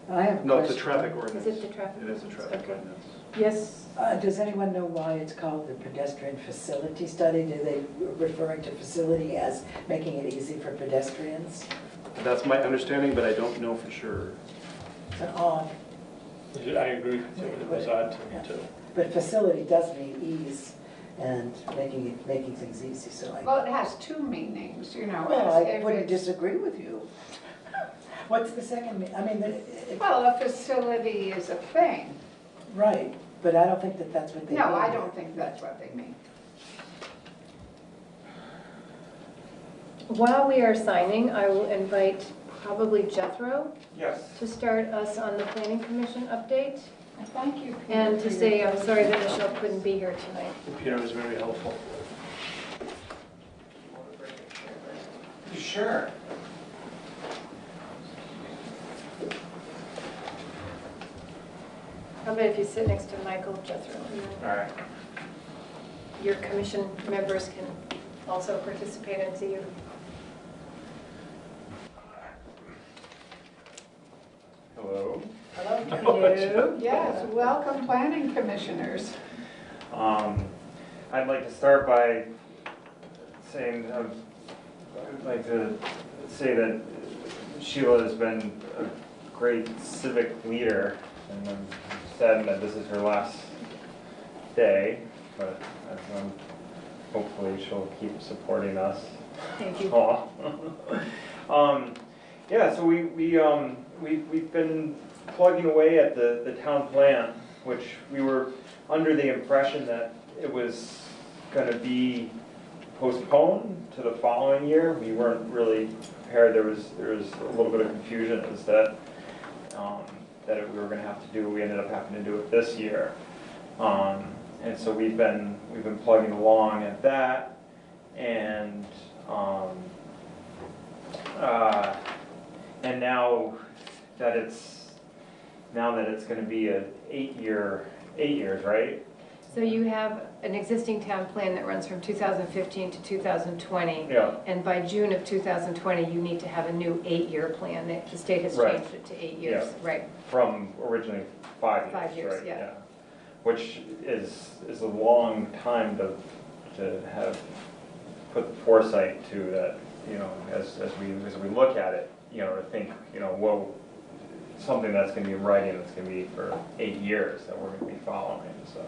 right? I have a no, it's a question. traffic ordinance. Is it the traffic? It is a traffic Okay. ordinance. Yes. Does anyone know why it's called the pedestrian facility study? Do they referring to facility as making it easy for pedestrians? That's my understanding, but I don't know for sure. It's an odd. I agree with you, it was odd to me too. But facility does mean ease and making things easy, so I. Well, it has two meanings, you know. Well, as I if wouldn't it's- disagree with you. What's the second, I mean, Well, a facility is a thing. right, but I don't think that that's what they mean. No, I don't think that's what they mean. While we are signing, I will invite probably Jethro Yes. to start us on the planning commission update. Thank you, Peter. And to say, I'm sorry that Michelle couldn't be here tonight. Peter was very helpful. Sure. How about if you sit next to Michael, Jethro? All right. Your commission members can also participate and see you. Hello. Hello. Yes, welcome planning commissioners. I'd like to start by saying, I'd like to say that Sheila has been a great civic leader, and I'm saddened that this is her last day, but hopefully she'll keep supporting us. Thank you. Yeah, so we've been plugging away at the town plan, which we were under the impression that it was going to be postponed to the following year. We weren't really prepared. There was a little bit of confusion as that we were going to have to do. We ended up having to do it this year, and so we've been plugging along at that, and now that it's going to be an 8 years, right? So you have an existing town plan that runs from 2015 to 2020. Yeah. And by June of 2020, you need to have a new 8-year plan. The state has Right. changed it to 8 years. Yeah. Right. From originally 5 years. 5 years, right? yeah. Which is a long time to have put the foresight to that, as we look at it, to think, whoa, something that's going to be in writing that's going to be for 8 years that we're going to be following. So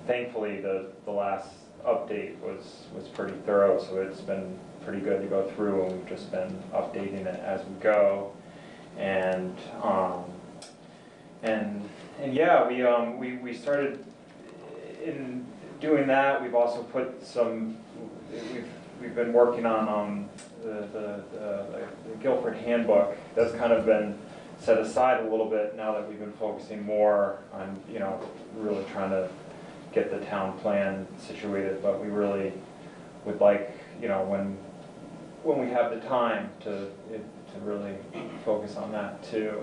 thankfully the last update was pretty thorough, so it's been pretty good to go through, and we've just been updating it as we go. And yeah, we started in doing that. We've also put we've been working on the Guilford handbook. That's kind of been set aside a little bit now that we've been focusing more on really trying to get the town plan situated. But we really would like when we have the time to really focus on that too.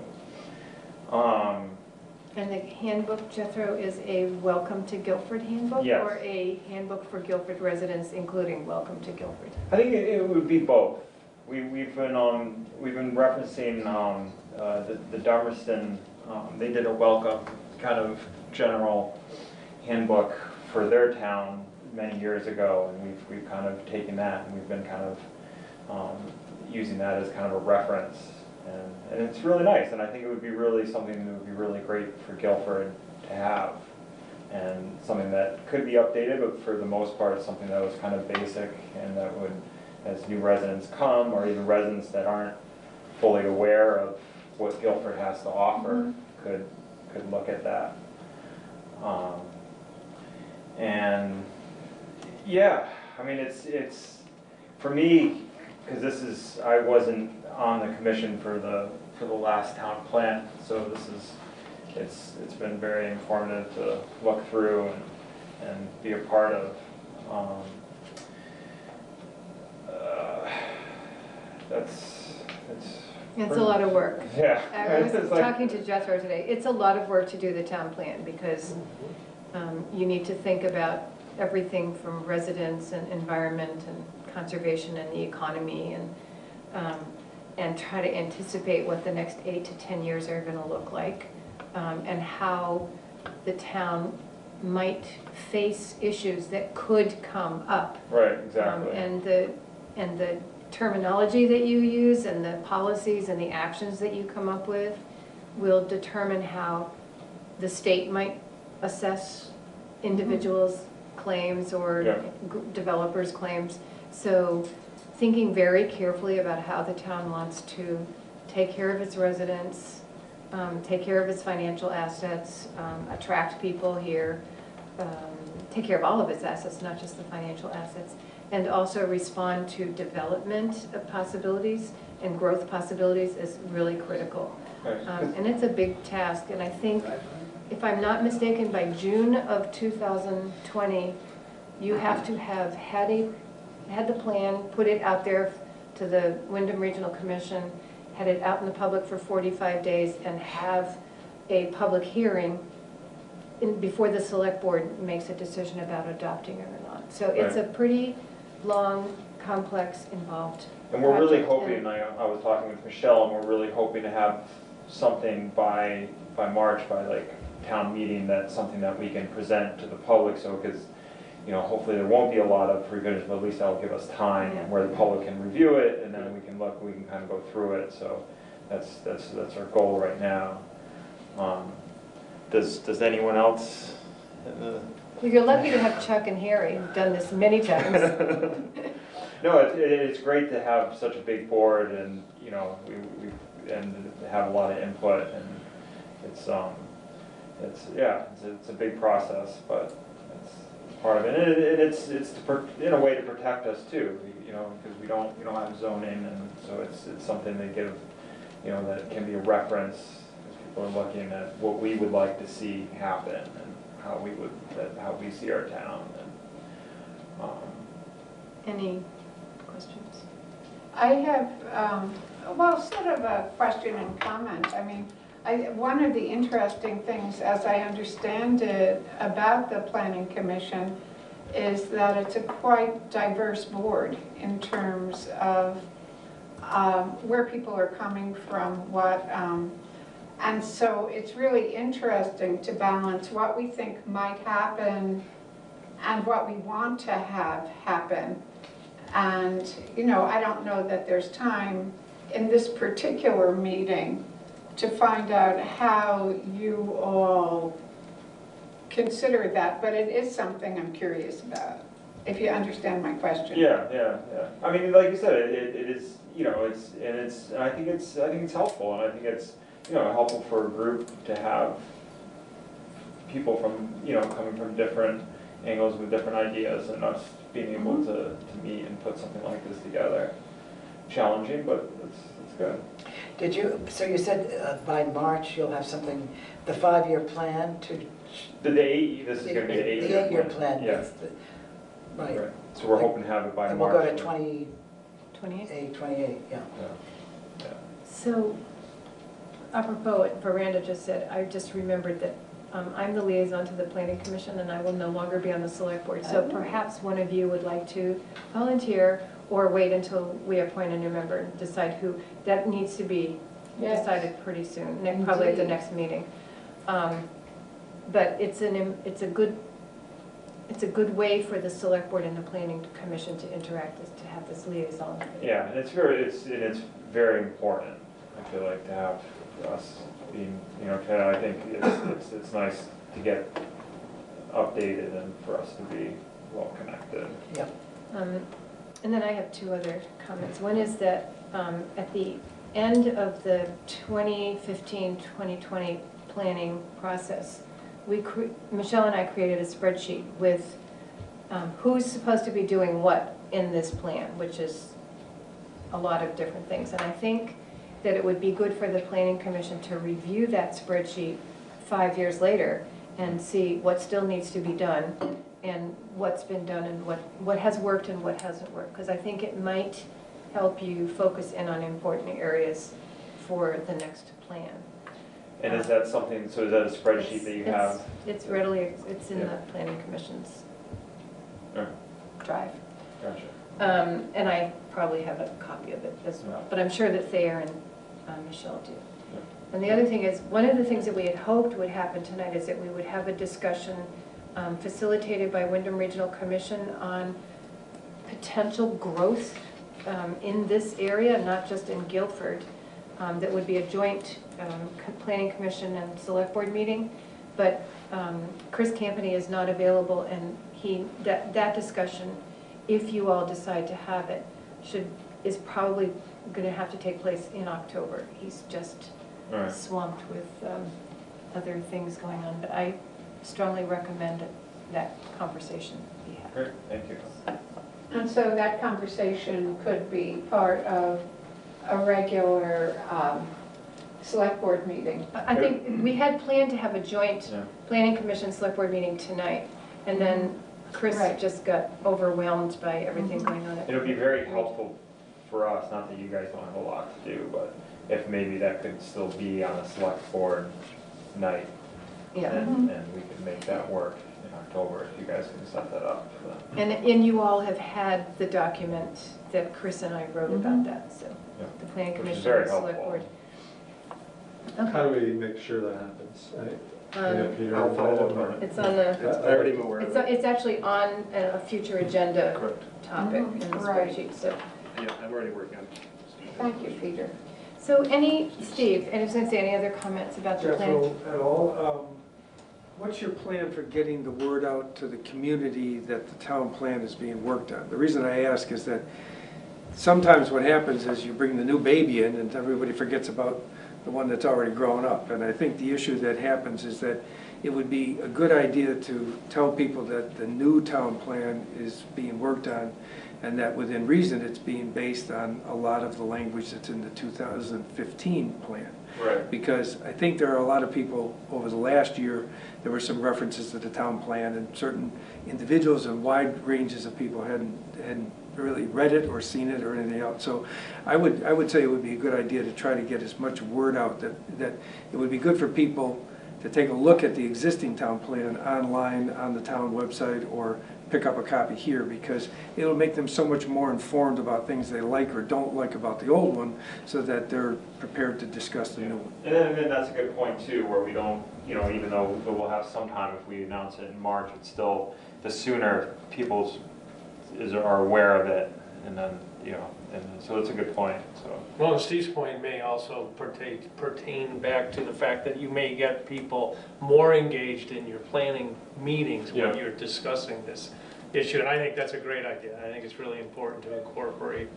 And the handbook, Jethro, is a Welcome to Guilford handbook? Yes. Or a handbook for Guilford residents, including Welcome to Guilford? I think it would be both. We've been referencing the Dummerston. They did a welcome kind of general handbook for their town many years ago, and we've kind of taken that and we've been kind of using that as kind of a reference. And it's really nice, and I think it would be really something that would be really great for Guilford to have. and something that could be updated, but for the most part, it's something that was kind of basic and that would, as new residents come, or even residents that aren't fully aware of what Guilford has to offer, could look at that. And yeah, I mean, it's for me, because I wasn't on the commission for the last town plan, so it's been very informative to look through and be a part of. It's a lot of work. Yeah. I was talking to Jethro today. It's a lot of work to do the town plan because you need to think about everything from residents and environment and conservation and the economy and try to anticipate what the next 8 to 10 years are going to look like and how the town might face issues that could come up. Right, exactly. And the terminology that you use and the policies and the actions that you come up with will determine how the state might assess individuals' claims or developers' claims. So thinking very carefully about how the town wants to take care of its residents, take care of its financial assets, attract people here, take care of all of its assets, not just the financial assets, and also respond to development possibilities and growth possibilities is really critical. And it's a big task, and I think, if I'm not mistaken, by June of 2020, you have to have had the plan, put it out there to the Wyndham Regional Commission, had it out in the public for 45 days, and have a public hearing before the select board makes a decision about adopting it or not. So it's a pretty long, complex, involved And we're really project. hoping, and I was talking with Michelle, and we're really hoping to have something by March, by like town meeting, that's something that we can present to the public, so because, you know, hopefully there won't be a lot of revisions, but at least that'll give us time where the public can review it, and then we can kind of go through it, so that's our goal right now. Does anyone else? You're lucky to have Chuck and Harry, who've done this many times. No, it's great to have such a big board, and you know, and have a lot of input, and it's a big process, but it's part of it, and it's in a way to protect us too, you know, because we don't have zoning, and so it's something to give, you know, that can be a reference as people are looking at what we would like to see happen and how we see our town. And, Any questions? I have, sort of a question and comment. I mean, one of the interesting things, as I understand it, about the Planning Commission is that it's a quite diverse board in terms of where people are coming from, and so it's really interesting to balance what we think might happen and what we want to have happen. And, you know, I don't know that there's time in this particular meeting to find out how you all consider that, but it is something I'm curious about, if you understand my question. Yeah. I mean, like you said, it is, you know, I think it's helpful, and I think it's, you know, helpful for a group to have people from, you know, coming from different angles with different ideas, and us being able to meet and put something like this together. Challenging, but it's good. So you said by March you'll have something, the 5-year plan to... This is going to be the 8-year 8-year plan. Yeah. Right. So we're hoping to have it by March. And we'll go to 28, yeah. So, apropos what Veranda just said, I just remembered that I'm the liaison to the Planning Commission, and I will no longer be on the Select Board. So perhaps one of you would like to volunteer or wait until we appoint a new member and decide who. That needs to be decided pretty soon, probably at the next meeting. But it's a good way for the Select Board and the Planning Commission to interact, is to have this liaison. Yeah, and it's very important, I feel like, to have us being, you know, I think it's nice to get updated and for us to be well connected. Yep. And then I have two other comments. One is that at the end of the 2015-2020 planning process, Michelle and I created a spreadsheet with who's supposed to be doing what in this plan, which is a lot of different things. And I think that it would be good for the Planning Commission to review that spreadsheet 5 years later and see what still needs to be done and what's been done and what has worked and what hasn't worked. Because I think it might help you focus in on important areas for the next plan. And is that something, so is that a spreadsheet that you have? It's readily, it's in the Planning Commission's drive. Gotcha. And I probably have a copy of it as well, but I'm sure that Thayer and Michelle do. And the other thing is, one of the things that we had hoped would happen tonight is that we would have a discussion facilitated by Wyndham Regional Commission on potential growth in this area, not just in Guilford. That would be a joint Planning Commission and Select Board meeting, but Chris Campany is not available, and that discussion, if you all decide to have it, is probably going to have to take place in October. He's just swamped with other things going on, but I strongly recommend that conversation be had. Great, thank you. And so that conversation could be part of a regular select board meeting. I think we had planned to have a joint Planning Commission Select Board meeting tonight, and then Chris just got overwhelmed by everything going on. It would be very helpful for us, not that you guys don't have a lot to do, but if maybe that could still be on a select board night. Yeah. And we could make that work in October if you guys can set that up. And you all have had the document that Chris and I wrote about that, so the Planning Commission and Select Board. How do we make sure that happens? Peter, I'll follow up on it. It's on the. I already am aware of it. It's actually on a future agenda topic in the spreadsheet, so. Yeah, I'm already working on it. Thank you, Peter. So Steve, I was going to say, any other comments about the plan? At all? What's your plan for getting the word out to the community that the town plan is being worked on? The reason I ask is that sometimes what happens is you bring the new baby in and everybody forgets about the one that's already grown up. And I think the issue that happens is that it would be a good idea to tell people that the new town plan is being worked on, and that within reason it's being based on a lot of the language that's in the 2015 plan. Right. Because I think there are a lot of people over the last year, there were some references to the town plan, and certain individuals and wide ranges of people hadn't really read it or seen it or anything else. So I would say it would be a good idea to try to get as much word out that it would be good for people to take a look at the existing town plan online on the town website or pick up a copy here, because it'll make them so much more informed about things they like or don't like about the old one, so that they're prepared to discuss the new one. And then that's a good point too, where we don't, even though we'll have some time if we announce it in March, it's still, the sooner people are aware of it, and then, and so it's a good point, so. Well, Steve's point may also pertain back to the fact that you may get people more engaged in your planning meetings when you're discussing this issue, and I think that's a great idea. I think it's really important to incorporate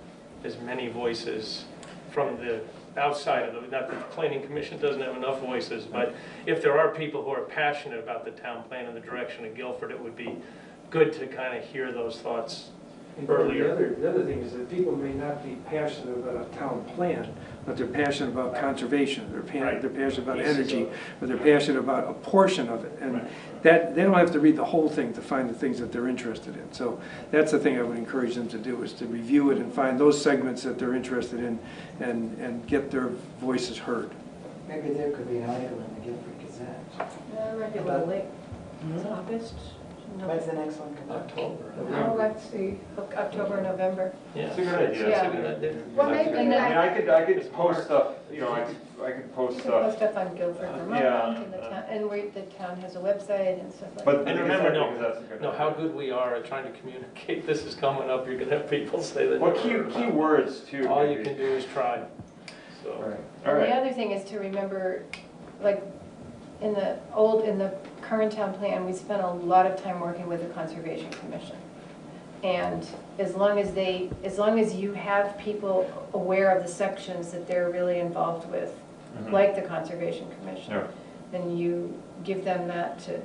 as many voices from the outside of not that the Planning Commission doesn't have enough voices, but if there are people who are passionate about the town plan and the direction of Guilford, it would be good to kind of hear those thoughts earlier. The other thing is that people may not be passionate about a town plan, but they're passionate about conservation, they're passionate about energy, but they're passionate about a portion of it. And that they don't have to read the whole thing to find the things that they're interested in. So that's the thing I would encourage them to do, is to review it and find those segments that they're interested in and get their voices heard. Maybe there could be an article in the Guilford Gazette. It might be a little late. It's August. When's the next one come out? October. Oh, let's see. October, November. Yeah, it's a good idea. Yeah. It's a good idea. Well, maybe I could post stuff, I could post You can stuff. post stuff on Guilford, Vermont, yeah, and the town, the town has a website and stuff like But that. And remember, because that's a good idea. how good we are at trying to communicate. This is coming up. You're going to have people say that. Well, key words too. All you maybe. can do is try. So. All And right. the other thing is to remember, like, in the current town plan, we spent a lot of time working with the Conservation Commission. And as long as you have people aware of the sections that they're really involved with, like the Conservation Commission, then you give them that to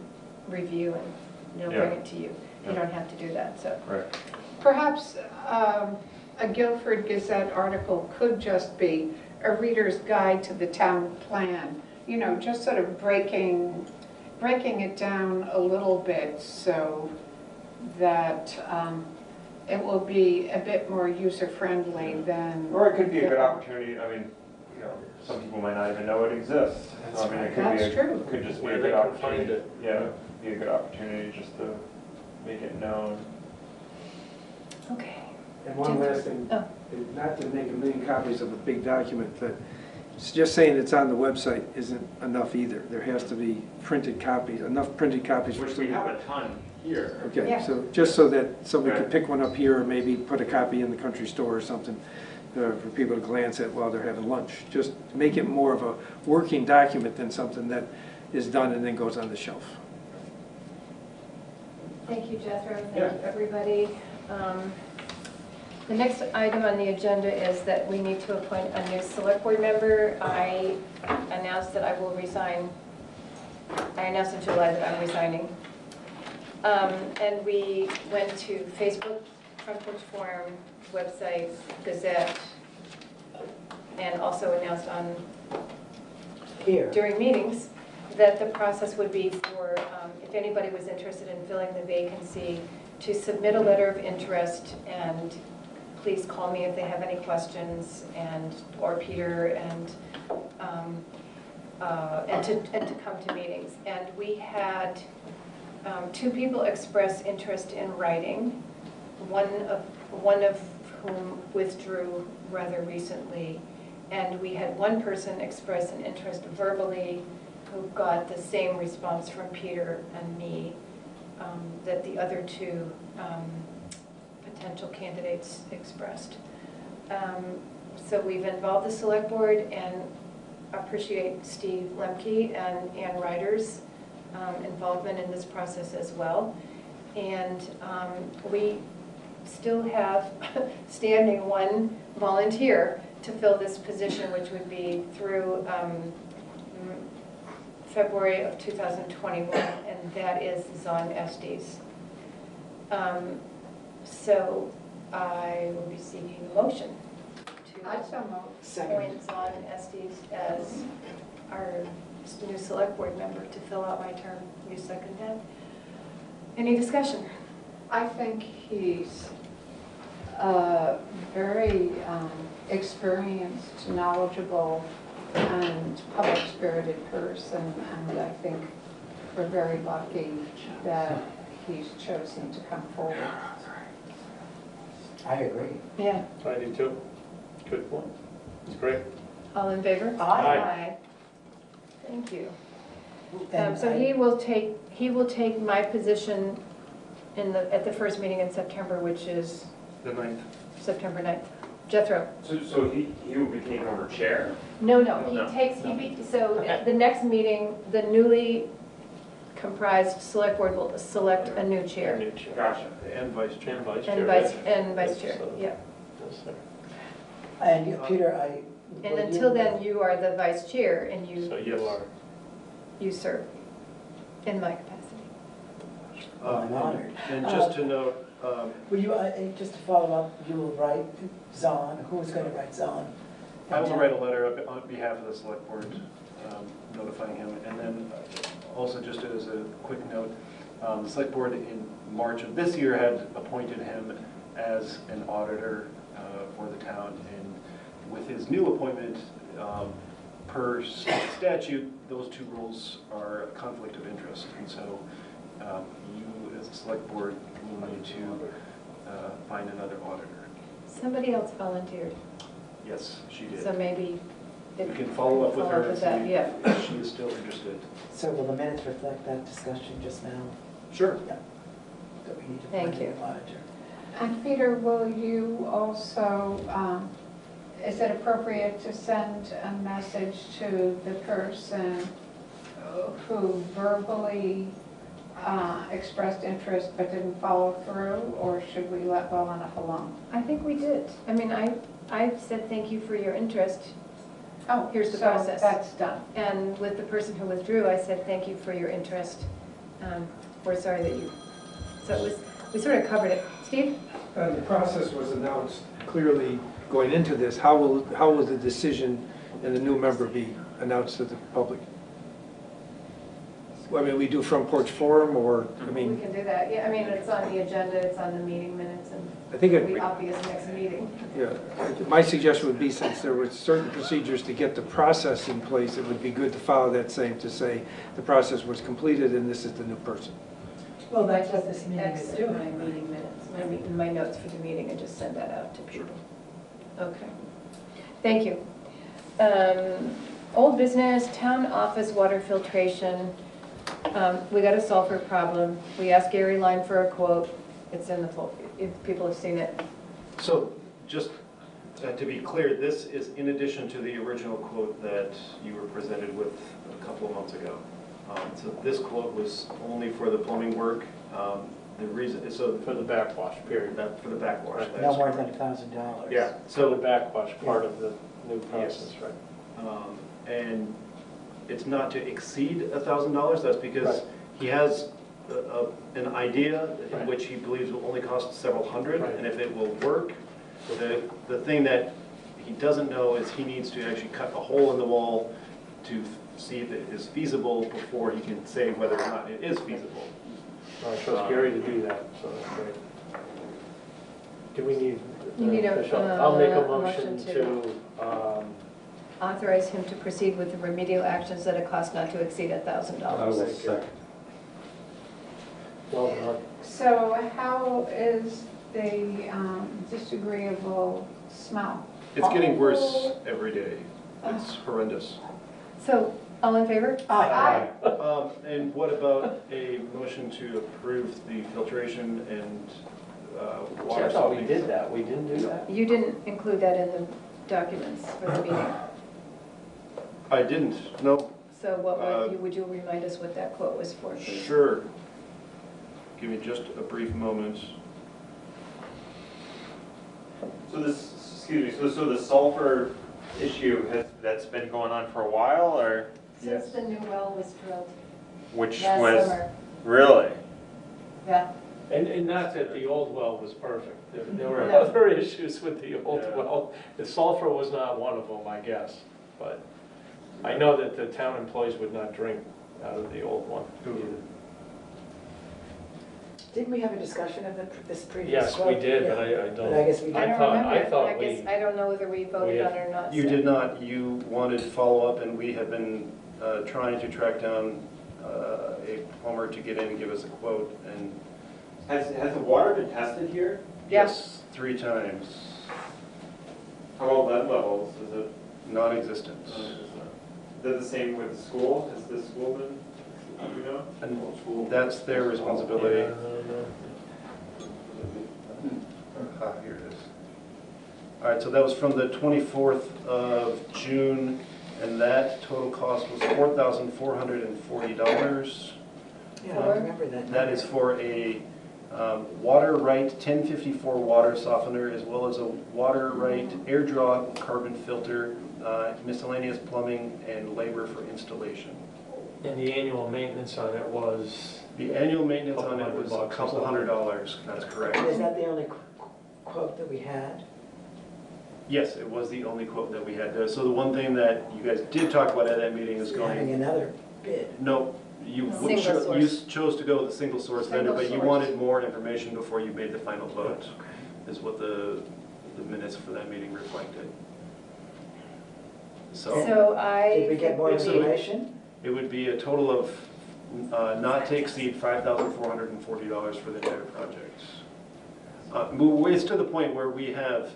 review and they'll bring it to you. You don't have to do that, so. Right. Perhaps a Guilford Gazette article could just be a reader's guide to the town plan, you know, just sort of breaking it down a little bit so that it will be a bit more user-friendly than... Or it could be a good opportunity, I mean, you know, some people might not even know it exists. So, I mean, it could just be a good opportunity. Yeah, be a good opportunity just to make it known. Okay. And one last thing, not to make a million copies of a big document, but just saying it's on the website isn't enough either. There has to be printed copies, enough printed copies. Which we have a ton here. Okay, so just so that somebody could pick one up here or maybe put a copy in the country store or something for people to glance at while they're having lunch. Just to make it more of a working document than something that is done and then goes on the shelf. Thank you, Jethro. Thank you, everybody. The next item on the agenda is that we need to appoint a new select board member. I announced that I will resign. I announced in July that I'm resigning. And we went to Facebook, Front Porch Forum, website, Gazette, and also announced on during meetings that the process would be for, if anybody was interested in filling the vacancy, to submit a letter of interest, and please call me if they have any questions, or Peter, and to come to meetings. And we had 2 people express interest in writing, one of whom withdrew rather recently, and we had one person express an interest verbally who got the same response from Peter and me that the other 2 potential candidates expressed. So we've involved the select board and appreciate Steve Lemke and Ann Ryder's involvement in this process as well. And we still have standing one volunteer to fill this position, which would be through February of 2021, and that is Zon Estes. So I will be seeking a motion to appoint Zon Estes as our new select board member to fill out my term. You second that? Any discussion? I think he's very experienced, knowledgeable, and public-spirited person, and I think we're very lucky that he's chosen to come forward. I agree. Yeah. I do too. Good point. It's great. All in favor? Aye. Thank you. And So he will take my position at the first meeting in September, which is The 9th. September 9th. Jethro? So he will be taking over chair? No, so at the next meeting, the newly comprised select board will select a new chair. Gotcha. And vice chair. And vice chair, yeah. And Peter, And until then, you are the vice chair, and So you are. you serve in my capacity. I'm honored. And just to note, Will you, just to follow up, you will write Zon, who's going to write Zon? I will write a letter on behalf of the select board notifying him. And then also just as a quick note, the select board in March of this year had appointed him as an auditor for the town. And with his new appointment, per statute, those 2 roles are a conflict of interest. And so you as a select board will need to find another auditor. Somebody else volunteered, Yes, she did. so maybe We can follow up with her and that, see yeah. if she is still interested. So will the minutes reflect that discussion just now? Sure. Yeah. That we need to Thank find you. an auditor. And Peter, will you also, is it appropriate to send a message to the person who verbally expressed interest but didn't follow through, or should we let well enough alone? I think we did. I mean, I said thank you for your interest. Oh, Here's the so process. that's done. And with the person who withdrew, I said thank you for your interest. We're sorry that you, so it was, we sort of covered it. Steve? The process was announced clearly going into this. How will the decision and the new member be announced to the public? I mean, we do front porch forum, or, I We mean, can do that. Yeah, I mean, it's on the agenda, it's on the meeting minutes, and I think it'll be it, obvious next meeting. yeah, my suggestion would be, since there were certain procedures to get the process in place, it would be good to follow that same, to say the process was completed and this is the new person. Well, that's what this meeting is Exit doing. my meeting minutes, my notes for the meeting, and just send that out to people. Okay. Thank you. Old business, town office water filtration. We got a sulfur problem. We asked Gary Line for a quote. It's in the folder, if people have seen it. So just to be clear, this is in addition to the original quote that you were presented with a couple of months ago. So this quote was only for the plumbing work. The reason, so For the backwash period. for the backwash. that No is more correct. than $1,000. Yeah, So the so, backwash part of the new process, right? and it's not to exceed $1,000, that's because Right. he has an idea in Right. which he believes will only cost several hundred, Right. and if it will work, the thing that he doesn't know is he needs to actually cut a hole in the wall to see if it is feasible before he can say whether or not it is feasible. I trust Gary to do that, so that's great. Do we need? You need a, official- I'll make a motion motion to- to, Authorize him to proceed with the remedial actions at a cost not to exceed $1,000. well done. So how is the disagreeable smell? It's getting worse every day. It's horrendous. So, all in favor? Aye. And what about a motion to approve the filtration and water I thought we softening? did that, we didn't do that? You didn't include that in the documents for the meeting. I didn't, no. So what would you remind us what that quote was for, please? Sure. Give me just a brief moment. So this, excuse me, so the sulfur issue, that's been going on for a while, or? Since the new well was drilled Which last was, summer. really? Yeah. And not that the old well was perfect. There were No. other issues with the old Yeah. well. The sulfur was not one of them, I guess. But I know that the town employees would not drink out of the old one either. Didn't we have a discussion of this previous Yes, quote? we did, Yeah. but I don't. But I guess we I didn't. don't remember. I thought I guess, we- I don't know whether we voted we on had- it or not. You so- did not. You wanted follow-up, and we have been trying to track down a plumber to get in and give us a quote, and Has the water been tested here? yes, 3 times, How about lead levels? Is it, non-existent. is that the same with the school? Has the school been, do you know? And that's their responsibility. Here it is. All right, so that was from the 24th of June, and that total cost was $4,440. Yeah, I remember that. That is for a Water Right 1054 water softener, as well as a Water Right air draw carbon filter, miscellaneous plumbing, and labor for installation. And the annual maintenance on it was? The annual maintenance on it was a $200 couple $100, that's correct. Is that the only quote that we had? Yes, it was the only quote that we had. So the one thing that you guys did talk about at that meeting is Having going, another bid. no, you Single you source. chose to go with a single source vendor, Single but you source. wanted more information before you made the final vote, is what the minutes for that meeting reflected. So So I. Did we get more It's a- information? it would be a total of not to exceed $5,440 for the entire project. It's to the point where we have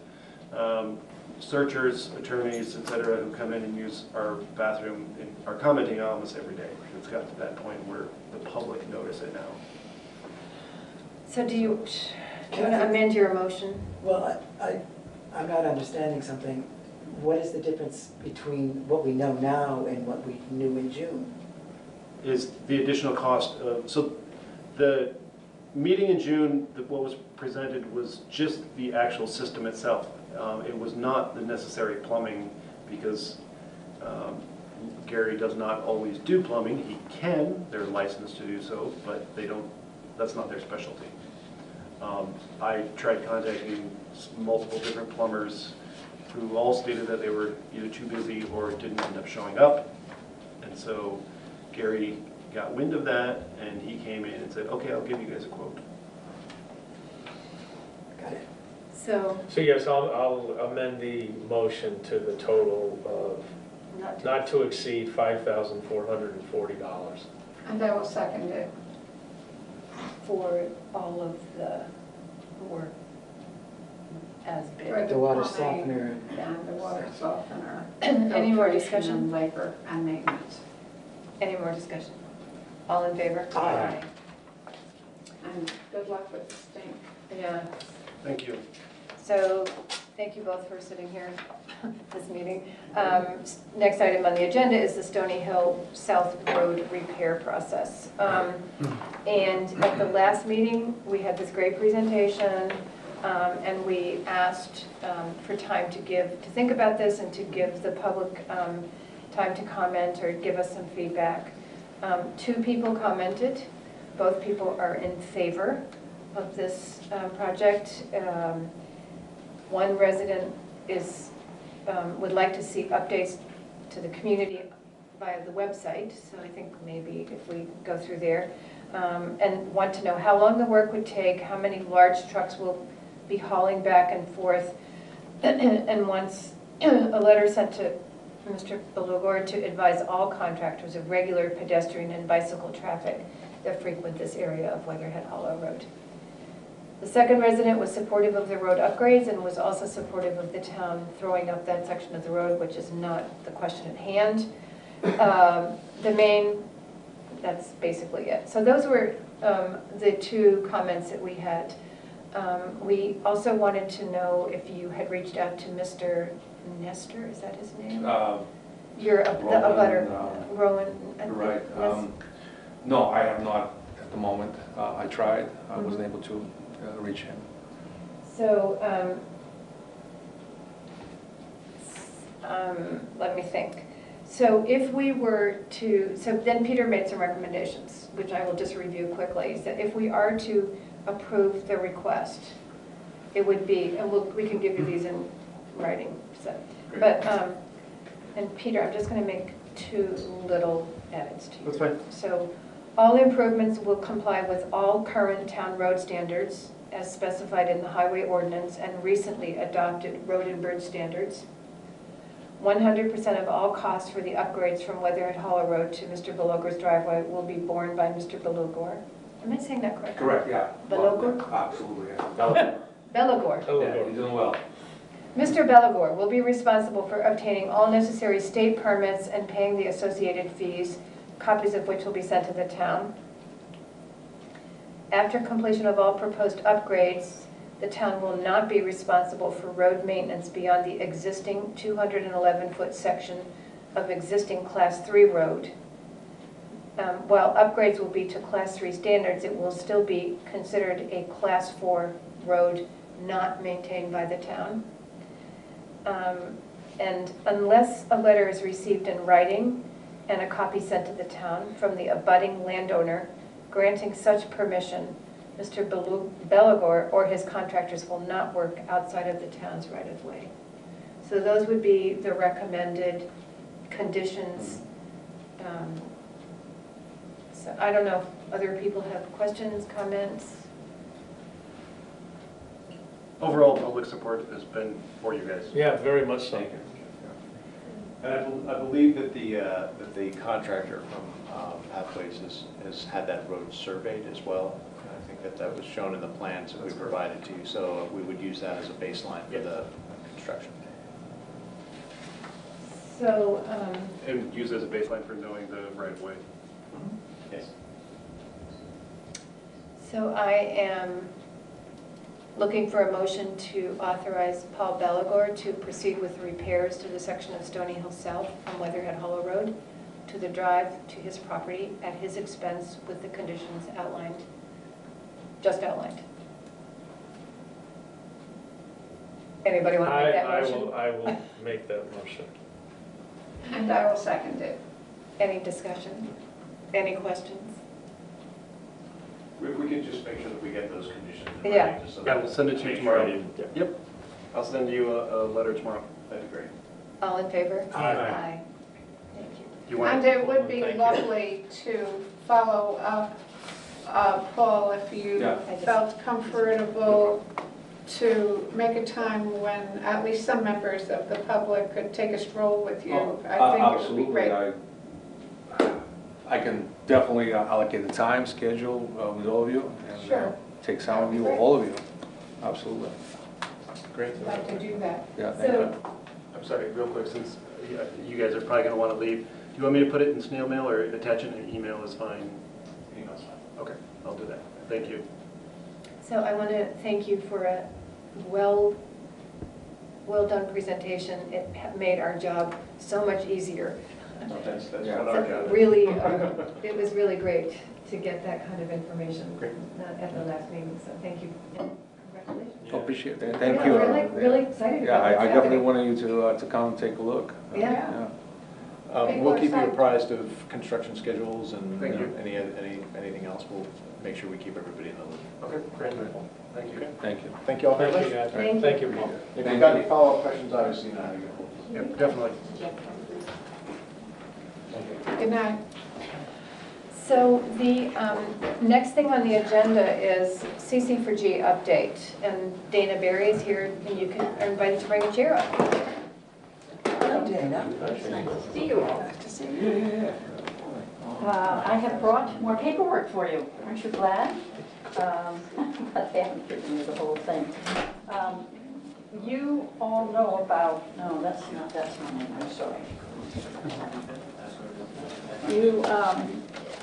searchers, attorneys, et cetera, who come in and use our bathroom and are commenting on almost every day. It's got to that point where the public notice it now. So do you want to amend your motion? Well, I'm not understanding something. What is the difference between what we know now and what we knew in June? is the additional cost of, so the meeting in June, what was presented was just the actual system itself. It was not the necessary plumbing because Gary does not always do plumbing. He can, they're licensed to do so, but they don't, that's not their specialty. I tried contacting multiple different plumbers who all stated that they were either too busy or didn't end up showing up. And so Gary got wind of that and he came in and said, okay, I'll give you guys a quote. Got it. So yes, I'll amend the motion to the total of not to exceed $5,440. And I will second it. for all of the work as For bid. The water plumbing softener. And the water softener. Any more filtration discussion? and labor and maintenance. Any more discussion? All in favor? Aye. And good luck with the stink. Yeah. Thank you. So, thank you both for sitting here this meeting. Next item on the agenda is the Stony Hill South Road repair process. And at the last meeting, we had this great presentation, and we asked for time to think about this and to give the public time to comment or give us some feedback. 2 people commented. Both people are in favor of this project. One resident would like to see updates to the community via the website, so I think maybe if we go through there, and want to know how long the work would take, how many large trucks will be hauling back and forth, and wants a letter sent to Mr. Belugor to advise all contractors of regular pedestrian and bicycle traffic that frequent this area of Weatherhead Hollow Road. The second resident was supportive of the road upgrades and was also supportive of the town throwing up that section of the road, which is not the question at hand. That's basically it. So those were the 2 comments that we had. We also wanted to know if you had reached out to Mr. Nestor, is that his name? You're the abutter, Rowan. Right. Yes. No, I have not at the moment. I tried. I wasn't able to reach him. So, let me think. So if we were to, so then Peter made some recommendations, which I will just review quickly, is that if we are to approve the request, it would be, and we can give you these in writing, so. But, and Peter, I'm just gonna make 2 little edits to you. That's fine. So, all improvements will comply with all current town road standards as specified in the highway ordinance and recently adopted road and bridge standards. 100% of all costs for the upgrades from Weatherhead Hollow Road to Mr. Belogor's driveway will be borne by Mr. Belogor. Am I saying that correctly? Correct, yeah. Belogor? Absolutely, yeah. Belogor. Yeah, he's doing well. Mr. Belogor will be responsible for obtaining all necessary state permits and paying the associated fees, copies of which will be sent to the town. After completion of all proposed upgrades, the town will not be responsible for road maintenance beyond the existing 211-foot section of existing Class 3 road. While upgrades will be to Class 3 standards, it will still be considered a Class 4 road not maintained by the town. And unless a letter is received in writing and a copy sent to the town from the abutting landowner granting such permission, Mr. Belogor or his contractors will not work outside of the town's right-of-way. So those would be the recommended conditions. So I don't know if other people have questions, comments? Overall, public support has been for you guys. Yeah, very much so. Thank you. And I believe that the contractor from Pathways has had that road surveyed as well. I think that was shown in the plans that we provided to you, so we would use that as a baseline for the construction. So, And use it as a baseline for knowing the right-of-way. Yes. so I am looking for a motion to authorize Paul Belogor to proceed with repairs to the section of Stony Hill South on Weatherhead Hollow Road to the drive to his property at his expense with the conditions outlined, just outlined. Anybody want to make that motion? I will make that motion. And I will second it. Any discussion? Any questions? We could just make sure that we get those conditions in Yeah. writing, just so Yeah, that we'll send it to you tomorrow. ready. Yep, I'll send you a letter tomorrow. That'd be great. All in favor? Aye. Thank you. You want? And it would be Thank you. lovely to follow up, Paul, if you Yeah. felt comfortable to make a time when at least some members of the public could take a stroll with you. I think it would be great. I can definitely allocate the time, schedule with all of you, and Sure. take some of you, or all of you. Absolutely. Great. I'd like to do that. Yeah, thank you. I'm sorry, real quick, since you guys are probably going to want to leave, do you want me to put it in snail mail or attach it in an email is fine? Email's fine. Okay, I'll do that. Thank you. So I want to thank you for a well done presentation. It made our job so much easier. No, that's what Yeah. our job is. Really, it was really great to get that kind of information Great. at the last meeting, so thank you. And congratulations. I appreciate that. Thank Yeah, you. we're really excited Yeah, about what's I definitely happening. wanted you to come and take a look. Yeah. We'll keep you apprised of construction schedules and Thank you. anything else. We'll make sure we keep everybody in the loop. Okay, great. Thank you. Thank you. Thank you all very much. guys. Thank you. Thank you, Paul. If you've got any follow-up questions, obviously, you know how to get hold of us. Yep, definitely. Good night. So the next thing on the agenda is CC4G update, and Dana Berry is here, and you are invited to bring a chair up. Hello, Dana. It's nice to see you all. Nice to see you. I have brought more paperwork for you. Aren't you glad? But they haven't given me the whole thing. You all know about, no, that's not it, I'm sorry. You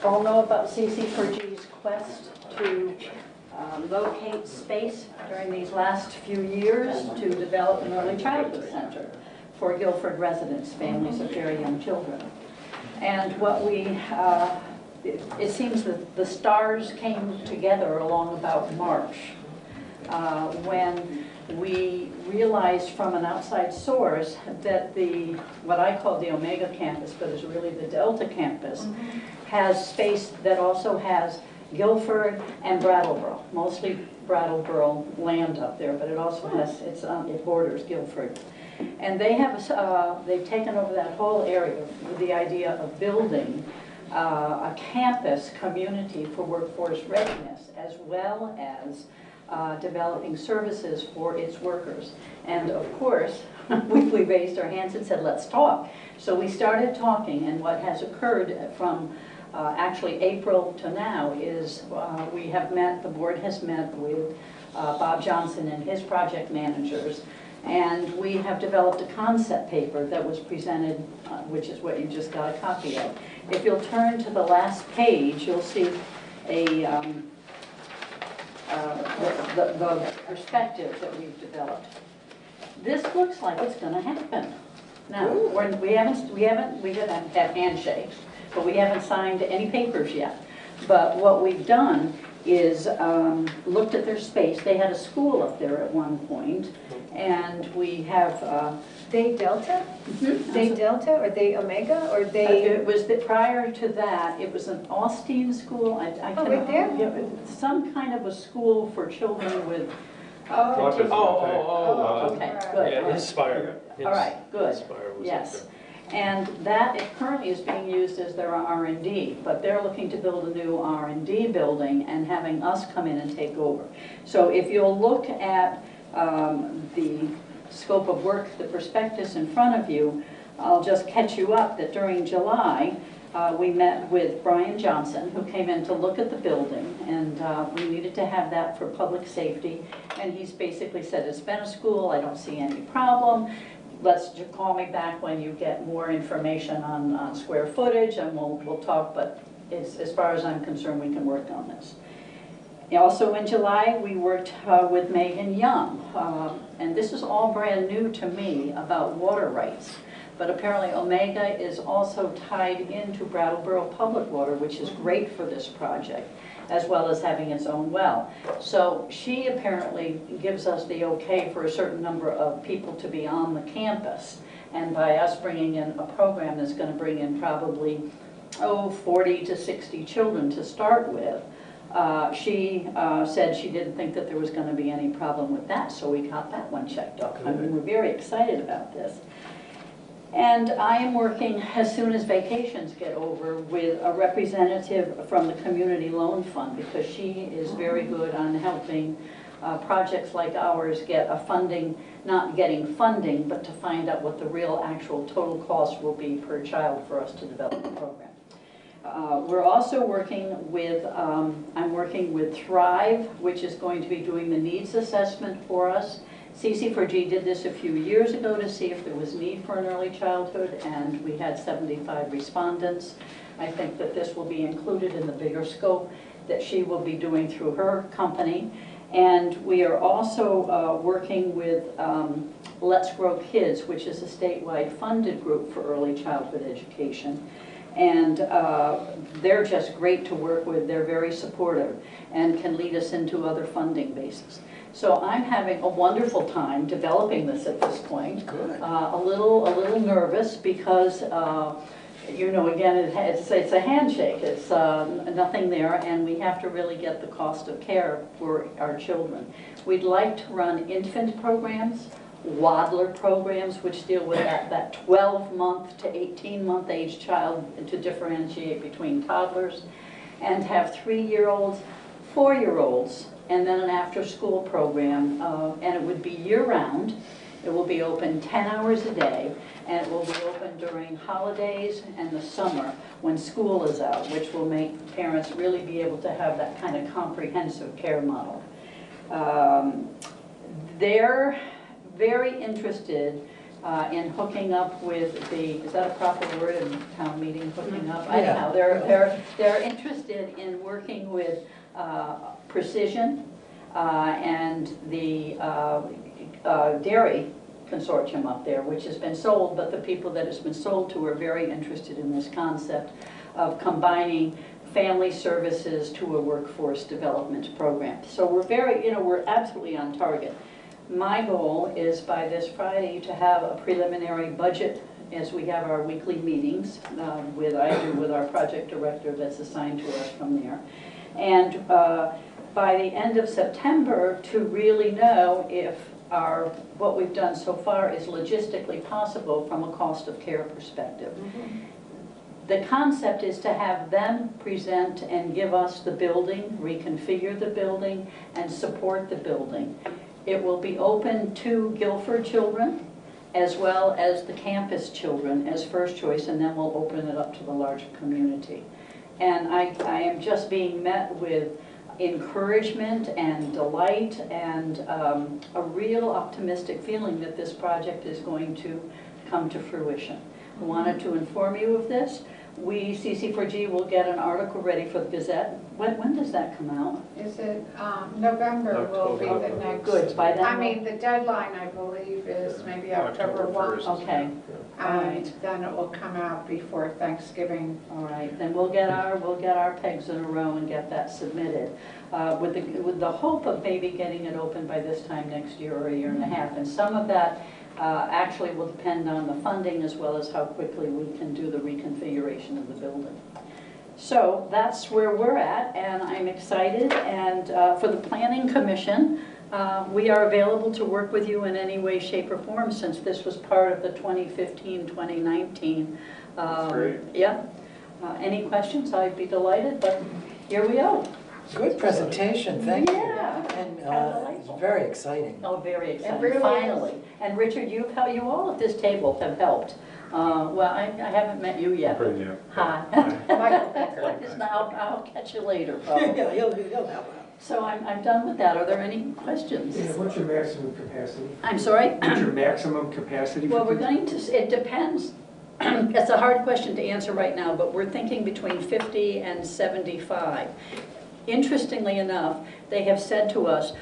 all know about CC4G's quest to locate space during these last few years to develop an early childhood center for Guilford residents, families of very young children. And what we, it seems that the stars came together along about March when we realized from an outside source that what I call the Omega campus, but is really the Delta campus, has space that also has Guilford and Brattleboro, mostly Brattleboro land up there, but it also has, it borders Guilford. And they have, they've taken over that whole area with the idea of building a campus community for workforce readiness, as well as developing services for its workers. And of course, we raised our hands and said, let's talk. So we started talking, and what has occurred from actually April to now is we have met, the board has met with Bob Johnson and his project managers, and we have developed a concept paper that was presented, which is what you just got a copy of. If you'll turn to the last page, you'll see a the perspective that we've developed. This looks like it's going to happen. Now, we haven't had handshakes, but we haven't signed any papers yet. But what we've done is looked at their space. They had a school up there at one point, and we have. They Delta? They Delta or they Omega or they? It was prior to that. It was an Austin school. Right there? Some kind of a school for children with. Okay, good. Yeah, Inspire. All right, good. Inspire was Yes. And that currently is being used as their R&D, but they're looking to build a new R&D building and having us come in and take over. So if you'll look at the scope of work, the prospectus in front of you, I'll just catch you up that during July, we met with Brian Johnson, who came in to look at the building, and we needed to have that for public safety. And he's basically said, it's been a school, I don't see any problem. Let's just call me back when you get more information on square footage, and we'll talk, but as far as I'm concerned, we can work on this. Also in July, we worked with Megan Young, and this is all brand new to me about water rights. But apparently Omega is also tied into Brattleboro Public Water, which is great for this project, as well as having its own well. So she apparently gives us the okay for a certain number of people to be on the campus. And by us bringing in a program that's going to bring in probably, 40 to 60 children to start with, she said she didn't think that there was going to be any problem with that, so we got that one checked off. I mean, we're very excited about this. And I am working, as soon as vacations get over, with a representative from the Community Loan Fund, because she is very good on helping projects like ours get a funding, not getting funding, but to find out what the real actual total cost will be per child for us to develop the program. We're also working with, I'm working with Thrive, which is going to be doing the needs assessment for us. CC4G did this a few years ago to see if there was need for an early childhood, and we had 75 respondents. I think that this will be included in the bigger scope that she will be doing through her company. And we are also working with Let's Grow Kids, which is a statewide funded group for early childhood education. And they're just great to work with. They're very supportive and can lead us into other funding bases. So I'm having a wonderful time developing this at this point. Good. A little nervous because, you know, again, it's a handshake. It's nothing there, and we have to really get the cost of care for our children. We'd like to run infant programs, waddler programs, which deal with that 12-month to 18-month age child to differentiate between toddlers, and have 3-year-olds, 4-year-olds, and then an after-school program, and it would be year-round. It will be open 10 hours a day, and it will be open during holidays and the summer when school is out, which will make parents really be able to have that kind of comprehensive care model. They're very interested in hooking up with the, is that a proper word in town meeting, hooking up? Yeah. Anyhow, they're interested in working with Precision and the dairy consortium up there, which has been sold, but the people that it's been sold to are very interested in this concept of combining family services to a workforce development program. So we're very, we're absolutely on target. My goal is by this Friday to have a preliminary budget as we have our weekly meetings with our project director that's assigned to us from there. And by the end of September to really know if what we've done so far is logistically possible from a cost of care perspective. Mm-hmm. The concept is to have them present and give us the building, reconfigure the building, and support the building. It will be open to Guilford children as well as the campus children as first choice, and then we'll open it up to the larger community. And I am just being met with encouragement and delight and a real optimistic feeling that this project is going to come to fruition. I wanted to inform you of this. We, CC4G, will get an article ready for the Gazette. When does that come out? Is it, November will be the next. Good, by then. I mean, the deadline, I believe, is maybe October 1. Okay. And then it will come out before Thanksgiving. All right, then we'll get our pegs in a row and get that submitted with the hope of maybe getting it open by this time next year or a year and a half. And some of that actually will depend on the funding as well as how quickly we can do the reconfiguration of the building. So that's where we're at, and I'm excited. And for the Planning Commission, we are available to work with you in any way, shape, or form since this was part of the 2015-2019. Great. Yeah. Any questions? I'd be delighted, but here we go. Good presentation, thank you. Yeah. And it's very exciting. Oh, very exciting, really finally. And Richard, you all at this table have helped. Well, I haven't met you yet. Pretty new. Hi. I'll catch you later, probably. Yeah, he'll help out. So I'm done with that. Are there any questions? Yeah, what's your maximum capacity? I'm sorry? What's your maximum capacity? Well, we're going to, it depends. It's a hard question to answer right now, but we're thinking between 50 and 75. Interestingly enough, they have said to us,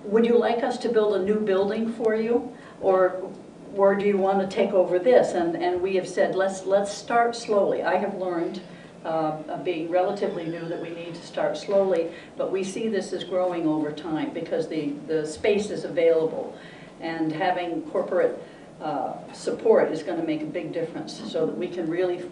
would you like us to build a new building for you? Or or do you want to take over this? And we have said, let's start slowly. I have learned, being relatively new, that we need to start slowly, but we see this as growing over time because the space is available, and having corporate support is going to make a big difference so that we can really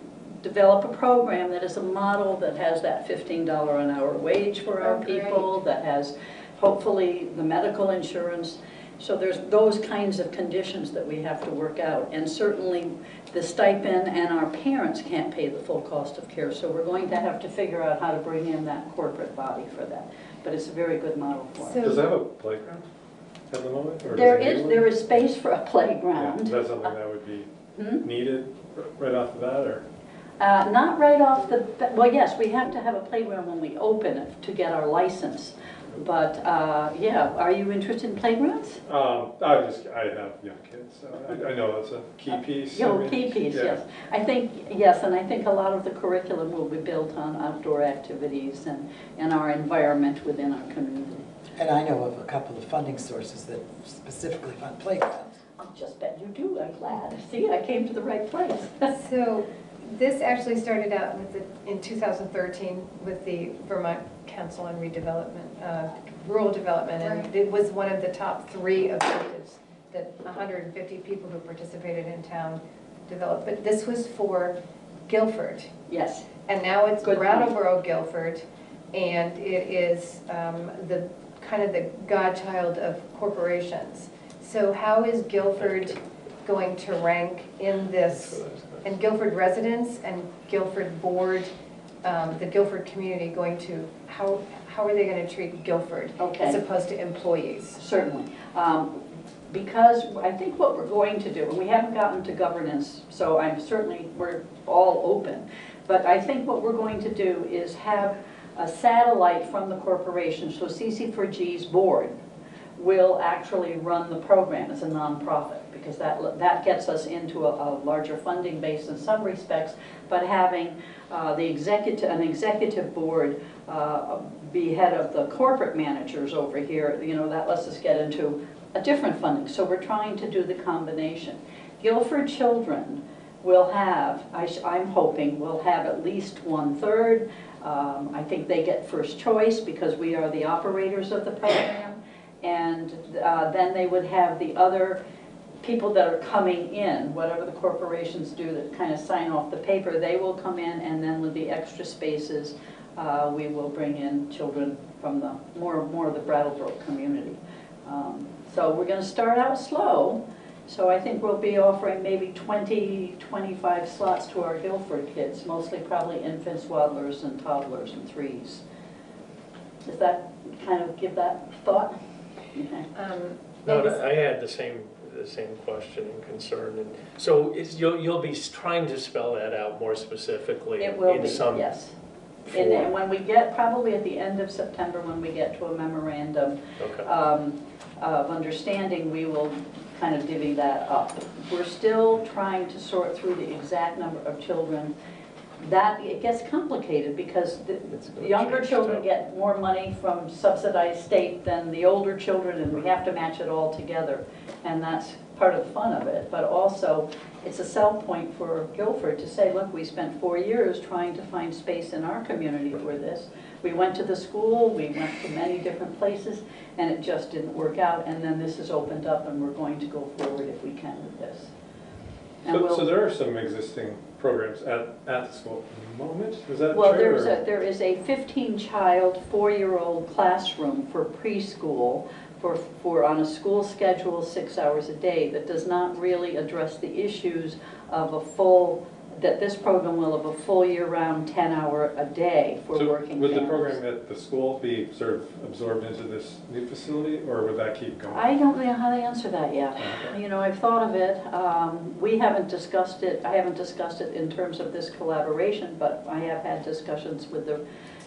develop a program that is a model that has that $15 an hour wage for our people, that has hopefully the medical insurance. So there's those kinds of conditions that we have to work out. And certainly the stipend and our parents can't pay the full cost of care. So we're going to have to figure out how to bring in that corporate body for that. But it's a very good model for us. Does it have a playground at the moment? Or There does it need there one? is space for a playground. Yeah, is that something that would be needed right off the bat, or? Not right off the, well, yes, we have to have a playground when we open it to get our license. But, yeah, are you interested in playgrounds? I have young kids, so I know that's a key piece. Key piece, yes. I think, yes, and I think a lot of the curriculum will be built on outdoor activities and our environment within our community. And I know of a couple of funding sources that specifically fund playgrounds. I'll just bet you do, I'm glad. See, I came to the right place. So this actually started out with in 2013 with the Vermont Council on Redevelopment, Rural Development, and it was one of the top 3 objectives that 150 people who participated in town developed. But this was for Guilford. Yes. And now it's Good Brattleboro Guilford, and it is the kind of the godchild of corporations. So how is Guilford going to rank in this, and Guilford residents and Guilford board, the Guilford community going to, how are they going to treat Guilford as opposed to employees? Certainly. Because I think what we're going to do, and we haven't gotten to governance, so we're all open, but I think what we're going to do is have a satellite from the corporation, so CC4G's board will actually run the program as a nonprofit, because that gets us into a larger funding base in some respects, but having an executive board be head of the corporate managers over here, that lets us get into a different funding. So we're trying to do the combination. Guilford children will have, I'm hoping, will have at least 1/3. I think they get first choice because we are the operators of the program. And then they would have the other people that are coming in, whatever the corporations do that kind of sign off the paper, they will come in, and then with the extra spaces, we will bring in children from the more of the Brattleboro community. So we're going to start out slow. So I think we'll be offering maybe 20, 25 slots to our Guilford kids, mostly probably infants, waddlers, and toddlers and 3s. Does that kind of give that thought? Okay. No, I had the same question and concern, and so you'll be trying to spell that out more specifically. It will in be, some yes. form. And when we get, probably at the end of September, when we get to a memorandum of understanding, we will kind of divvy that up. We're still trying to sort through the exact number of children. That it gets complicated because the younger children get more money from subsidized state than the older children, and we have to match it all together, and that's part of the fun of it. But also it's a sell point for Guilford to say, look, we spent 4 years trying to find space in our community for this. We went to the school, we went to many different places, and it just didn't work out, and then this is opened up, and we're going to go forward if we can with this. So there are some existing programs at the school at the moment, is that well, true? There is a 15-child, 4-year-old classroom for preschool for on a school schedule 6 hours a day that does not really address the issues of that this program will have a full year-round 10-hour a day for working families. Would the program at the school be sort of absorbed into this new facility, or would that keep going? I don't know how to answer that yet. I've thought of it. We haven't discussed it. I haven't discussed it in terms of this collaboration, but I have had discussions with the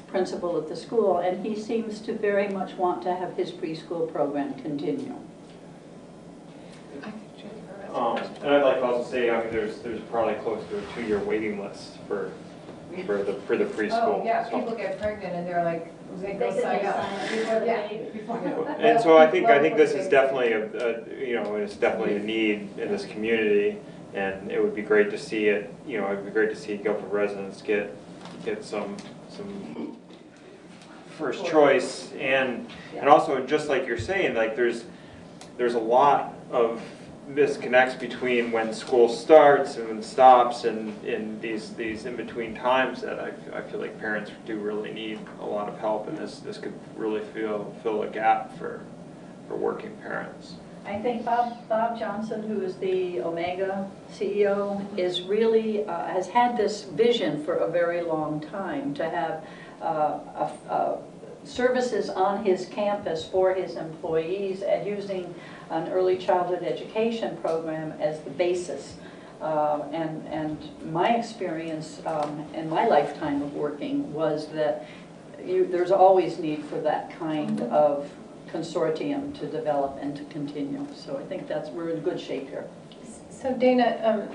principal at the school, and he seems to very much want to have his preschool program continue. And I'd like to also say, there's probably close to a 2-year waiting list for for the preschool. Oh, yeah, So- people get pregnant and they're like, they go They sign up. sign up before the Yeah. baby. And so I think this is definitely it's definitely a need in this community, and it would be great to see it, it'd be great to see Guilford residents get some first choice, and also, just like you're saying, like there's a lot of disconnects between when school starts and when it stops, and in these in-between times that I feel like parents do really need a lot of help, and this could really fill a gap for working parents. I think Bob Johnson, who is the Omega CEO, is really, has had this vision for a very long time to have services on his campus for his employees and using an early childhood education program as the basis. And my experience in my lifetime of working was that there's always need for that kind of consortium to develop and to continue. So I think we're in good shape here. So Dana,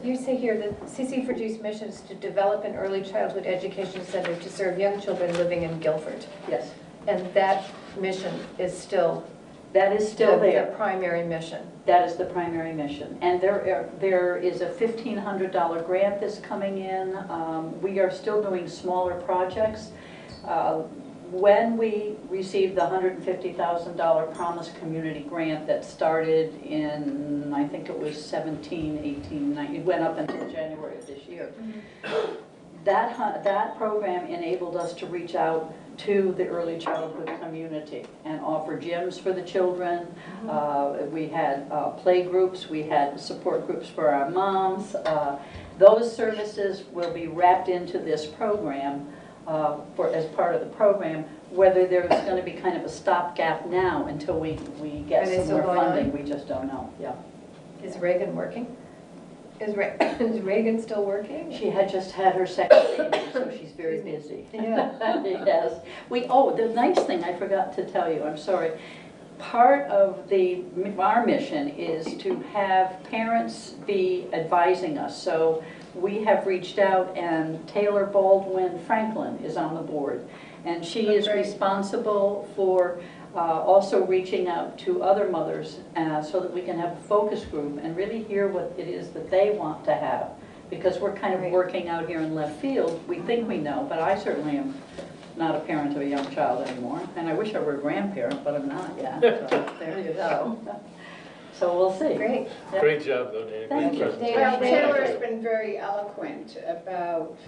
you say here that CC4G's mission is to develop an early childhood education center to serve young children living in Guilford. Yes. And that mission is still... That is still there. The primary mission. That is the primary mission. And there is a $1,500 grant that's coming in. We are still doing smaller projects. When we received the $150,000 Promise Community Grant that started in, I think it was 17, 18, 19, it went up until January of this year. That program enabled us to reach out to the early childhood community and offer gyms for the children. We had play groups, we had support groups for our moms. Those services will be wrapped into this program as part of the program. Whether there's going to be kind of a stopgap now until we get some more funding, we just don't know. Yeah. Is Reagan working? Is Reagan still working? She had just had her second baby, so she's very busy. Yeah. Yes. The nice thing I forgot to tell you, I'm sorry. Part of our mission is to have parents be advising us. So we have reached out, and Taylor Baldwin Franklin is on the board. And she is responsible for also reaching out to other mothers so that we can have a focus group and really hear what it is that they want to have. Because we're kind of working out here in left field. We think we know, but I certainly am not a parent of a young child anymore. And I wish I were a grandparent, but I'm not yet. So there you go. So we'll see. Great. Yeah. Great job, though, Dana. Thank you. Well, Taylor's been very eloquent about,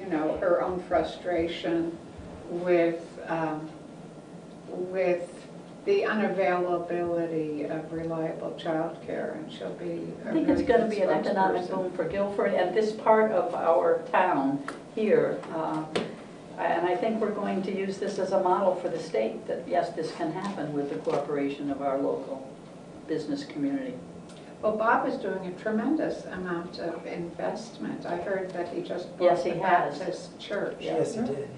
her own frustration with the unavailability of reliable childcare, and she'll be. I think it's going to be an economic boom for Guilford and this part of our town here. And I think we're going to use this as a model for the state, that yes, this can happen with the cooperation of our local business community. Well, Bob is doing a tremendous amount of investment. I heard that he just bought the Baptist church. Yes, he did.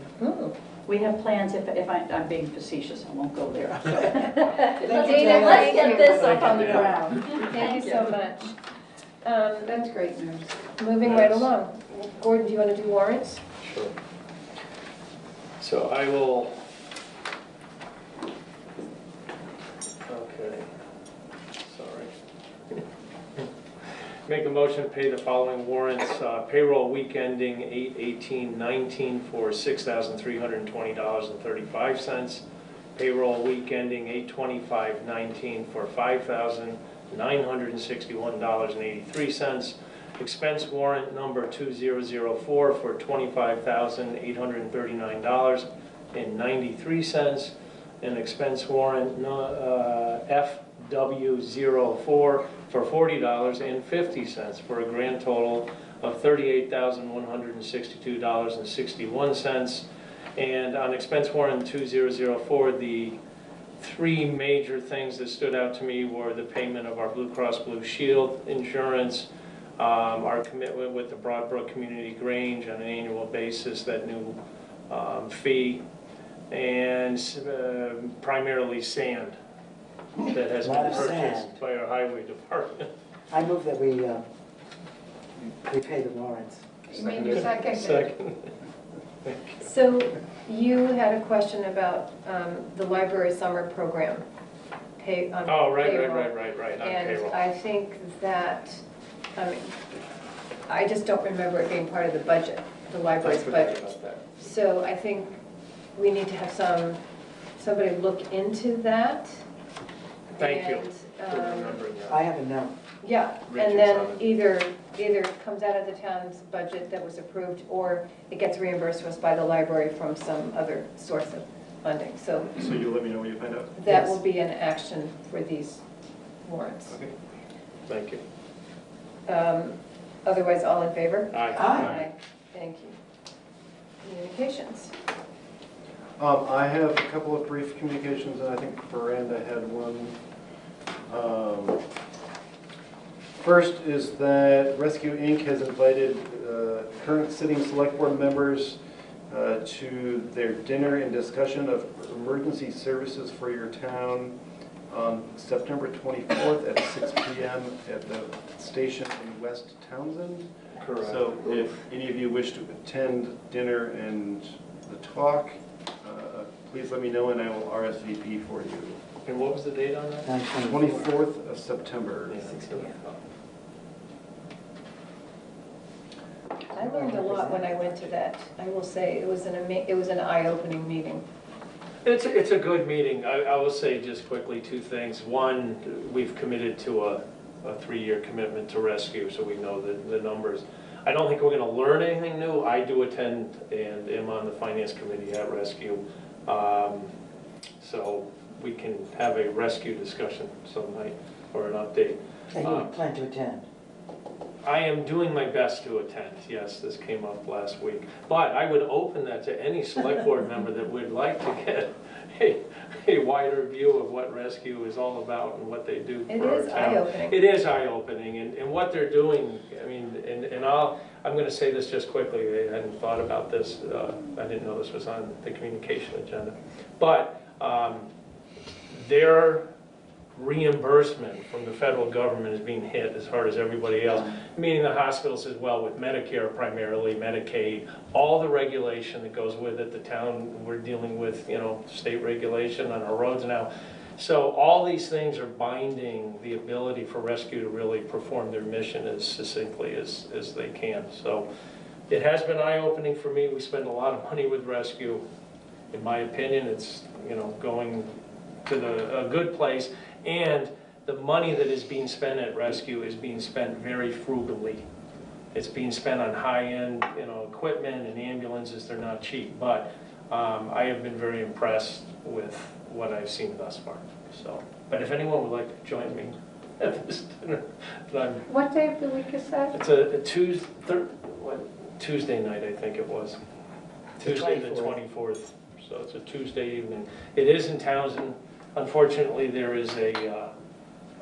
We have plans, if I'm being facetious, I won't go there. Let's get this up on the ground. Thank you so much. That's great news. Moving right along. Gordon, do you want to do warrants? Sure. So I will, okay, sorry. Make a motion to pay the following warrants. Payroll week ending 8/18/19 for $6,320.35. Payroll week ending 8/25/19 for $5,961.83. Expense warrant number 2004 for $25,839.93. And expense warrant FW04 for $40.50 for a grand total of $38,162.61. And on expense warrant 2004, the three major things that stood out to me were the payment of our Blue Cross Blue Shield insurance, our commitment with the Broadbrook Community Grange on an annual basis, that new fee, and primarily sand that has been purchased by our highway department. I move that we pay the warrants. You mean you seconded? Second. So you had a question about the library summer program. Oh, right, payroll. right, on And payroll. I think that, I just don't remember it being part of the budget, the library's I forgot budget. about that. So I think we need to have somebody look into that. Thank you And, for remembering that. I have a note. Yeah, Richard's and then on it. either it comes out of the town's budget that was approved, or it gets reimbursed to us by the library from some other source of funding. So So you'll let me know when you find out? that Yes. will be an action for these warrants. Okay. Thank you. Otherwise, all in favor? Aye. Thank you. Communications. I have a couple of brief communications, and I think Miranda had one. First is that Rescue Inc. has invited current sitting select board members to their dinner and discussion of emergency services for your town on September 24th at 6 p.m. at the station in West Townsend. Correct. So if any of you wish to attend dinner and the talk, please let me know and I will RSVP for you. And what was the date on that? 24th of September. Yeah, 6 p.m. I learned a lot when I went to that. I will say, it was an eye-opening meeting. It's a good meeting. I will say just quickly two things. One, we've committed to a 3-year commitment to rescue, so we know the numbers. I don't think we're going to learn anything new. I do attend and am on the finance committee at Rescue. So we can have a rescue discussion some night or an update. And you plan to attend? I am doing my best to attend, yes, this came up last week. But I would open that to any select board member that would like to get a wider view of what rescue is all about and what they do It for our is town. eye-opening. It is eye-opening, and what they're doing, I mean, I'm gonna say this just quickly, I hadn't thought about this, I didn't know this was on the communication agenda. But their reimbursement from the federal government is being hit as hard as everybody else, meaning the hospitals as well, with Medicare primarily, Medicaid, all the regulation that goes with it, the town, we're dealing with, state regulation on our roads now. So all these things are binding the ability for rescue to really perform their mission as succinctly as they can. So it has been eye-opening for me. We spend a lot of money with rescue. In my opinion, it's, going to a good place. And the money that is being spent at rescue is being spent very frugally. It's being spent on high-end, equipment and ambulances. They're not cheap, but I have been very impressed with what I've seen thus far. So, but if anyone would like to join me at this dinner, What day of the week is that? it's a Tuesday night, I think it was. Tuesday the 24th. So it's a Tuesday evening. It is in Townsend. Unfortunately, there is a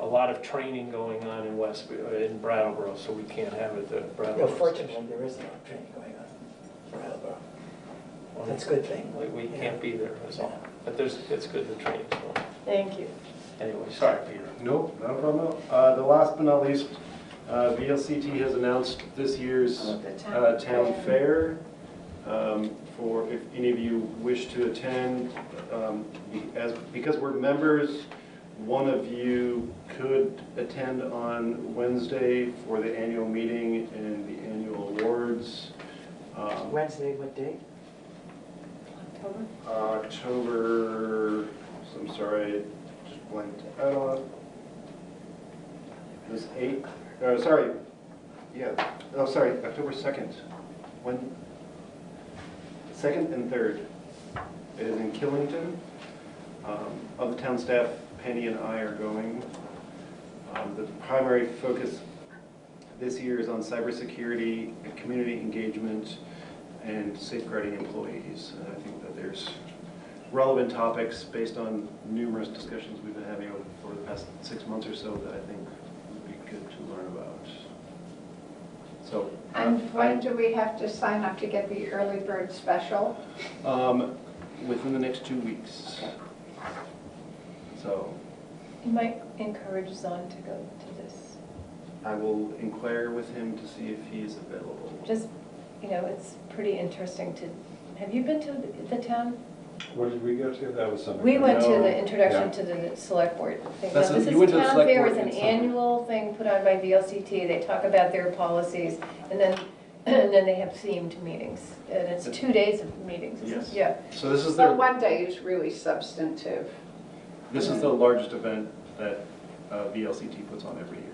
lot of training going on in Brattleboro, so we can't have it at Brattleboro. Fortunately, there is a lot of training going on in Brattleboro. That's a good thing. We can't be there, that's all. But it's good, the training's going. Thank you. Anyway, sorry, Peter. Nope, not a problem. The last but not least, VLCT has announced this year's town fair. For if any of you wish to attend, because we're members, one of you could attend on Wednesday for the annual meeting and the annual awards. Wednesday, what date? October, I'm sorry, I just blanked out on it. This 8th, sorry, yeah, oh, sorry, October 2nd. When? 2nd and 3rd. It is in Killington. Of the town staff, Penny and I are going. The primary focus this year is on cybersecurity, community engagement, and safeguarding employees. And I think that there's relevant topics based on numerous discussions we've been having over the past 6 months or so that I think would be good to learn about. So, And when do we have to sign up to get the early bird special? within the next 2 weeks. So You might encourage Zon to go to this. I will inquire with him to see if he is available. Just you know, it's pretty interesting to, have you been to the town? What did we go to? That was something. We went to No. the introduction Yeah. to the select board thing. That's Now, what- this you went is to the town select fair, board is an in summer. annual thing put on by VLCT. They talk about their policies, and then they have themed meetings. And it's 2 days of meetings, isn't it? Yes. Yeah. So this is But their, one day is really substantive. this is the largest event that VLCT puts on every year.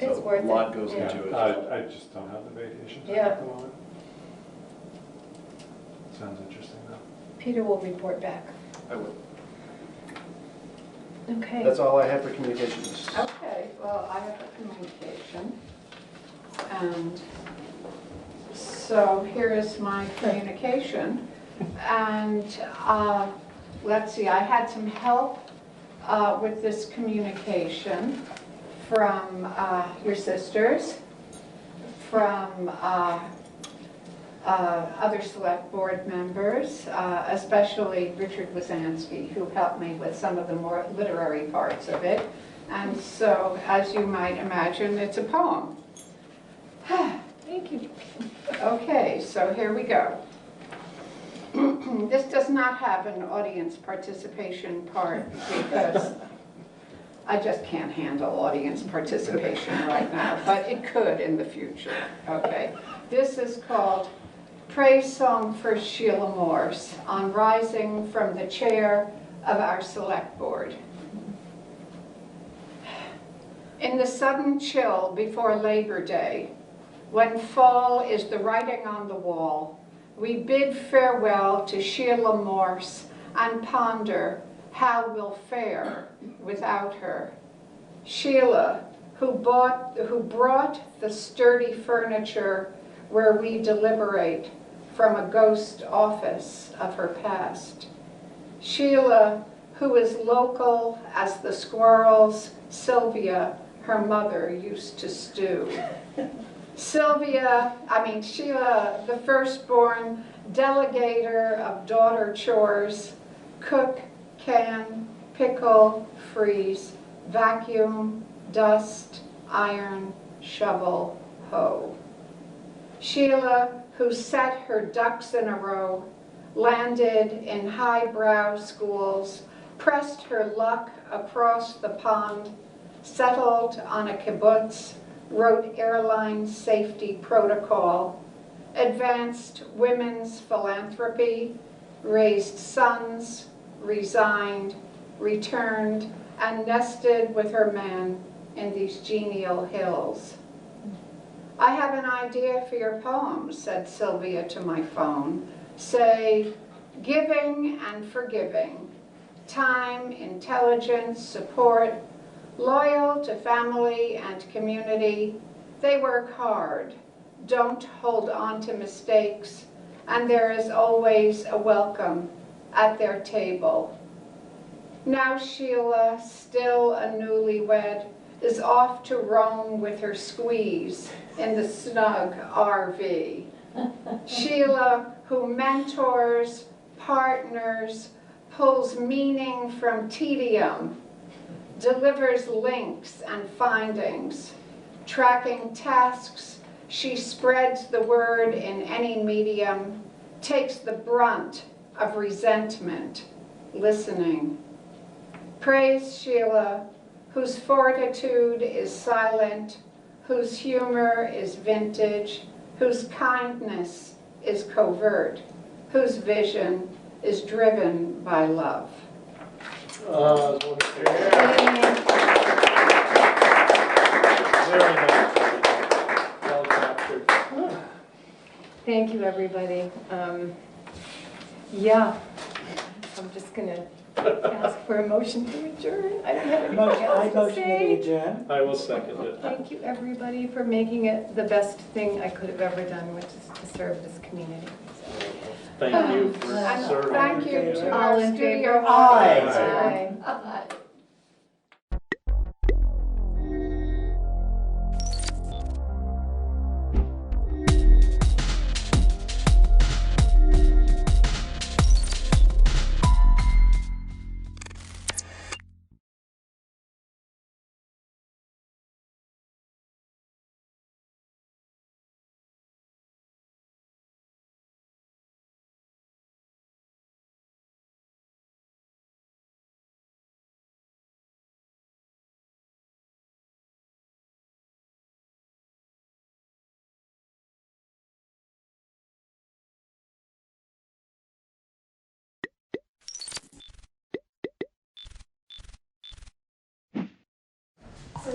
It's So worth a lot it, goes yeah. into it. I just don't have the vacation time Yeah. at the moment. Sounds interesting though. Peter will report back. I will. Okay. That's all I have for communications. Okay, well, I have a communication. And so here is my communication. And let's see, I had some help with this communication from your sisters, from other select board members, especially Richard Wazansky, who helped me with some of the more literary parts of it. And so, as you might imagine, it's a poem. Thank you. Okay, so here we go. This does not have an audience participation part because I just can't handle audience participation right now, but it could in the future. Okay, this is called Praise Song for Sheila Morse on rising from the chair of our select board. In the sudden chill before Labor Day, when fall is the writing on the wall, we bid farewell to Sheila Morse and ponder how we'll fare without her. Sheila, who brought the sturdy furniture where we deliberate from a ghost office of her past. Sheila, who is local as the squirrels Sylvia, her mother, used to stew. Sheila, the firstborn delegator of daughter chores, cook, can, pickle, freeze, vacuum, dust, iron, shovel, hoe. Sheila, who set her ducks in a row, landed in highbrow schools, pressed her luck across the pond, settled on a kibbutz, wrote airline safety protocol, advanced women's philanthropy, raised sons, resigned, returned, and nested with her man in these genial hills. I have an idea for your poem, said Sylvia to my phone. Say, giving and forgiving, time, intelligence, support, loyal to family and community. They work hard, don't hold on to mistakes, and there is always a welcome at their table. Now Sheila, still a newlywed, is off to roam with her squeeze in the snug RV. Sheila, who mentors, partners, pulls meaning from tedium, delivers links and findings, tracking tasks, she spreads the word in any medium, takes the brunt of resentment, listening. Praise Sheila, whose fortitude is silent, whose humor is vintage, whose kindness is covert, whose vision is driven by love. Very nice. Well captured. Thank you, everybody. Yeah, I'm just gonna ask for a motion to adjourn. I don't have anything else to say. adjourn. I will second it. Thank you, everybody, for making it the best thing I could have ever done, which is to serve this community. Thank you for And serving. thank you to All our in studio favor? audience. Aye.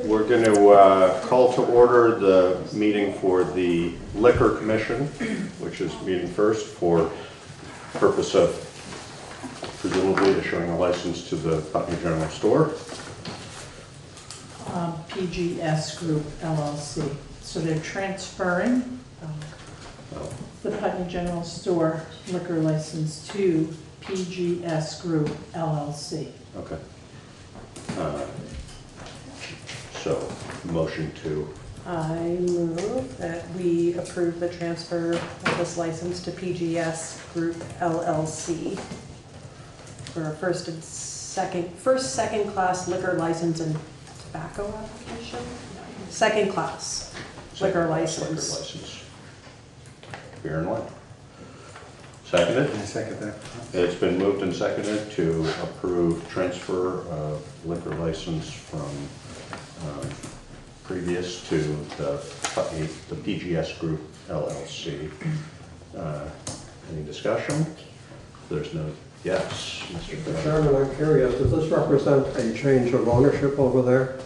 We're going to call to order the meeting for the Liquor Commission, which is meeting first for purpose of presumably issuing a license to the Putney General Store. PGS Group LLC. So they're transferring the Putney General Store liquor license to PGS Group LLC. Okay. So, motion to. I move that we approve the transfer of this license to PGS Group LLC for a first, second class liquor license and tobacco application? Second class liquor license. Beer and wine. Seconded? I second that. It's been moved and seconded to approve transfer of liquor license from previous to the PGS Group LLC. Any discussion? There's no, yes, Mr. Bratt. Chairman, I'm curious, does this represent a change of ownership over there?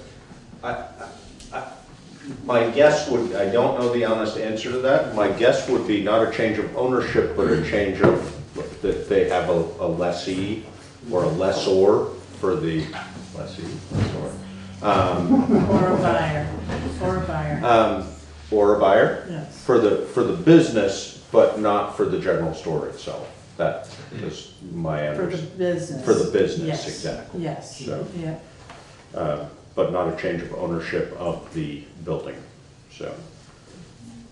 My guess would, I don't know the honest answer to that. My guess would be not a change of ownership, but a change of, that they have a lessee or a lessor for the, lessee, Or a buyer, or a buyer. or a buyer? Yes. For the business, but not for the general store itself. That is my understanding. For the business. For the business, Yes. exactly. Yes, So, yeah. but not a change of ownership of the building, so.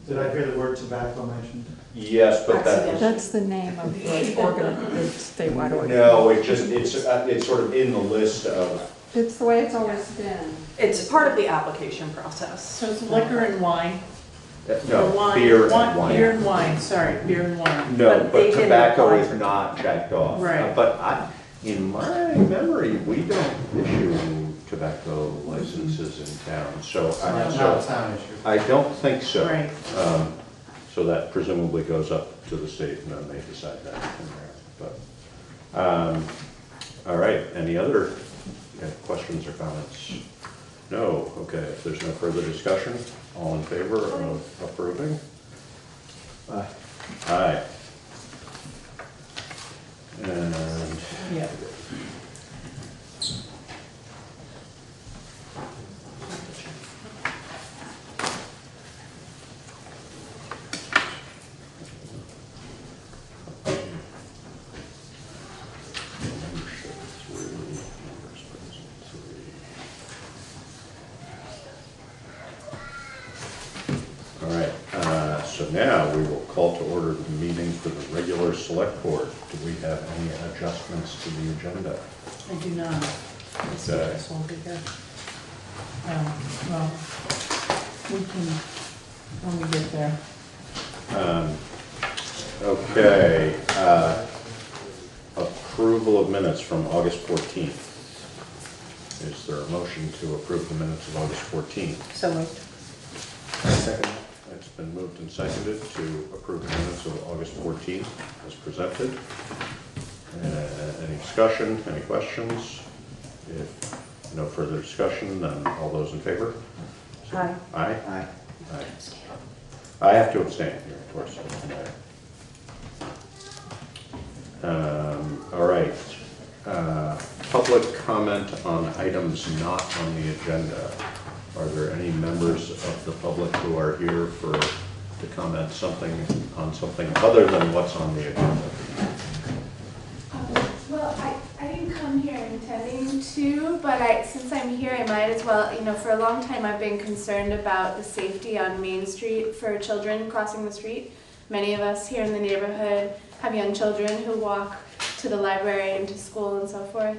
Did I hear the word tobacco mentioned? Yes, but that was. That's the name of the statewide organization. No, it's sort of in the list of. It's the way it's always been. It's part of the application process. So it's liquor and wine? No, Or wine, beer and wine. Beer and wine, sorry, beer and wine. No, they but didn't tobacco apply is for- not checked off. Right. But in my memory, we don't issue tobacco licenses in town, so Not a town issue. I don't think so. Right. So that presumably goes up to the state and then they decide that from there. But, all right, any other questions or comments? No, okay, if there's no further discussion, all in favor of approving? Aye. Aye. And Yeah. all right, so now we will call to order the meeting for the regular select board. Do we have any adjustments to the agenda? I do not. This Okay. this won't be good. Well, we can, when we get there. Okay, approval of minutes from August 14th. Is there a motion to approve the minutes of August 14th? So moved. Second. It's been moved and seconded to approve the minutes of August 14th as presented. Any discussion, any questions? If no further discussion, then all those in favor? Aye. Aye? Aye. Aye. I have to abstain here, of course. All right. Public comment on items not on the agenda. Are there any members of the public who are here to comment on something other than what's on the agenda? Well, I didn't come here intending to, but since I'm here, I might as well. For a long time, I've been concerned about the safety on Main Street for children crossing the street. Many of us here in the neighborhood have young children who walk to the library and to school and so forth.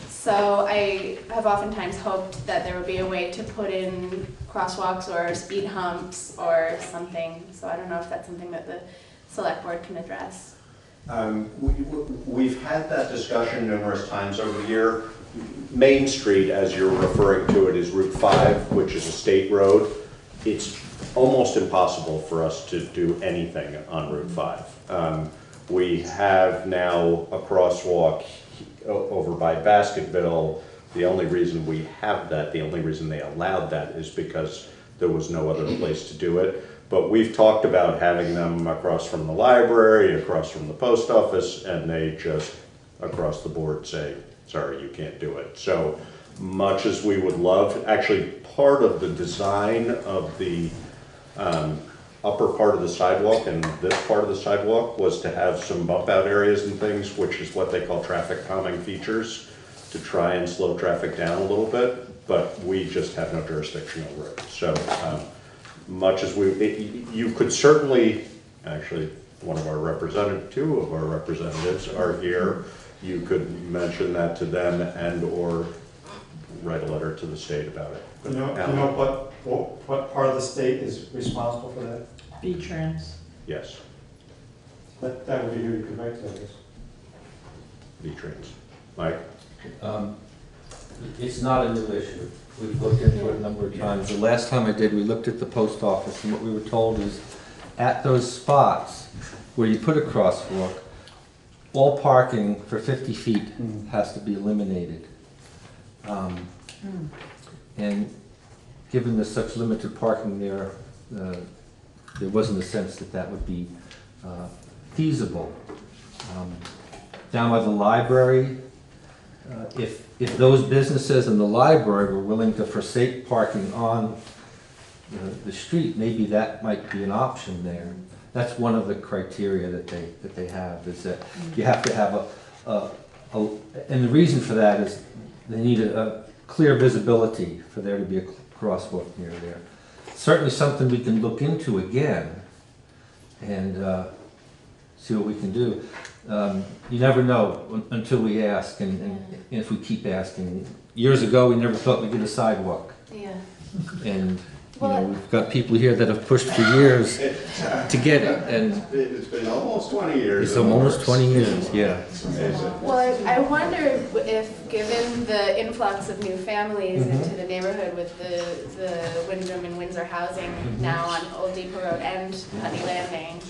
So I have oftentimes hoped that there would be a way to put in crosswalks or speed humps or something. So I don't know if that's something that the select board can address. We've had that discussion numerous times over the year. Main Street, as you're referring to it, is Route 5, which is a state road. It's almost impossible for us to do anything on Route 5. We have now a crosswalk over by Basketville The only reason we have that, the only reason they allowed that is because there was no other place to do it. But we've talked about having them across from the library, across from the post office, and they just across the board say, sorry, you can't do it. So much as we would love, actually part of the design of the upper part of the sidewalk and this part of the sidewalk was to have some bump out areas and things, which is what they call traffic calming features, to try and slow traffic down a little bit, but we just have no jurisdiction over it. So much as you could certainly, actually two of our representatives are here, you could mention that to them and or write a letter to the state about it. You know what part of the state is responsible for that? V-Trans. Yes. That would be who you could write to, I guess. V-Trans. Mike? It's not a new issue. We've looked into it a number of times. The last time I did, we looked at the post office, and what we were told is at those spots where you put a crosswalk, all parking for 50 feet has to be eliminated. And given there's such limited parking there, there wasn't a sense that that would be feasible. Down by the library, if those businesses and the library were willing to forsake parking on the street, maybe that might be an option there. That's one of the criteria that they have, is that you have to have and the reason for that is they need a clear visibility for there to be a crosswalk near there. Certainly something we can look into again and see what we can do. You never know until we ask, and if we keep asking. Years ago, we never thought we'd get a sidewalk. Yeah. And we've got people here that have pushed for years to get it, and it's been almost 20 years. It's almost 20 years, yeah. Well, I wonder if, given the influx of new families into the neighborhood with the Wyndham and Windsor housing now on Old Depot Road and Putney Landing,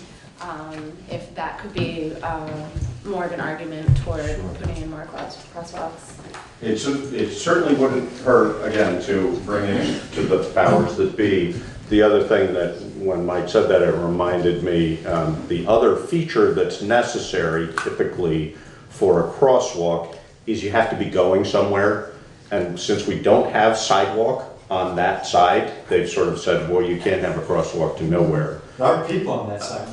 if that could be more of an argument toward putting in more crosswalks. It certainly wouldn't hurt, again, to bring it to the powers that be. The other thing that, when Mike said that, it reminded me, the other feature that's necessary typically for a crosswalk is you have to be going somewhere. And since we don't have sidewalk on that side, they've sort of said, well, you can't have a crosswalk to nowhere. There are people on that side.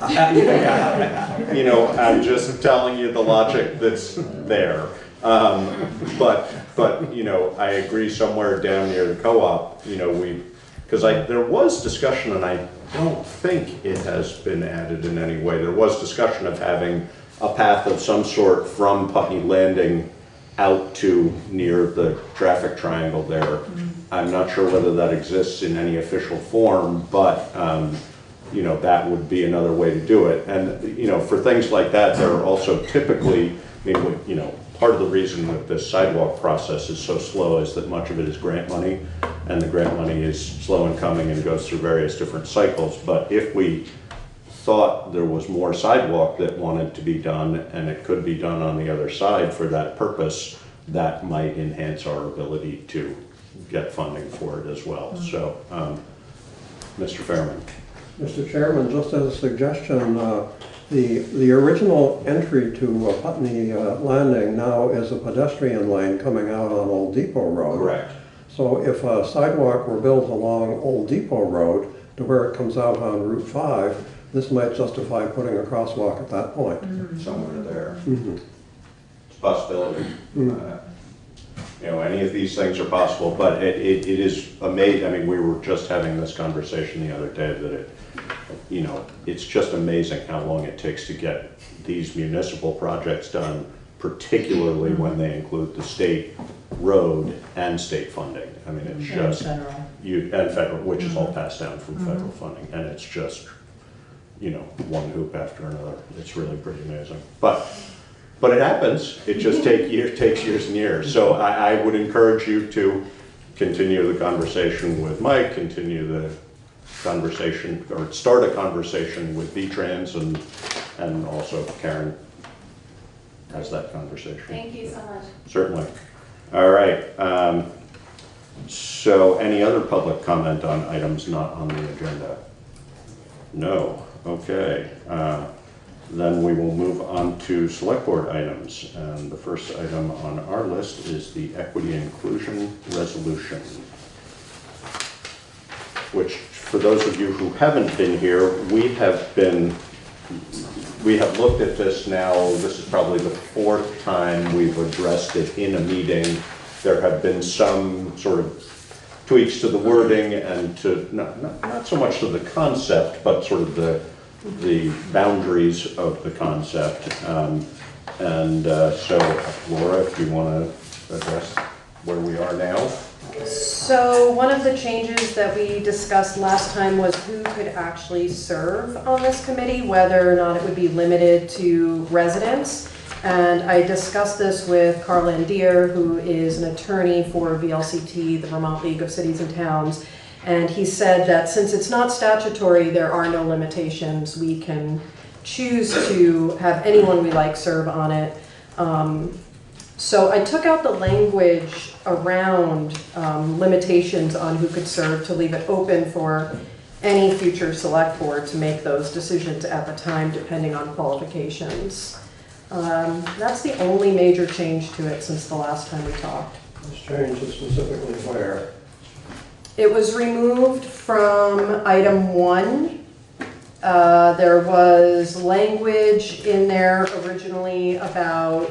I'm just telling you the logic that's there. But I agree, somewhere down near the co-op, because there was discussion, and I don't think it has been added in any way. There was discussion of having a path of some sort from Putney Landing out to near the traffic triangle there. I'm not sure whether that exists in any official form, but that would be another way to do it. And for things like that, there are also typically, part of the reason that this sidewalk process is so slow is that much of it is grant money, and the grant money is slow in coming and goes through various different cycles. But if we thought there was more sidewalk that wanted to be done, and it could be done on the other side for that purpose, that might enhance our ability to get funding for it as well. So, Mr. Fairman. Mr. Chairman, just as a suggestion, the original entry to Putney Landing now is a pedestrian lane coming out on Old Depot Road. Correct. So if a sidewalk were built along Old Depot Road to where it comes out on Route 5, this might justify putting a crosswalk at that point. Somewhere there. It's a possibility. Any of these things are possible, but it is amazing. I mean, we were just having this conversation the other day that it's just amazing how long it takes to get these municipal projects done, particularly when they include the state road and state funding. I mean, it's just, and federal, which is all passed down from federal funding, and it's just, one hoop after another. It's really pretty amazing. But it happens. It just takes years and years. So I would encourage you to continue the conversation with Mike, continue the conversation, or start a conversation with V-Trans, and also Karen has that conversation. Thank you so much. Certainly. All right. So any other public comment on items not on the agenda? No. Okay. Then we will move on to select board items. And the first item on our list is the equity and inclusion resolution, which, for those of you who haven't been here, we have looked at this now. This is probably the 4th time we've addressed it in a meeting. There have been some sort of tweaks to the wording and to not so much to the concept, but sort of the boundaries of the concept. So Laura, if you want to address where we are now. So one of the changes that we discussed last time was who could actually serve on this committee, whether or not it would be limited to residents. And I discussed this with Carl Landier, who is an attorney for VLCT, the Vermont League of Cities and Towns. And he said that since it's not statutory, there are no limitations. We can choose to have anyone we like serve on it. So I took out the language around limitations on who could serve to leave it open for any future select board to make those decisions at the time, depending on qualifications. That's the only major change to it since the last time we talked. This change is specifically where? It was removed from item 1. There was language in there originally about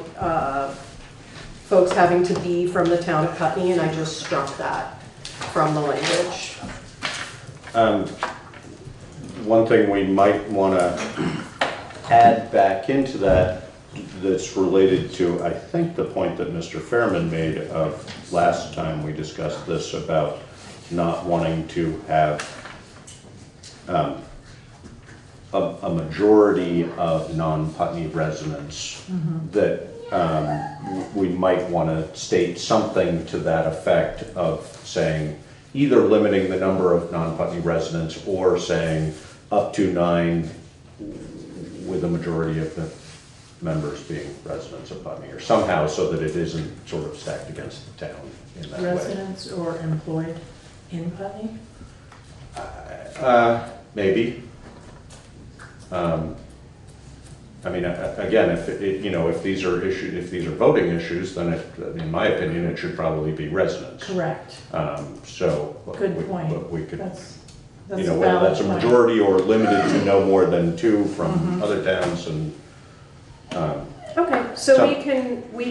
folks having to be from the town of Putney, and I just struck that from the language. One thing we might want to add back into that's related to, I think, the point that Mr. Fairman made of last time we discussed this about not wanting to have a majority of non-Putney residents, that we might want to state something to that effect of saying either limiting the number of non-Putney residents or saying up to 9 with a majority of the members being residents of Putney, or somehow so that it isn't sort of stacked against the town in that way. Residents or employed in Putney? Maybe. I mean, again, if these are voting issues, then in my opinion, it should probably be residents. Correct. Good point. We could, That's whether that's a majority or limited to no more than 2 from other towns, and Okay, so we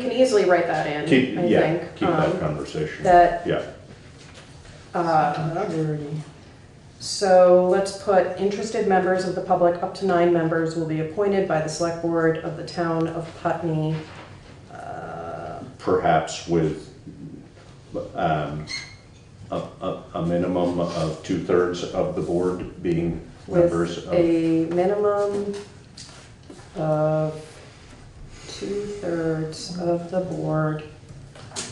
can easily write that in. keep think. Keep that conversation. That Yeah. So let's put interested members of the public, up to 9 members, will be appointed by the select board of the town of Putney. Perhaps with a minimum of 2/3 of the board being members With of. a minimum of 2/3 of the board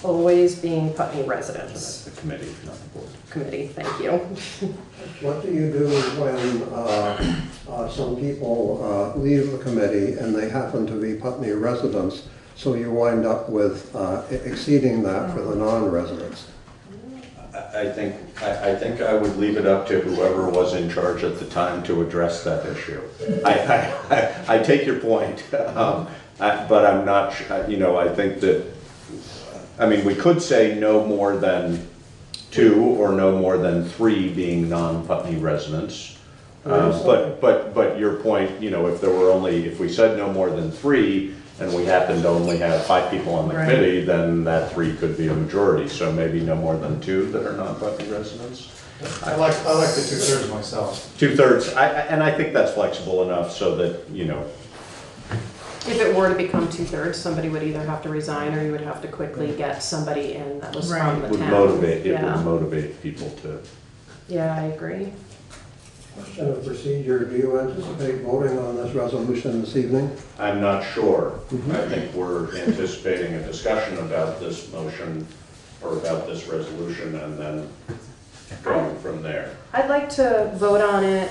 always being Putney residents. The committee, not the board. Committee, thank you. What do you do when some people leave the committee and they happen to be Putney residents, so you wind up with exceeding that for the non-residents? I think I would leave it up to whoever was in charge at the time to address that issue. I take your point, but I'm not, I think that, we could say no more than 2 or no more than 3 being non-Putney residents. But your point, if we said no more than 3, and we happen to only have 5 people on the committee, then that 3 could be a majority. So maybe no more than 2 that are non-Putney residents. I like the 2/3 myself. 2/3, and I think that's flexible enough so that, If it were to become 2/3, somebody would either have to resign or you would have to quickly get somebody in that was from the would town. motivate, it Yeah. would motivate people to. Yeah, I agree. Question of procedure, do you anticipate voting on this resolution this evening? I'm not sure. I think we're anticipating a discussion about this motion or about this resolution and then going from there. I'd like to vote on it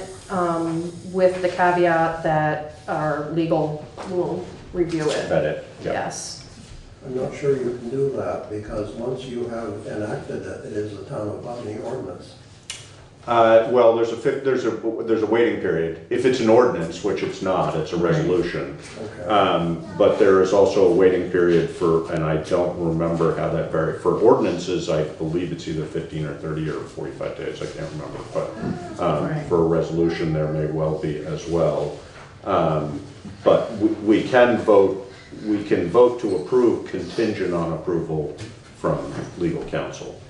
with the caveat that our legal will review it. Vet it, yeah. Yes. I'm not sure you can do that, because once you have enacted it, it is a town of Putney ordinance. Well, there's a waiting period. If it's an ordinance, which it's not, it's a resolution. Okay. But there is also a waiting period for, and I don't remember how that varies. For ordinances, I believe it's either 15 or 30 or 45 days, I can't remember. But for a resolution, there may well be as well. But we can vote to approve contingent on approval from legal counsel.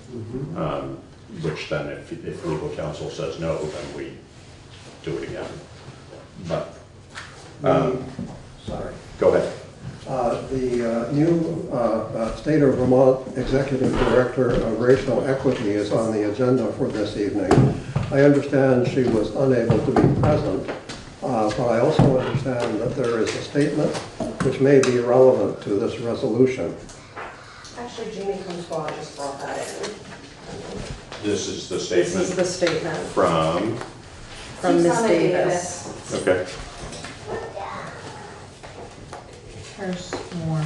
Which then, if legal counsel says no, then we do it again. But, sorry. Go ahead. The new State of Vermont Executive Director of Racial Equity is on the agenda for this evening. I understand she was unable to be present, but I also understand that there is a statement which may be relevant to this resolution. Actually, Jeannie Francois just brought that in. This is the statement. This is the statement. From Ms. Davis. Okay. There's more.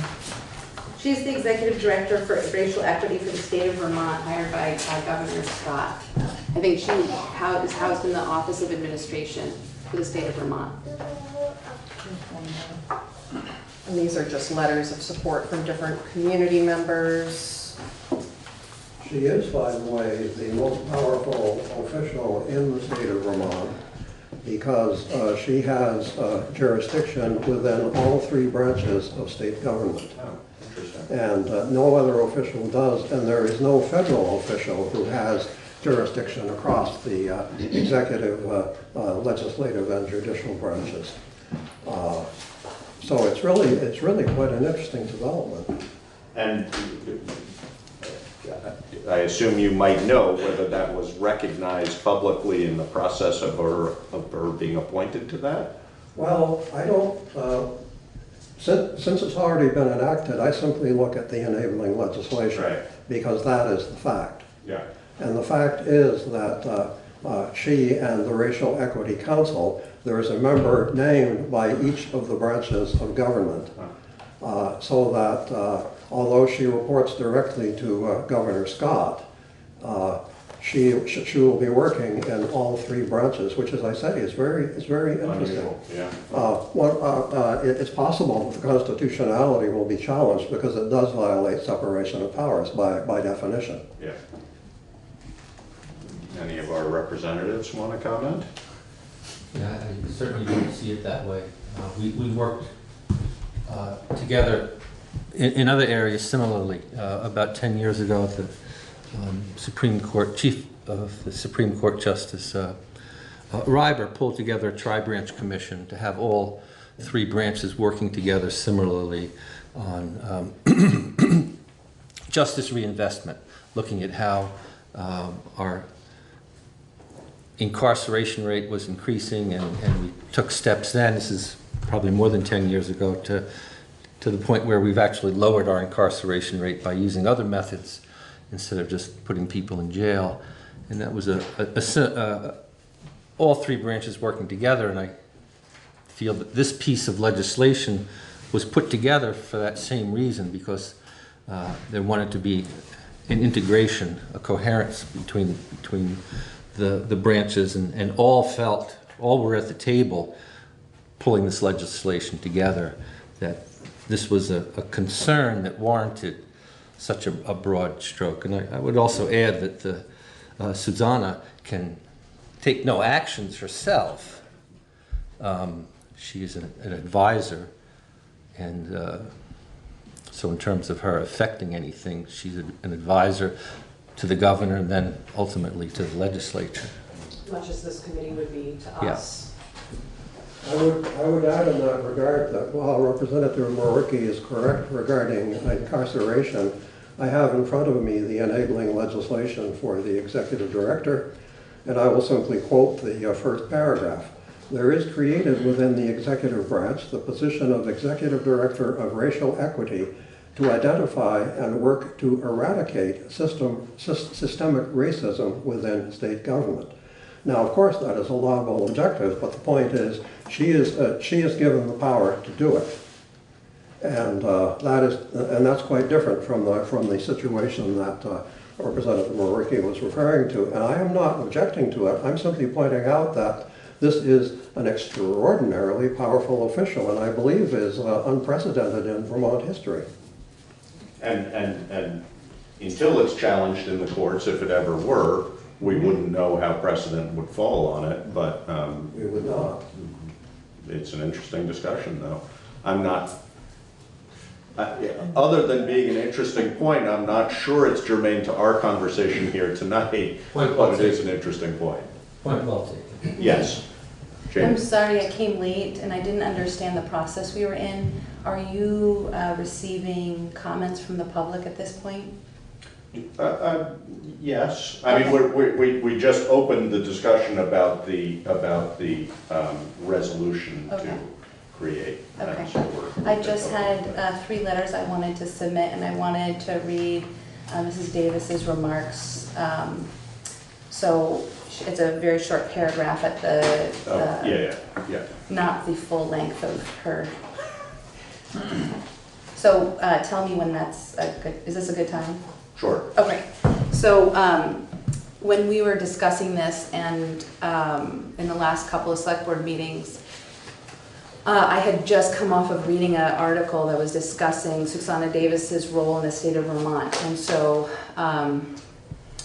She's the executive director for racial equity for the state of Vermont, hired by Governor Scott. I think she is housed in the Office of Administration for the state of Vermont. And these are just letters of support from different community members. She is, by the way, the most powerful official in the state of Vermont, because she has jurisdiction within all three branches of state government. And no other official does, and there is no federal official who has jurisdiction across the executive, legislative, and judicial branches. So it's really quite an interesting development. And I assume you might know whether that was recognized publicly in the process of her being appointed to that? Well, I don't, since it's already been enacted, I simply look at the enabling legislation, because that is the fact. Yeah. And the fact is that she and the Racial Equity Council, there is a member named by each of the branches of government, so that although she reports directly to Governor Scott, she will be working in all three branches, which, as I say, is very interesting. Yeah. It's possible that the constitutionality will be challenged because it does violate separation of powers by definition. Yeah. Any of our representatives want to comment? Yeah, I certainly don't see it that way. We worked together in other areas similarly. About 10 years ago at the Supreme Court, Chief of the Supreme Court Justice Reiber pulled together a tri-branch commission to have all three branches working together similarly on justice reinvestment, looking at how our incarceration rate was increasing, and we took steps then, this is probably more than 10 years ago, to the point where we've actually lowered our incarceration rate by using other methods instead of just putting people in jail. And that was all three branches working together, and I feel that this piece of legislation was put together for that same reason, because there wanted to be an integration, a coherence between the branches, and all were at the table pulling this legislation together, that this was a concern that warranted such a broad stroke. And I would also add that Susanna can take no actions herself. She is an advisor, and so in terms of her affecting anything, she's an advisor to the governor and then ultimately to the legislature. Much as this committee would be to us. I would add in that regard that while Representative Mawaricki is correct regarding incarceration, I have in front of me the enabling legislation for the executive director, and I will simply quote the first paragraph. There is created within the executive branch the position of executive director of racial equity to identify and work to eradicate systemic racism within state government. Now, of course, that is a laudable objective, but the point is she is given the power to do it. And that's quite different from the situation that Representative Mawariki was referring to. And I am not objecting to it. I'm simply pointing out that this is an extraordinarily powerful official, and I believe is unprecedented in Vermont history. And until it's challenged in the courts, if it ever were, we wouldn't know how precedent would fall on it, but we would not. It's an interesting discussion, though. I'm not, other than being an interesting point, I'm not sure it's germane to our conversation here tonight, but it is an interesting point. Point well taken. Yes. Jamie? I'm sorry I came late and I didn't understand the process we were in. Are you receiving comments from the public at this point? Yes. I mean, we just opened the discussion about the resolution to create. Okay. I just had 3 letters I wanted to submit, and I wanted to read Mrs. Davis's remarks. So it's a very short paragraph at the, not the full length of her. So tell me when that's a good, is this a good time? Sure. Okay. So when we were discussing this and in the last couple of select board meetings, I had just come off of reading an article that was discussing Susanna Davis's role in the state of Vermont, and so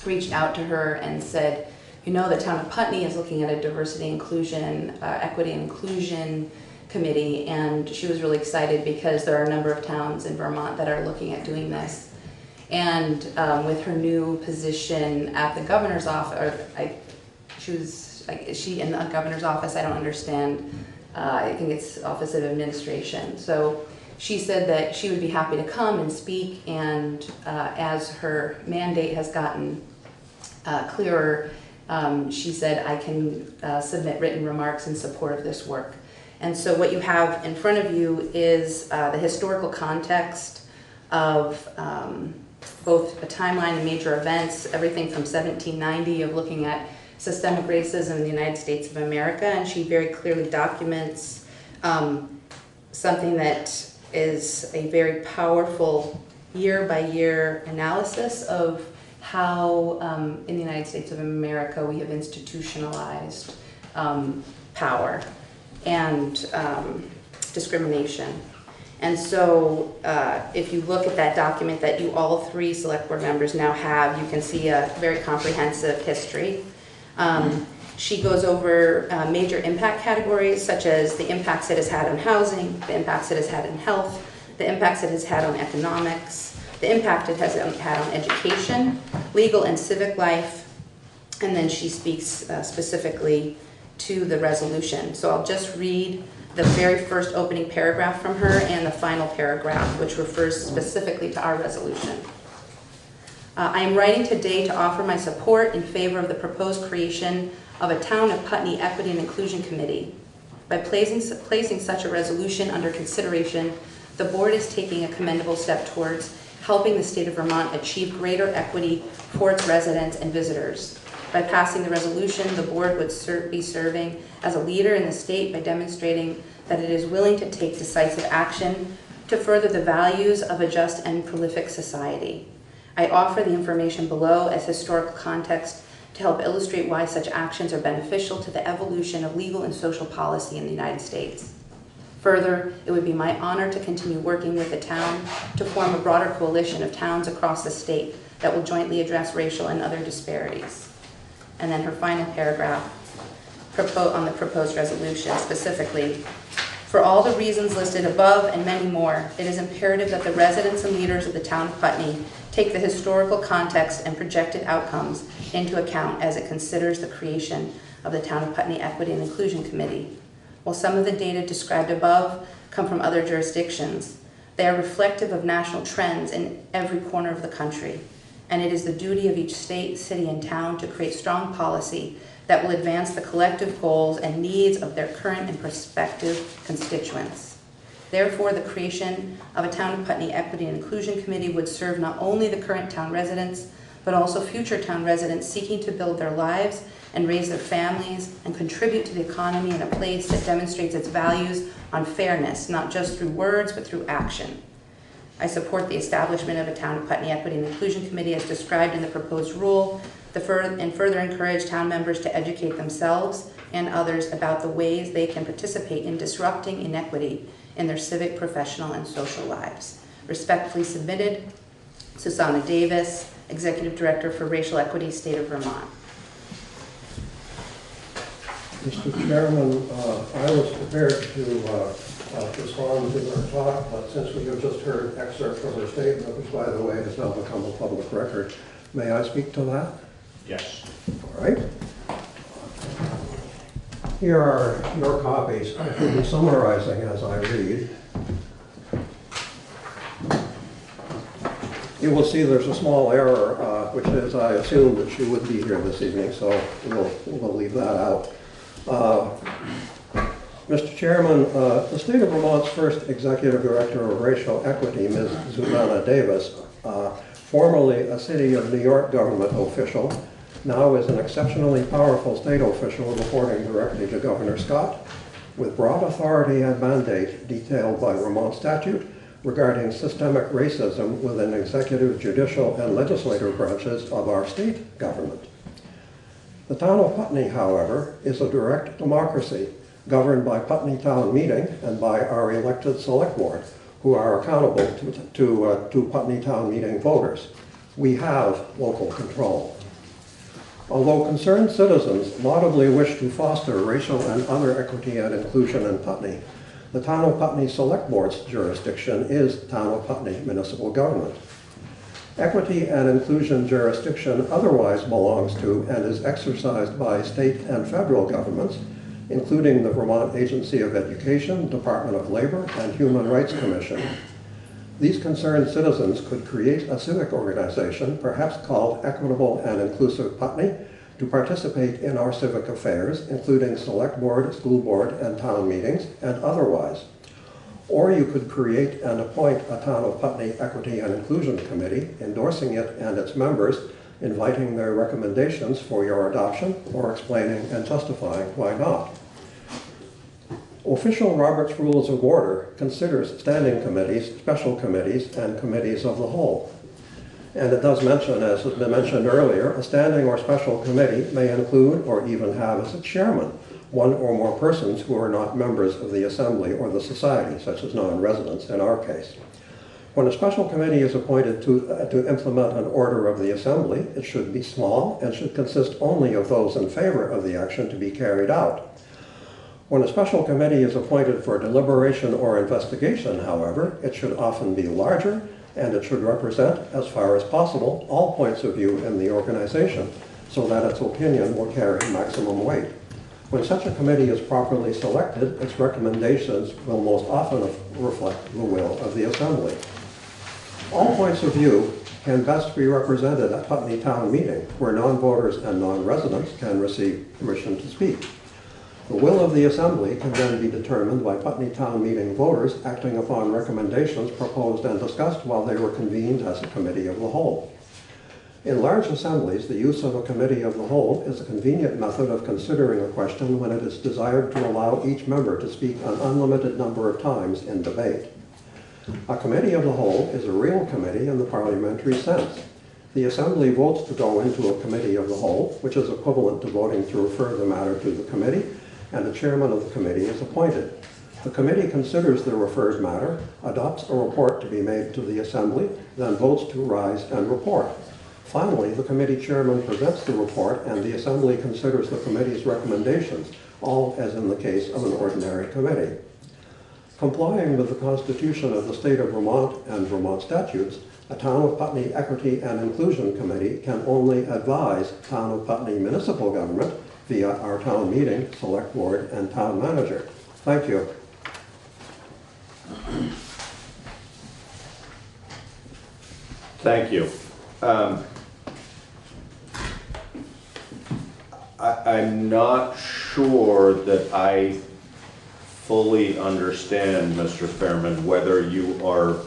reached out to her and said, you know, the town of Putney is looking at a diversity inclusion, equity and inclusion committee, and she was really excited because there are a number of towns in Vermont that are looking at doing this. And with her new position at the governor's office, is she in the governor's office? I don't understand. I think it's Office of Administration. So she said that she would be happy to come and speak, and as her mandate has gotten clearer, she said I can submit written remarks in support of this work. And so what you have in front of you is the historical context of both a timeline and major events, everything from 1790 of looking at systemic racism in the United States of America, and she very clearly documents something that is a very powerful year-by-year analysis of how in the United States of America we have institutionalized power and discrimination. And so if you look at that document that you all 3 select board members now have, you can see a very comprehensive history. She goes over major impact categories, such as the impacts it has had on housing, the impacts it has had in health, the impacts it has had on economics, the impact it has had on education, legal and civic life, and then she speaks specifically to the resolution. So I'll just read the very first opening paragraph from her and the final paragraph, which refers specifically to our resolution. I am writing today to offer my support in favor of the proposed creation of a Town of Putney Equity and Inclusion Committee. By placing such a resolution under consideration, the board is taking a commendable step towards helping the state of Vermont achieve greater equity for its residents and visitors. By passing the resolution, the board would be serving as a leader in the state by demonstrating that it is willing to take decisive action to further the values of a just and prolific society. I offer the information below as historical context to help illustrate why such actions are beneficial to the evolution of legal and social policy in the United States. Further, it would be my honor to continue working with the town to form a broader coalition of towns across the state that will jointly address racial and other disparities. And then her final paragraph on the proposed resolution, specifically, for all the reasons listed above and many more, it is imperative that the residents and leaders of the town of Putney take the historical context and projected outcomes into account as it considers the creation of the Town of Putney Equity and Inclusion Committee. While some of the data described above come from other jurisdictions, they are reflective of national trends in every corner of the country, and it is the duty of each state, city, and town to create strong policy that will advance the collective goals and needs of their current and prospective constituents. Therefore, the creation of a Town of Putney Equity and Inclusion Committee would serve not only the current town residents, but also future town residents seeking to build their lives and raise their families and contribute to the economy in a place that demonstrates its values on fairness, not just through words, but through action. I support the establishment of a Town of Putney Equity and Inclusion Committee as described in the proposed rule, and further encourage town members to educate themselves and others about the ways they can participate in disrupting inequity in their civic, professional, and social lives. Respectfully submitted, Susanna Davis, Executive Director for Racial Equity, State of Vermont. Mr. Chairman, I was prepared to respond to her talk, but since we have just heard excerpts from her statement, which by the way has now become a public record, may I speak to that? Yes. All right. Here are your copies. I will be summarizing as I read. You will see there's a small error, which is I assumed that she would be here this evening, so we'll leave that out. Mr. Chairman, the State of Vermont's first Executive Director of Racial Equity, Ms. Susanna Davis, formerly a City of New York government official, now is an exceptionally powerful state official reporting directly to Governor Scott, with broad authority and mandate detailed by Vermont statute regarding systemic racism within executive, judicial, and legislative branches of our state government. The town of Putney, however, is a direct democracy governed by Putney Town Meeting and by our elected select board, who are accountable to Putney Town Meeting voters. We have local control. Although concerned citizens laudably wish to foster racial and other equity and inclusion in Putney, the Town of Putney Select Board's jurisdiction is Town of Putney municipal government. Equity and inclusion jurisdiction otherwise belongs to and is exercised by state and federal governments, including the Vermont Agency of Education, Department of Labor, and Human Rights Commission. These concerned citizens could create a civic organization, perhaps called Equitable and Inclusive Putney, to participate in our civic affairs, including select board, school board, and town meetings, and otherwise. Or you could create and appoint a Town of Putney Equity and Inclusion Committee, endorsing it and its members, inviting their recommendations for your adoption, or explaining and justifying why not. Official Robert's Rules of Order considers standing committees, special committees, and committees of the whole. And it does mention, as has been mentioned earlier, a standing or special committee may include or even have as its chairman one or more persons who are not members of the assembly or the society, such as non-residents in our case. When a special committee is appointed to implement an order of the assembly, it should be small and should consist only of those in favor of the action to be carried out. When a special committee is appointed for deliberation or investigation, however, it should often be larger, and it should represent, as far as possible, all points of view in the organization, so that its opinion will carry maximum weight. When such a committee is properly selected, its recommendations will most often reflect the will of the assembly. All points of view can best be represented at Putney Town Meeting, where non-voters and non-residents can receive permission to speak. The will of the assembly can then be determined by Putney Town Meeting voters acting upon recommendations proposed and discussed while they were convened as a committee of the whole. In large assemblies, the use of a committee of the whole is a convenient method of considering a question when it is desired to allow each member to speak an unlimited number of times in debate. A committee of the whole is a real committee in the parliamentary sense. The assembly votes to go into a committee of the whole, which is equivalent to voting to refer the matter to the committee, and a chairman of the committee is appointed. The committee considers the referred matter, adopts a report to be made to the assembly, then votes to rise and report. Finally, the committee chairman presents the report and the assembly considers the committee's recommendations, all as in the case of an ordinary committee. Complying with the Constitution of the State of Vermont and Vermont statutes, a Town of Putney Equity and Inclusion Committee can only advise Town of Putney municipal government via our town meeting, select board, and town manager. Thank you. Thank you. I'm not sure that I fully understand, Mr. Fairman, whether you are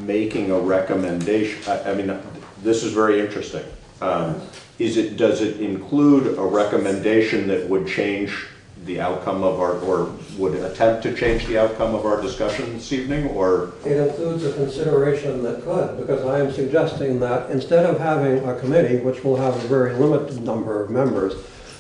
making a recommendation. I mean, this is very interesting. Does it include a recommendation that would change the outcome of or would attempt to change the outcome of our discussion this evening, or? It includes a consideration that could, because I am suggesting that instead of having a committee, which will have a very limited number of members,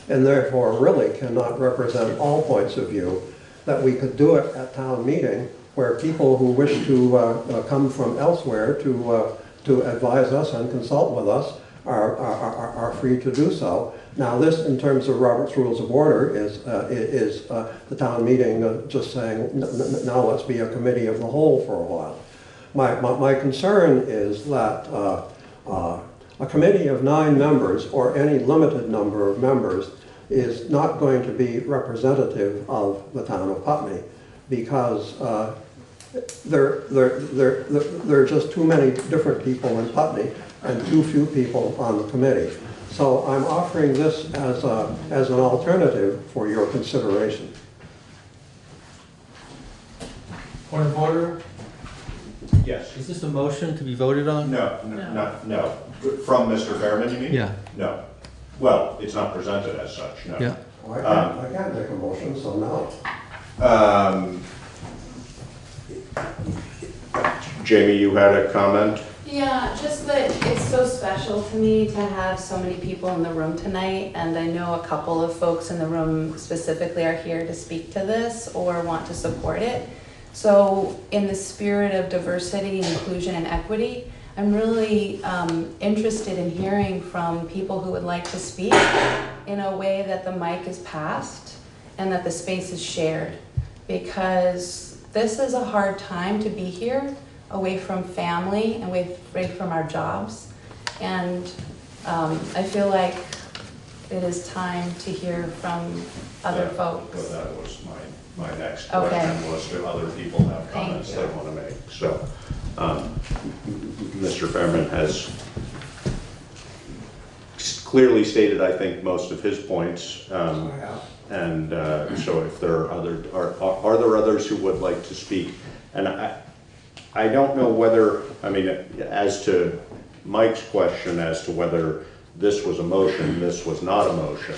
and therefore really cannot represent all points of view, that we could do it at town meeting, where people who wish to come from elsewhere to advise us and consult with us are free to do so. Now this, in terms of Robert's Rules of Order, is the town meeting just saying, now let's be a committee of the whole for a while. My concern is that a committee of 9 members, or any limited number of members, is not going to be representative of the town of Putney, because there are just too many different people in Putney and too few people on the committee. So I'm offering this as an alternative for your consideration. Point of order? Yes. Is this a motion to be voted on? No. From Mr. Fairman, you mean? Yeah. No. Well, it's not presented as such, no. Yeah. I can't make a motion, so no. Jamie, you had a comment? Yeah, just that it's so special to me to have so many people in the room tonight, and I know a couple of folks in the room specifically are here to speak to this or want to support it. So in the spirit of diversity, inclusion, and equity, I'm really interested in hearing from people who would like to speak in a way that the mic is passed and that the space is shared, because this is a hard time to be here, away from family and away from our jobs. And I feel like it is time to hear from other folks. But that was my next Okay. question, was do other people have comments they want to make? So, Mr. Fairman has clearly stated, I think, most of his points. And so if there are are there others who would like to speak? And I don't know whether, I mean, as to Mike's question as to whether this was a motion, this was not a motion.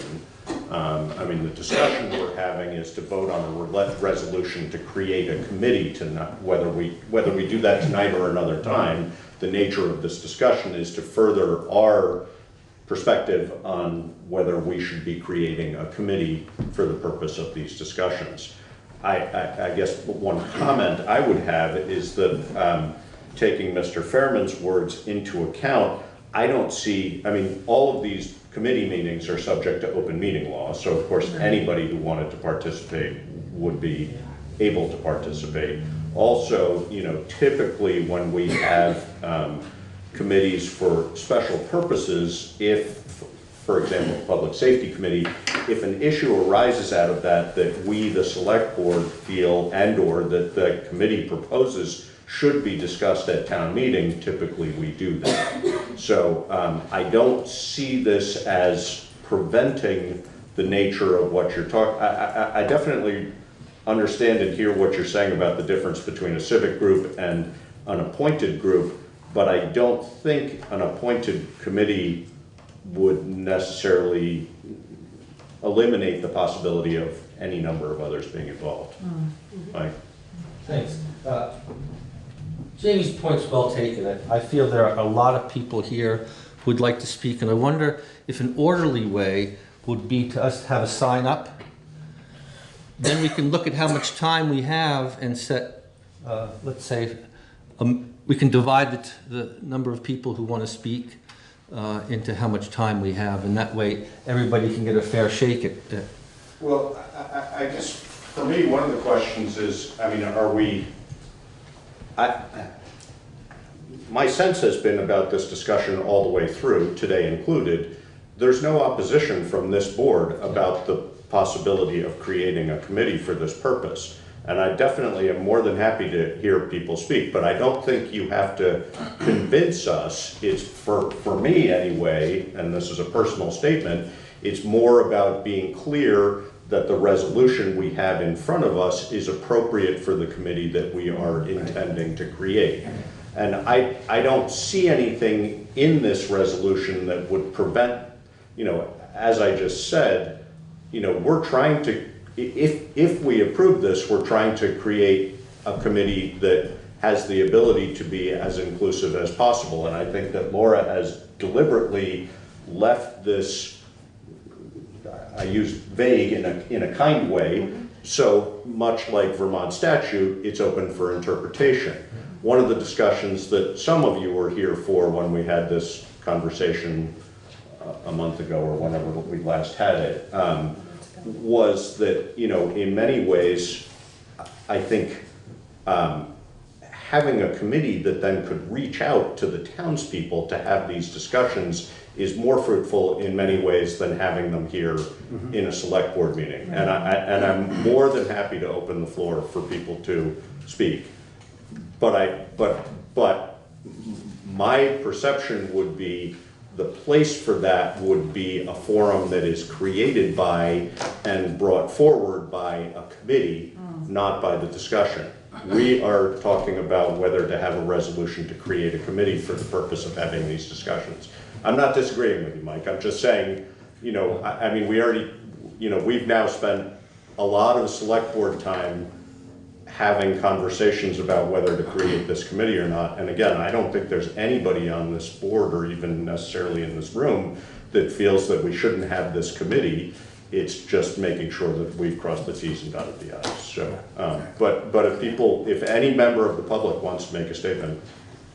I mean, the discussion we're having is to vote on a resolution to create a committee tonight. Whether we do that tonight or another time, the nature of this discussion is to further our perspective on whether we should be creating a committee for the purpose of these discussions. I guess one comment I would have is that taking Mr. Fairman's words into account, I don't see, I mean, all of these committee meetings are subject to open meeting law, so of course anybody who wanted to participate would be able to participate. Also, you know, typically when we have committees for special purposes, if, for example, the Public Safety Committee, if an issue arises out of that we, the Select Board, feel and/or that the committee proposes should be discussed at town meeting, typically we do that. So I don't see this as preventing the nature of what you're talking. I definitely understand and hear what you're saying about the difference between a civic group and an appointed group, but I don't think an appointed committee would necessarily eliminate the possibility of any number of others being involved. Mike? Thanks. Jamie's point's well taken. I feel there are a lot of people here who would like to speak, and I wonder if an orderly way would be to us have a sign up. Then we can look at how much time we have and set, let's say, we can divide the number of people who want to speak into how much time we have, and that way everybody can get a fair shake at it. Well, I guess for me, one of the questions is, I mean, are we, my sense has been about this discussion all the way through, today included, there's no opposition from this board about the possibility of creating a committee for this purpose. And I definitely am more than happy to hear people speak, but I don't think you have to convince us. It's, for me anyway, and this is a personal statement, it's more about being clear that the resolution we have in front of us is appropriate for the committee that we are intending to create. And I don't see anything in this resolution that would prevent, as I just said, we're trying to, if we approve this, we're trying to create a committee that has the ability to be as inclusive as possible. And I think that Laura has deliberately left this, I use vague in a kind way, so much like Vermont statute, it's open for interpretation. One of the discussions that some of you were here for when we had this conversation a month ago or whenever we last had it, was that, in many ways, I think having a committee that then could reach out to the townspeople to have these discussions is more fruitful in many ways than having them here in a select board meeting. And I'm more than happy to open the floor for people to speak. But my perception would be the place for that would be a forum that is created by and brought forward by a committee, not by the discussion. We are talking about whether to have a resolution to create a committee for the purpose of having these discussions. I'm not disagreeing with you, Mike. I'm just saying, I mean, we already, we've now spent a lot of select board time having conversations about whether to create this committee or not. And again, I don't think there's anybody on this board or even necessarily in this room that feels that we shouldn't have this committee. It's just making sure that we've crossed the T's and dotted the I's. So, but if any member of the public wants to make a statement,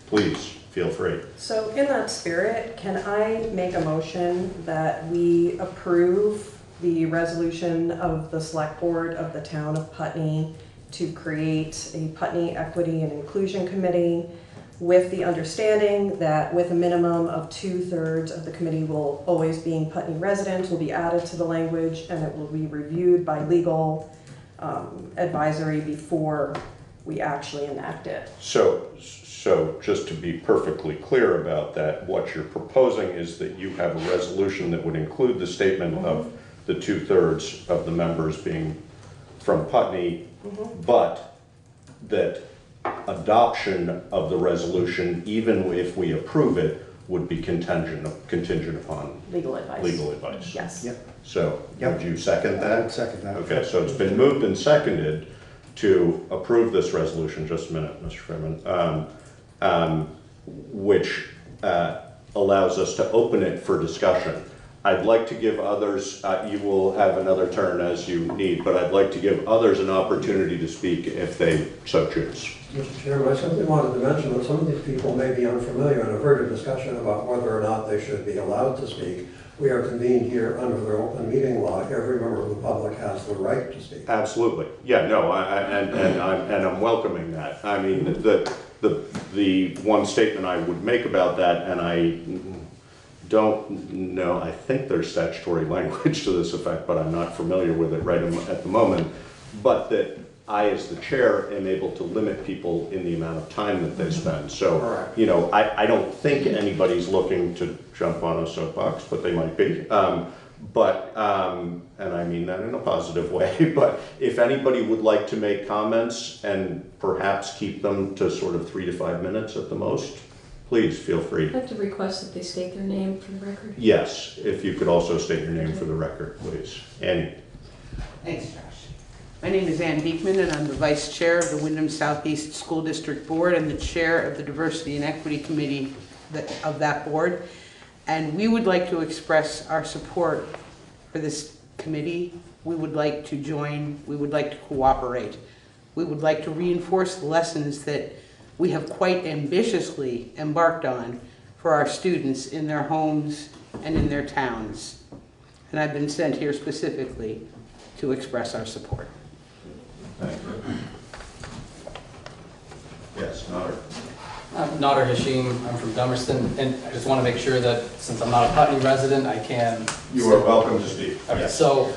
please feel free. So in that spirit, can I make a motion that we approve the resolution of the select board of the town of Putney to create a Putney Equity and Inclusion Committee with the understanding that with a minimum of 2/3 of the committee will always being Putney residents will be added to the language, and it will be reviewed by legal advisory before we actually enact it. So just to be perfectly clear about that, what you're proposing is that you have a resolution that would include the statement of the 2/3 of the members being from Putney, but that adoption of the resolution, even if we approve it, would be contingent upon Legal advice. legal advice. Yes. Yep. So would you second that? I would second that. Okay, so it's been moved and seconded to approve this resolution, just a minute, Mr. Chairman, which allows us to open it for discussion. I'd like to give others, you will have another turn as you need, but I'd like to give others an opportunity to speak if they so choose. Mr. Chairman, I simply wanted to mention that some of these people may be unfamiliar and have heard a discussion about whether or not they should be allowed to speak. We are convened here under the open meeting law. Every member of the public has the right to speak. Absolutely. Yeah, no, I'm welcoming that. I mean, the one statement I would make about that, and I don't know, I think there's statutory language to this effect, but I'm not familiar with it right at the moment, but that I, as the chair, am able to limit people in the amount of time that they spend. So, I don't think anybody's looking to jump on a soapbox, but they might be. And I mean that in a positive way, but if anybody would like to make comments and perhaps keep them to sort of 3 to 5 minutes at the most, please feel free. I'd like to request that they state their name for the record. Yes, if you could also state your name for the record, please. Annie. Thanks, Josh. My name is Ann Beekman, and I'm the Vice Chair of the Wyndham Southeast School District Board and the Chair of the Diversity and Equity Committee of that board. And we would like to express our support for this committee. We would like to join, we would like to cooperate. We would like to reinforce the lessons that we have quite ambitiously embarked on for our students in their homes and in their towns. And I've been sent here specifically to express our support. Thank you. Yes, Nader. Nader Hashim, I'm from Dummerston, and I just want to make sure that since I'm not a Putney resident, I can... You are welcome to speak. Okay, yes. So,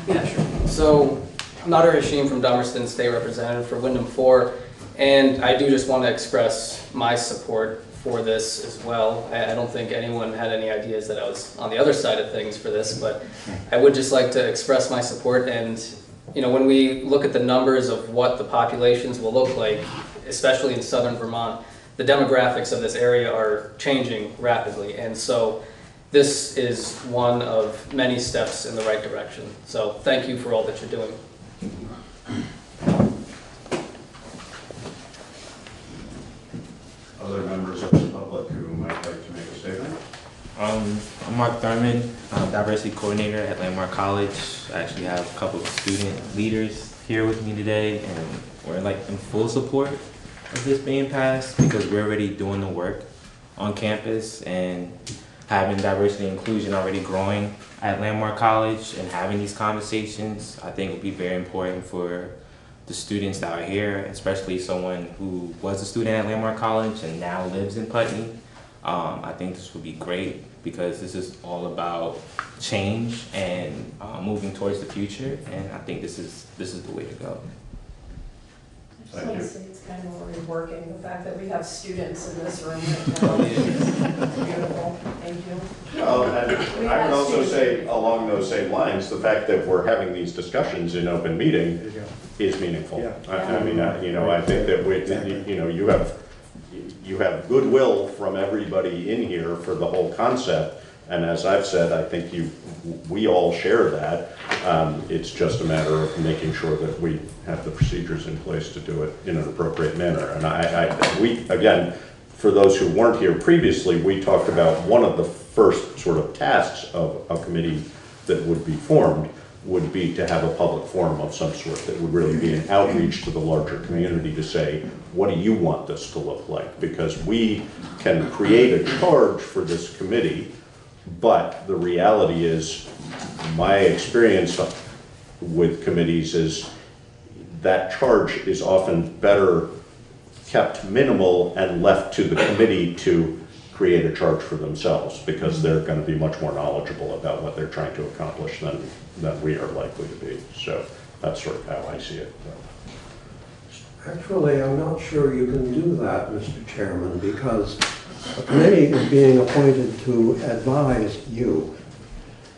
yeah, sure. So, Nader Hashim from Dummerston, State Representative for Wyndham 4, and I do just want to express my support for this as well. I don't think anyone had any ideas that I was on the other side of things for this, but I would just like to express my support. And when we look at the numbers of what the populations will look like, especially in southern Vermont, the demographics of this area are changing rapidly. And so this is one of many steps in the right direction. So thank you for all that you're doing. Other members of the public who might like to make a statement? I'm Mark Thurman, Diversity Coordinator at Landmark College. I actually have a couple of student leaders here with me today, and we're like in full support of this being passed because we're already doing the work on campus and having diversity and inclusion already growing at Landmark College, and having these conversations I think would be very important for the students that are here, especially someone who was a student at Landmark College and now lives in Putney. I think this would be great because this is all about change and moving towards the future, and I think this is the way to go. I just want to say it's kind of already working. The fact that we have students in this room right now is beautiful. Thank you. Well, and I would also say along those same lines, the fact that we're having these discussions in open meeting is meaningful. I mean, you know, I think that you have goodwill from everybody in here for the whole concept. And as I've said, I think we all share that. It's just a matter of making sure that we have the procedures in place to do it in an appropriate manner. And we, again, for those who weren't here previously, we talked about one of the first sort of tasks of a committee that would be formed would be to have a public forum of some sort that would really be an outreach to the larger community to say, what do you want this to look like? Because we can create a charge for this committee, but the reality is, my experience with committees is that charge is often better kept minimal and left to the committee to create a charge for themselves, because they're going to be much more knowledgeable about what they're trying to accomplish than we are likely to be. So that's sort of how I see it. Actually, I'm not sure you can do that, Mr. Chairman, because a committee is being appointed to advise you.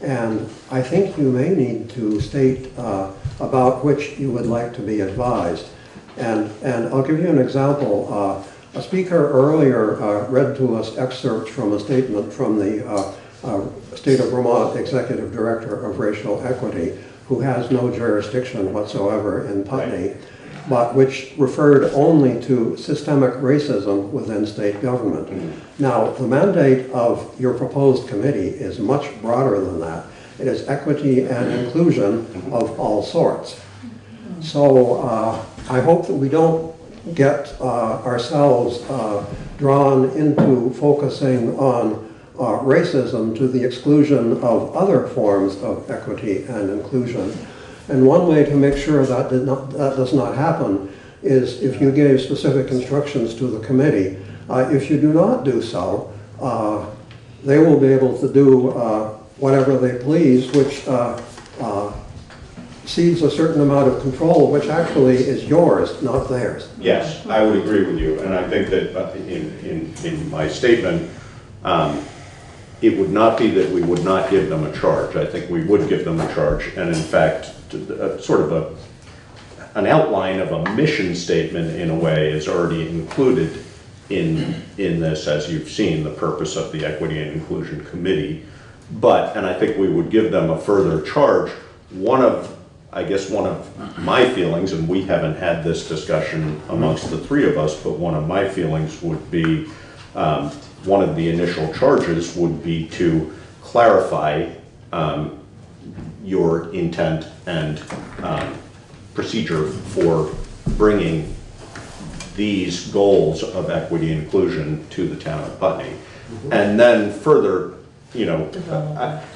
And I think you may need to state about which you would like to be advised. And I'll give you an example. A speaker earlier read to us excerpts from a statement from the State of Vermont Executive Director of Racial Equity, who has no jurisdiction whatsoever in Putney, but which referred only to systemic racism within state government. Now, the mandate of your proposed committee is much broader than that. It is equity and inclusion of all sorts. So I hope that we don't get ourselves drawn into focusing on racism to the exclusion of other forms of equity and inclusion. And one way to make sure that does not happen is if you gave specific instructions to the committee. If you do not do so, they will be able to do whatever they please, which cedes a certain amount of control, which actually is yours, not theirs. Yes, I would agree with you. And I think that in my statement, it would not be that we would not give them a charge. I think we would give them a charge. And in fact, sort of an outline of a mission statement in a way is already included in this, as you've seen, the purpose of the Equity and Inclusion Committee. And I think we would give them a further charge. I guess one of my feelings, and we haven't had this discussion amongst the three of us, but one of my feelings would be, one of the initial charges would be to clarify your intent and procedure for bringing these goals of equity and inclusion to the town of Putney. And then further, you know,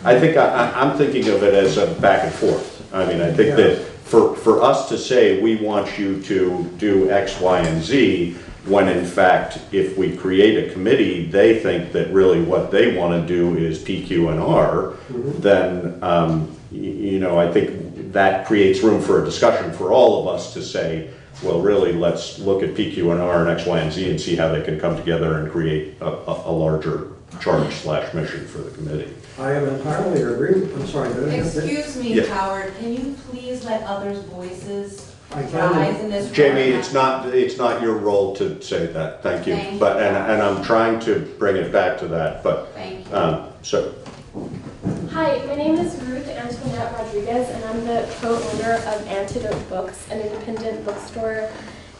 I think I'm thinking of it as a back and forth. I mean, I think that for us to say we want you to do X, Y, and Z, when in fact, if we create a committee, they think that really what they want to do is P, Q, and R, then, you know, I think that creates room for a discussion for all of us to say, well, really, let's look at P, Q, and R and X, Y, and Z and see how they can come together and create a larger charge/mission for the committee. I am entirely agreeing. I'm sorry. Excuse me, Yes. Howard. Can you please let others' voices rise in this. Jamie, it's not your role to say that, thank you. Thank But, you. and I'm trying to bring it back to that, but, Thank you. so, Hi, my name is Ruth Antoinette Rodriguez, and I'm the co-owner of Antidote Books, an independent bookstore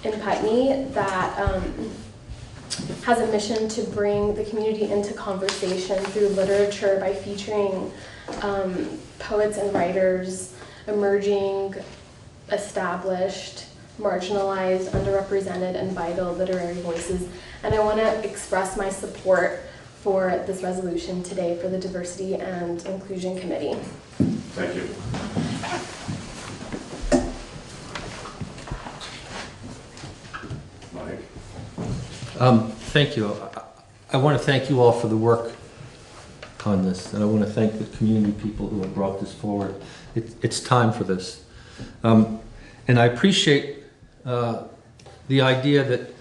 in Putney that has a mission to bring the community into conversation through literature by featuring poets and writers, emerging, established, marginalized, underrepresented, and vital literary voices. And I want to express my support for this resolution today for the Diversity and Inclusion Committee. thank you. Mike? Thank you. I want to thank you all for the work on this, and I want to thank the community people who have brought this forward. It's time for this. And I appreciate the idea that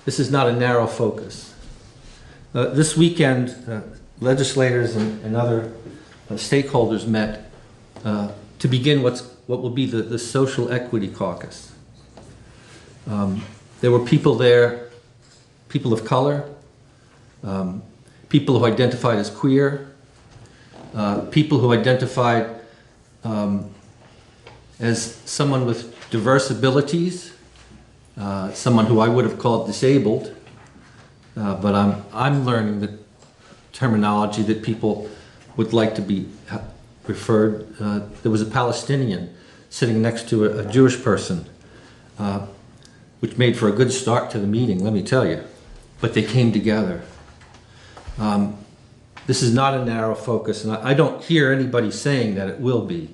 this is not a narrow focus. This weekend, legislators and other stakeholders met to begin what will be the Social Equity Caucus. There were people there, people of color, people who identified as queer, people who identified as someone with diverse abilities, someone who I would have called disabled, but I'm learning the terminology that people would like to be referred. There was a Palestinian sitting next to a Jewish person, which made for a good start to the meeting, let me tell you. But they came together. This is not a narrow focus, and I don't hear anybody saying that it will be.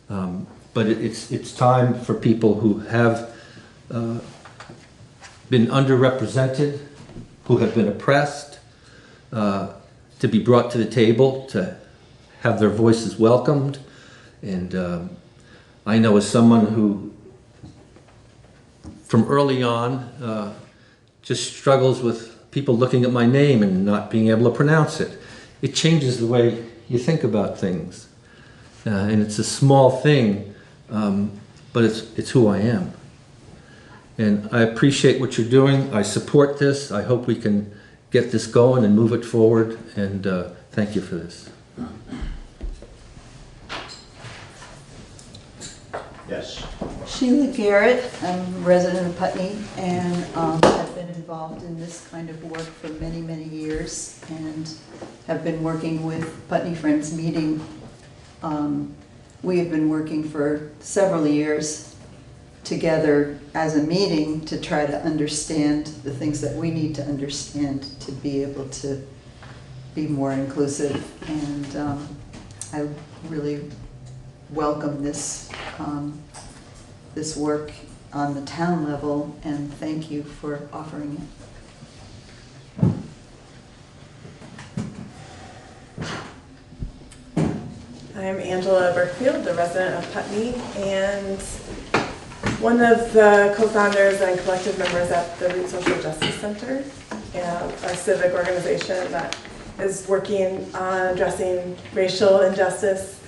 But it's time for people who have been underrepresented, who have been oppressed, to be brought to the table, to have their voices welcomed. And I know as someone who, from early on, just struggles with people looking at my name and not being able to pronounce it. It changes the way you think about things. And it's a small thing, but it's who I am. And I appreciate what you're doing. I support this. I hope we can get this going and move it forward. And thank you for this. Yes. Sheila Garrett, I'm a resident of Putney and have been involved in this kind of work for many, many years and have been working with Putney Friends Meeting. We have been working for several years together as a meeting to try to understand the things that we need to understand to be able to be more inclusive. And I really welcome this this work on the town level, and thank you for offering I'm Angela Burkfield, the resident of Putney, and one of the co-founders and collective members at the Root Social Justice Center, a civic organization that is working on addressing racial injustice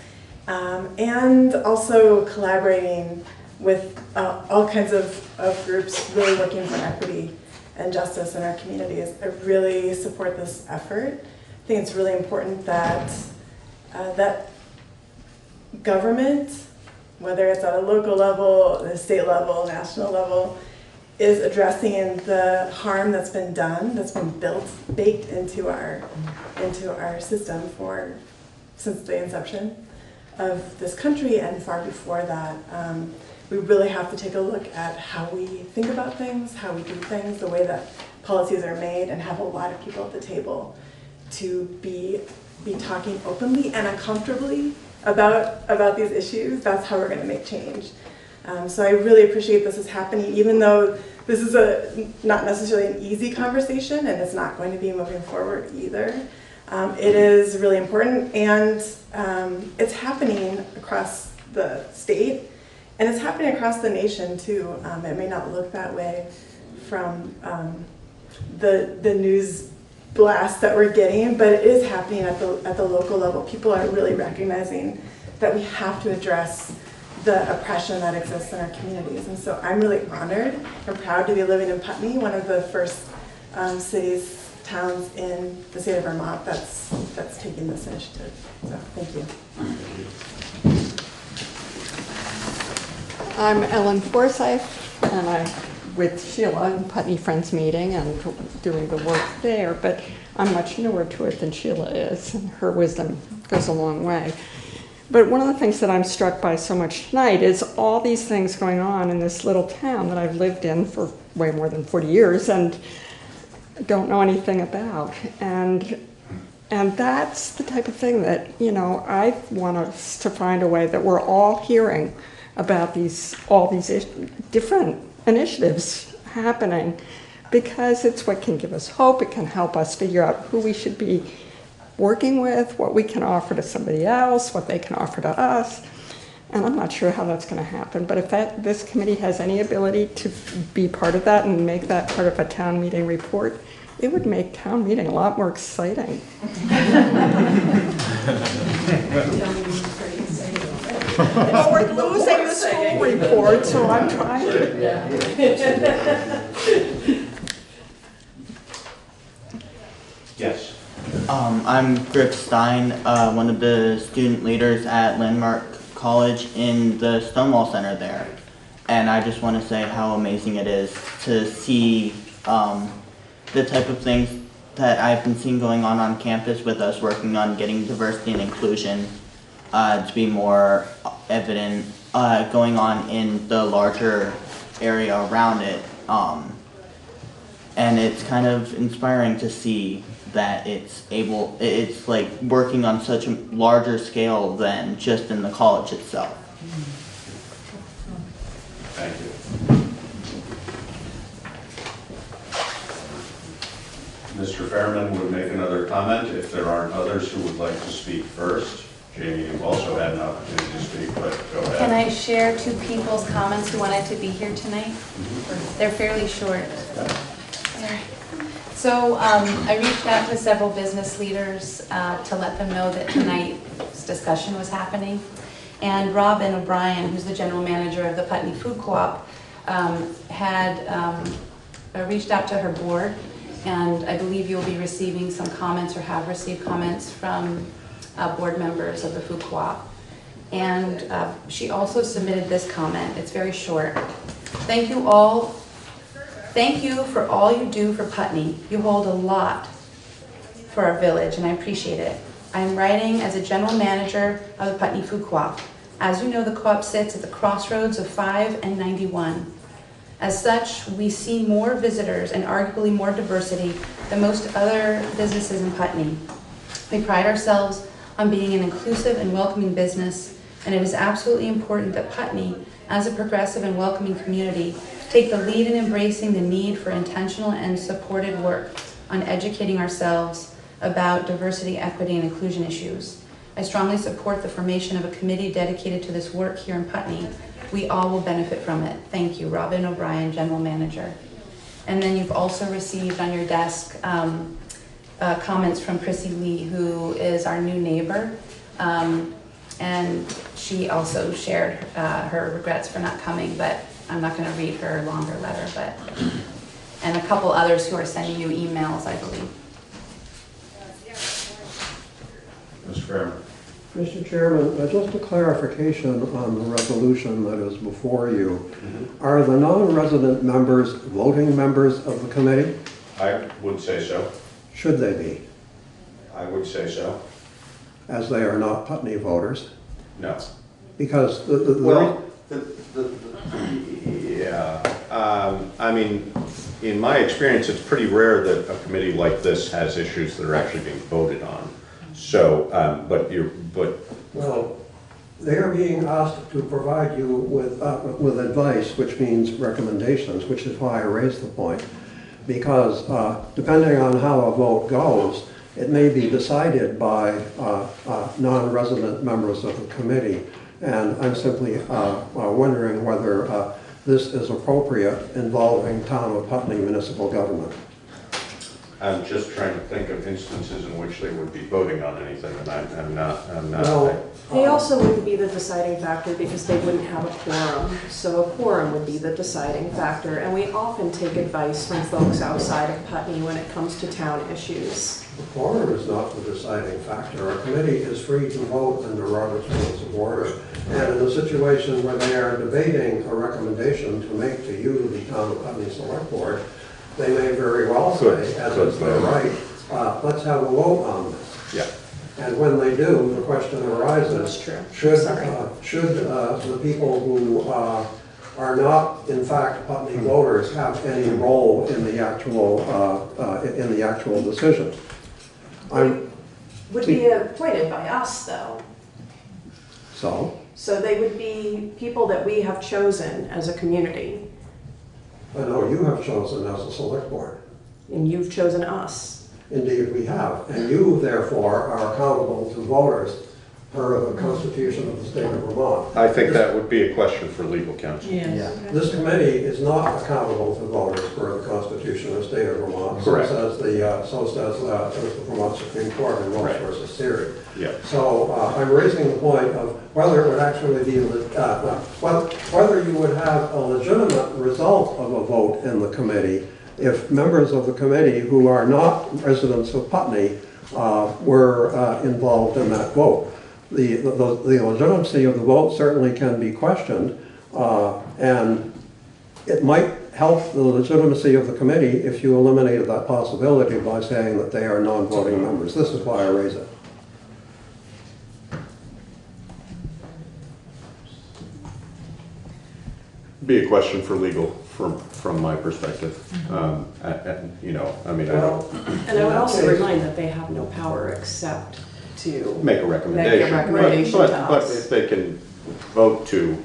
and also collaborating with all kinds of groups really working for equity and justice in our communities. I really support this effort. I think it's really important that that government, whether it's at a local level, the state level, national level, is addressing the harm that's been done, that's been baked into our system since the inception of this country and far before that. We really have to take a look at how we think about things, how we do things, the way that policies are made, and have a lot of people at the table to be talking openly and uncomfortably about these issues. That's how we're going to make change. So I really appreciate this is happening, even though this is not necessarily an easy conversation, and it's not going to be moving forward either. It is really important, and it's happening across the state, and it's happening across the nation too. It may not look that way from the news blast that we're getting, but it is happening at the local level. People are really recognizing that we have to address the oppression that exists in our communities. And so I'm really honored and proud to be living in Putney, one of the first cities, towns in the state of Vermont that's taking this initiative. So thank you. I'm Ellen Forsyth, and I'm with Sheila in Putney Friends Meeting and doing the work there, but I'm much newer to it than Sheila is, and her wisdom goes a long way. But one of the things that I'm struck by so much tonight is all these things going on in this little town that I've lived in for way more than 40 years and don't know anything about. And that's the type of thing that, you know, I want us to find a way that we're all hearing about all these different initiatives happening, because it's what can give us hope. It can help us figure out who we should be working with, what we can offer to somebody else, what they can offer to us. And I'm not sure how that's going to happen, but if this committee has any ability to be part of that and make that part of a town meeting report, it would make town meeting a lot more exciting. Well, we're losing the school report, so I'm trying to. Yes. I'm Griff Stein, one of the student leaders at Landmark College in the Stonewall Center there. And I just want to say how amazing it is to see the type of things that I've been seeing going on campus with us working on getting diversity and inclusion to be more evident going on in the larger area around it. And it's kind of inspiring to see that it's like working on such a larger scale than just in the college itself. Thank you. Mr. Fairman would make another comment if there aren't others who would like to speak first. Jamie, you also had an opportunity to speak, but go ahead. Can I share two people's comments who wanted to be here tonight? They're fairly short. So I reached out to several business leaders to let them know that tonight's discussion was happening. And Robin O'Brien, who's the general manager of the Putney Food Co-op, had reached out to her board, and I believe you'll be receiving some comments or have received comments from board members of the food co-op. And she also submitted this comment. It's very short. Thank you all. Thank you for all you do for Putney. You hold a lot for our village, and I appreciate it. I am writing as a general manager of the Putney Food Co-op. As you know, the co-op sits at the crossroads of 5 and 91. As such, we see more visitors and arguably more diversity than most other businesses in Putney. We pride ourselves on being an inclusive and welcoming business, and it is absolutely important that Putney, as a progressive and welcoming community, take the lead in embracing the need for intentional and supported work on educating ourselves about diversity, equity, and inclusion issues. I strongly support the formation of a committee dedicated to this work here in Putney. We all will benefit from it. Thank you, Robin O'Brien, General Manager. And then you've also received on your desk comments from Chrissy Lee, who is our new neighbor. And she also shared her regrets for not coming, but I'm not going to read her longer letter, and a couple others who are sending you emails, I believe. Mr. Fairman. Mr. Chairman, just a clarification on the resolution that is before you. Are the non-resident members voting members of the committee? I would say so. Should they be? I would say so. As they are not Putney voters? No. Because I mean, in my experience, it's pretty rare that a committee like this has issues that are actually being voted on. So, well, they are being asked to provide you with advice, which means recommendations, which is why I raised the point. Because depending on how a vote goes, it may be decided by non-resident members of the committee. And I'm simply wondering whether this is appropriate involving Town of Putney municipal government. I'm just trying to think of instances in which they would be voting on anything, and I'm not. Well, they also wouldn't be the deciding factor because they wouldn't have a quorum. So a quorum would be the deciding factor, and we often take advice from folks outside of Putney when it comes to town issues. The quorum is not the deciding factor. A committee is free to vote under Robert's Rules of Order. And in a situation where they are debating a recommendation to make to you, the Town of Putney Select Board, they may very well say, as is their right, let's have a vote on this. Yeah. And when they do, the question arises, should the people who are not, in fact, Putney voters have any role in the actual decision? Would be appointed by us, though. So they would be people that we have chosen as a community. I know you have chosen as a select board. And you've chosen us. Indeed, we have. And you, therefore, are accountable to voters per the Constitution of the state of Vermont. I think that would be a question for legal counsel. Yes. This committee is not accountable to voters per the Constitution of the state of Vermont. Correct. So says the Vermont Supreme Court in Welch versus Siri. Yeah. So I'm raising the point of whether it would actually be, whether you would have a legitimate result of a vote in the committee if members of the committee who are not residents of Putney were involved in that vote. The legitimacy of the vote certainly can be questioned, and it might help the legitimacy of the committee if you eliminated that possibility by saying that they are non-voting members. This is why I raise it. Be a question for legal from my perspective. You know, I mean, I don't. And I would also remind that they have no power except to make a recommendation. But if they can vote to,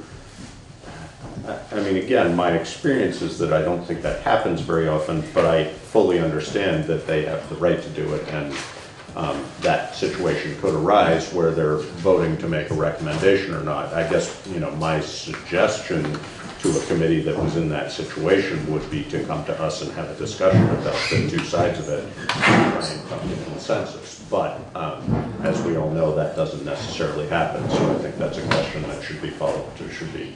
I mean, again, my experience is that I don't think that happens very often, but I fully understand that they have the right to do it, and that situation could arise where they're voting to make a recommendation or not. I guess, you know, my suggestion to a committee that was in that situation would be to come to us and have a discussion about the two sides of it and try and come to a consensus. But as we all know, that doesn't necessarily happen, so I think that's a question that should be followed, should be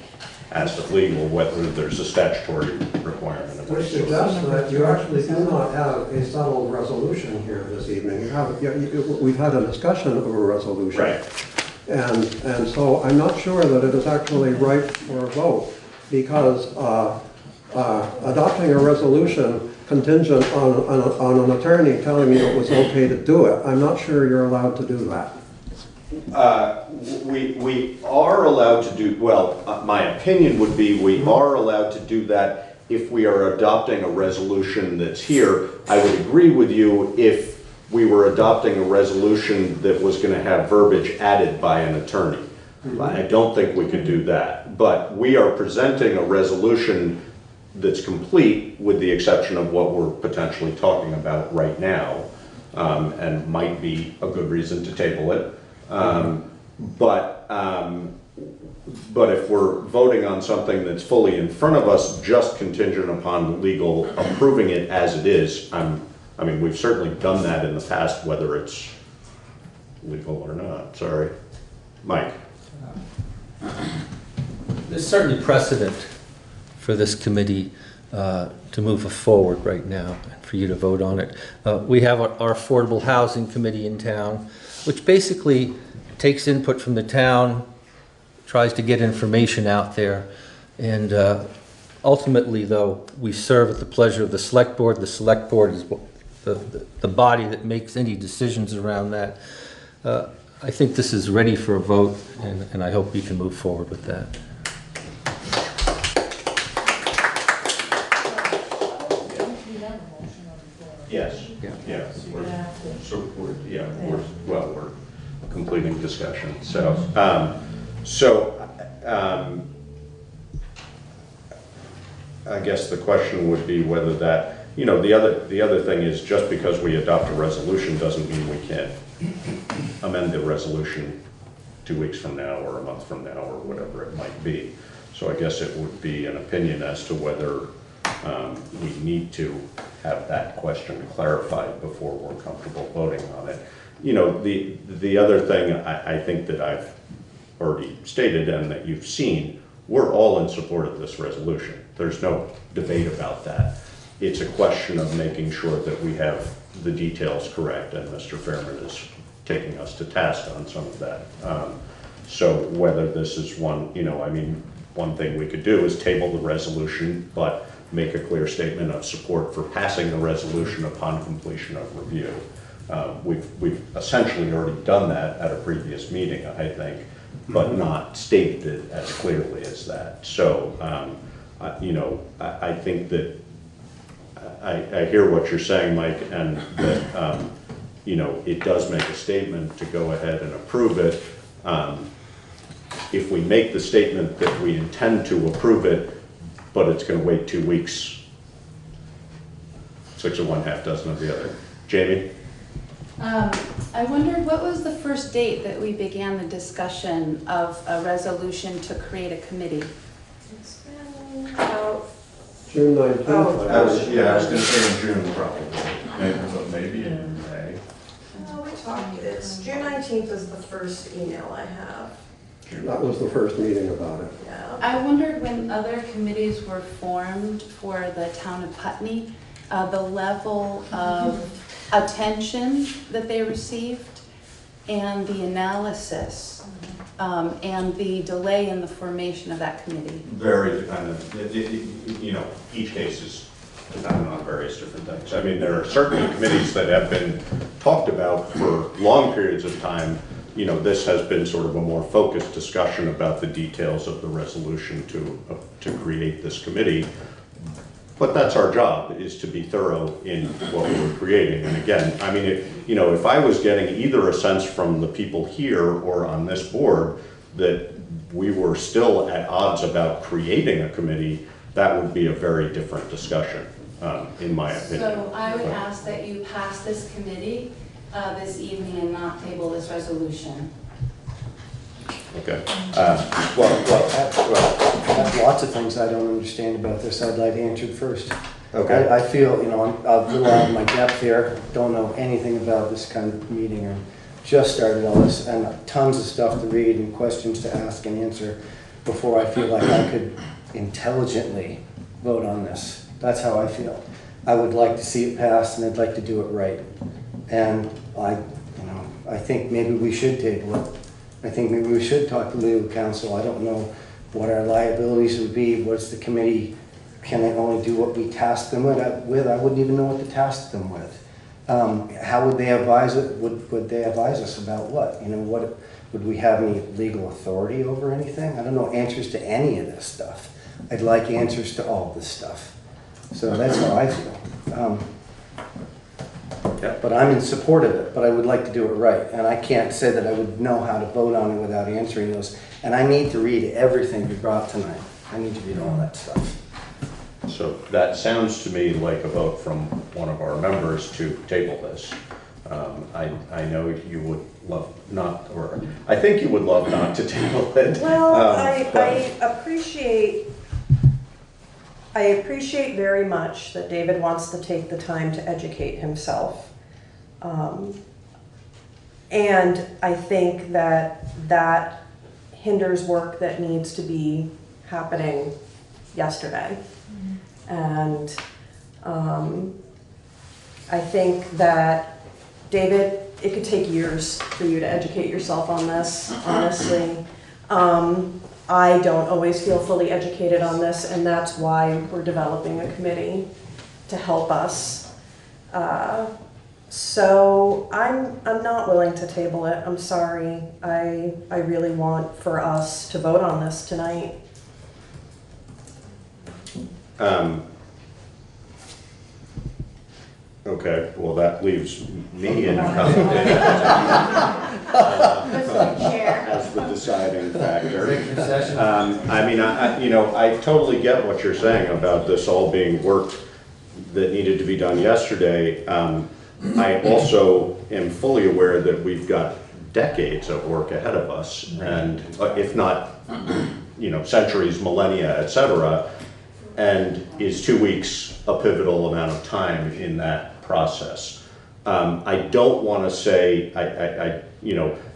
asked of legal, whether there's a statutory requirement of Which this. suggests that you actually do not have a settled resolution here this evening. We've had a discussion of a resolution. Right. And so I'm not sure that it is actually right for a vote, because adopting a resolution contingent on an attorney telling you it was okay to do it, I'm not sure you're allowed to do that. We are allowed to do, well, my opinion would be we are allowed to do that if we are adopting a resolution that's here. I would agree with you if we were adopting a resolution that was going to have verbiage added by an attorney. I don't think we could do that, but we are presenting a resolution that's complete with the exception of what we're potentially talking about right now, and might be a good reason to table it. But if we're voting on something that's fully in front of us, just contingent upon legal approving it as it is, I mean, we've certainly done that in the past, whether it's legal or not. Sorry. Mike. There's certainly precedent for this committee to move forward right now and for you to vote on it. We have our Affordable Housing Committee in town, which basically takes input from the town, tries to get information out there, and ultimately, though, we serve at the pleasure of the Select Board. The Select Board is the body that makes any decisions around that. I think this is ready for a vote, and I hope you can move forward with that. Yes. Yeah. We're completing discussion. So, I guess the question would be whether that, you know, the other thing is just because we adopt a resolution doesn't mean we can't amend the resolution 2 weeks from now or a month from now or whatever it might be. So I guess it would be an opinion as to whether we need to have that question clarified before we're comfortable voting on it. You know, the other thing I think that I've already stated and that you've seen, we're all in support of this resolution. There's no debate about that. It's a question of making sure that we have the details correct, and Mr. Fairman is taking us to task on some of that. So whether this is one, you know, I mean, one thing we could do is table the resolution, but make a clear statement of support for passing the resolution upon completion of review. We've essentially already done that at a previous meeting, I think, but not stated it as clearly as that. So, you know, I think that I hear what you're saying, Mike, and that, you know, it does make a statement to go ahead and approve it. If we make the statement that we intend to approve it, but it's going to wait 2 weeks, 6 of one, half dozen of the other. Jamie? I wondered, what was the first date that we began the discussion of a resolution to create a committee? It's been about June 19th. Oh, I was going to say in June probably. Maybe in May. we talked. It's June 19th is the first email I have. That was the first meeting about it. Yeah. I wondered when other committees were formed for the town of Putney, the level of attention that they received and the analysis and the delay in the formation of that committee. Very dependent. You know, each case is dependent on various different things. I mean, there are certain committees that have been talked about for long periods of time. You know, this has been sort of a more focused discussion about the details of the resolution to create this committee. But that's our job, is to be thorough in what we're creating. And again, I mean, if I was getting either a sense from the people here or on this board that we were still at odds about creating a committee, that would be a very different discussion, in my opinion. So I would ask that you pass this committee this evening and not table this resolution. Okay. I have lots of things I don't understand about this I'd like answered first. Okay. I feel, you know, I'm a little out of my depth here, don't know anything about this kind of meeting, or just started all this, and tons of stuff to read and questions to ask and answer before I feel like I could intelligently vote on this. That's how I feel. I would like to see it pass, and I'd like to do it right. And I think maybe we should table it. I think maybe we should talk to legal counsel. I don't know what our liabilities would be. What's the committee? Can they only do what we task them with? I wouldn't even know what to task them with. How would they advise it? Would they advise us about what? You know, what would we have any legal authority over anything? I don't know answers to any of this stuff. I'd like answers to all this stuff. So that's how I feel. But I'm in support of it, but I would like to do it right. And I can't say that I would know how to vote on it without answering those. And I need to read everything you brought tonight. I need to read all that stuff. So that sounds to me like a vote from one of our members to table this. I know you would love not, or I think you would love not to table it. Well, I appreciate very much that David wants to take the time to educate himself. And I think that hinders work that needs to be happening yesterday. And I think that, David, it could take years for you to educate yourself on this, honestly. I don't always feel fully educated on this, and that's why we're developing a committee to help us. So I'm not willing to table it. I'm sorry. I really want for us to vote on this tonight. Okay, well, that leaves me in as the deciding factor. I mean, I totally get what you're saying about this all being work that needed to be done yesterday. I also am fully aware that we've got decades of work ahead of us, and if not, centuries, millennia, etc. And is 2 weeks a pivotal amount of time in that process? I don't want to say,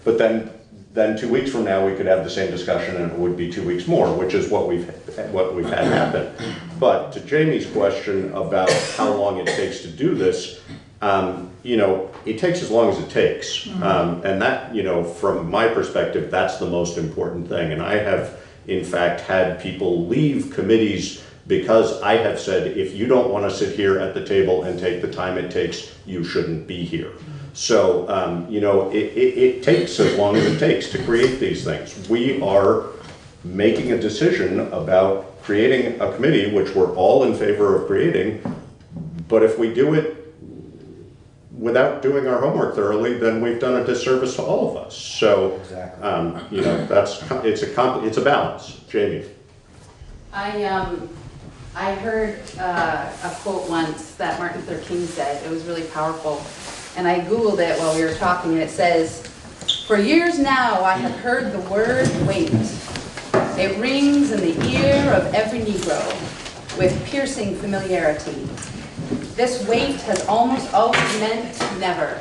but then 2 weeks from now, we could have the same discussion and it would be 2 weeks more, which is what we've had happen. But to Jamie's question about how long it takes to do this, it takes as long as it takes. And that, from my perspective, that's the most important thing. And I have, in fact, had people leave committees because I have said, if you don't want to sit here at the table and take the time it takes, you shouldn't be here. So, it takes as long as it takes to create these things. We are making a decision about creating a committee, which we're all in favor of creating, but if we do it without doing our homework thoroughly, then we've done a disservice to all of us. So, exactly. It's a balance. Jamie. I heard a quote once that Martin Luther King said. It was really powerful. And I Googled it while we were talking, and it says, "For years now I have heard the word wait. It rings in the ear of every Negro with piercing familiarity. This wait has almost always meant never.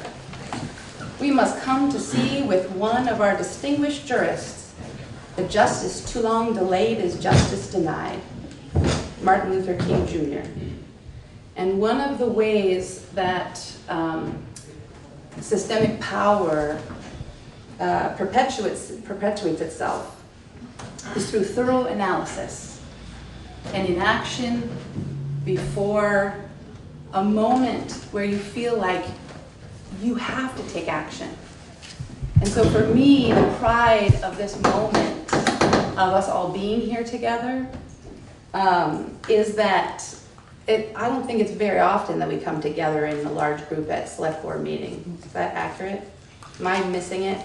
We must come to see with one of our distinguished jurists, the justice too long delayed is justice denied. Martin Luther King Jr. And one of the ways that systemic power perpetuates itself is through thorough analysis and inaction before a moment where you feel like you have to take action. And so for me, the pride of this moment of us all being here together is that I don't think it's very often that we come together in a large group at select board meeting. Is that accurate? Am I missing it?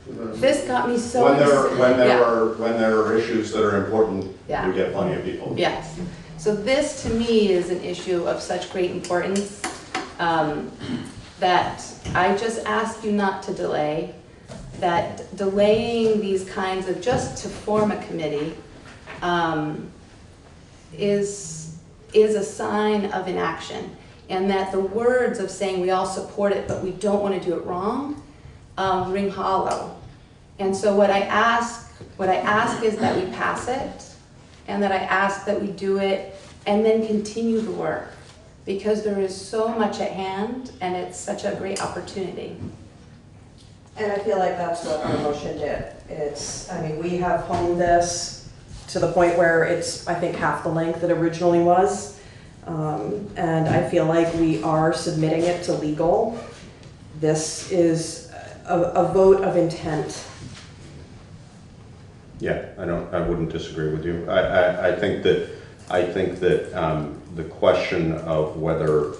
This got me so when there are issues that are important, we get plenty of people. Yes. So this to me is an issue of such great importance that I just ask you not to delay, that delaying these kinds of, just to form a committee is a sign of inaction, and that the words of saying we all support it but we don't want to do it wrong ring hollow. And so what I ask is that we pass it, and that I ask that we do it and then continue the work, because there is so much at hand and it's such a great opportunity. And I feel like that's what our motion did. We have honed this to the point where it's, I think, half the length it originally was. And I feel like we are submitting it to legal. This is a vote of intent. Yeah, I wouldn't disagree with you. I think that the question of whether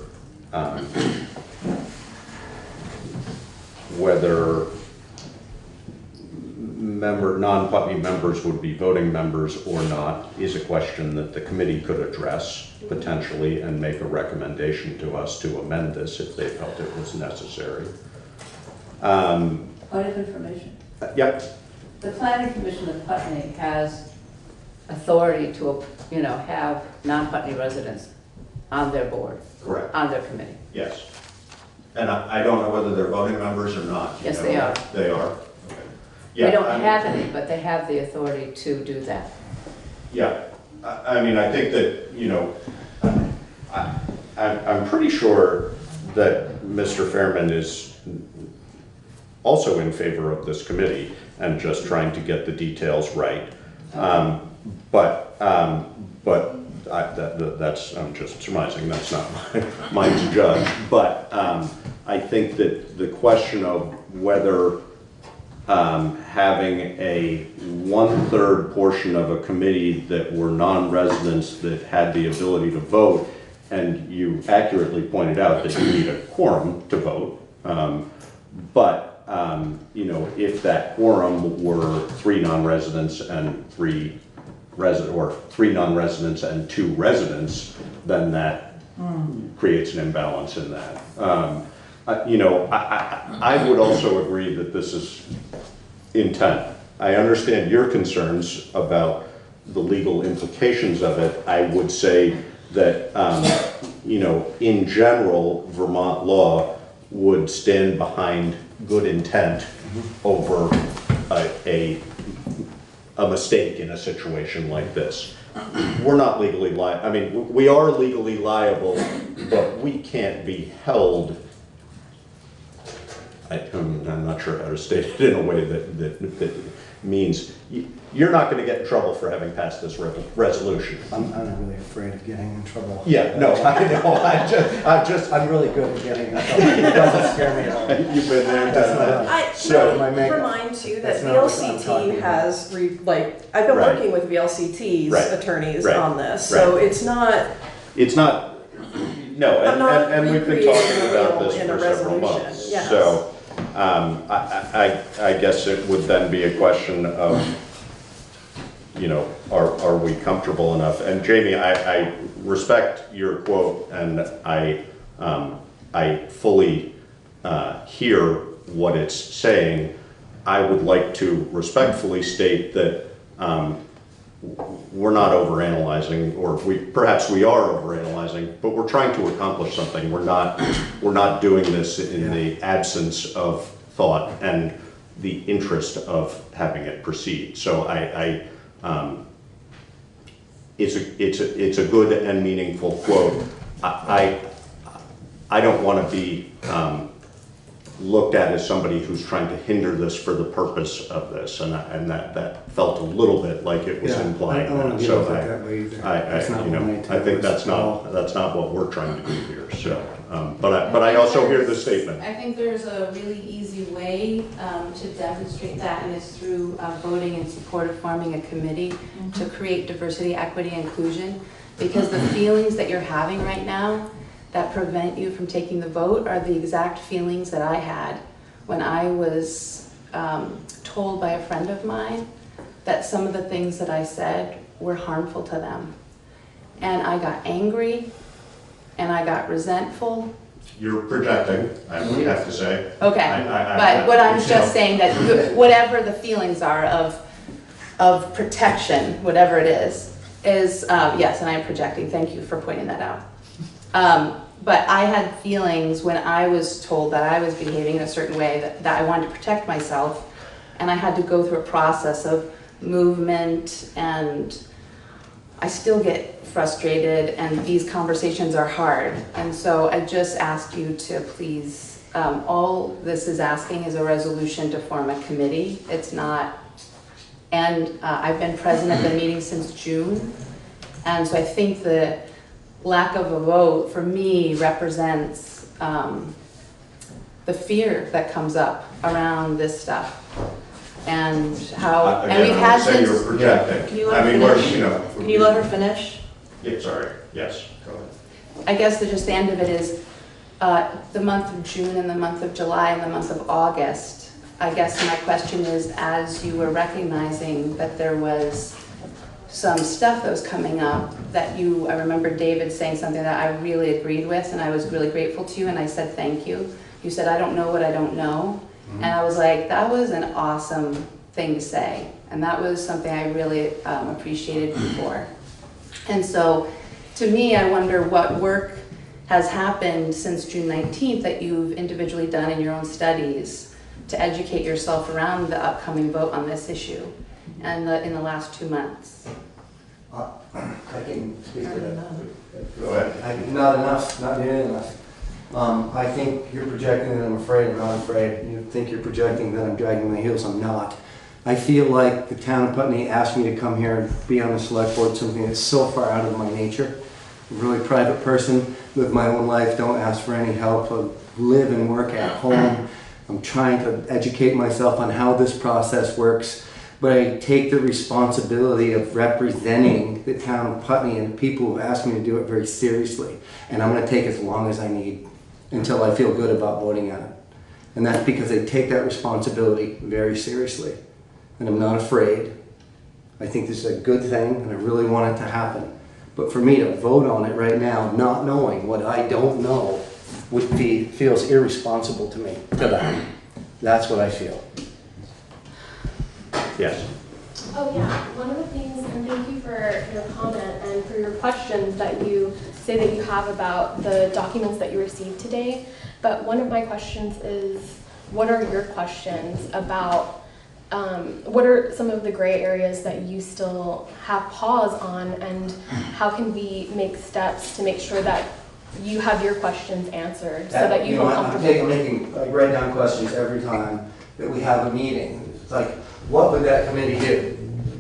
non-Putney members would be voting members or not is a question that the committee could address potentially and make a recommendation to us to amend this if they felt it was necessary. Point of information. Yep. The Planning Commission of Putney has authority to, have non-Putney residents on their board. Correct. On their committee. Yes. And I don't know whether they're voting members or not. Yes, they are. They are. Okay. Yeah, They don't have any, but they have the authority to do that. Yeah. I think that, I'm pretty sure that Mr. Fairman is also in favor of this committee and just trying to get the details right. That's, I'm just surmising, that's not mine to judge. But I think that the question of whether having a 1/3 portion of a committee that were non-residents that had the ability to vote, and you accurately pointed out that you need a quorum to vote, if that quorum were 3 non-residents and 3 non-residents and 2 residents, then that creates an imbalance in that. I would also agree that this is intent. I understand your concerns about the legal implications of it, I would say that, you know, in general, Vermont law would stand behind good intent over a mistake in a situation like this. We're not legally liable. I mean, we are legally liable, but we can't be held. I'm not sure how to state it in a way that means you're not going to get in trouble for having passed this resolution. I'm not really afraid of getting in trouble. Yeah, no, I know. I'm really good at getting in trouble. It doesn't scare me at all. You've been there, done that. I So, might remind too that That's not what I'm talking VLCT about. has, I've been Right. working with VLCT's Right. attorneys Right. on this, so Right. it's not, it's not, no, I'm not and we've been recreating talking the about wheel this in for a several resolution, months. yes. So, I guess it would then be a question of, you know, are we comfortable enough? And Jamie, I respect your quote, and I fully hear what it's saying. I would like to respectfully state that we're not overanalyzing, or perhaps we are overanalyzing, but we're trying to accomplish something. We're not doing this in the absence of thought and the interest of having it proceed. So it's a good and meaningful quote. I don't want to be looked at as somebody who's trying to hinder this for the purpose of this, and that felt a little bit like it was implying. I don't want to So deal with it that way either. That's not you what know, my I intent think was that's at all. not what we're trying to do here. So, but I also hear the statement. I think there's a really easy way to demonstrate that, and it's through voting in support of forming a committee to create diversity, equity, inclusion. Because the feelings that you're having right now that prevent you from taking the vote are the exact feelings that I had when I was told by a friend of mine that some of the things that I said were harmful to them. And I got angry, and I got resentful. You're projecting, I would have to say. Okay, but what I'm just saying that whatever the feelings are of protection, whatever it is yes, and I'm projecting, thank you for pointing that out. But I had feelings when I was told that I was behaving in a certain way that I wanted to protect myself, and I had to go through a process of movement, and I still get frustrated, and these conversations are hard. And so I just ask you to please, all this is asking is a resolution to form a committee. It's not, and I've been present at the meeting since June, and so I think the lack of a vote for me represents the fear that comes up around this stuff. And how, and we've had since. You're projecting. Can you let her finish? Can you let her finish? Yeah, sorry, yes, go ahead. I guess just the end of it is the month of June and the month of July and the month of August. I guess my question is, as you were recognizing that there was some stuff that was coming up that I remember David saying something that I really agreed with, and I was really grateful to you, and I said thank you. You said, I don't know what I don't know. And I was like, that was an awesome thing to say. And that was something I really appreciated you for. And so to me, I wonder what work has happened since June 19th that you've individually done in your own studies to educate yourself around the upcoming vote on this issue and in the last 2 months. I can speak to that. Go ahead. Not enough, not nearly enough. I think you're projecting that I'm afraid. I'm not afraid. You think you're projecting that I'm dragging my heels. I'm not. I feel like the town of Putney asked me to come here and be on the select board, something that's so far out of my nature. I'm a really private person, live my own life, don't ask for any help, I live and work at home. I'm trying to educate myself on how this process works, but I take the responsibility of representing the town of Putney and the people who asked me to do it very seriously. And I'm going to take as long as I need until I feel good about voting on it. And that's because I take that responsibility very seriously. And I'm not afraid. I think this is a good thing, and I really want it to happen. But for me to vote on it right now, not knowing what I don't know, feels irresponsible to me. That's what I feel. Yes. Oh yeah, one of the things, and thank you for your comment and for your questions that you say that you have about the documents that you received today. But one of my questions is, what are your questions about, what are some of the gray areas that you still have pause on, and how can we make steps to make sure that you have your questions answered so that you feel comfortable? I write down questions every time that we have a meeting. It's like, what would that committee do?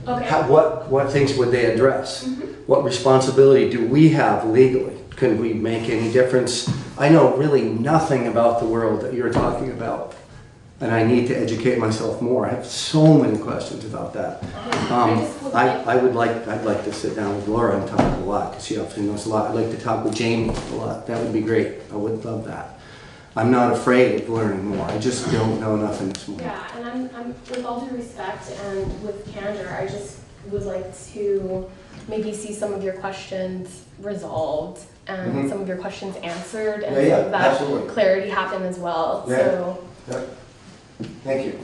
Okay. What things would they address? What responsibility do we have legally? Can we make any difference? I know really nothing about the world that you're talking about, and I need to educate myself more. I have so many questions about that. I'd like to sit down with Laura and talk a lot, because she obviously knows a lot. I'd like to talk with Jamie a lot. That would be great. I would love that. I'm not afraid of learning more. I just don't know nothing this morning. Yeah, and I'm with all due respect and with candor, I just would like to maybe see some of your questions resolved and some of your questions answered, and so that absolutely. clarity happen as well. Yeah. So. Thank you.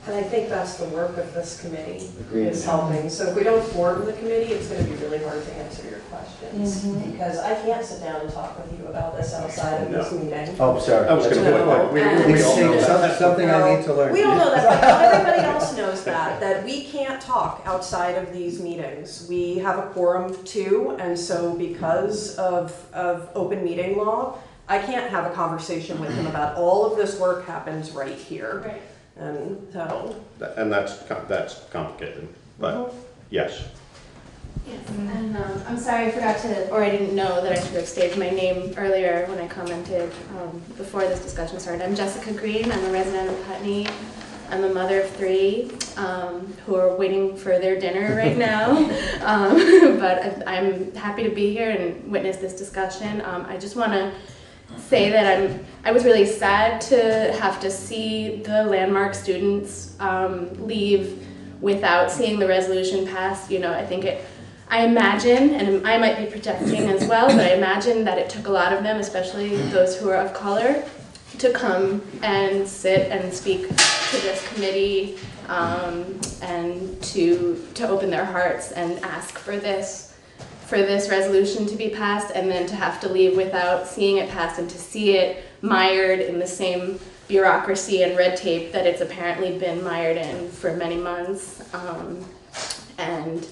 And I think that's the work of this committee, Agreed. is helping. So if we don't form the committee, it's going to be really hard to answer your questions. Because I can't sit down and talk with you about this outside of this meeting. Oh, sorry. I was going to put that. We all know that. Something I need to learn. We all know that, but everybody else knows that we can't talk outside of these meetings. We have a quorum too, and so because of open meeting law, I can't have a conversation with him about all of this work happens right here. Right. And so. And that's complicated, but yes. Yes, and I'm sorry I forgot to, or I didn't know that I should have stated my name earlier when I commented before this discussion started. I'm Jessica Green. I'm a resident of Putney. I'm a mother of 3 who are waiting for their dinner right now. But I'm happy to be here and witness this discussion. I just want to say that I was really sad to have to see the landmark students leave without seeing the resolution passed. You know, I imagine, and I might be projecting as well, but I imagine that it took a lot of them, especially those who are of color, to come and sit and speak to this committee and to open their hearts and ask for this resolution to be passed, and then to have to leave without seeing it passed and to see it mired in the same bureaucracy and red tape that it's apparently been mired in for many months. And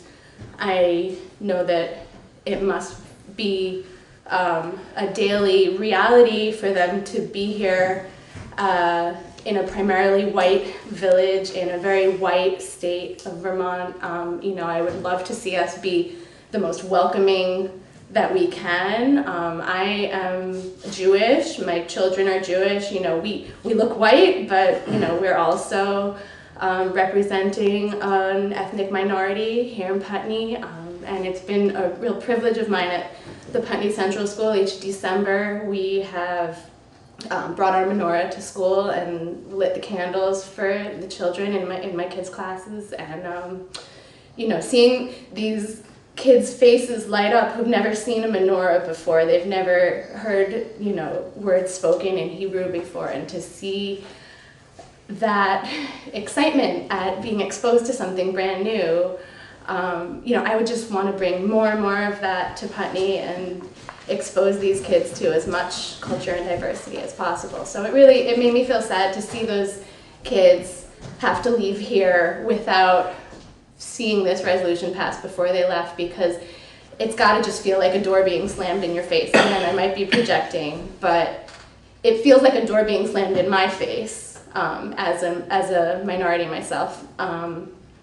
I know that it must be a daily reality for them to be here in a primarily white village in a very white state of Vermont. I would love to see us be the most welcoming that we can. I am Jewish, my children are Jewish, we look white, but we're also representing an ethnic minority here in Putney, and it's been a real privilege of mine at the Putney Central School. Each December we have brought our menorah to school and lit the candles for the children in my kids' classes, and seeing these kids' faces light up who've never seen a menorah before. They've never heard, words spoken in Hebrew before, and to see that excitement at being exposed to something brand new, I would just want to bring more and more of that to Putney and expose these kids to as much culture and diversity as possible. So it made me feel sad to see those kids have to leave here without seeing this resolution passed before they left, because it's got to just feel like a door being slammed in your face. And then I might be projecting, but it feels like a door being slammed in my face as a minority myself.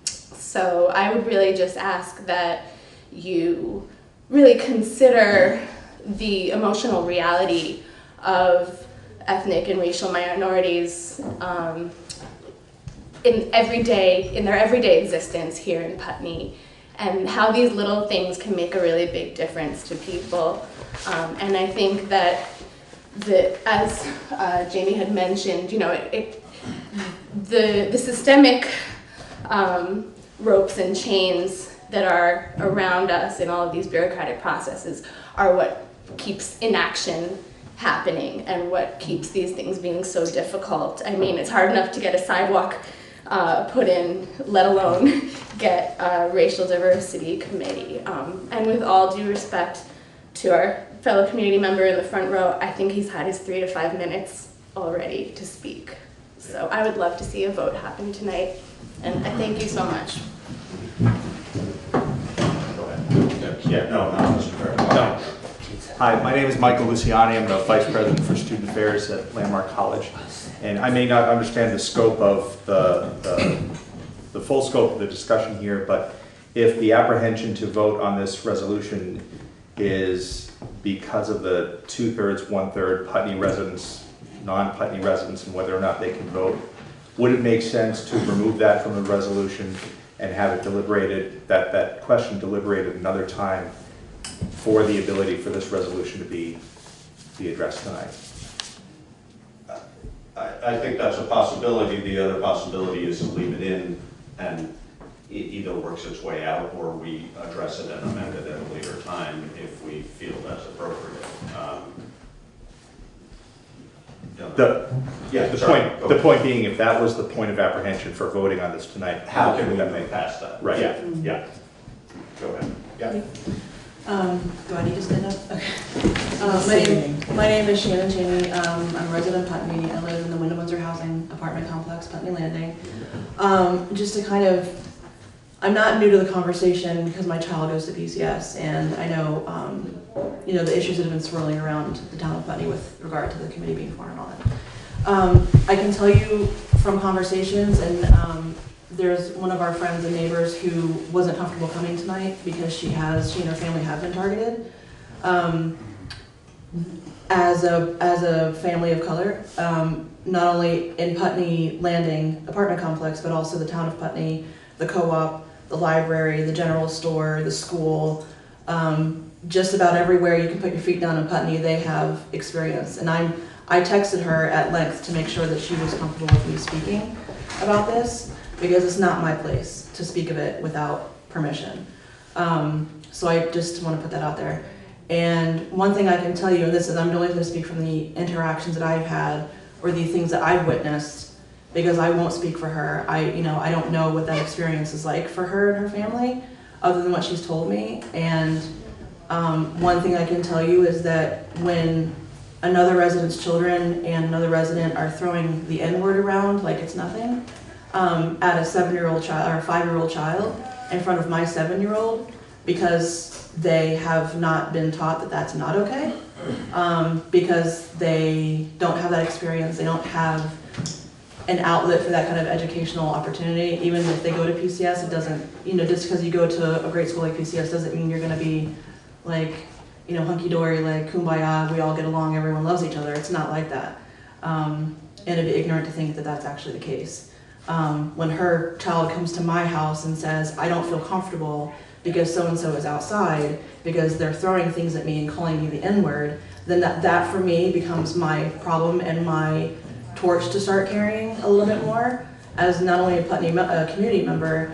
So I would really just ask that you really consider the emotional reality of ethnic and racial minorities in their everyday existence here in Putney, and how these little things can make a really big difference to people. And I think that as Jamie had mentioned, the systemic ropes and chains that are around us in all of these bureaucratic processes are what keeps inaction happening and what keeps these things being so difficult. I mean, it's hard enough to get a sidewalk put in, let alone get a racial diversity committee. And with all due respect to our fellow community member in the front row, I think he's had his 3 to 5 minutes already to speak. So I would love to see a vote happen tonight, and I thank you so much. Yeah, no, Mr. Fair. No. Hi, my name is Michael Luciani. I'm the Vice President for Student Affairs at Landmark College. And I may not understand the scope of the full scope of the discussion here, but if the apprehension to vote on this resolution is because of the 2/3, 1/3 Putney residents, non-Putney residents, and whether or not they can vote, would it make sense to remove that from the resolution and have it deliberated, that question deliberated another time for the ability for this resolution to be addressed tonight? I think that's a possibility. The other possibility is to leave it in and it either works its way out or we address it and amend it at a later time if we feel that's appropriate. The point being, if that was the point of apprehension for voting on this tonight, how can we move past that? Right. Yeah. Go ahead. Yeah. Do I need to stand up? Okay. My name is Shannon Cheney. I'm a resident of Putney. I live in the Wyndham Windsor Housing Apartment Complex, Putney Landing. Just to kind of, I'm not new to the conversation because my child goes to PCS, and I know, the issues that have been swirling around the town of Putney with regard to the committee being formed and all that. I can tell you from conversations, and there's one of our friends and neighbors who wasn't comfortable coming tonight because she and her family have been targeted. As a family of color, not only in Putney Landing apartment complex, but also the town of Putney, the co-op, the library, the general store, the school, just about everywhere you can put your feet down in Putney, they have experience. And I texted her at length to make sure that she was comfortable with me speaking about this, because it's not my place to speak of it without permission. So I just want to put that out there. And one thing I can tell you, and this is, I'm only going to speak from the interactions that I've had or the things that I've witnessed, because I won't speak for her. I don't know what that experience is like for her and her family, other than what she's told me. And one thing I can tell you is that when another resident's children and another resident are throwing the N-word around like it's nothing, at a 7-year-old child or a 5-year-old child in front of my 7-year-old, because they have not been taught that that's not okay, because they don't have that experience, they don't have an outlet for that kind of educational opportunity. Even if they go to PCS, it doesn't, just because you go to a great school like PCS doesn't mean you're going to be like, hunky-dory, like kumbaya, we all get along, everyone loves each other. It's not like that. And it'd be ignorant to think that that's actually the case. When her child comes to my house and says, I don't feel comfortable because so-and-so is outside, because they're throwing things at me and calling me the N-word, then that for me becomes my problem and my torch to start carrying a little bit more, as not only a Putney community member,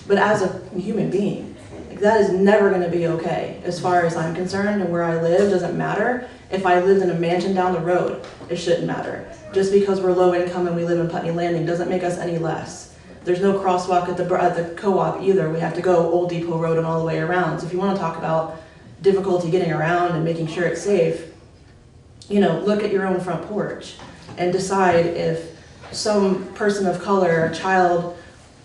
but as a human being. Like, that is never going to be okay as far as I'm concerned, and where I live doesn't matter. If I lived in a mansion down the road, it shouldn't matter. Just because we're low income and we live in Putney Landing doesn't make us any less. There's no crosswalk at the co-op either. We have to go Old Depot Road and all the way around. So if you want to talk about difficulty getting around and making sure it's safe, look at your own front porch and decide if some person of color, a child,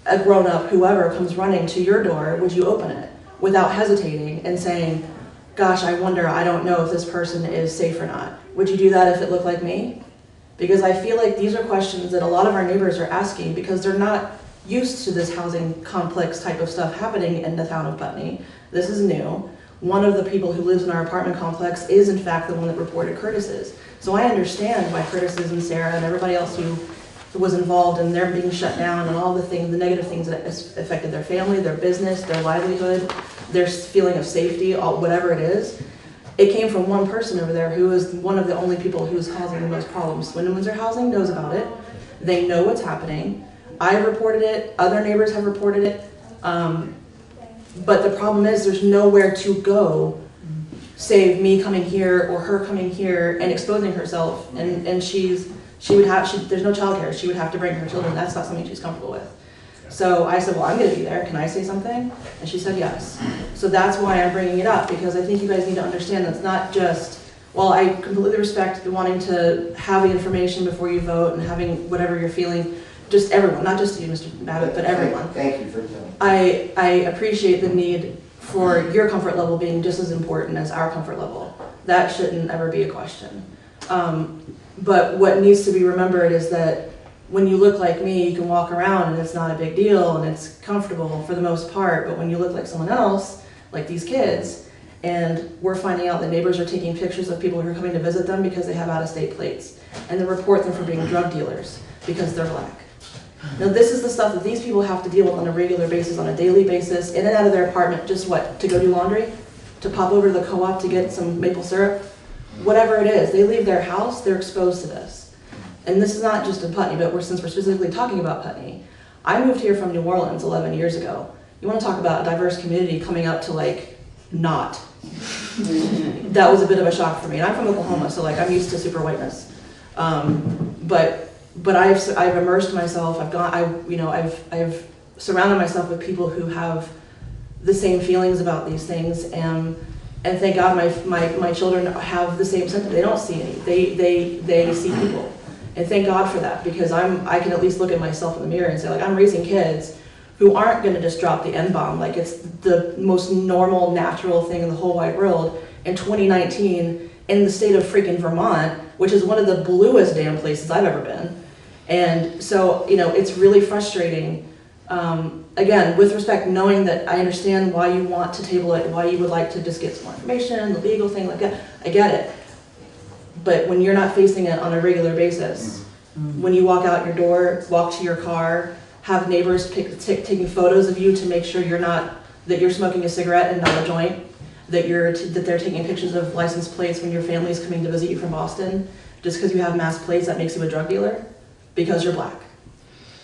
a grown-up, whoever comes running to your door, would you open it without hesitating and saying, gosh, I wonder, I don't know if this person is safe or not. Would you do that if it looked like me? Because I feel like these are questions that a lot of our neighbors are asking because they're not used to this housing complex type of stuff happening in the town of Putney. This is new. One of the people who lives in our apartment complex is in fact the one that reported Curtis's. So I understand why Curtis's and Sarah and everybody else who was involved in their being shut down and all the things, the negative things that affected their family, their business, their livelihood, their feeling of safety, whatever it is. It came from one person over there who is one of the only people who is causing the most problems. Wyndham Windsor Housing knows about it. They know what's happening. I've reported it. Other neighbors have reported it. But the problem is there's nowhere to go save me coming here or her coming here and exposing herself. And she's there's no childcare. She would have to bring her children. That's not something she's comfortable with. So I said, well, I'm gonna be there. Can I say something? And she said yes. So that's why I'm bringing it up, because I think you guys need to understand that it's not just, well, I completely respect the wanting to have the information before you vote and having whatever you're feeling, just everyone, not just you, Mr. Babbitt, but everyone. Thank you for telling me. I appreciate the need for your comfort level being just as important as our comfort level. That shouldn't ever be a question. But what needs to be remembered is that when you look like me, you can walk around and it's not a big deal and it's comfortable for the most part, but when you look like someone else, like these kids, and we're finding out that neighbors are taking pictures of people who are coming to visit them because they have out-of-state plates, and then report them for being drug dealers because they're black. Now this is the stuff that these people have to deal with on a regular basis, on a daily basis, in and out of their apartment, just what, to go do laundry? To pop over to the co-op to get some maple syrup? Whatever it is, they leave their house, they're exposed to this. And this is not just in Putney, but since we're specifically talking about Putney, I moved here from New Orleans 11 years ago. You want to talk about a diverse community coming up to like, not. That was a bit of a shock for me. And I'm from Oklahoma, so like I'm used to super whiteness. But I've immersed myself. I've surrounded myself with people who have the same feelings about these things, and thank God my children have the same sentiment. They don't see any. They see people, and thank God for that, because I can at least look at myself in the mirror and say, like, I'm raising kids who aren't going to just drop the N-bomb like it's the most normal, natural thing in the whole wide world in 2019 in the state of freaking Vermont, which is one of the bluest damn places I've ever been. And so, it's really frustrating. Again, with respect, knowing that I understand why you want to table it, why you would like to just get some more information, the legal thing like that, I get it. But when you're not facing it on a regular basis, when you walk out your door, walk to your car, have neighbors taking photos of you to make sure that you're smoking a cigarette and not a joint, that they're taking pictures of license plates when your family is coming to visit you from Boston, just because you have mass plates, that makes you a drug dealer, because you're black.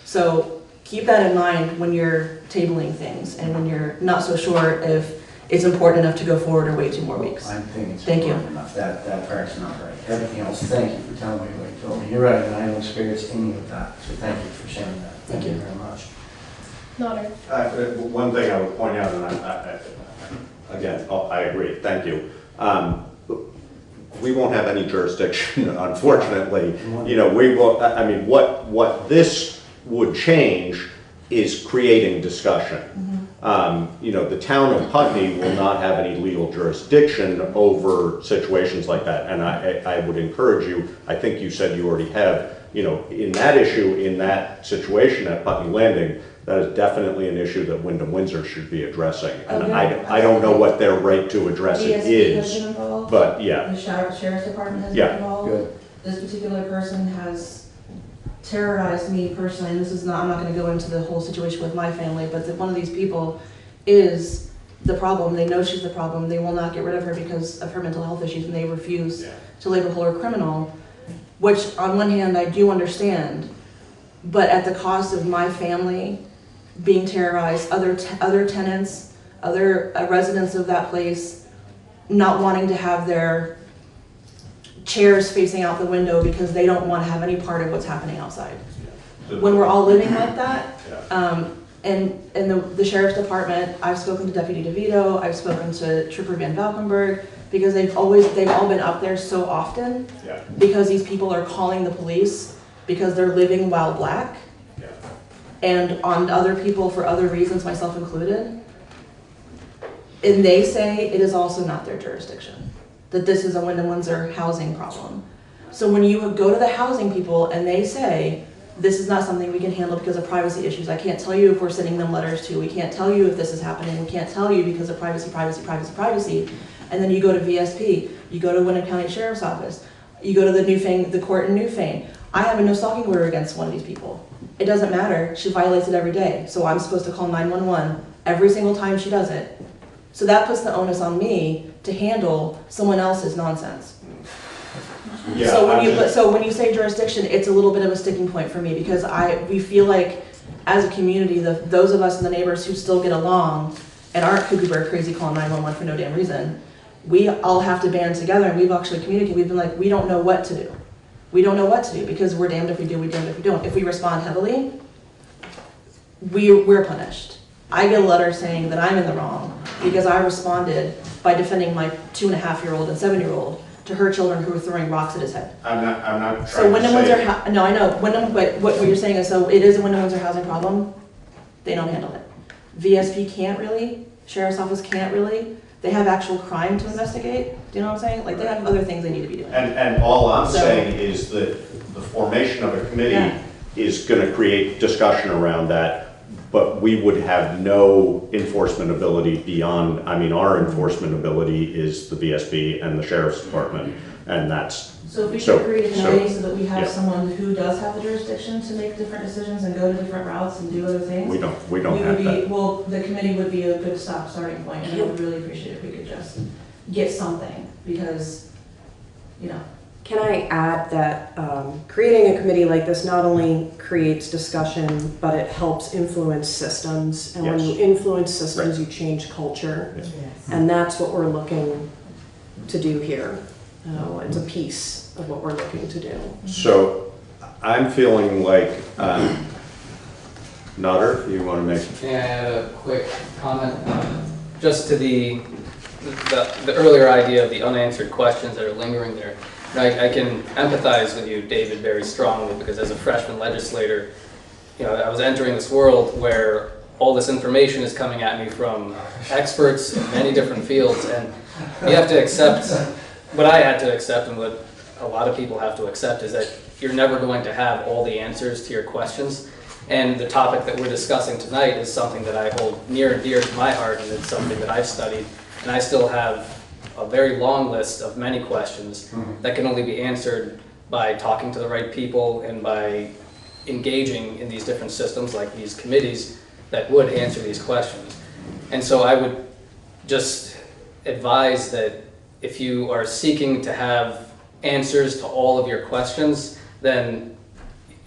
So keep that in mind when you're tabling things and when you're not so sure if it's important enough to go forward or wait 2 more weeks. I think it's Thank you. important enough. That part's not right. Everything else, thank you for telling me what you told me. You're right, and I don't experience any of that, so thank you for sharing that. Thank you very much. Nodder. One thing I would point out, and I agree, thank you. We won't have any jurisdiction, unfortunately. We will, what this would change is creating discussion. The town of Putney will not have any legal jurisdiction over situations like that, and I would encourage you, I think you said you already have, in that issue, in that situation at Putney Landing, that is definitely an issue that Wyndham Windsor should be addressing. And I don't know what their right to address it is, but yeah. The Sheriff's Department has Yeah. been involved. Good. This particular person has terrorized me personally, and I'm not going to go into the whole situation with my family, but one of these people is the problem. They know she's the problem. They will not get rid of her because of her mental health issues, and they refuse to label her a criminal, which on one hand I do understand, but at the cost of my family being terrorized, other tenants, other residents of that place not wanting to have their chairs facing out the window because they don't want to have any part of what's happening outside. When we're all living like that, and the Sheriff's Department, I've spoken to Deputy DeVito, I've spoken to Trooper Van Valkenburg, because they've all been up there so often, because these people are calling the police because they're living while black, and on other people for other reasons, myself included. And they say it is also not their jurisdiction, that this is a Wyndham Windsor housing problem. So when you go to the housing people and they say, this is not something we can handle because of privacy issues, I can't tell you if we're sending them letters to, we can't tell you if this is happening, we can't tell you because of privacy. And then you go to VSP, you go to Wyndham County Sheriff's Office, you go to the court in Newfane. I have a no stalking order against one of these people. It doesn't matter, she violates it every day. So I'm supposed to call 911 every single time she does it. So that puts the onus on me to handle someone else's nonsense. Yeah, so when you say jurisdiction, it's a little bit of a sticking point for me, because we feel like as a community, those of us and the neighbors who still get along and aren't cuckoo bird crazy calling 911 for no damn reason, we all have to band together, and we've actually communicated. We've been like, we don't know what to do. We don't know what to do because we're damned if we do, we're damned if we don't. If we respond heavily, we're punished. I get a letter saying that I'm in the wrong because I responded by defending my 2.5-year-old and 7-year-old to her children who were throwing rocks at his head. I'm not So trying Wyndham to Windsor, say. no, I know, Wyndham, but what you're saying is, so it is a Wyndham Windsor housing problem, they don't handle it. VSP can't really, Sheriff's Office can't really, they have actual crime to investigate, do you know what I'm saying? Like, they have other things they need to be doing. And all I'm So- saying is that the formation of a committee Yeah. is gonna create discussion around that, but we would have no enforcement ability beyond, I mean, our enforcement ability is the VSB and the Sheriff's Department, and that's. So if we could create a committee so that we have yeah. someone who does have the jurisdiction to make different decisions and go to different routes and do other things. We don't we have would be, that. well, the committee would be a good starting point, and I would really appreciate if we could just get something, because, you know. Can I add that creating a committee like this not only creates discussion, but it helps influence systems. And when you influence systems, you change culture. Yes. And that's what we're looking to do here. It's a piece of what we're looking to do. So I'm feeling like, Nutter, you want to make? Can I add a quick comment? Just to the earlier idea of the unanswered questions that are lingering there. I can empathize with you, David, very strongly, because as a freshman legislator, I was entering this world where all this information is coming at me from experts in many different fields, and you have to accept, what I had to accept and what a lot of people have to accept is that you're never going to have all the answers to your questions. And the topic that we're discussing tonight is something that I hold near and dear to my heart, and it's something that I've studied, and I still have a very long list of many questions that can only be answered by talking to the right people and by engaging in these different systems like these committees that would answer these questions. And so I would just advise that if you are seeking to have answers to all of your questions, then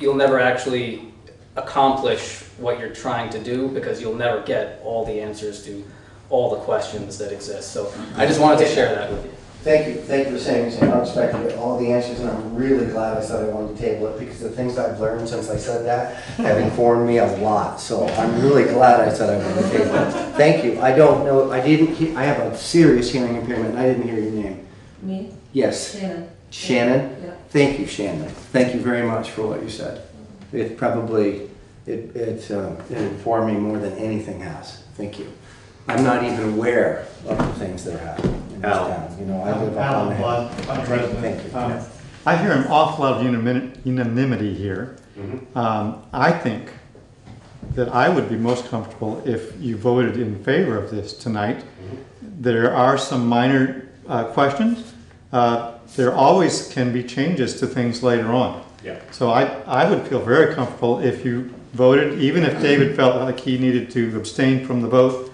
you'll never actually accomplish what you're trying to do, because you'll never get all the answers to all the questions that exist. So I just wanted to share that with you. Thank you for saying this. I don't expect to get all the answers, and I'm really glad I said I wanted to table it, because the things I've learned since I said that have informed me a lot. So I'm really glad I said I wanted to table it. Thank you. I don't know, I have a serious hearing impairment, and I didn't hear your name. Me? Yes. Shannon. Shannon? Yeah. Thank you, Shannon. Thank you very much for what you said. It probably, it informed me more than anything has. Thank you. I'm not even aware of the things that are happening in this town. I live up on the hill. Thank you. I hear an awful lot of unanimity here. I think that I would be most comfortable if you voted in favor of this tonight. There are some minor questions. There always can be changes to things later on. Yeah. So I would feel very comfortable if you voted, even if David felt like he needed to abstain from the vote,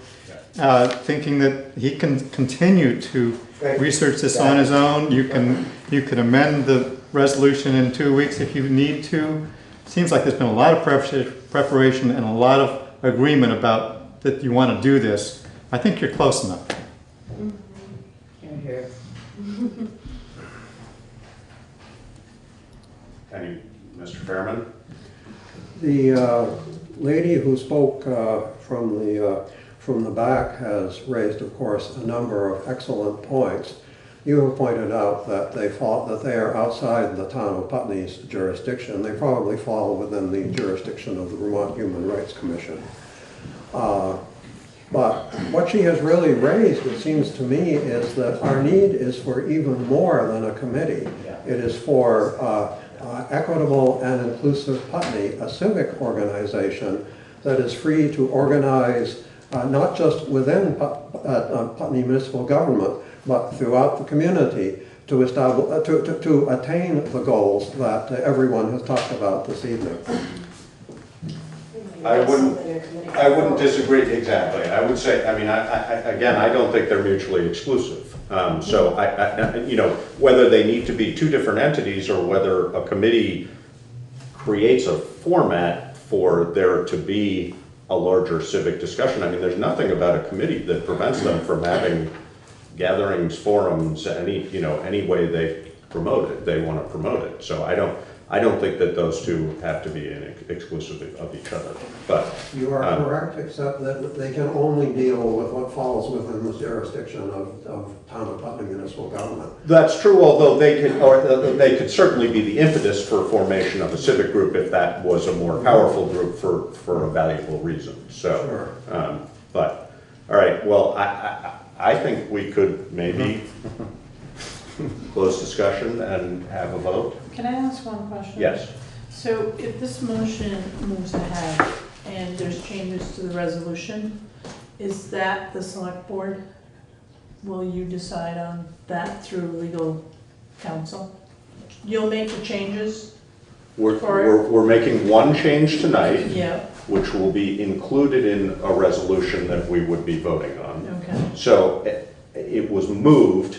thinking that he can continue to research this on his own. You can amend the resolution in 2 weeks if you need to. Seems like there's been a lot of preparation and a lot of agreement about that you want to do this. I think you're close enough. Here. Mr. Fairman? The lady who spoke from the back has raised, of course, a number of excellent points. You have pointed out that they are outside the town of Putney's jurisdiction. They probably fall within the jurisdiction of the Vermont Human Rights Commission. But what she has really raised, it seems to me, is that our need is for even more than a committee. It is for Equitable and Inclusive Putney, a civic organization that is free to organize not just within Putney municipal government, but throughout the community to attain the goals that everyone has talked about this evening. I wouldn't disagree exactly. I would say, again, I don't think they're mutually exclusive. So whether they need to be two different entities or whether a committee creates a format for there to be a larger civic discussion. There's nothing about a committee that prevents them from having gatherings, forums, any way they promote it. They want to promote it. So I don't think that those two have to be exclusive of each other. But You are correct, except that they can only deal with what falls within the jurisdiction of Town of Putney municipal government. that's true, although they could certainly be the impetus for formation of a civic group if that was a more powerful group for a valuable reason. So, Sure. but, all right, well, I think we could maybe close discussion and have a vote. Can I ask one question? Yes. So if this motion moves ahead and there's changes to the resolution, is that the select board? Will you decide on that through legal counsel? You'll make the changes? We're making one change tonight. Yeah. Which will be included in a resolution that we would be voting on. Okay. So it was moved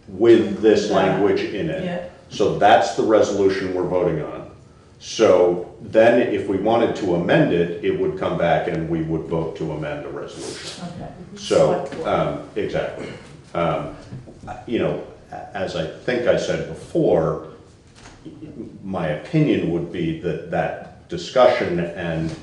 with this language in it. Yeah. So that's the resolution we're voting on. So then if we wanted to amend it, it would come back and we would vote to amend the resolution. Okay. So, exactly. You know, as I think I said before, my opinion would be that that discussion and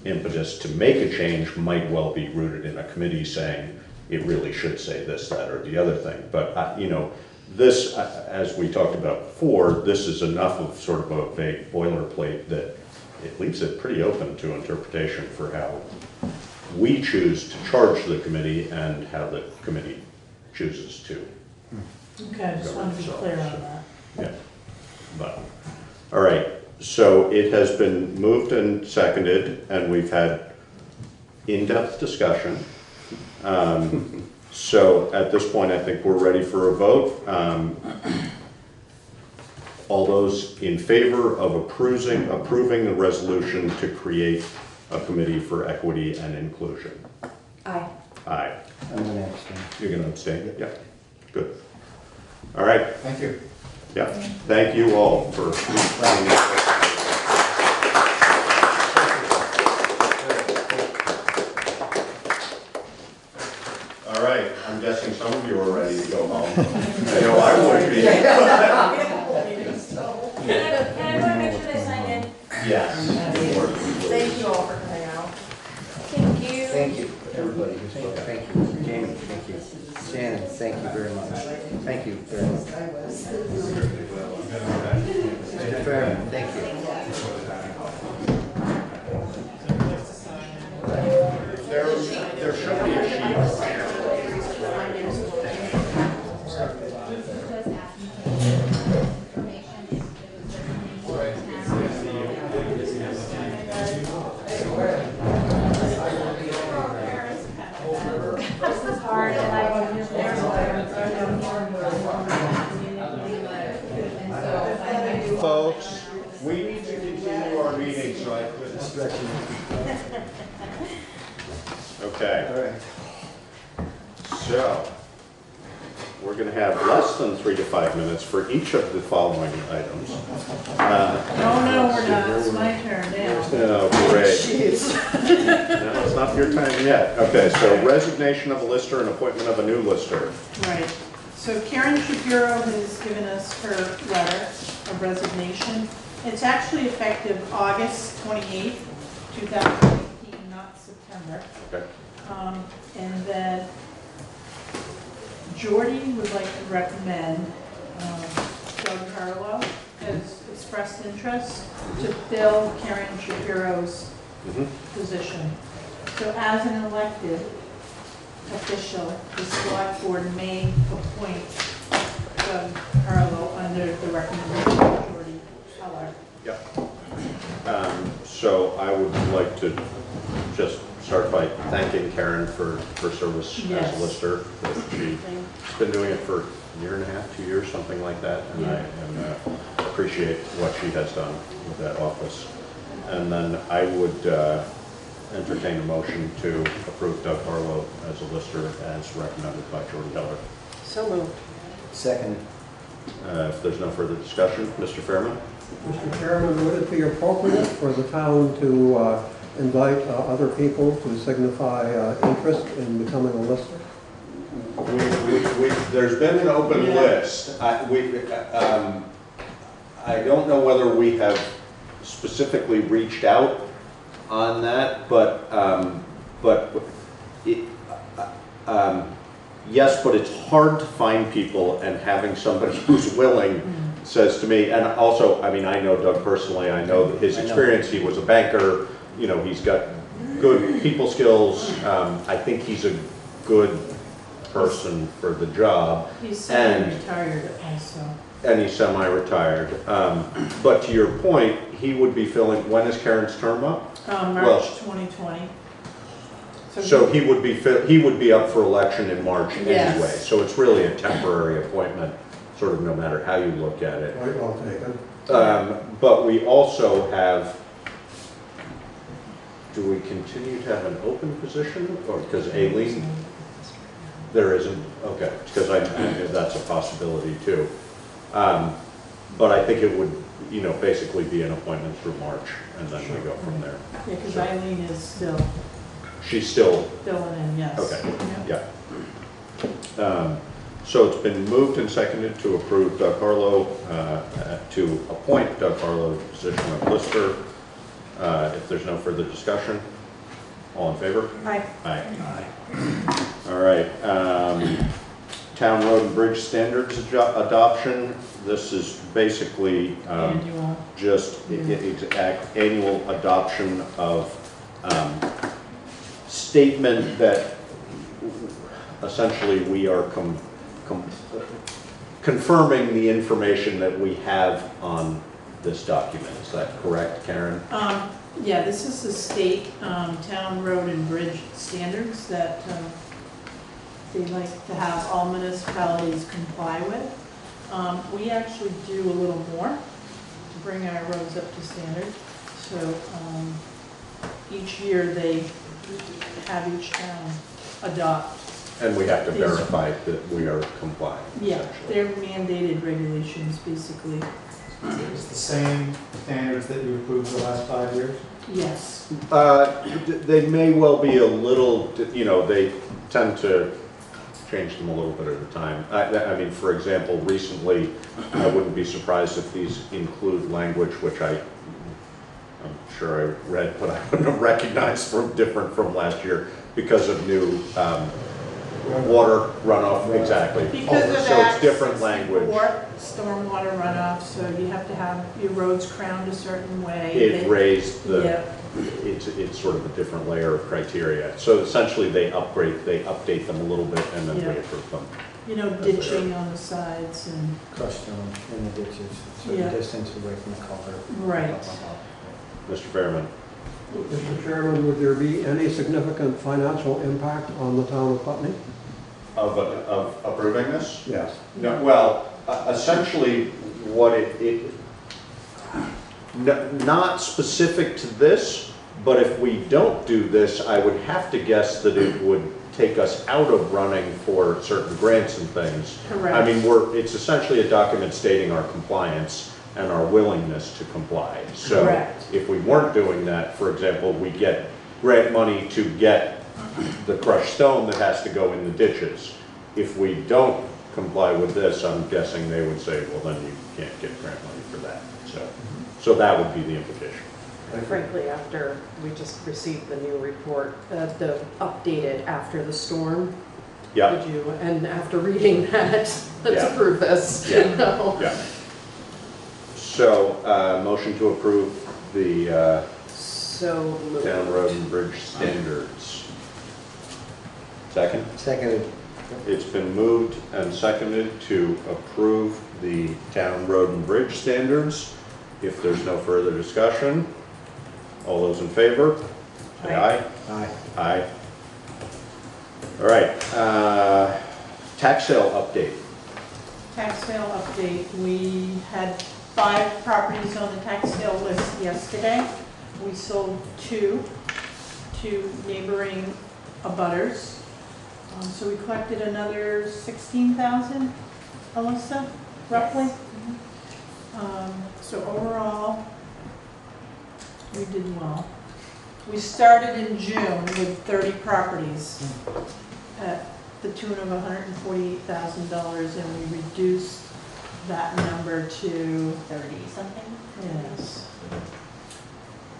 impetus to make a change might well be rooted in a committee saying it really should say this, that, or the other thing. But, you know, this, as we talked about before, this is enough of sort of a vague boilerplate that it leaves it pretty open to interpretation for how we choose to charge the committee and how the committee chooses to. Okay, I just want to be clear on that. Yeah, but, all right, so it has been moved and seconded, and we've had in-depth discussion. So at this point, I think we're ready for a vote. All those in favor of approving the resolution to create a committee for equity and inclusion? Aye. Aye. I'm going to abstain. You're going to abstain? Yeah, good. All right. Thank you. Yeah, thank you all for All right, I'm guessing some of you are ready to go home. I know I would be. Can I go and make sure they sign in? Yes. Thank you all for coming out. Thank you. Thank you, everybody who spoke. Thank you. Jamie, thank you. Shannon, thank you very much. Thank you very much. Mr. Fairman, thank you. There should be a sheet. Folks, we need to continue our meeting, so I could stretch it. Okay. All right. So, we're going to have less than 3 to 5 minutes for each of the following items. No, we're not. It's my turn now. Oh, great. Jeez. No, it's not your time yet. Okay, so resignation of a lister and appointment of a new lister. Right. So Karen Shapiro has given us her letter of resignation. It's actually effective August 28th, 2018, not September. Okay. And then Jordy would like to recommend Doug Harlow has expressed interest to fill Karen Shapiro's position. So as an elected official, the select board may appoint Doug Harlow under the recommendation of Jordy Heller. Yep. So I would like to just start by thanking Karen for her service as a lister. She's been doing it for a year and a half, 2 years, something like that, and I appreciate what she has done with that office. And then I would entertain a motion to approve Doug Harlow as a lister as recommended by Jordy Heller. So moved. Second. If there's no further discussion, Mr. Fairman? Mr. Chairman, would it be appropriate for the town to invite other people to signify interest in becoming a lister? There's been an open list. I don't know whether we have specifically reached out on that, but yes, but it's hard to find people, and having somebody who's willing says to me, and also, I mean, I know Doug personally, I know his experience, he was a banker, you know, he's got good people skills, I think he's a good person for the job. He's semi-retired also. And he's semi-retired. But to your point, he would be filling, when is Karen's term up? March 2020. So he would be up for election in March anyway. Yes. So it's really a temporary appointment, sort of no matter how you look at it. Quite well taken. But we also have, do we continue to have an open position? Or because Aileen, there isn't, okay, because that's a possibility too. But I think it would, you know, basically be an appointment through March, and then we go from there. Yeah, because Eileen is still She's still filling in, yes. okay. Yeah. So it's been moved and seconded to approve Doug Harlow, to appoint Doug Harlow to the position of lister. If there's no further discussion, all in favor? Aye. Aye. All right. Town road and bridge standards adoption. This is basically just annual adoption of statement that essentially we are confirming the information that we have on this document. Is that correct, Karen? Yeah, this is the state town road and bridge standards that they like to have all municipalities comply with. We actually do a little more to bring our roads up to standard. So each year they have each town adopt. And we have to verify that we are complying. Yeah, they're mandated regulations basically. It's the same standards that you approved the last 5 years? Yes. They may well be a little, you know, they tend to change them a little bit at a time. I mean, for example, recently, I wouldn't be surprised if these include language which I'm sure I read, but I wouldn't have recognized from different from last year because of new water runoff, exactly. Because of so that, it's different language. Stormwater runoff, so you have to have your roads crowned a certain way. It raised the, yeah. It's sort of a different layer of criteria. So essentially they update them a little bit and then reapprove them. You know, ditching on the sides and. Crushed stone in the ditches, certain distance away from the culvert. Right. Mr. Fairman. Mr. Chairman, would there be any significant financial impact on the town of Putney? Of approving this? Yes. No, well, essentially what not specific to this, but if we don't do this, I would have to guess that it would take us out of running for certain grants and things. Correct. I mean, it's essentially a document stating our compliance and our willingness to comply. So correct. If we weren't doing that, for example, we get grant money to get the crushed stone that has to go in the ditches. If we don't comply with this, I'm guessing they would say, well, then you can't get grant money for that. So that would be the implication. Frankly, after we just received the new report, the updated after the storm. Yeah. And after reading that, let's approve this. Yeah. You know? Yeah. So, motion to approve the town road and bridge standards. Second? Seconded. It's been moved and seconded to approve the town road and bridge standards. If there's no further discussion, all those in favor? Say aye. Aye. Aye. All right. Tax sale update. Tax sale update. We had 5 properties on the tax sale list yesterday. We sold 2 to neighboring abutters. So we collected another $16,000, Alyssa, roughly. So overall, we did well. We started in June with 30 properties at the tune of $148,000, and we reduced that number to 30-something? Yes.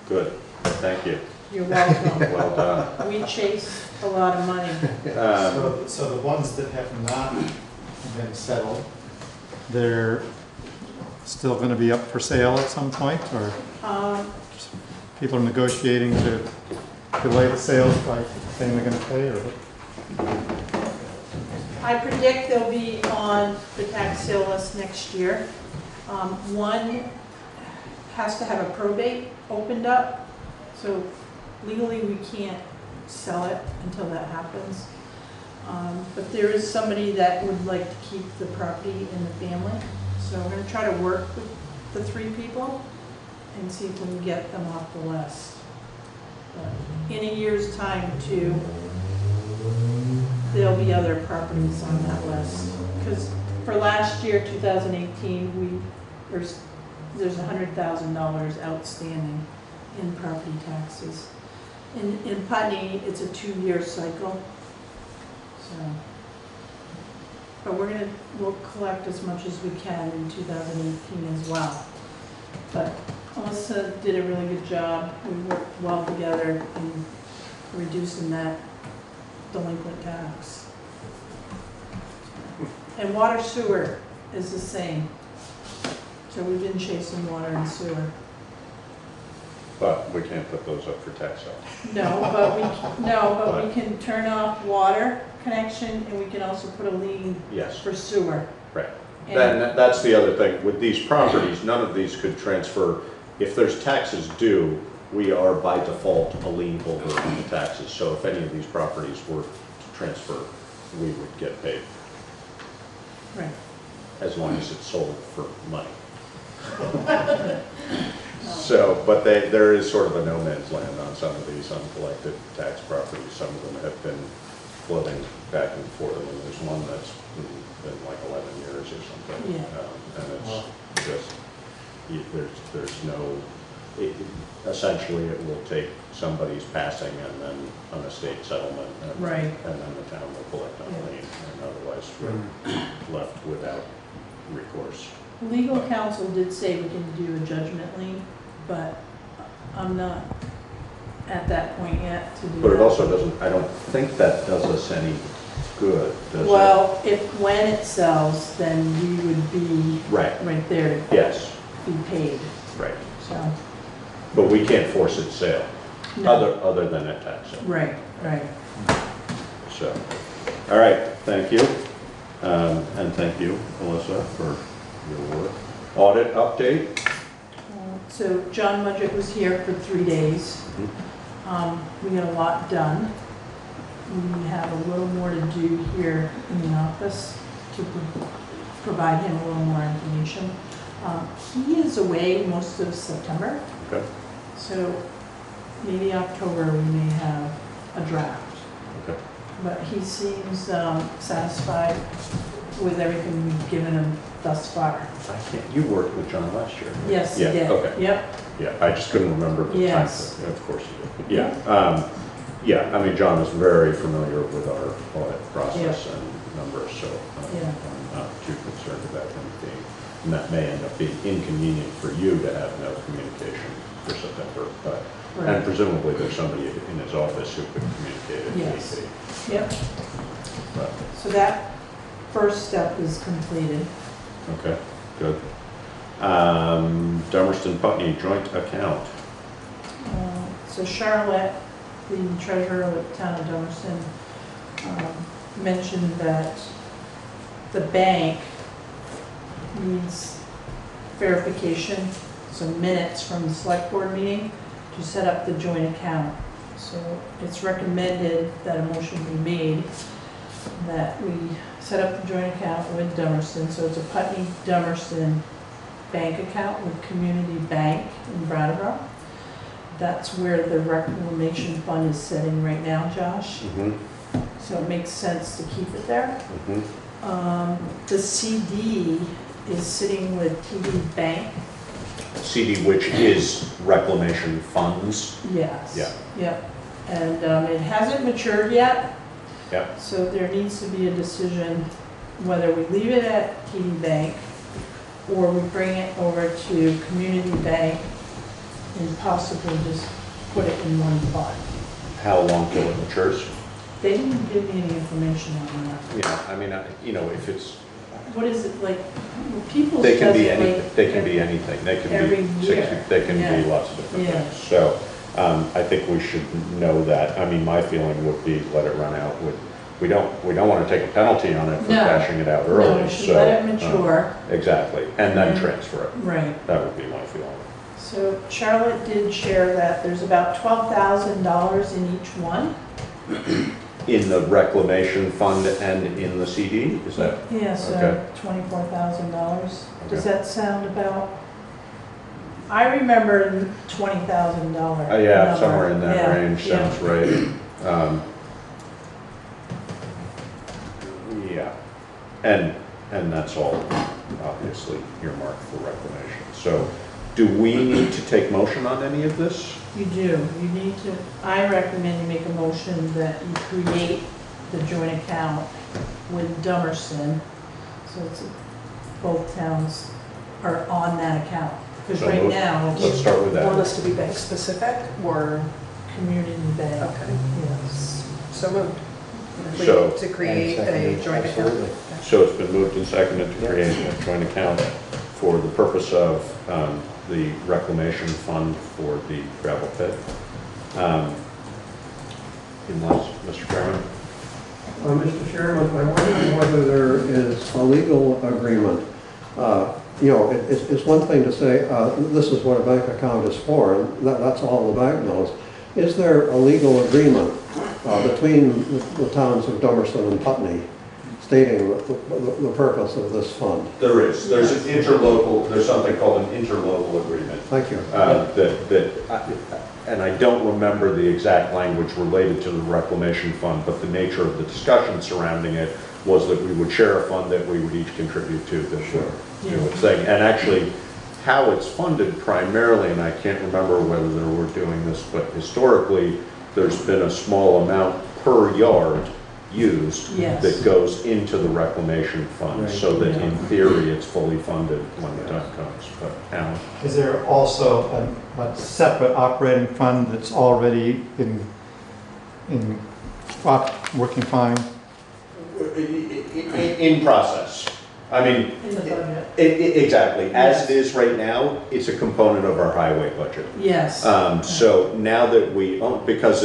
Good, thank you. You're welcome. Well done. We chase a lot of money. So the ones that have not been settled, they're still going to be up for sale at some point, or people are negotiating to delay the sales by saying they're going to pay, or? I predict they'll be on the tax sale list next year. One has to have a probate opened up, so legally we can't sell it until that happens. But there is somebody that would like to keep the property in the family, so we're going to try to work with the 3 people and see if we can get them off the list. But in a year's time too, there'll be other properties on that list. Because for last year, 2018, there's $100,000 outstanding in property taxes. In Putney, it's a 2-year cycle. So, but we'll collect as much as we can in 2018 as well. But Melissa did a really good job. We worked well together in reducing that delinquent tax. And water sewer is the same. So we've been chasing water and sewer. But we can't put those up for tax sale. But we can turn off water connection, and we can also put a lien for sewer. Right. Then that's the other thing. With these properties, none of these could transfer. If there's taxes due, we are by default a lien holder on the taxes. So if any of these properties were to transfer, we would get paid. Right. As long as it's sold for money. So, but there is sort of a no man's land on some of these uncollected tax properties. Some of them have been floating back and forth. I mean, there's one that's been like 11 years or something. Yeah. And it's just, there's no, essentially it will take somebody's passing and then an estate settlement. And, and then the town will collect on the lien. And otherwise we're left without recourse. Legal counsel did say we can do a judgment lien, but I'm not at that point yet to do that. But it also doesn't, I don't think that does us any good, does it? Well, when it sells, then we would be right there to be paid. Right. So. But we can't force its sale, No. other than at tax sale. Right. So, all right, thank you. And thank you, Melissa, for your work. Audit update? So John Mudgett was here for 3 days. We got a lot done. We have a little more to do here in the office to provide him a little more information. He is away most of September. Okay. So maybe October we may have a draft. Okay. But he seems satisfied with everything we've given him thus far. You worked with John last year. Yes, he did. Okay. Yep. Yeah, I just couldn't remember the time. Of course you did. Yeah. Yeah, I mean, John is very familiar with our audit process and numbers, so I'm not too concerned about him being, and that may end up being inconvenient for you to have no communication for September, but, and presumably there's somebody in his office who could communicate if need be. Yep. So that first step is completed. Okay, good. Dummerston Putney joint account. So Charlotte, the treasurer of the town of Dummerston, mentioned that the bank needs verification, some minutes from the select board meeting to set up the joint account. So it's recommended that a motion be made that we set up the joint account with Dummerston. So it's a Putney Dummerston bank account with Community Bank in Brattleboro. That's where the reclamation fund is sitting right now, Josh. So it makes sense to keep it there. The CD is sitting with TD Bank. CD, which is reclamation funds. Yes. Yeah. Yep. And it hasn't matured yet. Yeah. So there needs to be a decision whether we leave it at TD Bank or we bring it over to Community Bank and possibly just put it in one fund. How long till it matures? They didn't give me any information on that. Yeah, I mean, you know, if it's, What is it, like, people they can be does it anything, like they can be anything, they every can be year. 60, they can be Yeah. lots of different Yeah. things. So, I think we should know that. I mean, my feeling would be let it run out with, we don't want to take a penalty on it for No. cashing it out No, early, we should so. let it mature. Exactly, and then And- transfer it. Right. That would be my feeling. So Charlotte did share that there's about $12,000 in each one. In the reclamation fund and in the CD, is that? Yeah, so Okay. $24,000. Does Okay. that sound about? I remember $20,000. Yeah, somewhere in that Yeah, range yeah. sounds right. Yeah, and that's all obviously earmarked for reclamation. So do we need to take motion on any of this? You do. You need to, I recommend you make a motion that you create the joint account with Dummerston. So it's, both towns are on that account. Because So right moved. now, Let's it's start with Want that. us to be bank specific or? community bank. Okay. Yes. So moved. So- To create And a seconded, joint account. absolutely. So it's been moved and seconded to create a joint account for the purpose of the reclamation fund for the gravel pit. Unless, Mr. Chairman? Mr. Chairman, I wonder whether there is a legal agreement. You know, it's one thing to say, this is what a bank account is for, and that's all the bank knows. Is there a legal agreement between the towns of Dummerston and Putney stating the purpose of this fund? There is. There's an interlocal, there's something called an interlocal agreement. Thank you. And I don't remember the exact language related to the reclamation fund, but the nature of the discussion surrounding it was that we would share a fund that we would each contribute to this year. Thing. And actually, how it's funded primarily, and I can't remember whether we're doing this, but historically, there's been a small amount per yard used Yes. that goes into the reclamation fund, Right. so that Yeah. in theory, it's fully funded when the time comes. But Alan? Is there also a separate operating fund that's already working fine? In process. I mean, In the budget. exactly. As Yes. it is right now, it's a component of our highway budget. Yes. So now that we own, because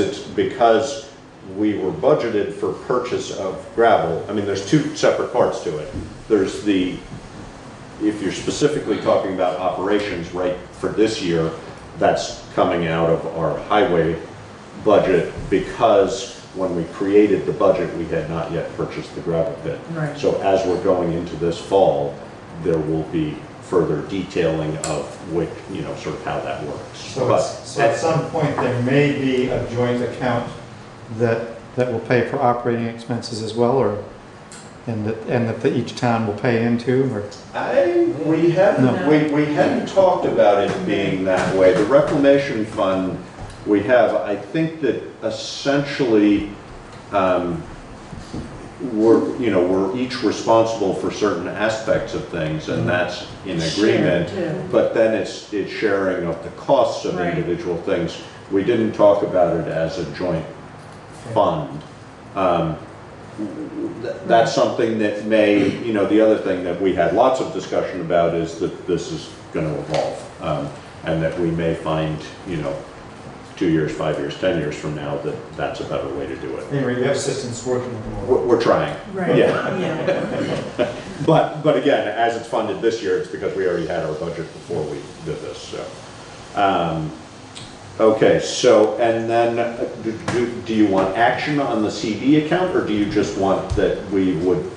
we were budgeted for purchase of gravel, I mean, there's two separate parts to it. There's if you're specifically talking about operations, right, for this year, that's coming out of our highway budget because when we created the budget, we had not yet purchased the gravel pit. Right. So as we're going into this fall, there will be further detailing of which, sort of how that works. So at some point, there may be a joint account that will pay for operating expenses as well, and that each town will pay into, or? We hadn't talked about it being that way. The reclamation fund, I think that essentially, we're each responsible for certain aspects of things, and that's in agreement. But then it's sharing of the costs of individual things. We didn't talk about it as a joint fund. That's something that may, the other thing that we had lots of discussion about is that this is going to evolve, and that we may find, 2 years, 5 years, 10 years from now, that's a better way to do it. Anyway, you have assistants working on it. We're trying. Right. Yeah. But again, as it's funded this year, it's because we already had our budget before we did this, so. Okay, so, and then, do you want action on the CD account, or do you just want that we would,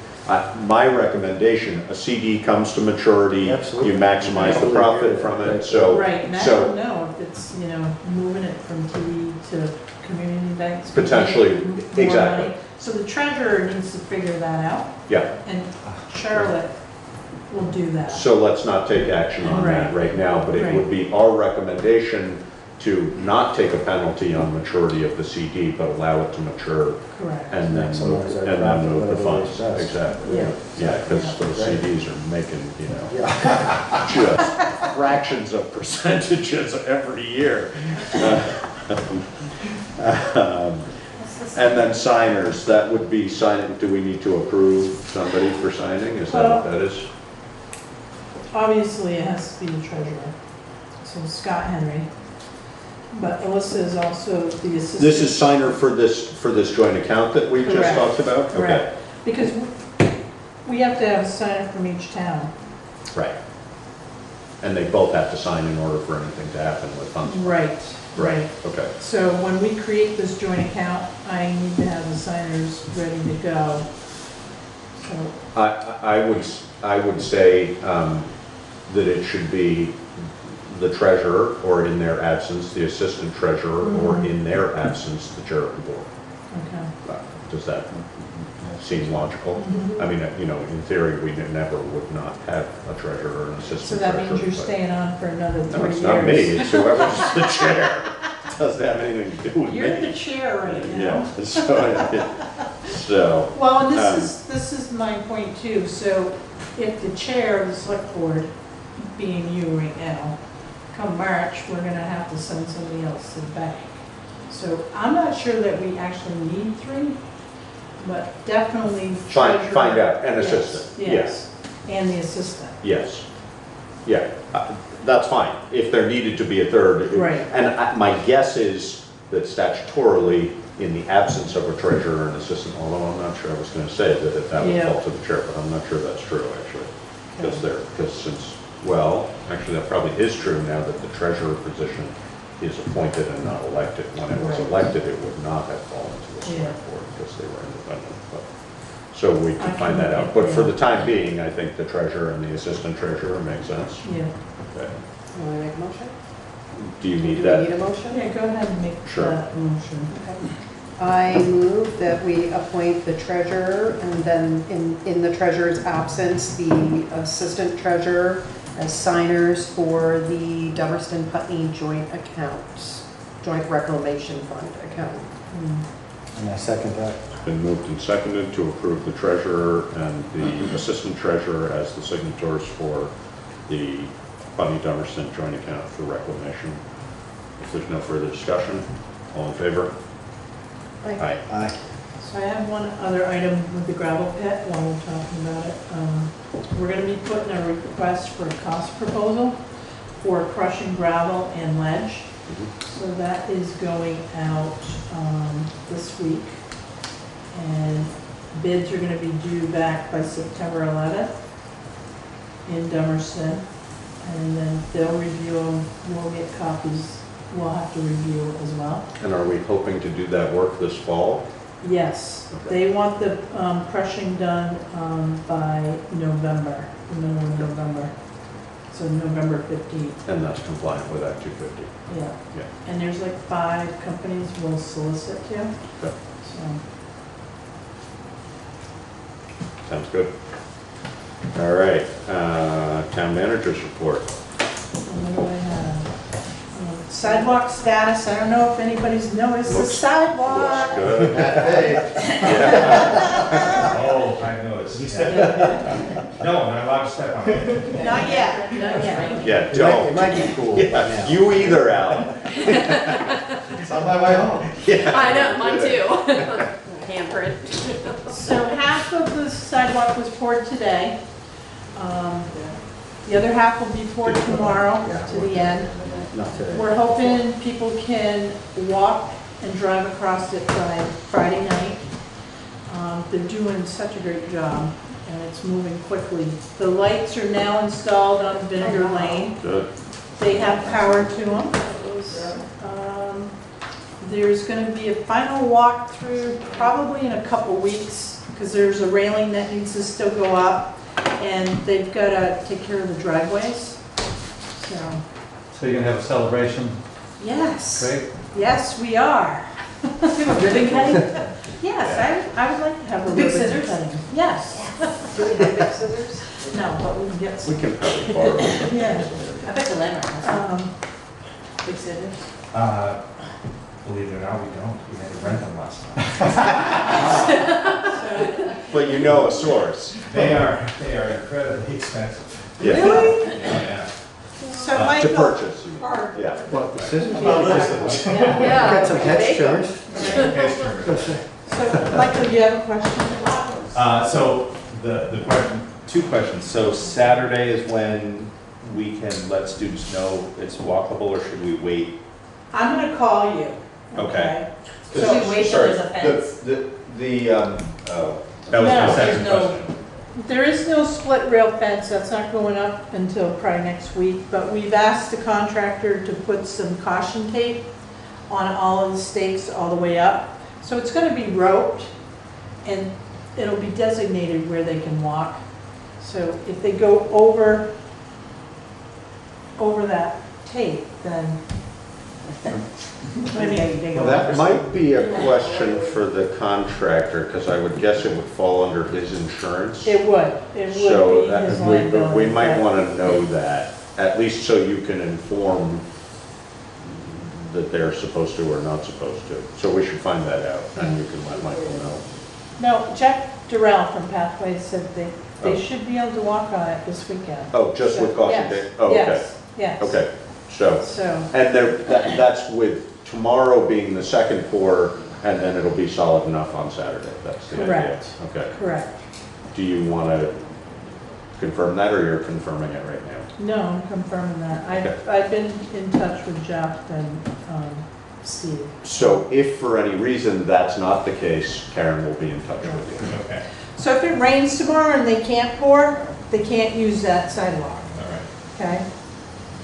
my recommendation, a CD comes to maturity, Absolutely. you maximize the profit from it, so. Right, and I don't know if it's, moving it from TD to community banks. Potentially, more exactly. money. So the treasurer needs to figure that out, Yeah, and Charlotte will do that. so let's not take action on that right now, but it would be our recommendation to not take a penalty on maturity of the CD, but allow it to mature Correct. and then Maximize our and then profit, move the whatever funds. works best. Exactly. Yeah. Yeah, because those Right. CDs are making, Yeah. just fractions of percentages every year. And then signers, that would be signing, do we need to approve somebody for signing? Is that what that is? Obviously, it has to be the treasurer, so Scott Henry. But Alyssa is also the assistant. This is signer for this joint account that we just Correct. talked about? Okay. Correct. Because we have to have a signer from each town. Right. And they both have to sign in order for anything to happen with funds. Right, right. Okay. So when we create this joint account, I need to have the signers ready to go. So, I would say that it should be the treasurer, or in their absence, the assistant treasurer, or in their absence, the chair of the board. okay. Does that seem logical? I mean, in theory, we never would not have a treasurer or an assistant So treasurer. that means you're but- staying on for another 3 No, years. it's not me, it's whoever's the chair. Doesn't have anything to do with me. You're the chair right now. Yeah, so, Well, and this is my point too. So if the chair of the select board, being you right now, come March, we're gonna have to send somebody else to the bank. So I'm not sure that we actually need 3, but definitely treasurer. find out, an Yes, assistant, Yes, and the assistant. yes. Yeah, that's fine, if there needed to be a third. Right. And my guess is that statutorily, in the absence of a treasurer and assistant, although I'm not sure, I was gonna say that would Yeah. fall to the chair, but I'm not sure that's true, actually. Because since, well, actually, that probably is true now that the treasurer position is appointed and not elected. When it was Right. elected, it would not have fallen to the select board because they were independent. But so we can find that out. But for the time being, I think the treasurer and the assistant treasurer make sense. Yeah. Okay. You want to make a motion? Do you need Do we need that? a motion? Yeah, go ahead and make Sure. that motion. I move that we appoint the treasurer and then in the treasurer's absence, the assistant treasurer as signers for the Dummerston Putney joint account, joint reclamation fund account. And I second that. Been moved and seconded to approve the treasurer and the assistant treasurer as the signatories for the Putney Dummerston joint account for reclamation. If there's no further discussion, all in favor? Aye. Aye. So I have one other item with the gravel pit while we're talking about it. We're gonna be putting a request for a cost proposal for crushing gravel and ledge. So that is going out this week. And bids are gonna be due back by September 11th in Dummerston. And then they'll review them, we'll get copies, we'll have to review as well. And are we hoping to do that work this fall? Yes, Okay. they want the crushing done by November, the middle of November. So November 15th, And that's compliant with Act 250? yeah. Yeah. And there's like 5 companies will solicit to, Okay. so. Sounds good. All right, town manager's report. What do I have? Sidewalk status, I don't know if anybody's noticed the Looks sidewalk. good. Oh, I noticed. No, I'm not allowed to step on it. Not yet, not yet. Yeah, It don't. might be cool by Yeah, now. you either, Alan. It's on my way home. Yeah. I know, mine too. Handprint. So half of the sidewalk was poured today. The other half will be poured tomorrow to the end. Not today. We're hoping people can walk and drive across it by Friday night. They're doing such a great job and it's moving quickly. The lights are now installed on Vinegar Lane. Good. They have power to them. There's going to be a final walkthrough probably in a couple weeks because there's a railing that needs to still go up and they've got to take care of the driveways. So you're gonna have a celebration? Yes. Great. Yes, we are. Ribbon cutting? Yes, I would like to have a Big ribbon scissors? cutting. Yes. Do we have big scissors? No, but we can get We some. can probably borrow. Yeah. I bet the Landmark has some. Um, Big scissors. Believe it or not, we don't. We had to rent them last time. But you know a source. They are incredibly expensive. Yeah. Really? Yeah. So To Michael. purchase. Or- Yeah. What, the scissors? Yeah. Got some head trimmers. So Michael, do you have a question? So the question, two questions. So Saturday is when we can let students know it's walkable, or should we wait? I'm gonna call you. Okay. So we wait till there's a fence? That was my No, second there's no- question. There is no split rail fence, that's not going up until probably next week, but we've asked the contractor to put some caution tape on all of the stakes all the way up. So it's gonna be roped, and it'll be designated where they can walk. So if they go over that tape, then. I mean, they go That over. might be a question for the contractor, because I would guess it would fall under his insurance. It would So be that- his we liability. might want to know that, at least so you can inform that they're supposed to or not supposed to. So we should find that out, and you can let Michael know. No, Jack Durrell from Pathways said they Oh. should be able to walk on it this weekend. Oh, just with caution Yes, tape? Oh, okay. Yes. Okay, so, So, and that's with tomorrow being the second pour, and then it'll be solid enough on Saturday, that's the idea? Correct. Okay. correct. Do you want to confirm that, or you're confirming it right now? No, I'm confirming that. Okay. I've been in touch with Jeff and Steve. So if for any reason that's not the case, Karen will be in touch with you. Okay. So if it rains tomorrow and they can't pour, they can't use that sidewalk, All right. okay?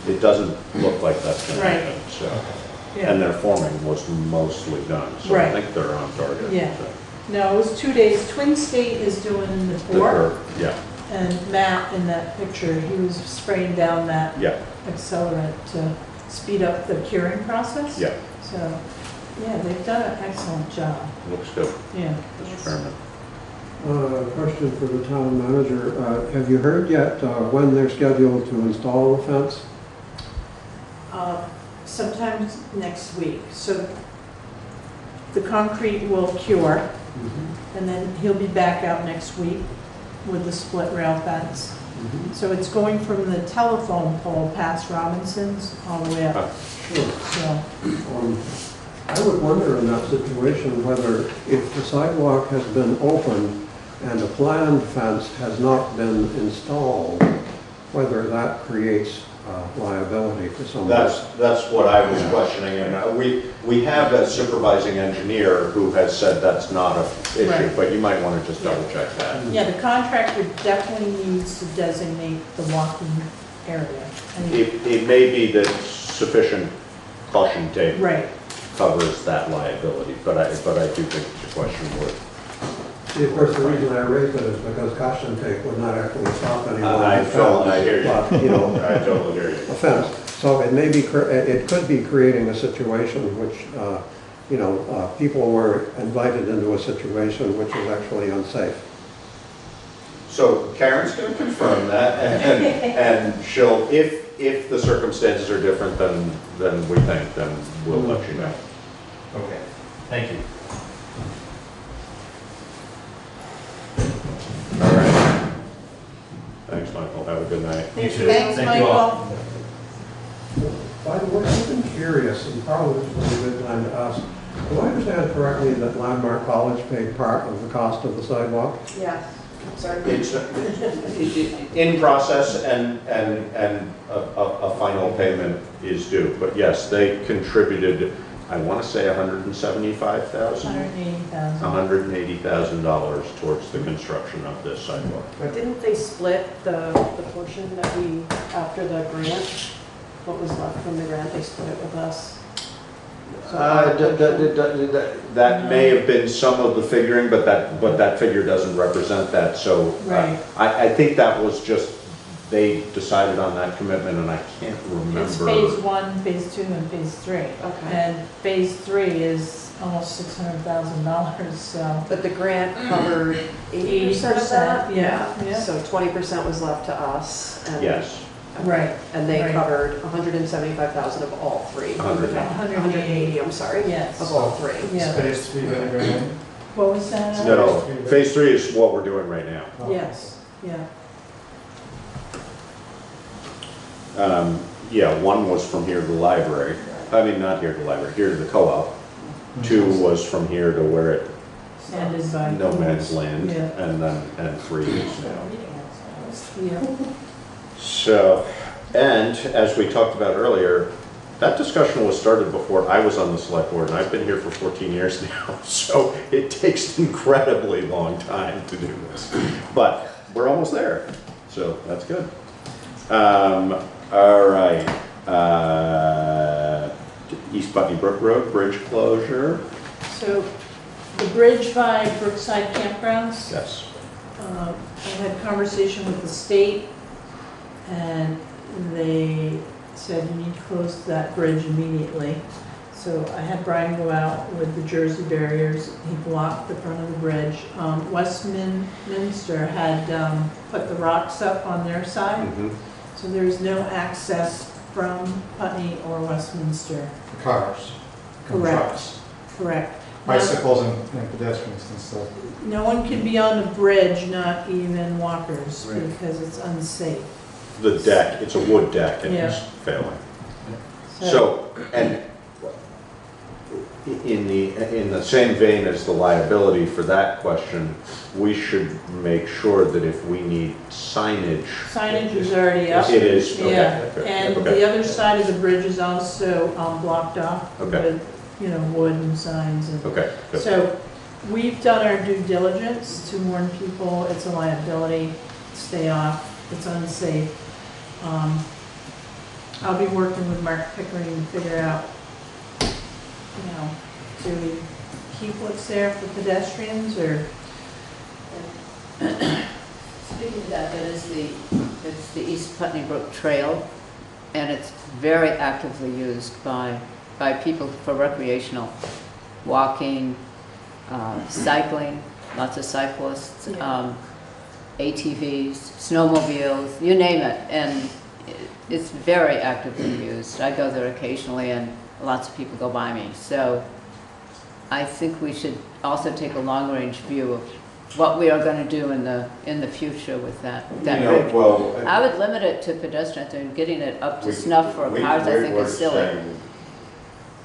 It doesn't look like that's going to Right. happen, so. Yeah. And their forming was mostly done, so I Right. think they're on target. Yeah. so. No, it was 2 days. Twin State is doing the The pour. curve, yeah, And Matt, in that picture, he was spraying down that yeah, accelerant to speed up the curing process. yeah, So, yeah, they've done an excellent job. looks good, Yeah. Mr. Chairman. Question for the town manager. Have you heard yet when they're scheduled to install the fence? Sometime next week. So the concrete will cure, and then he'll be back out next week with the split rail fence. So it's going from the telephone pole past Robinson's all the way up. Sure. So, I would wonder in that situation whether if the sidewalk has been opened and a planned fence has not been installed, whether that creates liability for someone. That's what I was questioning, and we have a supervising engineer who has said that's not an issue, Right. but you might want to just double check that. yeah, the contractor definitely needs to designate the walking area. I mean, It may be that sufficient caution tape Right. covers that liability, but I do think the question would. See, of course, the reason I raised it is because caution tape would not actually stop anyone. I hear you. But, you know, I totally hear you. offense. So it may be, it could be creating a situation which, people were invited into a situation which was actually unsafe. So Karen's going to confirm that, and she'll, if the circumstances are different than we think, then we'll let you know. Okay. Thank you. All right. Thanks, Michael. Have a good night. You too. Thanks, Thank you all. Michael. By the way, I've been curious, and probably this would be a good time to ask, do I understand correctly that Landmark College paid part of the cost of the sidewalk? Yeah, sorry. It's in process, and a final payment is due. But yes, they contributed, I want to say $175,000? $180,000 towards the construction of this sidewalk. Didn't they split the portion that we, after the grant, what was left from the grant, they split it with us? So That may have been some of the figuring, but that figure doesn't represent that. So Right. I think that was just, they decided on that commitment, and I can't remember. It's phase 1, phase 2, and phase 3. Okay. And phase 3 is almost $600,000, so. But the grant covered 80% of that? Yeah. So 20% was left to us. And Yes. Right. And they Right. covered 175,000 of all three. 180. I'm sorry. Yes. Of all three. Yeah. Phase 3 Vinegar Lane. What was that? No, phase 3 is what we're doing right now. Yes, yeah. Yeah, one was from here to the library. I mean, not here to the library, here to the co-op. 2 was from here to where it, Ended by. no man's land, Yeah. and 3 is now. Yeah. So, and as we talked about earlier, that discussion was started before I was on the select board, and I've been here for 14 years now, so it takes an incredibly long time to do this. But we're almost there, so that's good. All right, East Putney Brook Road, bridge closure. So the bridge by Brookside Campgrounds, Yes. I had a conversation with the state, and they said you need to close that bridge immediately. So I had Brian go out with the Jersey barriers. He blocked the front of the bridge. Westminster had put the rocks up on their side, so there's no access from Putney or Westminster. For cars. and Correct. trucks, Correct. Bicycles and pedestrians and stuff. No one can be on the bridge, not even walkers, Right. because it's unsafe. The deck, it's a wood deck and Yeah. it's failing. So, and in the same vein as the liability for that question, we should make sure that if we need signage. Signage is already up. It is, okay. Yeah, Okay, and okay. the other side of the bridge is also blocked off Okay. with, wood and signs and. Okay, good. So we've done our due diligence to warn people it's a liability, stay off, it's unsafe. I'll be working with Mark Pickering to figure out, do we keep what's there for pedestrians or? Speaking of that, it's the East Putney Brook Trail, and it's very actively used by people for recreational walking, cycling, lots of cyclists, ATVs, snowmobiles, you name it, and it's very actively used. I go there occasionally, and lots of people go by me. So I think we should also take a long-range view of what we are going to do in the future with that bridge. Well, I would limit it to pedestrians, and getting it up to snuff for cars, I think is silly.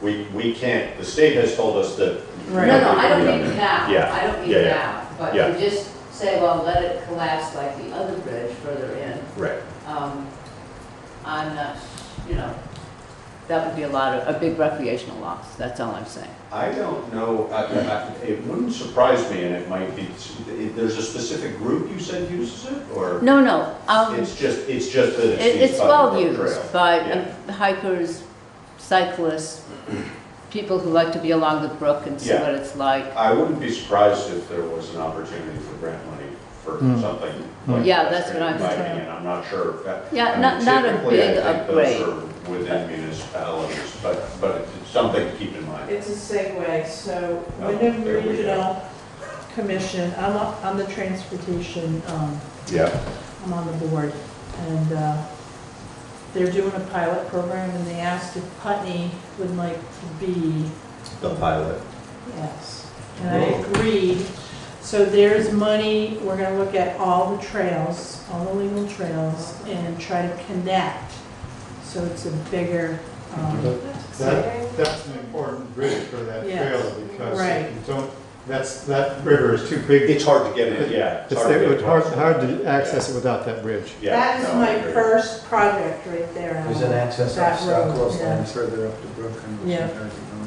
We can't, the state has told us that. No, I don't mean now. Yeah. I don't mean Yeah, yeah. now. But Yeah. you just say, well, let it collapse like the other bridge further in. Right. I'm not, that would be a big recreational loss. That's all I'm saying. I don't know, it wouldn't surprise me, and it might be, there's a specific group you said uses it, or? No. It's just that it's. It's these well Putney used Brook Trail. by Yeah. hikers, cyclists, people who like to be along the brook and see Yeah. what it's like. I wouldn't be surprised if there was an opportunity for grant money for something. like Yeah, that, that's what I'm in my saying. opinion. I'm not sure. Yeah, I mean, not a typically, I big think upgrade. those are within municipalities, but it's something to keep in mind. It's a segue, so Oh, Wyndham there we go. Regional Commission, I'm on the transportation, Yeah. I'm on the board, and they're doing a pilot program, and they asked if Putney would like to be, The pilot. yes, and I agreed. So there's money, we're gonna look at all the trails, all the legal trails, and try to connect, so it's a bigger, That's an important bridge for that Yes. trail, because Right. if you don't, that river is too big. It's hard to get in, yeah. It's hard to access it without that bridge. that is my first project right there. There's an access That off road, South Coast yeah. Line further up the brook and Yeah. going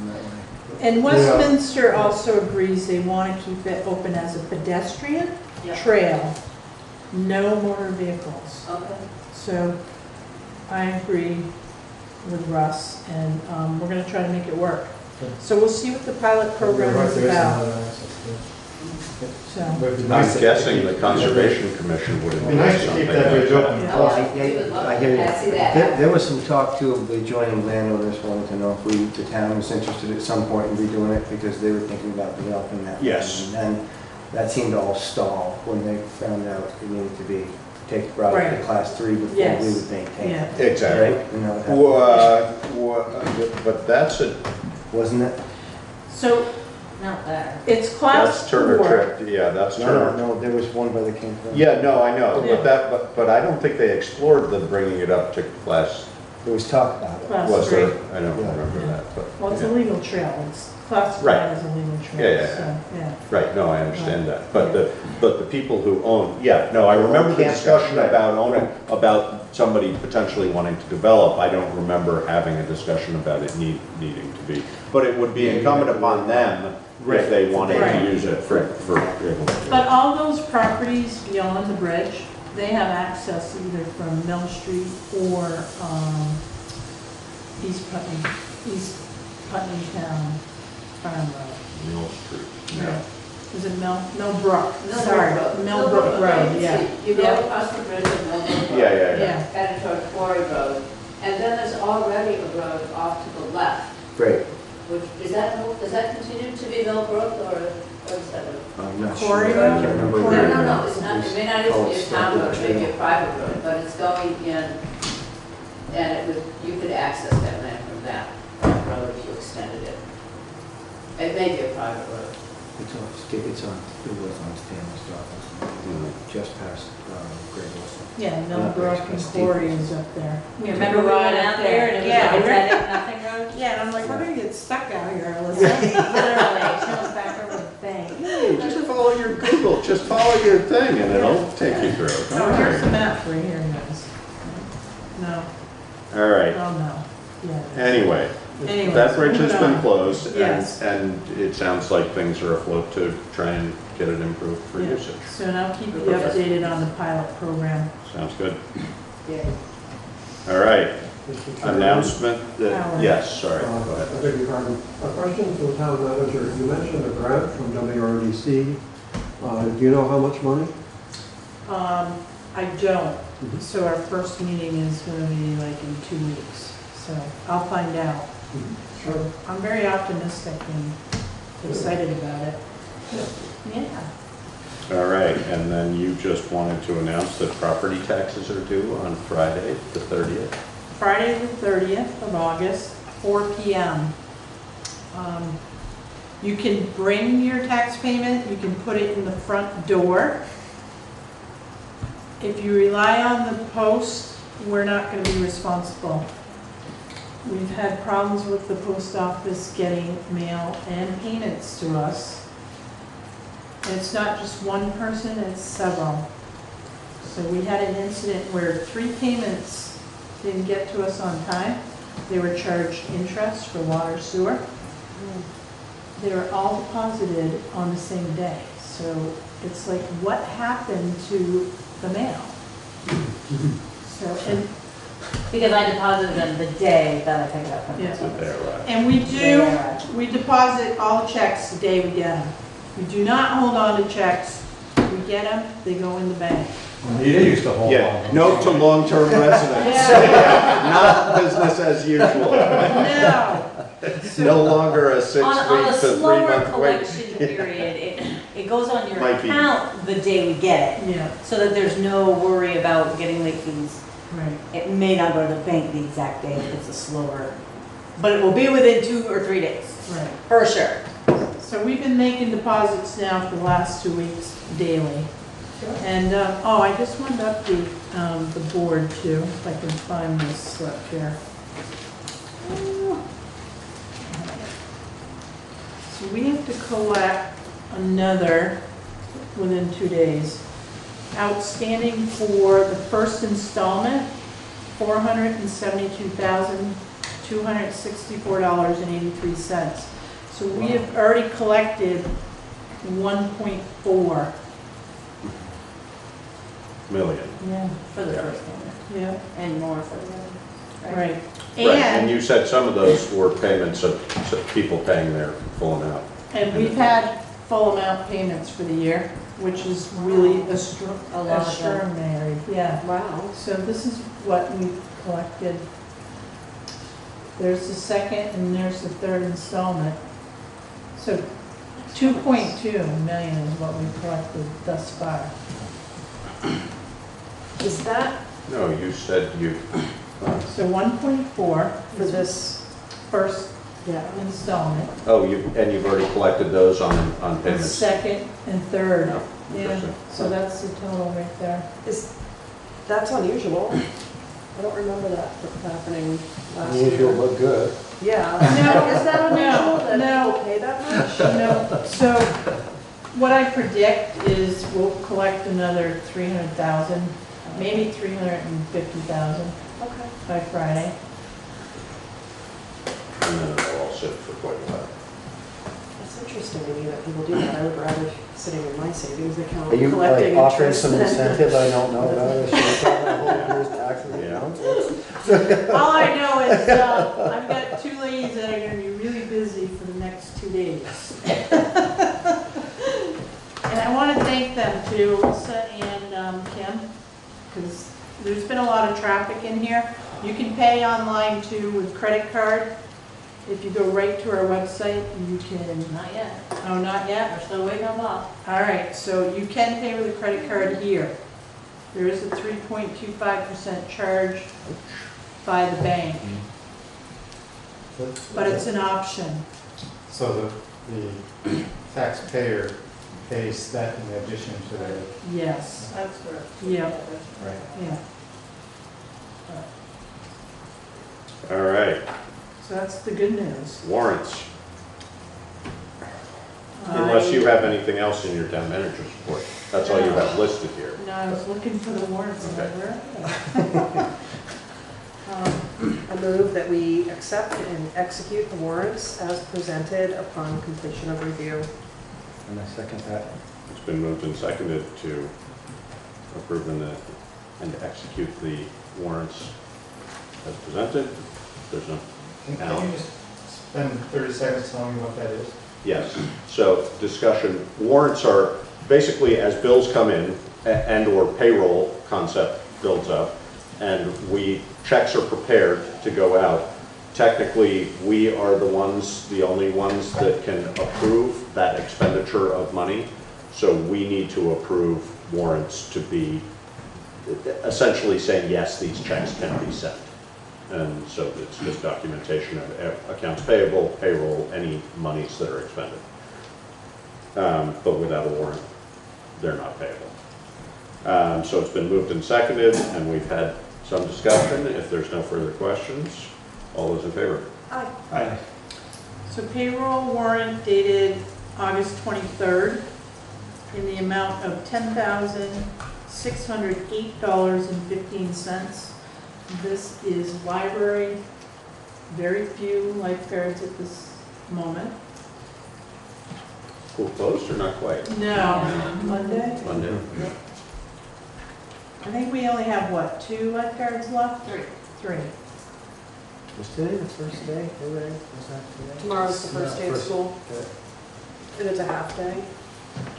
that way. And Yeah. Westminster also agrees they want to keep it open as a pedestrian trail, no motor vehicles. Okay. So I agree with Russ, and we're gonna try to make it work. So we'll see what the pilot program Right, is there is about. another access there. So, But it'd be I'm nice if- guessing the Conservation Commission would. It'd be nice to keep that bridge open. Oh, I hear you. I see that. There was some talk too of the adjoining landowners wanting to know if the town was interested at some point in redoing it, because they were thinking about developing that. Yes. And then that seemed to all stall when they found out it needed to be take the product to Right. class 3 before Yes. we would maintain Yeah. it. Exactly. Right? And that would happen. But that's a, Wasn't it? So Not there. it's class that's Turner 4. Trip, yeah, that's No, Turner. no, there was one by the campground. Yeah, no, I know, Yeah. but I don't think they explored the bringing it up to class, There was talk about it. Class was 3. there? I don't Yeah. remember that, but. Well, it's a yeah. legal trail. It's class 5 Right. is a legal Yeah, trail, yeah, so, yeah. Right, no, I understand that, but the people who own, yeah, no, I remember the Campground, discussion right, about owning, right. about somebody potentially wanting to develop. I don't remember having a discussion about it needing to be, but it would be incumbent upon them if they wanted Right. to use it for. But all those properties beyond the bridge, they have access either from Mill Street or East Putney Town Farm Road. Mill Street. Yeah. Is it Mill Brook? Millbrook Sorry, Road. Millbrook Road, yeah. You go Yeah. across the bridge of Millbrook Road. Yeah. Yeah, Headed toward Quarry Road, and then there's already a road off to the left, Great. which, does that continue to be Millbrook, or what is that? I'm not Quarry sure. I Road? can't remember Quarry where. No, it's not, it may not even be a town road, Colorado it may be a private road, but it's going in, and it would, you could access that land from that road if you extended it. It may be a private road. It's on, it was on Stanley's office, just past Great Wilson. yeah, Millbrook and Quarry is up there. You remember we went out there and it was Yeah, like right. a nothing road? Yeah, and I'm like, we're gonna get stuck out here, Alyssa. Literally, she was back over the bank. Hey, just follow your Google, just follow your thing and it'll take you through. So Don't here's the worry. map right here, guys. No, All right, oh no, yeah. anyway, Anyways, that bridge has moving been on. closed Yes. and it sounds like things are afloat to try and get it improved for Yeah. usage. So now keep you updated on the pilot program. Sounds good. Yeah. All right, Mr. Chairman, announcement, Howard. yes, sorry, go I ahead. beg your pardon. A question to the town manager. You mentioned a grant from WRDC. Do you know how much money? I don't, so our first meeting is gonna be like in 2 weeks, so I'll find out. Sure. I'm very optimistic and excited about it. Yeah. All right, and then you just wanted to announce that property taxes are due on Friday, the 30th. Friday the 30th of August, 4 PM. You can bring your tax payment, you can put it in the front door. If you rely on the post, we're not going to be responsible. We've had problems with the post office getting mail and payments to us. And it's not just one person, it's several. So we had an incident where 3 payments didn't get to us on time. They were charged interest for water, sewer. They were all deposited on the same day. So it's like, what happened to the mail? So, and Because I deposited them the day that I picked it up from the Yeah. post office. There, right. And we deposit all checks the day we get them. We do not hold on to checks. We get them, they go in the bank. You used to hold Yeah, note to long-term residents, not business as usual. No. No longer a 6 On a week to 3 slower month wait. collection period, it goes on your Might be. account the day we get it, Yeah, so that there's no worry about getting late fees. right. It may not go to the bank the exact day if it's a slower, but it will be within 2 or 3 days, Right. for sure. So we've been making deposits now for the last 2 weeks daily. And, I just wanted to update the board too, if I can find this slip here. So we have to collect another within 2 days. Outstanding for the first installment, $472,264.83. So we have already collected 1.4. Million. Yeah. For the first payment, Yeah, and more for the other. right. Right, and And, you said some of those were payments of people paying their full amount. and we've had full amount payments for the year, which is really A lot of them. extraordinary, yeah. Wow. So this is what we've collected. There's the second and there's the third installment. So 2.2 million is what we've collected thus far. Is that No, you said you, So 1.4 for is this? first Yeah. installment, oh, you've already collected those on the payments? second and third. Oh, Yeah, interesting. so that's the total right there. That's unusual. I don't remember that happening last year. Unusual but good. Yeah. No, Is that unusual that no. people pay that much? No, so what I predict is we'll collect another 300,000, maybe 350,000 Okay. by Friday. And then it'll all sit for quite a while. That's interesting to me that people do that. I would rather sitting in my savings account Are you collecting like offering interest some than- incentive I don't know about? I should tell my whole year's taxes and Yeah. accounts. All I know is I've got 2 ladies that are going to be really busy for the next 2 days. And I want to thank them too, Lisa and Kim, because there's been a lot of traffic in here. You can pay online too with credit card. If you go right to our website, you can. Not yet. Oh, not yet? We're still waiting on Bob. All right, so you can pay with a credit card here. There is a 3.25% charge by the bank, but it's an option. So the taxpayer pays that in addition to the. Yes. That's correct. Yeah, Right. yeah. All right, So that's the good news. warrants. Unless you have anything else in your town manager's report. That's all you have listed here. No, I was looking for the warrants Okay. number. I move that we accept and execute the warrants as presented upon completion of review. And I second that. It's been moved and seconded to approve and execute the warrants as presented. There's no. Can you just spend 30 seconds telling me what that is? Yes, so discussion, warrants are basically as bills come in and/or payroll concept builds up, and checks are prepared to go out. Technically, we are the only ones that can approve that expenditure of money, so we need to approve warrants to be essentially saying, yes, these checks can be sent. And so it's just documentation of accounts payable, payroll, any monies that are expended. But without a warrant, they're not payable. So it's been moved and seconded, and we've had some discussion. If there's no further questions, all those in favor? Aye. Aye. So payroll warrant dated August 23rd in the amount of $10,608.15. This is library, very few lifeguards at this moment. School closed or not quite? No, Monday? Monday? I think we only have, what, 2 lifeguards left? 3. Was today the first day? Was that today? Tomorrow's the first day of First- school, okay. and it's a half day.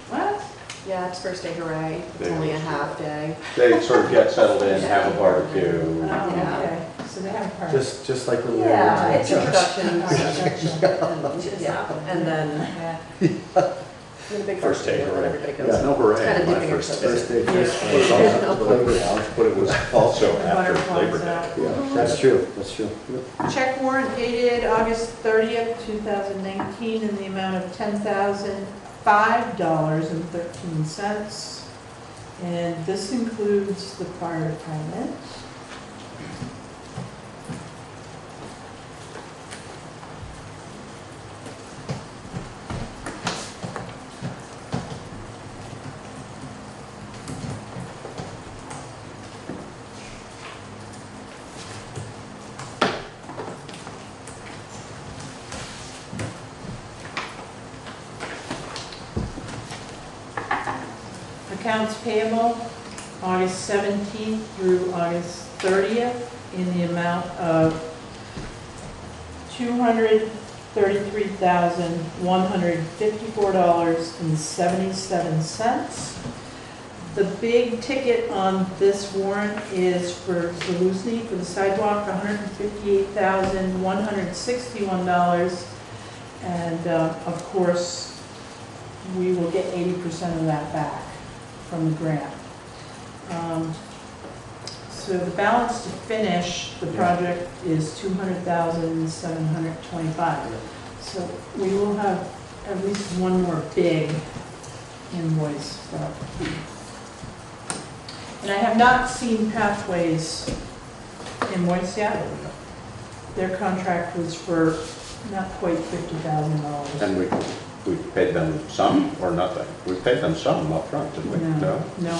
What? Yeah, it's first day hooray. It's Day only a of school. half day. They sort of get settled in, have a barbecue. Oh, Yeah. okay, so they have a party. Just like when we were. Yeah, it's in introductions. Introduction. Yeah, and then Yeah. and a big First day party when hooray. everybody goes. Yeah, no hooray. Kind of My dipping your first toes. First day, But it was also after Labor Day. Yeah, that's true, that's true. Check warrant dated August 30th, 2019 in the amount of $10,005.13. And this includes the fire department. Accounts payable, August 17th through August 30th in the amount of $233,154.77. The big ticket on this warrant is for Zeluzny for the sidewalk, $158,161. And of course, we will get 80% of that back from the grant. So the balance to finish the project is 200,725. So we will have at least one more big invoice. And I have not seen Pathways invoice yet. Their contract was for not quite $50,000. And we paid them some or nothing? We paid them some up front, didn't we? No.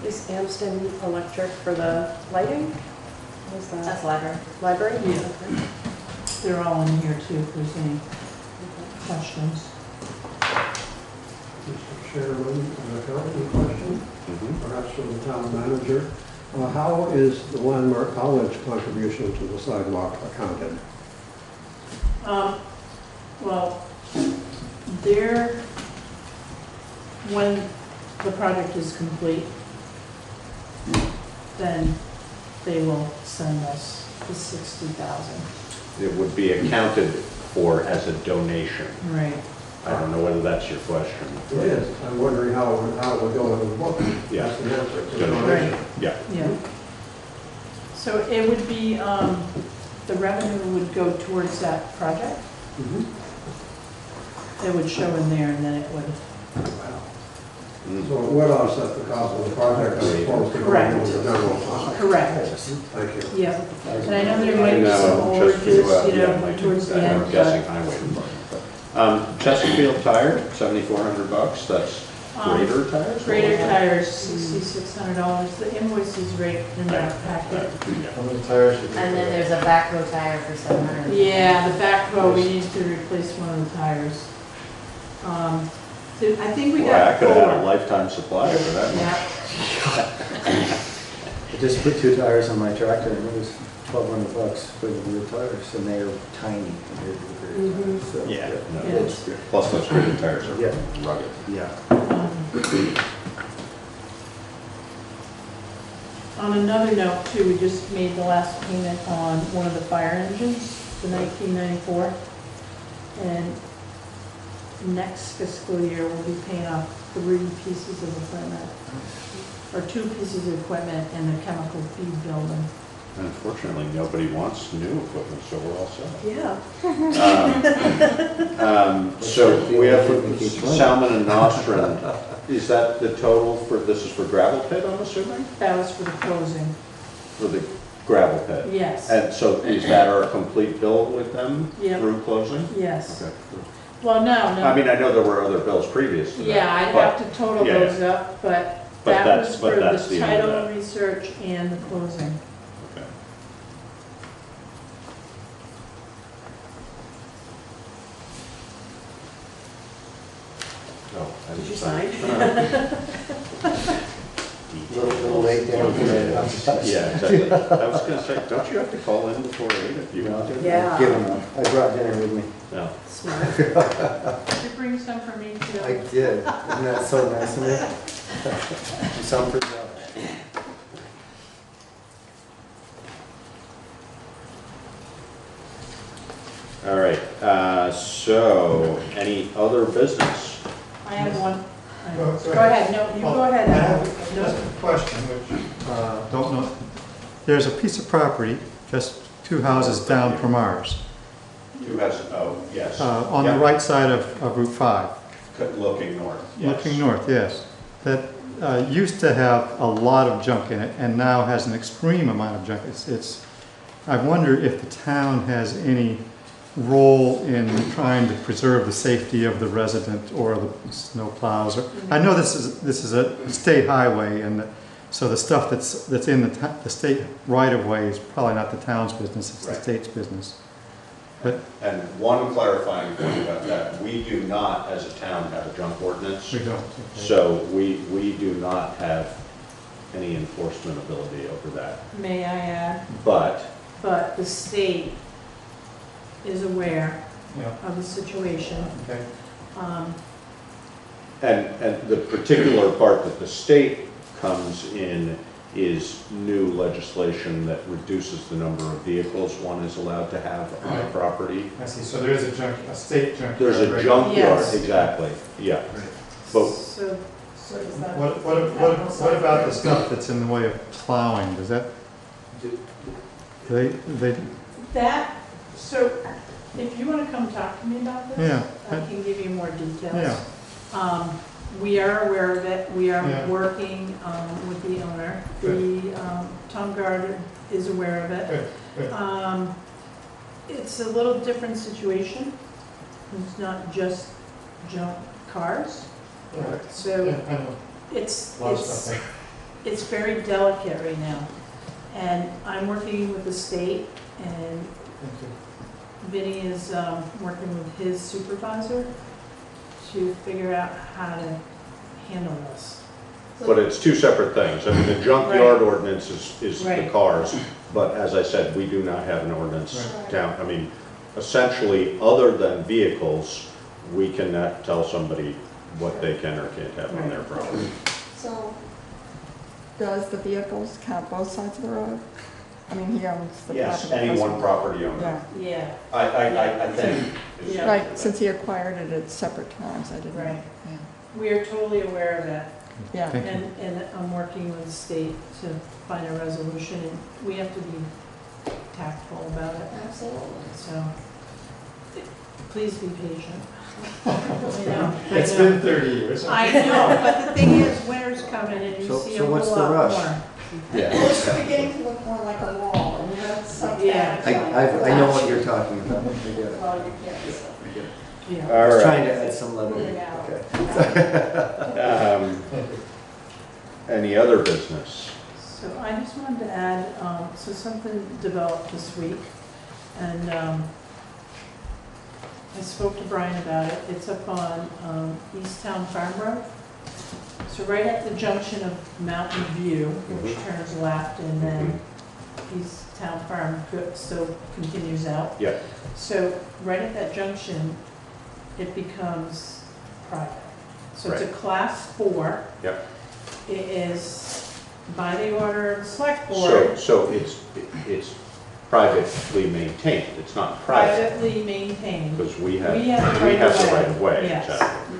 Is Amston Electric for the lighting? What is that? That's library. Library? Yeah. They're all in here too, if there's any questions. Mr. Chairman, an accounting question, perhaps for the town manager. How is the Landmark College contribution to the sidewalk accounted? Well, when the project is complete, then they will send us the 60,000. It would be accounted for as a donation. Right. I don't know whether that's your question. It is. I'm wondering how it would go in the book. Yeah. That's the answer to the Donation. donation. Yeah. Yeah. So it would be, the revenue would go towards that project. It would show in there and then it would. So it would offset the cost of the project as opposed to going into the general fund. Correct. Thank you. Yeah. And I know there might be some overages, towards the end. I'm guessing highway department. Chesterfield Tire, $7,400. That's Greater Tires? Greater Tires, $6,600. The invoice is right in that packet. How many tires? And then there's a back row tire for 700. Yeah, the back row, we need to replace one of the tires. So I think we Boy, I got could have had a 4. lifetime supply for that one. I just put 2 tires on my tractor and it was $1,200 for the rear tires and they're tiny compared to the greater tires. So, Yeah. No, Yeah. that's good. Plus those Greater Tires are rugged. Yeah. On another note too, we just made the last payment on one of the fire engines, the 1994. And next fiscal year, we'll be paying off 3 pieces of equipment, or 2 pieces of equipment in the chemical feed building. Unfortunately, nobody wants new equipment, so we're all set. Yeah. So we have Salmon and Nostrand. Is that the total for, this is for gravel pit, I'm assuming? That was for the closing. For the gravel pit? Yes. And so is that our complete bill with them Yep. through closing? Yes. Okay. Well, no. I mean, I know there were other bills previous to that. Yeah, I'd but- have to total yeah, those yeah. up, but But that that's- was but for that's the the end of title that. research and the closing. Okay. Oh, I Did you sign? Little late there. Yeah, exactly. I was gonna say, don't you have to call in before 8 if you want to? Yeah. Give them one. I brought dinner with me. No. Smart. Did you bring some for me too? I did. Isn't that so nice of me? Some for Josh. All right, so any other business? I have one. Go Go ahead, no, you go ahead. I have just a question, which, don't know. There's a piece of property just 2 houses down from ours, Who has, oh, yes. on the Yep. right side of Route 5. Looking north, yes. Looking north, yes. That used to have a lot of junk in it and now has an extreme amount of junk. I wonder if the town has any role in trying to preserve the safety of the resident or the snow plows. I know this is a state highway, and so the stuff that's in the state right-of-way is probably not the town's business, it's the state's business. But And one clarifying point about that, we do not, as a town, have a junk ordinance. we don't. Okay. So we do not have any enforcement ability over that. May I add? But But the state is aware Yeah. of the situation. Okay. And the particular part that the state comes in is new legislation that reduces the number of vehicles one is allowed to have on the property. I see, so there is a state junkyard. There's a right? junkyard, Yes. exactly, yeah. But So is that? What about the stuff that's in the way of plowing? Does that They, That, so if you want to come talk to me about this, Yeah. I can give you more details. Yeah. We are aware of it. We are Yeah. working with the owner. Tom Gard is aware of it. Good, good. It's a little different situation. It's not just junk cars. Right. So Yeah, I know. it's, A lot of stuff it's very delicate right now. And I'm working with the state, and Thank you. Vinny is working with his supervisor to figure out how to handle this. But it's two separate things. I mean, the junkyard ordinance is the Right. cars, but as I said, we do not have an ordinance Right. down. I mean, essentially, other than vehicles, we cannot tell somebody what they can or can't have on their property. So, does the vehicles count both sides of the road? I mean, he owns the property. Yes, any one property owner. Yeah. Yeah. I think. is- Yeah. Right, since he acquired it at separate times, I didn't. Right. Yeah. We are totally aware of that. Yeah. Thank you. And I'm working with the state to find a resolution, and we have to be tactful about it. Absolutely. So, please be patient. I know. It's been 30 years. I know, but the thing is, winter's coming and you So- see a so whole what's the lot rush? more. Yeah. It's beginning to look more like a wall, and that's something. Yeah. I know what you're talking about. I get it. Well, you can't. I get it. Yeah. All I was right. trying to add some levity. Moving out. Okay. Any other business? So I just wanted to add, so something developed this week, and I spoke to Brian about it. It's up on East Town Farm Road. So right at the junction of Mountain View, which turns left, and then East Town Farm still continues out. Yeah. So right at that junction, it becomes private. So it's a Right. class 4. Yep. It is by the order of the select board, So it's privately maintained. It's not private. privately maintained. Because we have We have the the right right of way. of way. Yes. Exactly.